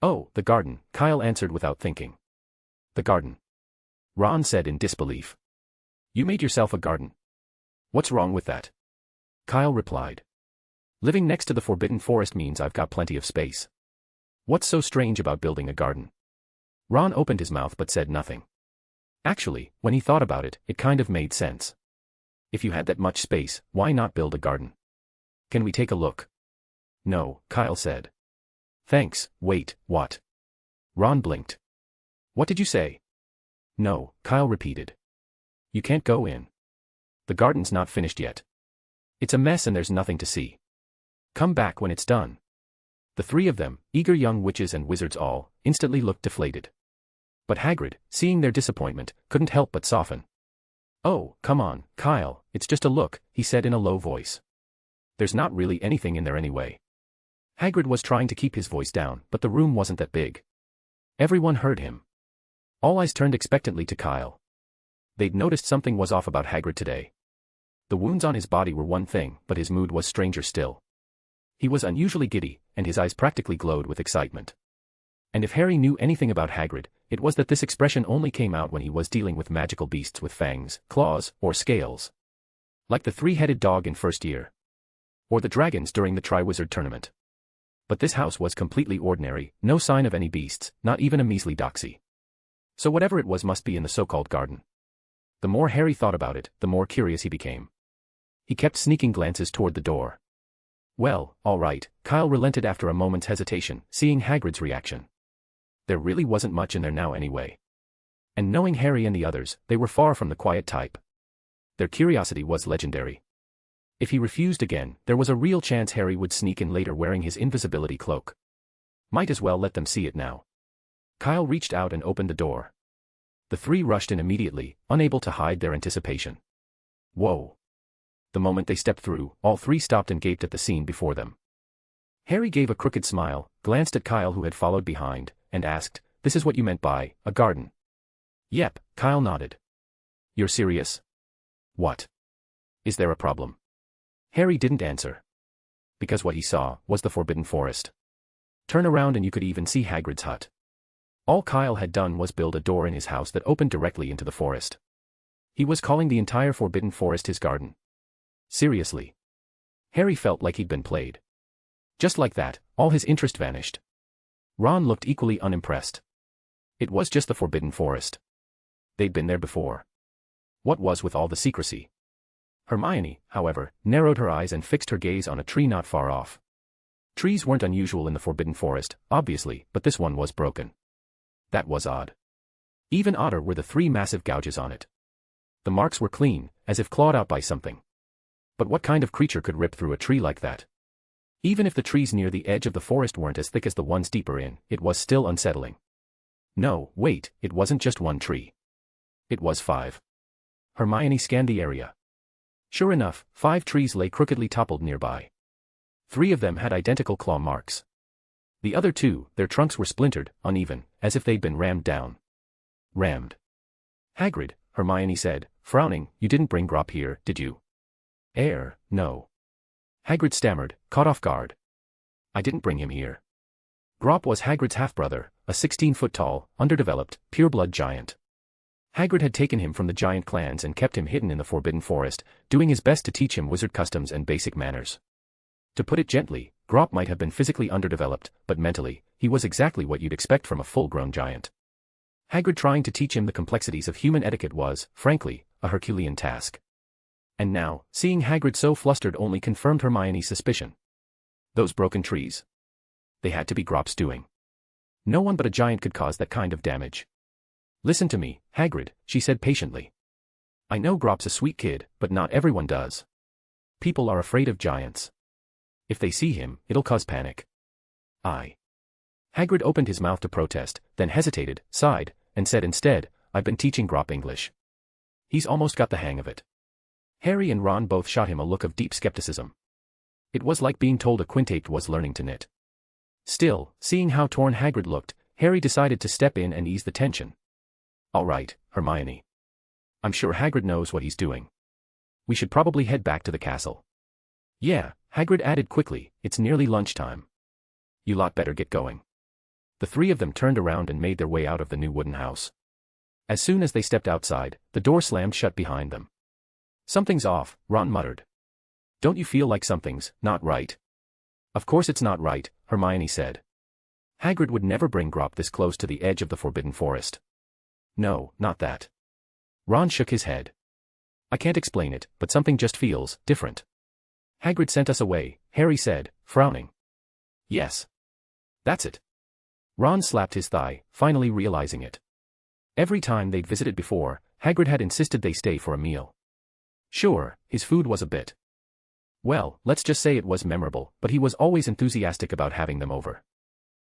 Oh, the garden, Kyle answered without thinking. The garden. Ron said in disbelief. You made yourself a garden. What's wrong with that? Kyle replied. Living next to the Forbidden Forest means I've got plenty of space. What's so strange about building a garden? Ron opened his mouth but said nothing. Actually, when he thought about it, it kind of made sense. If you had that much space, why not build a garden? Can we take a look? No, Kyle said. Thanks, wait, what? Ron blinked. What did you say? No, Kyle repeated. You can't go in. The garden's not finished yet. It's a mess and there's nothing to see. Come back when it's done. The three of them, eager young witches and wizards all, instantly looked deflated. But Hagrid, seeing their disappointment, couldn't help but soften. Oh, come on, Kyle, it's just a look, he said in a low voice. There's not really anything in there anyway. Hagrid was trying to keep his voice down, but the room wasn't that big. Everyone heard him. All eyes turned expectantly to Kyle. They'd noticed something was off about Hagrid today. The wounds on his body were one thing, but his mood was stranger still. He was unusually giddy, and his eyes practically glowed with excitement. And if Harry knew anything about Hagrid, it was that this expression only came out when he was dealing with magical beasts with fangs, claws, or scales. Like the 3-headed dog in first year. Or the dragons during the Triwizard Tournament. But this house was completely ordinary, no sign of any beasts, not even a measly doxy. So whatever it was must be in the so-called garden. The more Harry thought about it, the more curious he became. He kept sneaking glances toward the door. Well, all right, Kyle relented after a moment's hesitation, seeing Hagrid's reaction. There really wasn't much in there now anyway. And knowing Harry and the others, they were far from the quiet type. Their curiosity was legendary. If he refused again, there was a real chance Harry would sneak in later wearing his invisibility cloak. Might as well let them see it now. Kyle reached out and opened the door. The three rushed in immediately, unable to hide their anticipation. Whoa! The moment they stepped through, all three stopped and gaped at the scene before them. Harry gave a crooked smile, glanced at Kyle who had followed behind, and asked, "This is what you meant by a garden?" "Yep," Kyle nodded. "You're serious? What? Is there a problem?" Harry didn't answer. Because what he saw was the Forbidden Forest. Turn around and you could even see Hagrid's hut. All Kyle had done was build a door in his house that opened directly into the forest. He was calling the entire Forbidden Forest his garden. Seriously. Harry felt like he'd been played. Just like that, all his interest vanished. Ron looked equally unimpressed. It was just the Forbidden Forest. They'd been there before. What was with all the secrecy? Hermione, however, narrowed her eyes and fixed her gaze on a tree not far off. Trees weren't unusual in the Forbidden Forest, obviously, but this one was broken. That was odd. Even odder were the 3 massive gouges on it. The marks were clean, as if clawed out by something. But what kind of creature could rip through a tree like that? Even if the trees near the edge of the forest weren't as thick as the ones deeper in, it was still unsettling. No, wait, it wasn't just one tree. It was 5. Hermione scanned the area. Sure enough, 5 trees lay crookedly toppled nearby. 3 of them had identical claw marks. The other 2, their trunks were splintered, uneven, as if they'd been rammed down. Rammed. "Hagrid," Hermione said, frowning, "you didn't bring Grop here, did you?" No. Hagrid stammered, caught off guard. "I didn't bring him here." Grop was Hagrid's half-brother, a 16-foot-tall, underdeveloped, pure-blood giant. Hagrid had taken him from the giant clans and kept him hidden in the Forbidden Forest, doing his best to teach him wizard customs and basic manners. To put it gently, Grop might have been physically underdeveloped, but mentally, he was exactly what you'd expect from a full-grown giant. Hagrid trying to teach him the complexities of human etiquette was, frankly, a Herculean task. And now, seeing Hagrid so flustered only confirmed Hermione's suspicion. Those broken trees. They had to be Grop's doing. No one but a giant could cause that kind of damage. "Listen to me, Hagrid," she said patiently. "I know Grop's a sweet kid, but not everyone does. People are afraid of giants. If they see him, it'll cause panic." Hagrid opened his mouth to protest, then hesitated, sighed, and said instead, "I've been teaching Grop English. He's almost got the hang of it." Harry and Ron both shot him a look of deep skepticism. It was like being told a quintate was learning to knit. Still, seeing how torn Hagrid looked, Harry decided to step in and ease the tension. "All right, Hermione. I'm sure Hagrid knows what he's doing. We should probably head back to the castle." "Yeah," Hagrid added quickly, "it's nearly lunchtime. You lot better get going." The 3 of them turned around and made their way out of the new wooden house. As soon as they stepped outside, the door slammed shut behind them. "Something's off," Ron muttered. "Don't you feel like something's not right?" "Of course it's not right," Hermione said. "Hagrid would never bring Grop this close to the edge of the Forbidden Forest." "No, not that." Ron shook his head. "I can't explain it, but something just feels different." "Hagrid sent us away," Harry said, frowning. "Yes. That's it." Ron slapped his thigh, finally realizing it. Every time they'd visited before, Hagrid had insisted they stay for a meal. Sure, his food was a bit. Well, let's just say it was memorable, but he was always enthusiastic about having them over.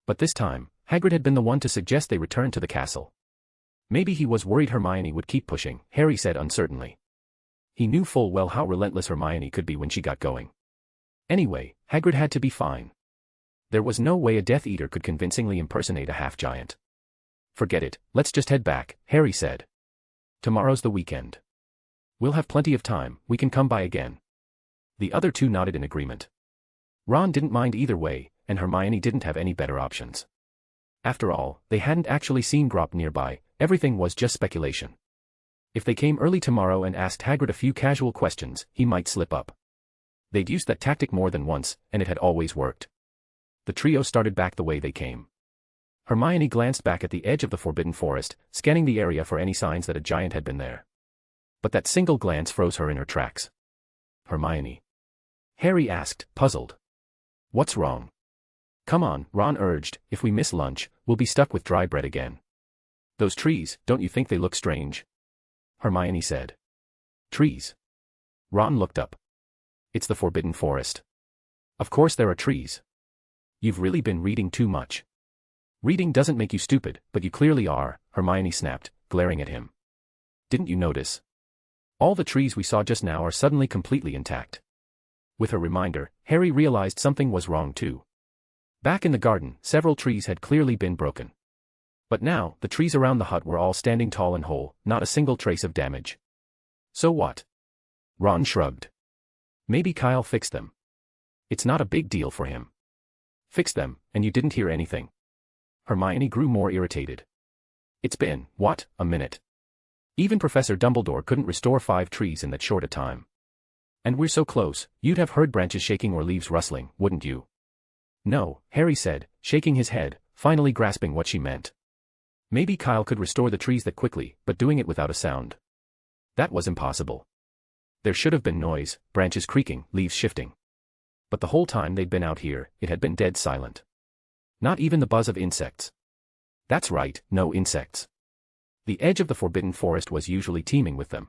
But this time, Hagrid had been the one to suggest they return to the castle. Maybe he was worried Hermione would keep pushing, Harry said uncertainly. He knew full well how relentless Hermione could be when she got going. Anyway, Hagrid had to be fine. There was no way a Death Eater could convincingly impersonate a half-giant. "Forget it, let's just head back," Harry said. "Tomorrow's the weekend. We'll have plenty of time, we can come by again." The other 2 nodded in agreement. Ron didn't mind either way, and Hermione didn't have any better options. After all, they hadn't actually seen Grop nearby, everything was just speculation. If they came early tomorrow and asked Hagrid a few casual questions, he might slip up. They'd used that tactic more than once, and it had always worked. The trio started back the way they came. Hermione glanced back at the edge of the Forbidden Forest, scanning the area for any signs that a giant had been there. But that single glance froze her in her tracks. "Hermione?" Harry asked, puzzled. "What's wrong?" "Come on," Ron urged, "if we miss lunch, we'll be stuck with dry bread again." "Those trees, don't you think they look strange?" Hermione said. "Trees?" Ron looked up. "It's the Forbidden Forest. Of course there are trees. You've really been reading too much." "Reading doesn't make you stupid, but you clearly are," Hermione snapped, glaring at him. "Didn't you notice? All the trees we saw just now are suddenly completely intact." With her reminder, Harry realized something was wrong too. Back in the garden, several trees had clearly been broken. But now, the trees around the hut were all standing tall and whole, not a single trace of damage. So what? Ron shrugged. Maybe Kyle fixed them. It's not a big deal for him. Fixed them, and you didn't hear anything. Hermione grew more irritated. It's been, what, a minute? Even Professor Dumbledore couldn't restore 5 trees in that short a time. And we're so close, you'd have heard branches shaking or leaves rustling, wouldn't you? No, Harry said, shaking his head, finally grasping what she meant. Maybe Kyle could restore the trees that quickly, but doing it without a sound. That was impossible. There should have been noise, branches creaking, leaves shifting. But the whole time they'd been out here, it had been dead silent. Not even the buzz of insects. That's right, no insects. The edge of the Forbidden Forest was usually teeming with them.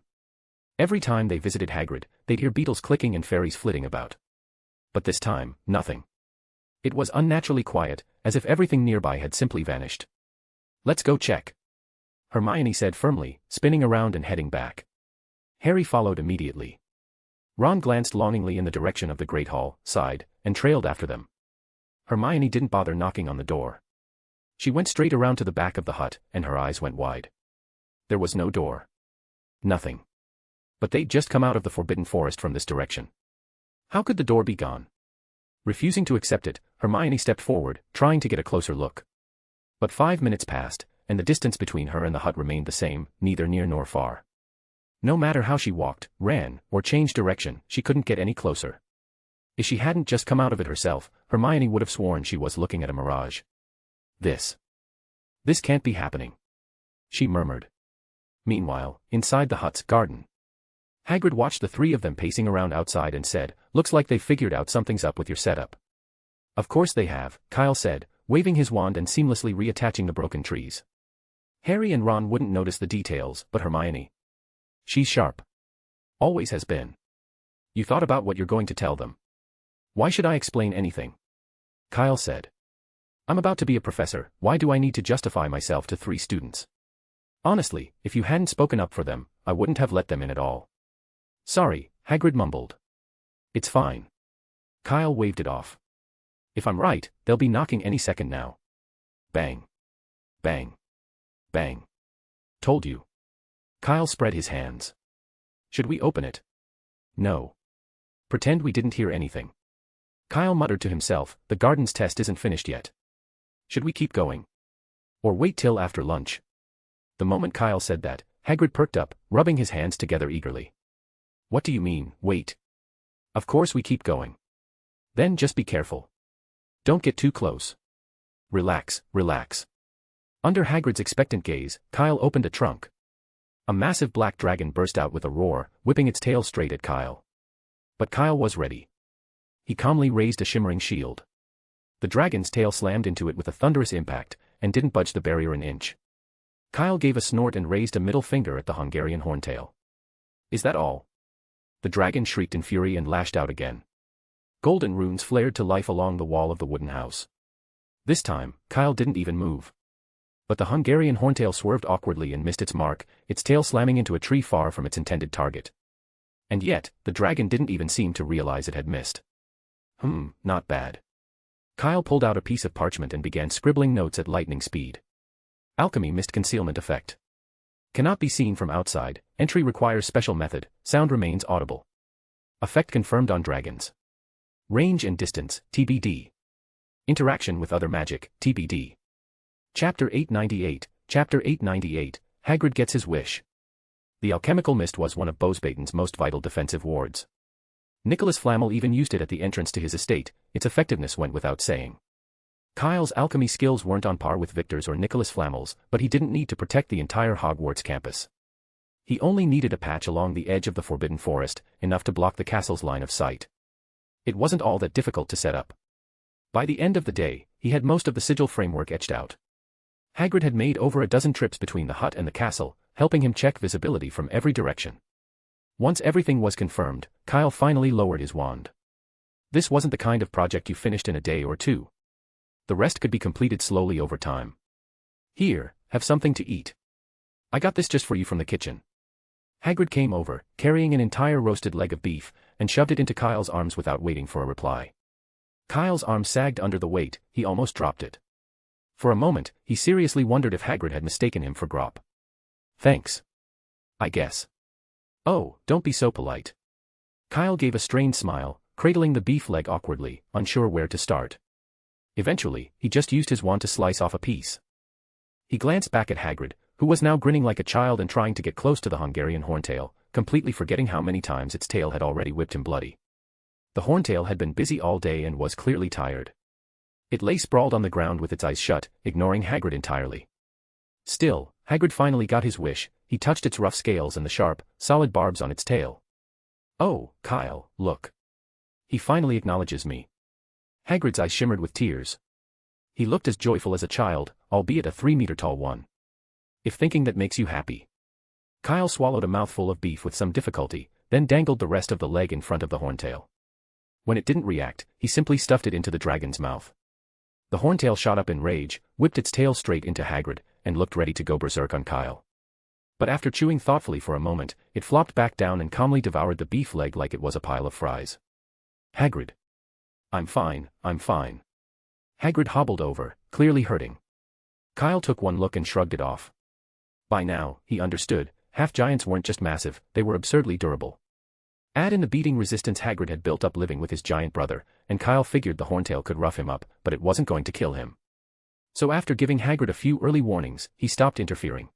Every time they visited Hagrid, they'd hear beetles clicking and fairies flitting about. But this time, nothing. It was unnaturally quiet, as if everything nearby had simply vanished. Let's go check, Hermione said firmly, spinning around and heading back. Harry followed immediately. Ron glanced longingly in the direction of the Great Hall, sighed, and trailed after them. Hermione didn't bother knocking on the door. She went straight around to the back of the hut, and her eyes went wide. There was no door. Nothing. But they'd just come out of the Forbidden Forest from this direction. How could the door be gone? Refusing to accept it, Hermione stepped forward, trying to get a closer look. But 5 minutes passed, and the distance between her and the hut remained the same, neither near nor far. No matter how she walked, ran, or changed direction, she couldn't get any closer. If she hadn't just come out of it herself, Hermione would have sworn she was looking at a mirage. This can't be happening, she murmured. Meanwhile, inside the hut's garden, Hagrid watched the 3 of them pacing around outside and said, "Looks like they've figured out something's up with your setup." "Of course they have," Kyle said, waving his wand and seamlessly reattaching the broken trees. Harry and Ron wouldn't notice the details, but Hermione. She's sharp. Always has been. You thought about what you're going to tell them. "Why should I explain anything?" Kyle said. "I'm about to be a professor, why do I need to justify myself to 3 students? Honestly, if you hadn't spoken up for them, I wouldn't have let them in at all." "Sorry," Hagrid mumbled. "It's fine." Kyle waved it off. "If I'm right, they'll be knocking any second now." Bang. Bang. Bang. "Told you." Kyle spread his hands. "Should we open it?" "No. Pretend we didn't hear anything." Kyle muttered to himself, the garden's test isn't finished yet. "Should we keep going? Or wait till after lunch?" The moment Kyle said that, Hagrid perked up, rubbing his hands together eagerly. "What do you mean, wait?" "Of course we keep going. Then just be careful. Don't get too close. Relax, relax." Under Hagrid's expectant gaze, Kyle opened a trunk. A massive black dragon burst out with a roar, whipping its tail straight at Kyle. But Kyle was ready. He calmly raised a shimmering shield. The dragon's tail slammed into it with a thunderous impact, and didn't budge the barrier an inch. Kyle gave a snort and raised a middle finger at the Hungarian horntail. "Is that all?" The dragon shrieked in fury and lashed out again. Golden runes flared to life along the wall of the wooden house. This time, Kyle didn't even move. But the Hungarian horntail swerved awkwardly and missed its mark, its tail slamming into a tree far from its intended target. And yet, the dragon didn't even seem to realize it had missed. Not bad. Kyle pulled out a piece of parchment and began scribbling notes at lightning speed. Alchemy missed concealment effect. Cannot be seen from outside, entry requires special method, sound remains audible. Effect confirmed on dragons. Range and distance, TBD. Interaction with other magic, TBD. Chapter 898, Chapter 898, Hagrid gets his wish. The alchemical mist was one of Beauxbatons' most vital defensive wards. Nicholas Flamel even used it at the entrance to his estate, its effectiveness went without saying. Kyle's alchemy skills weren't on par with Victor's or Nicholas Flamel's, but he didn't need to protect the entire Hogwarts campus. He only needed a patch along the edge of the Forbidden Forest, enough to block the castle's line of sight. It wasn't all that difficult to set up. By the end of the day, he had most of the sigil framework etched out. Hagrid had made over a dozen trips between the hut and the castle, helping him check visibility from every direction. Once everything was confirmed, Kyle finally lowered his wand. This wasn't the kind of project you finished in a day or two. The rest could be completed slowly over time. "Here, have something to eat. I got this just for you from the kitchen." Hagrid came over, carrying an entire roasted leg of beef, and shoved it into Kyle's arms without waiting for a reply. Kyle's arm sagged under the weight, he almost dropped it. For a moment, he seriously wondered if Hagrid had mistaken him for Grop. Thanks. I guess. Oh, don't be so polite. Kyle gave a strained smile, cradling the beef leg awkwardly, unsure where to start. Eventually, he just used his wand to slice off a piece. He glanced back at Hagrid, who was now grinning like a child and trying to get close to the Hungarian horntail, completely forgetting how many times its tail had already whipped him bloody. The horntail had been busy all day and was clearly tired. It lay sprawled on the ground with its eyes shut, ignoring Hagrid entirely. Still, Hagrid finally got his wish. He touched its rough scales and the sharp, solid barbs on its tail. Oh, Kyle, look. He finally acknowledges me. Hagrid's eyes shimmered with tears. He looked as joyful as a child, albeit a 3-meter-tall one. If thinking that makes you happy. Kyle swallowed a mouthful of beef with some difficulty, then dangled the rest of the leg in front of the horntail. When it didn't react, he simply stuffed it into the dragon's mouth. The horntail shot up in rage, whipped its tail straight into Hagrid, and looked ready to go berserk on Kyle. But after chewing thoughtfully for a moment, it flopped back down and calmly devoured the beef leg like it was a pile of fries. Hagrid. I'm fine, I'm fine. Hagrid hobbled over, clearly hurting. Kyle took one look and shrugged it off. By now, he understood, half-giants weren't just massive, they were absurdly durable. Add in the beating resistance Hagrid had built up living with his giant brother, and Kyle figured the horntail could rough him up, but it wasn't going to kill him. So after giving Hagrid a few early warnings, he stopped interfering.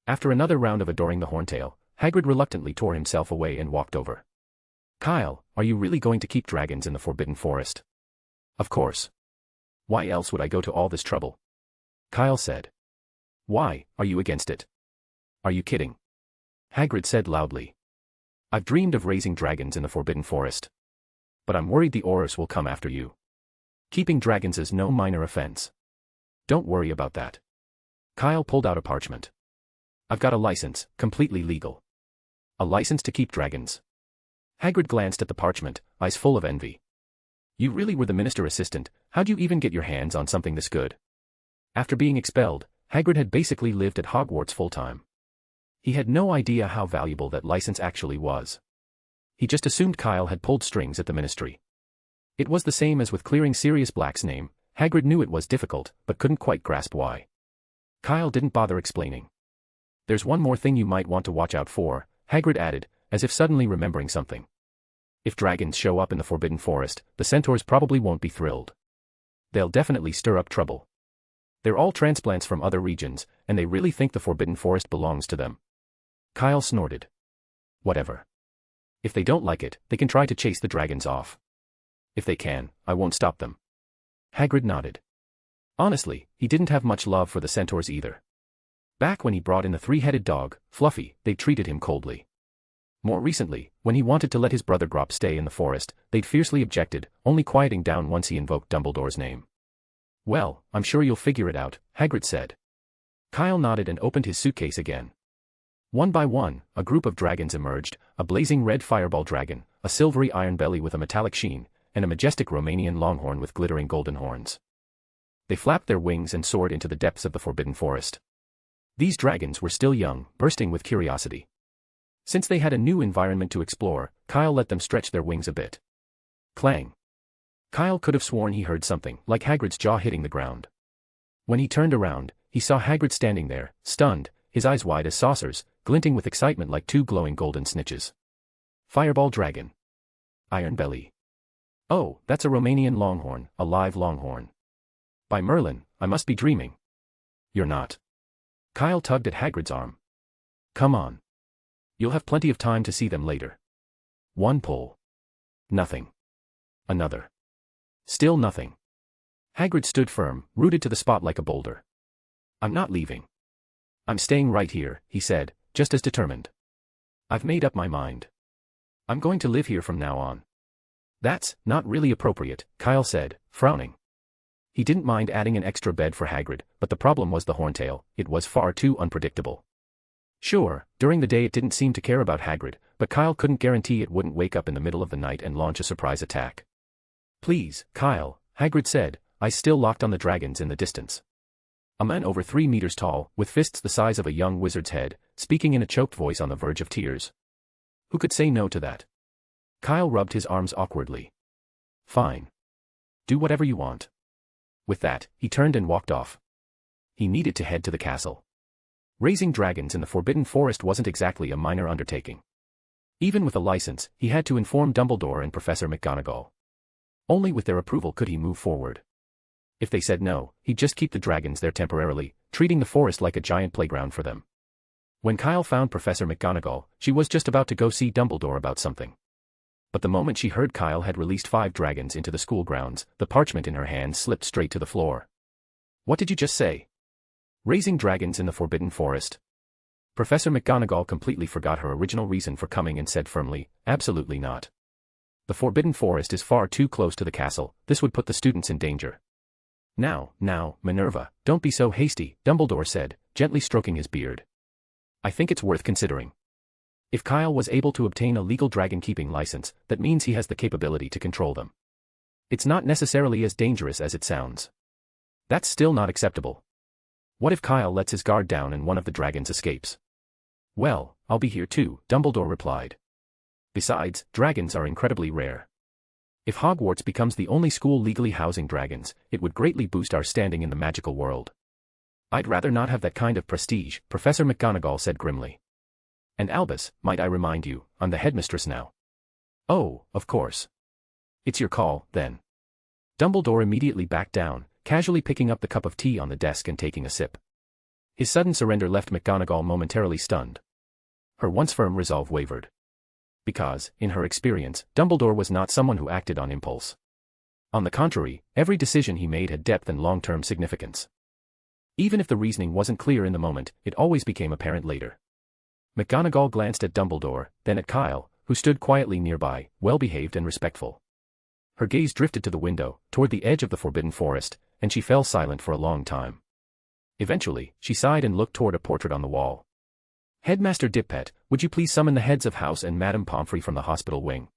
After another round of adoring the horntail, Hagrid reluctantly tore himself away and walked over. Kyle, are you really going to keep dragons in the Forbidden Forest? Of course. Why else would I go to all this trouble? Kyle said. Why, are you against it? Are you kidding? Hagrid said loudly. I've dreamed of raising dragons in the Forbidden Forest. But I'm worried the Aurors will come after you. Keeping dragons is no minor offense. Don't worry about that. Kyle pulled out a parchment. I've got a license, completely legal. A license to keep dragons. Hagrid glanced at the parchment, eyes full of envy. You really were the minister assistant, how'd you even get your hands on something this good? After being expelled, Hagrid had basically lived at Hogwarts full-time. He had no idea how valuable that license actually was. He just assumed Kyle had pulled strings at the ministry. It was the same as with clearing Sirius Black's name. Hagrid knew it was difficult, but couldn't quite grasp why. Kyle didn't bother explaining. There's one more thing you might want to watch out for, Hagrid added, as if suddenly remembering something. If dragons show up in the Forbidden Forest, the centaurs probably won't be thrilled. They'll definitely stir up trouble. They're all transplants from other regions, and they really think the Forbidden Forest belongs to them. Kyle snorted. Whatever. If they don't like it, they can try to chase the dragons off. If they can, I won't stop them. Hagrid nodded. Honestly, he didn't have much love for the centaurs either. Back when he brought in the 3-headed dog, Fluffy, they treated him coldly. More recently, when he wanted to let his brother Grop stay in the forest, they'd fiercely objected, only quieting down once he invoked Dumbledore's name. Well, I'm sure you'll figure it out, Hagrid said. Kyle nodded and opened his suitcase again. One by one, a group of dragons emerged, a blazing red fireball dragon, a silvery iron belly with a metallic sheen, and a majestic Romanian longhorn with glittering golden horns. They flapped their wings and soared into the depths of the Forbidden Forest. These dragons were still young, bursting with curiosity. Since they had a new environment to explore, Kyle let them stretch their wings a bit. Clang. Kyle could have sworn he heard something, like Hagrid's jaw hitting the ground. When he turned around, he saw Hagrid standing there, stunned, his eyes wide as saucers, glinting with excitement like 2 glowing golden snitches. Fireball dragon. Iron belly. Oh, that's a Romanian longhorn, a live longhorn. By Merlin, I must be dreaming. You're not. Kyle tugged at Hagrid's arm. Come on. You'll have plenty of time to see them later. One pull. Nothing. Another. Still nothing. Hagrid stood firm, rooted to the spot like a boulder. I'm not leaving. I'm staying right here, he said, just as determined. I've made up my mind. I'm going to live here from now on. That's not really appropriate, Kyle said, frowning. He didn't mind adding an extra bed for Hagrid, but the problem was the horntail, it was far too unpredictable. Sure, during the day it didn't seem to care about Hagrid, but Kyle couldn't guarantee it wouldn't wake up in the middle of the night and launch a surprise attack. Please, Kyle, Hagrid said, eyes still locked on the dragons in the distance. A man over 3 meters tall, with fists the size of a young wizard's head, speaking in a choked voice on the verge of tears. Who could say no to that? Kyle rubbed his arms awkwardly. Fine. Do whatever you want. With that, he turned and walked off. He needed to head to the castle. Raising dragons in the Forbidden Forest wasn't exactly a minor undertaking. Even with a license, he had to inform Dumbledore and Professor McGonagall. Only with their approval could he move forward. If they said no, he'd just keep the dragons there temporarily, treating the forest like a giant playground for them. When Kyle found Professor McGonagall, she was just about to go see Dumbledore about something. But the moment she heard Kyle had released 5 dragons into the school grounds, the parchment in her hand slipped straight to the floor. What did you just say? Raising dragons in the Forbidden Forest? Professor McGonagall completely forgot her original reason for coming and said firmly, absolutely not. The Forbidden Forest is far too close to the castle, this would put the students in danger. Now, Minerva, don't be so hasty, Dumbledore said, gently stroking his beard. I think it's worth considering. If Kyle was able to obtain a legal dragon-keeping license, that means he has the capability to control them. It's not necessarily as dangerous as it sounds. That's still not acceptable. What if Kyle lets his guard down and one of the dragons escapes? Well, I'll be here too, Dumbledore replied. Besides, dragons are incredibly rare. If Hogwarts becomes the only school legally housing dragons, it would greatly boost our standing in the magical world. I'd rather not have that kind of prestige, Professor McGonagall said grimly. And Albus, might I remind you, I'm the headmistress now. Oh, of course. It's your call, then. Dumbledore immediately backed down, casually picking up the cup of tea on the desk and taking a sip. His sudden surrender left McGonagall momentarily stunned. Her once firm resolve wavered. Because, in her experience, Dumbledore was not someone who acted on impulse. On the contrary, every decision he made had depth and long-term significance. Even if the reasoning wasn't clear in the moment, it always became apparent later. McGonagall glanced at Dumbledore, then at Kyle, who stood quietly nearby, well-behaved and respectful. Her gaze drifted to the window, toward the edge of the Forbidden Forest, and she fell silent for a long time. Eventually, she sighed and looked toward a portrait on the wall. Headmaster Dippet, would you please summon the heads of house and Madame Pomfrey from the hospital wing?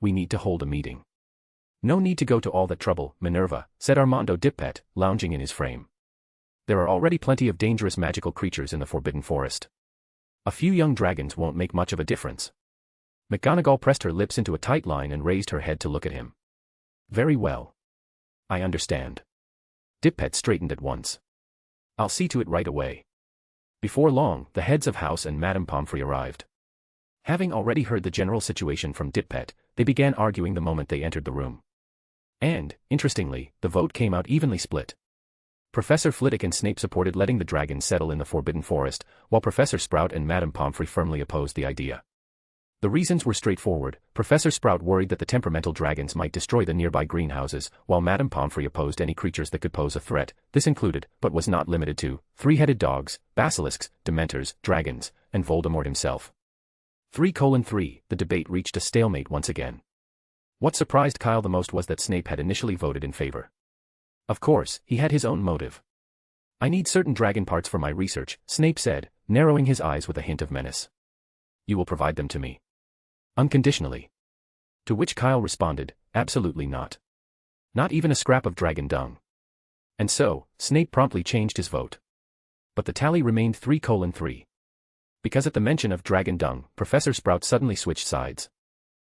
We need to hold a meeting. No need to go to all that trouble, Minerva, said Armando Dippet, lounging in his frame. There are already plenty of dangerous magical creatures in the Forbidden Forest. A few young dragons won't make much of a difference. McGonagall pressed her lips into a tight line and raised her head to look at him. Very well. I understand. Dippet straightened at once. I'll see to it right away. Before long, the heads of house and Madame Pomfrey arrived. Having already heard the general situation from Dippet, they began arguing the moment they entered the room. And, interestingly, the vote came out evenly split. Professor Flitwick and Snape supported letting the dragons settle in the Forbidden Forest, while Professor Sprout and Madame Pomfrey firmly opposed the idea. The reasons were straightforward. Professor Sprout worried that the temperamental dragons might destroy the nearby greenhouses, while Madame Pomfrey opposed any creatures that could pose a threat. This included, but was not limited to, 3-headed dogs, basilisks, dementors, dragons, and Voldemort himself. 3:3, the debate reached a stalemate once again. What surprised Kyle the most was that Snape had initially voted in favor. Of course, he had his own motive. I need certain dragon parts for my research, Snape said, narrowing his eyes with a hint of menace. You will provide them to me. Unconditionally. To which Kyle responded, absolutely not. Not even a scrap of dragon dung. And so, Snape promptly changed his vote. But the tally remained 3:3. Because at the mention of dragon dung, Professor Sprout suddenly switched sides.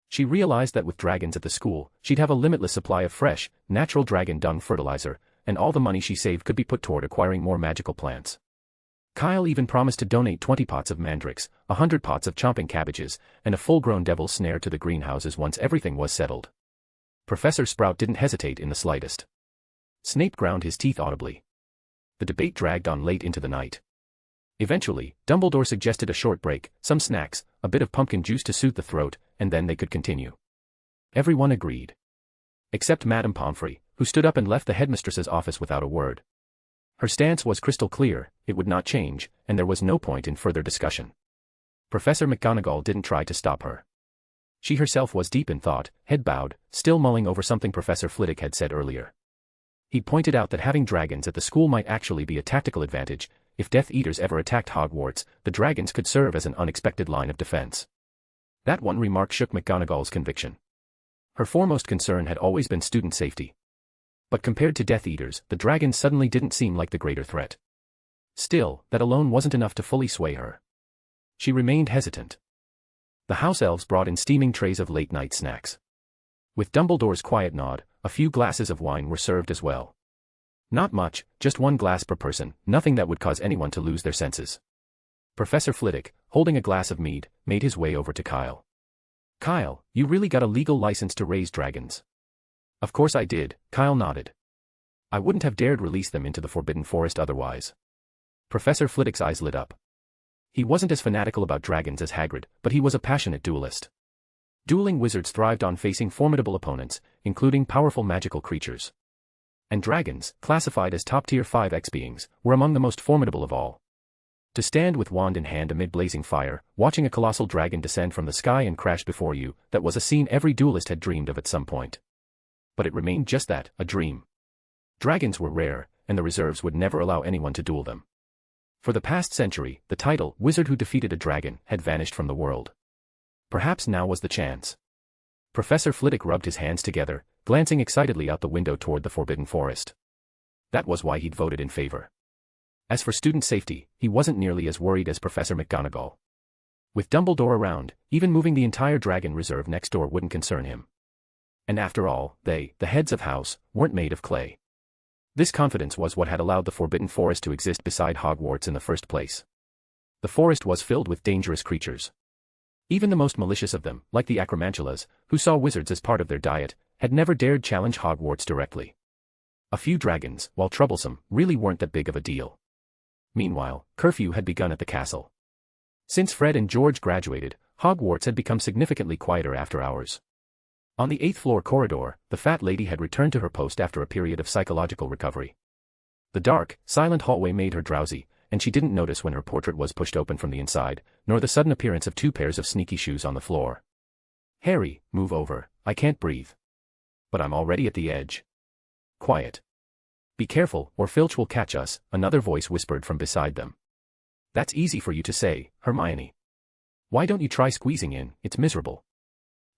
She realized that with dragons at the school, she'd have a limitless supply of fresh, natural dragon dung fertilizer, and all the money she saved could be put toward acquiring more magical plants. Kyle even promised to donate 20 pots of mandrakes, 100 pots of chomping cabbages, and a full-grown devil's snare to the greenhouses once everything was settled. Professor Sprout didn't hesitate in the slightest. Snape ground his teeth audibly. The debate dragged on late into the night. Eventually, Dumbledore suggested a short break, some snacks, a bit of pumpkin juice to soothe the throat, and then they could continue. Everyone agreed. Except Madame Pomfrey, who stood up and left the headmistress's office without a word. Her stance was crystal clear, it would not change, and there was no point in further discussion. Professor McGonagall didn't try to stop her. She herself was deep in thought, head bowed, still mulling over something Professor Flitwick had said earlier. He pointed out that having dragons at the school might actually be a tactical advantage. If Death Eaters ever attacked Hogwarts, the dragons could serve as an unexpected line of defense. That one remark shook McGonagall's conviction. Her foremost concern had always been student safety. But compared to Death Eaters, the dragons suddenly didn't seem like the greater threat. Still, that alone wasn't enough to fully sway her. She remained hesitant. The house elves brought in steaming trays of late-night snacks. With Dumbledore's quiet nod, a few glasses of wine were served as well. Not much, just one glass per person, nothing that would cause anyone to lose their senses. Professor Flitwick, holding a glass of mead, made his way over to Kyle. "Kyle, you really got a legal license to raise dragons?" "Of course I did," Kyle nodded. "I wouldn't have dared release them into the Forbidden Forest otherwise." Professor Flitwick's eyes lit up. He wasn't as fanatical about dragons as Hagrid, but he was a passionate duelist. Dueling wizards thrived on facing formidable opponents, including powerful magical creatures. And dragons, classified as top-tier 5X beings, were among the most formidable of all. To stand with wand in hand amid blazing fire, watching a colossal dragon descend from the sky and crash before you, that was a scene every duelist had dreamed of at some point. But it remained just that, a dream. Dragons were rare, and the reserves would never allow anyone to duel them. For the past century, the title, Wizard Who Defeated a Dragon, had vanished from the world. Perhaps now was the chance. Professor Flitwick rubbed his hands together, glancing excitedly out the window toward the Forbidden Forest. That was why he'd voted in favor. As for student safety, he wasn't nearly as worried as Professor McGonagall. With Dumbledore around, even moving the entire dragon reserve next door wouldn't concern him. And after all, they, the heads of house, weren't made of clay. This confidence was what had allowed the Forbidden Forest to exist beside Hogwarts in the first place. The forest was filled with dangerous creatures. Even the most malicious of them, like the Acromantulas, who saw wizards as part of their diet, had never dared challenge Hogwarts directly. A few dragons, while troublesome, really weren't that big of a deal. Meanwhile, curfew had begun at the castle. Since Fred and George graduated, Hogwarts had become significantly quieter after hours. On the 8th floor corridor, the fat lady had returned to her post after a period of psychological recovery. The dark, silent hallway made her drowsy, and she didn't notice when her portrait was pushed open from the inside, nor the sudden appearance of 2 pairs of sneaky shoes on the floor. "Harry, move over, I can't breathe." "But I'm already at the edge." "Quiet. Be careful, or Filch will catch us," another voice whispered from beside them. "That's easy for you to say, Hermione. Why don't you try squeezing in? It's miserable."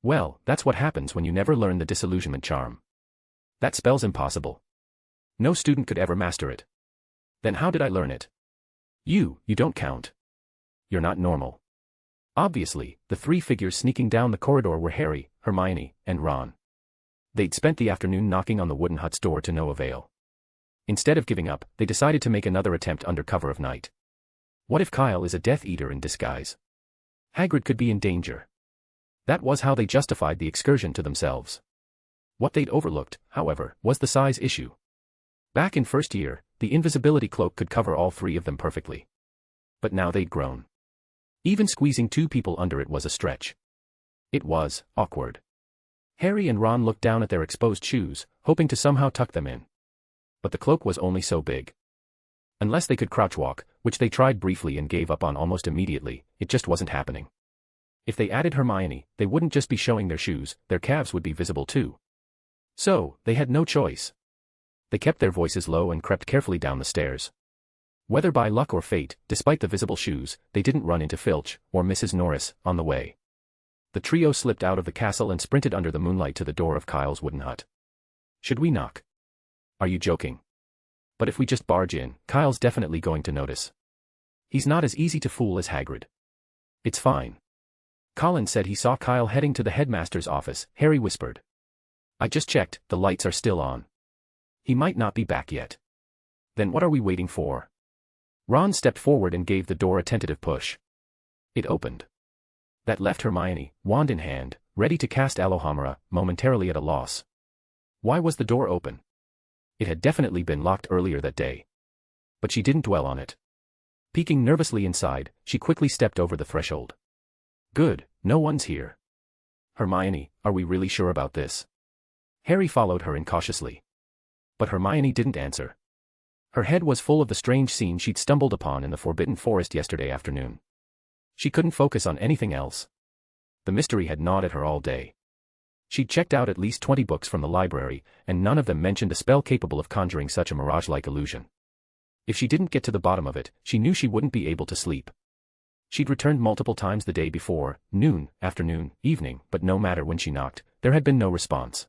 "Well, that's what happens when you never learn the disillusionment charm. That spell's impossible. No student could ever master it." "Then how did I learn it?" You don't count. You're not normal." Obviously, the 3 figures sneaking down the corridor were Harry, Hermione, and Ron. They'd spent the afternoon knocking on the wooden hut's door to no avail. Instead of giving up, they decided to make another attempt under cover of night. What if Kyle is a Death Eater in disguise? Hagrid could be in danger. That was how they justified the excursion to themselves. What they'd overlooked, however, was the size issue. Back in first year, the invisibility cloak could cover all 3 of them perfectly. But now they'd grown. Even squeezing 2 people under it was a stretch. It was awkward. Harry and Ron looked down at their exposed shoes, hoping to somehow tuck them in. But the cloak was only so big. Unless they could crouch walk, which they tried briefly and gave up on almost immediately, it just wasn't happening. If they added Hermione, they wouldn't just be showing their shoes, their calves would be visible too. So, they had no choice. They kept their voices low and crept carefully down the stairs. Whether by luck or fate, despite the visible shoes, they didn't run into Filch, or Mrs. Norris, on the way. The trio slipped out of the castle and sprinted under the moonlight to the door of Kyle's wooden hut. "Should we knock?" "Are you joking? But if we just barge in, Kyle's definitely going to notice. He's not as easy to fool as Hagrid." "It's fine." "Colin said he saw Kyle heading to the headmaster's office," Harry whispered. "I just checked, the lights are still on. He might not be back yet." "Then what are we waiting for?" Ron stepped forward and gave the door a tentative push. It opened. That left Hermione, wand in hand, ready to cast Alohomora, momentarily at a loss. Why was the door open? It had definitely been locked earlier that day. But she didn't dwell on it. Peeking nervously inside, she quickly stepped over the threshold. "Good, no one's here." "Hermione, are we really sure about this?" Harry followed her incautiously. But Hermione didn't answer. Her head was full of the strange scene she'd stumbled upon in the Forbidden Forest yesterday afternoon. She couldn't focus on anything else. The mystery had gnawed at her all day. She'd checked out at least 20 books from the library, and none of them mentioned a spell capable of conjuring such a mirage-like illusion. If she didn't get to the bottom of it, she knew she wouldn't be able to sleep. She'd returned multiple times the day before, noon, afternoon, evening, but no matter when she knocked, there had been no response.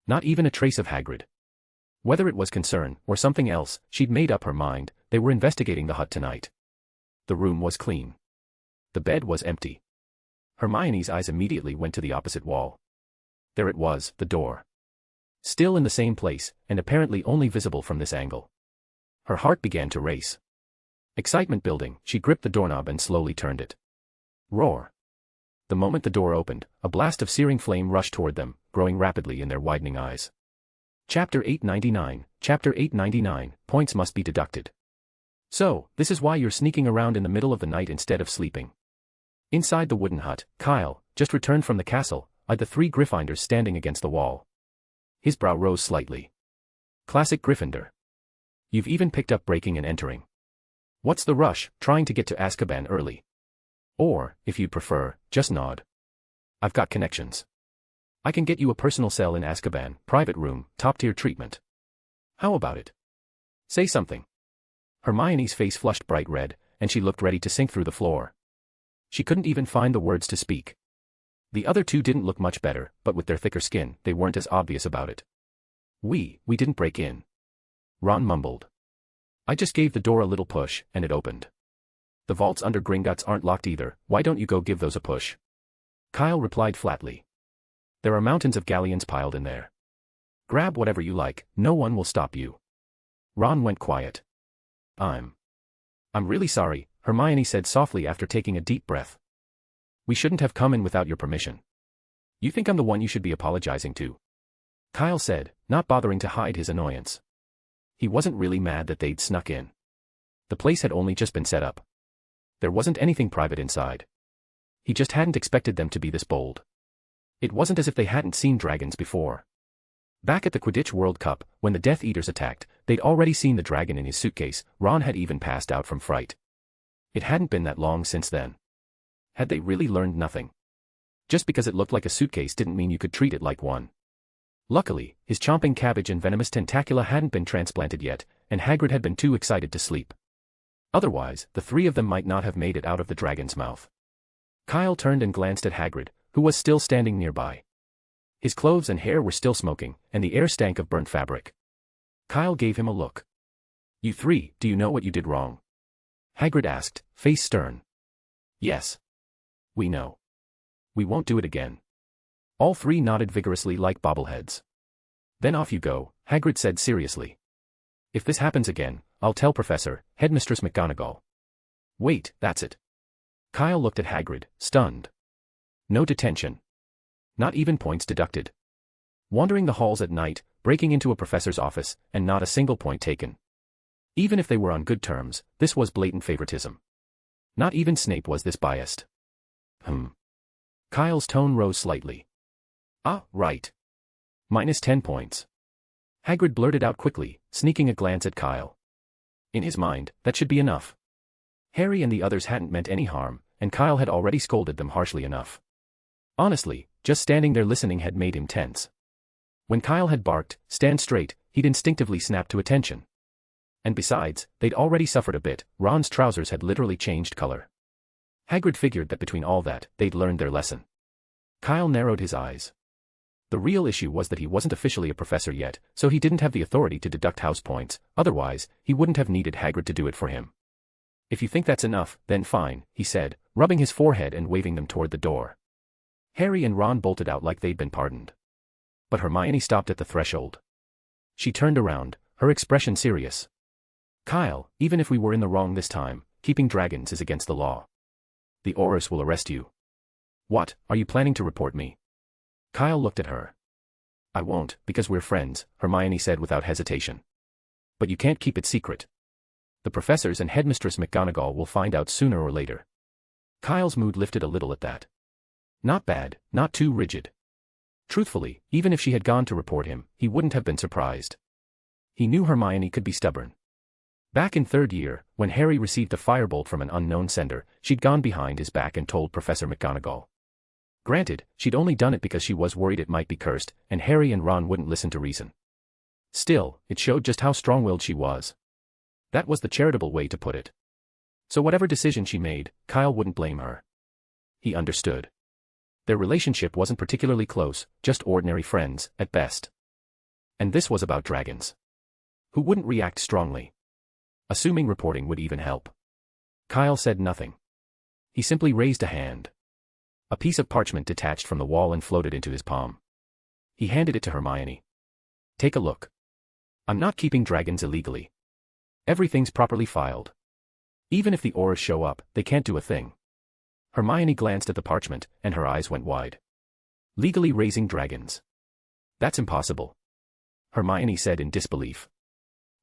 Not even a trace of Hagrid. Whether it was concern, or something else, she'd made up her mind, they were investigating the hut tonight. The room was clean. The bed was empty. Hermione's eyes immediately went to the opposite wall. There it was, the door. Still in the same place, and apparently only visible from this angle. Her heart began to race. Excitement building, she gripped the doorknob and slowly turned it. Roar. The moment the door opened, a blast of searing flame rushed toward them, growing rapidly in their widening eyes. Chapter 899, Chapter 899, points must be deducted. So, this is why you're sneaking around in the middle of the night instead of sleeping. Inside the wooden hut, Kyle, just returned from the castle, eyed the three Gryffindors standing against the wall. His brow rose slightly. Classic Gryffindor. You've even picked up breaking and entering. What's the rush, trying to get to Azkaban early? Or, if you'd prefer, just nod. I've got connections. I can get you a personal cell in Azkaban, private room, top-tier treatment. How about it? Say something. Hermione's face flushed bright red, and she looked ready to sink through the floor. She couldn't even find the words to speak. The other two didn't look much better, but with their thicker skin, they weren't as obvious about it. We didn't break in. Ron mumbled. I just gave the door a little push, and it opened. The vaults under Gringotts aren't locked either, why don't you go give those a push? Kyle replied flatly. There are mountains of galleons piled in there. Grab whatever you like, no one will stop you. Ron went quiet. I'm really sorry, Hermione said softly after taking a deep breath. We shouldn't have come in without your permission. You think I'm the one you should be apologizing to? Kyle said, not bothering to hide his annoyance. He wasn't really mad that they'd snuck in. The place had only just been set up. There wasn't anything private inside. He just hadn't expected them to be this bold. It wasn't as if they hadn't seen dragons before. Back at the Quidditch World Cup, when the Death Eaters attacked, they'd already seen the dragon in his suitcase. Ron had even passed out from fright. It hadn't been that long since then. Had they really learned nothing? Just because it looked like a suitcase didn't mean you could treat it like one. Luckily, his chomping cabbage and venomous tentacula hadn't been transplanted yet, and Hagrid had been too excited to sleep. Otherwise, the three of them might not have made it out of the dragon's mouth. Kyle turned and glanced at Hagrid, who was still standing nearby. His clothes and hair were still smoking, and the air stank of burnt fabric. Kyle gave him a look. You three, do you know what you did wrong? Hagrid asked, face stern. Yes. We know. We won't do it again. All three nodded vigorously like bobbleheads. Then off you go, Hagrid said seriously. If this happens again, I'll tell Professor, Headmistress McGonagall. Wait, that's it. Kyle looked at Hagrid, stunned. No detention. Not even points deducted. Wandering the halls at night, breaking into a professor's office, and not a single point taken. Even if they were on good terms, this was blatant favoritism. Not even Snape was this biased. Kyle's tone rose slightly. Ah, right. -10 points. Hagrid blurted out quickly, sneaking a glance at Kyle. In his mind, that should be enough. Harry and the others hadn't meant any harm, and Kyle had already scolded them harshly enough. Honestly, just standing there listening had made him tense. When Kyle had barked, stand straight, he'd instinctively snapped to attention. And besides, they'd already suffered a bit. Ron's trousers had literally changed color. Hagrid figured that between all that, they'd learned their lesson. Kyle narrowed his eyes. The real issue was that he wasn't officially a professor yet, so he didn't have the authority to deduct house points, otherwise, he wouldn't have needed Hagrid to do it for him. If you think that's enough, then fine, he said, rubbing his forehead and waving them toward the door. Harry and Ron bolted out like they'd been pardoned. But Hermione stopped at the threshold. She turned around, her expression serious. Kyle, even if we were in the wrong this time, keeping dragons is against the law. The Aurors will arrest you. What, are you planning to report me? Kyle looked at her. I won't, because we're friends, Hermione said without hesitation. But you can't keep it secret. The professors and Headmistress McGonagall will find out sooner or later. Kyle's mood lifted a little at that. Not bad, not too rigid. Truthfully, even if she had gone to report him, he wouldn't have been surprised. He knew Hermione could be stubborn. Back in third year, when Harry received a firebolt from an unknown sender, she'd gone behind his back and told Professor McGonagall. Granted, she'd only done it because she was worried it might be cursed, and Harry and Ron wouldn't listen to reason. Still, it showed just how strong-willed she was. That was the charitable way to put it. So whatever decision she made, Kyle wouldn't blame her. He understood. Their relationship wasn't particularly close, just ordinary friends, at best. And this was about dragons. Who wouldn't react strongly? Assuming reporting would even help. Kyle said nothing. He simply raised a hand. A piece of parchment detached from the wall and floated into his palm. He handed it to Hermione. Take a look. I'm not keeping dragons illegally. Everything's properly filed. Even if the auras show up, they can't do a thing. Hermione glanced at the parchment, and her eyes went wide. Legally raising dragons. That's impossible. Hermione said in disbelief.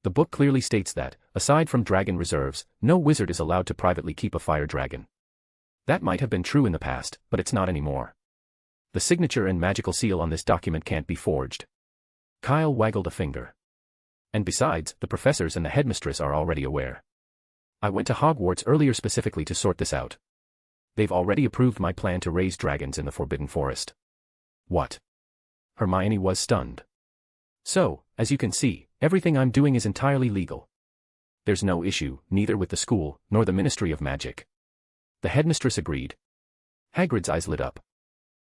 The book clearly states that, aside from dragon reserves, no wizard is allowed to privately keep a fire dragon. That might have been true in the past, but it's not anymore. The signature and magical seal on this document can't be forged. Kyle waggled a finger. And besides, the professors and the headmistress are already aware. I went to Hogwarts earlier specifically to sort this out. They've already approved my plan to raise dragons in the Forbidden Forest. What? Hermione was stunned. So, as you can see, everything I'm doing is entirely legal. There's no issue, neither with the school, nor the Ministry of Magic. The headmistress agreed. Hagrid's eyes lit up.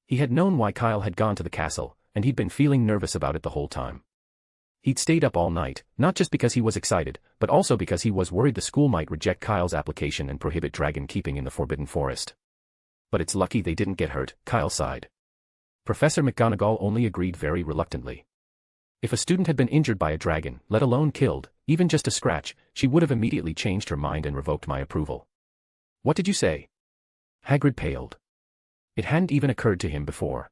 He had known why Kyle had gone to the castle, and he'd been feeling nervous about it the whole time. He'd stayed up all night, not just because he was excited, but also because he was worried the school might reject Kyle's application and prohibit dragon keeping in the Forbidden Forest. But it's lucky they didn't get hurt, Kyle sighed. Professor McGonagall only agreed very reluctantly. If a student had been injured by a dragon, let alone killed, even just a scratch, she would have immediately changed her mind and revoked my approval. What did you say? Hagrid paled. It hadn't even occurred to him before.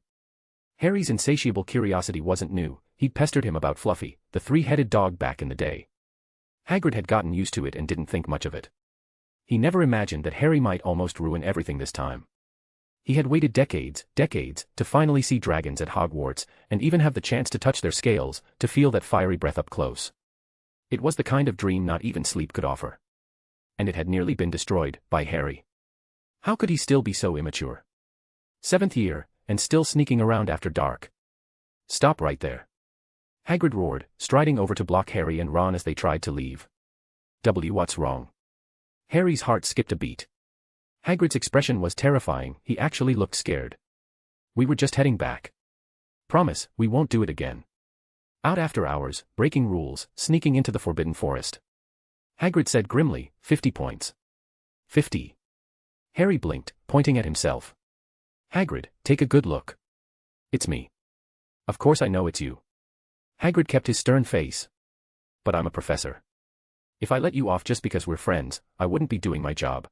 Harry's insatiable curiosity wasn't new. He'd pestered him about Fluffy, the three-headed dog back in the day. Hagrid had gotten used to it and didn't think much of it. He never imagined that Harry might almost ruin everything this time. He had waited decades, to finally see dragons at Hogwarts, and even have the chance to touch their scales, to feel that fiery breath up close. It was the kind of dream not even sleep could offer. And it had nearly been destroyed, by Harry. How could he still be so immature? 7th year, and still sneaking around after dark. Stop right there. Hagrid roared, striding over to block Harry and Ron as they tried to leave. What's wrong? Harry's heart skipped a beat. Hagrid's expression was terrifying, he actually looked scared. We were just heading back. Promise, we won't do it again. Out after hours, breaking rules, sneaking into the Forbidden Forest. Hagrid said grimly, 50 points. 50. Harry blinked, pointing at himself. Hagrid, take a good look. It's me. Of course I know it's you. Hagrid kept his stern face. But I'm a professor. If I let you off just because we're friends, I wouldn't be doing my job.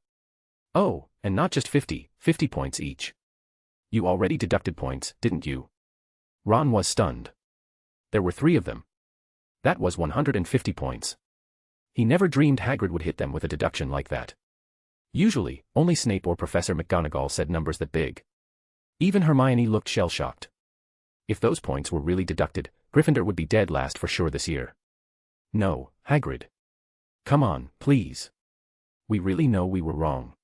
Oh, and not just 50 points each. You already deducted points, didn't you? Ron was stunned. There were 3 of them. That was 150 points. He never dreamed Hagrid would hit them with a deduction like that. Usually, only Snape or Professor McGonagall said numbers that big. Even Hermione looked shell-shocked. If those points were really deducted, Gryffindor would be dead last for sure this year. No, Hagrid. Come on, please. We really know we were wrong.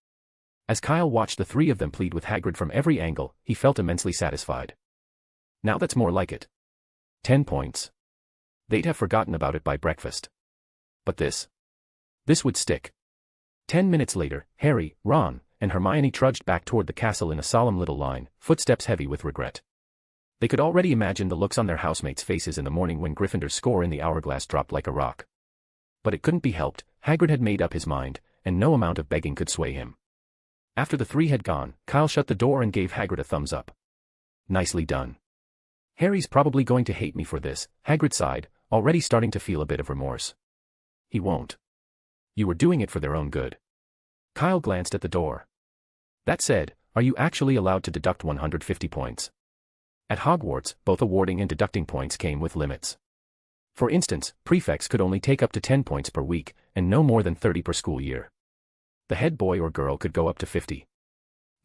As Kyle watched the 3 of them plead with Hagrid from every angle, he felt immensely satisfied. Now that's more like it. 10 points. They'd have forgotten about it by breakfast. But this would stick. 10 minutes later, Harry, Ron, and Hermione trudged back toward the castle in a solemn little line, footsteps heavy with regret. They could already imagine the looks on their housemates' faces in the morning when Gryffindor's score in the hourglass dropped like a rock. But it couldn't be helped, Hagrid had made up his mind, and no amount of begging could sway him. After the 3 had gone, Kyle shut the door and gave Hagrid a thumbs up. Nicely done. Harry's probably going to hate me for this, Hagrid sighed, already starting to feel a bit of remorse. He won't. You were doing it for their own good. Kyle glanced at the door. That said, are you actually allowed to deduct 150 points? At Hogwarts, both awarding and deducting points came with limits. For instance, prefects could only take up to 10 points per week, and no more than 30 per school year. The head boy or girl could go up to 50.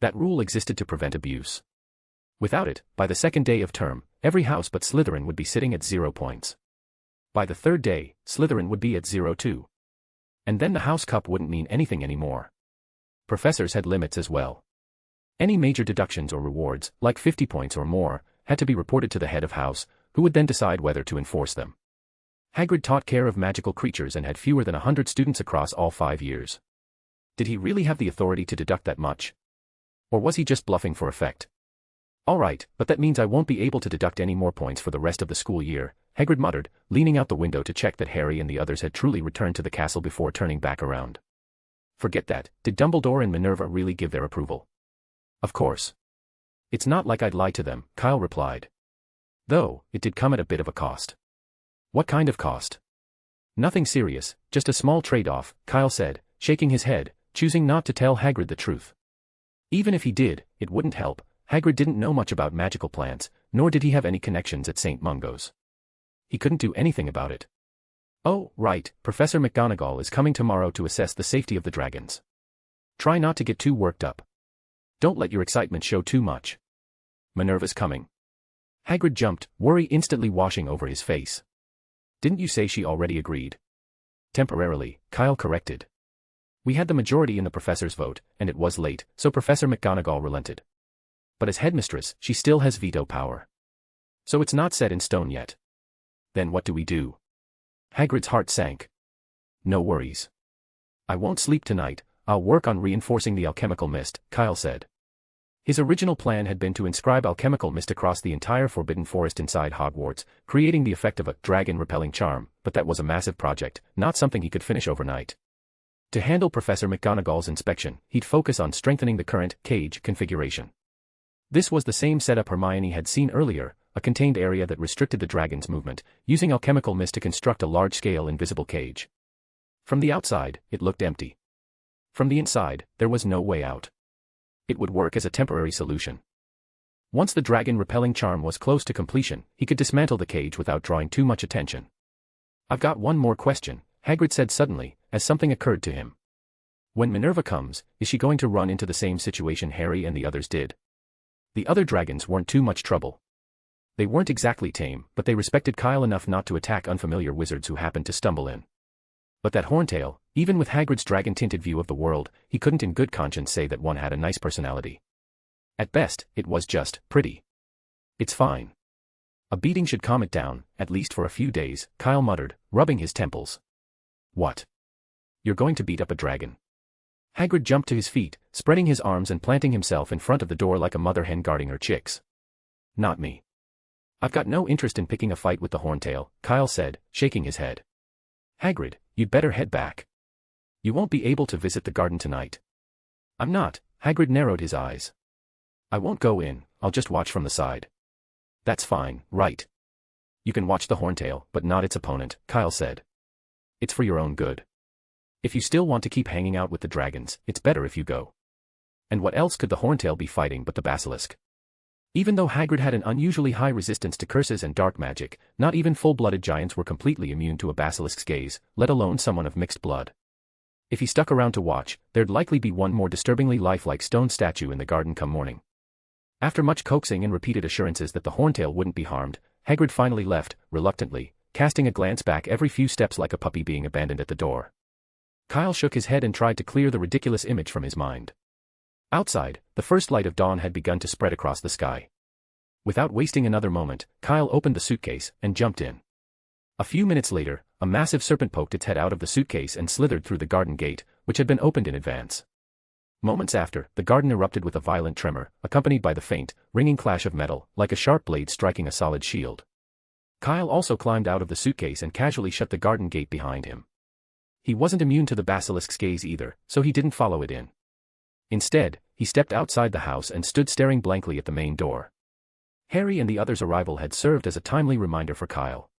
That rule existed to prevent abuse. Without it, by the 2nd day of term, every house but Slytherin would be sitting at 0 points. By the 3rd day, Slytherin would be at 0 too. And then the house cup wouldn't mean anything anymore. Professors had limits as well. Any major deductions or rewards, like 50 points or more, had to be reported to the head of house, who would then decide whether to enforce them. Hagrid taught care of magical creatures and had fewer than 100 students across all 5 years. Did he really have the authority to deduct that much? Or was he just bluffing for effect? All right, but that means I won't be able to deduct any more points for the rest of the school year, Hagrid muttered, leaning out the window to check that Harry and the others had truly returned to the castle before turning back around. Forget that, did Dumbledore and Minerva really give their approval? Of course. It's not like I'd lie to them, Kyle replied. Though, it did come at a bit of a cost. What kind of cost? Nothing serious, just a small trade-off, Kyle said, shaking his head, choosing not to tell Hagrid the truth. Even if he did, it wouldn't help. Hagrid didn't know much about magical plants, nor did he have any connections at St. Mungo's. He couldn't do anything about it. Oh, right, Professor McGonagall is coming tomorrow to assess the safety of the dragons. Try not to get too worked up. Don't let your excitement show too much. Minerva's coming. Hagrid jumped, worry instantly washing over his face. Didn't you say she already agreed? Temporarily, Kyle corrected. We had the majority in the professor's vote, and it was late, so Professor McGonagall relented. But as headmistress, she still has veto power. So it's not set in stone yet. Then what do we do? Hagrid's heart sank. No worries. I won't sleep tonight, I'll work on reinforcing the alchemical mist, Kyle said. His original plan had been to inscribe alchemical mist across the entire forbidden forest inside Hogwarts, creating the effect of a dragon-repelling charm, but that was a massive project, not something he could finish overnight. To handle Professor McGonagall's inspection, he'd focus on strengthening the current cage configuration. This was the same setup Hermione had seen earlier, a contained area that restricted the dragon's movement, using alchemical mist to construct a large-scale invisible cage. From the outside, it looked empty. From the inside, there was no way out. It would work as a temporary solution. Once the dragon-repelling charm was close to completion, he could dismantle the cage without drawing too much attention. I've got one more question, Hagrid said suddenly, as something occurred to him. When Minerva comes, is she going to run into the same situation Harry and the others did? The other dragons weren't too much trouble. They weren't exactly tame, but they respected Kyle enough not to attack unfamiliar wizards who happened to stumble in. But that Horntail, even with Hagrid's dragon-tinted view of the world, he couldn't in good conscience say that one had a nice personality. At best, it was just pretty. It's fine. A beating should calm it down, at least for a few days, Kyle muttered, rubbing his temples. What? You're going to beat up a dragon? Hagrid jumped to his feet, spreading his arms and planting himself in front of the door like a mother hen guarding her chicks. Not me. I've got no interest in picking a fight with the Horntail, Kyle said, shaking his head. Hagrid, you'd better head back. You won't be able to visit the garden tonight. I'm not, Hagrid narrowed his eyes. I won't go in, I'll just watch from the side. That's fine, right? You can watch the Horntail, but not its opponent, Kyle said. It's for your own good. If you still want to keep hanging out with the dragons, it's better if you go. And what else could the Horntail be fighting but the basilisk? Even though Hagrid had an unusually high resistance to curses and dark magic, not even full-blooded giants were completely immune to a basilisk's gaze, let alone someone of mixed blood. If he stuck around to watch, there'd likely be one more disturbingly lifelike stone statue in the garden come morning. After much coaxing and repeated assurances that the Horntail wouldn't be harmed, Hagrid finally left, reluctantly, casting a glance back every few steps like a puppy being abandoned at the door. Kyle shook his head and tried to clear the ridiculous image from his mind. Outside, the first light of dawn had begun to spread across the sky. Without wasting another moment, Kyle opened the suitcase and jumped in. A few minutes later, a massive serpent poked its head out of the suitcase and slithered through the garden gate, which had been opened in advance. Moments after, the garden erupted with a violent tremor, accompanied by the faint, ringing clash of metal, like a sharp blade striking a solid shield. Kyle also climbed out of the suitcase and casually shut the garden gate behind him. He wasn't immune to the basilisk's gaze either, so he didn't follow it in. Instead, he stepped outside the house and stood staring blankly at the main door. Harry and the others' arrival had served as a timely reminder for Kyle.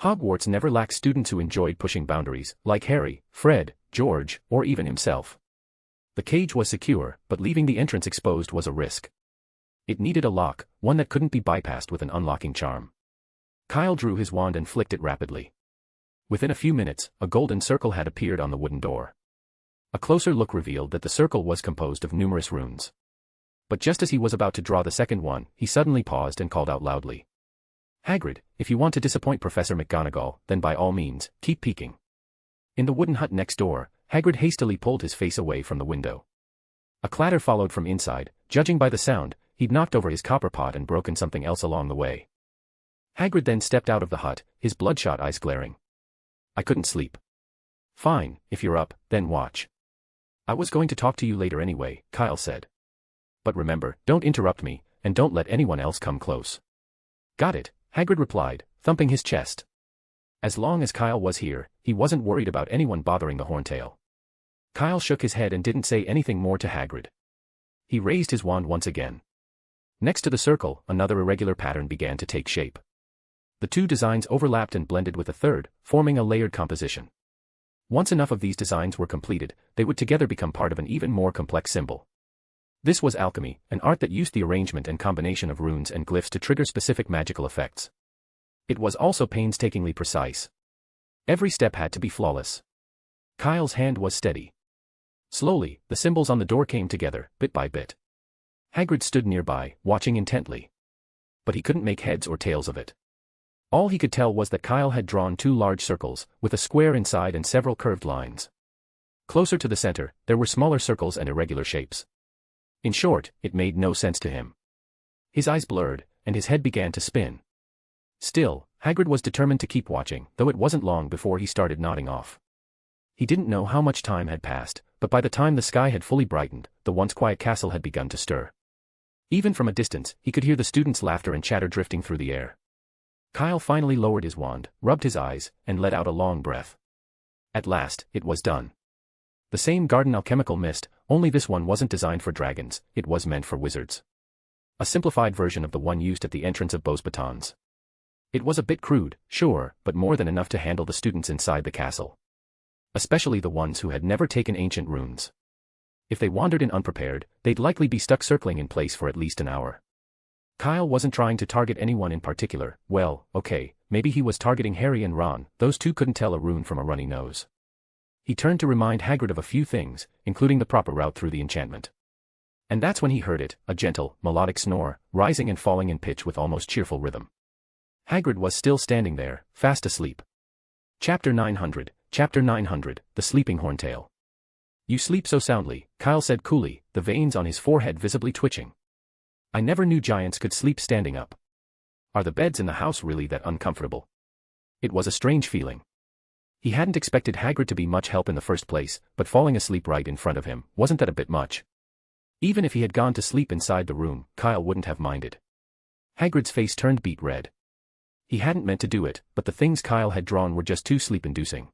Hogwarts never lacked students who enjoyed pushing boundaries, like Harry, Fred, George, or even himself. The cage was secure, but leaving the entrance exposed was a risk. It needed a lock, one that couldn't be bypassed with an unlocking charm. Kyle drew his wand and flicked it rapidly. Within a few minutes, a golden circle had appeared on the wooden door. A closer look revealed that the circle was composed of numerous runes. But just as he was about to draw the second one, he suddenly paused and called out loudly. Hagrid, if you want to disappoint Professor McGonagall, then by all means, keep peeking. In the wooden hut next door, Hagrid hastily pulled his face away from the window. A clatter followed from inside. Judging by the sound, he'd knocked over his copper pot and broken something else along the way. Hagrid then stepped out of the hut, his bloodshot eyes glaring. I couldn't sleep. Fine, if you're up, then watch. I was going to talk to you later anyway, Kyle said. But remember, don't interrupt me, and don't let anyone else come close. Got it, Hagrid replied, thumping his chest. As long as Kyle was here, he wasn't worried about anyone bothering the Horntail. Kyle shook his head and didn't say anything more to Hagrid. He raised his wand once again. Next to the circle, another irregular pattern began to take shape. The two designs overlapped and blended with a third, forming a layered composition. Once enough of these designs were completed, they would together become part of an even more complex symbol. This was alchemy, an art that used the arrangement and combination of runes and glyphs to trigger specific magical effects. It was also painstakingly precise. Every step had to be flawless. Kyle's hand was steady. Slowly, the symbols on the door came together, bit by bit. Hagrid stood nearby, watching intently. But he couldn't make heads or tails of it. All he could tell was that Kyle had drawn two large circles, with a square inside and several curved lines. Closer to the center, there were smaller circles and irregular shapes. In short, it made no sense to him. His eyes blurred, and his head began to spin. Still, Hagrid was determined to keep watching, though it wasn't long before he started nodding off. He didn't know how much time had passed, but by the time the sky had fully brightened, the once quiet castle had begun to stir. Even from a distance, he could hear the students' laughter and chatter drifting through the air. Kyle finally lowered his wand, rubbed his eyes, and let out a long breath. At last, it was done. The same garden alchemical mist, only this one wasn't designed for dragons, it was meant for wizards. A simplified version of the one used at the entrance of Beauxbatons. It was a bit crude, sure, but more than enough to handle the students inside the castle. Especially the ones who had never taken ancient runes. If they wandered in unprepared, they'd likely be stuck circling in place for at least an hour. Kyle wasn't trying to target anyone in particular. Well, okay, maybe he was targeting Harry and Ron, those two couldn't tell a rune from a runny nose. He turned to remind Hagrid of a few things, including the proper route through the enchantment. And that's when he heard it, a gentle, melodic snore, rising and falling in pitch with almost cheerful rhythm. Hagrid was still standing there, fast asleep. Chapter 900, The Sleeping Horntail. You sleep so soundly, Kyle said coolly, the veins on his forehead visibly twitching. I never knew giants could sleep standing up. Are the beds in the house really that uncomfortable? It was a strange feeling. He hadn't expected Hagrid to be much help in the first place, but falling asleep right in front of him, wasn't that a bit much? Even if he had gone to sleep inside the room, Kyle wouldn't have minded. Hagrid's face turned beet red. He hadn't meant to do it, but the things Kyle had drawn were just too sleep-inducing.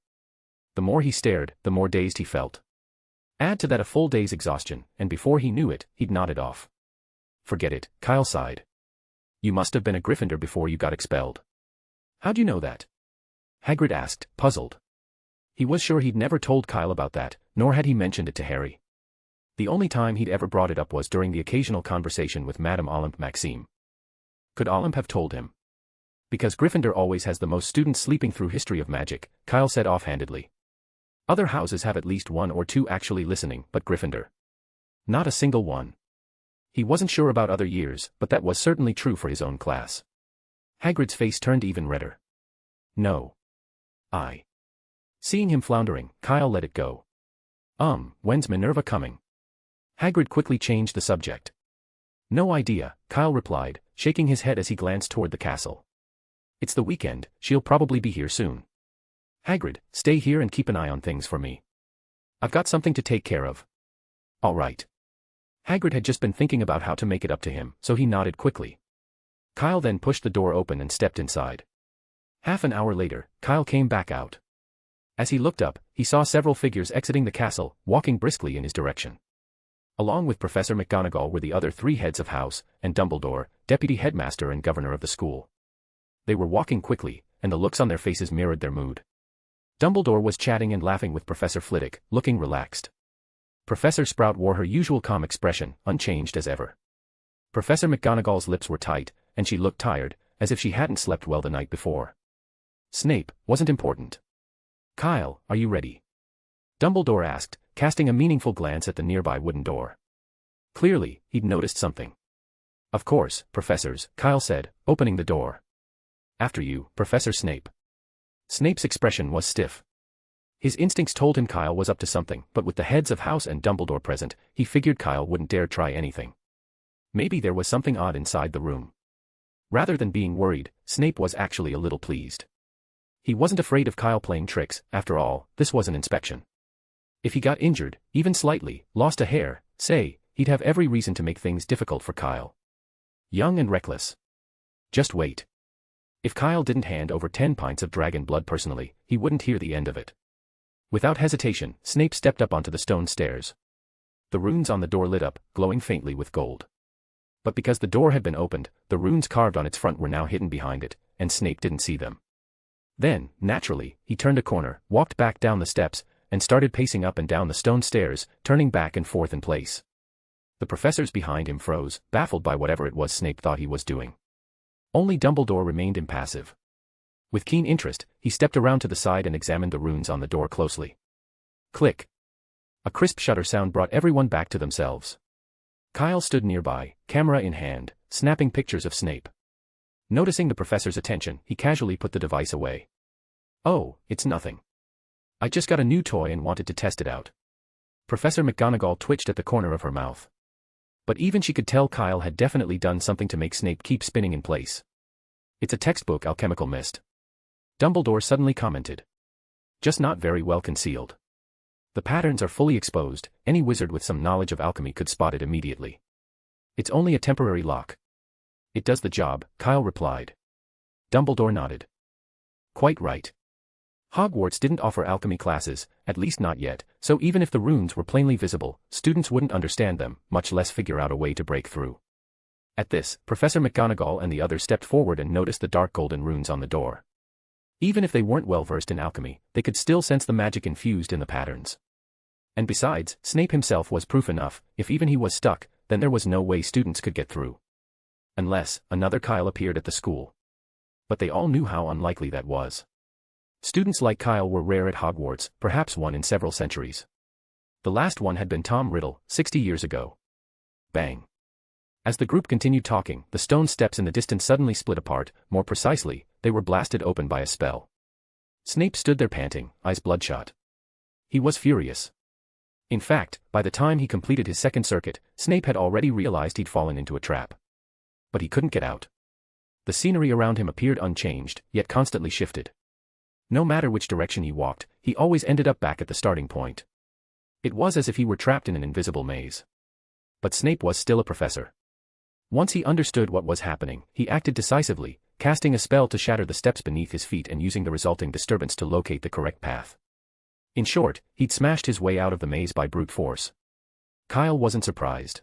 The more he stared, the more dazed he felt. Add to that a full day's exhaustion, and before he knew it, he'd nodded off. Forget it, Kyle sighed. You must have been a Gryffindor before you got expelled. How'd you know that? Hagrid asked, puzzled. He was sure he'd never told Kyle about that, nor had he mentioned it to Harry. The only time he'd ever brought it up was during the occasional conversation with Madame Olympe Maxime. Could Olympe have told him? Because Gryffindor always has the most students sleeping through History of Magic, Kyle said offhandedly. Other houses have at least one or two actually listening, but Gryffindor. Not a single one. He wasn't sure about other years, but that was certainly true for his own class. Hagrid's face turned even redder. No. Seeing him floundering, Kyle let it go. When's Minerva coming? Hagrid quickly changed the subject. No idea, Kyle replied, shaking his head as he glanced toward the castle. It's the weekend, she'll probably be here soon. Hagrid, stay here and keep an eye on things for me. I've got something to take care of. All right. Hagrid had just been thinking about how to make it up to him, so he nodded quickly. Kyle then pushed the door open and stepped inside. Half an hour later, Kyle came back out. As he looked up, he saw several figures exiting the castle, walking briskly in his direction. Along with Professor McGonagall were the other three heads of house, and Dumbledore, deputy headmaster and governor of the school. They were walking quickly, and the looks on their faces mirrored their mood. Dumbledore was chatting and laughing with Professor Flitwick, looking relaxed. Professor Sprout wore her usual calm expression, unchanged as ever. Professor McGonagall's lips were tight, and she looked tired, as if she hadn't slept well the night before. Snape wasn't important. Kyle, are you ready? Dumbledore asked, casting a meaningful glance at the nearby wooden door. Clearly, he'd noticed something. Of course, professors, Kyle said, opening the door. After you, Professor Snape. Snape's expression was stiff. His instincts told him Kyle was up to something, but with the heads of house and Dumbledore present, he figured Kyle wouldn't dare try anything. Maybe there was something odd inside the room. Rather than being worried, Snape was actually a little pleased. He wasn't afraid of Kyle playing tricks, after all, this was an inspection. If he got injured, even slightly, lost a hair, say, he'd have every reason to make things difficult for Kyle. Young and reckless. Just wait. If Kyle didn't hand over 10 pints of dragon blood personally, he wouldn't hear the end of it. Without hesitation, Snape stepped up onto the stone stairs. The runes on the door lit up, glowing faintly with gold. But because the door had been opened, the runes carved on its front were now hidden behind it, and Snape didn't see them. Then, naturally, he turned a corner, walked back down the steps, and started pacing up and down the stone stairs, turning back and forth in place. The professors behind him froze, baffled by whatever it was Snape thought he was doing. Only Dumbledore remained impassive. With keen interest, he stepped around to the side and examined the runes on the door closely. Click. A crisp shutter sound brought everyone back to themselves. Kyle stood nearby, camera in hand, snapping pictures of Snape. Noticing the professor's attention, he casually put the device away. "Oh, it's nothing. I just got a new toy and wanted to test it out." Professor McGonagall twitched at the corner of her mouth. But even she could tell Kyle had definitely done something to make Snape keep spinning in place. "It's a textbook alchemical mist," Dumbledore suddenly commented. "Just not very well concealed. The patterns are fully exposed, any wizard with some knowledge of alchemy could spot it immediately. It's only a temporary lock." "It does the job," Kyle replied. Dumbledore nodded. "Quite right. Hogwarts didn't offer alchemy classes, at least not yet, so even if the runes were plainly visible, students wouldn't understand them, much less figure out a way to break through." At this, Professor McGonagall and the others stepped forward and noticed the dark golden runes on the door. Even if they weren't well versed in alchemy, they could still sense the magic infused in the patterns. And besides, Snape himself was proof enough, if even he was stuck, then there was no way students could get through. Unless another Kyle appeared at the school. But they all knew how unlikely that was. Students like Kyle were rare at Hogwarts, perhaps one in several centuries. The last one had been Tom Riddle, 60 years ago. Bang. As the group continued talking, the stone steps in the distance suddenly split apart, more precisely, they were blasted open by a spell. Snape stood there panting, eyes bloodshot. He was furious. In fact, by the time he completed his second circuit, Snape had already realized he'd fallen into a trap. But he couldn't get out. The scenery around him appeared unchanged, yet constantly shifted. No matter which direction he walked, he always ended up back at the starting point. It was as if he were trapped in an invisible maze. But Snape was still a professor. Once he understood what was happening, he acted decisively, casting a spell to shatter the steps beneath his feet and using the resulting disturbance to locate the correct path. In short, he'd smashed his way out of the maze by brute force. Kyle wasn't surprised.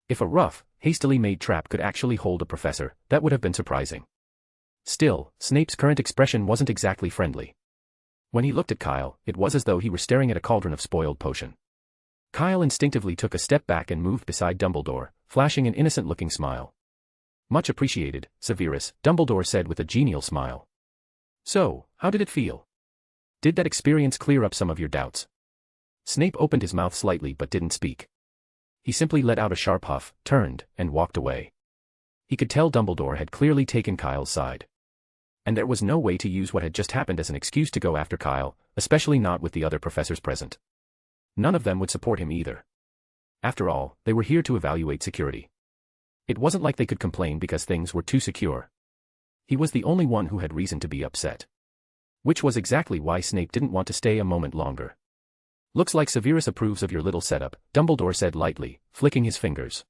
If a rough, hastily made trap could actually hold a professor, that would have been surprising. Still, Snape's current expression wasn't exactly friendly. When he looked at Kyle, it was as though he were staring at a cauldron of spoiled potion. Kyle instinctively took a step back and moved beside Dumbledore, flashing an innocent-looking smile. "Much appreciated, Severus," Dumbledore said with a genial smile. "So, how did it feel? Did that experience clear up some of your doubts?" Snape opened his mouth slightly but didn't speak. He simply let out a sharp huff, turned, and walked away. He could tell Dumbledore had clearly taken Kyle's side. And there was no way to use what had just happened as an excuse to go after Kyle, especially not with the other professors present. None of them would support him either. After all, they were here to evaluate security. It wasn't like they could complain because things were too secure. He was the only one who had reason to be upset. Which was exactly why Snape didn't want to stay a moment longer. "Looks like Severus approves of your little setup," Dumbledore said lightly, flicking his fingers.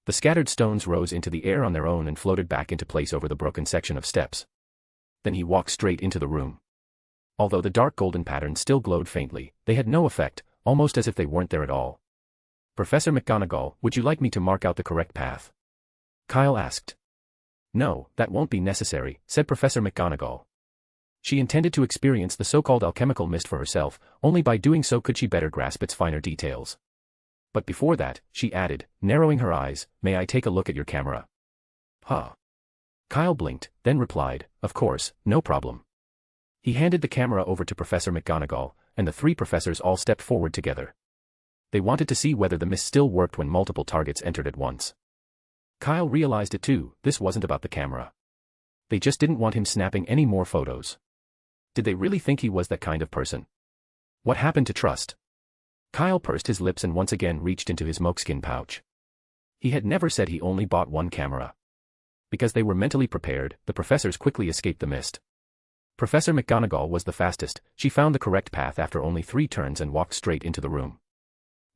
The scattered stones rose into the air on their own and floated back into place over the broken section of steps. Then he walked straight into the room. Although the dark golden patterns still glowed faintly, they had no effect, almost as if they weren't there at all. "Professor McGonagall, would you like me to mark out the correct path?" Kyle asked. "No, that won't be necessary," said Professor McGonagall. She intended to experience the so-called alchemical mist for herself, only by doing so could she better grasp its finer details. But before that, she added, narrowing her eyes, "May I take a look at your camera?" "Huh." Kyle blinked, then replied, "Of course, no problem." He handed the camera over to Professor McGonagall, and the three professors all stepped forward together. They wanted to see whether the mist still worked when multiple targets entered at once. Kyle realized it too, this wasn't about the camera. They just didn't want him snapping any more photos. Did they really think he was that kind of person? What happened to trust? Kyle pursed his lips and once again reached into his moleskin pouch. He had never said he only bought one camera. Because they were mentally prepared, the professors quickly escaped the mist. Professor McGonagall was the fastest, she found the correct path after only 3 turns and walked straight into the room.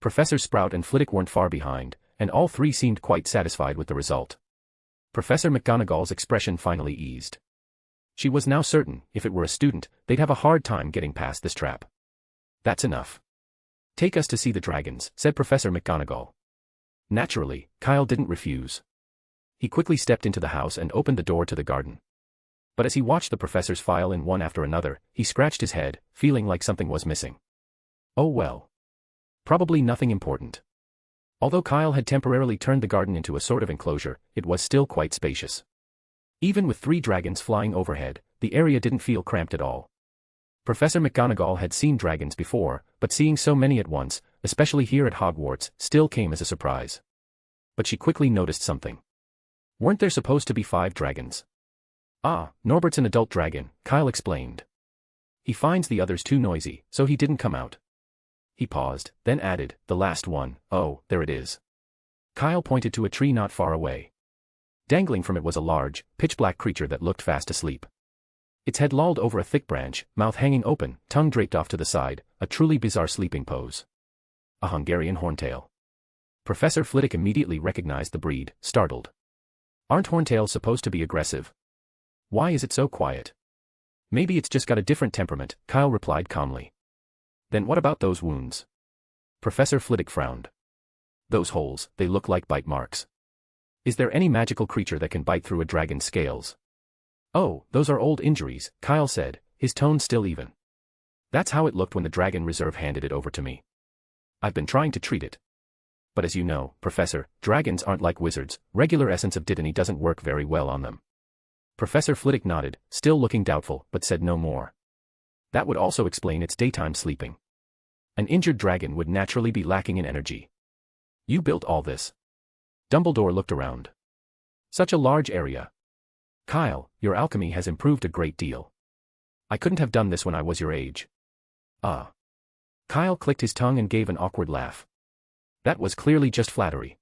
Professors Sprout and Flitwick weren't far behind, and all 3 seemed quite satisfied with the result. Professor McGonagall's expression finally eased. She was now certain, if it were a student, they'd have a hard time getting past this trap. "That's enough. Take us to see the dragons," said Professor McGonagall. Naturally, Kyle didn't refuse. He quickly stepped into the house and opened the door to the garden. But as he watched the professors file in one after another, he scratched his head, feeling like something was missing. Oh well. Probably nothing important. Although Kyle had temporarily turned the garden into a sort of enclosure, it was still quite spacious. Even with 3 dragons flying overhead, the area didn't feel cramped at all. Professor McGonagall had seen dragons before, but seeing so many at once, especially here at Hogwarts, still came as a surprise. But she quickly noticed something. Weren't there supposed to be 5 dragons? Ah, Norbert's an adult dragon, Kyle explained. He finds the others too noisy, so he didn't come out. He paused, then added, the last one, oh, there it is. Kyle pointed to a tree not far away. Dangling from it was a large, pitch-black creature that looked fast asleep. Its head lolled over a thick branch, mouth hanging open, tongue draped off to the side, a truly bizarre sleeping pose. A Hungarian horntail. Professor Flitwick immediately recognized the breed, startled. Aren't horntails supposed to be aggressive? Why is it so quiet? Maybe it's just got a different temperament, Kyle replied calmly. Then what about those wounds? Professor Flitwick frowned. Those holes, they look like bite marks. Is there any magical creature that can bite through a dragon's scales? Oh, those are old injuries, Kyle said, his tone still even. That's how it looked when the Dragon Reserve handed it over to me. I've been trying to treat it. But as you know, Professor, dragons aren't like wizards, regular essence of dittany doesn't work very well on them. Professor Flitwick nodded, still looking doubtful, but said no more. That would also explain its daytime sleeping. An injured dragon would naturally be lacking in energy. You built all this. Dumbledore looked around. Such a large area. Kyle, your alchemy has improved a great deal. I couldn't have done this when I was your age. Ah. Kyle clicked his tongue and gave an awkward laugh. That was clearly just flattery.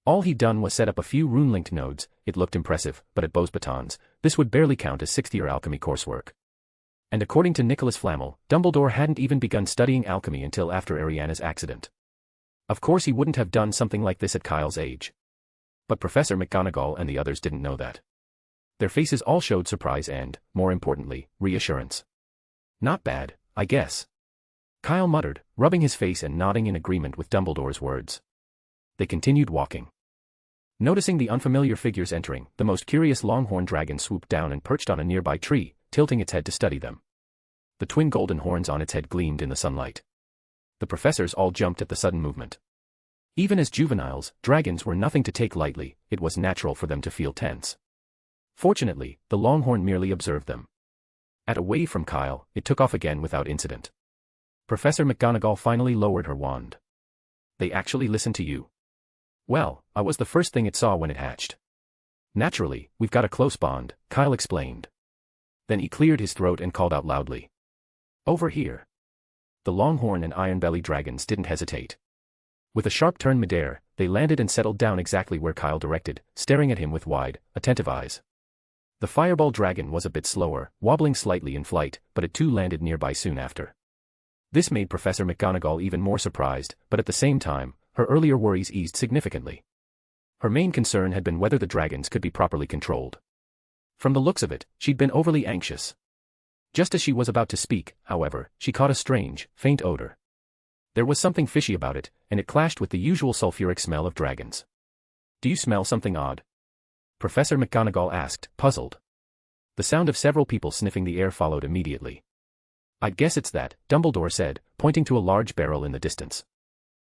All he'd done was set up a few rune-linked nodes. It looked impressive, but at Beauxbatons, this would barely count as 6th-year alchemy coursework. And according to Nicholas Flamel, Dumbledore hadn't even begun studying alchemy until after Ariana's accident. Of course he wouldn't have done something like this at Kyle's age. But Professor McGonagall and the others didn't know that. Their faces all showed surprise and, more importantly, reassurance. Not bad, I guess. Kyle muttered, rubbing his face and nodding in agreement with Dumbledore's words. They continued walking. Noticing the unfamiliar figures entering, the most curious longhorn dragon swooped down and perched on a nearby tree, tilting its head to study them. The twin golden horns on its head gleamed in the sunlight. The professors all jumped at the sudden movement. Even as juveniles, dragons were nothing to take lightly, it was natural for them to feel tense. Fortunately, the longhorn merely observed them. Away from Kyle, it took off again without incident. Professor McGonagall finally lowered her wand. They actually listened to you. Well, I was the first thing it saw when it hatched. Naturally, we've got a close bond, Kyle explained. Then he cleared his throat and called out loudly. Over here. The longhorn and iron-belly dragons didn't hesitate. With a sharp turn midair, they landed and settled down exactly where Kyle directed, staring at him with wide, attentive eyes. The fireball dragon was a bit slower, wobbling slightly in flight, but it too landed nearby soon after. This made Professor McGonagall even more surprised, but at the same time, her earlier worries eased significantly. Her main concern had been whether the dragons could be properly controlled. From the looks of it, she'd been overly anxious. Just as she was about to speak, however, she caught a strange, faint odor. There was something fishy about it, and it clashed with the usual sulfuric smell of dragons. Do you smell something odd? Professor McGonagall asked, puzzled. The sound of several people sniffing the air followed immediately. I'd guess it's that, Dumbledore said, pointing to a large barrel in the distance.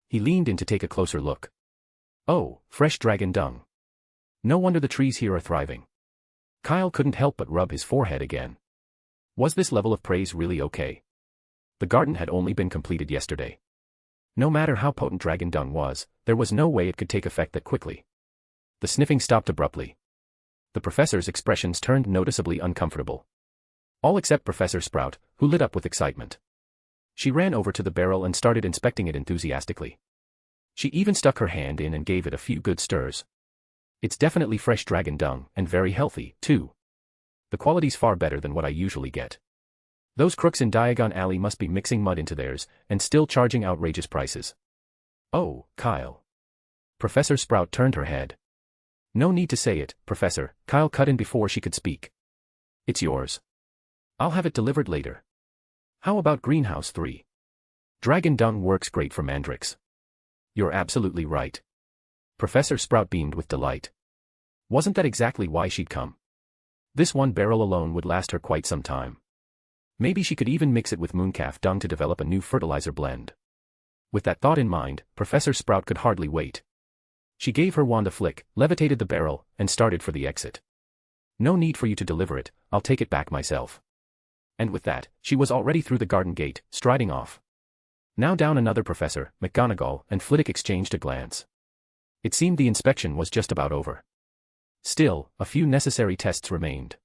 He leaned in to take a closer look. Oh, fresh dragon dung. No wonder the trees here are thriving. Kyle couldn't help but rub his forehead again. Was this level of praise really okay? The garden had only been completed yesterday. No matter how potent dragon dung was, there was no way it could take effect that quickly. The sniffing stopped abruptly. The professor's expressions turned noticeably uncomfortable. All except Professor Sprout, who lit up with excitement. She ran over to the barrel and started inspecting it enthusiastically. She even stuck her hand in and gave it a few good stirs. It's definitely fresh dragon dung, and very healthy, too. The quality's far better than what I usually get. Those crooks in Diagon Alley must be mixing mud into theirs, and still charging outrageous prices. Oh, Kyle. Professor Sprout turned her head. No need to say it, Professor, Kyle cut in before she could speak. It's yours. I'll have it delivered later. How about Greenhouse 3? Dragon dung works great for mandrakes. You're absolutely right. Professor Sprout beamed with delight. Wasn't that exactly why she'd come? This one barrel alone would last her quite some time. Maybe she could even mix it with mooncalf dung to develop a new fertilizer blend. With that thought in mind, Professor Sprout could hardly wait. She gave her wand a flick, levitated the barrel, and started for the exit. No need for you to deliver it, I'll take it back myself. And with that, she was already through the garden gate, striding off. Now down another professor, McGonagall, and Flitwick exchanged a glance. It seemed the inspection was just about over. Still, a few necessary tests remained.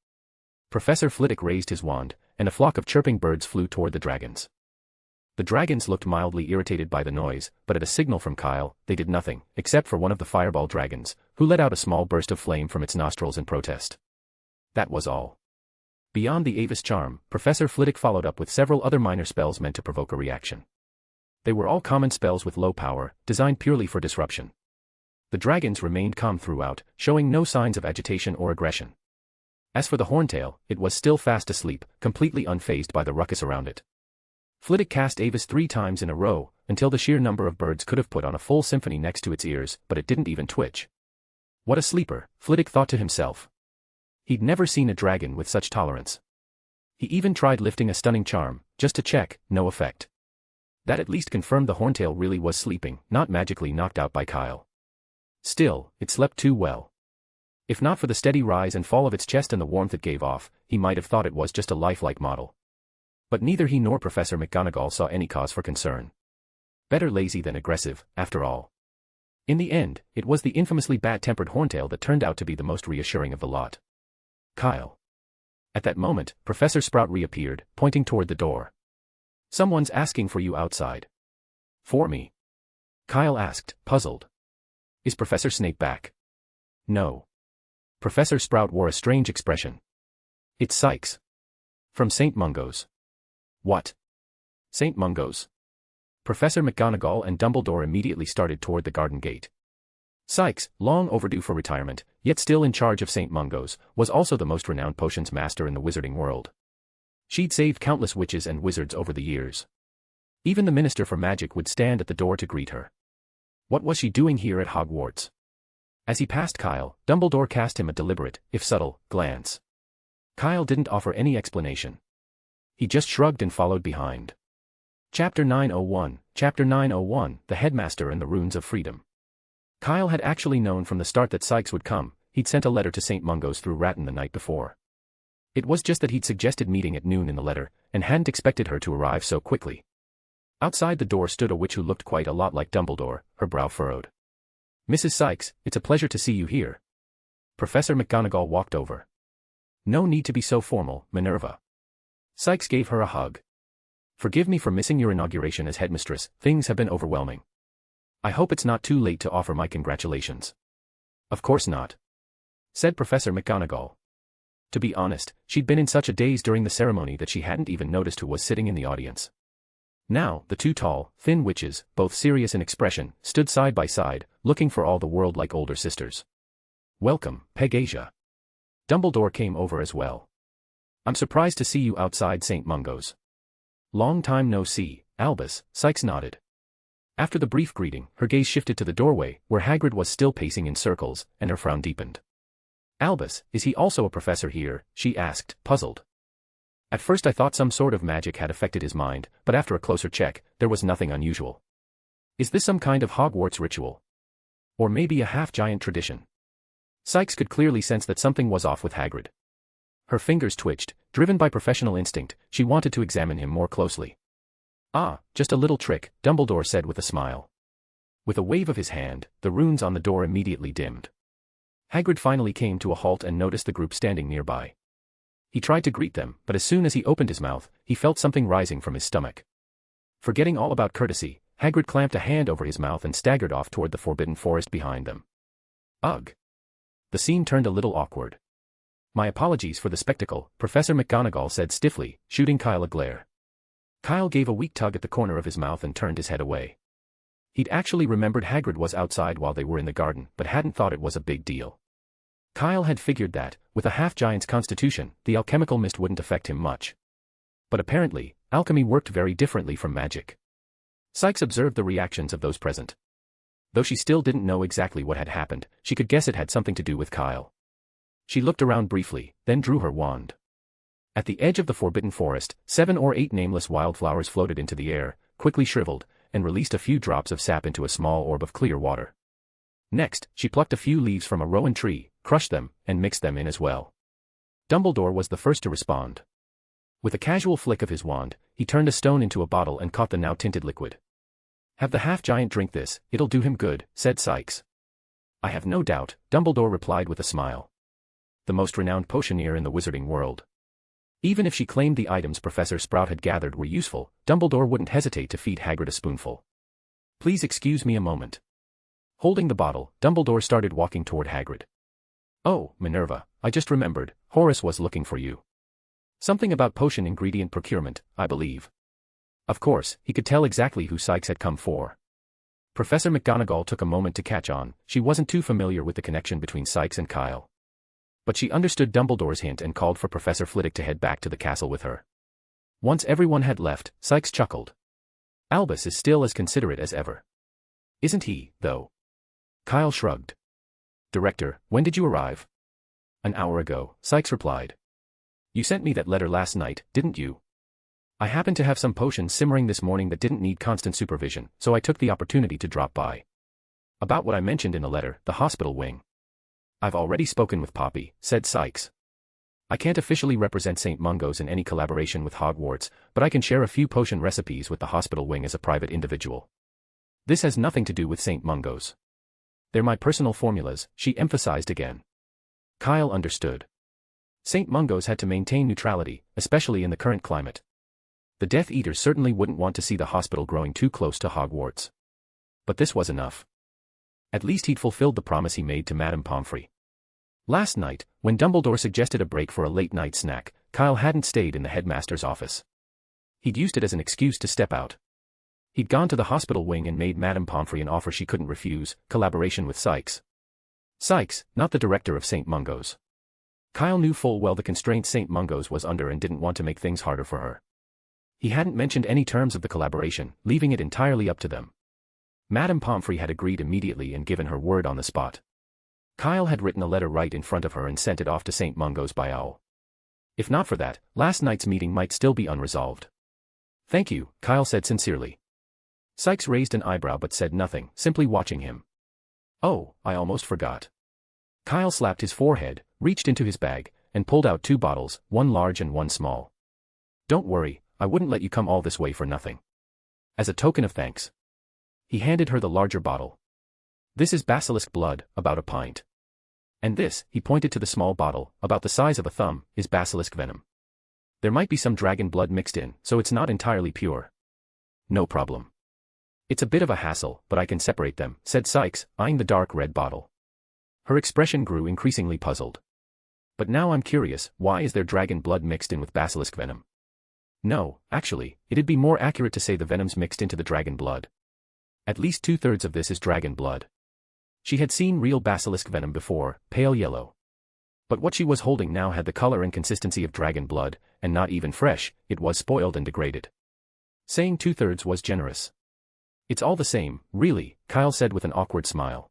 Professor Flitwick raised his wand, and a flock of chirping birds flew toward the dragons. The dragons looked mildly irritated by the noise, but at a signal from Kyle, they did nothing, except for one of the fireball dragons, who let out a small burst of flame from its nostrils in protest. That was all. Beyond the Avis charm, Professor Flitwick followed up with several other minor spells meant to provoke a reaction. They were all common spells with low power, designed purely for disruption. The dragons remained calm throughout, showing no signs of agitation or aggression. As for the horntail, it was still fast asleep, completely unfazed by the ruckus around it. Flitwick cast Avis 3 times in a row, until the sheer number of birds could have put on a full symphony next to its ears, but it didn't even twitch. What a sleeper, Flitwick thought to himself. He'd never seen a dragon with such tolerance. He even tried lifting a stunning charm, just to check, no effect. That at least confirmed the horntail really was sleeping, not magically knocked out by Kyle. Still, it slept too well. If not for the steady rise and fall of its chest and the warmth it gave off, he might have thought it was just a lifelike model. But neither he nor Professor McGonagall saw any cause for concern. Better lazy than aggressive, after all. In the end, it was the infamously bad-tempered horntail that turned out to be the most reassuring of the lot. Kyle. At that moment, Professor Sprout reappeared, pointing toward the door. Someone's asking for you outside. For me? Kyle asked, puzzled. Is Professor Snape back? No. Professor Sprout wore a strange expression. It's Sikes. From St. Mungo's. What? St. Mungo's. Professor McGonagall and Dumbledore immediately started toward the garden gate. Sikes, long overdue for retirement, yet still in charge of St. Mungo's, was also the most renowned potions master in the wizarding world. She'd saved countless witches and wizards over the years. Even the Minister for Magic would stand at the door to greet her. What was she doing here at Hogwarts? As he passed Kyle, Dumbledore cast him a deliberate, if subtle, glance. Kyle didn't offer any explanation. He just shrugged and followed behind. Chapter 901, The Headmaster and the Runes of Freedom. Kyle had actually known from the start that Sikes would come. He'd sent a letter to St. Mungo's through Ratton the night before. It was just that he'd suggested meeting at noon in the letter, and hadn't expected her to arrive so quickly. Outside the door stood a witch who looked quite a lot like Dumbledore, her brow furrowed. Mrs. Sikes, it's a pleasure to see you here. Professor McGonagall walked over. No need to be so formal, Minerva. Sikes gave her a hug. Forgive me for missing your inauguration as headmistress, things have been overwhelming. I hope it's not too late to offer my congratulations. Of course not, said Professor McGonagall. To be honest, she'd been in such a daze during the ceremony that she hadn't even noticed who was sitting in the audience. Now, the 2 tall, thin witches, both serious in expression, stood side by side, looking for all the world like older sisters. Welcome, Pegasia. Dumbledore came over as well. I'm surprised to see you outside St. Mungo's. Long time no see, Albus, Sikes nodded. After the brief greeting, her gaze shifted to the doorway, where Hagrid was still pacing in circles, and her frown deepened. Albus, is he also a professor here? She asked, puzzled. At first I thought some sort of magic had affected his mind, but after a closer check, there was nothing unusual. Is this some kind of Hogwarts ritual? Or maybe a half-giant tradition? Sikes could clearly sense that something was off with Hagrid. Her fingers twitched, driven by professional instinct. She wanted to examine him more closely. Ah, just a little trick, Dumbledore said with a smile. With a wave of his hand, the runes on the door immediately dimmed. Hagrid finally came to a halt and noticed the group standing nearby. He tried to greet them, but as soon as he opened his mouth, he felt something rising from his stomach. Forgetting all about courtesy, Hagrid clamped a hand over his mouth and staggered off toward the forbidden forest behind them. Ugh. The scene turned a little awkward. My apologies for the spectacle, Professor McGonagall said stiffly, shooting Kyle a glare. Kyle gave a weak tug at the corner of his mouth and turned his head away. He'd actually remembered Hagrid was outside while they were in the garden, but hadn't thought it was a big deal. Kyle had figured that, with a half-giant's constitution, the alchemical mist wouldn't affect him much. But apparently, alchemy worked very differently from magic. Sikes observed the reactions of those present. Though she still didn't know exactly what had happened, she could guess it had something to do with Kyle. She looked around briefly, then drew her wand. At the edge of the forbidden forest, 7 or 8 nameless wildflowers floated into the air, quickly shriveled, and released a few drops of sap into a small orb of clear water. Next, she plucked a few leaves from a rowan tree, crushed them, and mixed them in as well. Dumbledore was the first to respond. With a casual flick of his wand, he turned a stone into a bottle and caught the now tinted liquid. "Have the half-giant drink this, it'll do him good," said Sikes. "I have no doubt," Dumbledore replied with a smile. The most renowned potioneer in the wizarding world. Even if she claimed the items Professor Sprout had gathered were useful, Dumbledore wouldn't hesitate to feed Hagrid a spoonful. "Please excuse me a moment." Holding the bottle, Dumbledore started walking toward Hagrid. "Oh, Minerva, I just remembered, Horace was looking for you. Something about potion ingredient procurement, I believe." Of course, he could tell exactly who Sikes had come for. Professor McGonagall took a moment to catch on. She wasn't too familiar with the connection between Sikes and Kyle. But she understood Dumbledore's hint and called for Professor Flitwick to head back to the castle with her. Once everyone had left, Sikes chuckled. "Albus is still as considerate as ever. Isn't he, though?" Kyle shrugged. "Director, when did you arrive?" "An hour ago," Sikes replied. "You sent me that letter last night, didn't you?" "I happened to have some potions simmering this morning that didn't need constant supervision, so I took the opportunity to drop by." "About what I mentioned in the letter, the hospital wing." "I've already spoken with Poppy," said Sikes. "I can't officially represent St. Mungo's in any collaboration with Hogwarts, but I can share a few potion recipes with the hospital wing as a private individual. This has nothing to do with St. Mungo's. They're my personal formulas," she emphasized again. Kyle understood. St. Mungo's had to maintain neutrality, especially in the current climate. The Death Eaters certainly wouldn't want to see the hospital growing too close to Hogwarts. But this was enough. At least he'd fulfilled the promise he made to Madame Pomfrey. Last night, when Dumbledore suggested a break for a late-night snack, Kyle hadn't stayed in the headmaster's office. He'd used it as an excuse to step out. He'd gone to the hospital wing and made Madame Pomfrey an offer she couldn't refuse, collaboration with Sikes. Sikes, not the director of St. Mungo's. Kyle knew full well the constraints St. Mungo's was under and didn't want to make things harder for her. He hadn't mentioned any terms of the collaboration, leaving it entirely up to them. Madame Pomfrey had agreed immediately and given her word on the spot. Kyle had written a letter right in front of her and sent it off to St. Mungo's by owl. If not for that, last night's meeting might still be unresolved. "Thank you," Kyle said sincerely. Sikes raised an eyebrow but said nothing, simply watching him. "Oh, I almost forgot." Kyle slapped his forehead, reached into his bag, and pulled out 2 bottles, one large and one small. "Don't worry, I wouldn't let you come all this way for nothing. As a token of thanks." He handed her the larger bottle. "This is basilisk blood, about a pint. And this," he pointed to the small bottle, about the size of a thumb, "is basilisk venom. There might be some dragon blood mixed in, so it's not entirely pure." "No problem. It's a bit of a hassle, but I can separate them," said Sikes, eyeing the dark red bottle. Her expression grew increasingly puzzled. "But now I'm curious, why is there dragon blood mixed in with basilisk venom?" "No, actually, it'd be more accurate to say the venom's mixed into the dragon blood. At least 2/3 of this is dragon blood." She had seen real basilisk venom before, pale yellow. But what she was holding now had the color and consistency of dragon blood, and not even fresh, it was spoiled and degraded. Saying 2/3 was generous. "It's all the same, really," Kyle said with an awkward smile.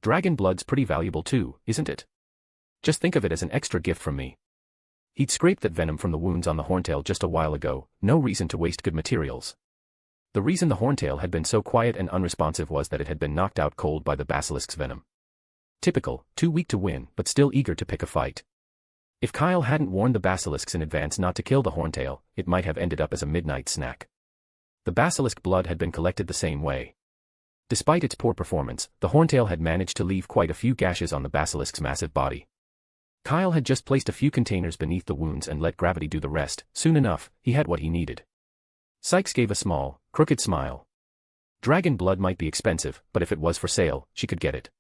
"Dragon blood's pretty valuable too, isn't it? Just think of it as an extra gift from me." He'd scraped that venom from the wounds on the horntail just a while ago, no reason to waste good materials. The reason the horntail had been so quiet and unresponsive was that it had been knocked out cold by the basilisk's venom. Typical, too weak to win, but still eager to pick a fight. If Kyle hadn't warned the basilisks in advance not to kill the horntail, it might have ended up as a midnight snack. The basilisk blood had been collected the same way. Despite its poor performance, the horntail had managed to leave quite a few gashes on the basilisk's massive body. Kyle had just placed a few containers beneath the wounds and let gravity do the rest. Soon enough, he had what he needed. Sikes gave a small, crooked smile. Dragon blood might be expensive, but if it was for sale, she could get it.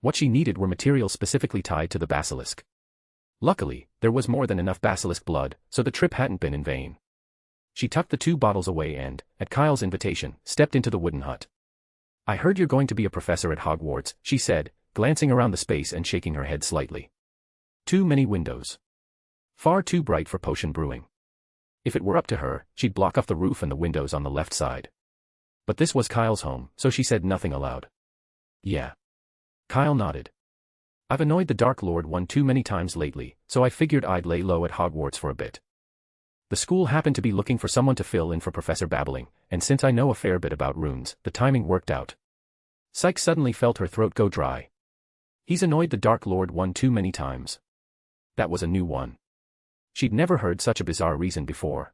What she needed were materials specifically tied to the basilisk. Luckily, there was more than enough basilisk blood, so the trip hadn't been in vain. She tucked the 2 bottles away and, at Kyle's invitation, stepped into the wooden hut. "I heard you're going to be a professor at Hogwarts," she said, glancing around the space and shaking her head slightly. Too many windows. Far too bright for potion brewing. If it were up to her, she'd block off the roof and the windows on the left side. But this was Kyle's home, so she said nothing aloud. "Yeah." Kyle nodded. I've annoyed the Dark Lord one too many times lately, so I figured I'd lay low at Hogwarts for a bit. The school happened to be looking for someone to fill in for Professor Babbling, and since I know a fair bit about runes, the timing worked out. Psyche suddenly felt her throat go dry. He's annoyed the Dark Lord one too many times. That was a new one. She'd never heard such a bizarre reason before.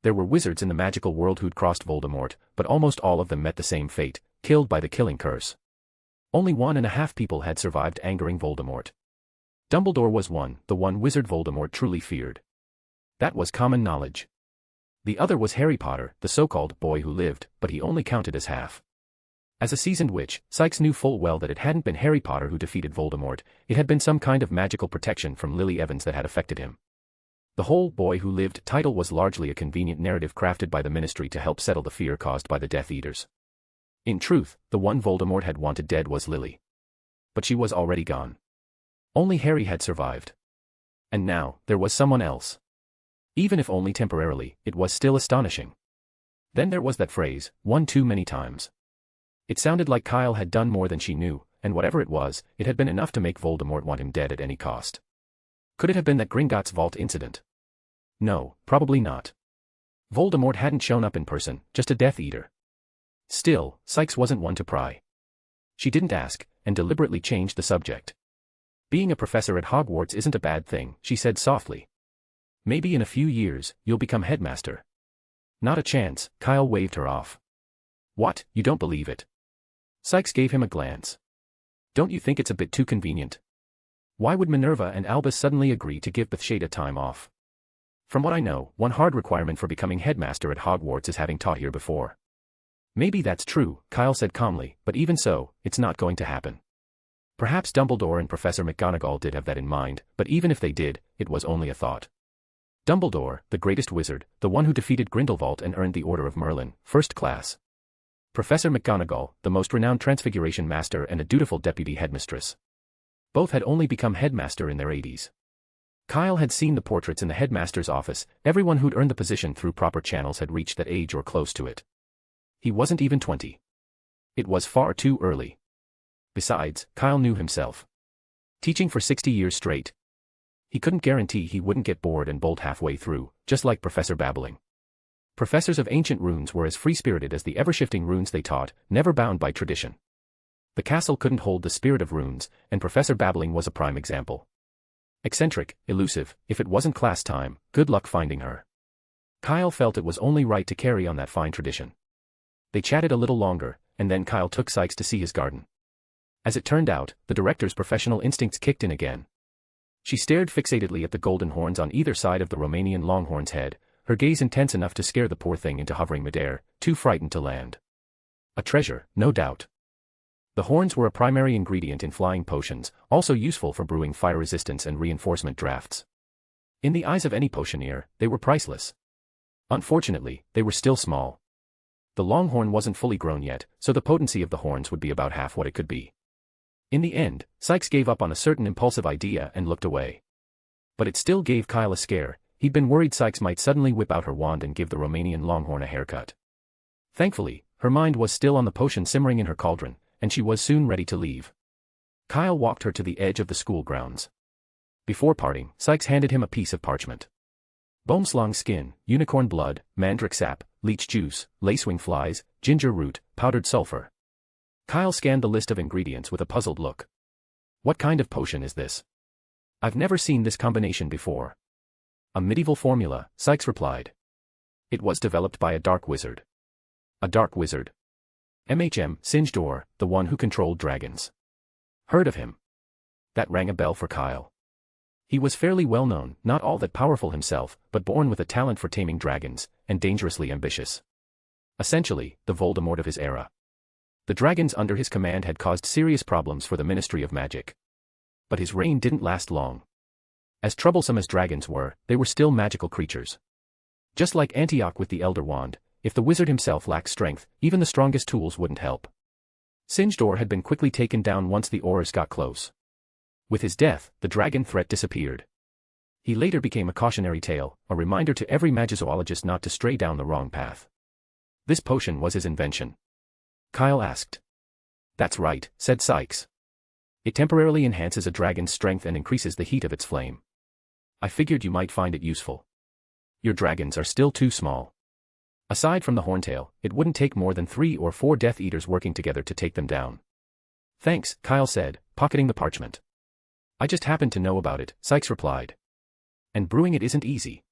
There were wizards in the magical world who'd crossed Voldemort, but almost all of them met the same fate, killed by the killing curse. Only 1.5 people had survived angering Voldemort. Dumbledore was one, the one wizard Voldemort truly feared. That was common knowledge. The other was Harry Potter, the so-called boy who lived, but he only counted as half. As a seasoned witch, Sykes knew full well that it hadn't been Harry Potter who defeated Voldemort, it had been some kind of magical protection from Lily Evans that had affected him. The whole boy who lived title was largely a convenient narrative crafted by the Ministry to help settle the fear caused by the Death Eaters. In truth, the one Voldemort had wanted dead was Lily. But she was already gone. Only Harry had survived. And now, there was someone else. Even if only temporarily, it was still astonishing. Then there was that phrase, one too many times. It sounded like Kyle had done more than she knew, and whatever it was, it had been enough to make Voldemort want him dead at any cost. Could it have been that Gringotts Vault incident? No, probably not. Voldemort hadn't shown up in person, just a Death Eater. Still, Sykes wasn't one to pry. She didn't ask, and deliberately changed the subject. Being a professor at Hogwarts isn't a bad thing, she said softly. Maybe in a few years, you'll become headmaster. Not a chance, Kyle waved her off. What, you don't believe it? Sykes gave him a glance. Don't you think it's a bit too convenient? Why would Minerva and Albus suddenly agree to give Beauxbatons time off? From what I know, one hard requirement for becoming headmaster at Hogwarts is having taught here before. Maybe that's true, Kyle said calmly, but even so, it's not going to happen. Perhaps Dumbledore and Professor McGonagall did have that in mind, but even if they did, it was only a thought. Dumbledore, the greatest wizard, the one who defeated Grindelwald and earned the Order of Merlin, first class. Professor McGonagall, the most renowned Transfiguration Master and a dutiful deputy headmistress. Both had only become headmaster in their 80s. Kyle had seen the portraits in the headmaster's office, everyone who'd earned the position through proper channels had reached that age or close to it. He wasn't even 20. It was far too early. Besides, Kyle knew himself. Teaching for 60 years straight. He couldn't guarantee he wouldn't get bored and bolt halfway through, just like Professor Babbling. Professors of ancient runes were as free-spirited as the ever-shifting runes they taught, never bound by tradition. The castle couldn't hold the spirit of runes, and Professor Babbling was a prime example. Eccentric, elusive, if it wasn't class time, good luck finding her. Kyle felt it was only right to carry on that fine tradition. They chatted a little longer, and then Kyle took Sykes to see his garden. As it turned out, the director's professional instincts kicked in again. She stared fixatedly at the golden horns on either side of the Romanian longhorn's head, her gaze intense enough to scare the poor thing into hovering midair, too frightened to land. A treasure, no doubt. The horns were a primary ingredient in flying potions, also useful for brewing fire resistance and reinforcement drafts. In the eyes of any potioneer, they were priceless. Unfortunately, they were still small. The longhorn wasn't fully grown yet, so the potency of the horns would be about half what it could be. In the end, Sykes gave up on a certain impulsive idea and looked away. But it still gave Kyle a scare. He'd been worried Sykes might suddenly whip out her wand and give the Romanian longhorn a haircut. Thankfully, her mind was still on the potion simmering in her cauldron, and she was soon ready to leave. Kyle walked her to the edge of the school grounds. Before parting, Sykes handed him a piece of parchment. Boomslang skin, unicorn blood, mandrake sap, leech juice, lacewing flies, ginger root, powdered sulfur. Kyle scanned the list of ingredients with a puzzled look. What kind of potion is this? I've never seen this combination before. A medieval formula, Sykes replied. It was developed by a dark wizard. A dark wizard. Sinjdor, the one who controlled dragons. Heard of him? That rang a bell for Kyle. He was fairly well known, not all that powerful himself, but born with a talent for taming dragons, and dangerously ambitious. Essentially, the Voldemort of his era. The dragons under his command had caused serious problems for the Ministry of Magic. But his reign didn't last long. As troublesome as dragons were, they were still magical creatures. Just like Antioch with the Elder Wand, if the wizard himself lacked strength, even the strongest tools wouldn't help. Sinjdor had been quickly taken down once the Aurors got close. With his death, the dragon threat disappeared. He later became a cautionary tale, a reminder to every magizoologist not to stray down the wrong path. This potion was his invention. Kyle asked. That's right, said Sykes. It temporarily enhances a dragon's strength and increases the heat of its flame. I figured you might find it useful. Your dragons are still too small. Aside from the horntail, it wouldn't take more than 3 or 4 Death Eaters working together to take them down. Thanks, Kyle said, pocketing the parchment. I just happened to know about it, Sykes replied. And brewing it isn't easy.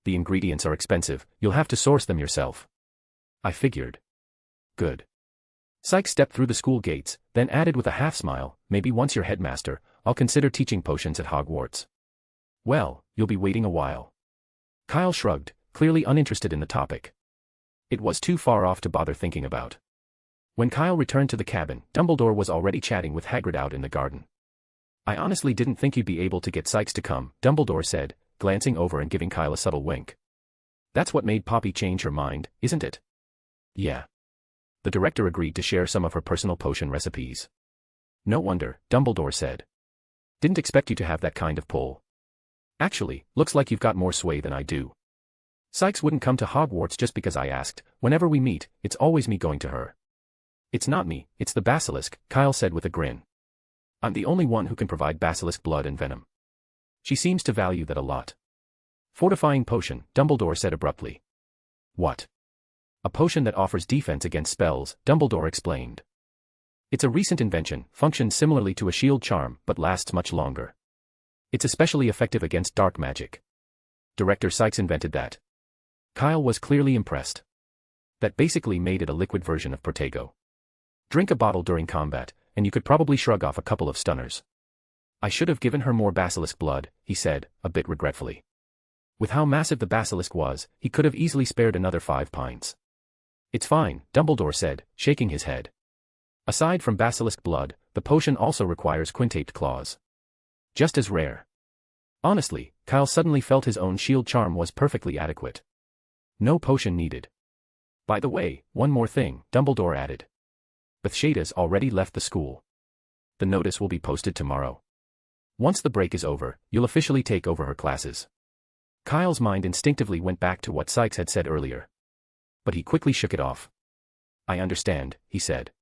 The ingredients are expensive, you'll have to source them yourself. I figured. Good. Sykes stepped through the school gates, then added with a half-smile, maybe once you're headmaster, I'll consider teaching potions at Hogwarts. Well, you'll be waiting a while. Kyle shrugged, clearly uninterested in the topic. It was too far off to bother thinking about. When Kyle returned to the cabin, Dumbledore was already chatting with Hagrid out in the garden. I honestly didn't think you'd be able to get Sykes to come, Dumbledore said, glancing over and giving Kyle a subtle wink. That's what made Poppy change her mind, isn't it? Yeah. The director agreed to share some of her personal potion recipes. No wonder, Dumbledore said. Didn't expect you to have that kind of pull. Actually, looks like you've got more sway than I do. Sykes wouldn't come to Hogwarts just because I asked. Whenever we meet, it's always me going to her. It's not me, it's the basilisk, Kyle said with a grin. I'm the only one who can provide basilisk blood and venom. She seems to value that a lot. Fortifying potion, Dumbledore said abruptly. What? A potion that offers defense against spells, Dumbledore explained. It's a recent invention, functions similarly to a shield charm, but lasts much longer. It's especially effective against dark magic. Director Sykes invented that. Kyle was clearly impressed. That basically made it a liquid version of Protego. Drink a bottle during combat, and you could probably shrug off a couple of stunners. I should have given her more basilisk blood, he said, a bit regretfully. With how massive the basilisk was, he could have easily spared another 5 pints. It's fine, Dumbledore said, shaking his head. Aside from basilisk blood, the potion also requires quintaped claws. Just as rare. Honestly, Kyle suddenly felt his own shield charm was perfectly adequate. No potion needed. By the way, one more thing, Dumbledore added. Beauxbatons already left the school. The notice will be posted tomorrow. Once the break is over, you'll officially take over her classes. Kyle's mind instinctively went back to what Sykes had said earlier. But he quickly shook it off. I understand, he said.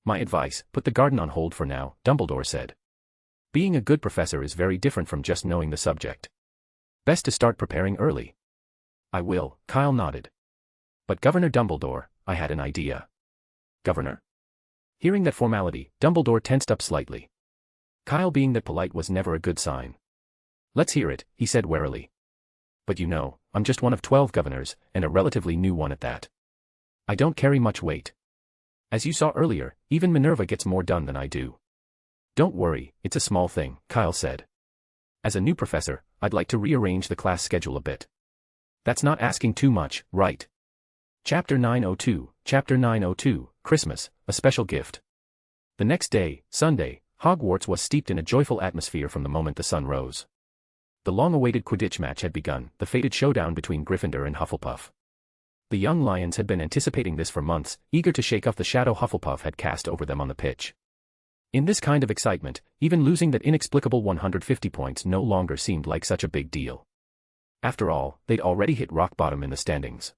My advice, put the garden on hold for now, Dumbledore said. Being a good professor is very different from just knowing the subject. Best to start preparing early. I will, Kyle nodded. But Governor Dumbledore, I had an idea. Governor? Hearing that formality, Dumbledore tensed up slightly. Kyle being that polite was never a good sign. Let's hear it, he said warily. But you know, I'm just one of 12 governors, and a relatively new one at that. I don't carry much weight. As you saw earlier, even Minerva gets more done than I do. Don't worry, it's a small thing, Kyle said. As a new professor, I'd like to rearrange the class schedule a bit. That's not asking too much, right? Chapter 902, Christmas, a special gift. The next day, Sunday, Hogwarts was steeped in a joyful atmosphere from the moment the sun rose. The long-awaited Quidditch match had begun, the fated showdown between Gryffindor and Hufflepuff. The young Lions had been anticipating this for months, eager to shake off the shadow Hufflepuff had cast over them on the pitch. In this kind of excitement, even losing that inexplicable 150 points no longer seemed like such a big deal. After all, they'd already hit rock bottom in the standings.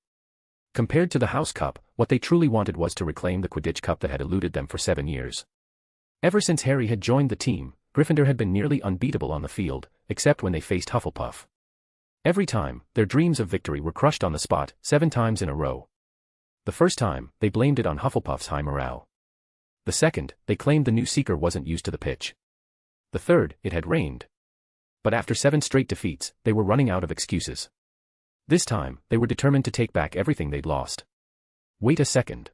Compared to the House Cup, what they truly wanted was to reclaim the Quidditch Cup that had eluded them for 7 years. Ever since Harry had joined the team, Gryffindor had been nearly unbeatable on the field, except when they faced Hufflepuff. Every time, their dreams of victory were crushed on the spot, 7 times in a row. The first time, they blamed it on Hufflepuff's high morale. The second, they claimed the new seeker wasn't used to the pitch. The third, it had rained. But after 7 straight defeats, they were running out of excuses. This time, they were determined to take back everything they'd lost. Wait a second.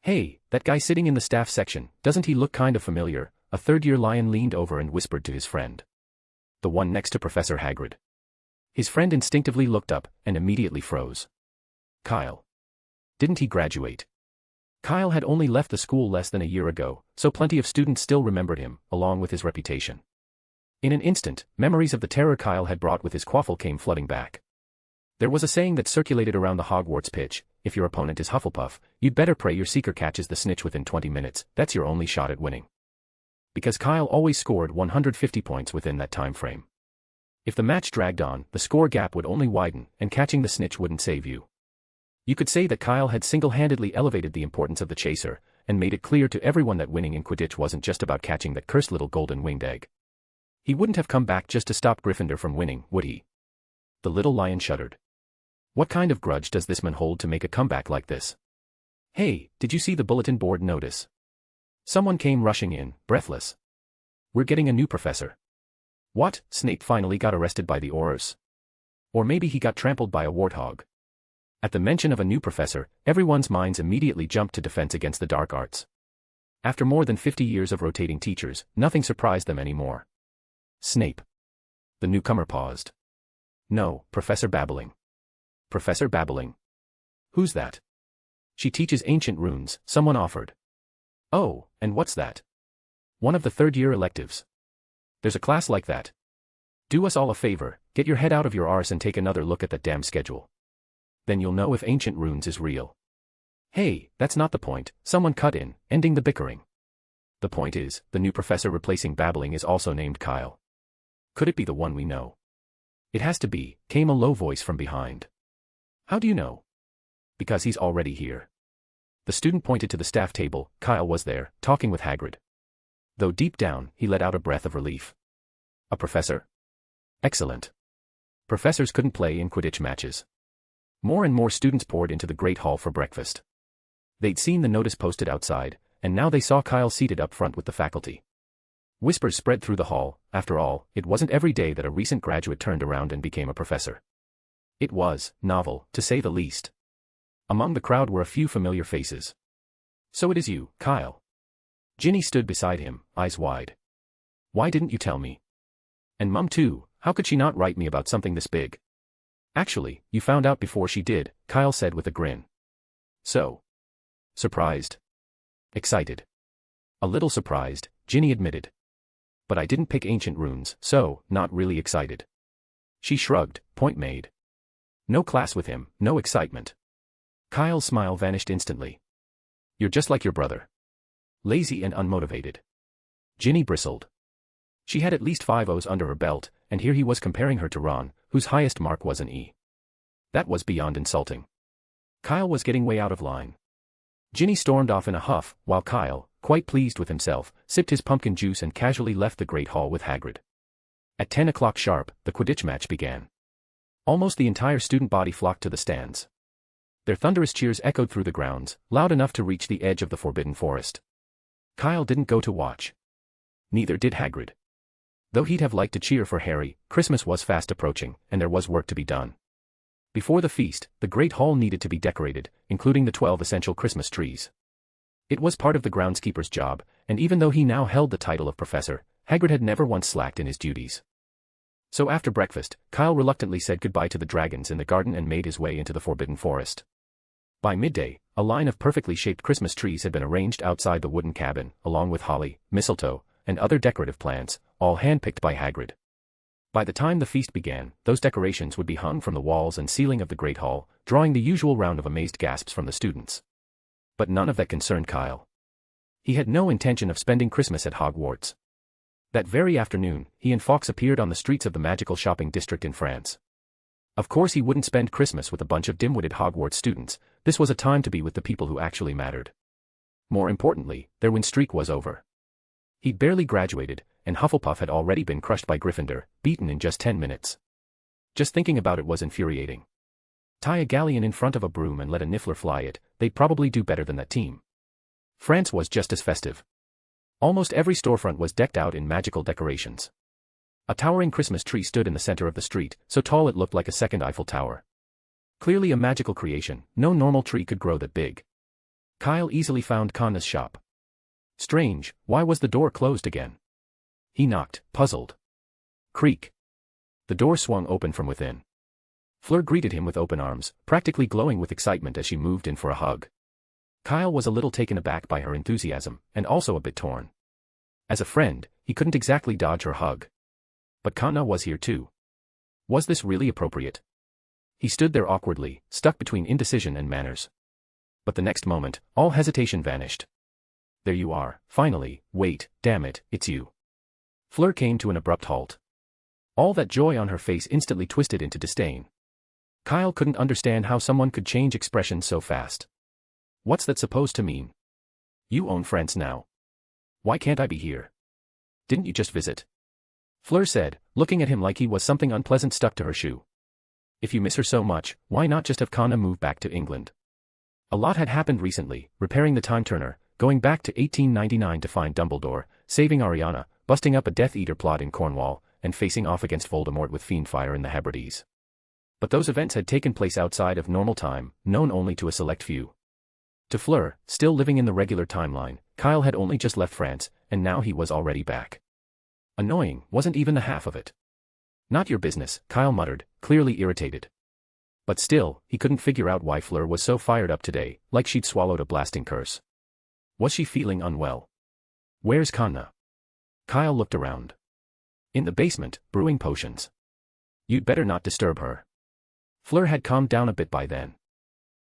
Hey, that guy sitting in the staff section, doesn't he look kind of familiar? A third-year Lion leaned over and whispered to his friend. The one next to Professor Hagrid. His friend instinctively looked up, and immediately froze. Kyle. Didn't he graduate? Kyle had only left the school less than a year ago, so plenty of students still remembered him, along with his reputation. In an instant, memories of the terror Kyle had brought with his quaffle came flooding back. There was a saying that circulated around the Hogwarts pitch, if your opponent is Hufflepuff, you'd better pray your seeker catches the snitch within 20 minutes, that's your only shot at winning. Because Kyle always scored 150 points within that time frame. If the match dragged on, the score gap would only widen, and catching the snitch wouldn't save you. You could say that Kyle had single-handedly elevated the importance of the chaser, and made it clear to everyone that winning in Quidditch wasn't just about catching that cursed little golden-winged egg. He wouldn't have come back just to stop Gryffindor from winning, would he? The little lion shuddered. What kind of grudge does this man hold to make a comeback like this? Hey, did you see the bulletin board notice? Someone came rushing in, breathless. We're getting a new professor. What? Snape finally got arrested by the Aurors. Or maybe he got trampled by a warthog. At the mention of a new professor, everyone's minds immediately jumped to defense against the dark arts. After more than 50 years of rotating teachers, nothing surprised them anymore. Snape. The newcomer paused. No, Professor Babbling. Professor Babbling. Who's that? She teaches ancient runes, someone offered. Oh, and what's that? One of the third-year electives. There's a class like that. Do us all a favor, get your head out of your arse and take another look at that damn schedule. Then you'll know if ancient runes is real. Hey, that's not the point, someone cut in, ending the bickering. The point is, the new professor replacing Babbling is also named Kyle. Could it be the one we know? It has to be, came a low voice from behind. How do you know? Because he's already here. The student pointed to the staff table. Kyle was there, talking with Hagrid. Though deep down, he let out a breath of relief. A professor? Excellent. Professors couldn't play in Quidditch matches. More and more students poured into the Great Hall for breakfast. They'd seen the notice posted outside, and now they saw Kyle seated up front with the faculty. Whispers spread through the hall. After all, it wasn't every day that a recent graduate turned around and became a professor. It was novel, to say the least. Among the crowd were a few familiar faces. So it is you, Kyle. Ginny stood beside him, eyes wide. Why didn't you tell me? And Mum too, how could she not write me about something this big? Actually, you found out before she did, Kyle said with a grin. So? Surprised? Excited? A little surprised, Ginny admitted. But I didn't pick ancient runes, so, not really excited. She shrugged, point made. No class with him, no excitement. Kyle's smile vanished instantly. You're just like your brother. Lazy and unmotivated. Ginny bristled. She had at least 5 O's under her belt, and here he was comparing her to Ron, whose highest mark was an E. That was beyond insulting. Kyle was getting way out of line. Ginny stormed off in a huff, while Kyle, quite pleased with himself, sipped his pumpkin juice and casually left the Great Hall with Hagrid. At 10 o'clock sharp, the Quidditch match began. Almost the entire student body flocked to the stands. Their thunderous cheers echoed through the grounds, loud enough to reach the edge of the Forbidden Forest. Kyle didn't go to watch. Neither did Hagrid. Though he'd have liked to cheer for Harry, Christmas was fast approaching, and there was work to be done. Before the feast, the Great Hall needed to be decorated, including the 12 essential Christmas trees. It was part of the groundskeeper's job, and even though he now held the title of professor, Hagrid had never once slacked in his duties. So after breakfast, Kyle reluctantly said goodbye to the dragons in the garden and made his way into the Forbidden Forest. By midday, a line of perfectly shaped Christmas trees had been arranged outside the wooden cabin, along with holly, mistletoe, and other decorative plants, all handpicked by Hagrid. By the time the feast began, those decorations would be hung from the walls and ceiling of the Great Hall, drawing the usual round of amazed gasps from the students. But none of that concerned Kyle. He had no intention of spending Christmas at Hogwarts. That very afternoon, he and Fawkes appeared on the streets of the magical shopping district in France. Of course he wouldn't spend Christmas with a bunch of dim-witted Hogwarts students. This was a time to be with the people who actually mattered. More importantly, their win streak was over. He'd barely graduated, and Hufflepuff had already been crushed by Gryffindor, beaten in just 10 minutes. Just thinking about it was infuriating. Tie a galleon in front of a broom and let a niffler fly it, they'd probably do better than that team. France was just as festive. Almost every storefront was decked out in magical decorations. A towering Christmas tree stood in the center of the street, so tall it looked like a second Eiffel Tower. Clearly a magical creation, no normal tree could grow that big. Kyle easily found Kanna's shop. Strange, why was the door closed again? He knocked, puzzled. Creak. The door swung open from within. Fleur greeted him with open arms, practically glowing with excitement as she moved in for a hug. Kyle was a little taken aback by her enthusiasm, and also a bit torn. As a friend, he couldn't exactly dodge her hug. But Kanna was here too. Was this really appropriate? He stood there awkwardly, stuck between indecision and manners. But the next moment, all hesitation vanished. There you are, finally. Wait, damn it, it's you. Fleur came to an abrupt halt. All that joy on her face instantly twisted into disdain. Kyle couldn't understand how someone could change expression so fast. What's that supposed to mean? You own France now. Why can't I be here? Didn't you just visit? Fleur said, looking at him like he was something unpleasant stuck to her shoe. If you miss her so much, why not just have Connor move back to England? A lot had happened recently, repairing the time turner, going back to 1899 to find Dumbledore, saving Ariana, busting up a Death Eater plot in Cornwall, and facing off against Voldemort with Fiendfyre in the Hebrides. But those events had taken place outside of normal time, known only to a select few. To Fleur, still living in the regular timeline, Kyle had only just left France, and now he was already back. Annoying wasn't even the half of it. Not your business, Kyle muttered, clearly irritated. But still, he couldn't figure out why Fleur was so fired up today, like she'd swallowed a blasting curse. Was she feeling unwell? Where's Kanna? Kyle looked around. In the basement, brewing potions. You'd better not disturb her. Fleur had calmed down a bit by then.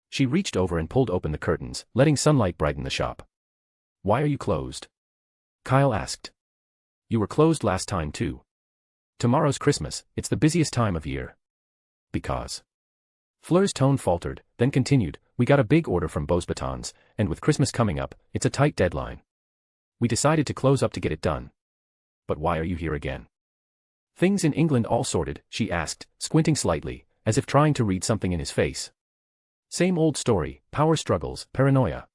She reached over and pulled open the curtains, letting sunlight brighten the shop. Why are you closed? Kyle asked. You were closed last time too. Tomorrow's Christmas, it's the busiest time of year. Because. Fleur's tone faltered, then continued, we got a big order from Beauxbatons, and with Christmas coming up, it's a tight deadline. We decided to close up to get it done. But why are you here again? Things in England all sorted, she asked, squinting slightly, as if trying to read something in his face. Same old story, power struggles, paranoia.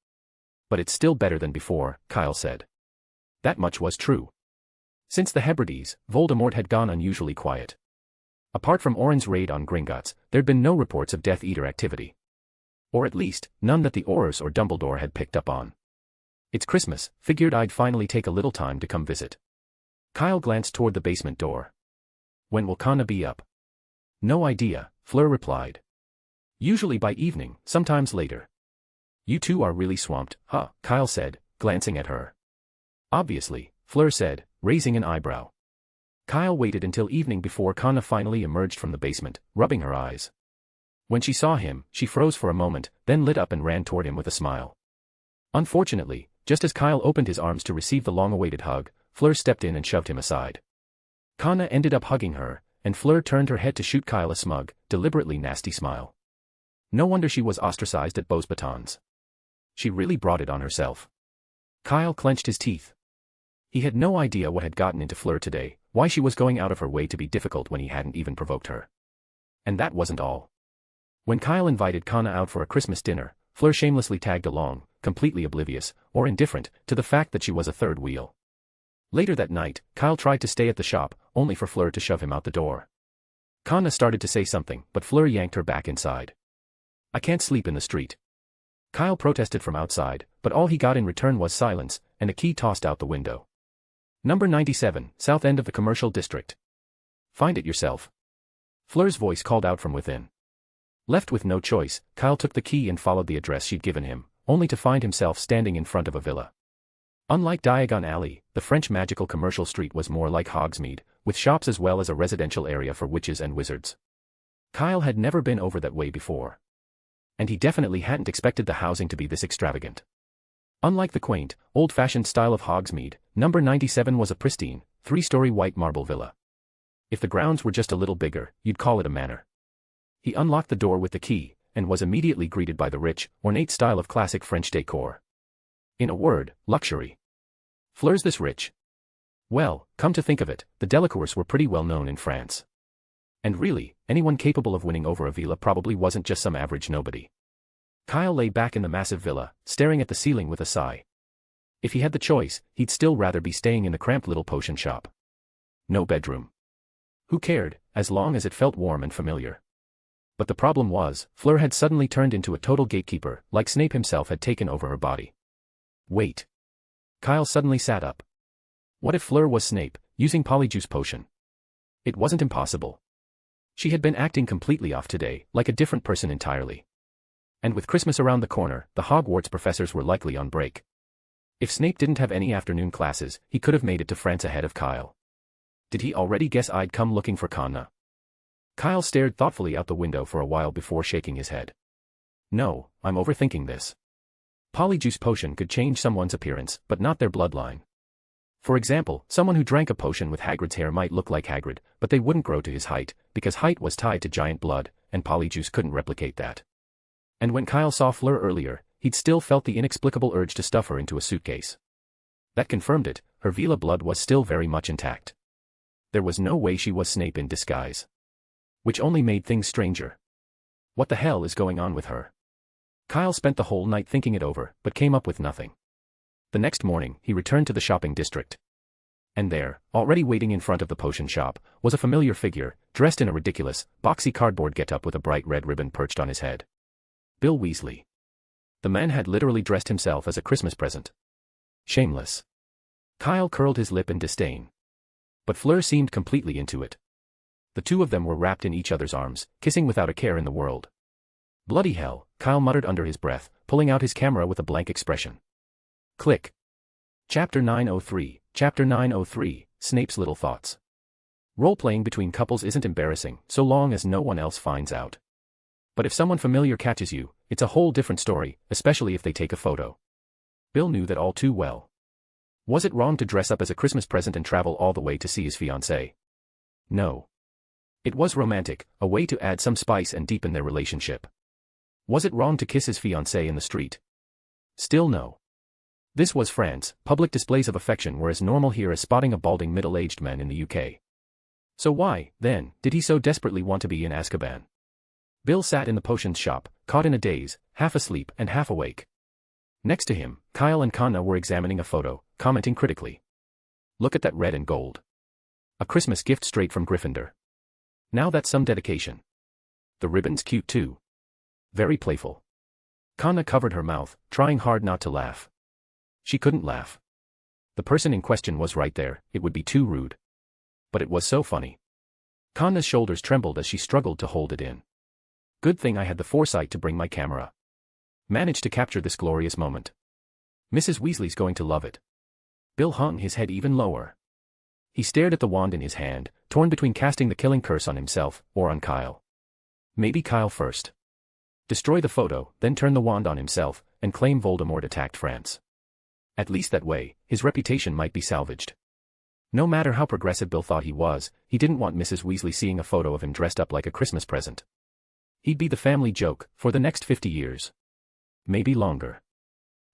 But it's still better than before, Kyle said. That much was true. Since the Hebrides, Voldemort had gone unusually quiet. Apart from Oren's raid on Gringotts, there'd been no reports of Death Eater activity. Or at least, none that the Aurors or Dumbledore had picked up on. It's Christmas, figured I'd finally take a little time to come visit. Kyle glanced toward the basement door. When will Kanna be up? No idea, Fleur replied. Usually by evening, sometimes later. You two are really swamped, huh? Kyle said, glancing at her. Obviously, Fleur said, raising an eyebrow. Kyle waited until evening before Kanna finally emerged from the basement, rubbing her eyes. When she saw him, she froze for a moment, then lit up and ran toward him with a smile. Unfortunately, just as Kyle opened his arms to receive the long-awaited hug, Fleur stepped in and shoved him aside. Kanna ended up hugging her, and Fleur turned her head to shoot Kyle a smug, deliberately nasty smile. No wonder she was ostracized at Beauxbatons. She really brought it on herself. Kyle clenched his teeth. He had no idea what had gotten into Fleur today, why she was going out of her way to be difficult when he hadn't even provoked her. And that wasn't all. When Kyle invited Kanna out for a Christmas dinner, Fleur shamelessly tagged along, completely oblivious, or indifferent, to the fact that she was a third wheel. Later that night, Kyle tried to stay at the shop, only for Fleur to shove him out the door. Kanna started to say something, but Fleur yanked her back inside. I can't sleep in the street. Kyle protested from outside, but all he got in return was silence, and a key tossed out the window. Number 97, south end of the commercial district. Find it yourself. Fleur's voice called out from within. Left with no choice, Kyle took the key and followed the address she'd given him, only to find himself standing in front of a villa. Unlike Diagon Alley, the French magical commercial street was more like Hogsmeade, with shops as well as a residential area for witches and wizards. Kyle had never been over that way before. And he definitely hadn't expected the housing to be this extravagant. Unlike the quaint, old-fashioned style of Hogsmeade, number 97 was a pristine, three-story white marble villa. If the grounds were just a little bigger, you'd call it a manor. He unlocked the door with the key, and was immediately greeted by the rich, ornate style of classic French decor. In a word, luxury. Fleur's this rich? Well, come to think of it, the Delacours were pretty well known in France. And really, anyone capable of winning over a villa probably wasn't just some average nobody. Kyle lay back in the massive villa, staring at the ceiling with a sigh. If he had the choice, he'd still rather be staying in the cramped little potion shop. No bedroom. Who cared, as long as it felt warm and familiar? But the problem was, Fleur had suddenly turned into a total gatekeeper, like Snape himself had taken over her body. Wait. Kyle suddenly sat up. What if Fleur was Snape, using Polyjuice Potion? It wasn't impossible. She had been acting completely off today, like a different person entirely. And with Christmas around the corner, the Hogwarts professors were likely on break. If Snape didn't have any afternoon classes, he could have made it to France ahead of Kyle. Did he already guess I'd come looking for Kanna? Kyle stared thoughtfully out the window for a while before shaking his head. No, I'm overthinking this. Polyjuice Potion could change someone's appearance, but not their bloodline. For example, someone who drank a potion with Hagrid's hair might look like Hagrid, but they wouldn't grow to his height, because height was tied to giant blood, and Polyjuice couldn't replicate that. And when Kyle saw Fleur earlier, he'd still felt the inexplicable urge to stuff her into a suitcase. That confirmed it, her Vila blood was still very much intact. There was no way she was Snape in disguise. Which only made things stranger. What the hell is going on with her? Kyle spent the whole night thinking it over, but came up with nothing. The next morning, he returned to the shopping district. And there, already waiting in front of the potion shop, was a familiar figure, dressed in a ridiculous, boxy cardboard get-up with a bright red ribbon perched on his head. Bill Weasley. The man had literally dressed himself as a Christmas present. Shameless. Kyle curled his lip in disdain. But Fleur seemed completely into it. The two of them were wrapped in each other's arms, kissing without a care in the world. Bloody hell, Kyle muttered under his breath, pulling out his camera with a blank expression. Click. Chapter 903, Chapter 903, Snape's Little Thoughts. Role-playing between couples isn't embarrassing, so long as no one else finds out. But if someone familiar catches you, it's a whole different story, especially if they take a photo. Bill knew that all too well. Was it wrong to dress up as a Christmas present and travel all the way to see his fiancée? No. It was romantic, a way to add some spice and deepen their relationship. Was it wrong to kiss his fiancée in the street? Still no. This was France, public displays of affection were as normal here as spotting a balding middle-aged man in the UK. So why, then, did he so desperately want to be in Azkaban? Bill sat in the potions shop, caught in a daze, half asleep and half awake. Next to him, Kyle and Kanna were examining a photo, commenting critically. Look at that red and gold. A Christmas gift straight from Gryffindor. Now that's some dedication. The ribbon's cute too. Very playful. Kanna covered her mouth, trying hard not to laugh. She couldn't laugh. The person in question was right there, it would be too rude. But it was so funny. Kanna's shoulders trembled as she struggled to hold it in. Good thing I had the foresight to bring my camera. Managed to capture this glorious moment. Mrs. Weasley's going to love it. Bill hung his head even lower. He stared at the wand in his hand, torn between casting the killing curse on himself, or on Kyle. Maybe Kyle first. Destroy the photo, then turn the wand on himself, and claim Voldemort attacked France. At least that way, his reputation might be salvaged. No matter how progressive Bill thought he was, he didn't want Mrs. Weasley seeing a photo of him dressed up like a Christmas present. He'd be the family joke, for the next 50 years. Maybe longer.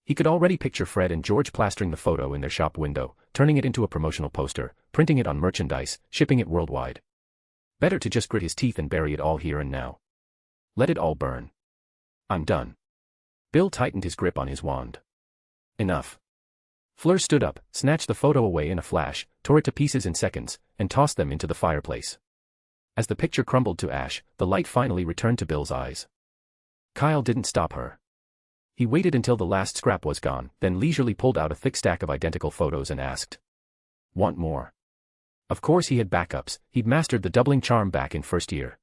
He could already picture Fred and George plastering the photo in their shop window, turning it into a promotional poster, printing it on merchandise, shipping it worldwide. Better to just grit his teeth and bury it all here and now. Let it all burn. I'm done. Bill tightened his grip on his wand. Enough. Fleur stood up, snatched the photo away in a flash, tore it to pieces in seconds, and tossed them into the fireplace. As the picture crumbled to ash, the light finally returned to Bill's eyes. Kyle didn't stop her. He waited until the last scrap was gone, then leisurely pulled out a thick stack of identical photos and asked. Want more? Of course he had backups, he'd mastered the doubling charm back in first year.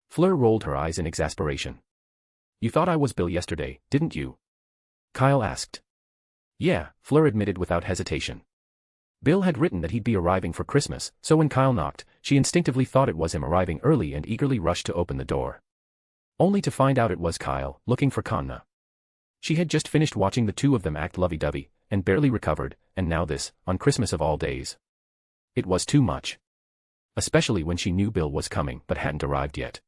Fleur rolled her eyes in exasperation. You thought I was Bill yesterday, didn't you? Kyle asked. Yeah, Fleur admitted without hesitation. Bill had written that he'd be arriving for Christmas, so when Kyle knocked, she instinctively thought it was him arriving early and eagerly rushed to open the door. Only to find out it was Kyle, looking for Kanna. She had just finished watching the two of them act lovey-dovey, and barely recovered, and now this, on Christmas of all days. It was too much. Especially when she knew Bill was coming but hadn't arrived yet.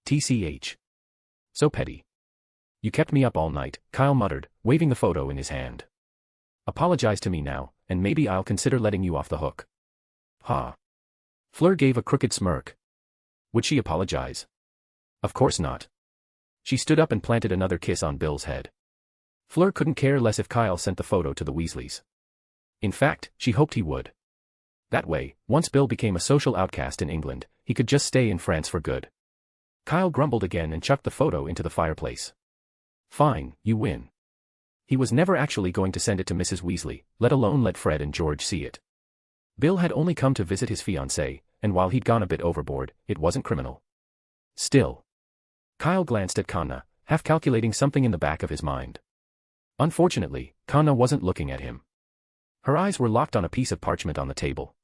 TCH. So petty. You kept me up all night, Kyle muttered, waving the photo in his hand. Apologize to me now, and maybe I'll consider letting you off the hook. Ha. Fleur gave a crooked smirk. Would she apologize? Of course not. She stood up and planted another kiss on Bill's head. Fleur couldn't care less if Kyle sent the photo to the Weasleys. In fact, she hoped he would. That way, once Bill became a social outcast in England, he could just stay in France for good. Kyle grumbled again and chucked the photo into the fireplace. Fine, you win. He was never actually going to send it to Mrs. Weasley, let alone let Fred and George see it. Bill had only come to visit his fiancée, and while he'd gone a bit overboard, it wasn't criminal. Still. Kyle glanced at Kanna, half calculating something in the back of his mind. Unfortunately, Kanna wasn't looking at him. Her eyes were locked on a piece of parchment on the table.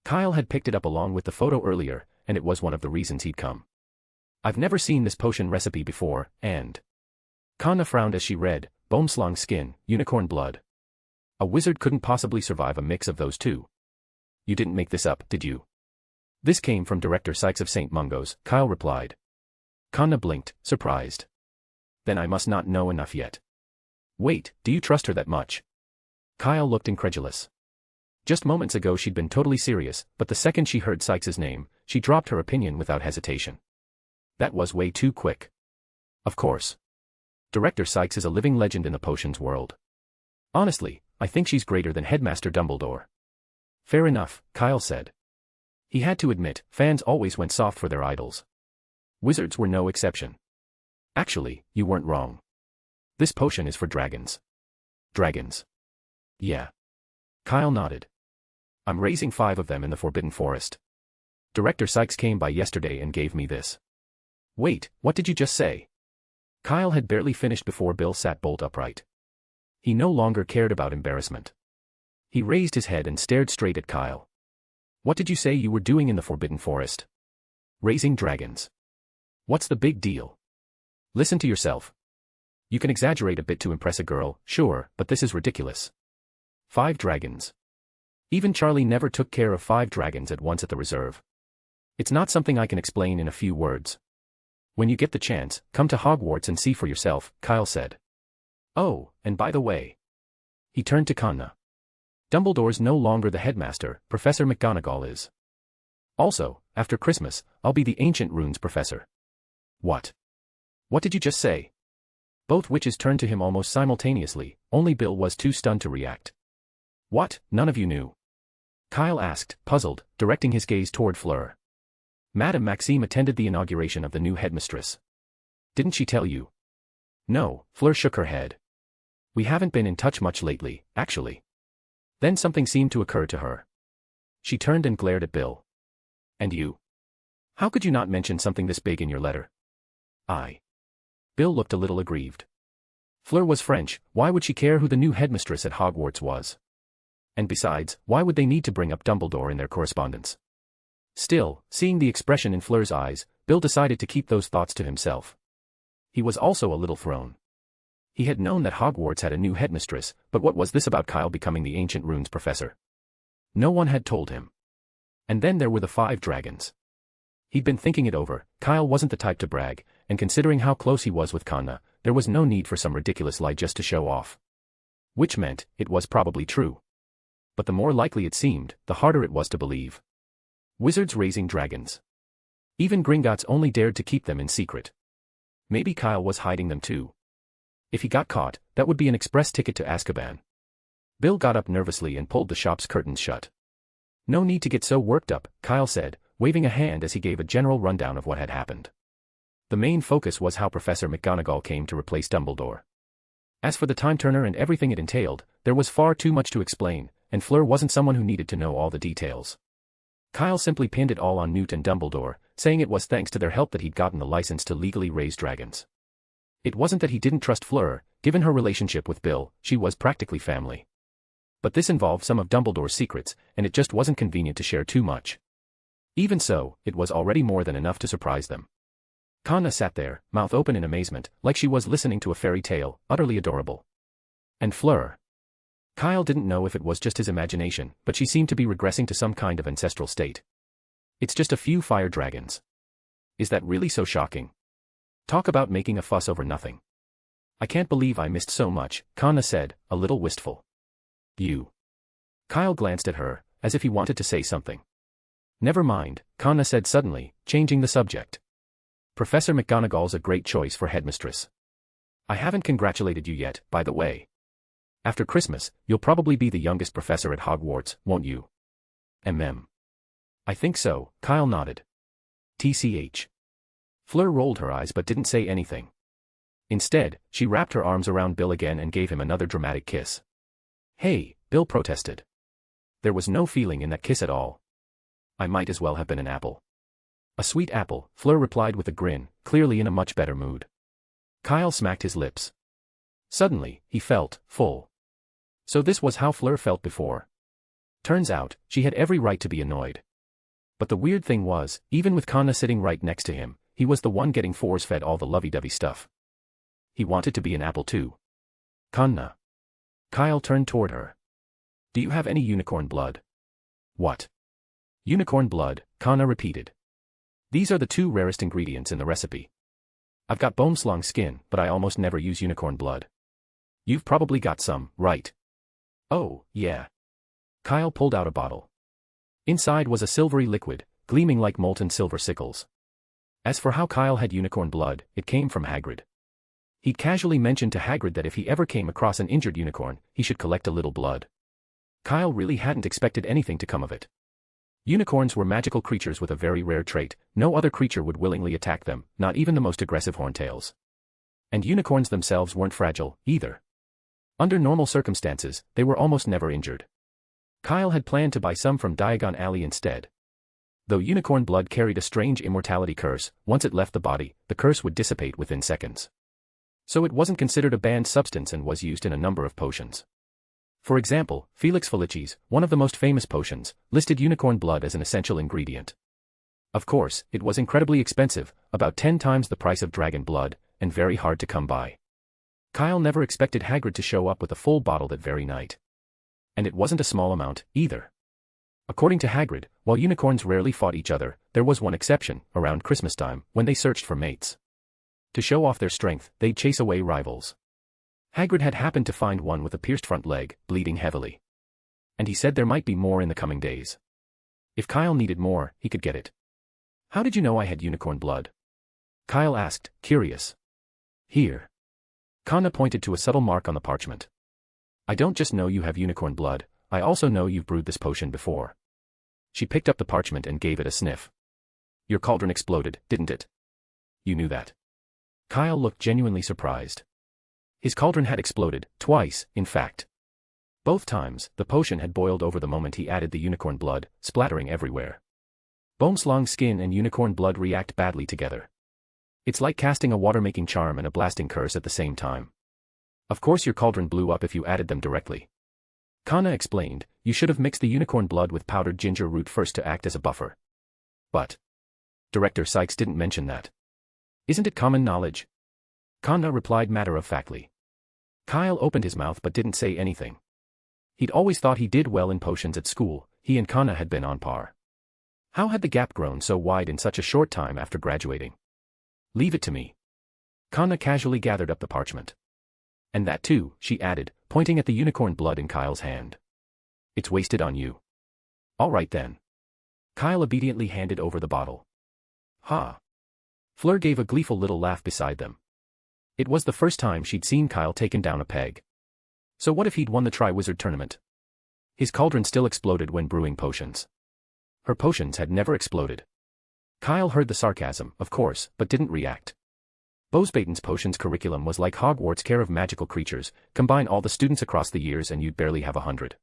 Kyle had picked it up along with the photo earlier, and it was one of the reasons he'd come. I've never seen this potion recipe before, and... Kanna frowned as she read, Boneslong skin, unicorn blood. A wizard couldn't possibly survive a mix of those two. You didn't make this up, did you? This came from Director Sykes of St. Mungo's, Kyle replied. Kanna blinked, surprised. Then I must not know enough yet. Wait, do you trust her that much? Kyle looked incredulous. Just moments ago she'd been totally serious, but the second she heard Sykes's name, she dropped her opinion without hesitation. That was way too quick. Of course. Director Sykes is a living legend in the potions world. Honestly, I think she's greater than Headmaster Dumbledore. Fair enough, Kyle said. He had to admit, fans always went soft for their idols. Wizards were no exception. Actually, you weren't wrong. This potion is for dragons. Dragons. Yeah. Kyle nodded. I'm raising 5 of them in the Forbidden Forest. Director Sykes came by yesterday and gave me this. Wait, what did you just say? Kyle had barely finished before Bill sat bolt upright. He no longer cared about embarrassment. He raised his head and stared straight at Kyle. What did you say you were doing in the Forbidden Forest? Raising dragons. What's the big deal? Listen to yourself. You can exaggerate a bit to impress a girl, sure, but this is ridiculous. 5 dragons. Even Charlie never took care of 5 dragons at once at the reserve. It's not something I can explain in a few words. When you get the chance, come to Hogwarts and see for yourself, Kyle said. Oh, and by the way. He turned to Conna. Dumbledore's no longer the headmaster, Professor McGonagall is. Also, after Christmas, I'll be the ancient runes professor. What? What did you just say? Both witches turned to him almost simultaneously, only Bill was too stunned to react. What, none of you knew? Kyle asked, puzzled, directing his gaze toward Fleur. Madame Maxime attended the inauguration of the new headmistress. Didn't she tell you? No, Fleur shook her head. We haven't been in touch much lately, actually. Then something seemed to occur to her. She turned and glared at Bill. And you? How could you not mention something this big in your letter? Bill looked a little aggrieved. Fleur was French, why would she care who the new headmistress at Hogwarts was? And besides, why would they need to bring up Dumbledore in their correspondence? Still, seeing the expression in Fleur's eyes, Bill decided to keep those thoughts to himself. He was also a little thrown. He had known that Hogwarts had a new headmistress, but what was this about Kyle becoming the ancient runes professor? No one had told him. And then there were the 5 dragons. He'd been thinking it over. Kyle wasn't the type to brag, and considering how close he was with Conna, there was no need for some ridiculous lie just to show off. Which meant, it was probably true. But the more likely it seemed, the harder it was to believe. Wizards raising dragons. Even Gringotts only dared to keep them in secret. Maybe Kyle was hiding them too. If he got caught, that would be an express ticket to Azkaban. Bill got up nervously and pulled the shop's curtains shut. No need to get so worked up, Kyle said, waving a hand as he gave a general rundown of what had happened. The main focus was how Professor McGonagall came to replace Dumbledore. As for the time turner and everything it entailed, there was far too much to explain, and Fleur wasn't someone who needed to know all the details. Kyle simply pinned it all on Newt and Dumbledore, saying it was thanks to their help that he'd gotten the license to legally raise dragons. It wasn't that he didn't trust Fleur, given her relationship with Bill, she was practically family. But this involved some of Dumbledore's secrets, and it just wasn't convenient to share too much. Even so, it was already more than enough to surprise them. Conna sat there, mouth open in amazement, like she was listening to a fairy tale, utterly adorable. And Fleur. Kyle didn't know if it was just his imagination, but she seemed to be regressing to some kind of ancestral state. It's just a few fire dragons. Is that really so shocking? Talk about making a fuss over nothing. I can't believe I missed so much, Conna said, a little wistful. You. Kyle glanced at her, as if he wanted to say something. Never mind, Conna said suddenly, changing the subject. Professor McGonagall's a great choice for headmistress. I haven't congratulated you yet, by the way. After Christmas, you'll probably be the youngest professor at Hogwarts, won't you? I think so, Kyle nodded. TCH. Fleur rolled her eyes but didn't say anything. Instead, she wrapped her arms around Bill again and gave him another dramatic kiss. Hey, Bill protested. There was no feeling in that kiss at all. I might as well have been an apple. A sweet apple, Fleur replied with a grin, clearly in a much better mood. Kyle smacked his lips. Suddenly, he felt full. So this was how Fleur felt before. Turns out, she had every right to be annoyed. But the weird thing was, even with Conna sitting right next to him, he was the one getting force-fed all the lovey-dovey stuff. He wanted to be an apple too. Conna. Kyle turned toward her. Do you have any unicorn blood? What? Unicorn blood, Conna repeated. These are the 2 rarest ingredients in the recipe. I've got boneslong skin, but I almost never use unicorn blood. You've probably got some, right? Oh, yeah. Kyle pulled out a bottle. Inside was a silvery liquid, gleaming like molten silver sickles. As for how Kyle had unicorn blood, it came from Hagrid. He'd casually mentioned to Hagrid that if he ever came across an injured unicorn, he should collect a little blood. Kyle really hadn't expected anything to come of it. Unicorns were magical creatures with a very rare trait. No other creature would willingly attack them, not even the most aggressive horntails. And unicorns themselves weren't fragile, either. Under normal circumstances, they were almost never injured. Kyle had planned to buy some from Diagon Alley instead. Though unicorn blood carried a strange immortality curse, once it left the body, the curse would dissipate within seconds. So it wasn't considered a banned substance and was used in a number of potions. For example, Felix Felicis, one of the most famous potions, listed unicorn blood as an essential ingredient. Of course, it was incredibly expensive, about 10 times the price of dragon blood, and very hard to come by. Kyle never expected Hagrid to show up with a full bottle that very night. And it wasn't a small amount, either. According to Hagrid, while unicorns rarely fought each other, there was one exception, around Christmas time, when they searched for mates. To show off their strength, they'd chase away rivals. Hagrid had happened to find one with a pierced front leg, bleeding heavily. And he said there might be more in the coming days. If Kyle needed more, he could get it. How did you know I had unicorn blood? Kyle asked, curious. Here. Kanna pointed to a subtle mark on the parchment. I don't just know you have unicorn blood, I also know you've brewed this potion before. She picked up the parchment and gave it a sniff. Your cauldron exploded, didn't it? You knew that. Kyle looked genuinely surprised. His cauldron had exploded, twice, in fact. Both times, the potion had boiled over the moment he added the unicorn blood, splattering everywhere. Boneslong's skin and unicorn blood react badly together. It's like casting a water-making charm and a blasting curse at the same time. Of course your cauldron blew up if you added them directly. Kanna explained, you should have mixed the unicorn blood with powdered ginger root first to act as a buffer. But Director Sykes didn't mention that. Isn't it common knowledge? Kanna replied matter-of-factly. Kyle opened his mouth but didn't say anything. He'd always thought he did well in potions at school, he and Kanna had been on par. How had the gap grown so wide in such a short time after graduating? Leave it to me. Kanna casually gathered up the parchment. And that too, she added, pointing at the unicorn blood in Kyle's hand. It's wasted on you. All right then. Kyle obediently handed over the bottle. Ha! Fleur gave a gleeful little laugh beside them. It was the first time she'd seen Kyle taken down a peg. So what if he'd won the Triwizard Tournament? His cauldron still exploded when brewing potions. Her potions had never exploded. Kyle heard the sarcasm, of course, but didn't react. Beauxbatons' potions curriculum was like Hogwarts' care of magical creatures, combine all the students across the years and you'd barely have 100.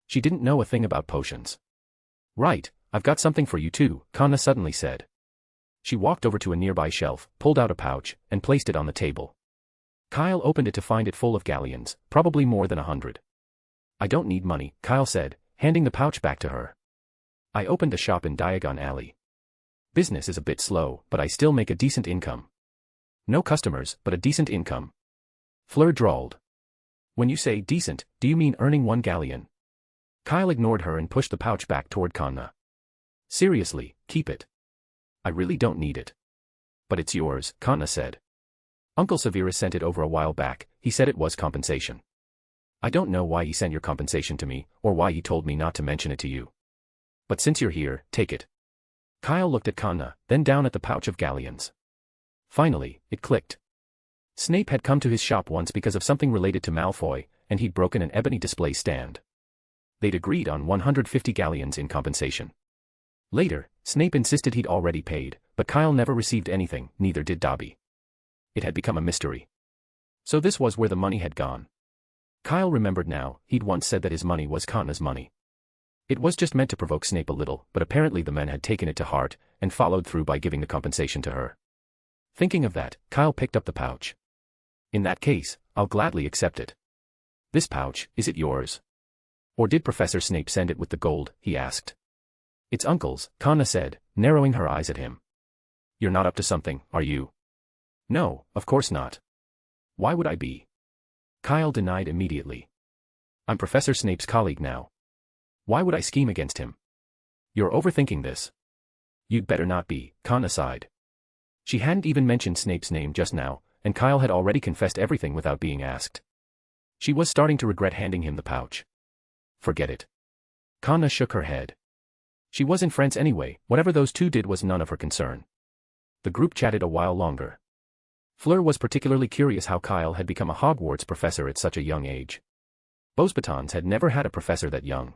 She didn't know a thing about potions. Right, I've got something for you too, Kanna suddenly said. She walked over to a nearby shelf, pulled out a pouch, and placed it on the table. Kyle opened it to find it full of galleons, probably more than 100. I don't need money, Kyle said, handing the pouch back to her. I opened a shop in Diagon Alley. Business is a bit slow, but I still make a decent income. No customers, but a decent income. Fleur drawled. When you say decent, do you mean earning 1 galleon? Kyle ignored her and pushed the pouch back toward Kanna. Seriously, keep it. I really don't need it. But it's yours, Kanna said. Uncle Severus sent it over a while back, he said it was compensation. I don't know why he sent your compensation to me, or why he told me not to mention it to you. But since you're here, take it. Kyle looked at Kanna, then down at the pouch of galleons. Finally, it clicked. Snape had come to his shop once because of something related to Malfoy, and he'd broken an ebony display stand. They'd agreed on 150 galleons in compensation. Later, Snape insisted he'd already paid, but Kyle never received anything, neither did Dobby. It had become a mystery. So this was where the money had gone. Kyle remembered now, he'd once said that his money was Kanna's money. It was just meant to provoke Snape a little, but apparently the men had taken it to heart, and followed through by giving the compensation to her. Thinking of that, Kyle picked up the pouch. In that case, I'll gladly accept it. This pouch, is it yours? Or did Professor Snape send it with the gold, he asked. It's Uncle's, Kanna said, narrowing her eyes at him. You're not up to something, are you? No, of course not. Why would I be? Kyle denied immediately. I'm Professor Snape's colleague now. Why would I scheme against him? You're overthinking this. You'd better not be, Kanna sighed. She hadn't even mentioned Snape's name just now, and Kyle had already confessed everything without being asked. She was starting to regret handing him the pouch. Forget it. Kanna shook her head. She was in France anyway, whatever those two did was none of her concern. The group chatted a while longer. Fleur was particularly curious how Kyle had become a Hogwarts professor at such a young age. Beauxbatons had never had a professor that young.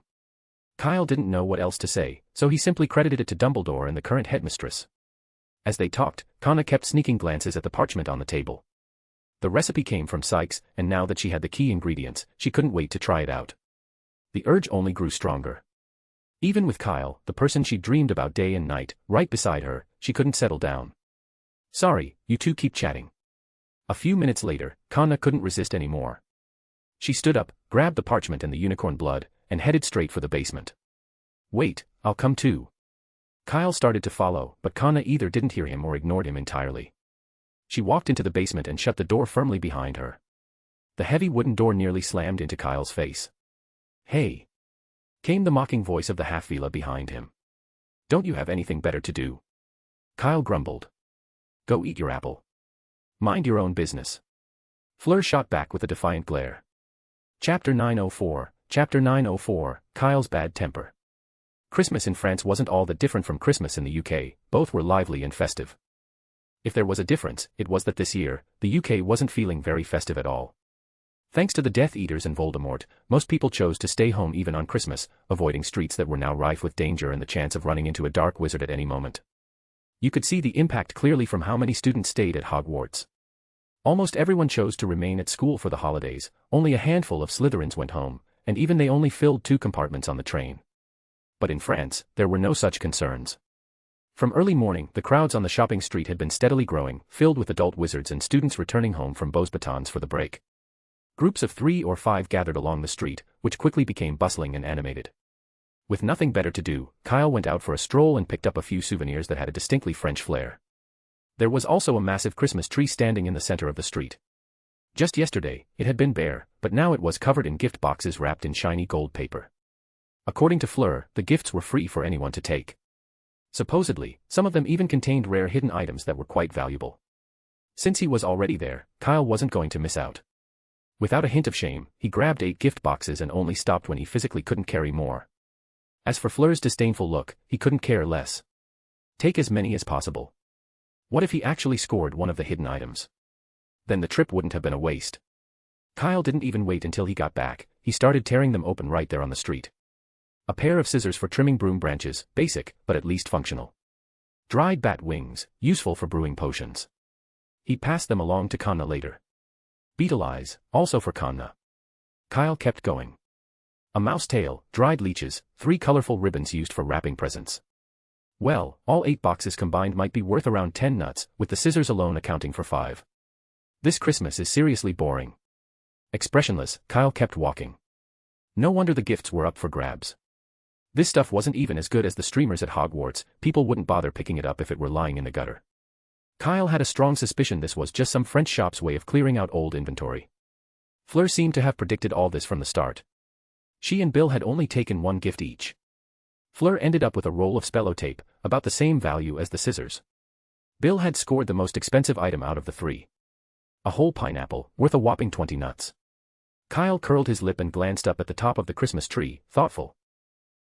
Kyle didn't know what else to say, so he simply credited it to Dumbledore and the current headmistress. As they talked, Kanna kept sneaking glances at the parchment on the table. The recipe came from Sykes, and now that she had the key ingredients, she couldn't wait to try it out. The urge only grew stronger. Even with Kyle, the person she dreamed about day and night, right beside her, she couldn't settle down. Sorry, you two keep chatting. A few minutes later, Kanna couldn't resist anymore. She stood up, grabbed the parchment and the unicorn blood, and headed straight for the basement. Wait, I'll come too. Kyle started to follow, but Kanna either didn't hear him or ignored him entirely. She walked into the basement and shut the door firmly behind her. The heavy wooden door nearly slammed into Kyle's face. Hey! Came the mocking voice of the half-vila behind him. Don't you have anything better to do? Kyle grumbled. Go eat your apple. Mind your own business. Fleur shot back with a defiant glare. Chapter 904, Chapter 904, Kyle's Bad Temper. Christmas in France wasn't all that different from Christmas in the UK, both were lively and festive. If there was a difference, it was that this year, the UK wasn't feeling very festive at all. Thanks to the Death Eaters and Voldemort, most people chose to stay home even on Christmas, avoiding streets that were now rife with danger and the chance of running into a dark wizard at any moment. You could see the impact clearly from how many students stayed at Hogwarts. Almost everyone chose to remain at school for the holidays, only a handful of Slytherins went home, and even they only filled 2 compartments on the train. But in France, there were no such concerns. From early morning, the crowds on the shopping street had been steadily growing, filled with adult wizards and students returning home from Beauxbatons for the break. Groups of 3 or 5 gathered along the street, which quickly became bustling and animated. With nothing better to do, Kyle went out for a stroll and picked up a few souvenirs that had a distinctly French flair. There was also a massive Christmas tree standing in the center of the street. Just yesterday, it had been bare, but now it was covered in gift boxes wrapped in shiny gold paper. According to Fleur, the gifts were free for anyone to take. Supposedly, some of them even contained rare hidden items that were quite valuable. Since he was already there, Kyle wasn't going to miss out. Without a hint of shame, he grabbed 8 gift boxes and only stopped when he physically couldn't carry more. As for Fleur's disdainful look, he couldn't care less. Take as many as possible. What if he actually scored one of the hidden items? Then the trip wouldn't have been a waste. Kyle didn't even wait until he got back, he started tearing them open right there on the street. A pair of scissors for trimming broom branches, basic, but at least functional. Dried bat wings, useful for brewing potions. He passed them along to Kanna later. Beetle eyes, also for Kanna. Kyle kept going. A mouse tail, dried leeches, 3 colorful ribbons used for wrapping presents. Well, all 8 boxes combined might be worth around 10 nuts, with the scissors alone accounting for 5. This Christmas is seriously boring. Expressionless, Kyle kept walking. No wonder the gifts were up for grabs. This stuff wasn't even as good as the streamers at Hogwarts, people wouldn't bother picking it up if it were lying in the gutter. Kyle had a strong suspicion this was just some French shop's way of clearing out old inventory. Fleur seemed to have predicted all this from the start. She and Bill had only taken 1 gift each. Fleur ended up with a roll of spello tape, about the same value as the scissors. Bill had scored the most expensive item out of the 3. A whole pineapple, worth a whopping 20 nuts. Kyle curled his lip and glanced up at the top of the Christmas tree, thoughtful.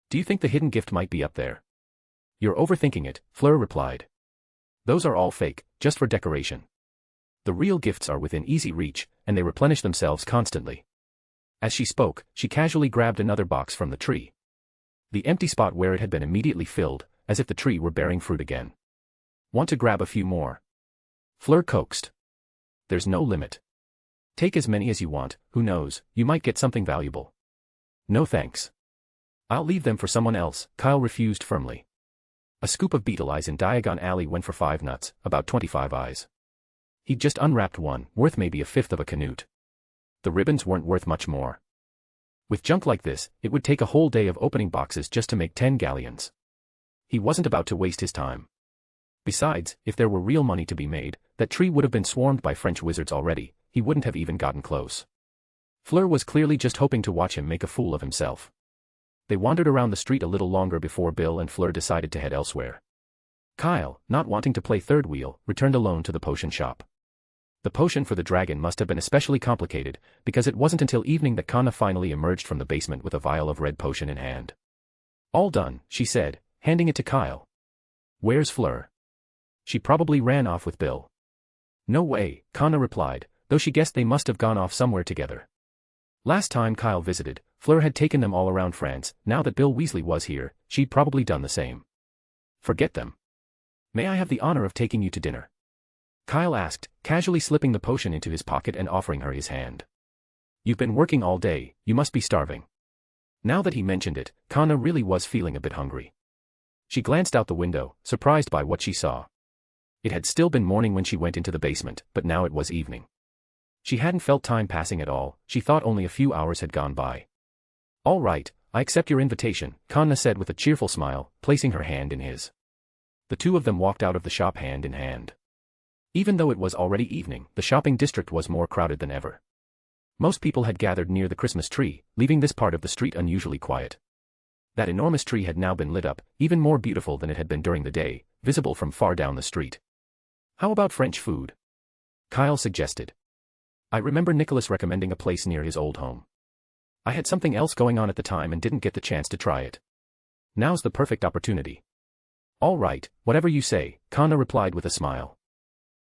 Do you think the hidden gift might be up there? You're overthinking it, Fleur replied. Those are all fake, just for decoration. The real gifts are within easy reach, and they replenish themselves constantly. As she spoke, she casually grabbed another box from the tree. The empty spot where it had been immediately filled, as if the tree were bearing fruit again. Want to grab a few more? Fleur coaxed. There's no limit. Take as many as you want, who knows, you might get something valuable. No thanks. I'll leave them for someone else, Kyle refused firmly. A scoop of beetle eyes in Diagon Alley went for 5 nuts, about 25 eyes. He'd just unwrapped one, worth maybe a fifth of a canute. The ribbons weren't worth much more. With junk like this, it would take a whole day of opening boxes just to make 10 galleons. He wasn't about to waste his time. Besides, if there were real money to be made, that tree would have been swarmed by French wizards already, he wouldn't have even gotten close. Fleur was clearly just hoping to watch him make a fool of himself. They wandered around the street a little longer before Bill and Fleur decided to head elsewhere. Kyle, not wanting to play third wheel, returned alone to the potion shop. The potion for the dragon must have been especially complicated, because it wasn't until evening that Kana finally emerged from the basement with a vial of red potion in hand. All done, she said, handing it to Kyle. Where's Fleur? She probably ran off with Bill. No way, Kana replied, though she guessed they must have gone off somewhere together. Last time Kyle visited, Fleur had taken them all around France. Now that Bill Weasley was here, she'd probably done the same. Forget them. May I have the honor of taking you to dinner? Kyle asked, casually slipping the potion into his pocket and offering her his hand. You've been working all day, you must be starving. Now that he mentioned it, Kana really was feeling a bit hungry. She glanced out the window, surprised by what she saw. It had still been morning when she went into the basement, but now it was evening. She hadn't felt time passing at all, she thought only a few hours had gone by. All right, I accept your invitation, Kana said with a cheerful smile, placing her hand in his. The two of them walked out of the shop hand in hand. Even though it was already evening, the shopping district was more crowded than ever. Most people had gathered near the Christmas tree, leaving this part of the street unusually quiet. That enormous tree had now been lit up, even more beautiful than it had been during the day, visible from far down the street. How about French food? Kyle suggested. I remember Nicholas recommending a place near his old home. I had something else going on at the time and didn't get the chance to try it. Now's the perfect opportunity. All right, whatever you say, Kana replied with a smile.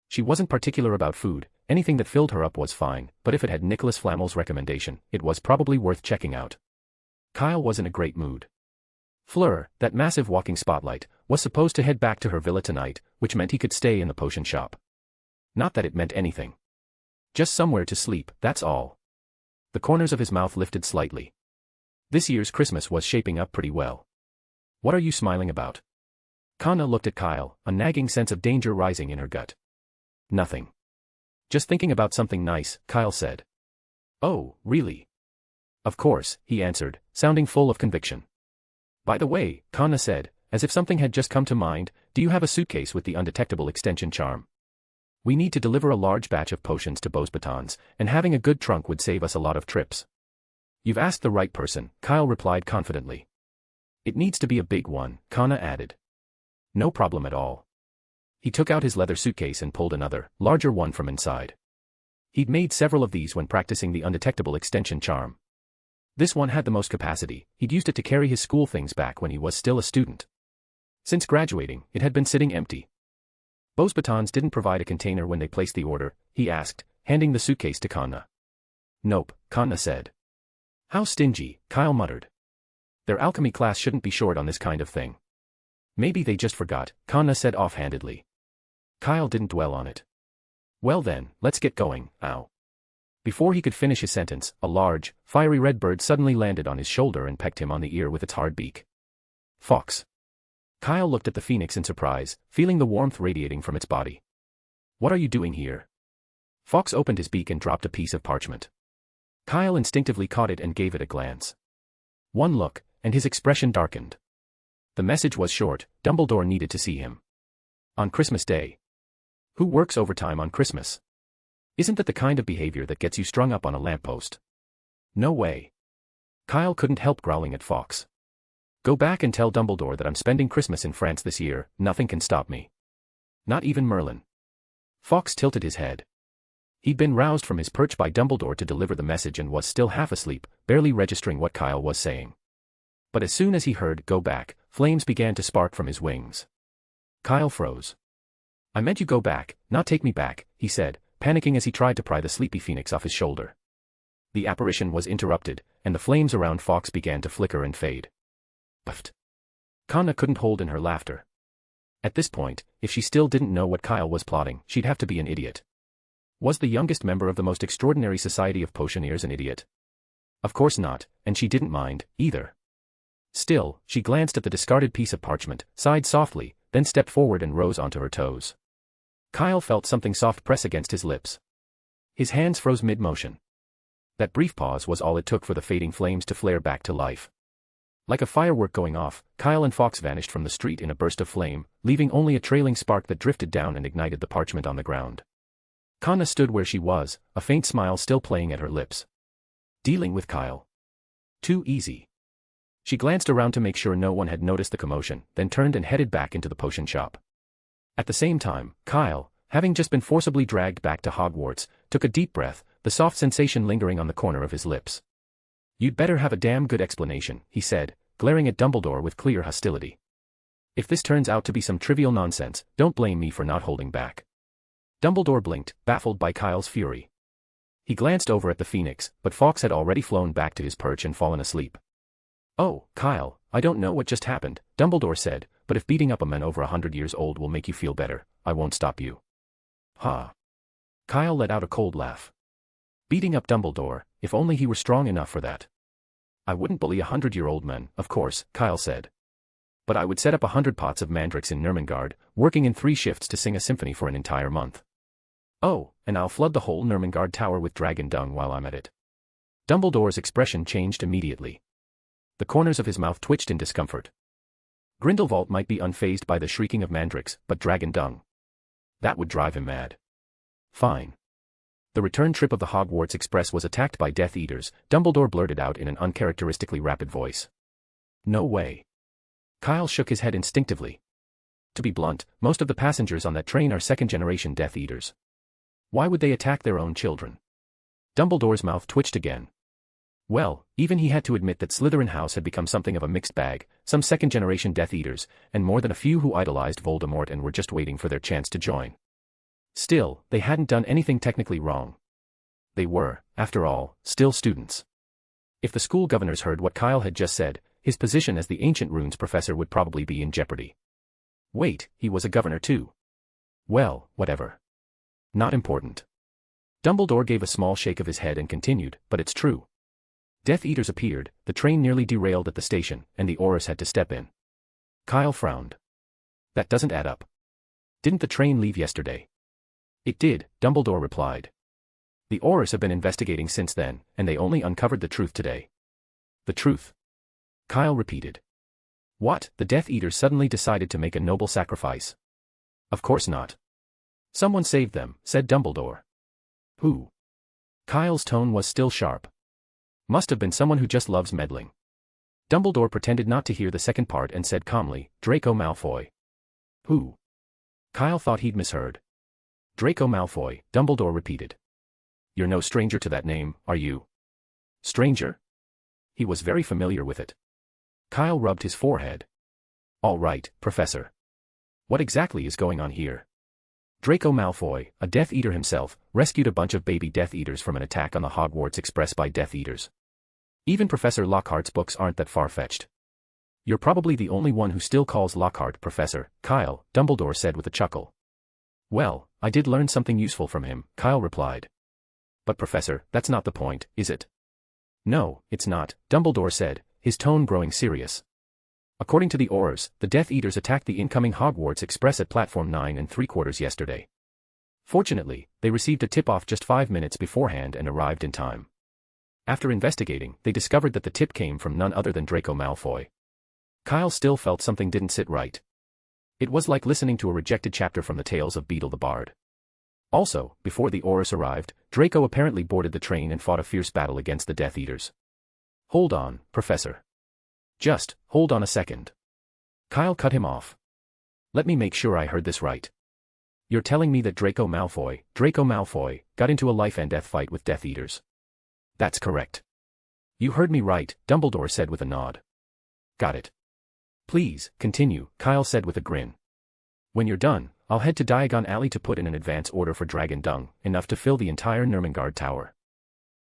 She wasn't particular about food, anything that filled her up was fine, but if it had Nicholas Flamel's recommendation, it was probably worth checking out. Kyle was in a great mood. Fleur, that massive walking spotlight, was supposed to head back to her villa tonight, which meant he could stay in the potion shop. Not that it meant anything. Just somewhere to sleep, that's all. The corners of his mouth lifted slightly. This year's Christmas was shaping up pretty well. What are you smiling about? Kana looked at Kyle, a nagging sense of danger rising in her gut. Nothing. Just thinking about something nice, Kyle said. Oh, really? Of course, he answered, sounding full of conviction. By the way, Kana said, as if something had just come to mind, do you have a suitcase with the undetectable extension charm? We need to deliver a large batch of potions to Beauxbatons, and having a good trunk would save us a lot of trips. You've asked the right person, Kyle replied confidently. It needs to be a big one, Kana added. No problem at all. He took out his leather suitcase and pulled another, larger one from inside. He'd made several of these when practicing the undetectable extension charm. This one had the most capacity, he'd used it to carry his school things back when he was still a student. Since graduating, it had been sitting empty. Beauxbatons didn't provide a container when they placed the order, he asked, handing the suitcase to Kana. Nope, Kana said. How stingy, Kyle muttered. Their alchemy class shouldn't be short on this kind of thing. Maybe they just forgot, Kana said offhandedly. Kyle didn't dwell on it. Well then, let's get going, ow. Before he could finish his sentence, a large, fiery red bird suddenly landed on his shoulder and pecked him on the ear with its hard beak. Fox. Kyle looked at the phoenix in surprise, feeling the warmth radiating from its body. What are you doing here? Fox opened his beak and dropped a piece of parchment. Kyle instinctively caught it and gave it a glance. One look, and his expression darkened. The message was short, Dumbledore needed to see him. On Christmas Day. Who works overtime on Christmas? Isn't that the kind of behavior that gets you strung up on a lamppost? No way. Kyle couldn't help growling at Fox. Go back and tell Dumbledore that I'm spending Christmas in France this year, nothing can stop me. Not even Merlin. Fox tilted his head. He'd been roused from his perch by Dumbledore to deliver the message and was still half asleep, barely registering what Kyle was saying. But as soon as he heard "go back," flames began to spark from his wings. Kyle froze. I meant you go back, not take me back, he said, panicking as he tried to pry the sleepy phoenix off his shoulder. The apparition was interrupted, and the flames around Fox began to flicker and fade. Puffed. Kana couldn't hold in her laughter. At this point, if she still didn't know what Kyle was plotting, she'd have to be an idiot. Was the youngest member of the most extraordinary society of potioneers an idiot? Of course not, and she didn't mind, either. Still, she glanced at the discarded piece of parchment, sighed softly, then stepped forward and rose onto her toes. Kyle felt something soft press against his lips. His hands froze mid-motion. That brief pause was all it took for the fading flames to flare back to life. Like a firework going off, Kyle and Fox vanished from the street in a burst of flame, leaving only a trailing spark that drifted down and ignited the parchment on the ground. Kana stood where she was, a faint smile still playing at her lips. Dealing with Kyle. Too easy. She glanced around to make sure no one had noticed the commotion, then turned and headed back into the potion shop. At the same time, Kyle, Having just been forcibly dragged back to Hogwarts, took a deep breath, the soft sensation lingering on the corner of his lips. "You'd better have a damn good explanation," he said, glaring at Dumbledore with clear hostility. "If this turns out to be some trivial nonsense, don't blame me for not holding back." Dumbledore blinked, baffled by Kyle's fury. He glanced over at the Phoenix, but Fawkes had already flown back to his perch and fallen asleep. "Oh, Kyle, I don't know what just happened," Dumbledore said, "but if beating up a man over 100 years old will make you feel better, I won't stop you." "Ha." Kyle let out a cold laugh. Beating up Dumbledore, if only he were strong enough for that. "I wouldn't bully 100-year-old men, of course," Kyle said. "But I would set up 100 pots of mandrakes in Nurmengard, working in 3 shifts to sing a symphony for an entire month. Oh, and I'll flood the whole Nurmengard tower with dragon dung while I'm at it." Dumbledore's expression changed immediately. The corners of his mouth twitched in discomfort. Grindelwald might be unfazed by the shrieking of mandrakes, but dragon dung? That would drive him mad. "Fine." The return trip of the Hogwarts Express was attacked by Death Eaters, Dumbledore blurted out in an uncharacteristically rapid voice. "No way." Kyle shook his head instinctively. To be blunt, most of the passengers on that train are second-generation Death Eaters. Why would they attack their own children? Dumbledore's mouth twitched again. Well, even he had to admit that Slytherin House had become something of a mixed bag, some second-generation Death Eaters, and more than a few who idolized Voldemort and were just waiting for their chance to join. Still, they hadn't done anything technically wrong. They were, after all, still students. If the school governors heard what Kyle had just said, his position as the Ancient Runes professor would probably be in jeopardy. Wait, he was a governor too. Well, whatever. Not important. Dumbledore gave a small shake of his head and continued, "But it's true. Death Eaters appeared, the train nearly derailed at the station, and the Aurors had to step in." Kyle frowned. "That doesn't add up. Didn't the train leave yesterday?" "It did," Dumbledore replied. "The Aurors have been investigating since then, and they only uncovered the truth today." "The truth?" Kyle repeated. "What, the Death Eaters suddenly decided to make a noble sacrifice?" "Of course not. Someone saved them," said Dumbledore. "Who?" Kyle's tone was still sharp. "Must have been someone who just loves meddling." Dumbledore pretended not to hear the second part and said calmly, "Draco Malfoy." "Who?" Kyle thought he'd misheard. "Draco Malfoy," Dumbledore repeated. "You're no stranger to that name, are you?" "Stranger?" He was very familiar with it. Kyle rubbed his forehead. "All right, Professor. What exactly is going on here?" Draco Malfoy, a Death Eater himself, rescued a bunch of baby Death Eaters from an attack on the Hogwarts Express by Death Eaters. Even Professor Lockhart's books aren't that far-fetched. "You're probably the only one who still calls Lockhart Professor, Kyle," Dumbledore said with a chuckle. "Well, I did learn something useful from him," Kyle replied. "But Professor, that's not the point, is it?" "No, it's not," Dumbledore said, his tone growing serious. "According to the Aurors, the Death Eaters attacked the incoming Hogwarts Express at platform 9 3/4 yesterday. Fortunately, they received a tip-off just 5 minutes beforehand and arrived in time. After investigating, they discovered that the tip came from none other than Draco Malfoy." Kyle still felt something didn't sit right. It was like listening to a rejected chapter from the Tales of Beedle the Bard. Also, before the Aurors arrived, Draco apparently boarded the train and fought a fierce battle against the Death Eaters. "Hold on, Professor. Just, hold on a second." Kyle cut him off. "Let me make sure I heard this right. You're telling me that Draco Malfoy, got into a life-and-death fight with Death Eaters?" "That's correct." "You heard me right," Dumbledore said with a nod. "Got it. Please, continue," Kyle said with a grin. "When you're done, I'll head to Diagon Alley to put in an advance order for dragon dung, enough to fill the entire Nurmengard Tower."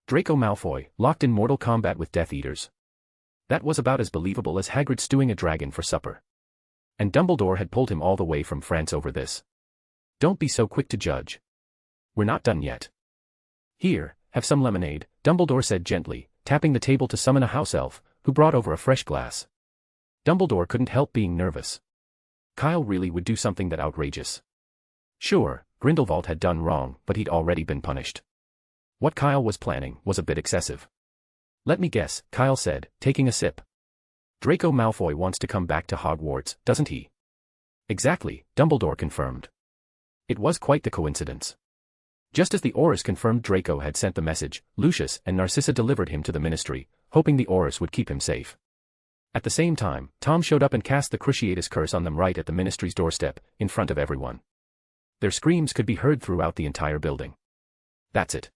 Draco Malfoy, locked in mortal combat with Death Eaters. That was about as believable as Hagrid stewing a dragon for supper. And Dumbledore had pulled him all the way from France over this. "Don't be so quick to judge. We're not done yet. Here, have some lemonade," Dumbledore said gently, tapping the table to summon a house elf, who brought over a fresh glass. Dumbledore couldn't help being nervous. Kyle really would do something that outrageous. Sure, Grindelwald had done wrong, but he'd already been punished. What Kyle was planning was a bit excessive. "Let me guess," Kyle said, taking a sip. "Draco Malfoy wants to come back to Hogwarts, doesn't he?" "Exactly," Dumbledore confirmed. It was quite the coincidence. Just as the Aurors confirmed Draco had sent the message, Lucius and Narcissa delivered him to the Ministry, hoping the Aurors would keep him safe. At the same time, Tom showed up and cast the Cruciatus Curse on them right at the Ministry's doorstep, in front of everyone. Their screams could be heard throughout the entire building. That's it?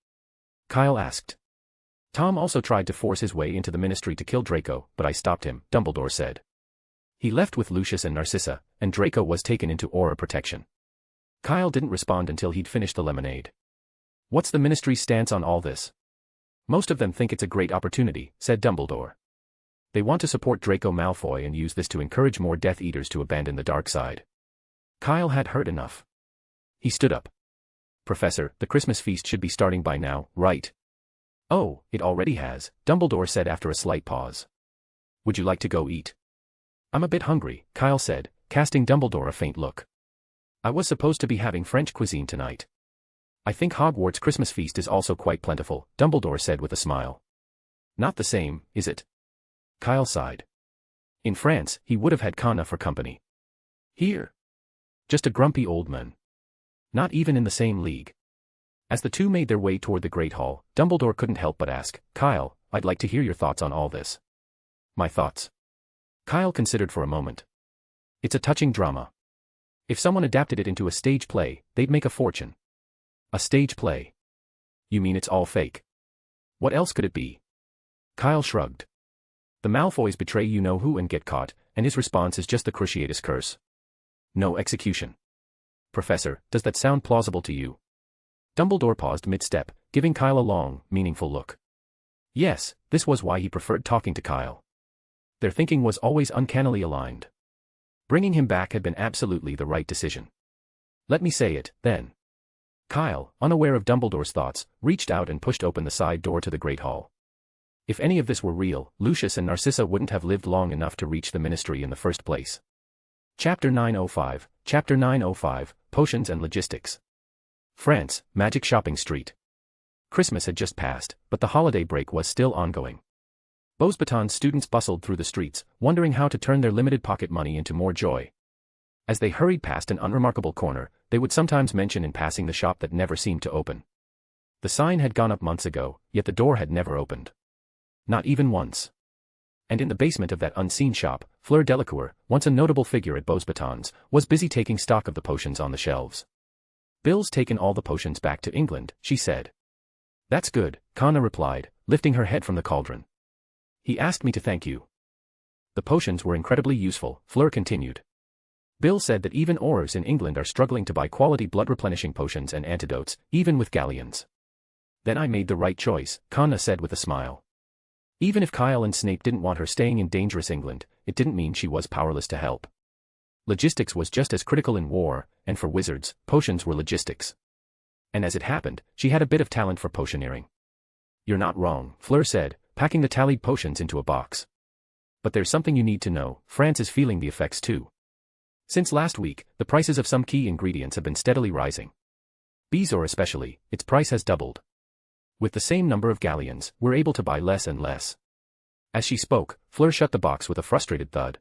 Kyle asked. Tom also tried to force his way into the ministry to kill Draco, but I stopped him, Dumbledore said. He left with Lucius and Narcissa, and Draco was taken into aura protection. Kyle didn't respond until he'd finished the lemonade. What's the ministry's stance on all this? Most of them think it's a great opportunity, said Dumbledore. They want to support Draco Malfoy and use this to encourage more Death Eaters to abandon the dark side. Kyle had heard enough. He stood up. Professor, the Christmas feast should be starting by now, right? Oh, it already has, Dumbledore said after a slight pause. Would you like to go eat? I'm a bit hungry, Kyle said, casting Dumbledore a faint look. I was supposed to be having French cuisine tonight. I think Hogwarts' Christmas feast is also quite plentiful, Dumbledore said with a smile. Not the same, is it? Kyle sighed. In France, he would have had Kana for company. Here? Just a grumpy old man. Not even in the same league. As the two made their way toward the Great Hall, Dumbledore couldn't help but ask, Kyle, I'd like to hear your thoughts on all this. My thoughts? Kyle considered for a moment. It's a touching drama. If someone adapted it into a stage play, they'd make a fortune. A stage play? You mean it's all fake? What else could it be? Kyle shrugged. The Malfoys betray you-know-who and get caught, and his response is just the Cruciatus curse. No execution. Professor, does that sound plausible to you? Dumbledore paused mid-step, giving Kyle a long, meaningful look. Yes, this was why he preferred talking to Kyle. Their thinking was always uncannily aligned. Bringing him back had been absolutely the right decision. Let me say it, then. Kyle, unaware of Dumbledore's thoughts, reached out and pushed open the side door to the Great Hall. If any of this were real, Lucius and Narcissa wouldn't have lived long enough to reach the ministry in the first place. Chapter 905, Chapter 905, Potions and Logistics. France, Magic Shopping Street. Christmas had just passed, but the holiday break was still ongoing. Beauxbatons students bustled through the streets, wondering how to turn their limited pocket money into more joy. As they hurried past an unremarkable corner, they would sometimes mention in passing the shop that never seemed to open. The sign had gone up months ago, yet the door had never opened. Not even once. And in the basement of that unseen shop, Fleur Delacour, once a notable figure at Beauxbatons, was busy taking stock of the potions on the shelves. Bill's taken all the potions back to England, she said. That's good, Kana replied, lifting her head from the cauldron. He asked me to thank you. The potions were incredibly useful, Fleur continued. Bill said that even Aurors in England are struggling to buy quality blood-replenishing potions and antidotes, even with galleons. Then I made the right choice, Kana said with a smile. Even if Kyle and Snape didn't want her staying in dangerous England, it didn't mean she was powerless to help. Logistics was just as critical in war, and for wizards, potions were logistics. And as it happened, she had a bit of talent for potioneering. You're not wrong, Fleur said, packing the tallied potions into a box. But there's something you need to know, France is feeling the effects too. Since last week, the prices of some key ingredients have been steadily rising. Bezoar especially, its price has doubled. With the same number of galleons, we're able to buy less and less. As she spoke, Fleur shut the box with a frustrated thud.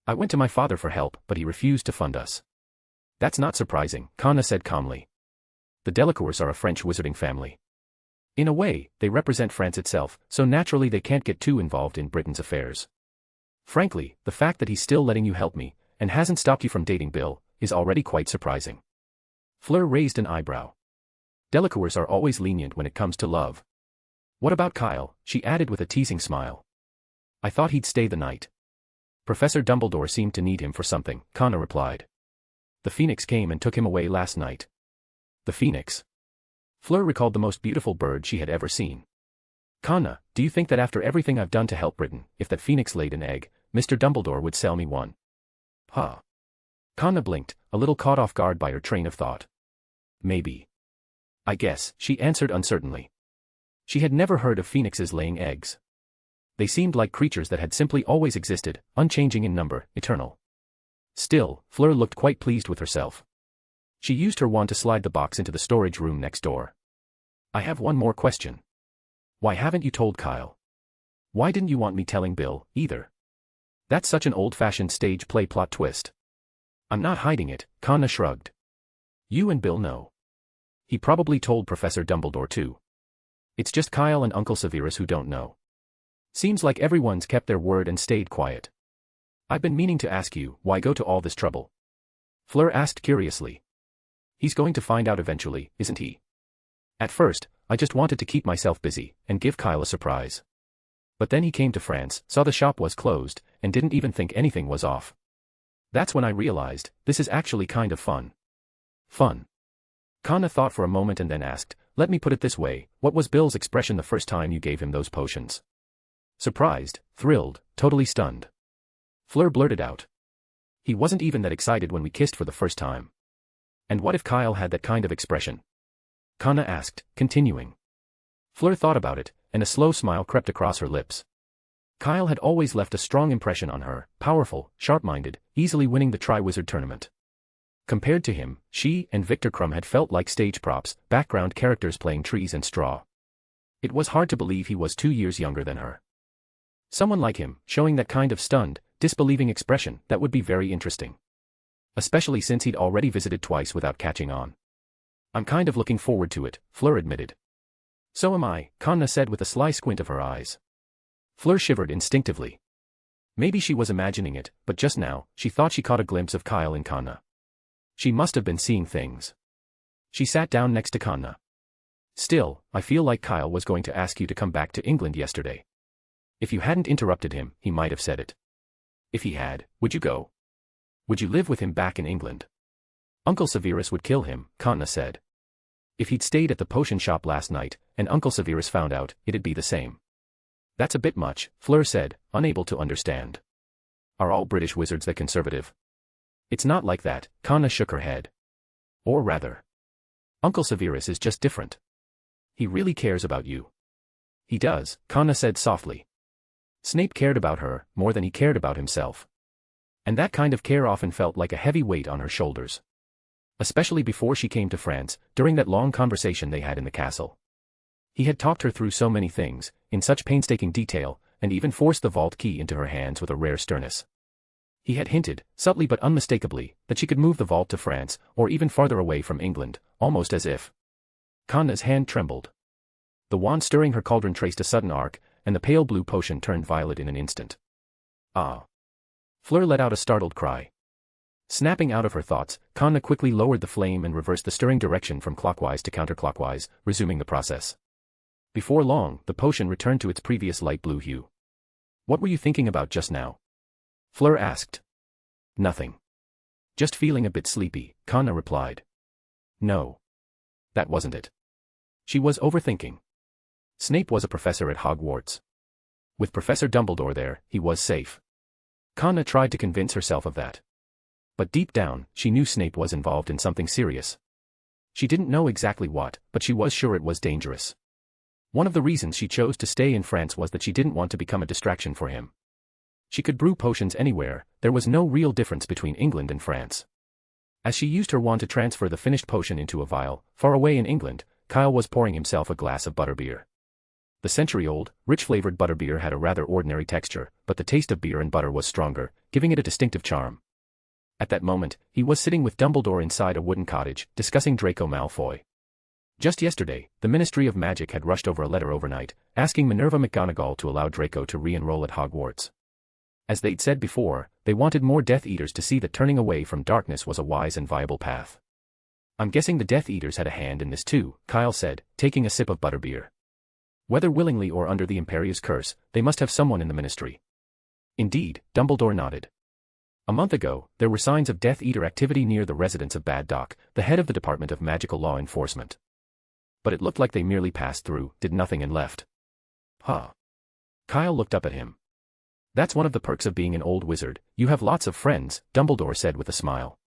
I went to my father for help, but he refused to fund us. That's not surprising, Kana said calmly. The Delacours are a French wizarding family. In a way, they represent France itself, so naturally they can't get too involved in Britain's affairs. Frankly, the fact that he's still letting you help me, and hasn't stopped you from dating Bill, is already quite surprising. Fleur raised an eyebrow. Delacours are always lenient when it comes to love. What about Kyle? She added with a teasing smile. I thought he'd stay the night. Professor Dumbledore seemed to need him for something, Kana replied. The Phoenix came and took him away last night. The Phoenix? Fleur recalled the most beautiful bird she had ever seen. Kana, do you think that after everything I've done to help Britain, if that Phoenix laid an egg, Mr. Dumbledore would sell me one? Huh. Kana blinked, a little caught off guard by her train of thought. Maybe. I guess, she answered uncertainly. She had never heard of phoenixes laying eggs. They seemed like creatures that had simply always existed, unchanging in number, eternal. Still, Fleur looked quite pleased with herself. She used her wand to slide the box into the storage room next door. I have one more question. Why haven't you told Kyle? Why didn't you want me telling Bill, either? That's such an old-fashioned stage play plot twist. I'm not hiding it, Kana shrugged. You and Bill know. He probably told Professor Dumbledore too. It's just Kyle and Uncle Severus who don't know. Seems like everyone's kept their word and stayed quiet. I've been meaning to ask you, why go to all this trouble? Fleur asked curiously. He's going to find out eventually, isn't he? At first, I just wanted to keep myself busy and give Kyle a surprise. But then he came to France, saw the shop was closed, and didn't even think anything was off. That's when I realized, this is actually kind of fun. Fun. Kana thought for a moment and then asked, let me put it this way, what was Bill's expression the first time you gave him those potions? Surprised, thrilled, totally stunned. Fleur blurted out. He wasn't even that excited when we kissed for the first time. And what if Kyle had that kind of expression? Kana asked, continuing. Fleur thought about it, and a slow smile crept across her lips. Kyle had always left a strong impression on her, powerful, sharp-minded, easily winning the Triwizard Tournament. Compared to him, she and Victor Crumb had felt like stage props, background characters playing trees and straw. It was hard to believe he was 2 years younger than her. Someone like him, showing that kind of stunned, disbelieving expression, that would be very interesting. Especially since he'd already visited twice without catching on. I'm kind of looking forward to it, Fleur admitted. So am I, Kana said with a sly squint of her eyes. Fleur shivered instinctively. Maybe she was imagining it, but just now, she thought she caught a glimpse of Kyle in Kana. She must have been seeing things. She sat down next to Kana. Still, I feel like Kyle was going to ask you to come back to England yesterday. If you hadn't interrupted him, he might have said it. If he had, would you go? Would you live with him back in England? Uncle Severus would kill him, Kana said. If he'd stayed at the potion shop last night, and Uncle Severus found out, it'd be the same. That's a bit much, Fleur said, unable to understand. Are all British wizards that conservative? It's not like that, Kana shook her head. Or rather. Uncle Severus is just different. He really cares about you. He does, Kana said softly. Snape cared about her, more than he cared about himself. And that kind of care often felt like a heavy weight on her shoulders. Especially before she came to France, during that long conversation they had in the castle. He had talked her through so many things, in such painstaking detail, and even forced the vault key into her hands with a rare sternness. He had hinted, subtly but unmistakably, that she could move the vault to France, or even farther away from England, almost as if. Kana's hand trembled. The wand stirring her cauldron traced a sudden arc, and the pale blue potion turned violet in an instant. Ah! Fleur let out a startled cry. Snapping out of her thoughts, Kana quickly lowered the flame and reversed the stirring direction from clockwise to counterclockwise, resuming the process. Before long, the potion returned to its previous light blue hue. What were you thinking about just now? Fleur asked. Nothing. Just feeling a bit sleepy, Kana replied. No. That wasn't it. She was overthinking. Snape was a professor at Hogwarts. With Professor Dumbledore there, he was safe. Kana tried to convince herself of that. But deep down, she knew Snape was involved in something serious. She didn't know exactly what, but she was sure it was dangerous. One of the reasons she chose to stay in France was that she didn't want to become a distraction for him. She could brew potions anywhere, there was no real difference between England and France. As she used her wand to transfer the finished potion into a vial, far away in England, Kyle was pouring himself a glass of butterbeer. The century-old, rich-flavored butterbeer had a rather ordinary texture, but the taste of beer and butter was stronger, giving it a distinctive charm. At that moment, he was sitting with Dumbledore inside a wooden cottage, discussing Draco Malfoy. Just yesterday, the Ministry of Magic had rushed over a letter overnight, asking Minerva McGonagall to allow Draco to re-enroll at Hogwarts. As they'd said before, they wanted more Death Eaters to see that turning away from darkness was a wise and viable path. I'm guessing the Death Eaters had a hand in this too, Kyle said, taking a sip of butterbeer. Whether willingly or under the Imperious curse, they must have someone in the Ministry. Indeed, Dumbledore nodded. A month ago, there were signs of Death Eater activity near the residence of Baddock, the head of the Department of Magical Law Enforcement. But it looked like they merely passed through, did nothing and left. Huh. Kyle looked up at him. That's one of the perks of being an old wizard, you have lots of friends, Dumbledore said with a smile.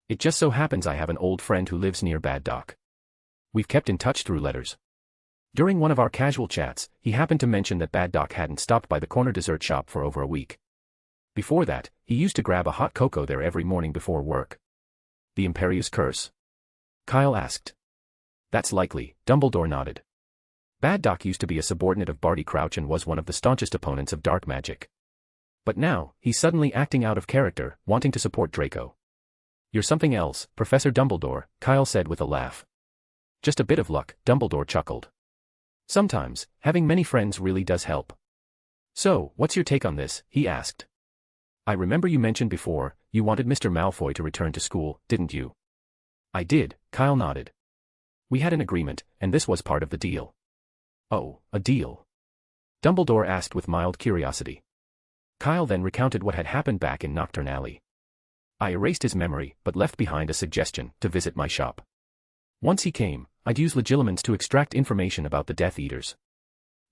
It just so happens I have an old friend who lives near Baddock. We've kept in touch through letters. During one of our casual chats, he happened to mention that Baddock hadn't stopped by the corner dessert shop for over a week. Before that, he used to grab a hot cocoa there every morning before work. The Imperious curse? Kyle asked. That's likely, Dumbledore nodded. Baddock used to be a subordinate of Barty Crouch and was one of the staunchest opponents of dark magic. But now, he's suddenly acting out of character, wanting to support Draco. You're something else, Professor Dumbledore, Kyle said with a laugh. Just a bit of luck, Dumbledore chuckled. Sometimes, having many friends really does help. So, what's your take on this, he asked. I remember you mentioned before, you wanted Mr. Malfoy to return to school, didn't you? I did, Kyle nodded. We had an agreement, and this was part of the deal. Oh, a deal? Dumbledore asked with mild curiosity. Kyle then recounted what had happened back in Nocturn Alley. I erased his memory, but left behind a suggestion to visit my shop. Once he came, I'd use Legilimens to extract information about the Death Eaters.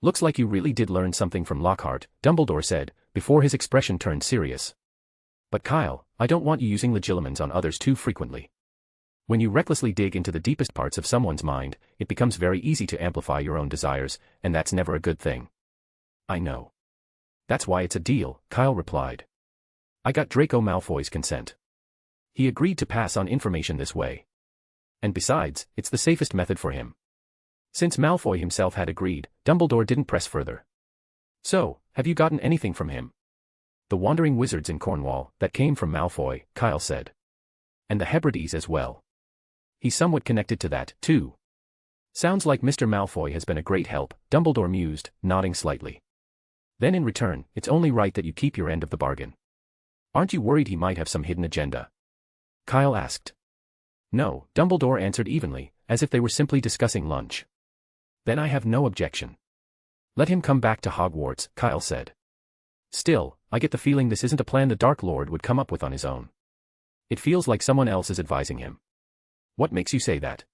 Looks like you really did learn something from Lockhart, Dumbledore said, before his expression turned serious. But Kyle, I don't want you using Legilimens on others too frequently. When you recklessly dig into the deepest parts of someone's mind, it becomes very easy to amplify your own desires, and that's never a good thing. I know. That's why it's a deal, Kyle replied. I got Draco Malfoy's consent. He agreed to pass on information this way. And besides, it's the safest method for him. Since Malfoy himself had agreed, Dumbledore didn't press further. So, have you gotten anything from him? The wandering wizards in Cornwall, that came from Malfoy, Kyle said. And the Hebrides as well. He's somewhat connected to that, too. Sounds like Mr. Malfoy has been a great help, Dumbledore mused, nodding slightly. Then in return, it's only right that you keep your end of the bargain. Aren't you worried he might have some hidden agenda? Kyle asked. No, Dumbledore answered evenly, as if they were simply discussing lunch. Then I have no objection. Let him come back to Hogwarts, Kyle said. Still, I get the feeling this isn't a plan the Dark Lord would come up with on his own. It feels like someone else is advising him. What makes you say that?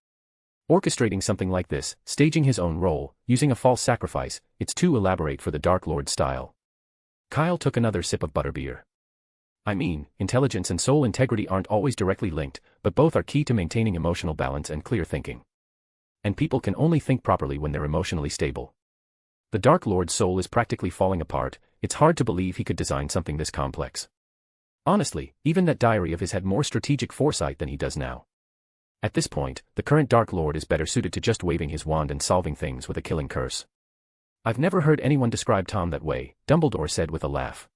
Orchestrating something like this, staging his own role, using a false sacrifice, it's too elaborate for the Dark Lord style. Kyle took another sip of butterbeer. I mean, intelligence and soul integrity aren't always directly linked, but both are key to maintaining emotional balance and clear thinking. And people can only think properly when they're emotionally stable. The Dark Lord's soul is practically falling apart, it's hard to believe he could design something this complex. Honestly, even that diary of his had more strategic foresight than he does now. At this point, the current Dark Lord is better suited to just waving his wand and solving things with a killing curse. I've never heard anyone describe Tom that way, Dumbledore said with a laugh.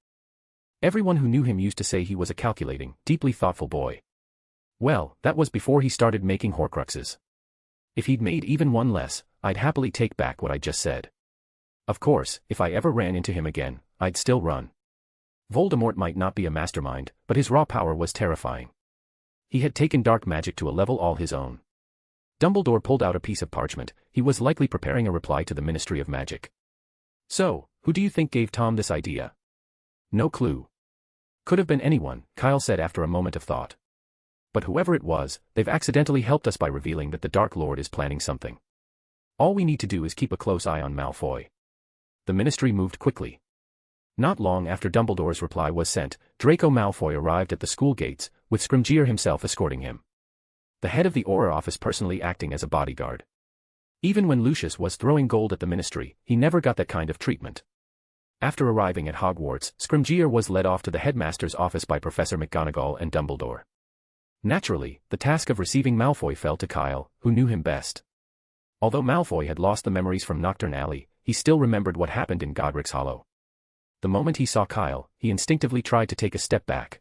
Everyone who knew him used to say he was a calculating, deeply thoughtful boy. Well, that was before he started making Horcruxes. If he'd made even one less, I'd happily take back what I just said. Of course, if I ever ran into him again, I'd still run. Voldemort might not be a mastermind, but his raw power was terrifying. He had taken dark magic to a level all his own. Dumbledore pulled out a piece of parchment, he was likely preparing a reply to the Ministry of Magic. So, who do you think gave Tom this idea? No clue. Could have been anyone, Kyle said after a moment of thought. But whoever it was, they've accidentally helped us by revealing that the Dark Lord is planning something. All we need to do is keep a close eye on Malfoy. The Ministry moved quickly. Not long after Dumbledore's reply was sent, Draco Malfoy arrived at the school gates, with Scrimgeour himself escorting him. The head of the Auror office personally acting as a bodyguard. Even when Lucius was throwing gold at the Ministry, he never got that kind of treatment. After arriving at Hogwarts, Scrimgeour was led off to the Headmaster's office by Professor McGonagall and Dumbledore. Naturally, the task of receiving Malfoy fell to Kyle, who knew him best. Although Malfoy had lost the memories from Nocturn Alley, he still remembered what happened in Godric's Hollow. The moment he saw Kyle, he instinctively tried to take a step back.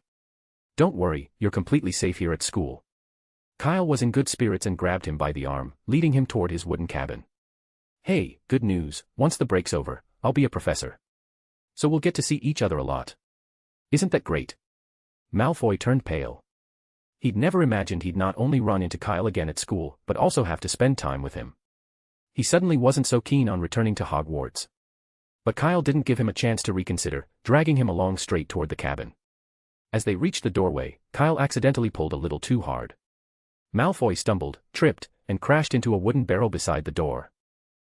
Don't worry, you're completely safe here at school. Kyle was in good spirits and grabbed him by the arm, leading him toward his wooden cabin. Hey, good news, once the break's over, I'll be a professor. So we'll get to see each other a lot. Isn't that great? Malfoy turned pale. He'd never imagined he'd not only run into Kyle again at school, but also have to spend time with him. He suddenly wasn't so keen on returning to Hogwarts. But Kyle didn't give him a chance to reconsider, dragging him along straight toward the cabin. As they reached the doorway, Kyle accidentally pulled a little too hard. Malfoy stumbled, tripped, and crashed into a wooden barrel beside the door.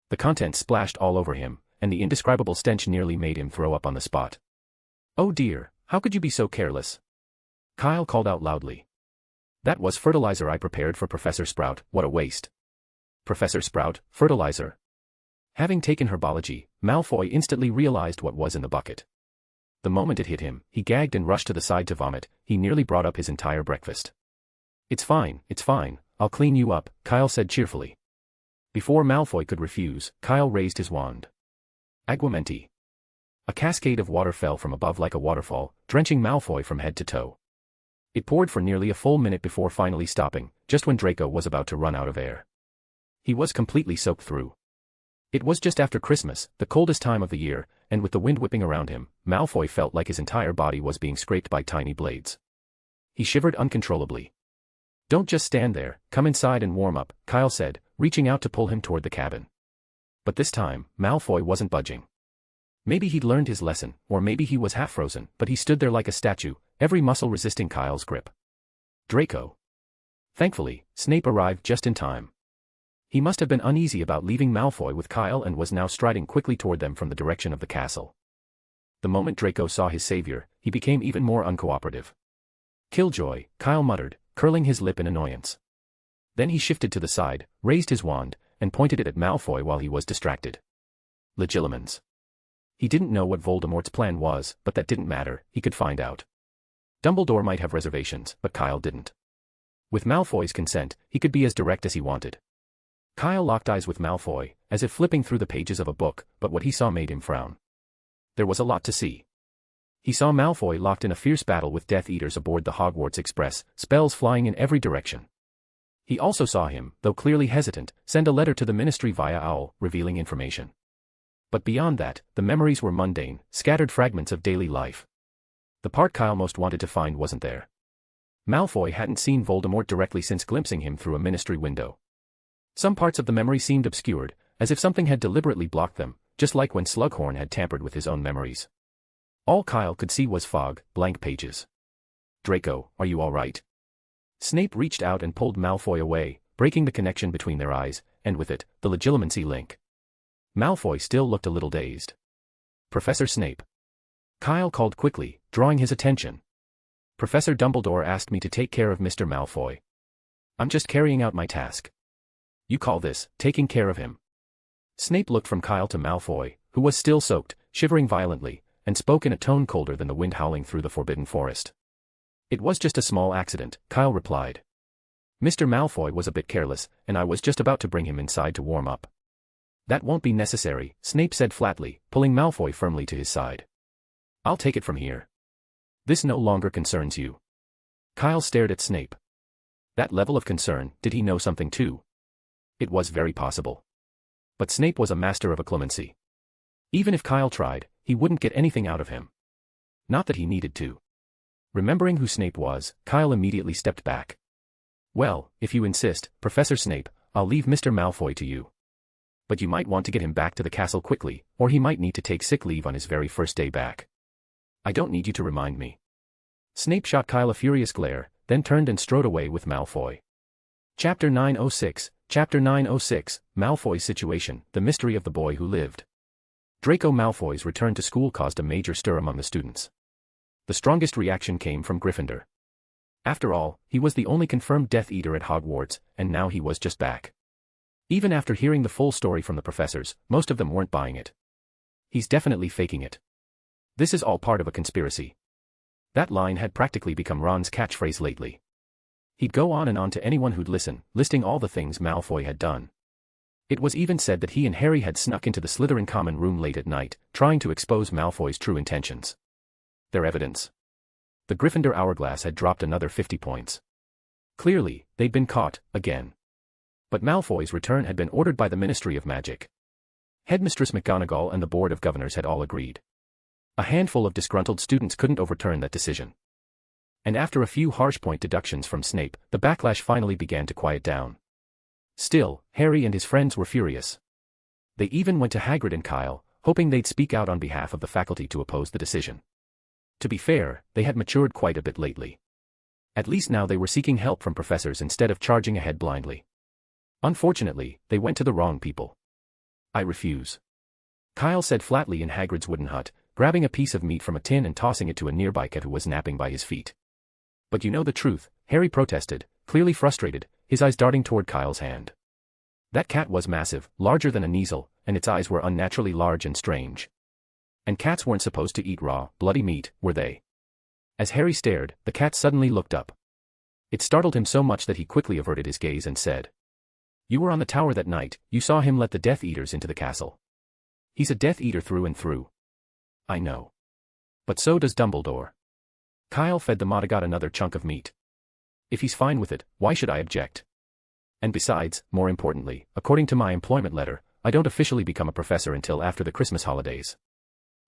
The contents splashed all over him, and the indescribable stench nearly made him throw up on the spot. Oh dear, how could you be so careless? Kyle called out loudly. That was fertilizer I prepared for Professor Sprout, what a waste. Professor Sprout, fertilizer. Having taken herbology, Malfoy instantly realized what was in the bucket. The moment it hit him, he gagged and rushed to the side to vomit, he nearly brought up his entire breakfast. It's fine, I'll clean you up, Kyle said cheerfully. Before Malfoy could refuse, Kyle raised his wand. Aguamenti. A cascade of water fell from above like a waterfall, drenching Malfoy from head to toe. It poured for nearly a full minute before finally stopping, just when Draco was about to run out of air. He was completely soaked through. It was just after Christmas, the coldest time of the year, and with the wind whipping around him, Malfoy felt like his entire body was being scraped by tiny blades. He shivered uncontrollably. Don't just stand there, come inside and warm up, Kyle said, reaching out to pull him toward the cabin. But this time, Malfoy wasn't budging. Maybe he'd learned his lesson, or maybe he was half frozen, but he stood there like a statue, every muscle resisting Kyle's grip. Draco. Thankfully, Snape arrived just in time. He must have been uneasy about leaving Malfoy with Kyle and was now striding quickly toward them from the direction of the castle. The moment Draco saw his savior, he became even more uncooperative. Killjoy, Kyle muttered, curling his lip in annoyance. Then he shifted to the side, raised his wand, and pointed it at Malfoy while he was distracted. Legilimens. He didn't know what Voldemort's plan was, but that didn't matter, he could find out. Dumbledore might have reservations, but Kyle didn't. With Malfoy's consent, he could be as direct as he wanted. Kyle locked eyes with Malfoy, as if flipping through the pages of a book, but what he saw made him frown. There was a lot to see. He saw Malfoy locked in a fierce battle with Death Eaters aboard the Hogwarts Express, spells flying in every direction. He also saw him, though clearly hesitant, send a letter to the Ministry via Owl, revealing information. But beyond that, the memories were mundane, scattered fragments of daily life. The part Kyle most wanted to find wasn't there. Malfoy hadn't seen Voldemort directly since glimpsing him through a Ministry window. Some parts of the memory seemed obscured, as if something had deliberately blocked them, just like when Slughorn had tampered with his own memories. All Kyle could see was fog, blank pages. Draco, are you all right? Snape reached out and pulled Malfoy away, breaking the connection between their eyes, and with it, the legilimency link. Malfoy still looked a little dazed. Professor Snape. Kyle called quickly, drawing his attention. Professor Dumbledore asked me to take care of Mr. Malfoy. I'm just carrying out my task. You call this, taking care of him? Snape looked from Kyle to Malfoy, who was still soaked, shivering violently, and spoke in a tone colder than the wind howling through the forbidden forest. It was just a small accident, Kyle replied. Mr. Malfoy was a bit careless, and I was just about to bring him inside to warm up. That won't be necessary, Snape said flatly, pulling Malfoy firmly to his side. I'll take it from here. This no longer concerns you. Kyle stared at Snape. That level of concern, did he know something too? It was very possible. But Snape was a master of clemency. Even if Kyle tried, he wouldn't get anything out of him. Not that he needed to. Remembering who Snape was, Kyle immediately stepped back. Well, if you insist, Professor Snape, I'll leave Mr. Malfoy to you. But you might want to get him back to the castle quickly, or he might need to take sick leave on his very first day back. I don't need you to remind me. Snape shot Kyle a furious glare, then turned and strode away with Malfoy. Chapter 906, Chapter 906, Malfoy's Situation, The Mystery of the Boy Who Lived. Draco Malfoy's return to school caused a major stir among the students. The strongest reaction came from Gryffindor. After all, he was the only confirmed Death Eater at Hogwarts, and now he was just back. Even after hearing the full story from the professors, most of them weren't buying it. He's definitely faking it. This is all part of a conspiracy. That line had practically become Ron's catchphrase lately. He'd go on and on to anyone who'd listen, listing all the things Malfoy had done. It was even said that he and Harry had snuck into the Slytherin common room late at night, trying to expose Malfoy's true intentions. Their evidence. The Gryffindor hourglass had dropped another 50 points. Clearly, they'd been caught, again. But Malfoy's return had been ordered by the Ministry of Magic. Headmistress McGonagall and the Board of Governors had all agreed. A handful of disgruntled students couldn't overturn that decision. And after a few harsh point deductions from Snape, the backlash finally began to quiet down. Still, Harry and his friends were furious. They even went to Hagrid and Kyle, hoping they'd speak out on behalf of the faculty to oppose the decision. To be fair, they had matured quite a bit lately. At least now they were seeking help from professors instead of charging ahead blindly. Unfortunately, they went to the wrong people. I refuse. Kyle said flatly in Hagrid's wooden hut, grabbing a piece of meat from a tin and tossing it to a nearby cat who was napping by his feet. But you know the truth, Harry protested, clearly frustrated, his eyes darting toward Kyle's hand. That cat was massive, larger than a Kneazle, and its eyes were unnaturally large and strange. And cats weren't supposed to eat raw, bloody meat, were they? As Harry stared, the cat suddenly looked up. It startled him so much that he quickly averted his gaze and said, "You were on the tower that night, you saw him let the Death Eaters into the castle. He's a Death Eater through and through." "I know. But so does Dumbledore." Kyle fed the Modagot another chunk of meat. "If he's fine with it, why should I object? And besides, more importantly, according to my employment letter, I don't officially become a professor until after the Christmas holidays."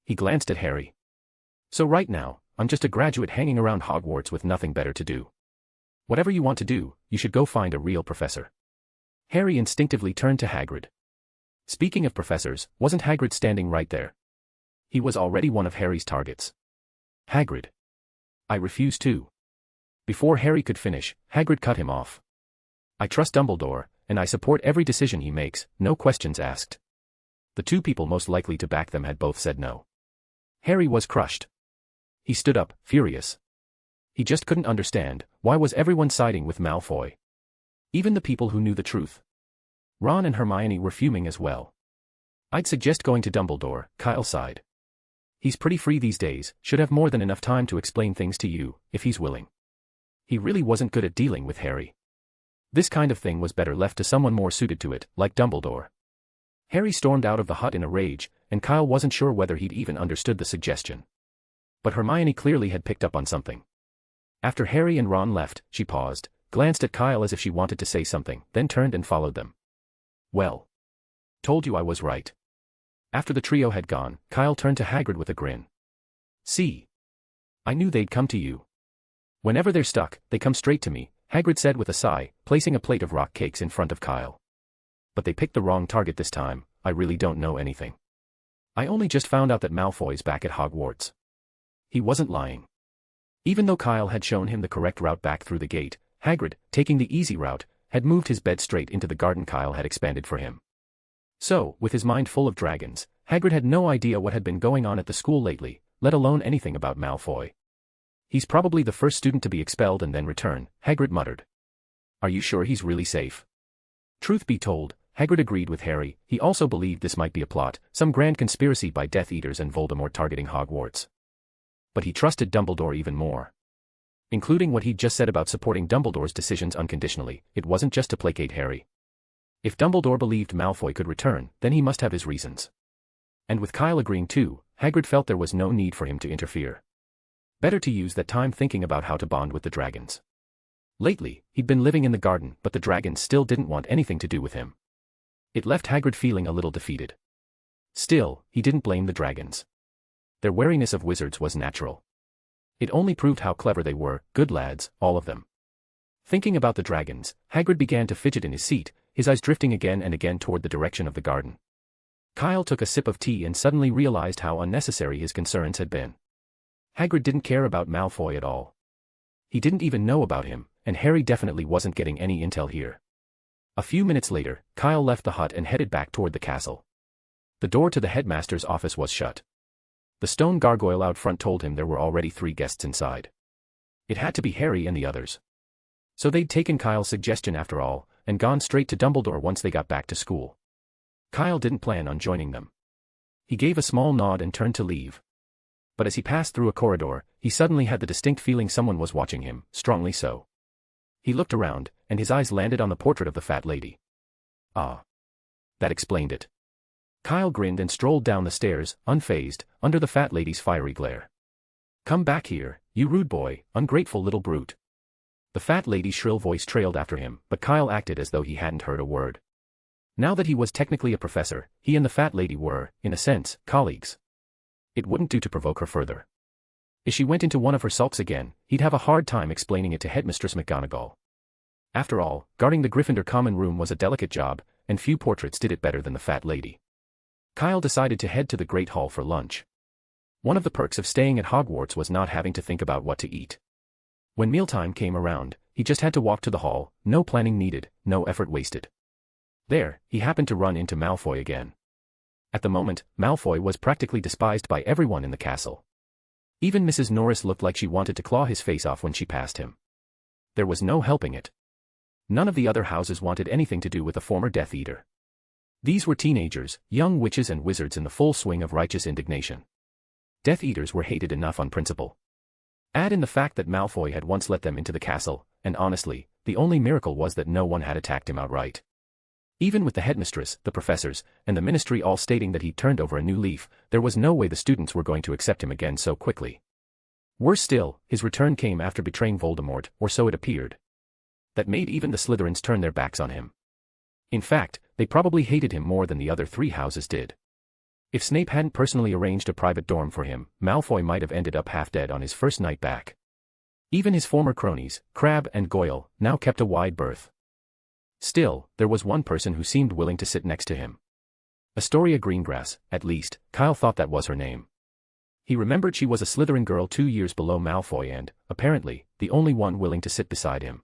He glanced at Harry. "So right now, I'm just a graduate hanging around Hogwarts with nothing better to do." Whatever you want to do, you should go find a real professor. Harry instinctively turned to Hagrid. Speaking of professors, wasn't Hagrid standing right there? He was already one of Harry's targets. Hagrid. I refuse to. Before Harry could finish, Hagrid cut him off. I trust Dumbledore, and I support every decision he makes, no questions asked. The two people most likely to back them had both said no. Harry was crushed. He stood up, furious. He just couldn't understand, why was everyone siding with Malfoy? Even the people who knew the truth. Ron and Hermione were fuming as well. I'd suggest going to Dumbledore, Kyle sighed. He's pretty free these days, should have more than enough time to explain things to you, if he's willing. He really wasn't good at dealing with Harry. This kind of thing was better left to someone more suited to it, like Dumbledore. Harry stormed out of the hut in a rage, and Kyle wasn't sure whether he'd even understood the suggestion. But Hermione clearly had picked up on something. After Harry and Ron left, she paused, glanced at Kyle as if she wanted to say something, then turned and followed them. Well. Told you I was right. After the trio had gone, Kyle turned to Hagrid with a grin. See? I knew they'd come to you. Whenever they're stuck, they come straight to me, Hagrid said with a sigh, placing a plate of rock cakes in front of Kyle. But they picked the wrong target this time, I really don't know anything. I only just found out that Malfoy's back at Hogwarts. He wasn't lying. Even though Kyle had shown him the correct route back through the gate, Hagrid, taking the easy route, had moved his bed straight into the garden Kyle had expanded for him. So, with his mind full of dragons, Hagrid had no idea what had been going on at the school lately, let alone anything about Malfoy. He's probably the first student to be expelled and then return, Hagrid muttered. Are you sure he's really safe? Truth be told, Hagrid agreed with Harry, he also believed this might be a plot, some grand conspiracy by Death Eaters and Voldemort targeting Hogwarts. But he trusted Dumbledore even more. Including what he'd just said about supporting Dumbledore's decisions unconditionally, it wasn't just to placate Harry. If Dumbledore believed Malfoy could return, then he must have his reasons. And with Kyle agreeing too, Hagrid felt there was no need for him to interfere. Better to use that time thinking about how to bond with the dragons. Lately, he'd been living in the garden, but the dragons still didn't want anything to do with him. It left Hagrid feeling a little defeated. Still, he didn't blame the dragons. Their wariness of wizards was natural. It only proved how clever they were, good lads, all of them. Thinking about the dragons, Hagrid began to fidget in his seat, his eyes drifting again and again toward the direction of the garden. Kyle took a sip of tea and suddenly realized how unnecessary his concerns had been. Hagrid didn't care about Malfoy at all. He didn't even know about him, and Harry definitely wasn't getting any intel here. A few minutes later, Kyle left the hut and headed back toward the castle. The door to the headmaster's office was shut. The stone gargoyle out front told him there were already 3 guests inside. It had to be Harry and the others. So they'd taken Kyle's suggestion after all, and gone straight to Dumbledore once they got back to school. Kyle didn't plan on joining them. He gave a small nod and turned to leave. But as he passed through a corridor, he suddenly had the distinct feeling someone was watching him, strongly so. He looked around, and his eyes landed on the portrait of the fat lady. Ah. That explained it. Kyle grinned and strolled down the stairs, unfazed, under the fat lady's fiery glare. Come back here, you rude boy, ungrateful little brute. The fat lady's shrill voice trailed after him, but Kyle acted as though he hadn't heard a word. Now that he was technically a professor, he and the fat lady were, in a sense, colleagues. It wouldn't do to provoke her further. If she went into one of her sulks again, he'd have a hard time explaining it to Headmistress McGonagall. After all, guarding the Gryffindor common room was a delicate job, and few portraits did it better than the fat lady. Kyle decided to head to the Great Hall for lunch. One of the perks of staying at Hogwarts was not having to think about what to eat. When mealtime came around, he just had to walk to the hall, no planning needed, no effort wasted. There, he happened to run into Malfoy again. At the moment, Malfoy was practically despised by everyone in the castle. Even Mrs. Norris looked like she wanted to claw his face off when she passed him. There was no helping it. None of the other houses wanted anything to do with the former Death Eater. These were teenagers, young witches and wizards in the full swing of righteous indignation. Death Eaters were hated enough on principle. Add in the fact that Malfoy had once let them into the castle, and honestly, the only miracle was that no one had attacked him outright. Even with the headmistress, the professors, and the ministry all stating that he'd turned over a new leaf, there was no way the students were going to accept him again so quickly. Worse still, his return came after betraying Voldemort, or so it appeared. That made even the Slytherins turn their backs on him. In fact, they probably hated him more than the other 3 houses did. If Snape hadn't personally arranged a private dorm for him, Malfoy might have ended up half dead on his first night back. Even his former cronies, Crabbe and Goyle, now kept a wide berth. Still, there was one person who seemed willing to sit next to him. Astoria Greengrass, at least, Kyle thought that was her name. He remembered she was a Slytherin girl 2 years below Malfoy and, apparently, the only one willing to sit beside him.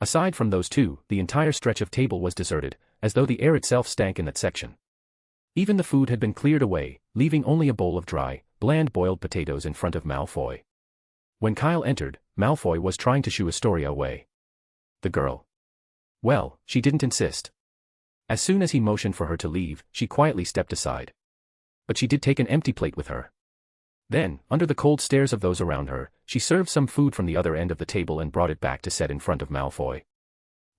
Aside from those two, the entire stretch of table was deserted, as though the air itself stank in that section. Even the food had been cleared away, leaving only a bowl of dry, bland boiled potatoes in front of Malfoy. When Kyle entered, Malfoy was trying to shoo Astoria away. The girl. Well, she didn't insist. As soon as he motioned for her to leave, she quietly stepped aside. But she did take an empty plate with her. Then, under the cold stares of those around her, she served some food from the other end of the table and brought it back to set in front of Malfoy.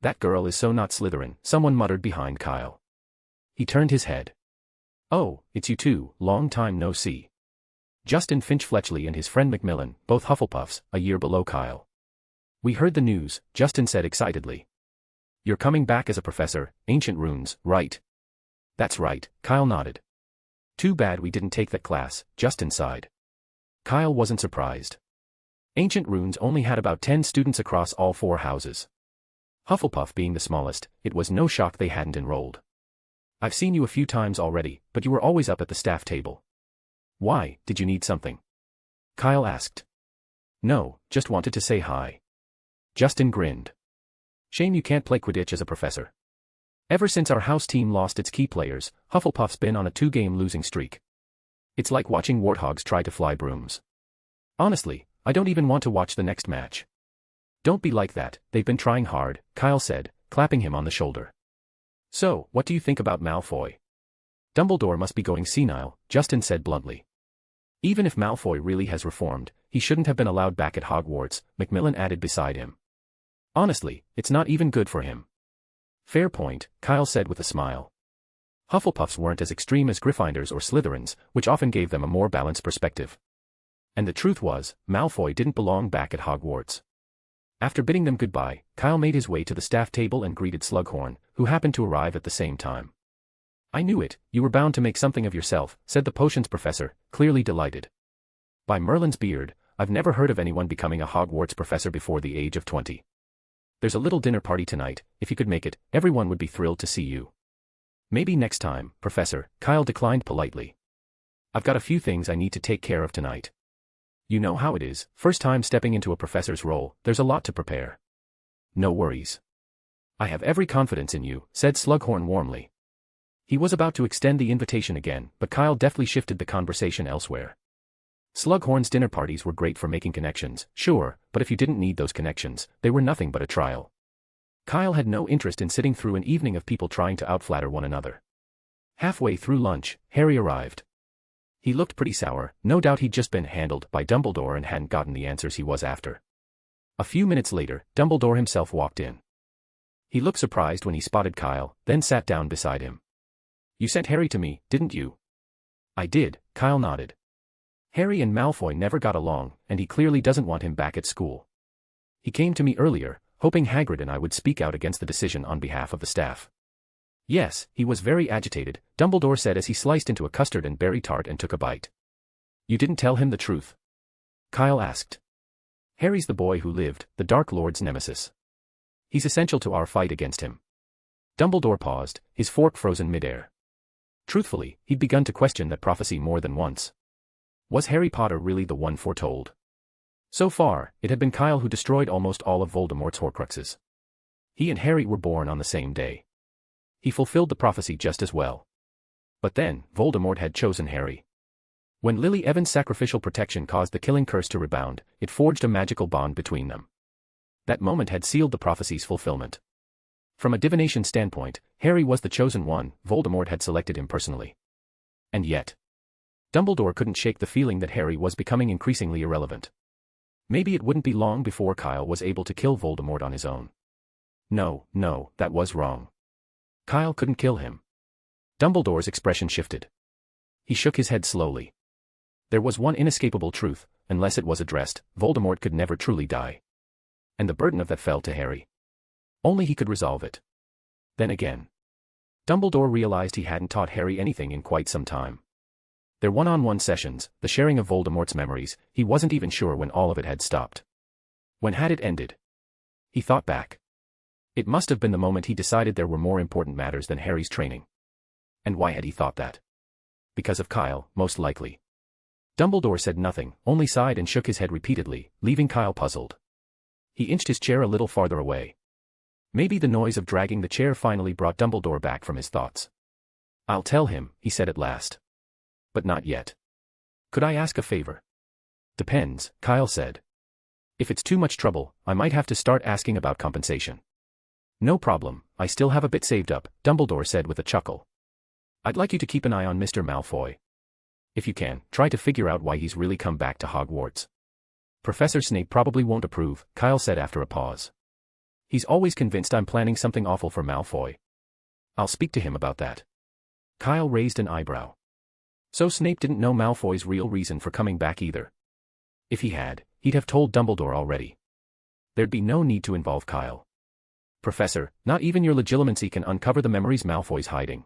That girl is so not Slytherin, someone muttered behind Kyle. He turned his head. Oh, it's you two, long time no see. Justin Finch-Fletchley and his friend Macmillan, both Hufflepuffs, a year below Kyle. We heard the news, Justin said excitedly. You're coming back as a professor, ancient runes, right? That's right, Kyle nodded. Too bad we didn't take that class, Justin sighed. Kyle wasn't surprised. Ancient runes only had about 10 students across all 4 houses. Hufflepuff being the smallest, it was no shock they hadn't enrolled. I've seen you a few times already, but you were always up at the staff table. Why, did you need something? Kyle asked. No, just wanted to say hi. Justin grinned. Shame you can't play Quidditch as a professor. Ever since our house team lost its key players, Hufflepuff's been on a 2-game losing streak. It's like watching warthogs try to fly brooms. Honestly, I don't even want to watch the next match. Don't be like that, they've been trying hard, Kyle said, clapping him on the shoulder. So, what do you think about Malfoy? Dumbledore must be going senile, Justin said bluntly. Even if Malfoy really has reformed, he shouldn't have been allowed back at Hogwarts, Macmillan added beside him. Honestly, it's not even good for him. Fair point, Kyle said with a smile. Hufflepuffs weren't as extreme as Gryffindors or Slytherins, which often gave them a more balanced perspective. And the truth was, Malfoy didn't belong back at Hogwarts. After bidding them goodbye, Kyle made his way to the staff table and greeted Slughorn, who happened to arrive at the same time. I knew it, you were bound to make something of yourself, said the potions professor, clearly delighted. By Merlin's beard, I've never heard of anyone becoming a Hogwarts professor before the age of 20. There's a little dinner party tonight, if you could make it, everyone would be thrilled to see you. Maybe next time, Professor, Kyle declined politely. I've got a few things I need to take care of tonight. You know how it is, first time stepping into a professor's role, there's a lot to prepare. No worries. I have every confidence in you, said Slughorn warmly. He was about to extend the invitation again, but Kyle deftly shifted the conversation elsewhere. Slughorn's dinner parties were great for making connections, sure, but if you didn't need those connections, they were nothing but a trial. Kyle had no interest in sitting through an evening of people trying to outflatter one another. Halfway through lunch, Harry arrived. He looked pretty sour, no doubt he'd just been handled by Dumbledore and hadn't gotten the answers he was after. A few minutes later, Dumbledore himself walked in. He looked surprised when he spotted Kyle, then sat down beside him. You sent Harry to me, didn't you? I did, Kyle nodded. Harry and Malfoy never got along, and he clearly doesn't want him back at school. He came to me earlier, hoping Hagrid and I would speak out against the decision on behalf of the staff. Yes, he was very agitated, Dumbledore said as he sliced into a custard and berry tart and took a bite. You didn't tell him the truth? Kyle asked. Harry's the boy who lived, the Dark Lord's nemesis. He's essential to our fight against him. Dumbledore paused, his fork frozen midair. Truthfully, he'd begun to question that prophecy more than once. Was Harry Potter really the one foretold? So far, it had been Kyle who destroyed almost all of Voldemort's Horcruxes. He and Harry were born on the same day. He fulfilled the prophecy just as well. But then, Voldemort had chosen Harry. When Lily Evans' sacrificial protection caused the killing curse to rebound, it forged a magical bond between them. That moment had sealed the prophecy's fulfillment. From a divination standpoint, Harry was the chosen one, Voldemort had selected him personally. And yet, Dumbledore couldn't shake the feeling that Harry was becoming increasingly irrelevant. Maybe it wouldn't be long before Kyle was able to kill Voldemort on his own. No, that was wrong. Kyle couldn't kill him. Dumbledore's expression shifted. He shook his head slowly. There was one inescapable truth, unless it was addressed, Voldemort could never truly die. And the burden of that fell to Harry. Only he could resolve it. Then again, Dumbledore realized he hadn't taught Harry anything in quite some time. Their one-on-one sessions, the sharing of Voldemort's memories, he wasn't even sure when all of it had stopped. When had it ended? He thought back. It must have been the moment he decided there were more important matters than Harry's training. And why had he thought that? Because of Kyle, most likely. Dumbledore said nothing, only sighed and shook his head repeatedly, leaving Kyle puzzled. He inched his chair a little farther away. Maybe the noise of dragging the chair finally brought Dumbledore back from his thoughts. I'll tell him, he said at last. But not yet. Could I ask a favor? Depends, Kyle said. If it's too much trouble, I might have to start asking about compensation. No problem, I still have a bit saved up, Dumbledore said with a chuckle. I'd like you to keep an eye on Mr. Malfoy. If you can, try to figure out why he's really come back to Hogwarts. Professor Snape probably won't approve, Kyle said after a pause. He's always convinced I'm planning something awful for Malfoy. I'll speak to him about that. Kyle raised an eyebrow. So Snape didn't know Malfoy's real reason for coming back either. If he had, he'd have told Dumbledore already. There'd be no need to involve Kyle. Professor, not even your legilimency can uncover the memories Malfoy's hiding.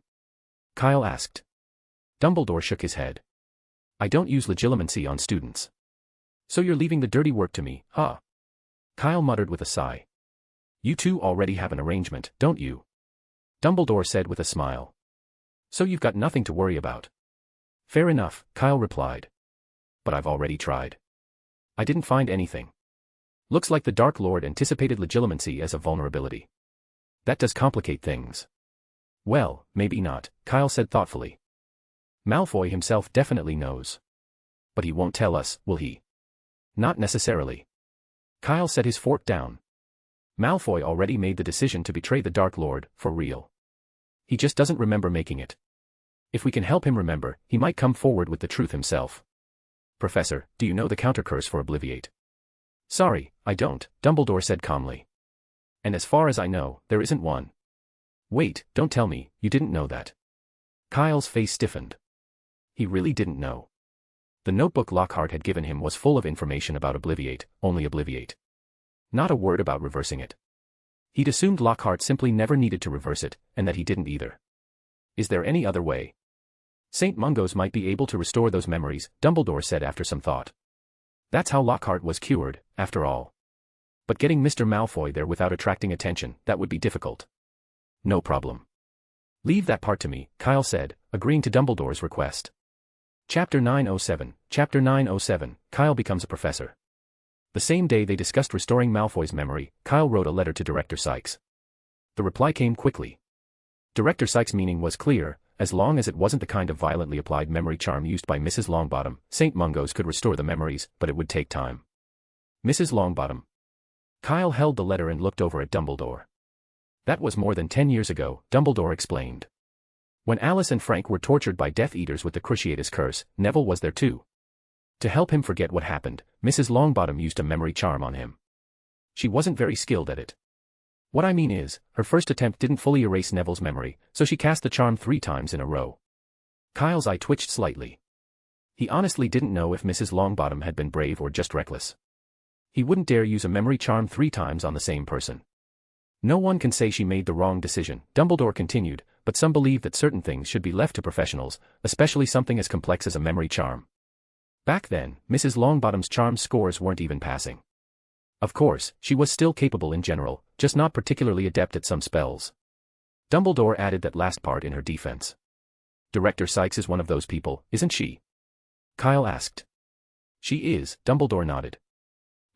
Kyle asked. Dumbledore shook his head. I don't use legilimency on students. So you're leaving the dirty work to me, huh? Kyle muttered with a sigh. You two already have an arrangement, don't you? Dumbledore said with a smile. So you've got nothing to worry about. Fair enough, Kyle replied. But I've already tried. I didn't find anything. Looks like the Dark Lord anticipated legilimency as a vulnerability. That does complicate things. Well, maybe not, Kyle said thoughtfully. Malfoy himself definitely knows. But he won't tell us, will he? Not necessarily. Kyle set his fork down. Malfoy already made the decision to betray the Dark Lord, for real. He just doesn't remember making it. If we can help him remember, he might come forward with the truth himself. Professor, do you know the counter-curse for Obliviate? Sorry, I don't, Dumbledore said calmly. And as far as I know, there isn't one. Wait, don't tell me, you didn't know that. Kyle's face stiffened. He really didn't know. The notebook Lockhart had given him was full of information about Obliviate, only Obliviate. Not a word about reversing it. He'd assumed Lockhart simply never needed to reverse it, and that he didn't either. Is there any other way? St. Mungo's might be able to restore those memories, Dumbledore said after some thought. That's how Lockhart was cured, after all. But getting Mr. Malfoy there without attracting attention, that would be difficult. No problem. Leave that part to me, Kyle said, agreeing to Dumbledore's request. Chapter 907, Chapter 907, Kyle becomes a professor. The same day they discussed restoring Malfoy's memory, Kyle wrote a letter to Director Sykes. The reply came quickly. Director Sykes' meaning was clear: as long as it wasn't the kind of violently applied memory charm used by Mrs. Longbottom, St. Mungo's could restore the memories, but it would take time. Mrs. Longbottom. Kyle held the letter and looked over at Dumbledore. That was more than 10 years ago, Dumbledore explained. When Alice and Frank were tortured by Death Eaters with the Cruciatus Curse, Neville was there too. To help him forget what happened, Mrs. Longbottom used a memory charm on him. She wasn't very skilled at it. What I mean is, her first attempt didn't fully erase Neville's memory, so she cast the charm 3 times in a row. Kyle's eye twitched slightly. He honestly didn't know if Mrs. Longbottom had been brave or just reckless. He wouldn't dare use a memory charm 3 times on the same person. No one can say she made the wrong decision, Dumbledore continued, but some believe that certain things should be left to professionals, especially something as complex as a memory charm. Back then, Mrs. Longbottom's charm scores weren't even passing. Of course, she was still capable in general, just not particularly adept at some spells. Dumbledore added that last part in her defense. Director Sykes is one of those people, isn't she? Kyle asked. She is, Dumbledore nodded.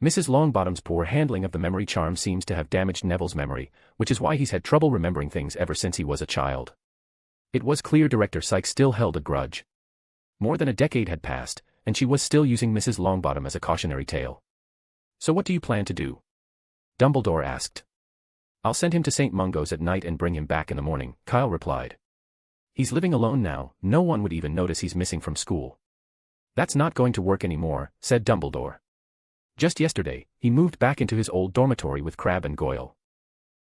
Mrs. Longbottom's poor handling of the memory charm seems to have damaged Neville's memory, which is why he's had trouble remembering things ever since he was a child. It was clear Director Sykes still held a grudge. More than a decade had passed, and she was still using Mrs. Longbottom as a cautionary tale. So what do you plan to do? Dumbledore asked. I'll send him to St. Mungo's at night and bring him back in the morning, Kyle replied. He's living alone now, no one would even notice he's missing from school. That's not going to work anymore, said Dumbledore. Just yesterday, he moved back into his old dormitory with Crabbe and Goyle.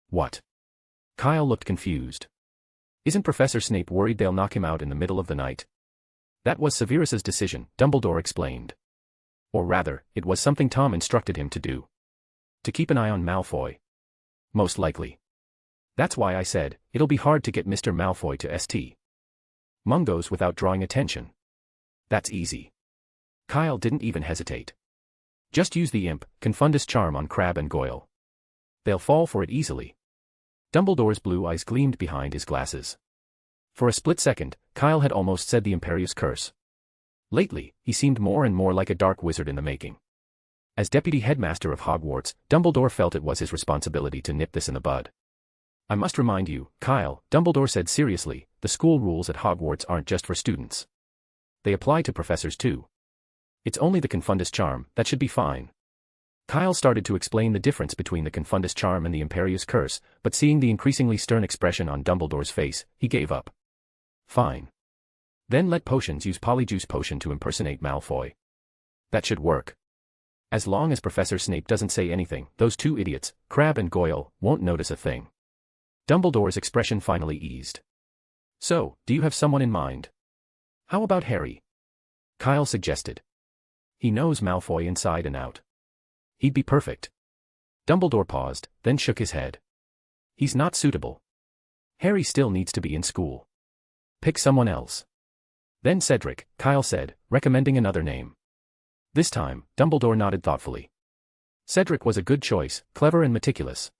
What? Kyle looked confused. Isn't Professor Snape worried they'll knock him out in the middle of the night? That was Severus's decision, Dumbledore explained. Or rather, it was something Tom instructed him to do. To keep an eye on Malfoy. Most likely. That's why I said, it'll be hard to get Mr. Malfoy to St. Mungo's without drawing attention. That's easy. Kyle didn't even hesitate. Just use the Confundus charm on Crabbe and Goyle. They'll fall for it easily. Dumbledore's blue eyes gleamed behind his glasses. For a split second, Kyle had almost said the Imperious Curse. Lately, he seemed more and more like a dark wizard in the making. As Deputy Headmaster of Hogwarts, Dumbledore felt it was his responsibility to nip this in the bud. I must remind you, Kyle, Dumbledore said seriously, the school rules at Hogwarts aren't just for students. They apply to professors too. It's only the Confundus charm, that should be fine. Kyle started to explain the difference between the Confundus charm and the Imperious Curse, but seeing the increasingly stern expression on Dumbledore's face, he gave up. Fine. Then let Potions use Polyjuice Potion to impersonate Malfoy. That should work. As long as Professor Snape doesn't say anything, those two idiots, Crabbe and Goyle, won't notice a thing. Dumbledore's expression finally eased. So, do you have someone in mind? How about Harry? Kyle suggested. He knows Malfoy inside and out. He'd be perfect. Dumbledore paused, then shook his head. He's not suitable. Harry still needs to be in school. Pick someone else. Then Cedric, Kyle said, recommending another name. This time, Dumbledore nodded thoughtfully. Cedric was a good choice, clever and meticulous.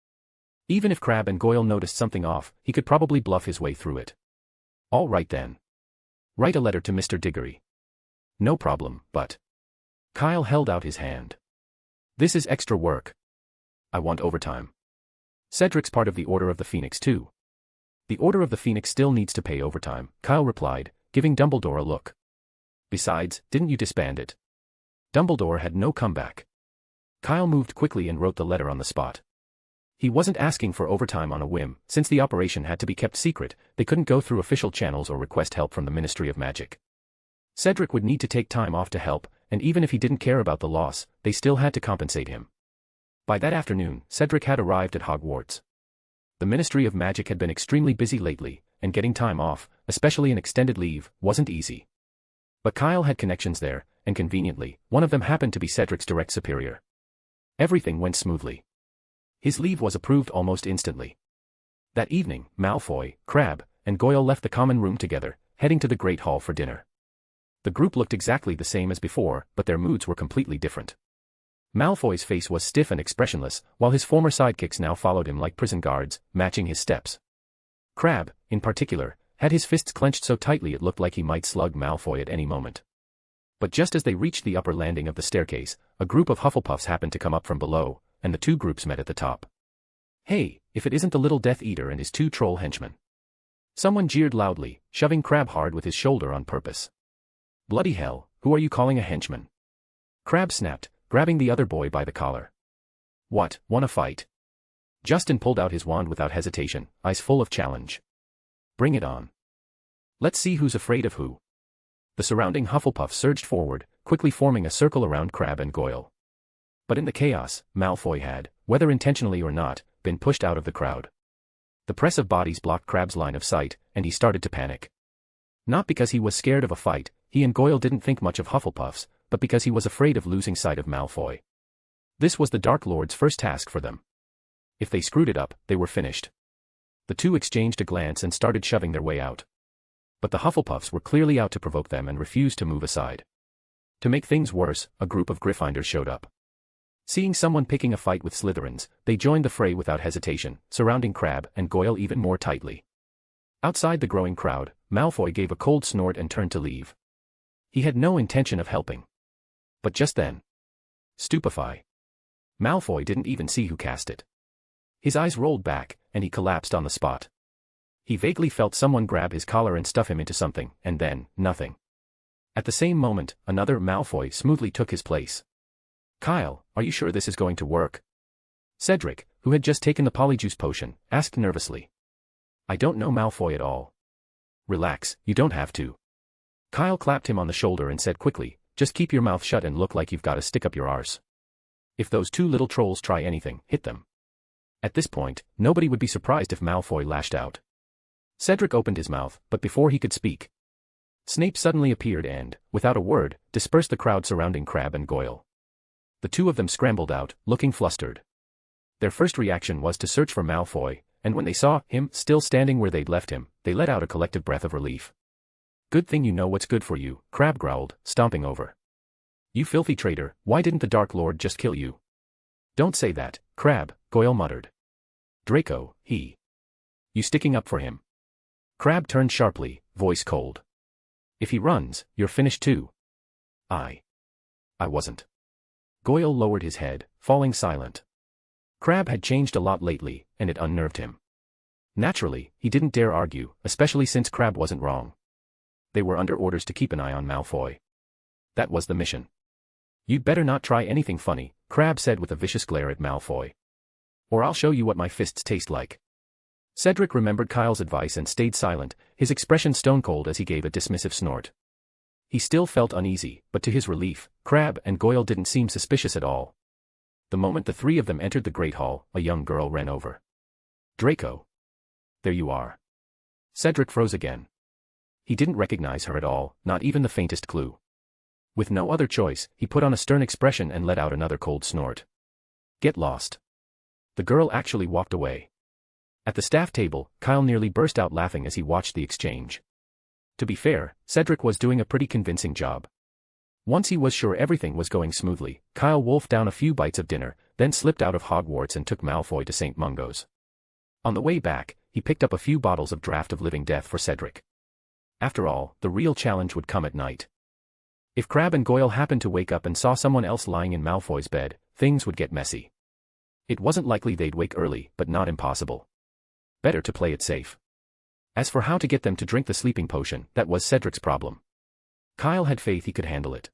Even if Crabbe and Goyle noticed something off, he could probably bluff his way through it. All right then. Write a letter to Mr. Diggory. No problem, but... Kyle held out his hand. This is extra work. I want overtime. Cedric's part of the Order of the Phoenix too. The Order of the Phoenix still needs to pay overtime, Kyle replied, giving Dumbledore a look. Besides, didn't you disband it? Dumbledore had no comeback. Kyle moved quickly and wrote the letter on the spot. He wasn't asking for overtime on a whim, since the operation had to be kept secret, they couldn't go through official channels or request help from the Ministry of Magic. Cedric would need to take time off to help, and even if he didn't care about the loss, they still had to compensate him. By that afternoon, Cedric had arrived at Hogwarts. The Ministry of Magic had been extremely busy lately, and getting time off, especially an extended leave, wasn't easy. But Kyle had connections there, and conveniently, one of them happened to be Cedric's direct superior. Everything went smoothly. His leave was approved almost instantly. That evening, Malfoy, Crabbe, and Goyle left the common room together, heading to the Great Hall for dinner. The group looked exactly the same as before, but their moods were completely different. Malfoy's face was stiff and expressionless, while his former sidekicks now followed him like prison guards, matching his steps. Crabbe, in particular, had his fists clenched so tightly it looked like he might slug Malfoy at any moment. But just as they reached the upper landing of the staircase, a group of Hufflepuffs happened to come up from below, and the two groups met at the top. Hey, if it isn't the little Death Eater and his two troll henchmen. Someone jeered loudly, shoving Crabbe hard with his shoulder on purpose. Bloody hell, who are you calling a henchman? Crabbe snapped, grabbing the other boy by the collar. What, wanna fight? Justin pulled out his wand without hesitation, eyes full of challenge. Bring it on. Let's see who's afraid of who. The surrounding Hufflepuffs surged forward, quickly forming a circle around Crabbe and Goyle. But in the chaos, Malfoy had, whether intentionally or not, been pushed out of the crowd. The press of bodies blocked Crabbe's line of sight, and he started to panic. Not because he was scared of a fight, he and Goyle didn't think much of Hufflepuffs, but because he was afraid of losing sight of Malfoy. This was the Dark Lord's first task for them. If they screwed it up, they were finished. The two exchanged a glance and started shoving their way out. But the Hufflepuffs were clearly out to provoke them and refused to move aside. To make things worse, a group of Gryffindors showed up. Seeing someone picking a fight with Slytherins, they joined the fray without hesitation, surrounding Crabbe and Goyle even more tightly. Outside the growing crowd, Malfoy gave a cold snort and turned to leave. He had no intention of helping. But just then. Stupefy. Malfoy didn't even see who cast it. His eyes rolled back, and he collapsed on the spot. He vaguely felt someone grab his collar and stuff him into something, and then, nothing. At the same moment, another Malfoy smoothly took his place. Kyle, are you sure this is going to work? Cedric, who had just taken the Polyjuice potion, asked nervously. I don't know Malfoy at all. Relax, you don't have to. Kyle clapped him on the shoulder and said quickly, just keep your mouth shut and look like you've got a stick up your arse. If those two little trolls try anything, hit them. At this point, nobody would be surprised if Malfoy lashed out. Cedric opened his mouth, but before he could speak, Snape suddenly appeared and, without a word, dispersed the crowd surrounding Crabbe and Goyle. The two of them scrambled out, looking flustered. Their first reaction was to search for Malfoy, and when they saw him still standing where they'd left him, they let out a collective breath of relief. Good thing you know what's good for you, Crabbe growled, stomping over. You filthy traitor, why didn't the Dark Lord just kill you? Don't say that, Crabbe, Goyle muttered. Draco, he. You sticking up for him? Crabbe turned sharply, voice cold. If he runs, you're finished too. I wasn't. Goyle lowered his head, falling silent. Crabbe had changed a lot lately, and it unnerved him. Naturally, he didn't dare argue, especially since Crabbe wasn't wrong. They were under orders to keep an eye on Malfoy. That was the mission. You'd better not try anything funny, Crabbe said with a vicious glare at Malfoy. Or I'll show you what my fists taste like. Cedric remembered Kyle's advice and stayed silent, his expression stone-cold as he gave a dismissive snort. He still felt uneasy, but to his relief, Crabbe and Goyle didn't seem suspicious at all. The moment the three of them entered the Great Hall, a young girl ran over. Draco. There you are. Cedric froze again. He didn't recognize her at all, not even the faintest clue. With no other choice, he put on a stern expression and let out another cold snort. Get lost. The girl actually walked away. At the staff table, Kyle nearly burst out laughing as he watched the exchange. To be fair, Cedric was doing a pretty convincing job. Once he was sure everything was going smoothly, Kyle wolfed down a few bites of dinner, then slipped out of Hogwarts and took Malfoy to St. Mungo's. On the way back, he picked up a few bottles of Draught of Living Death for Cedric. After all, the real challenge would come at night. If Crabbe and Goyle happened to wake up and saw someone else lying in Malfoy's bed, things would get messy. It wasn't likely they'd wake early, but not impossible. Better to play it safe. As for how to get them to drink the sleeping potion, that was Cedric's problem. Kyle had faith he could handle it.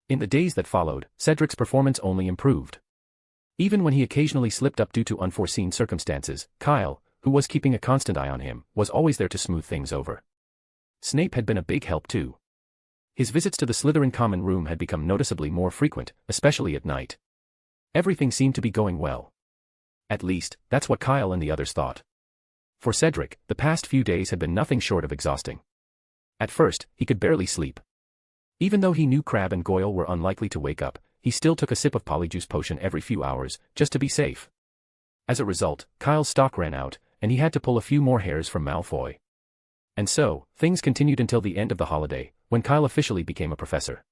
In the days that followed, Cedric's performance only improved. Even when he occasionally slipped up due to unforeseen circumstances, Kyle, who was keeping a constant eye on him, was always there to smooth things over. Snape had been a big help too. His visits to the Slytherin common room had become noticeably more frequent, especially at night. Everything seemed to be going well. At least, that's what Kyle and the others thought. For Cedric, the past few days had been nothing short of exhausting. At first, he could barely sleep. Even though he knew Crabbe and Goyle were unlikely to wake up, he still took a sip of Polyjuice potion every few hours, just to be safe. As a result, Kyle's stock ran out, and he had to pull a few more hairs from Malfoy. And so, things continued until the end of the holiday, when Kyle officially became a professor.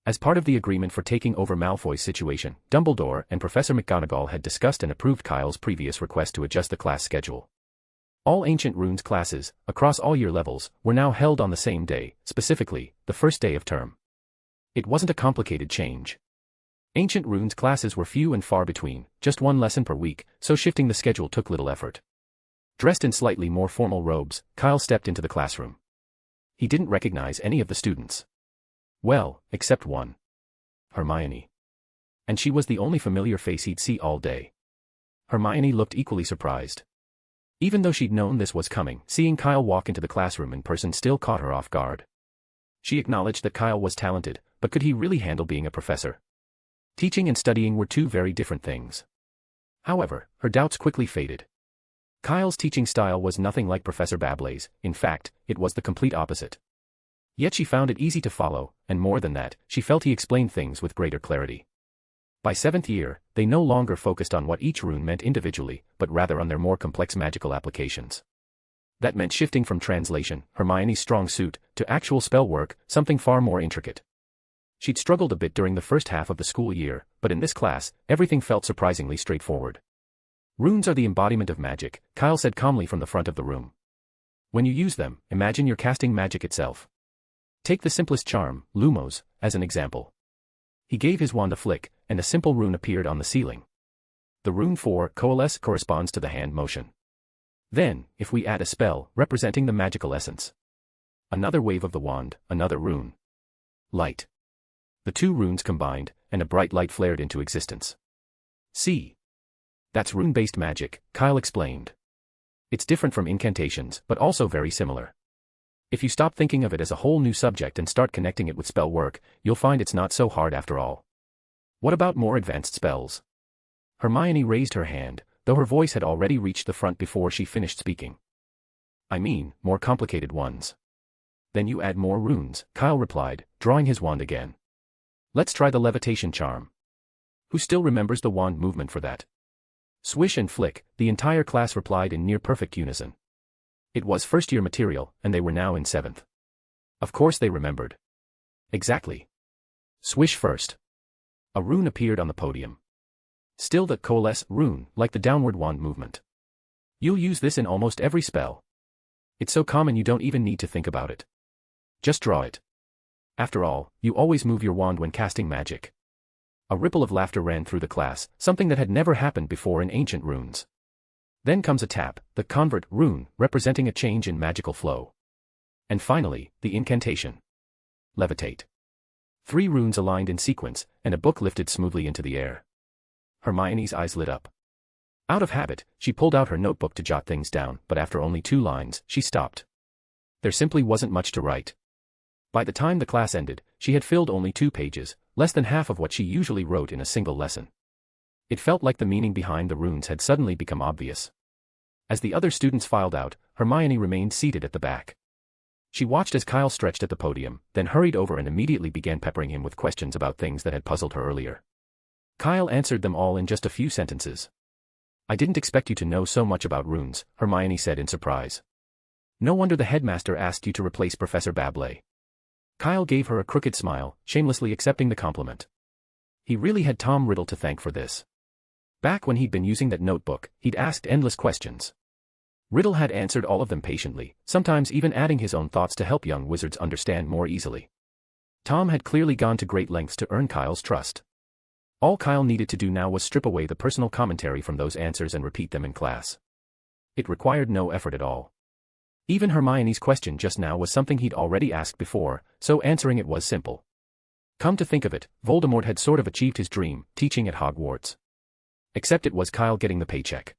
As part of the agreement for taking over Malfoy's situation, Dumbledore and Professor McGonagall had discussed and approved Kyle's previous request to adjust the class schedule. All Ancient Runes classes, across all year levels, were now held on the same day, specifically, the first day of term. It wasn't a complicated change. Ancient Runes classes were few and far between, just one lesson per week, so shifting the schedule took little effort. Dressed in slightly more formal robes, Kyle stepped into the classroom. He didn't recognize any of the students. Well, except one. Hermione. And she was the only familiar face he'd see all day. Hermione looked equally surprised. Even though she'd known this was coming, seeing Kyle walk into the classroom in person still caught her off guard. She acknowledged that Kyle was talented, but could he really handle being a professor? Teaching and studying were two very different things. However, her doubts quickly faded. Kyle's teaching style was nothing like Professor Bablay's, in fact, it was the complete opposite. Yet she found it easy to follow, and more than that, she felt he explained things with greater clarity. By 7th year, they no longer focused on what each rune meant individually, but rather on their more complex magical applications. That meant shifting from translation, Hermione's strong suit, to actual spell work, something far more intricate. She'd struggled a bit during the first half of the school year, but in this class, everything felt surprisingly straightforward. Runes are the embodiment of magic, Kyle said calmly from the front of the room. When you use them, imagine you're casting magic itself. Take the simplest charm, Lumos, as an example. He gave his wand a flick, and a simple rune appeared on the ceiling. The rune for coalesce corresponds to the hand motion. Then, if we add a spell representing the magical essence. Another wave of the wand, another rune. Light. The two runes combined, and a bright light flared into existence. See? That's rune-based magic, Kyle explained. It's different from incantations, but also very similar. If you stop thinking of it as a whole new subject and start connecting it with spell work, you'll find it's not so hard after all. What about more advanced spells? Hermione raised her hand, though her voice had already reached the front before she finished speaking. I mean, more complicated ones. Then you add more runes, Kyle replied, drawing his wand again. Let's try the levitation charm. Who still remembers the wand movement for that? Swish and flick, the entire class replied in near-perfect unison. It was first-year material, and they were now in 7th. Of course they remembered. Exactly. Swish first. A rune appeared on the podium. Still the coalesce rune, like the downward wand movement. You'll use this in almost every spell. It's so common you don't even need to think about it. Just draw it. After all, you always move your wand when casting magic. A ripple of laughter ran through the class, something that had never happened before in ancient runes. Then comes a tap, the convert rune, representing a change in magical flow. And finally, the incantation. Levitate. 3 runes aligned in sequence, and a book lifted smoothly into the air. Hermione's eyes lit up. Out of habit, she pulled out her notebook to jot things down, but after only 2 lines, she stopped. There simply wasn't much to write. By the time the class ended, she had filled only 2 pages, less than half of what she usually wrote in a single lesson. It felt like the meaning behind the runes had suddenly become obvious. As the other students filed out, Hermione remained seated at the back. She watched as Kyle stretched at the podium, then hurried over and immediately began peppering him with questions about things that had puzzled her earlier. Kyle answered them all in just a few sentences. I didn't expect you to know so much about runes, Hermione said in surprise. No wonder the headmaster asked you to replace Professor Babley. Kyle gave her a crooked smile, shamelessly accepting the compliment. He really had Tom Riddle to thank for this. Back when he'd been using that notebook, he'd asked endless questions. Riddle had answered all of them patiently, sometimes even adding his own thoughts to help young wizards understand more easily. Tom had clearly gone to great lengths to earn Kyle's trust. All Kyle needed to do now was strip away the personal commentary from those answers and repeat them in class. It required no effort at all. Even Hermione's question just now was something he'd already asked before, so answering it was simple. Come to think of it, Voldemort had sort of achieved his dream, teaching at Hogwarts. Except it was Kyle getting the paycheck.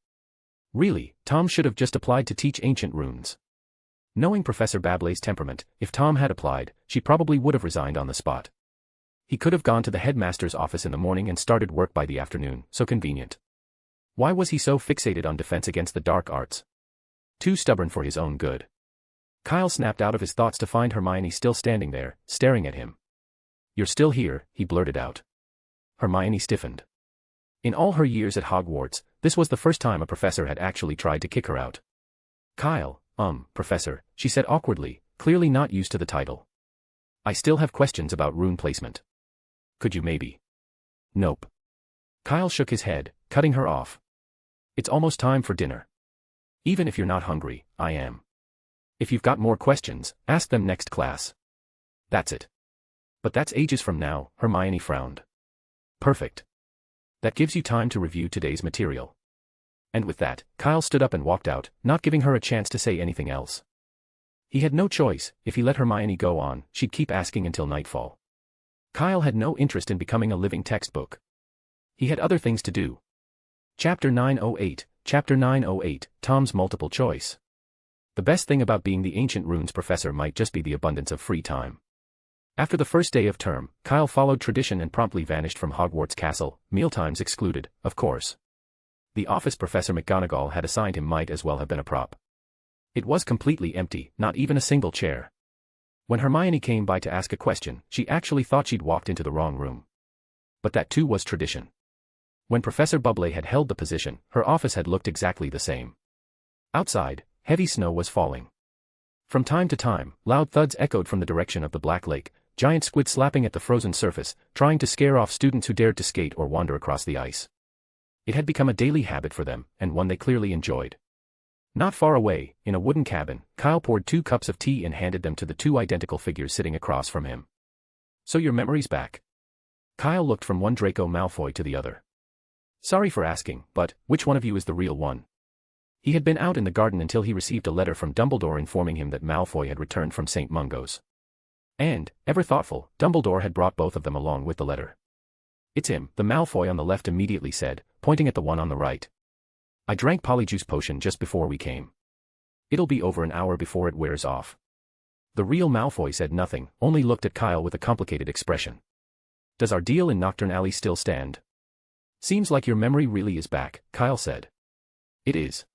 Really, Tom should have just applied to teach ancient runes. Knowing Professor Babley's temperament, if Tom had applied, she probably would have resigned on the spot. He could have gone to the headmaster's office in the morning and started work by the afternoon, so convenient. Why was he so fixated on defense against the dark arts? Too stubborn for his own good. Kyle snapped out of his thoughts to find Hermione still standing there, staring at him. You're still here, he blurted out. Hermione stiffened. In all her years at Hogwarts, this was the first time a professor had actually tried to kick her out. Kyle, professor, she said awkwardly, clearly not used to the title. I still have questions about rune placement. Could you maybe? Nope. Kyle shook his head, cutting her off. It's almost time for dinner. Even if you're not hungry, I am. If you've got more questions, ask them next class. That's it. But that's ages from now, Hermione frowned. Perfect. That gives you time to review today's material. And with that, Kyle stood up and walked out, not giving her a chance to say anything else. He had no choice. If he let Hermione go on, she'd keep asking until nightfall. Kyle had no interest in becoming a living textbook. He had other things to do. Chapter 908, Chapter 908, Tom's multiple choice. The best thing about being the ancient runes professor might just be the abundance of free time. After the first day of term, Kyle followed tradition and promptly vanished from Hogwarts Castle, mealtimes excluded, of course. The office Professor McGonagall had assigned him might as well have been a prop. It was completely empty, not even a single chair. When Hermione came by to ask a question, she actually thought she'd walked into the wrong room. But that too was tradition. When Professor Bublé had held the position, her office had looked exactly the same. Outside, heavy snow was falling. From time to time, loud thuds echoed from the direction of the Black Lake, giant squid slapping at the frozen surface, trying to scare off students who dared to skate or wander across the ice. It had become a daily habit for them, and one they clearly enjoyed. Not far away, in a wooden cabin, Kyle poured 2 cups of tea and handed them to the 2 identical figures sitting across from him. So your memory's back? Kyle looked from one Draco Malfoy to the other. Sorry for asking, but which one of you is the real one? He had been out in the garden until he received a letter from Dumbledore informing him that Malfoy had returned from St. Mungo's. And, ever thoughtful, Dumbledore had brought both of them along with the letter. It's him, the Malfoy on the left immediately said, pointing at the one on the right. I drank Polyjuice potion just before we came. It'll be over an hour before it wears off. The real Malfoy said nothing, only looked at Kyle with a complicated expression. Does our deal in Nocturn Alley still stand? Seems like your memory really is back, Kyle said. It is.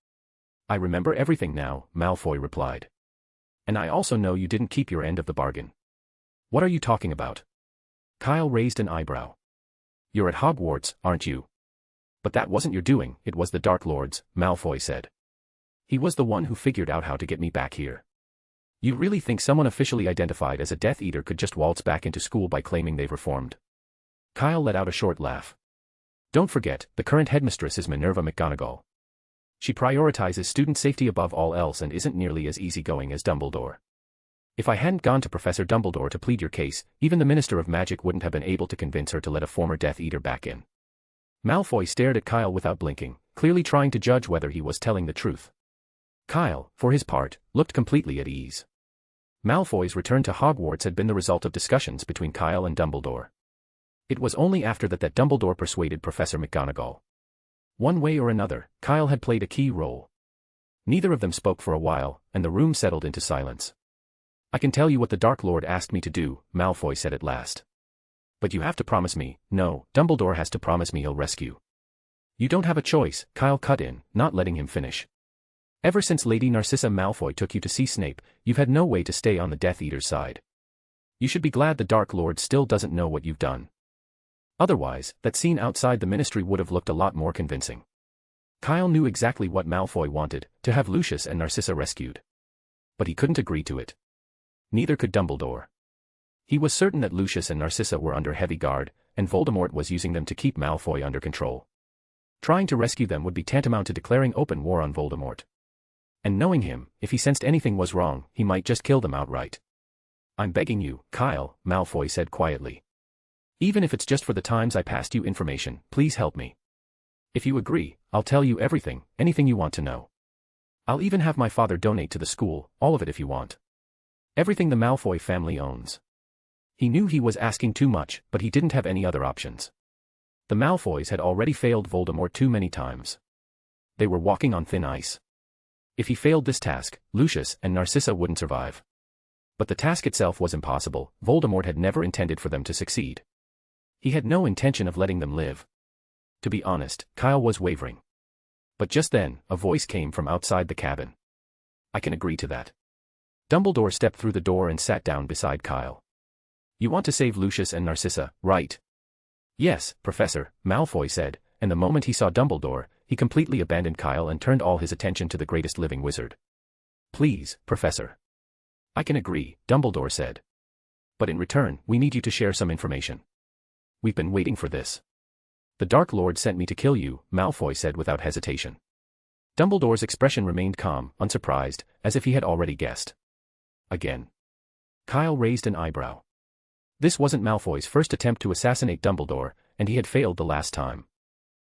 I remember everything now, Malfoy replied. And I also know you didn't keep your end of the bargain. What are you talking about? Kyle raised an eyebrow. You're at Hogwarts, aren't you? But that wasn't your doing, it was the Dark Lord's, Malfoy said. He was the one who figured out how to get me back here. You really think someone officially identified as a Death Eater could just waltz back into school by claiming they've reformed? Kyle let out a short laugh. Don't forget, the current headmistress is Minerva McGonagall. She prioritizes student safety above all else and isn't nearly as easygoing as Dumbledore. If I hadn't gone to Professor Dumbledore to plead your case, even the Minister of Magic wouldn't have been able to convince her to let a former Death Eater back in. Malfoy stared at Kyle without blinking, clearly trying to judge whether he was telling the truth. Kyle, for his part, looked completely at ease. Malfoy's return to Hogwarts had been the result of discussions between Kyle and Dumbledore. It was only after that Dumbledore persuaded Professor McGonagall. One way or another, Kyle had played a key role. Neither of them spoke for a while, and the room settled into silence. I can tell you what the Dark Lord asked me to do, Malfoy said at last. But you have to promise me. No, Dumbledore has to promise me he'll rescue. You don't have a choice, Kyle cut in, not letting him finish. Ever since Lady Narcissa Malfoy took you to see Snape, you've had no way to stay on the Death Eater's side. You should be glad the Dark Lord still doesn't know what you've done. Otherwise, that scene outside the Ministry would have looked a lot more convincing. Kyle knew exactly what Malfoy wanted, to have Lucius and Narcissa rescued. But he couldn't agree to it. Neither could Dumbledore. He was certain that Lucius and Narcissa were under heavy guard, and Voldemort was using them to keep Malfoy under control. Trying to rescue them would be tantamount to declaring open war on Voldemort. And knowing him, if he sensed anything was wrong, he might just kill them outright. I'm begging you, Kyle, Malfoy said quietly. Even if it's just for the times I passed you information, please help me. If you agree, I'll tell you everything, anything you want to know. I'll even have my father donate to the school, all of it if you want. Everything the Malfoy family owns. He knew he was asking too much, but he didn't have any other options. The Malfoys had already failed Voldemort too many times. They were walking on thin ice. If he failed this task, Lucius and Narcissa wouldn't survive. But the task itself was impossible. Voldemort had never intended for them to succeed. He had no intention of letting them live. To be honest, Kyle was wavering. But just then, a voice came from outside the cabin. I can agree to that. Dumbledore stepped through the door and sat down beside Kyle. You want to save Lucius and Narcissa, right? Yes, Professor, Malfoy said, and the moment he saw Dumbledore, he completely abandoned Kyle and turned all his attention to the greatest living wizard. Please, Professor. I can agree, Dumbledore said. But in return, we need you to share some information. We've been waiting for this. The Dark Lord sent me to kill you, Malfoy said without hesitation. Dumbledore's expression remained calm, unsurprised, as if he had already guessed. Again. Kyle raised an eyebrow. This wasn't Malfoy's first attempt to assassinate Dumbledore, and he had failed the last time.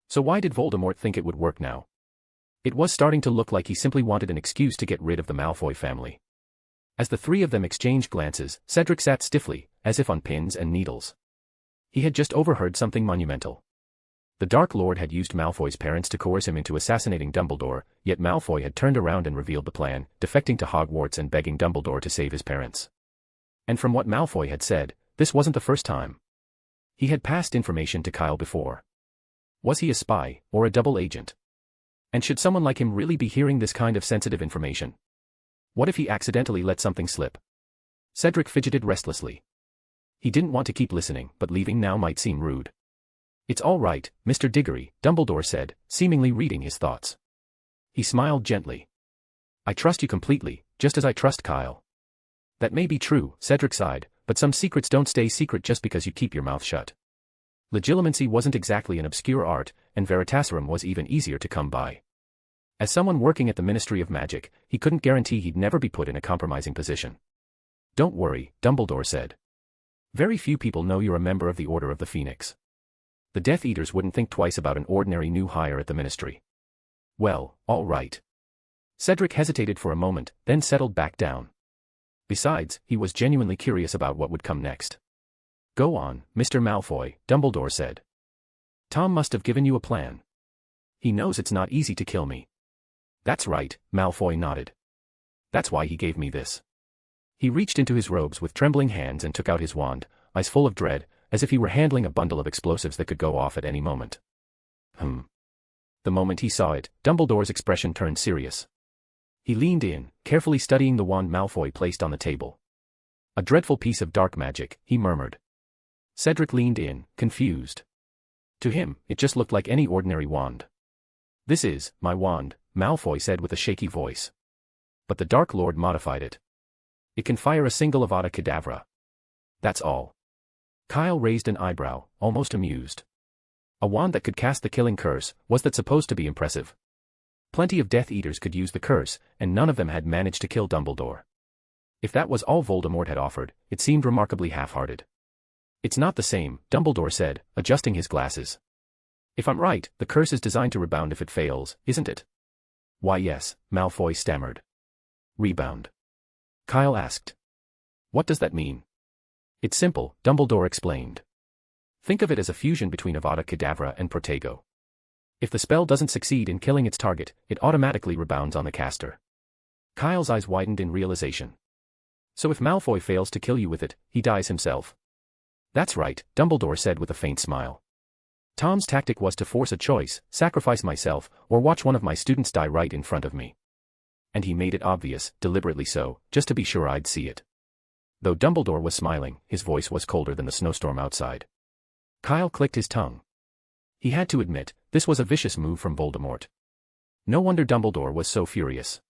So why did Voldemort think it would work now? It was starting to look like he simply wanted an excuse to get rid of the Malfoy family. As the three of them exchanged glances, Cedric sat stiffly, as if on pins and needles. He had just overheard something monumental. The Dark Lord had used Malfoy's parents to coerce him into assassinating Dumbledore, yet Malfoy had turned around and revealed the plan, defecting to Hogwarts and begging Dumbledore to save his parents. And from what Malfoy had said, this wasn't the first time. He had passed information to Kyle before. Was he a spy, or a double agent? And should someone like him really be hearing this kind of sensitive information? What if he accidentally let something slip? Cedric fidgeted restlessly. He didn't want to keep listening, but leaving now might seem rude. It's all right, Mr. Diggory, Dumbledore said, seemingly reading his thoughts. He smiled gently. I trust you completely, just as I trust Kyle. That may be true, Cedric sighed, but some secrets don't stay secret just because you keep your mouth shut. Legilimency wasn't exactly an obscure art, and Veritaserum was even easier to come by. As someone working at the Ministry of Magic, he couldn't guarantee he'd never be put in a compromising position. Don't worry, Dumbledore said. Very few people know you're a member of the Order of the Phoenix. The Death Eaters wouldn't think twice about an ordinary new hire at the Ministry. Well, all right. Cedric hesitated for a moment, then settled back down. Besides, he was genuinely curious about what would come next. Go on, Mr. Malfoy, Dumbledore said. Tom must have given you a plan. He knows it's not easy to kill me. That's right, Malfoy nodded. That's why he gave me this. He reached into his robes with trembling hands and took out his wand, eyes full of dread, as if he were handling a bundle of explosives that could go off at any moment. The moment he saw it, Dumbledore's expression turned serious. He leaned in, carefully studying the wand Malfoy placed on the table. A dreadful piece of dark magic, he murmured. Cedric leaned in, confused. To him, it just looked like any ordinary wand. This is my wand, Malfoy said with a shaky voice. But the Dark Lord modified it. It can fire a single Avada Kedavra. That's all. Kyle raised an eyebrow, almost amused. A wand that could cast the killing curse, was that supposed to be impressive? Plenty of Death Eaters could use the curse, and none of them had managed to kill Dumbledore. If that was all Voldemort had offered, it seemed remarkably half-hearted. It's not the same, Dumbledore said, adjusting his glasses. If I'm right, the curse is designed to rebound if it fails, isn't it? Why yes, Malfoy stammered. Rebound? Kyle asked. What does that mean? It's simple, Dumbledore explained. Think of it as a fusion between Avada Kedavra and Protego. If the spell doesn't succeed in killing its target, it automatically rebounds on the caster. Kyle's eyes widened in realization. So if Malfoy fails to kill you with it, he dies himself. That's right, Dumbledore said with a faint smile. Tom's tactic was to force a choice, sacrifice myself, or watch one of my students die right in front of me. And he made it obvious, deliberately so, just to be sure I'd see it. Though Dumbledore was smiling, his voice was colder than the snowstorm outside. Kyle clicked his tongue. He had to admit, this was a vicious move from Voldemort. No wonder Dumbledore was so furious.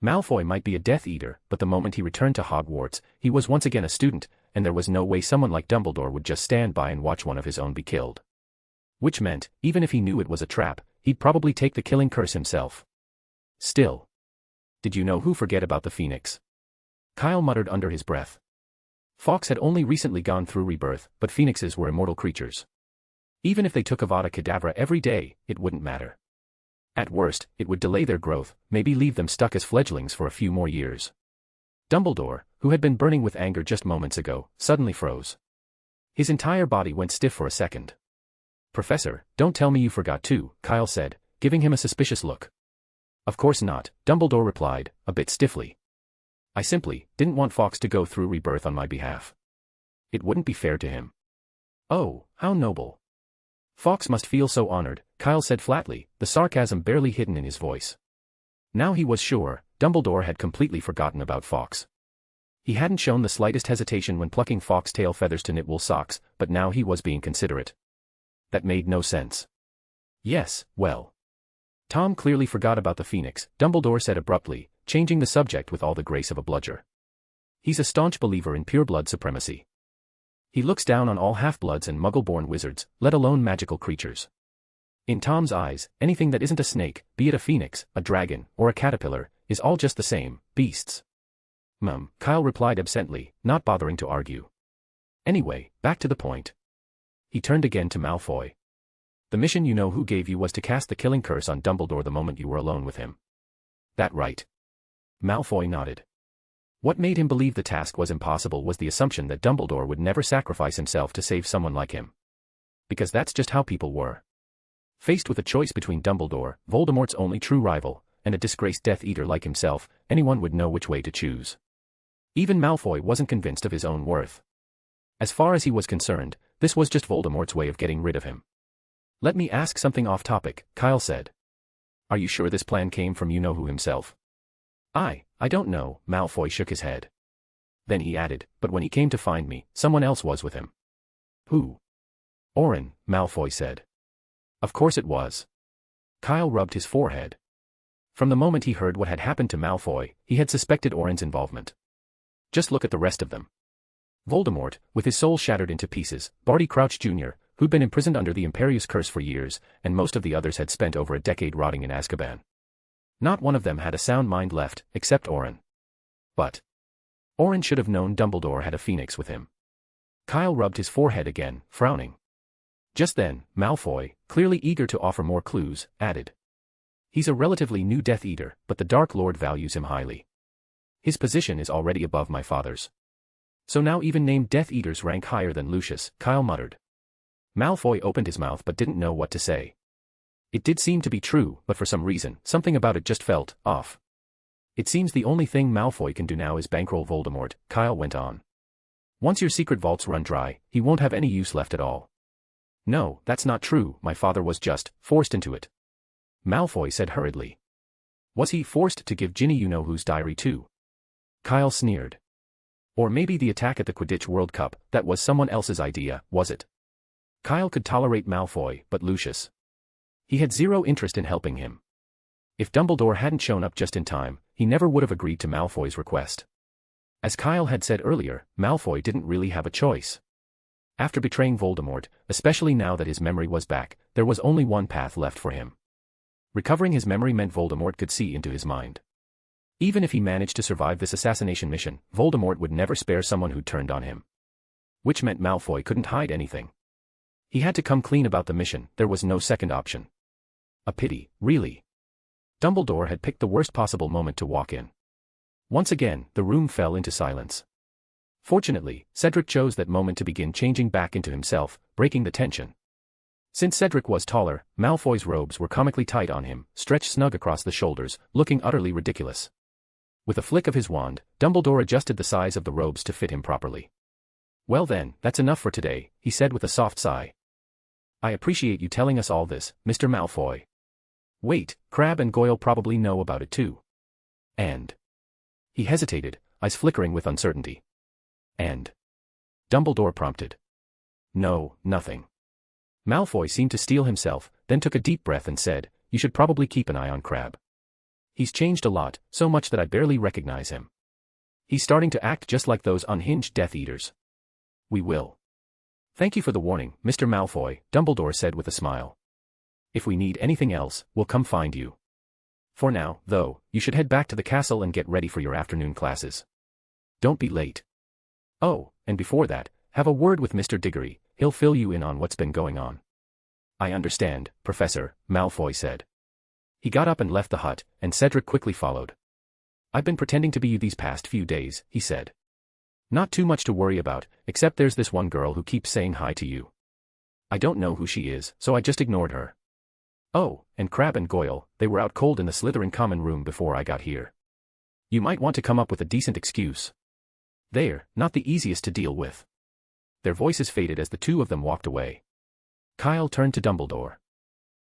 Malfoy might be a Death Eater, but the moment he returned to Hogwarts, he was once again a student, and there was no way someone like Dumbledore would just stand by and watch one of his own be killed. Which meant, even if he knew it was a trap, he'd probably take the killing curse himself. Still. Did you know who forget about the Phoenix? Kyle muttered under his breath. Fawkes had only recently gone through rebirth, but phoenixes were immortal creatures. Even if they took Avada Kedavra every day, it wouldn't matter. At worst, it would delay their growth, maybe leave them stuck as fledglings for a few more years. Dumbledore, who had been burning with anger just moments ago, suddenly froze. His entire body went stiff for a second. Professor, don't tell me you forgot too, Kyle said, giving him a suspicious look. Of course not, Dumbledore replied, a bit stiffly. I simply didn't want Fawkes to go through rebirth on my behalf. It wouldn't be fair to him. Oh, how noble. Fawkes must feel so honored, Kyle said flatly, the sarcasm barely hidden in his voice. Now he was sure, Dumbledore had completely forgotten about Fawkes. He hadn't shown the slightest hesitation when plucking Fawkes' tail feathers to knit wool socks, but now he was being considerate. That made no sense. Yes, well. Tom clearly forgot about the Phoenix, Dumbledore said abruptly, changing the subject with all the grace of a bludger. He's a staunch believer in pureblood supremacy. He looks down on all half-bloods and muggle-born wizards, let alone magical creatures. In Tom's eyes, anything that isn't a snake, be it a phoenix, a dragon, or a caterpillar, is all just the same, beasts. Kyle replied absently, not bothering to argue. Anyway, back to the point. He turned again to Malfoy. The mission you know who gave you was to cast the killing curse on Dumbledore the moment you were alone with him. That right? Malfoy nodded. What made him believe the task was impossible was the assumption that Dumbledore would never sacrifice himself to save someone like him. Because that's just how people were. Faced with a choice between Dumbledore, Voldemort's only true rival, and a disgraced Death Eater like himself, anyone would know which way to choose. Even Malfoy wasn't convinced of his own worth. As far as he was concerned, this was just Voldemort's way of getting rid of him. Let me ask something off topic, Kyle said. Are you sure this plan came from you-know-who himself? I don't know, Malfoy shook his head. Then he added, but when he came to find me, someone else was with him. Who? Orin, Malfoy said. Of course it was. Kyle rubbed his forehead. From the moment he heard what had happened to Malfoy, he had suspected Orin's involvement. Just look at the rest of them. Voldemort, with his soul shattered into pieces, Barty Crouch Jr., who'd been imprisoned under the Imperius Curse for years, and most of the others had spent over a decade rotting in Azkaban. Not one of them had a sound mind left, except Orin. But Orin should have known Dumbledore had a phoenix with him. Kyle rubbed his forehead again, frowning. Just then, Malfoy, clearly eager to offer more clues, added. He's a relatively new Death Eater, but the Dark Lord values him highly. His position is already above my father's. So now even named Death Eaters rank higher than Lucius, Kyle muttered. Malfoy opened his mouth but didn't know what to say. It did seem to be true, but for some reason, something about it just felt off. It seems the only thing Malfoy can do now is bankroll Voldemort, Kyle went on. Once your secret vaults run dry, he won't have any use left at all. No, that's not true, my father was just forced into it. Malfoy said hurriedly. Was he forced to give Ginny you-know-who's diary too? Kyle sneered. Or maybe the attack at the Quidditch World Cup, that was someone else's idea, was it? Kyle could tolerate Malfoy, but Lucius. He had zero interest in helping him. If Dumbledore hadn't shown up just in time, he never would have agreed to Malfoy's request. As Kyle had said earlier, Malfoy didn't really have a choice. After betraying Voldemort, especially now that his memory was back, there was only one path left for him. Recovering his memory meant Voldemort could see into his mind. Even if he managed to survive this assassination mission, Voldemort would never spare someone who turned on him. Which meant Malfoy couldn't hide anything. He had to come clean about the mission, there was no second option. A pity, really. Dumbledore had picked the worst possible moment to walk in. Once again, the room fell into silence. Fortunately, Cedric chose that moment to begin changing back into himself, breaking the tension. Since Cedric was taller, Malfoy's robes were comically tight on him, stretched snug across the shoulders, looking utterly ridiculous. With a flick of his wand, Dumbledore adjusted the size of the robes to fit him properly. "Well then, that's enough for today," he said with a soft sigh. "I appreciate you telling us all this, Mr. Malfoy. Wait, Crabbe and Goyle probably know about it too. And..." He hesitated, eyes flickering with uncertainty. "And..." Dumbledore prompted. "No, nothing." Malfoy seemed to steel himself, then took a deep breath and said, "You should probably keep an eye on Crabbe. He's changed a lot, so much that I barely recognize him. He's starting to act just like those unhinged Death Eaters." "We will." "Thank you for the warning, Mr. Malfoy," Dumbledore said with a smile. "If we need anything else, we'll come find you. For now, though, you should head back to the castle and get ready for your afternoon classes. Don't be late. Oh, and before that, have a word with Mr. Diggory, he'll fill you in on what's been going on." "I understand, Professor," Malfoy said. He got up and left the hut, and Cedric quickly followed. "I've been pretending to be you these past few days," he said. "Not too much to worry about, except there's this one girl who keeps saying hi to you. I don't know who she is, so I just ignored her. Oh, and Crabbe and Goyle, they were out cold in the Slytherin common room before I got here. You might want to come up with a decent excuse. They're not the easiest to deal with." Their voices faded as the two of them walked away. Kyle turned to Dumbledore.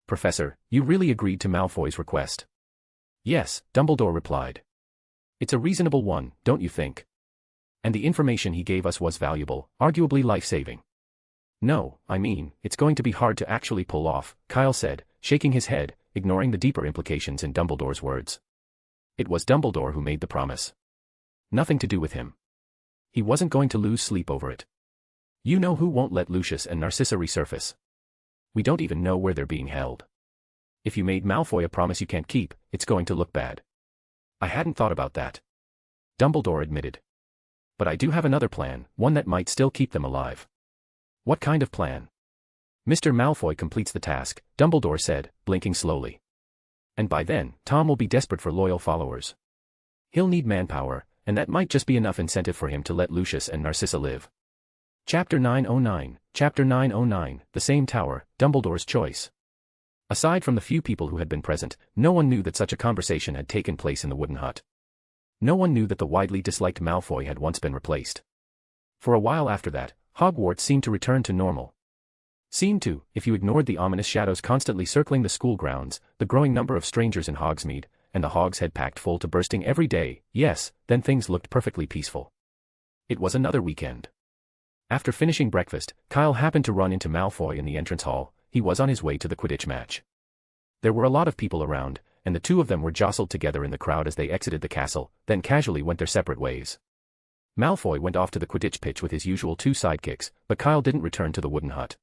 "Professor, you really agreed to Malfoy's request?" "Yes," Dumbledore replied. "It's a reasonable one, don't you think? And the information he gave us was valuable, arguably life-saving." "No, I mean, it's going to be hard to actually pull off," Kyle said, shaking his head, ignoring the deeper implications in Dumbledore's words. It was Dumbledore who made the promise. Nothing to do with him. He wasn't going to lose sleep over it. You know who won't let Lucius and Narcissa resurface? We don't even know where they're being held. If you made Malfoy a promise you can't keep, it's going to look bad." "I hadn't thought about that," Dumbledore admitted. "But I do have another plan, one that might still keep them alive." "What kind of plan?" "Mr. Malfoy completes the task," Dumbledore said, blinking slowly. "And by then, Tom will be desperate for loyal followers. He'll need manpower, and that might just be enough incentive for him to let Lucius and Narcissa live." Chapter 909, Chapter 909, The Same Tower, Dumbledore's Choice. Aside from the few people who had been present, no one knew that such a conversation had taken place in the wooden hut. No one knew that the widely disliked Malfoy had once been replaced. For a while after that, Hogwarts seemed to return to normal. Seemed to, if you ignored the ominous shadows constantly circling the school grounds, the growing number of strangers in Hogsmeade, and the Hogshead packed full to bursting every day, yes, then things looked perfectly peaceful. It was another weekend. After finishing breakfast, Kyle happened to run into Malfoy in the entrance hall. He was on his way to the Quidditch match. There were a lot of people around, and the two of them were jostled together in the crowd as they exited the castle, then casually went their separate ways. Malfoy went off to the Quidditch pitch with his usual two sidekicks, but Kyle didn't return to the wooden hut.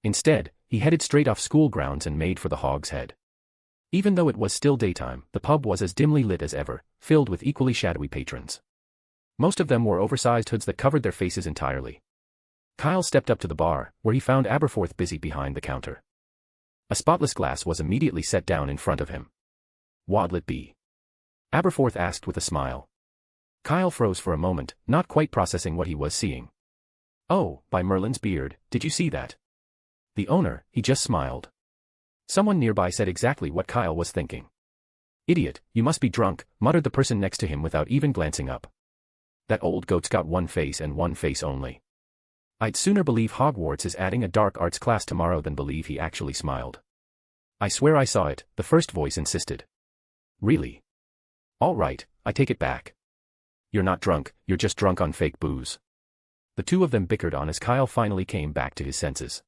Instead, he headed straight off school grounds and made for the Hog's Head. Even though it was still daytime, the pub was as dimly lit as ever, filled with equally shadowy patrons. Most of them wore oversized hoods that covered their faces entirely. Kyle stepped up to the bar, where he found Aberforth busy behind the counter. A spotless glass was immediately set down in front of him. "What'll it be?" Aberforth asked with a smile. Kyle froze for a moment, not quite processing what he was seeing. "Oh, by Merlin's beard, did you see that?" The owner, he just smiled. Someone nearby said exactly what Kyle was thinking. "Idiot, you must be drunk," muttered the person next to him without even glancing up. "That old goat's got one face and one face only. I'd sooner believe Hogwarts is adding a dark arts class tomorrow than believe he actually smiled." "I swear I saw it," the first voice insisted. "Really? All right, I take it back. You're not drunk, you're just drunk on fake booze." The two of them bickered on as Kyle finally came back to his senses.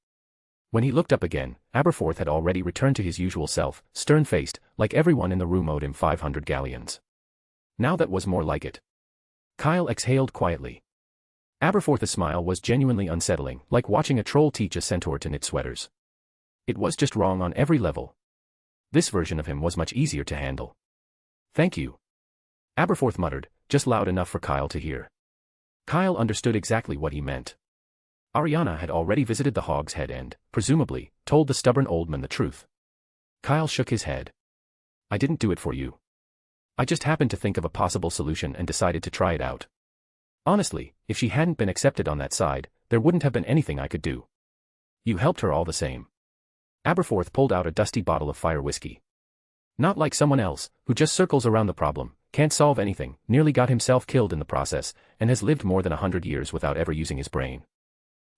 When he looked up again, Aberforth had already returned to his usual self, stern-faced, like everyone in the room owed him 500 galleons. Now that was more like it. Kyle exhaled quietly. Aberforth's smile was genuinely unsettling, like watching a troll teach a centaur to knit sweaters. It was just wrong on every level. This version of him was much easier to handle. Thank you. Aberforth muttered, just loud enough for Kyle to hear. Kyle understood exactly what he meant. Ariana had already visited the Hog's Head and, presumably, told the stubborn old man the truth. Kyle shook his head. I didn't do it for you. I just happened to think of a possible solution and decided to try it out. Honestly, if she hadn't been accepted on that side, there wouldn't have been anything I could do. You helped her all the same. Aberforth pulled out a dusty bottle of fire whiskey. Not like someone else, who just circles around the problem, can't solve anything, nearly got himself killed in the process, and has lived more than 100 years without ever using his brain.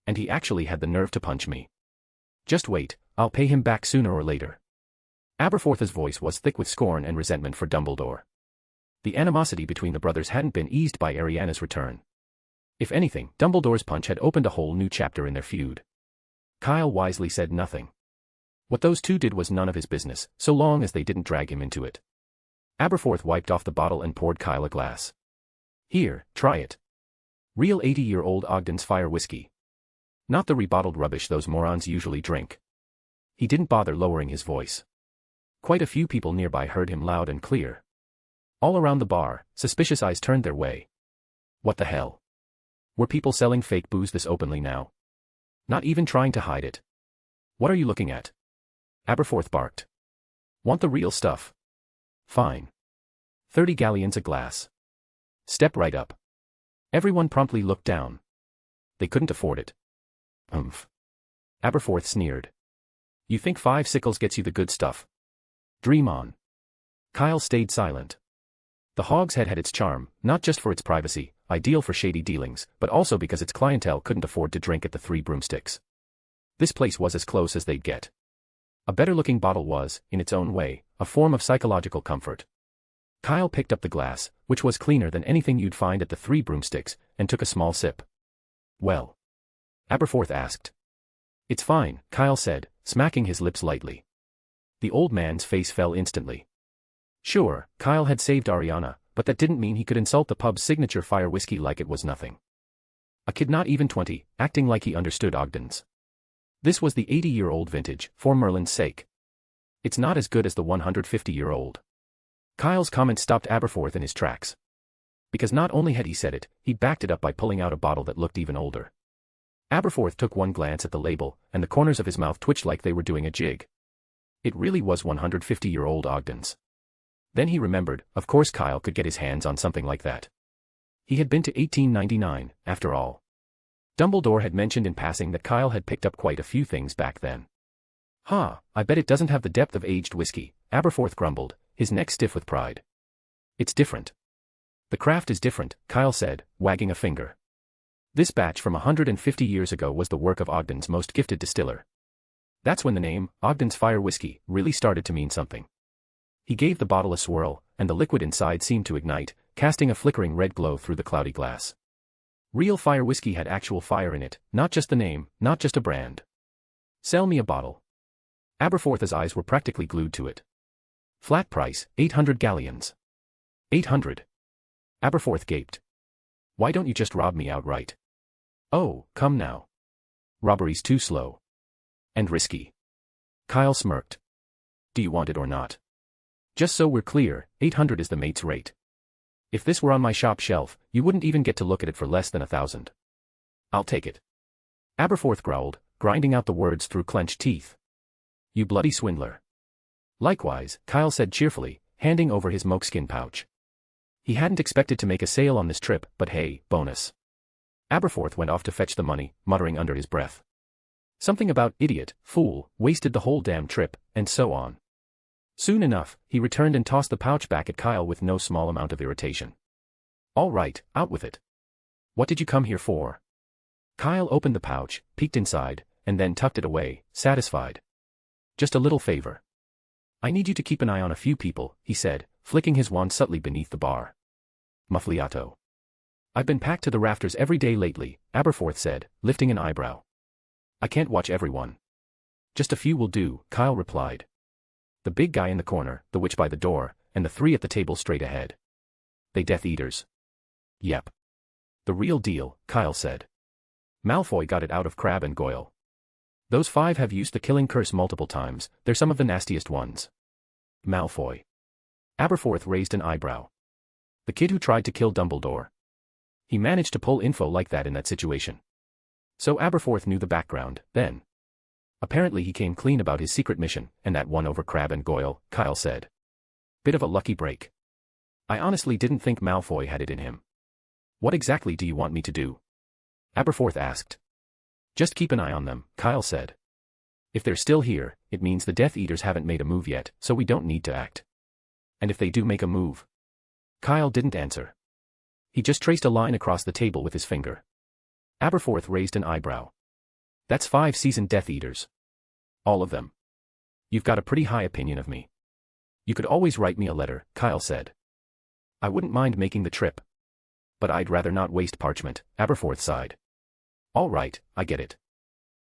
And he actually had the nerve to punch me. Just wait, I'll pay him back sooner or later. Aberforth's voice was thick with scorn and resentment for Dumbledore. The animosity between the brothers hadn't been eased by Ariana's return. If anything, Dumbledore's punch had opened a whole new chapter in their feud. Kyle wisely said nothing. What those two did was none of his business, so long as they didn't drag him into it. Aberforth wiped off the bottle and poured Kyle a glass. Here, try it. Real 80-year-old Ogden's fire whiskey. Not the rebottled rubbish those morons usually drink. He didn't bother lowering his voice. Quite a few people nearby heard him loud and clear. All around the bar, suspicious eyes turned their way. What the hell? Were people selling fake booze this openly now? Not even trying to hide it. What are you looking at? Aberforth barked. Want the real stuff? Fine. 30 galleons a glass. Step right up. Everyone promptly looked down. They couldn't afford it. Aberforth sneered. You think 5 sickles gets you the good stuff? Dream on. Kyle stayed silent. The Hog's Head had its charm, not just for its privacy, ideal for shady dealings, but also because its clientele couldn't afford to drink at the Three Broomsticks. This place was as close as they'd get. A better-looking bottle was, in its own way, a form of psychological comfort. Kyle picked up the glass, which was cleaner than anything you'd find at the Three Broomsticks, and took a small sip. Well? Aberforth asked. It's fine, Kyle said, smacking his lips lightly. The old man's face fell instantly. Sure, Kyle had saved Ariana, but that didn't mean he could insult the pub's signature fire whiskey like it was nothing. A kid not even 20, acting like he understood Ogden's. This was the 80-year-old vintage, for Merlin's sake. It's not as good as the 150-year-old. Kyle's comment stopped Aberforth in his tracks. Because not only had he said it, he'd backed it up by pulling out a bottle that looked even older. Aberforth took one glance at the label, and the corners of his mouth twitched like they were doing a jig. It really was 150-year-old Ogden's. Then he remembered, of course Kyle could get his hands on something like that. He had been to 1899, after all. Dumbledore had mentioned in passing that Kyle had picked up quite a few things back then. I bet it doesn't have the depth of aged whiskey, Aberforth grumbled, his neck stiff with pride. It's different. The craft is different, Kyle said, wagging a finger. This batch from 150 years ago was the work of Ogden's most gifted distiller. That's when the name, Ogden's Fire Whiskey, really started to mean something. He gave the bottle a swirl, and the liquid inside seemed to ignite, casting a flickering red glow through the cloudy glass. Real fire whiskey had actual fire in it, not just the name, not just a brand. Sell me a bottle. Aberforth's eyes were practically glued to it. Flat price, 800 galleons. 800. Aberforth gaped. Why don't you just rob me outright? Oh, come now. Robbery's too slow. And risky. Kyle smirked. Do you want it or not? Just so we're clear, 800 is the mate's rate. If this were on my shop shelf, you wouldn't even get to look at it for less than 1,000. I'll take it. Aberforth growled, grinding out the words through clenched teeth. You bloody swindler. Likewise, Kyle said cheerfully, handing over his mokeskin pouch. He hadn't expected to make a sale on this trip, but hey, bonus. Aberforth went off to fetch the money, muttering under his breath. Something about idiot, fool, wasted the whole damn trip, and so on. Soon enough, he returned and tossed the pouch back at Kyle with no small amount of irritation. All right, out with it. What did you come here for? Kyle opened the pouch, peeked inside, and then tucked it away, satisfied. Just a little favor. I need you to keep an eye on a few people, he said, flicking his wand subtly beneath the bar. Muffliato. I've been packed to the rafters every day lately, Aberforth said, lifting an eyebrow. I can't watch everyone. Just a few will do, Kyle replied. The big guy in the corner, the witch by the door, and the 3 at the table straight ahead. They Death Eaters. Yep. The real deal, Kyle said. Malfoy got it out of Crabbe and Goyle. Those 5 have used the killing curse multiple times, they're some of the nastiest ones. Malfoy. Aberforth raised an eyebrow. The kid who tried to kill Dumbledore. He managed to pull info like that in that situation. So Aberforth knew the background, then. Apparently he came clean about his secret mission, and that won over Crabbe and Goyle, Kyle said. Bit of a lucky break. I honestly didn't think Malfoy had it in him. What exactly do you want me to do? Aberforth asked. Just keep an eye on them, Kyle said. If they're still here, it means the Death Eaters haven't made a move yet, so we don't need to act. And if they do make a move? Kyle didn't answer. He just traced a line across the table with his finger. Aberforth raised an eyebrow. That's 5 seasoned Death Eaters. All of them. You've got a pretty high opinion of me. You could always write me a letter, Kyle said. I wouldn't mind making the trip. But I'd rather not waste parchment, Aberforth sighed. All right, I get it.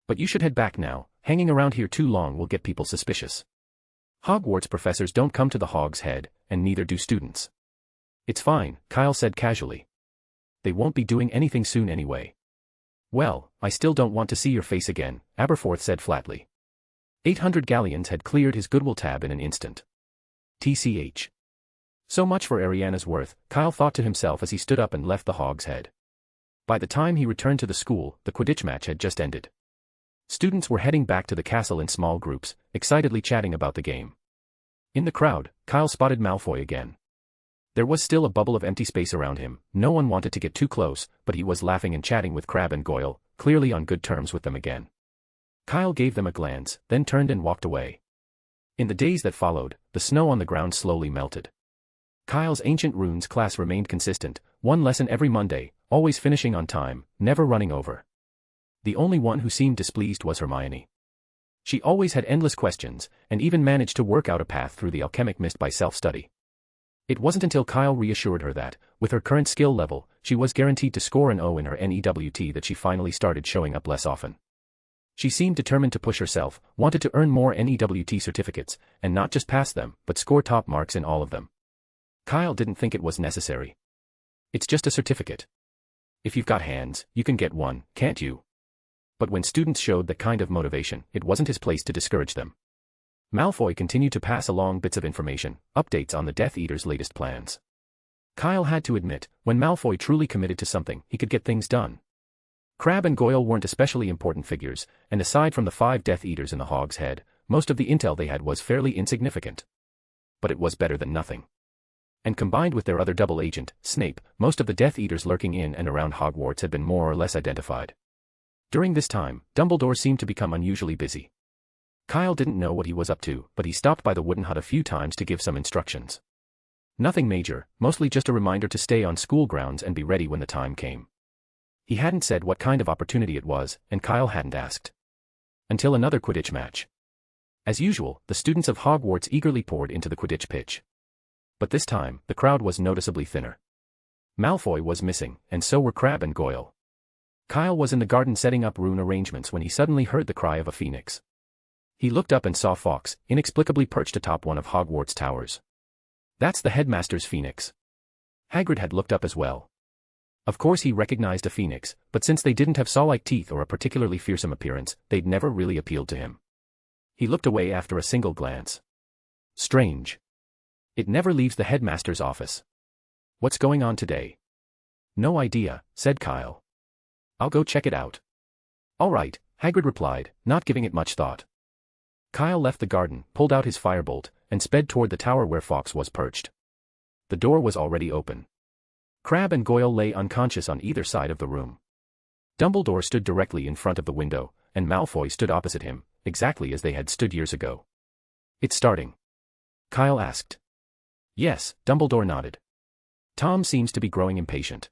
But you should head back now, hanging around here too long will get people suspicious. Hogwarts professors don't come to the Hog's Head, and neither do students. It's fine, Kyle said casually. They won't be doing anything soon anyway. Well, I still don't want to see your face again, Aberforth said flatly. 800 galleons had cleared his goodwill tab in an instant. TCH. So much for Ariana's worth, Kyle thought to himself as he stood up and left the Hog's Head. By the time he returned to the school, the Quidditch match had just ended. Students were heading back to the castle in small groups, excitedly chatting about the game. In the crowd, Kyle spotted Malfoy again. There was still a bubble of empty space around him, no one wanted to get too close, but he was laughing and chatting with Crabbe and Goyle, clearly on good terms with them again. Kyle gave them a glance, then turned and walked away. In the days that followed, the snow on the ground slowly melted. Kyle's Ancient Runes class remained consistent, 1 lesson every Monday, always finishing on time, never running over. The only one who seemed displeased was Hermione. She always had endless questions, and even managed to work out a path through the alchemic mist by self-study. It wasn't until Kyle reassured her that, with her current skill level, she was guaranteed to score an O in her NEWT that she finally started showing up less often. She seemed determined to push herself, wanted to earn more NEWT certificates, and not just pass them, but score top marks in all of them. Kyle didn't think it was necessary. It's just a certificate. If you've got hands, you can get one, can't you? But when students showed that kind of motivation, it wasn't his place to discourage them. Malfoy continued to pass along bits of information, updates on the Death Eaters' latest plans. Kyle had to admit, when Malfoy truly committed to something, he could get things done. Crabbe and Goyle weren't especially important figures, and aside from the 5 Death Eaters in the Hog's Head, most of the intel they had was fairly insignificant. But it was better than nothing. And combined with their other double agent, Snape, most of the Death Eaters lurking in and around Hogwarts had been more or less identified. During this time, Dumbledore seemed to become unusually busy. Kyle didn't know what he was up to, but he stopped by the wooden hut a few times to give some instructions. Nothing major, mostly just a reminder to stay on school grounds and be ready when the time came. He hadn't said what kind of opportunity it was, and Kyle hadn't asked. Until another Quidditch match. As usual, the students of Hogwarts eagerly poured into the Quidditch pitch. But this time, the crowd was noticeably thinner. Malfoy was missing, and so were Crabbe and Goyle. Kyle was in the garden setting up rune arrangements when he suddenly heard the cry of a phoenix. He looked up and saw Fawkes, inexplicably perched atop one of Hogwarts' towers. That's the Headmaster's phoenix. Hagrid had looked up as well. Of course he recognized a phoenix, but since they didn't have saw-like teeth or a particularly fearsome appearance, they'd never really appealed to him. He looked away after a single glance. Strange. It never leaves the Headmaster's office. What's going on today? No idea, said Kyle. I'll go check it out. All right, Hagrid replied, not giving it much thought. Kyle left the garden, pulled out his firebolt, and sped toward the tower where Fawkes was perched. The door was already open. Crabbe and Goyle lay unconscious on either side of the room. Dumbledore stood directly in front of the window, and Malfoy stood opposite him, exactly as they had stood years ago. It's starting? Kyle asked. Yes, Dumbledore nodded. Tom seems to be growing impatient.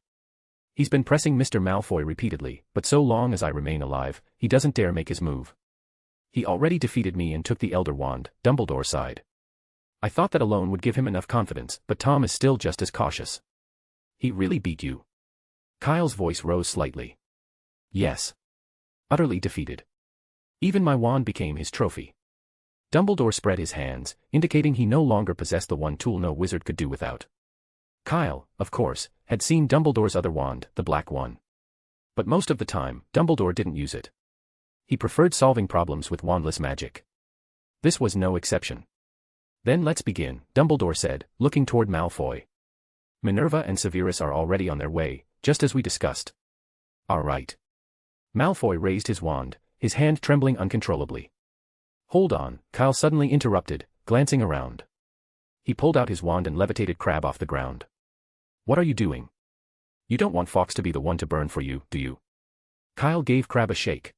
He's been pressing Mr. Malfoy repeatedly, but so long as I remain alive, he doesn't dare make his move. He already defeated me and took the Elder Wand, Dumbledore sighed. I thought that alone would give him enough confidence, but Tom is still just as cautious. He really beat you? Kyle's voice rose slightly. Yes. Utterly defeated. Even my wand became his trophy. Dumbledore spread his hands, indicating he no longer possessed the one tool no wizard could do without. Kyle, of course, had seen Dumbledore's other wand, the black one. But most of the time, Dumbledore didn't use it. He preferred solving problems with wandless magic. This was no exception. Then let's begin, Dumbledore said, looking toward Malfoy. Minerva and Severus are already on their way, just as we discussed. All right. Malfoy raised his wand, his hand trembling uncontrollably. Hold on, Kyle suddenly interrupted, glancing around. He pulled out his wand and levitated Crabbe off the ground. What are you doing? You don't want Fawkes to be the one to burn for you, do you? Kyle gave Crabbe a shake.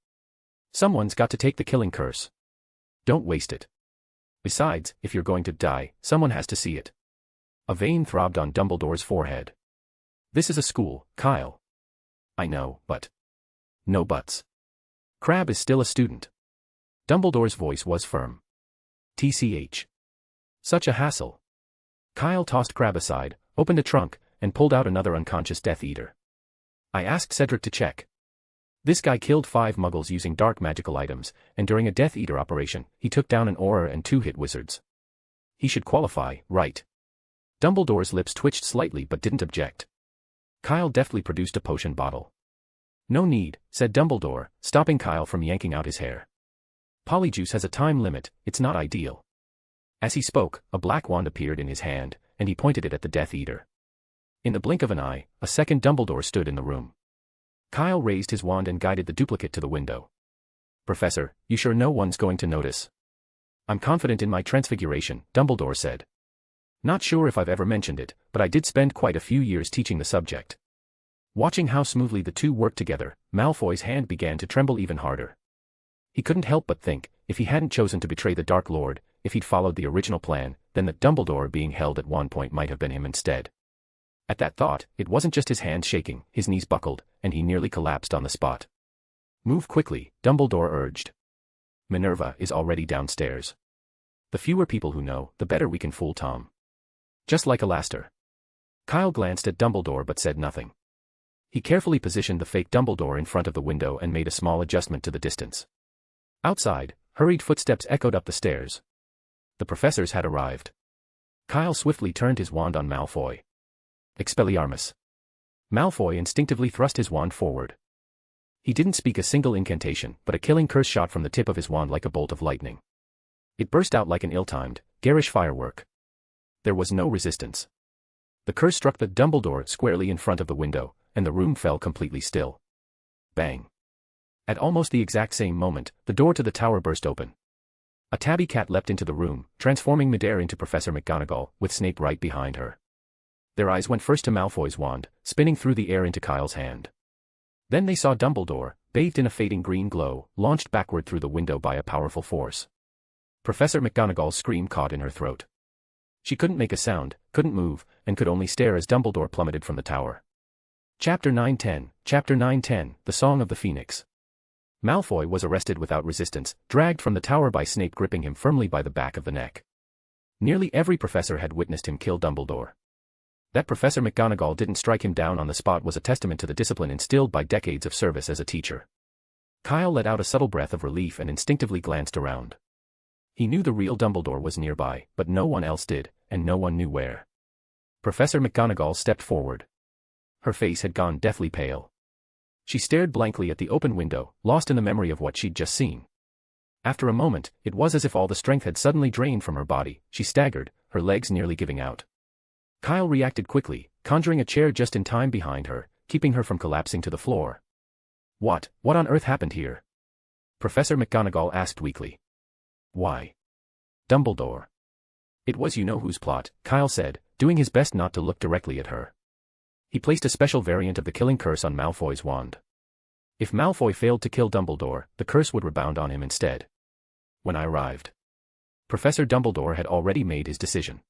Someone's got to take the killing curse. Don't waste it. Besides, if you're going to die, someone has to see it. A vein throbbed on Dumbledore's forehead. This is a school, Kyle. I know, but... No buts. Crabbe is still a student. Dumbledore's voice was firm. TCH. Such a hassle. Kyle tossed Crabbe aside, opened a trunk, and pulled out another unconscious Death Eater. I asked Cedric to check. This guy killed 5 muggles using dark magical items, and during a Death Eater operation, he took down an Auror and 2 hit wizards. He should qualify, right? Dumbledore's lips twitched slightly but didn't object. Kyle deftly produced a potion bottle. No need, said Dumbledore, stopping Kyle from yanking out his hair. Polyjuice has a time limit, it's not ideal. As he spoke, a black wand appeared in his hand, and he pointed it at the Death Eater. In the blink of an eye, a second Dumbledore stood in the room. Kyle raised his wand and guided the duplicate to the window. Professor, you sure no one's going to notice? I'm confident in my transfiguration, Dumbledore said. Not sure if I've ever mentioned it, but I did spend quite a few years teaching the subject. Watching how smoothly the two worked together, Malfoy's hand began to tremble even harder. He couldn't help but think, if he hadn't chosen to betray the Dark Lord, if he'd followed the original plan, then that Dumbledore being held at one point might have been him instead. At that thought, it wasn't just his hand shaking, his knees buckled, and he nearly collapsed on the spot. Move quickly, Dumbledore urged. Minerva is already downstairs. The fewer people who know, the better we can fool Tom. Just like Alastair. Kyle glanced at Dumbledore but said nothing. He carefully positioned the fake Dumbledore in front of the window and made a small adjustment to the distance. Outside, hurried footsteps echoed up the stairs. The professors had arrived. Kyle swiftly turned his wand on Malfoy. Expelliarmus. Malfoy instinctively thrust his wand forward. He didn't speak a single incantation, but a killing curse shot from the tip of his wand like a bolt of lightning. It burst out like an ill-timed, garish firework. There was no resistance. The curse struck the Dumbledore squarely in front of the window, and the room fell completely still. Bang. At almost the exact same moment, the door to the tower burst open. A tabby cat leapt into the room, transforming midair into Professor McGonagall, with Snape right behind her. Their eyes went first to Malfoy's wand, spinning through the air into Kyle's hand. Then they saw Dumbledore, bathed in a fading green glow, launched backward through the window by a powerful force. Professor McGonagall's scream caught in her throat. She couldn't make a sound, couldn't move, and could only stare as Dumbledore plummeted from the tower. Chapter 910, The Song of the Phoenix. Malfoy was arrested without resistance, dragged from the tower by Snape gripping him firmly by the back of the neck. Nearly every professor had witnessed him kill Dumbledore. That Professor McGonagall didn't strike him down on the spot was a testament to the discipline instilled by decades of service as a teacher. Kyle let out a subtle breath of relief and instinctively glanced around. He knew the real Dumbledore was nearby, but no one else did, and no one knew where. Professor McGonagall stepped forward. Her face had gone deathly pale. She stared blankly at the open window, lost in the memory of what she'd just seen. After a moment, it was as if all the strength had suddenly drained from her body. She staggered, her legs nearly giving out. Kyle reacted quickly, conjuring a chair just in time behind her, keeping her from collapsing to the floor. What on earth happened here? Professor McGonagall asked weakly. Why? Dumbledore. It was you-know-whose plot, Kyle said, doing his best not to look directly at her. He placed a special variant of the killing curse on Malfoy's wand. If Malfoy failed to kill Dumbledore, the curse would rebound on him instead. When I arrived, Professor Dumbledore had already made his decision.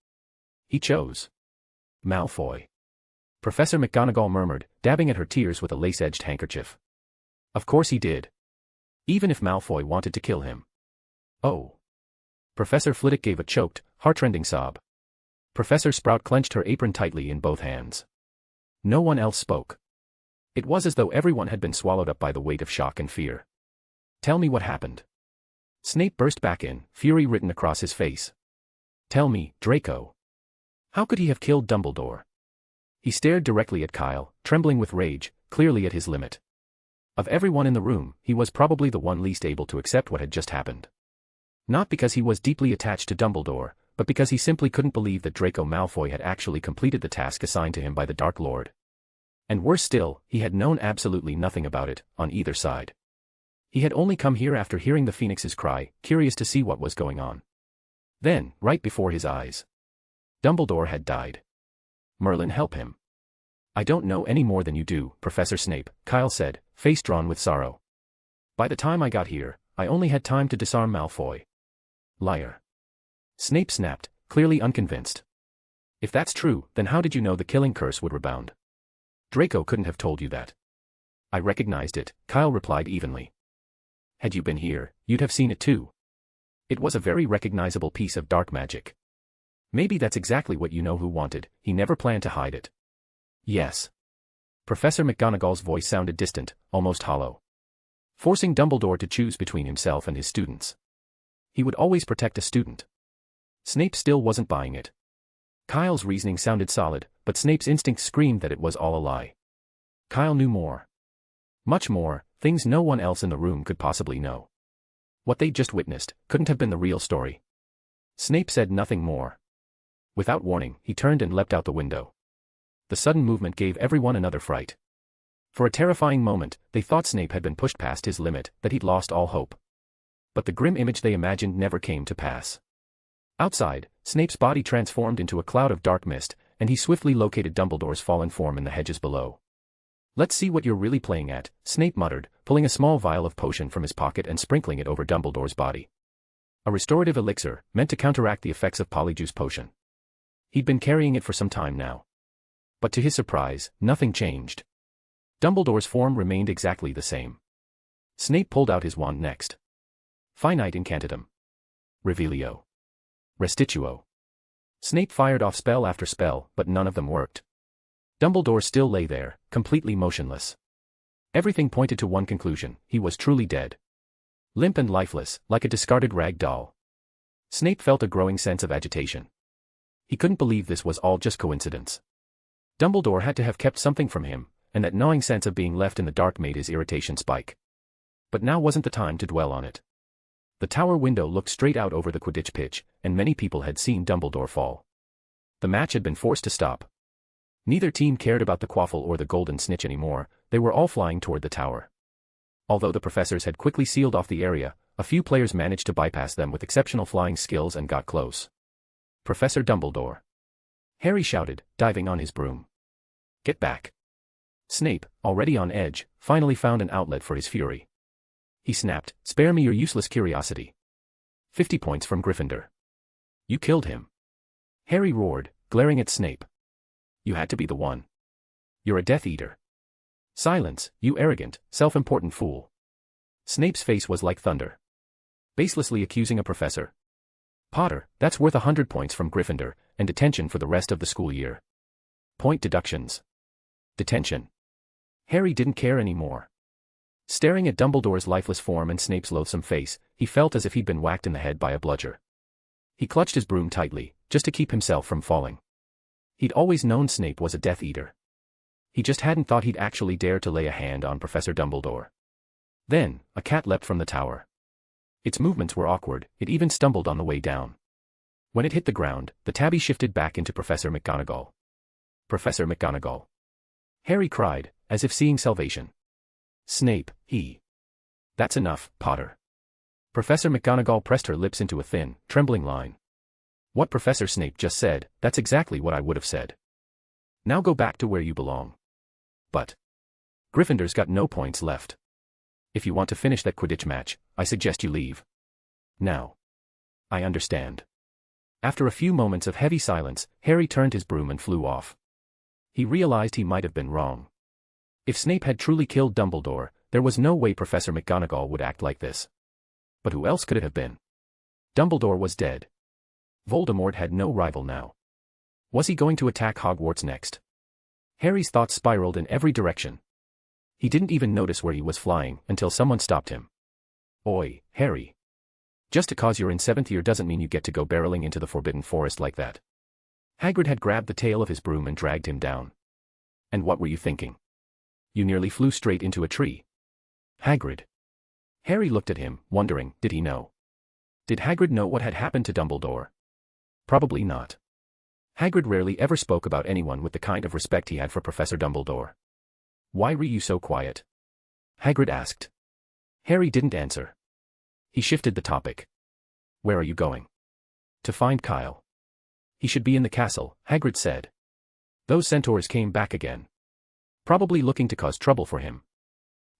He chose Malfoy. Professor McGonagall murmured, dabbing at her tears with a lace-edged handkerchief. Of course he did. Even if Malfoy wanted to kill him. Oh. Professor Flitwick gave a choked, heart-rending sob. Professor Sprout clenched her apron tightly in both hands. No one else spoke. It was as though everyone had been swallowed up by the weight of shock and fear. Tell me what happened. Snape burst back in, fury written across his face. Tell me, Draco. How could he have killed Dumbledore? He stared directly at Kyle, trembling with rage, clearly at his limit. Of everyone in the room, he was probably the one least able to accept what had just happened. Not because he was deeply attached to Dumbledore, but because he simply couldn't believe that Draco Malfoy had actually completed the task assigned to him by the Dark Lord. And worse still, he had known absolutely nothing about it, on either side. He had only come here after hearing the phoenix's cry, curious to see what was going on. Then, right before his eyes, Dumbledore had died. Merlin, help him. I don't know any more than you do, Professor Snape, Kyle said, face drawn with sorrow. By the time I got here, I only had time to disarm Malfoy. Liar. Snape snapped, clearly unconvinced. If that's true, then how did you know the killing curse would rebound? Draco couldn't have told you that. I recognized it, Kyle replied evenly. Had you been here, you'd have seen it too. It was a very recognizable piece of dark magic. Maybe that's exactly what you know who wanted, he never planned to hide it. Yes. Professor McGonagall's voice sounded distant, almost hollow. Forcing Dumbledore to choose between himself and his students. He would always protect a student. Snape still wasn't buying it. Kyle's reasoning sounded solid, but Snape's instinct screamed that it was all a lie. Kyle knew more. Much more, things no one else in the room could possibly know. What they'd just witnessed couldn't have been the real story. Snape said nothing more. Without warning, he turned and leapt out the window. The sudden movement gave everyone another fright. For a terrifying moment, they thought Snape had been pushed past his limit, that he'd lost all hope. But the grim image they imagined never came to pass. Outside, Snape's body transformed into a cloud of dark mist, and he swiftly located Dumbledore's fallen form in the hedges below. Let's see what you're really playing at, Snape muttered, pulling a small vial of potion from his pocket and sprinkling it over Dumbledore's body. A restorative elixir, meant to counteract the effects of Polyjuice potion. He'd been carrying it for some time now. But to his surprise, nothing changed. Dumbledore's form remained exactly the same. Snape pulled out his wand next. Finite Incantatem. Revelio. Restituo. Snape fired off spell after spell, but none of them worked. Dumbledore still lay there, completely motionless. Everything pointed to one conclusion: he was truly dead. Limp and lifeless, like a discarded rag doll. Snape felt a growing sense of agitation. He couldn't believe this was all just coincidence. Dumbledore had to have kept something from him, and that gnawing sense of being left in the dark made his irritation spike. But now wasn't the time to dwell on it. The tower window looked straight out over the Quidditch pitch, and many people had seen Dumbledore fall. The match had been forced to stop. Neither team cared about the quaffle or the golden snitch anymore, they were all flying toward the tower. Although the professors had quickly sealed off the area, a few players managed to bypass them with exceptional flying skills and got close. Professor Dumbledore. Harry shouted, diving on his broom. Get back. Snape, already on edge, finally found an outlet for his fury. He snapped, spare me your useless curiosity. 50 points from Gryffindor. You killed him. Harry roared, glaring at Snape. You had to be the one. You're a Death Eater. Silence, you arrogant, self-important fool. Snape's face was like thunder. Baselessly accusing a professor. Potter, that's worth 100 points from Gryffindor, and detention for the rest of the school year. Point deductions. Detention. Harry didn't care anymore. Staring at Dumbledore's lifeless form and Snape's loathsome face, he felt as if he'd been whacked in the head by a bludger. He clutched his broom tightly, just to keep himself from falling. He'd always known Snape was a Death Eater. He just hadn't thought he'd actually dare to lay a hand on Professor Dumbledore. Then, a cat leapt from the tower. Its movements were awkward, it even stumbled on the way down. When it hit the ground, the tabby shifted back into Professor McGonagall. Professor McGonagall. Harry cried, as if seeing salvation. Snape, he. That's enough, Potter. Professor McGonagall pressed her lips into a thin, trembling line. What Professor Snape just said, that's exactly what I would have said. Now go back to where you belong. But Gryffindor's got no points left. If you want to finish that Quidditch match, I suggest you leave. Now. I understand. After a few moments of heavy silence, Harry turned his broom and flew off. He realized he might have been wrong. If Snape had truly killed Dumbledore, there was no way Professor McGonagall would act like this. But who else could it have been? Dumbledore was dead. Voldemort had no rival now. Was he going to attack Hogwarts next? Harry's thoughts spiraled in every direction. He didn't even notice where he was flying until someone stopped him. Oi, Harry. Just because you're in 7th year doesn't mean you get to go barreling into the Forbidden Forest like that. Hagrid had grabbed the tail of his broom and dragged him down. And what were you thinking? You nearly flew straight into a tree. Hagrid. Harry looked at him, wondering, did he know? Did Hagrid know what had happened to Dumbledore? Probably not. Hagrid rarely ever spoke about anyone with the kind of respect he had for Professor Dumbledore. Why were you so quiet? Hagrid asked. Harry didn't answer. He shifted the topic. Where are you going? To find Kyle. He should be in the castle, Hagrid said. Those centaurs came back again. Probably looking to cause trouble for him.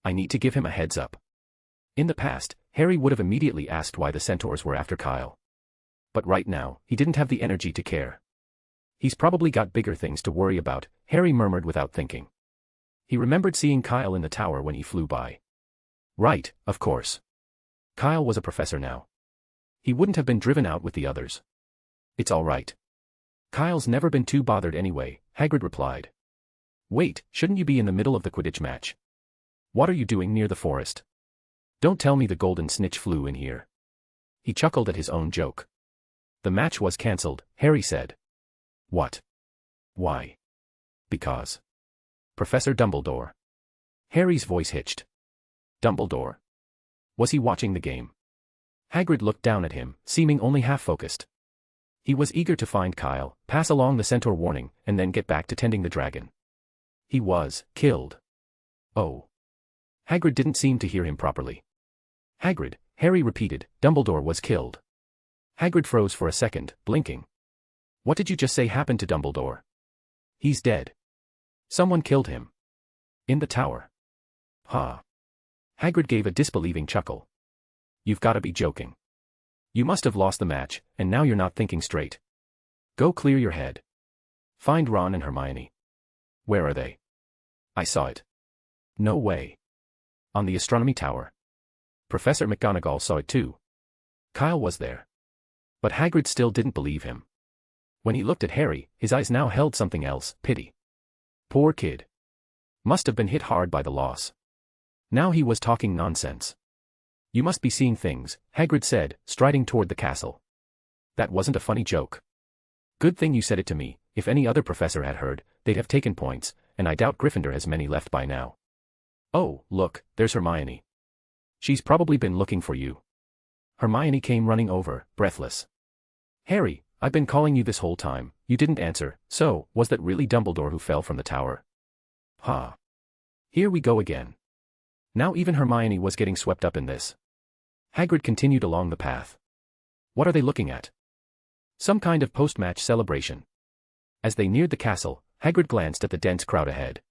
I need to give him a heads up. In the past, Harry would have immediately asked why the centaurs were after Kyle. But right now, he didn't have the energy to care. He's probably got bigger things to worry about, Harry murmured without thinking. He remembered seeing Kyle in the tower when he flew by. Right, of course. Kyle was a professor now. He wouldn't have been driven out with the others. It's all right. Kyle's never been too bothered anyway, Hagrid replied. Wait, shouldn't you be in the middle of the Quidditch match? What are you doing near the forest? Don't tell me the golden snitch flew in here. He chuckled at his own joke. The match was cancelled, Harry said. What? Why? Because. Professor Dumbledore. Harry's voice hitched. Dumbledore. Was he watching the game? Hagrid looked down at him, seeming only half-focused. He was eager to find Kyle, pass along the centaur warning, and then get back to tending the dragon. He was killed. Oh. Hagrid didn't seem to hear him properly. Hagrid, Harry repeated, Dumbledore was killed. Hagrid froze for a second, blinking. What did you just say happened to Dumbledore? He's dead. Someone killed him. In the tower. Ha. Hagrid gave a disbelieving chuckle. You've got to be joking. You must have lost the match, and now you're not thinking straight. Go clear your head. Find Ron and Hermione. Where are they? I saw it. No way. On the astronomy tower. Professor McGonagall saw it too. Kyle was there. But Hagrid still didn't believe him. When he looked at Harry, his eyes now held something else, pity. Poor kid. Must have been hit hard by the loss. Now he was talking nonsense. You must be seeing things, Hagrid said, striding toward the castle. That wasn't a funny joke. Good thing you said it to me. If any other professor had heard, they'd have taken points, and I doubt Gryffindor has many left by now. Oh, look, there's Hermione. She's probably been looking for you. Hermione came running over, breathless. Harry, I've been calling you this whole time, you didn't answer, so, was that really Dumbledore who fell from the tower? Ha. Here we go again. Now even Hermione was getting swept up in this. Hagrid continued along the path. What are they looking at? Some kind of post-match celebration. As they neared the castle, Hagrid glanced at the dense crowd ahead.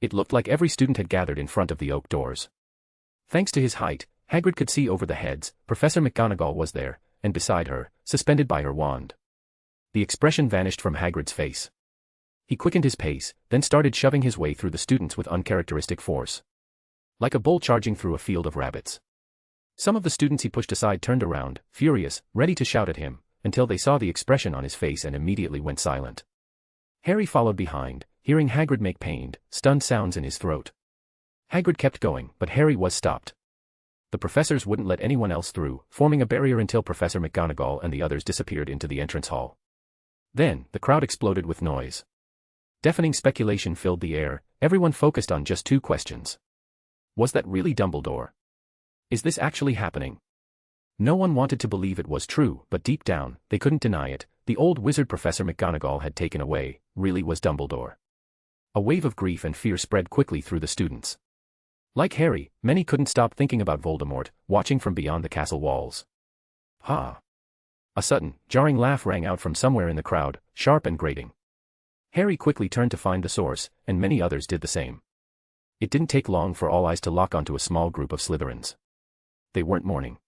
It looked like every student had gathered in front of the oak doors. Thanks to his height, Hagrid could see over the heads. Professor McGonagall was there, and beside her, suspended by her wand. The expression vanished from Hagrid's face. He quickened his pace, then started shoving his way through the students with uncharacteristic force. Like a bull charging through a field of rabbits. Some of the students he pushed aside turned around, furious, ready to shout at him, until they saw the expression on his face and immediately went silent. Harry followed behind, hearing Hagrid make pained, stunned sounds in his throat. Hagrid kept going, but Harry was stopped. The professors wouldn't let anyone else through, forming a barrier until Professor McGonagall and the others disappeared into the entrance hall. Then, the crowd exploded with noise. Deafening speculation filled the air, everyone focused on just two questions. Was that really Dumbledore? Is this actually happening? No one wanted to believe it was true, but deep down, they couldn't deny it. The old wizard Professor McGonagall had taken away, really was Dumbledore. A wave of grief and fear spread quickly through the students. Like Harry, many couldn't stop thinking about Voldemort, watching from beyond the castle walls. Ha! A sudden, jarring laugh rang out from somewhere in the crowd, sharp and grating. Harry quickly turned to find the source, and many others did the same. It didn't take long for all eyes to lock onto a small group of Slytherins. They weren't mourning.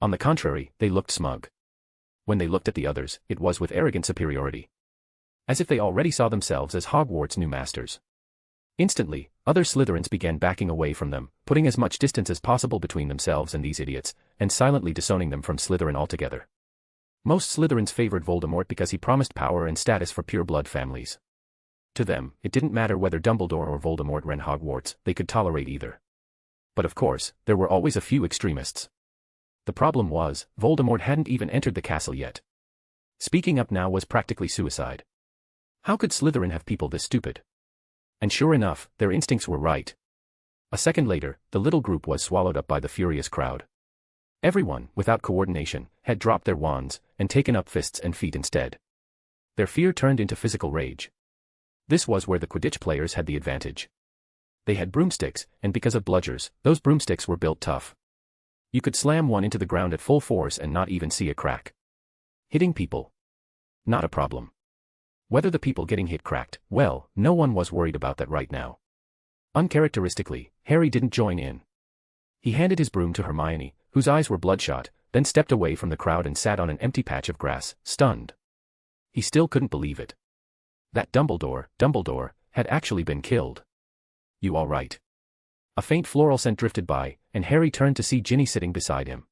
On the contrary, they looked smug. When they looked at the others, it was with arrogant superiority. As if they already saw themselves as Hogwarts' new masters. Instantly, other Slytherins began backing away from them, putting as much distance as possible between themselves and these idiots, and silently disowning them from Slytherin altogether. Most Slytherins favored Voldemort because he promised power and status for pure-blood families. To them, it didn't matter whether Dumbledore or Voldemort ran Hogwarts, they could tolerate either. But of course, there were always a few extremists. The problem was, Voldemort hadn't even entered the castle yet. Speaking up now was practically suicide. How could Slytherin have people this stupid? And sure enough, their instincts were right. A second later, the little group was swallowed up by the furious crowd. Everyone, without coordination, had dropped their wands and taken up fists and feet instead. Their fear turned into physical rage. This was where the Quidditch players had the advantage. They had broomsticks, and because of bludgers, those broomsticks were built tough. You could slam one into the ground at full force and not even see a crack. Hitting people? Not a problem. Whether the people getting hit cracked, well, no one was worried about that right now. Uncharacteristically, Harry didn't join in. He handed his broom to Hermione, whose eyes were bloodshot, then stepped away from the crowd and sat on an empty patch of grass, stunned. He still couldn't believe it. That Dumbledore, had actually been killed. You all right? A faint floral scent drifted by, and Harry turned to see Ginny sitting beside him.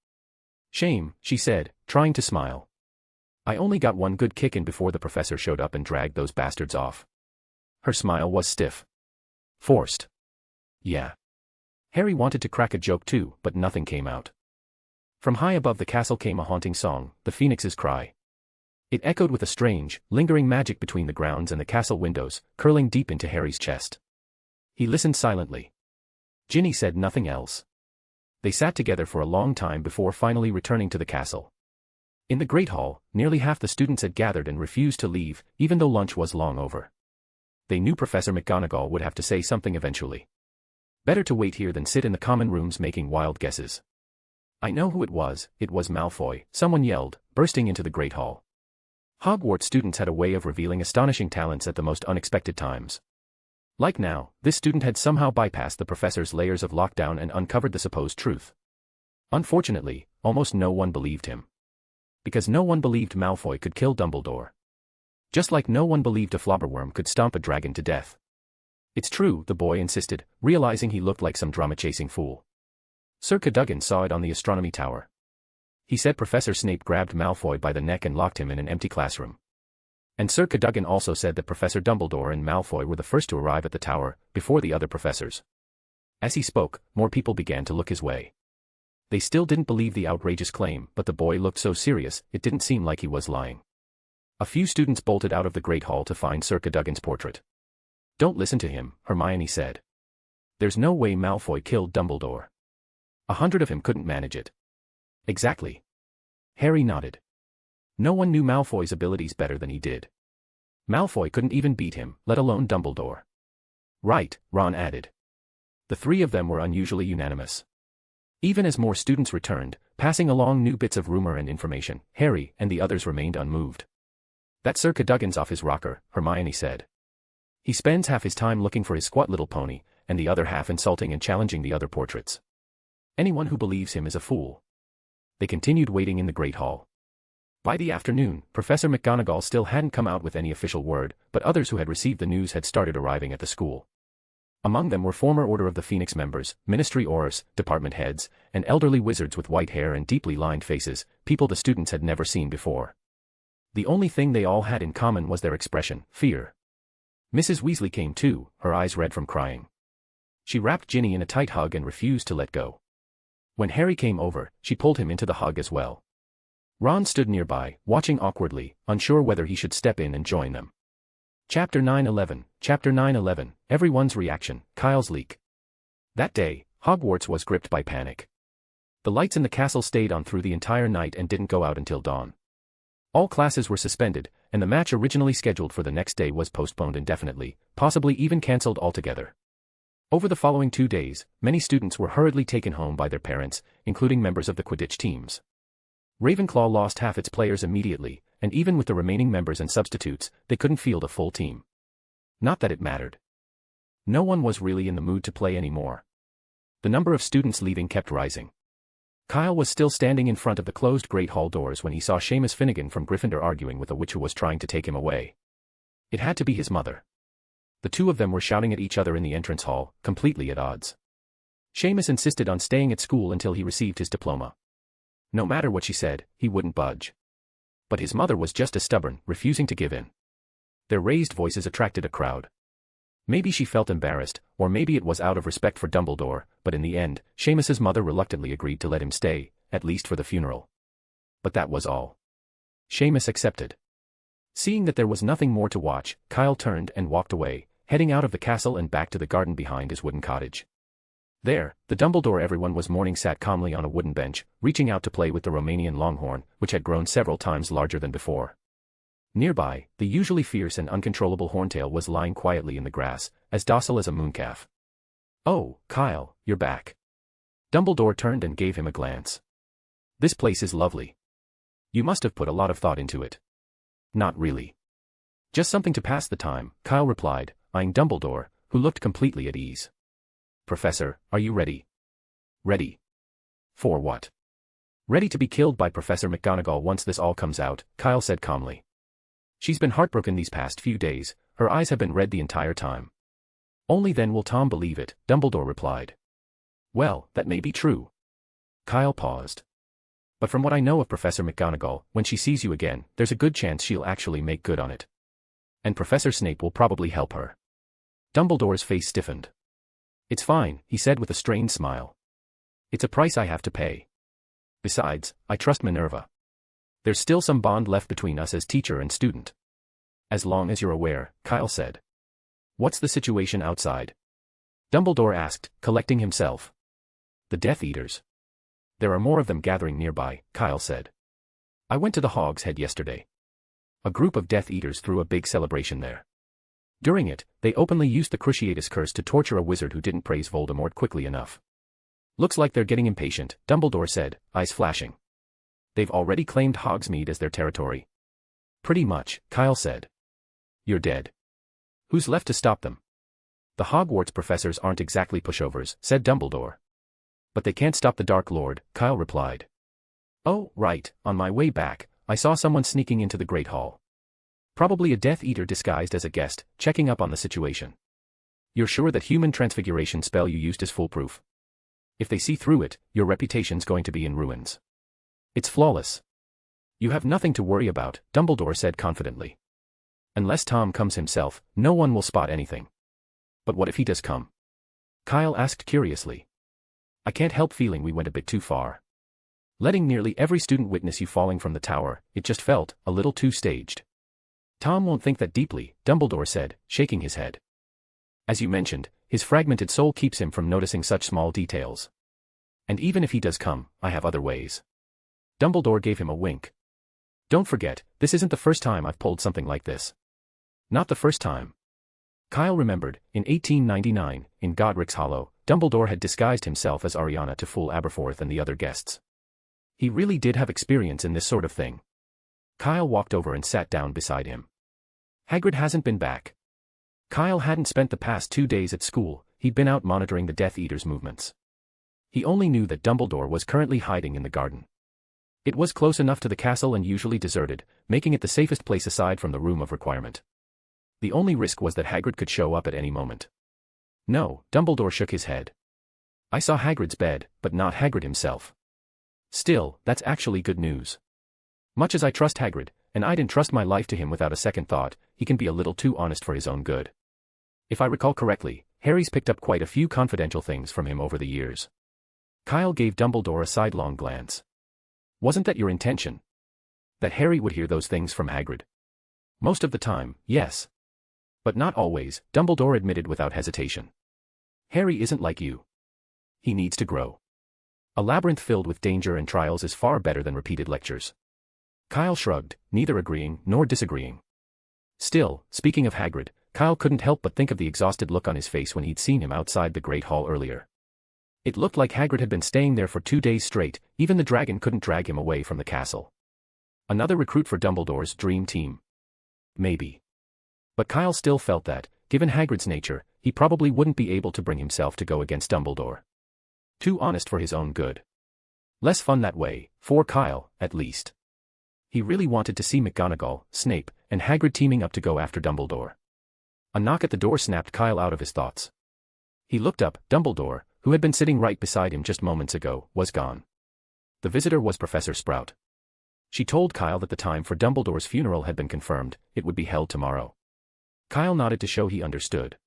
Shame, she said, trying to smile. I only got one good kick in before the professor showed up and dragged those bastards off. Her smile was stiff. Forced. Yeah. Harry wanted to crack a joke too, but nothing came out. From high above the castle came a haunting song, the Phoenix's Cry. It echoed with a strange, lingering magic between the grounds and the castle windows, curling deep into Harry's chest. He listened silently. Ginny said nothing else. They sat together for a long time before finally returning to the castle. In the Great Hall, nearly half the students had gathered and refused to leave, even though lunch was long over. They knew Professor McGonagall would have to say something eventually. Better to wait here than sit in the common rooms making wild guesses. I know who it was Malfoy, someone yelled, bursting into the Great Hall. Hogwarts students had a way of revealing astonishing talents at the most unexpected times. Like now, this student had somehow bypassed the professor's layers of lockdown and uncovered the supposed truth. Unfortunately, almost no one believed him. Because no one believed Malfoy could kill Dumbledore. Just like no one believed a flobberworm could stomp a dragon to death. It's true, the boy insisted, realizing he looked like some drama-chasing fool. Sir Cadogan saw it on the astronomy tower. He said Professor Snape grabbed Malfoy by the neck and locked him in an empty classroom. And Sir Cadogan also said that Professor Dumbledore and Malfoy were the first to arrive at the tower, before the other professors. As he spoke, more people began to look his way. They still didn't believe the outrageous claim, but the boy looked so serious, it didn't seem like he was lying. A few students bolted out of the Great Hall to find Sir Cadogan's portrait. Don't listen to him, Hermione said. There's no way Malfoy killed Dumbledore. 100 of him couldn't manage it. Exactly. Harry nodded. No one knew Malfoy's abilities better than he did. Malfoy couldn't even beat him, let alone Dumbledore. Right, Ron added. The three of them were unusually unanimous. Even as more students returned, passing along new bits of rumor and information, Harry and the others remained unmoved. That Sir Cadogan's off his rocker, Hermione said. He spends half his time looking for his squat little pony, and the other half insulting and challenging the other portraits. Anyone who believes him is a fool. They continued waiting in the Great Hall. By the afternoon, Professor McGonagall still hadn't come out with any official word, but others who had received the news had started arriving at the school. Among them were former Order of the Phoenix members, ministry aurors, department heads, and elderly wizards with white hair and deeply lined faces, people the students had never seen before. The only thing they all had in common was their expression, fear. Mrs. Weasley came too, her eyes red from crying. She wrapped Ginny in a tight hug and refused to let go. When Harry came over, she pulled him into the hug as well. Ron stood nearby, watching awkwardly, unsure whether he should step in and join them. Chapter 9/11, everyone's reaction, Kyle's leak. That day, Hogwarts was gripped by panic. The lights in the castle stayed on through the entire night and didn't go out until dawn. All classes were suspended, and the match originally scheduled for the next day was postponed indefinitely, possibly even cancelled altogether. Over the following 2 days, many students were hurriedly taken home by their parents, including members of the Quidditch teams. Ravenclaw lost half its players immediately, and even with the remaining members and substitutes, they couldn't field a full team. Not that it mattered. No one was really in the mood to play anymore. The number of students leaving kept rising. Kyle was still standing in front of the closed Great Hall doors when he saw Seamus Finnegan from Gryffindor arguing with a witch who was trying to take him away. It had to be his mother. The two of them were shouting at each other in the entrance hall, completely at odds. Seamus insisted on staying at school until he received his diploma. No matter what she said, he wouldn't budge. But his mother was just as stubborn, refusing to give in. Their raised voices attracted a crowd. Maybe she felt embarrassed, or maybe it was out of respect for Dumbledore, but in the end, Seamus's mother reluctantly agreed to let him stay, at least for the funeral. But that was all. Seamus accepted. Seeing that there was nothing more to watch, Kyle turned and walked away, heading out of the castle and back to the garden behind his wooden cottage. There, the Dumbledore everyone was mourning sat calmly on a wooden bench, reaching out to play with the Romanian longhorn, which had grown several times larger than before. Nearby, the usually fierce and uncontrollable Horntail was lying quietly in the grass, as docile as a mooncalf. "Oh, Kyle, you're back." Dumbledore turned and gave him a glance. "This place is lovely. You must have put a lot of thought into it." "Not really. Just something to pass the time," Kyle replied, eyeing Dumbledore, who looked completely at ease. "Professor, are you ready?" "Ready? For what?" "Ready to be killed by Professor McGonagall once this all comes out," Kyle said calmly. "She's been heartbroken these past few days, her eyes have been red the entire time." "Only then will Tom believe it," Dumbledore replied. "Well, that may be true." Kyle paused. "But from what I know of Professor McGonagall, when she sees you again, there's a good chance she'll actually make good on it. And Professor Snape will probably help her." Dumbledore's face stiffened. "It's fine," he said with a strained smile. "It's a price I have to pay. Besides, I trust Minerva. There's still some bond left between us as teacher and student." "As long as you're aware," Kyle said. "What's the situation outside?" Dumbledore asked, collecting himself. "The Death Eaters. There are more of them gathering nearby," Kyle said. "I went to the Hog's Head yesterday. A group of Death Eaters threw a big celebration there. During it, they openly used the Cruciatus Curse to torture a wizard who didn't praise Voldemort quickly enough." "Looks like they're getting impatient," Dumbledore said, eyes flashing. "They've already claimed Hogsmeade as their territory." "Pretty much," Kyle said. "You're dead. Who's left to stop them?" "The Hogwarts professors aren't exactly pushovers," said Dumbledore. "But they can't stop the Dark Lord," Kyle replied. "Oh, right, on my way back, I saw someone sneaking into the Great Hall. Probably a Death Eater disguised as a guest, checking up on the situation." "You're sure that human transfiguration spell you used is foolproof? If they see through it, your reputation's going to be in ruins." "It's flawless. You have nothing to worry about," Dumbledore said confidently. "Unless Tom comes himself, no one will spot anything." "But what if he does come?" Kyle asked curiously. "I can't help feeling we went a bit too far. Letting nearly every student witness you falling from the tower, it just felt a little too staged." "Tom won't think that deeply," Dumbledore said, shaking his head. "As you mentioned, his fragmented soul keeps him from noticing such small details. And even if he does come, I have other ways." Dumbledore gave him a wink. "Don't forget, this isn't the first time I've pulled something like this." "Not the first time." Kyle remembered, in 1899, in Godric's Hollow, Dumbledore had disguised himself as Ariana to fool Aberforth and the other guests. He really did have experience in this sort of thing. Kyle walked over and sat down beside him. "Hagrid hasn't been back." Kyle hadn't spent the past 2 days at school, he'd been out monitoring the Death Eaters' movements. He only knew that Dumbledore was currently hiding in the garden. It was close enough to the castle and usually deserted, making it the safest place aside from the Room of Requirement. The only risk was that Hagrid could show up at any moment. "No," Dumbledore shook his head. "I saw Hagrid's bed, but not Hagrid himself." "Still, that's actually good news. Much as I trust Hagrid, and I'd entrust my life to him without a second thought, he can be a little too honest for his own good. If I recall correctly, Harry's picked up quite a few confidential things from him over the years." Kyle gave Dumbledore a sidelong glance. "Wasn't that your intention? That Harry would hear those things from Hagrid?" "Most of the time, yes. But not always," Dumbledore admitted without hesitation. "Harry isn't like you. He needs to grow. A labyrinth filled with danger and trials is far better than repeated lectures." Kyle shrugged, neither agreeing nor disagreeing. Still, speaking of Hagrid, Kyle couldn't help but think of the exhausted look on his face when he'd seen him outside the Great Hall earlier. It looked like Hagrid had been staying there for 2 days straight, even the dragon couldn't drag him away from the castle. Another recruit for Dumbledore's dream team. Maybe. But Kyle still felt that, given Hagrid's nature, he probably wouldn't be able to bring himself to go against Dumbledore. Too honest for his own good. Less fun that way, for Kyle, at least. He really wanted to see McGonagall, Snape, and Hagrid teaming up to go after Dumbledore. A knock at the door snapped Kyle out of his thoughts. He looked up. Dumbledore, who had been sitting right beside him just moments ago, was gone. The visitor was Professor Sprout. She told Kyle that the time for Dumbledore's funeral had been confirmed, it would be held tomorrow. Kyle nodded to show he understood.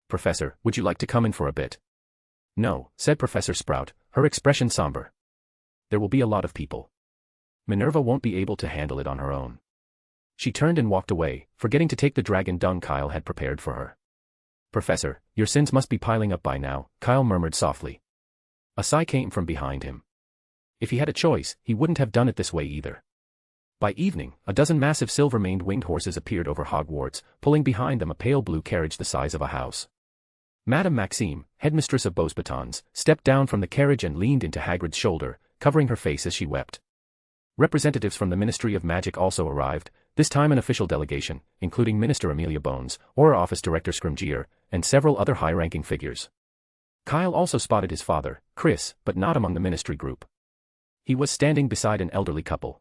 "Professor, would you like to come in for a bit?" "No," said Professor Sprout, her expression somber. "There will be a lot of people. Minerva won't be able to handle it on her own." She turned and walked away, forgetting to take the dragon dung Kyle had prepared for her. Professor, your sins must be piling up by now, Kyle murmured softly. A sigh came from behind him. If he had a choice, he wouldn't have done it this way either. By evening, a dozen massive silver-maned winged horses appeared over Hogwarts, pulling behind them a pale blue carriage the size of a house. Madame Maxime, headmistress of Beauxbatons, stepped down from the carriage and leaned into Hagrid's shoulder, covering her face as she wept. Representatives from the Ministry of Magic also arrived, this time an official delegation, including Minister Amelia Bones, Auror Office Director Scrimgeour, and several other high-ranking figures. Kyle also spotted his father, Chris, but not among the ministry group. He was standing beside an elderly couple.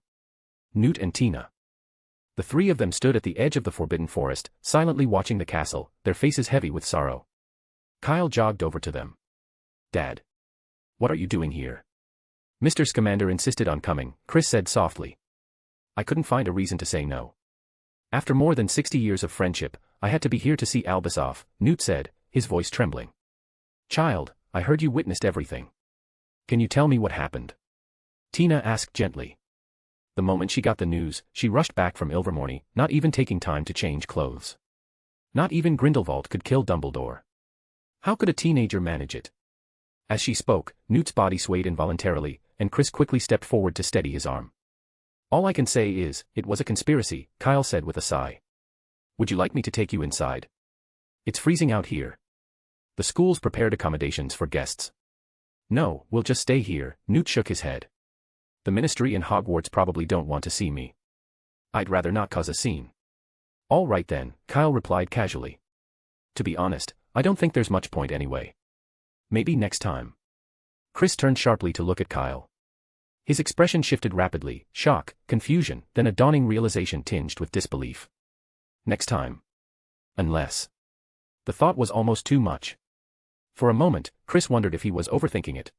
Newt and Tina. The three of them stood at the edge of the Forbidden Forest, silently watching the castle, their faces heavy with sorrow. Kyle jogged over to them. Dad. What are you doing here? Mr. Scamander insisted on coming, Chris said softly. I couldn't find a reason to say no. After more than 60 years of friendship, I had to be here to see Albus off, Newt said, his voice trembling. Child, I heard you witnessed everything. Can you tell me what happened? Tina asked gently. The moment she got the news, she rushed back from Ilvermorny, not even taking time to change clothes. Not even Grindelwald could kill Dumbledore. How could a teenager manage it? As she spoke, Newt's body swayed involuntarily, and Chris quickly stepped forward to steady his arm. All I can say is, it was a conspiracy, Kyle said with a sigh. Would you like me to take you inside? It's freezing out here. The school's prepared accommodations for guests. No, we'll just stay here, Newt shook his head. The ministry and Hogwarts probably don't want to see me. I'd rather not cause a scene. All right then, Kyle replied casually. To be honest, I don't think there's much point anyway. Maybe next time. Chris turned sharply to look at Kyle. His expression shifted rapidly, shock, confusion, then a dawning realization tinged with disbelief. Next time. Unless. The thought was almost too much. For a moment, Chris wondered if he was overthinking it.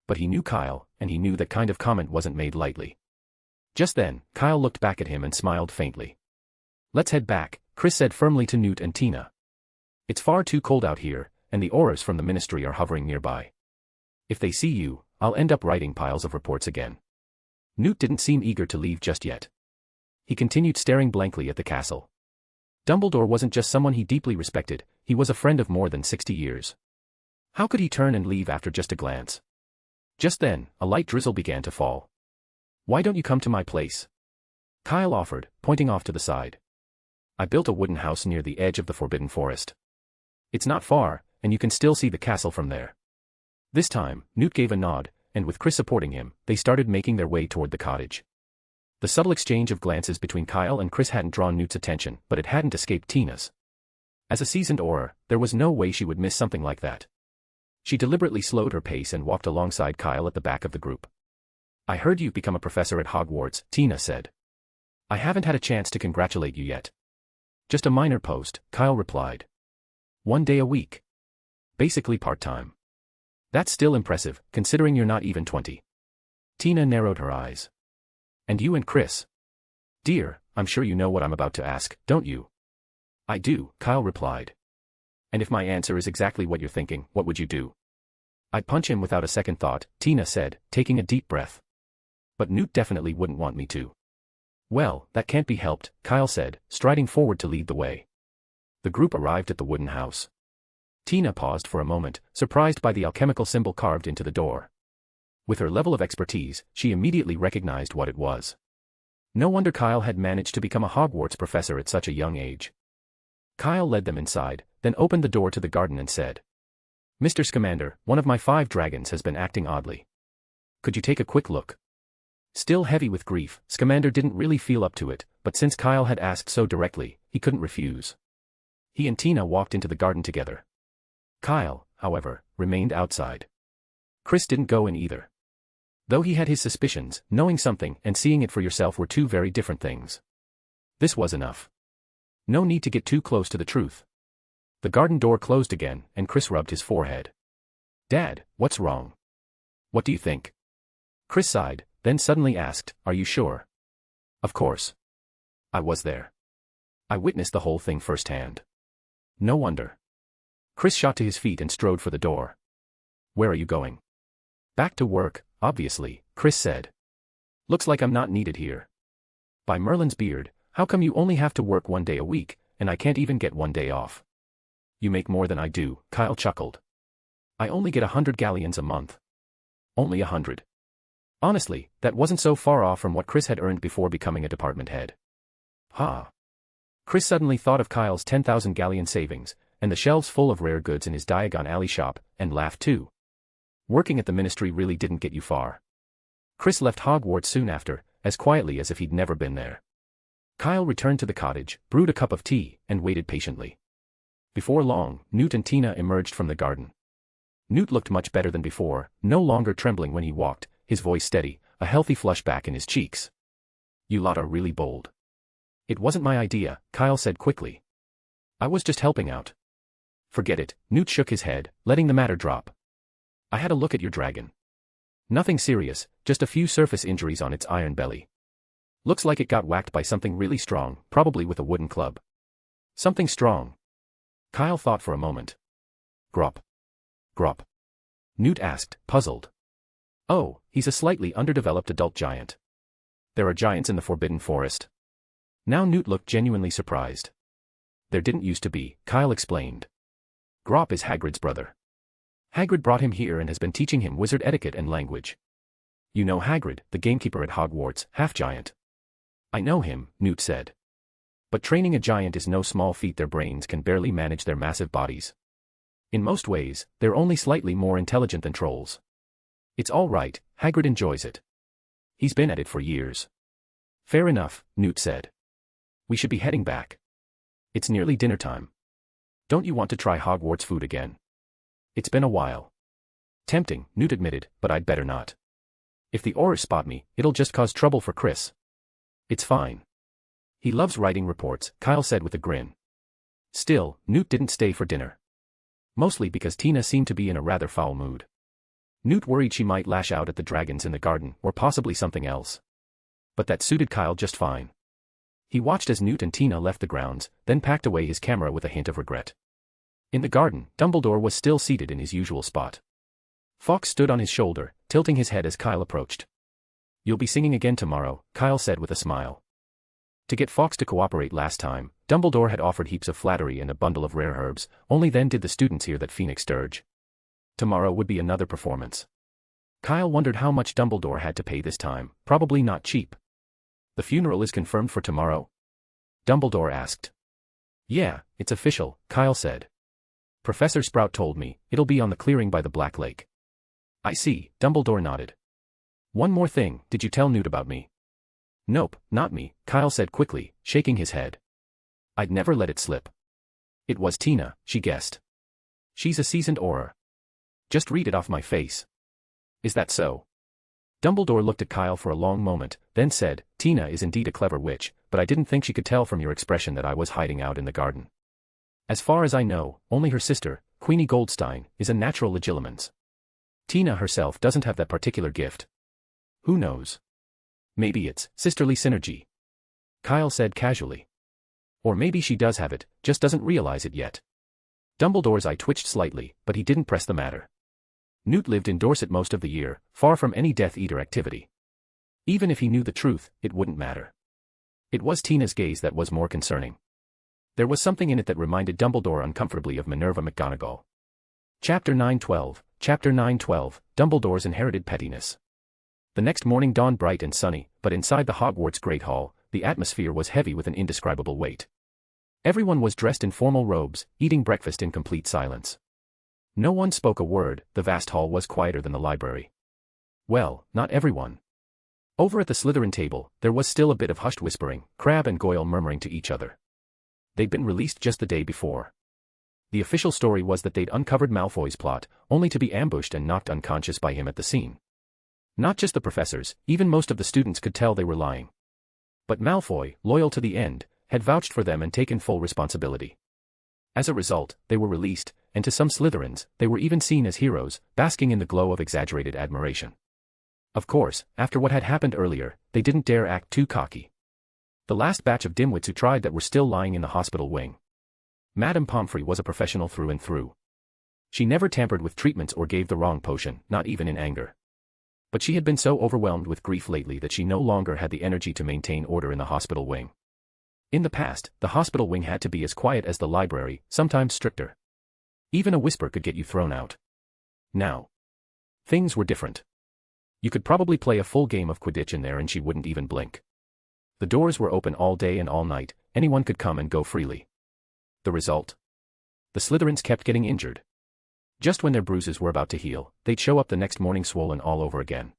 But he knew Kyle, and he knew that kind of comment wasn't made lightly. Just then, Kyle looked back at him and smiled faintly. Let's head back, Chris said firmly to Newt and Tina. It's far too cold out here, and the Aurors from the ministry are hovering nearby. If they see you, I'll end up writing piles of reports again. Newt didn't seem eager to leave just yet. He continued staring blankly at the castle. Dumbledore wasn't just someone he deeply respected, he was a friend of more than 60 years. How could he turn and leave after just a glance? Just then, a light drizzle began to fall. Why don't you come to my place? Kyle offered, pointing off to the side. I built a wooden house near the edge of the Forbidden Forest. It's not far, and you can still see the castle from there. This time, Newt gave a nod, and with Chris supporting him, they started making their way toward the cottage. The subtle exchange of glances between Kyle and Chris hadn't drawn Newt's attention, but it hadn't escaped Tina's. As a seasoned Auror, there was no way she would miss something like that. She deliberately slowed her pace and walked alongside Kyle at the back of the group. I heard you've become a professor at Hogwarts, Tina said. I haven't had a chance to congratulate you yet. Just a minor post, Kyle replied. 1 day a week. Basically part-time. That's still impressive, considering you're not even 20. Tina narrowed her eyes. And you and Chris? Dear, I'm sure you know what I'm about to ask, don't you? I do, Kyle replied. And if my answer is exactly what you're thinking, what would you do? I'd punch him without a second thought, Tina said, taking a deep breath. But Newt definitely wouldn't want me to. Well, that can't be helped, Kyle said, striding forward to lead the way. The group arrived at the wooden house. Tina paused for a moment, surprised by the alchemical symbol carved into the door. With her level of expertise, she immediately recognized what it was. No wonder Kyle had managed to become a Hogwarts professor at such a young age. Kyle led them inside, then opened the door to the garden and said, Mr. Scamander, one of my 5 dragons has been acting oddly. Could you take a quick look? Still heavy with grief, Scamander didn't really feel up to it, but since Kyle had asked so directly, he couldn't refuse. He and Tina walked into the garden together. Kyle, however, remained outside. Chris didn't go in either. Though he had his suspicions, knowing something and seeing it for yourself were 2 very different things. This was enough. No need to get too close to the truth. The garden door closed again, and Chris rubbed his forehead. Dad, what's wrong? What do you think? Chris sighed, then suddenly asked, Are you sure? Of course. I was there. I witnessed the whole thing firsthand. No wonder. Chris shot to his feet and strode for the door. Where are you going? Back to work, obviously, Chris said. Looks like I'm not needed here. By Merlin's beard, how come you only have to work 1 day a week, and I can't even get 1 day off? You make more than I do, Kyle chuckled. I only get 100 galleons a month. Only 100. Honestly, that wasn't so far off from what Chris had earned before becoming a department head. Ha! Chris suddenly thought of Kyle's 10,000 galleon savings, and the shelves full of rare goods in his Diagon Alley shop, and laughed too. Working at the ministry really didn't get you far. Chris left Hogwarts soon after, as quietly as if he'd never been there. Kyle returned to the cottage, brewed a cup of tea, and waited patiently. Before long, Newt and Tina emerged from the garden. Newt looked much better than before, no longer trembling when he walked, his voice steady, a healthy flush back in his cheeks. You lot are really bold. It wasn't my idea, Kyle said quickly. I was just helping out. Forget it, Newt shook his head, letting the matter drop. I had a look at your dragon. Nothing serious, just a few surface injuries on its iron belly. Looks like it got whacked by something really strong, probably with a wooden club. Something strong. Kyle thought for a moment. Grop. Grop. Newt asked, puzzled. Oh, he's a slightly underdeveloped adult giant. There are giants in the Forbidden Forest. Now Newt looked genuinely surprised. There didn't used to be, Kyle explained. Grop is Hagrid's brother. Hagrid brought him here and has been teaching him wizard etiquette and language. You know Hagrid, the gamekeeper at Hogwarts, half-giant. I know him, Newt said. But training a giant is no small feat. Their brains can barely manage their massive bodies. In most ways, they're only slightly more intelligent than trolls. It's all right, Hagrid enjoys it. He's been at it for years. Fair enough, Newt said. We should be heading back. It's nearly dinner time. Don't you want to try Hogwarts food again? It's been a while. Tempting, Newt admitted, but I'd better not. If the Aurors spot me, it'll just cause trouble for Chris. It's fine. He loves writing reports, Kyle said with a grin. Still, Newt didn't stay for dinner. Mostly because Tina seemed to be in a rather foul mood. Newt worried she might lash out at the dragons in the garden, or possibly something else. But that suited Kyle just fine. He watched as Newt and Tina left the grounds, then packed away his camera with a hint of regret. In the garden, Dumbledore was still seated in his usual spot. Fawkes stood on his shoulder, tilting his head as Kyle approached. You'll be singing again tomorrow, Kyle said with a smile. To get Fawkes to cooperate last time, Dumbledore had offered heaps of flattery and a bundle of rare herbs, only then did the students hear that Phoenix Sturge. Tomorrow would be another performance. Kyle wondered how much Dumbledore had to pay this time, probably not cheap. The funeral is confirmed for tomorrow? Dumbledore asked. Yeah, it's official, Kyle said. Professor Sprout told me, it'll be on the clearing by the Black Lake. I see, Dumbledore nodded. One more thing, did you tell Newt about me? Nope, not me, Kyle said quickly, shaking his head. I'd never let it slip. It was Tina, she guessed. She's a seasoned Auror. Just read it off my face. Is that so? Dumbledore looked at Kyle for a long moment, then said, Tina is indeed a clever witch, but I didn't think she could tell from your expression that I was hiding out in the garden. As far as I know, only her sister, Queenie Goldstein, is a natural legilimens. Tina herself doesn't have that particular gift. Who knows? Maybe it's sisterly synergy. Kyle said casually. Or maybe she does have it, just doesn't realize it yet. Dumbledore's eye twitched slightly, but he didn't press the matter. Newt lived in Dorset most of the year, far from any Death Eater activity. Even if he knew the truth, it wouldn't matter. It was Tina's gaze that was more concerning. There was something in it that reminded Dumbledore uncomfortably of Minerva McGonagall. Chapter 912, Chapter 912, Dumbledore's Inherited Pettiness. The next morning dawned bright and sunny, but inside the Hogwarts Great Hall, the atmosphere was heavy with an indescribable weight. Everyone was dressed in formal robes, eating breakfast in complete silence. No one spoke a word. The vast hall was quieter than the library. Well, not everyone. Over at the Slytherin table, there was still a bit of hushed whispering, Crabbe and Goyle murmuring to each other. They'd been released just the day before. The official story was that they'd uncovered Malfoy's plot, only to be ambushed and knocked unconscious by him at the scene. Not just the professors, even most of the students could tell they were lying. But Malfoy, loyal to the end, had vouched for them and taken full responsibility. As a result, they were released, and to some Slytherins, they were even seen as heroes, basking in the glow of exaggerated admiration. Of course, after what had happened earlier, they didn't dare act too cocky. The last batch of dimwits who tried that were still lying in the hospital wing. Madame Pomfrey was a professional through and through. She never tampered with treatments or gave the wrong potion, not even in anger. But she had been so overwhelmed with grief lately that she no longer had the energy to maintain order in the hospital wing. In the past, the hospital wing had to be as quiet as the library, sometimes stricter. Even a whisper could get you thrown out. Now, things were different. You could probably play a full game of Quidditch in there and she wouldn't even blink. The doors were open all day and all night, anyone could come and go freely. The result? The Slytherins kept getting injured. Just when their bruises were about to heal, they'd show up the next morning swollen all over again.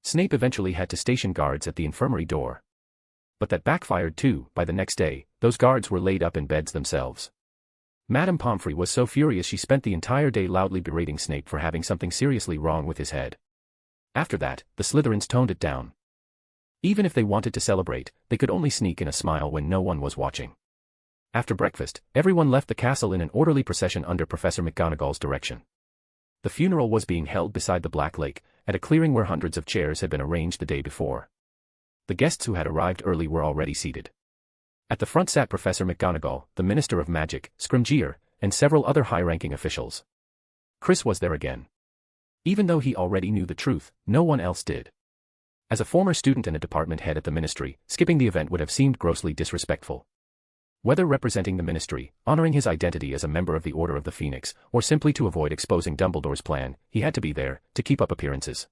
Snape eventually had to station guards at the infirmary door. But that backfired too. By the next day, those guards were laid up in beds themselves. Madame Pomfrey was so furious she spent the entire day loudly berating Snape for having something seriously wrong with his head. After that, the Slytherins toned it down. Even if they wanted to celebrate, they could only sneak in a smile when no one was watching. After breakfast, everyone left the castle in an orderly procession under Professor McGonagall's direction. The funeral was being held beside the Black Lake, at a clearing where hundreds of chairs had been arranged the day before. The guests who had arrived early were already seated. At the front sat Professor McGonagall, the Minister of Magic, Scrimgeour, and several other high-ranking officials. Chris was there again. Even though he already knew the truth, no one else did. As a former student and a department head at the ministry, skipping the event would have seemed grossly disrespectful. Whether representing the ministry, honoring his identity as a member of the Order of the Phoenix, or simply to avoid exposing Dumbledore's plan, he had to be there, to keep up appearances.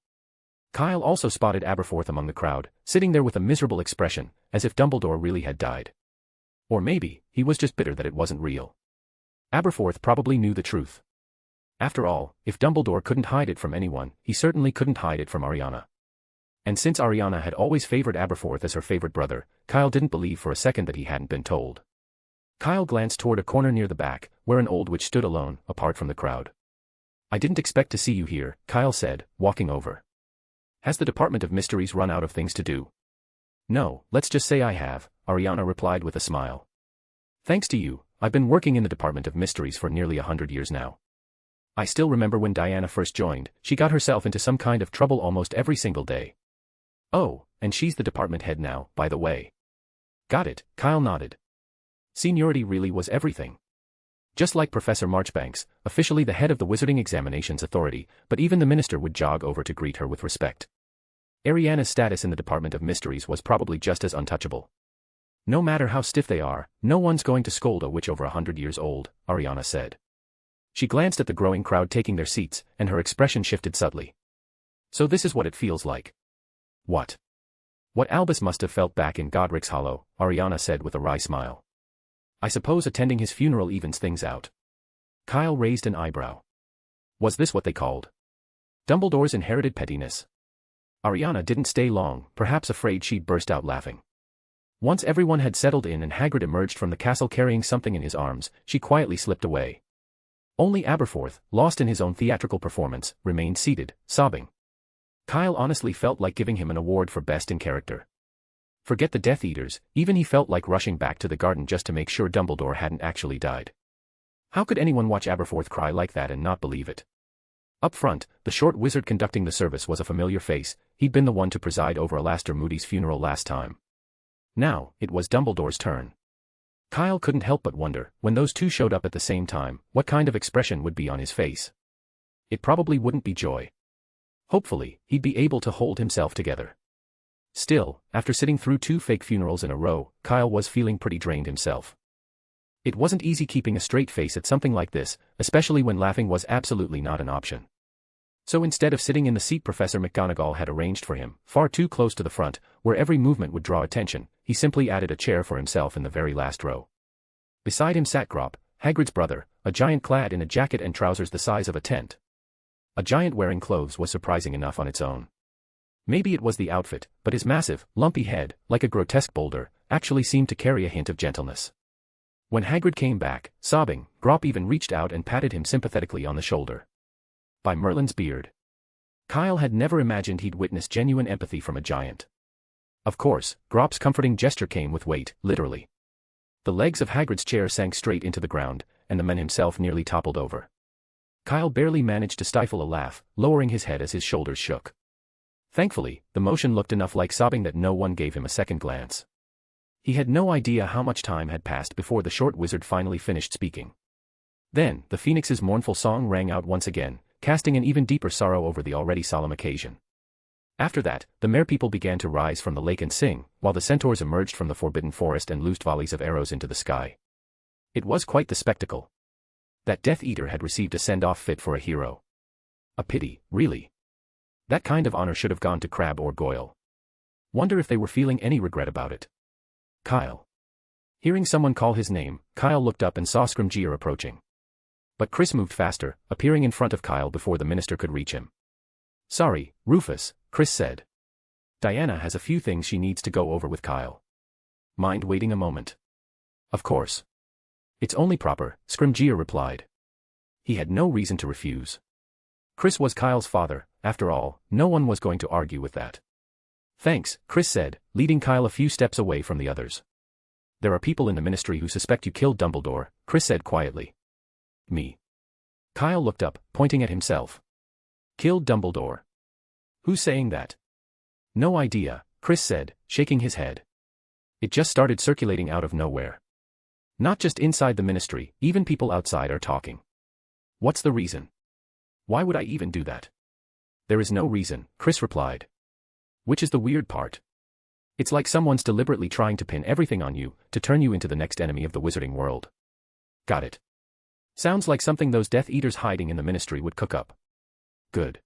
Kyle also spotted Aberforth among the crowd, sitting there with a miserable expression, as if Dumbledore really had died. Or maybe, he was just bitter that it wasn't real. Aberforth probably knew the truth. After all, if Dumbledore couldn't hide it from anyone, he certainly couldn't hide it from Ariana. And since Ariana had always favored Aberforth as her favorite brother, Kyle didn't believe for a second that he hadn't been told. Kyle glanced toward a corner near the back, where an old witch stood alone, apart from the crowd. "I didn't expect to see you here," Kyle said, walking over. "Has the Department of Mysteries run out of things to do?" "No, let's just say I have," Ariana replied with a smile. "Thanks to you, I've been working in the Department of Mysteries for nearly 100 years now. I still remember when Diana first joined, she got herself into some kind of trouble almost every single day." "Oh, and she's the department head now, by the way." "Got it," Kyle nodded. Seniority really was everything. Just like Professor Marchbanks, officially the head of the Wizarding Examinations Authority, but even the minister would jog over to greet her with respect. Ariana's status in the Department of Mysteries was probably just as untouchable. "No matter how stiff they are, no one's going to scold a witch over 100 years old," Ariana said. She glanced at the growing crowd taking their seats, and her expression shifted subtly. "So this is what it feels like." "What?" "What Albus must have felt back in Godric's Hollow," Ariana said with a wry smile. "I suppose attending his funeral evens things out." Kyle raised an eyebrow. Was this what they called Dumbledore's inherited pettiness? Ariana didn't stay long, perhaps afraid she'd burst out laughing. Once everyone had settled in and Hagrid emerged from the castle carrying something in his arms, she quietly slipped away. Only Aberforth, lost in his own theatrical performance, remained seated, sobbing. Kyle honestly felt like giving him an award for best in character. Forget the Death Eaters, even he felt like rushing back to the garden just to make sure Dumbledore hadn't actually died. How could anyone watch Aberforth cry like that and not believe it? Up front, the short wizard conducting the service was a familiar face. He'd been the one to preside over Alastor Moody's funeral last time. Now, it was Dumbledore's turn. Kyle couldn't help but wonder, when those two showed up at the same time, what kind of expression would be on his face. It probably wouldn't be joy. Hopefully, he'd be able to hold himself together. Still, after sitting through 2 fake funerals in a row, Kyle was feeling pretty drained himself. It wasn't easy keeping a straight face at something like this, especially when laughing was absolutely not an option. So instead of sitting in the seat Professor McGonagall had arranged for him, far too close to the front, where every movement would draw attention, he simply added a chair for himself in the very last row. Beside him sat Grop, Hagrid's brother, a giant clad in a jacket and trousers the size of a tent. A giant wearing clothes was surprising enough on its own. Maybe it was the outfit, but his massive, lumpy head, like a grotesque boulder, actually seemed to carry a hint of gentleness. When Hagrid came back, sobbing, Grop even reached out and patted him sympathetically on the shoulder. By Merlin's beard. Kyle had never imagined he'd witness genuine empathy from a giant. Of course, Grop's comforting gesture came with weight, literally. The legs of Hagrid's chair sank straight into the ground, and the man himself nearly toppled over. Kyle barely managed to stifle a laugh, lowering his head as his shoulders shook. Thankfully, the motion looked enough like sobbing that no one gave him a second glance. He had no idea how much time had passed before the short wizard finally finished speaking. Then, the Phoenix's mournful song rang out once again, casting an even deeper sorrow over the already solemn occasion. After that, the merpeople began to rise from the lake and sing, while the centaurs emerged from the forbidden forest and loosed volleys of arrows into the sky. It was quite the spectacle. That Death Eater had received a send-off fit for a hero. A pity, really. That kind of honor should have gone to Crabbe or Goyle. Wonder if they were feeling any regret about it. Kyle. Hearing someone call his name, Kyle looked up and saw Scrimgeour approaching. But Chris moved faster, appearing in front of Kyle before the minister could reach him. Sorry, Rufus, Chris said. Diana has a few things she needs to go over with Kyle. Mind waiting a moment? Of course. It's only proper, Scrimgeour replied. He had no reason to refuse. Chris was Kyle's father, after all, no one was going to argue with that. Thanks, Chris said, leading Kyle a few steps away from the others. There are people in the ministry who suspect you killed Dumbledore, Chris said quietly. Me. Kyle looked up, pointing at himself. Killed Dumbledore. Who's saying that? No idea, Chris said, shaking his head. It just started circulating out of nowhere. Not just inside the ministry, even people outside are talking. What's the reason? Why would I even do that? There is no reason, Chris replied. Which is the weird part. It's like someone's deliberately trying to pin everything on you, to turn you into the next enemy of the wizarding world. Got it. Sounds like something those Death Eaters hiding in the ministry would cook up. Good.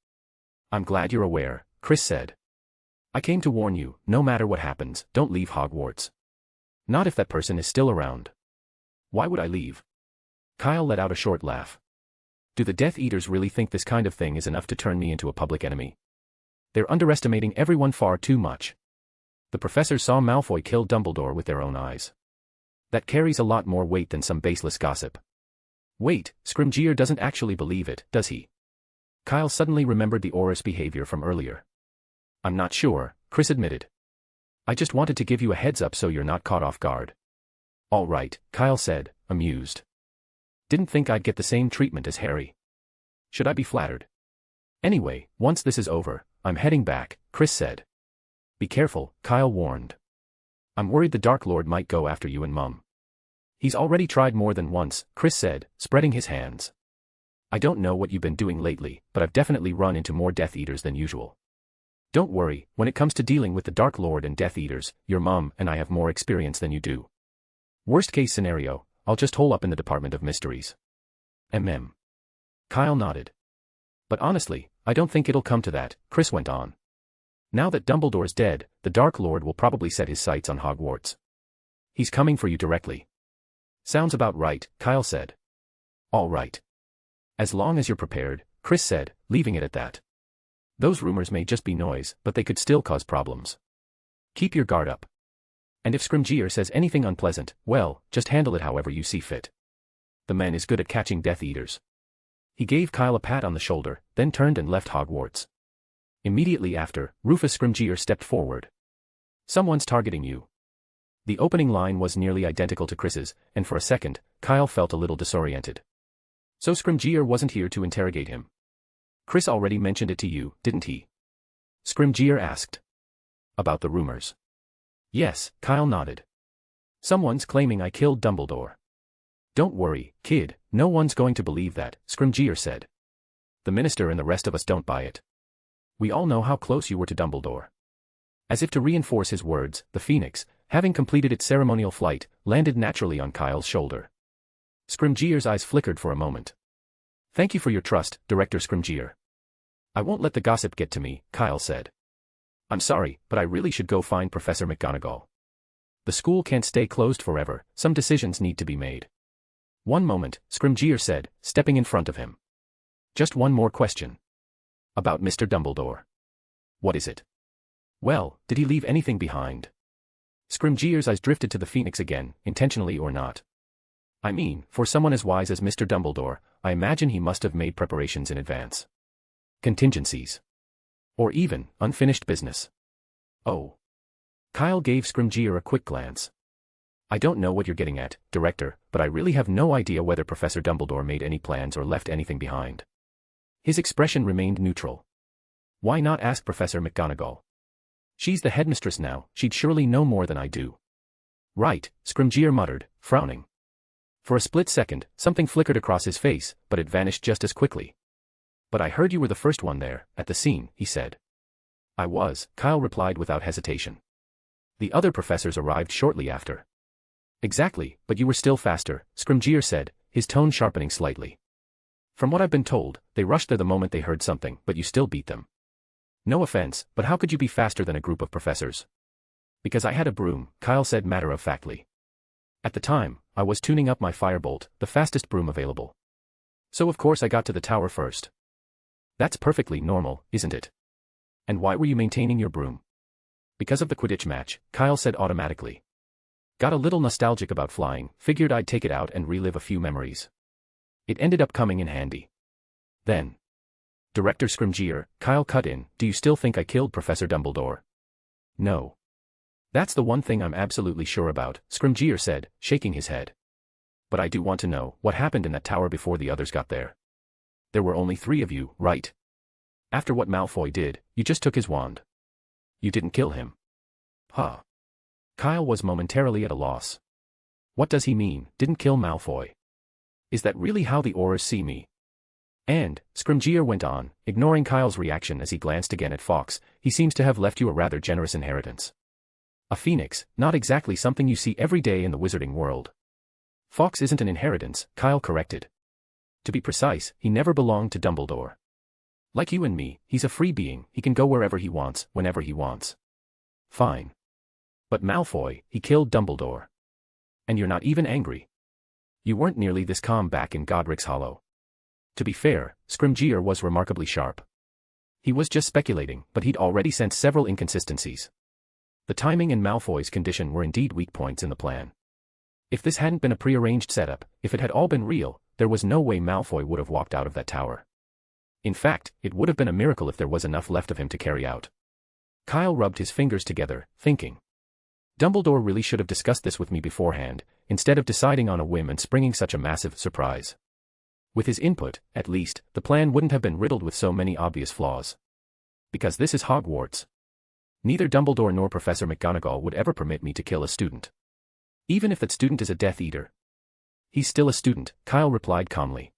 I'm glad you're aware, Chris said. I came to warn you, no matter what happens, don't leave Hogwarts. Not if that person is still around. Why would I leave? Kyle let out a short laugh. Do the Death Eaters really think this kind of thing is enough to turn me into a public enemy? They're underestimating everyone far too much. The professors saw Malfoy kill Dumbledore with their own eyes. That carries a lot more weight than some baseless gossip. Wait, Scrimgeour doesn't actually believe it, does he? Kyle suddenly remembered the Auror's behavior from earlier. I'm not sure, Chris admitted. I just wanted to give you a heads up so you're not caught off guard. All right, Kyle said, amused. Didn't think I'd get the same treatment as Harry. Should I be flattered? Anyway, once this is over, I'm heading back, Chris said. Be careful, Kyle warned. I'm worried the Dark Lord might go after you and Mum. He's already tried more than once, Chris said, spreading his hands. I don't know what you've been doing lately, but I've definitely run into more Death Eaters than usual. Don't worry, when it comes to dealing with the Dark Lord and Death Eaters, your mum and I have more experience than you do. Worst case scenario, I'll just hole up in the Department of Mysteries. Kyle nodded. But honestly, I don't think it'll come to that, Chris went on. Now that Dumbledore's dead, the Dark Lord will probably set his sights on Hogwarts. He's coming for you directly. Sounds about right, Kyle said. All right. As long as you're prepared, Chris said, leaving it at that. Those rumors may just be noise, but they could still cause problems. Keep your guard up. And if Scrimgeour says anything unpleasant, well, just handle it however you see fit. The man is good at catching Death Eaters. He gave Kyle a pat on the shoulder, then turned and left Hogwarts. Immediately after, Rufus Scrimgeour stepped forward. Someone's targeting you. The opening line was nearly identical to Chris's, and for a second, Kyle felt a little disoriented. So Scrimgeour wasn't here to interrogate him. Chris already mentioned it to you, didn't he? Scrimgeour asked. About the rumors. Yes, Kyle nodded. Someone's claiming I killed Dumbledore. Don't worry, kid, no one's going to believe that, Scrimgeour said. The minister and the rest of us don't buy it. We all know how close you were to Dumbledore. As if to reinforce his words, the Phoenix, having completed its ceremonial flight, landed naturally on Kyle's shoulder. Scrimgeour's eyes flickered for a moment. Thank you for your trust, Director Scrimgeour. I won't let the gossip get to me, Kyle said. I'm sorry, but I really should go find Professor McGonagall. The school can't stay closed forever, some decisions need to be made. One moment, Scrimgeour said, stepping in front of him. Just one more question. About Mr. Dumbledore. What is it? Well, did he leave anything behind? Scrimgeour's eyes drifted to the Phoenix again, intentionally or not. I mean, for someone as wise as Mr. Dumbledore, I imagine he must have made preparations in advance. Contingencies. Or even, unfinished business. Oh. Kyle gave Scrimgeour a quick glance. I don't know what you're getting at, Director, but I really have no idea whether Professor Dumbledore made any plans or left anything behind. His expression remained neutral. Why not ask Professor McGonagall? She's the headmistress now, she'd surely know more than I do. Right, Scrimgeour muttered, frowning. For a split second, something flickered across his face, but it vanished just as quickly. But I heard you were the first one there, at the scene, he said. I was, Kyle replied without hesitation. The other professors arrived shortly after. Exactly, but you were still faster, Scrimgeour said, his tone sharpening slightly. From what I've been told, they rushed there the moment they heard something, but you still beat them. No offense, but how could you be faster than a group of professors? Because I had a broom, Kyle said matter-of-factly. At the time, I was tuning up my firebolt, the fastest broom available. So of course I got to the tower first. That's perfectly normal, isn't it? And why were you maintaining your broom? Because of the Quidditch match, Kyle said automatically. Got a little nostalgic about flying, figured I'd take it out and relive a few memories. It ended up coming in handy. Then. Director Scrimgeour, Kyle cut in, do you still think I killed Professor Dumbledore? No. That's the one thing I'm absolutely sure about, Scrimgeour said, shaking his head. But I do want to know what happened in that tower before the others got there. There were only 3 of you, right? After what Malfoy did, you just took his wand. You didn't kill him. Huh. Kyle was momentarily at a loss. What does he mean, didn't kill Malfoy? Is that really how the Aurors see me? And, Scrimgeour went on, ignoring Kyle's reaction as he glanced again at Fawkes, he seems to have left you a rather generous inheritance. A phoenix, not exactly something you see every day in the wizarding world. Fawkes isn't an inheritance, Kyle corrected. To be precise, he never belonged to Dumbledore. Like you and me, he's a free being, he can go wherever he wants, whenever he wants. Fine. But Malfoy, he killed Dumbledore. And you're not even angry. You weren't nearly this calm back in Godric's Hollow. To be fair, Scrimgeour was remarkably sharp. He was just speculating, but he'd already sensed several inconsistencies. The timing and Malfoy's condition were indeed weak points in the plan. If this hadn't been a prearranged setup, if it had all been real, there was no way Malfoy would have walked out of that tower. In fact, it would have been a miracle if there was enough left of him to carry out. Kyle rubbed his fingers together, thinking. Dumbledore really should have discussed this with me beforehand, instead of deciding on a whim and springing such a massive surprise. With his input, at least, the plan wouldn't have been riddled with so many obvious flaws. Because this is Hogwarts. Neither Dumbledore nor Professor McGonagall would ever permit me to kill a student. Even if that student is a Death Eater. He's still a student, Kyle replied calmly.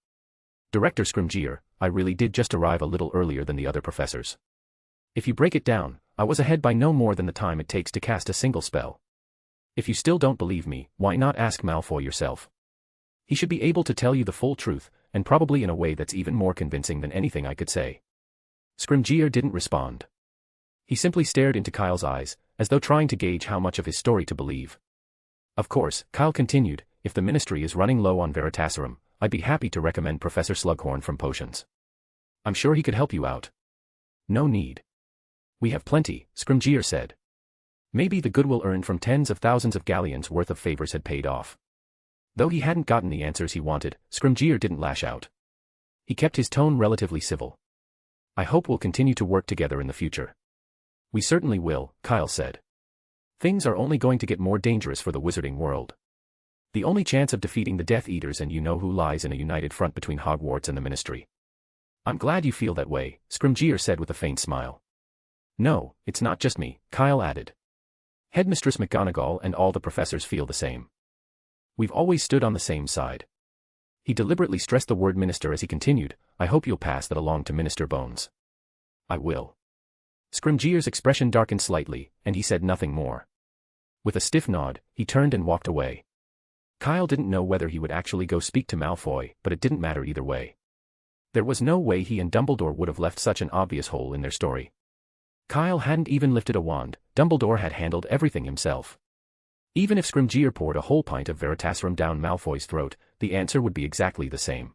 Director Scrimgeour, I really did just arrive a little earlier than the other professors. If you break it down, I was ahead by no more than the time it takes to cast a single spell. If you still don't believe me, why not ask Malfoy yourself? He should be able to tell you the full truth, and probably in a way that's even more convincing than anything I could say. Scrimgeour didn't respond. He simply stared into Kyle's eyes, as though trying to gauge how much of his story to believe. Of course, Kyle continued, if the Ministry is running low on Veritaserum, I'd be happy to recommend Professor Slughorn from Potions. I'm sure he could help you out. No need. We have plenty, Scrimgeour said. Maybe the goodwill earned from tens of thousands of galleons worth of favors had paid off. Though he hadn't gotten the answers he wanted, Scrimgeour didn't lash out. He kept his tone relatively civil. I hope we'll continue to work together in the future. We certainly will, Kyle said. Things are only going to get more dangerous for the wizarding world. The only chance of defeating the Death Eaters and you know who lies in a united front between Hogwarts and the Ministry. I'm glad you feel that way, Scrimgeour said with a faint smile. No, it's not just me, Kyle added. Headmistress McGonagall and all the professors feel the same. We've always stood on the same side. He deliberately stressed the word minister as he continued, I hope you'll pass that along to Minister Bones. I will. Scrimgeour's expression darkened slightly, and he said nothing more. With a stiff nod, he turned and walked away. Kyle didn't know whether he would actually go speak to Malfoy, but it didn't matter either way. There was no way he and Dumbledore would have left such an obvious hole in their story. Kyle hadn't even lifted a wand, Dumbledore had handled everything himself. Even if Scrimgeour poured a whole pint of Veritaserum down Malfoy's throat, the answer would be exactly the same.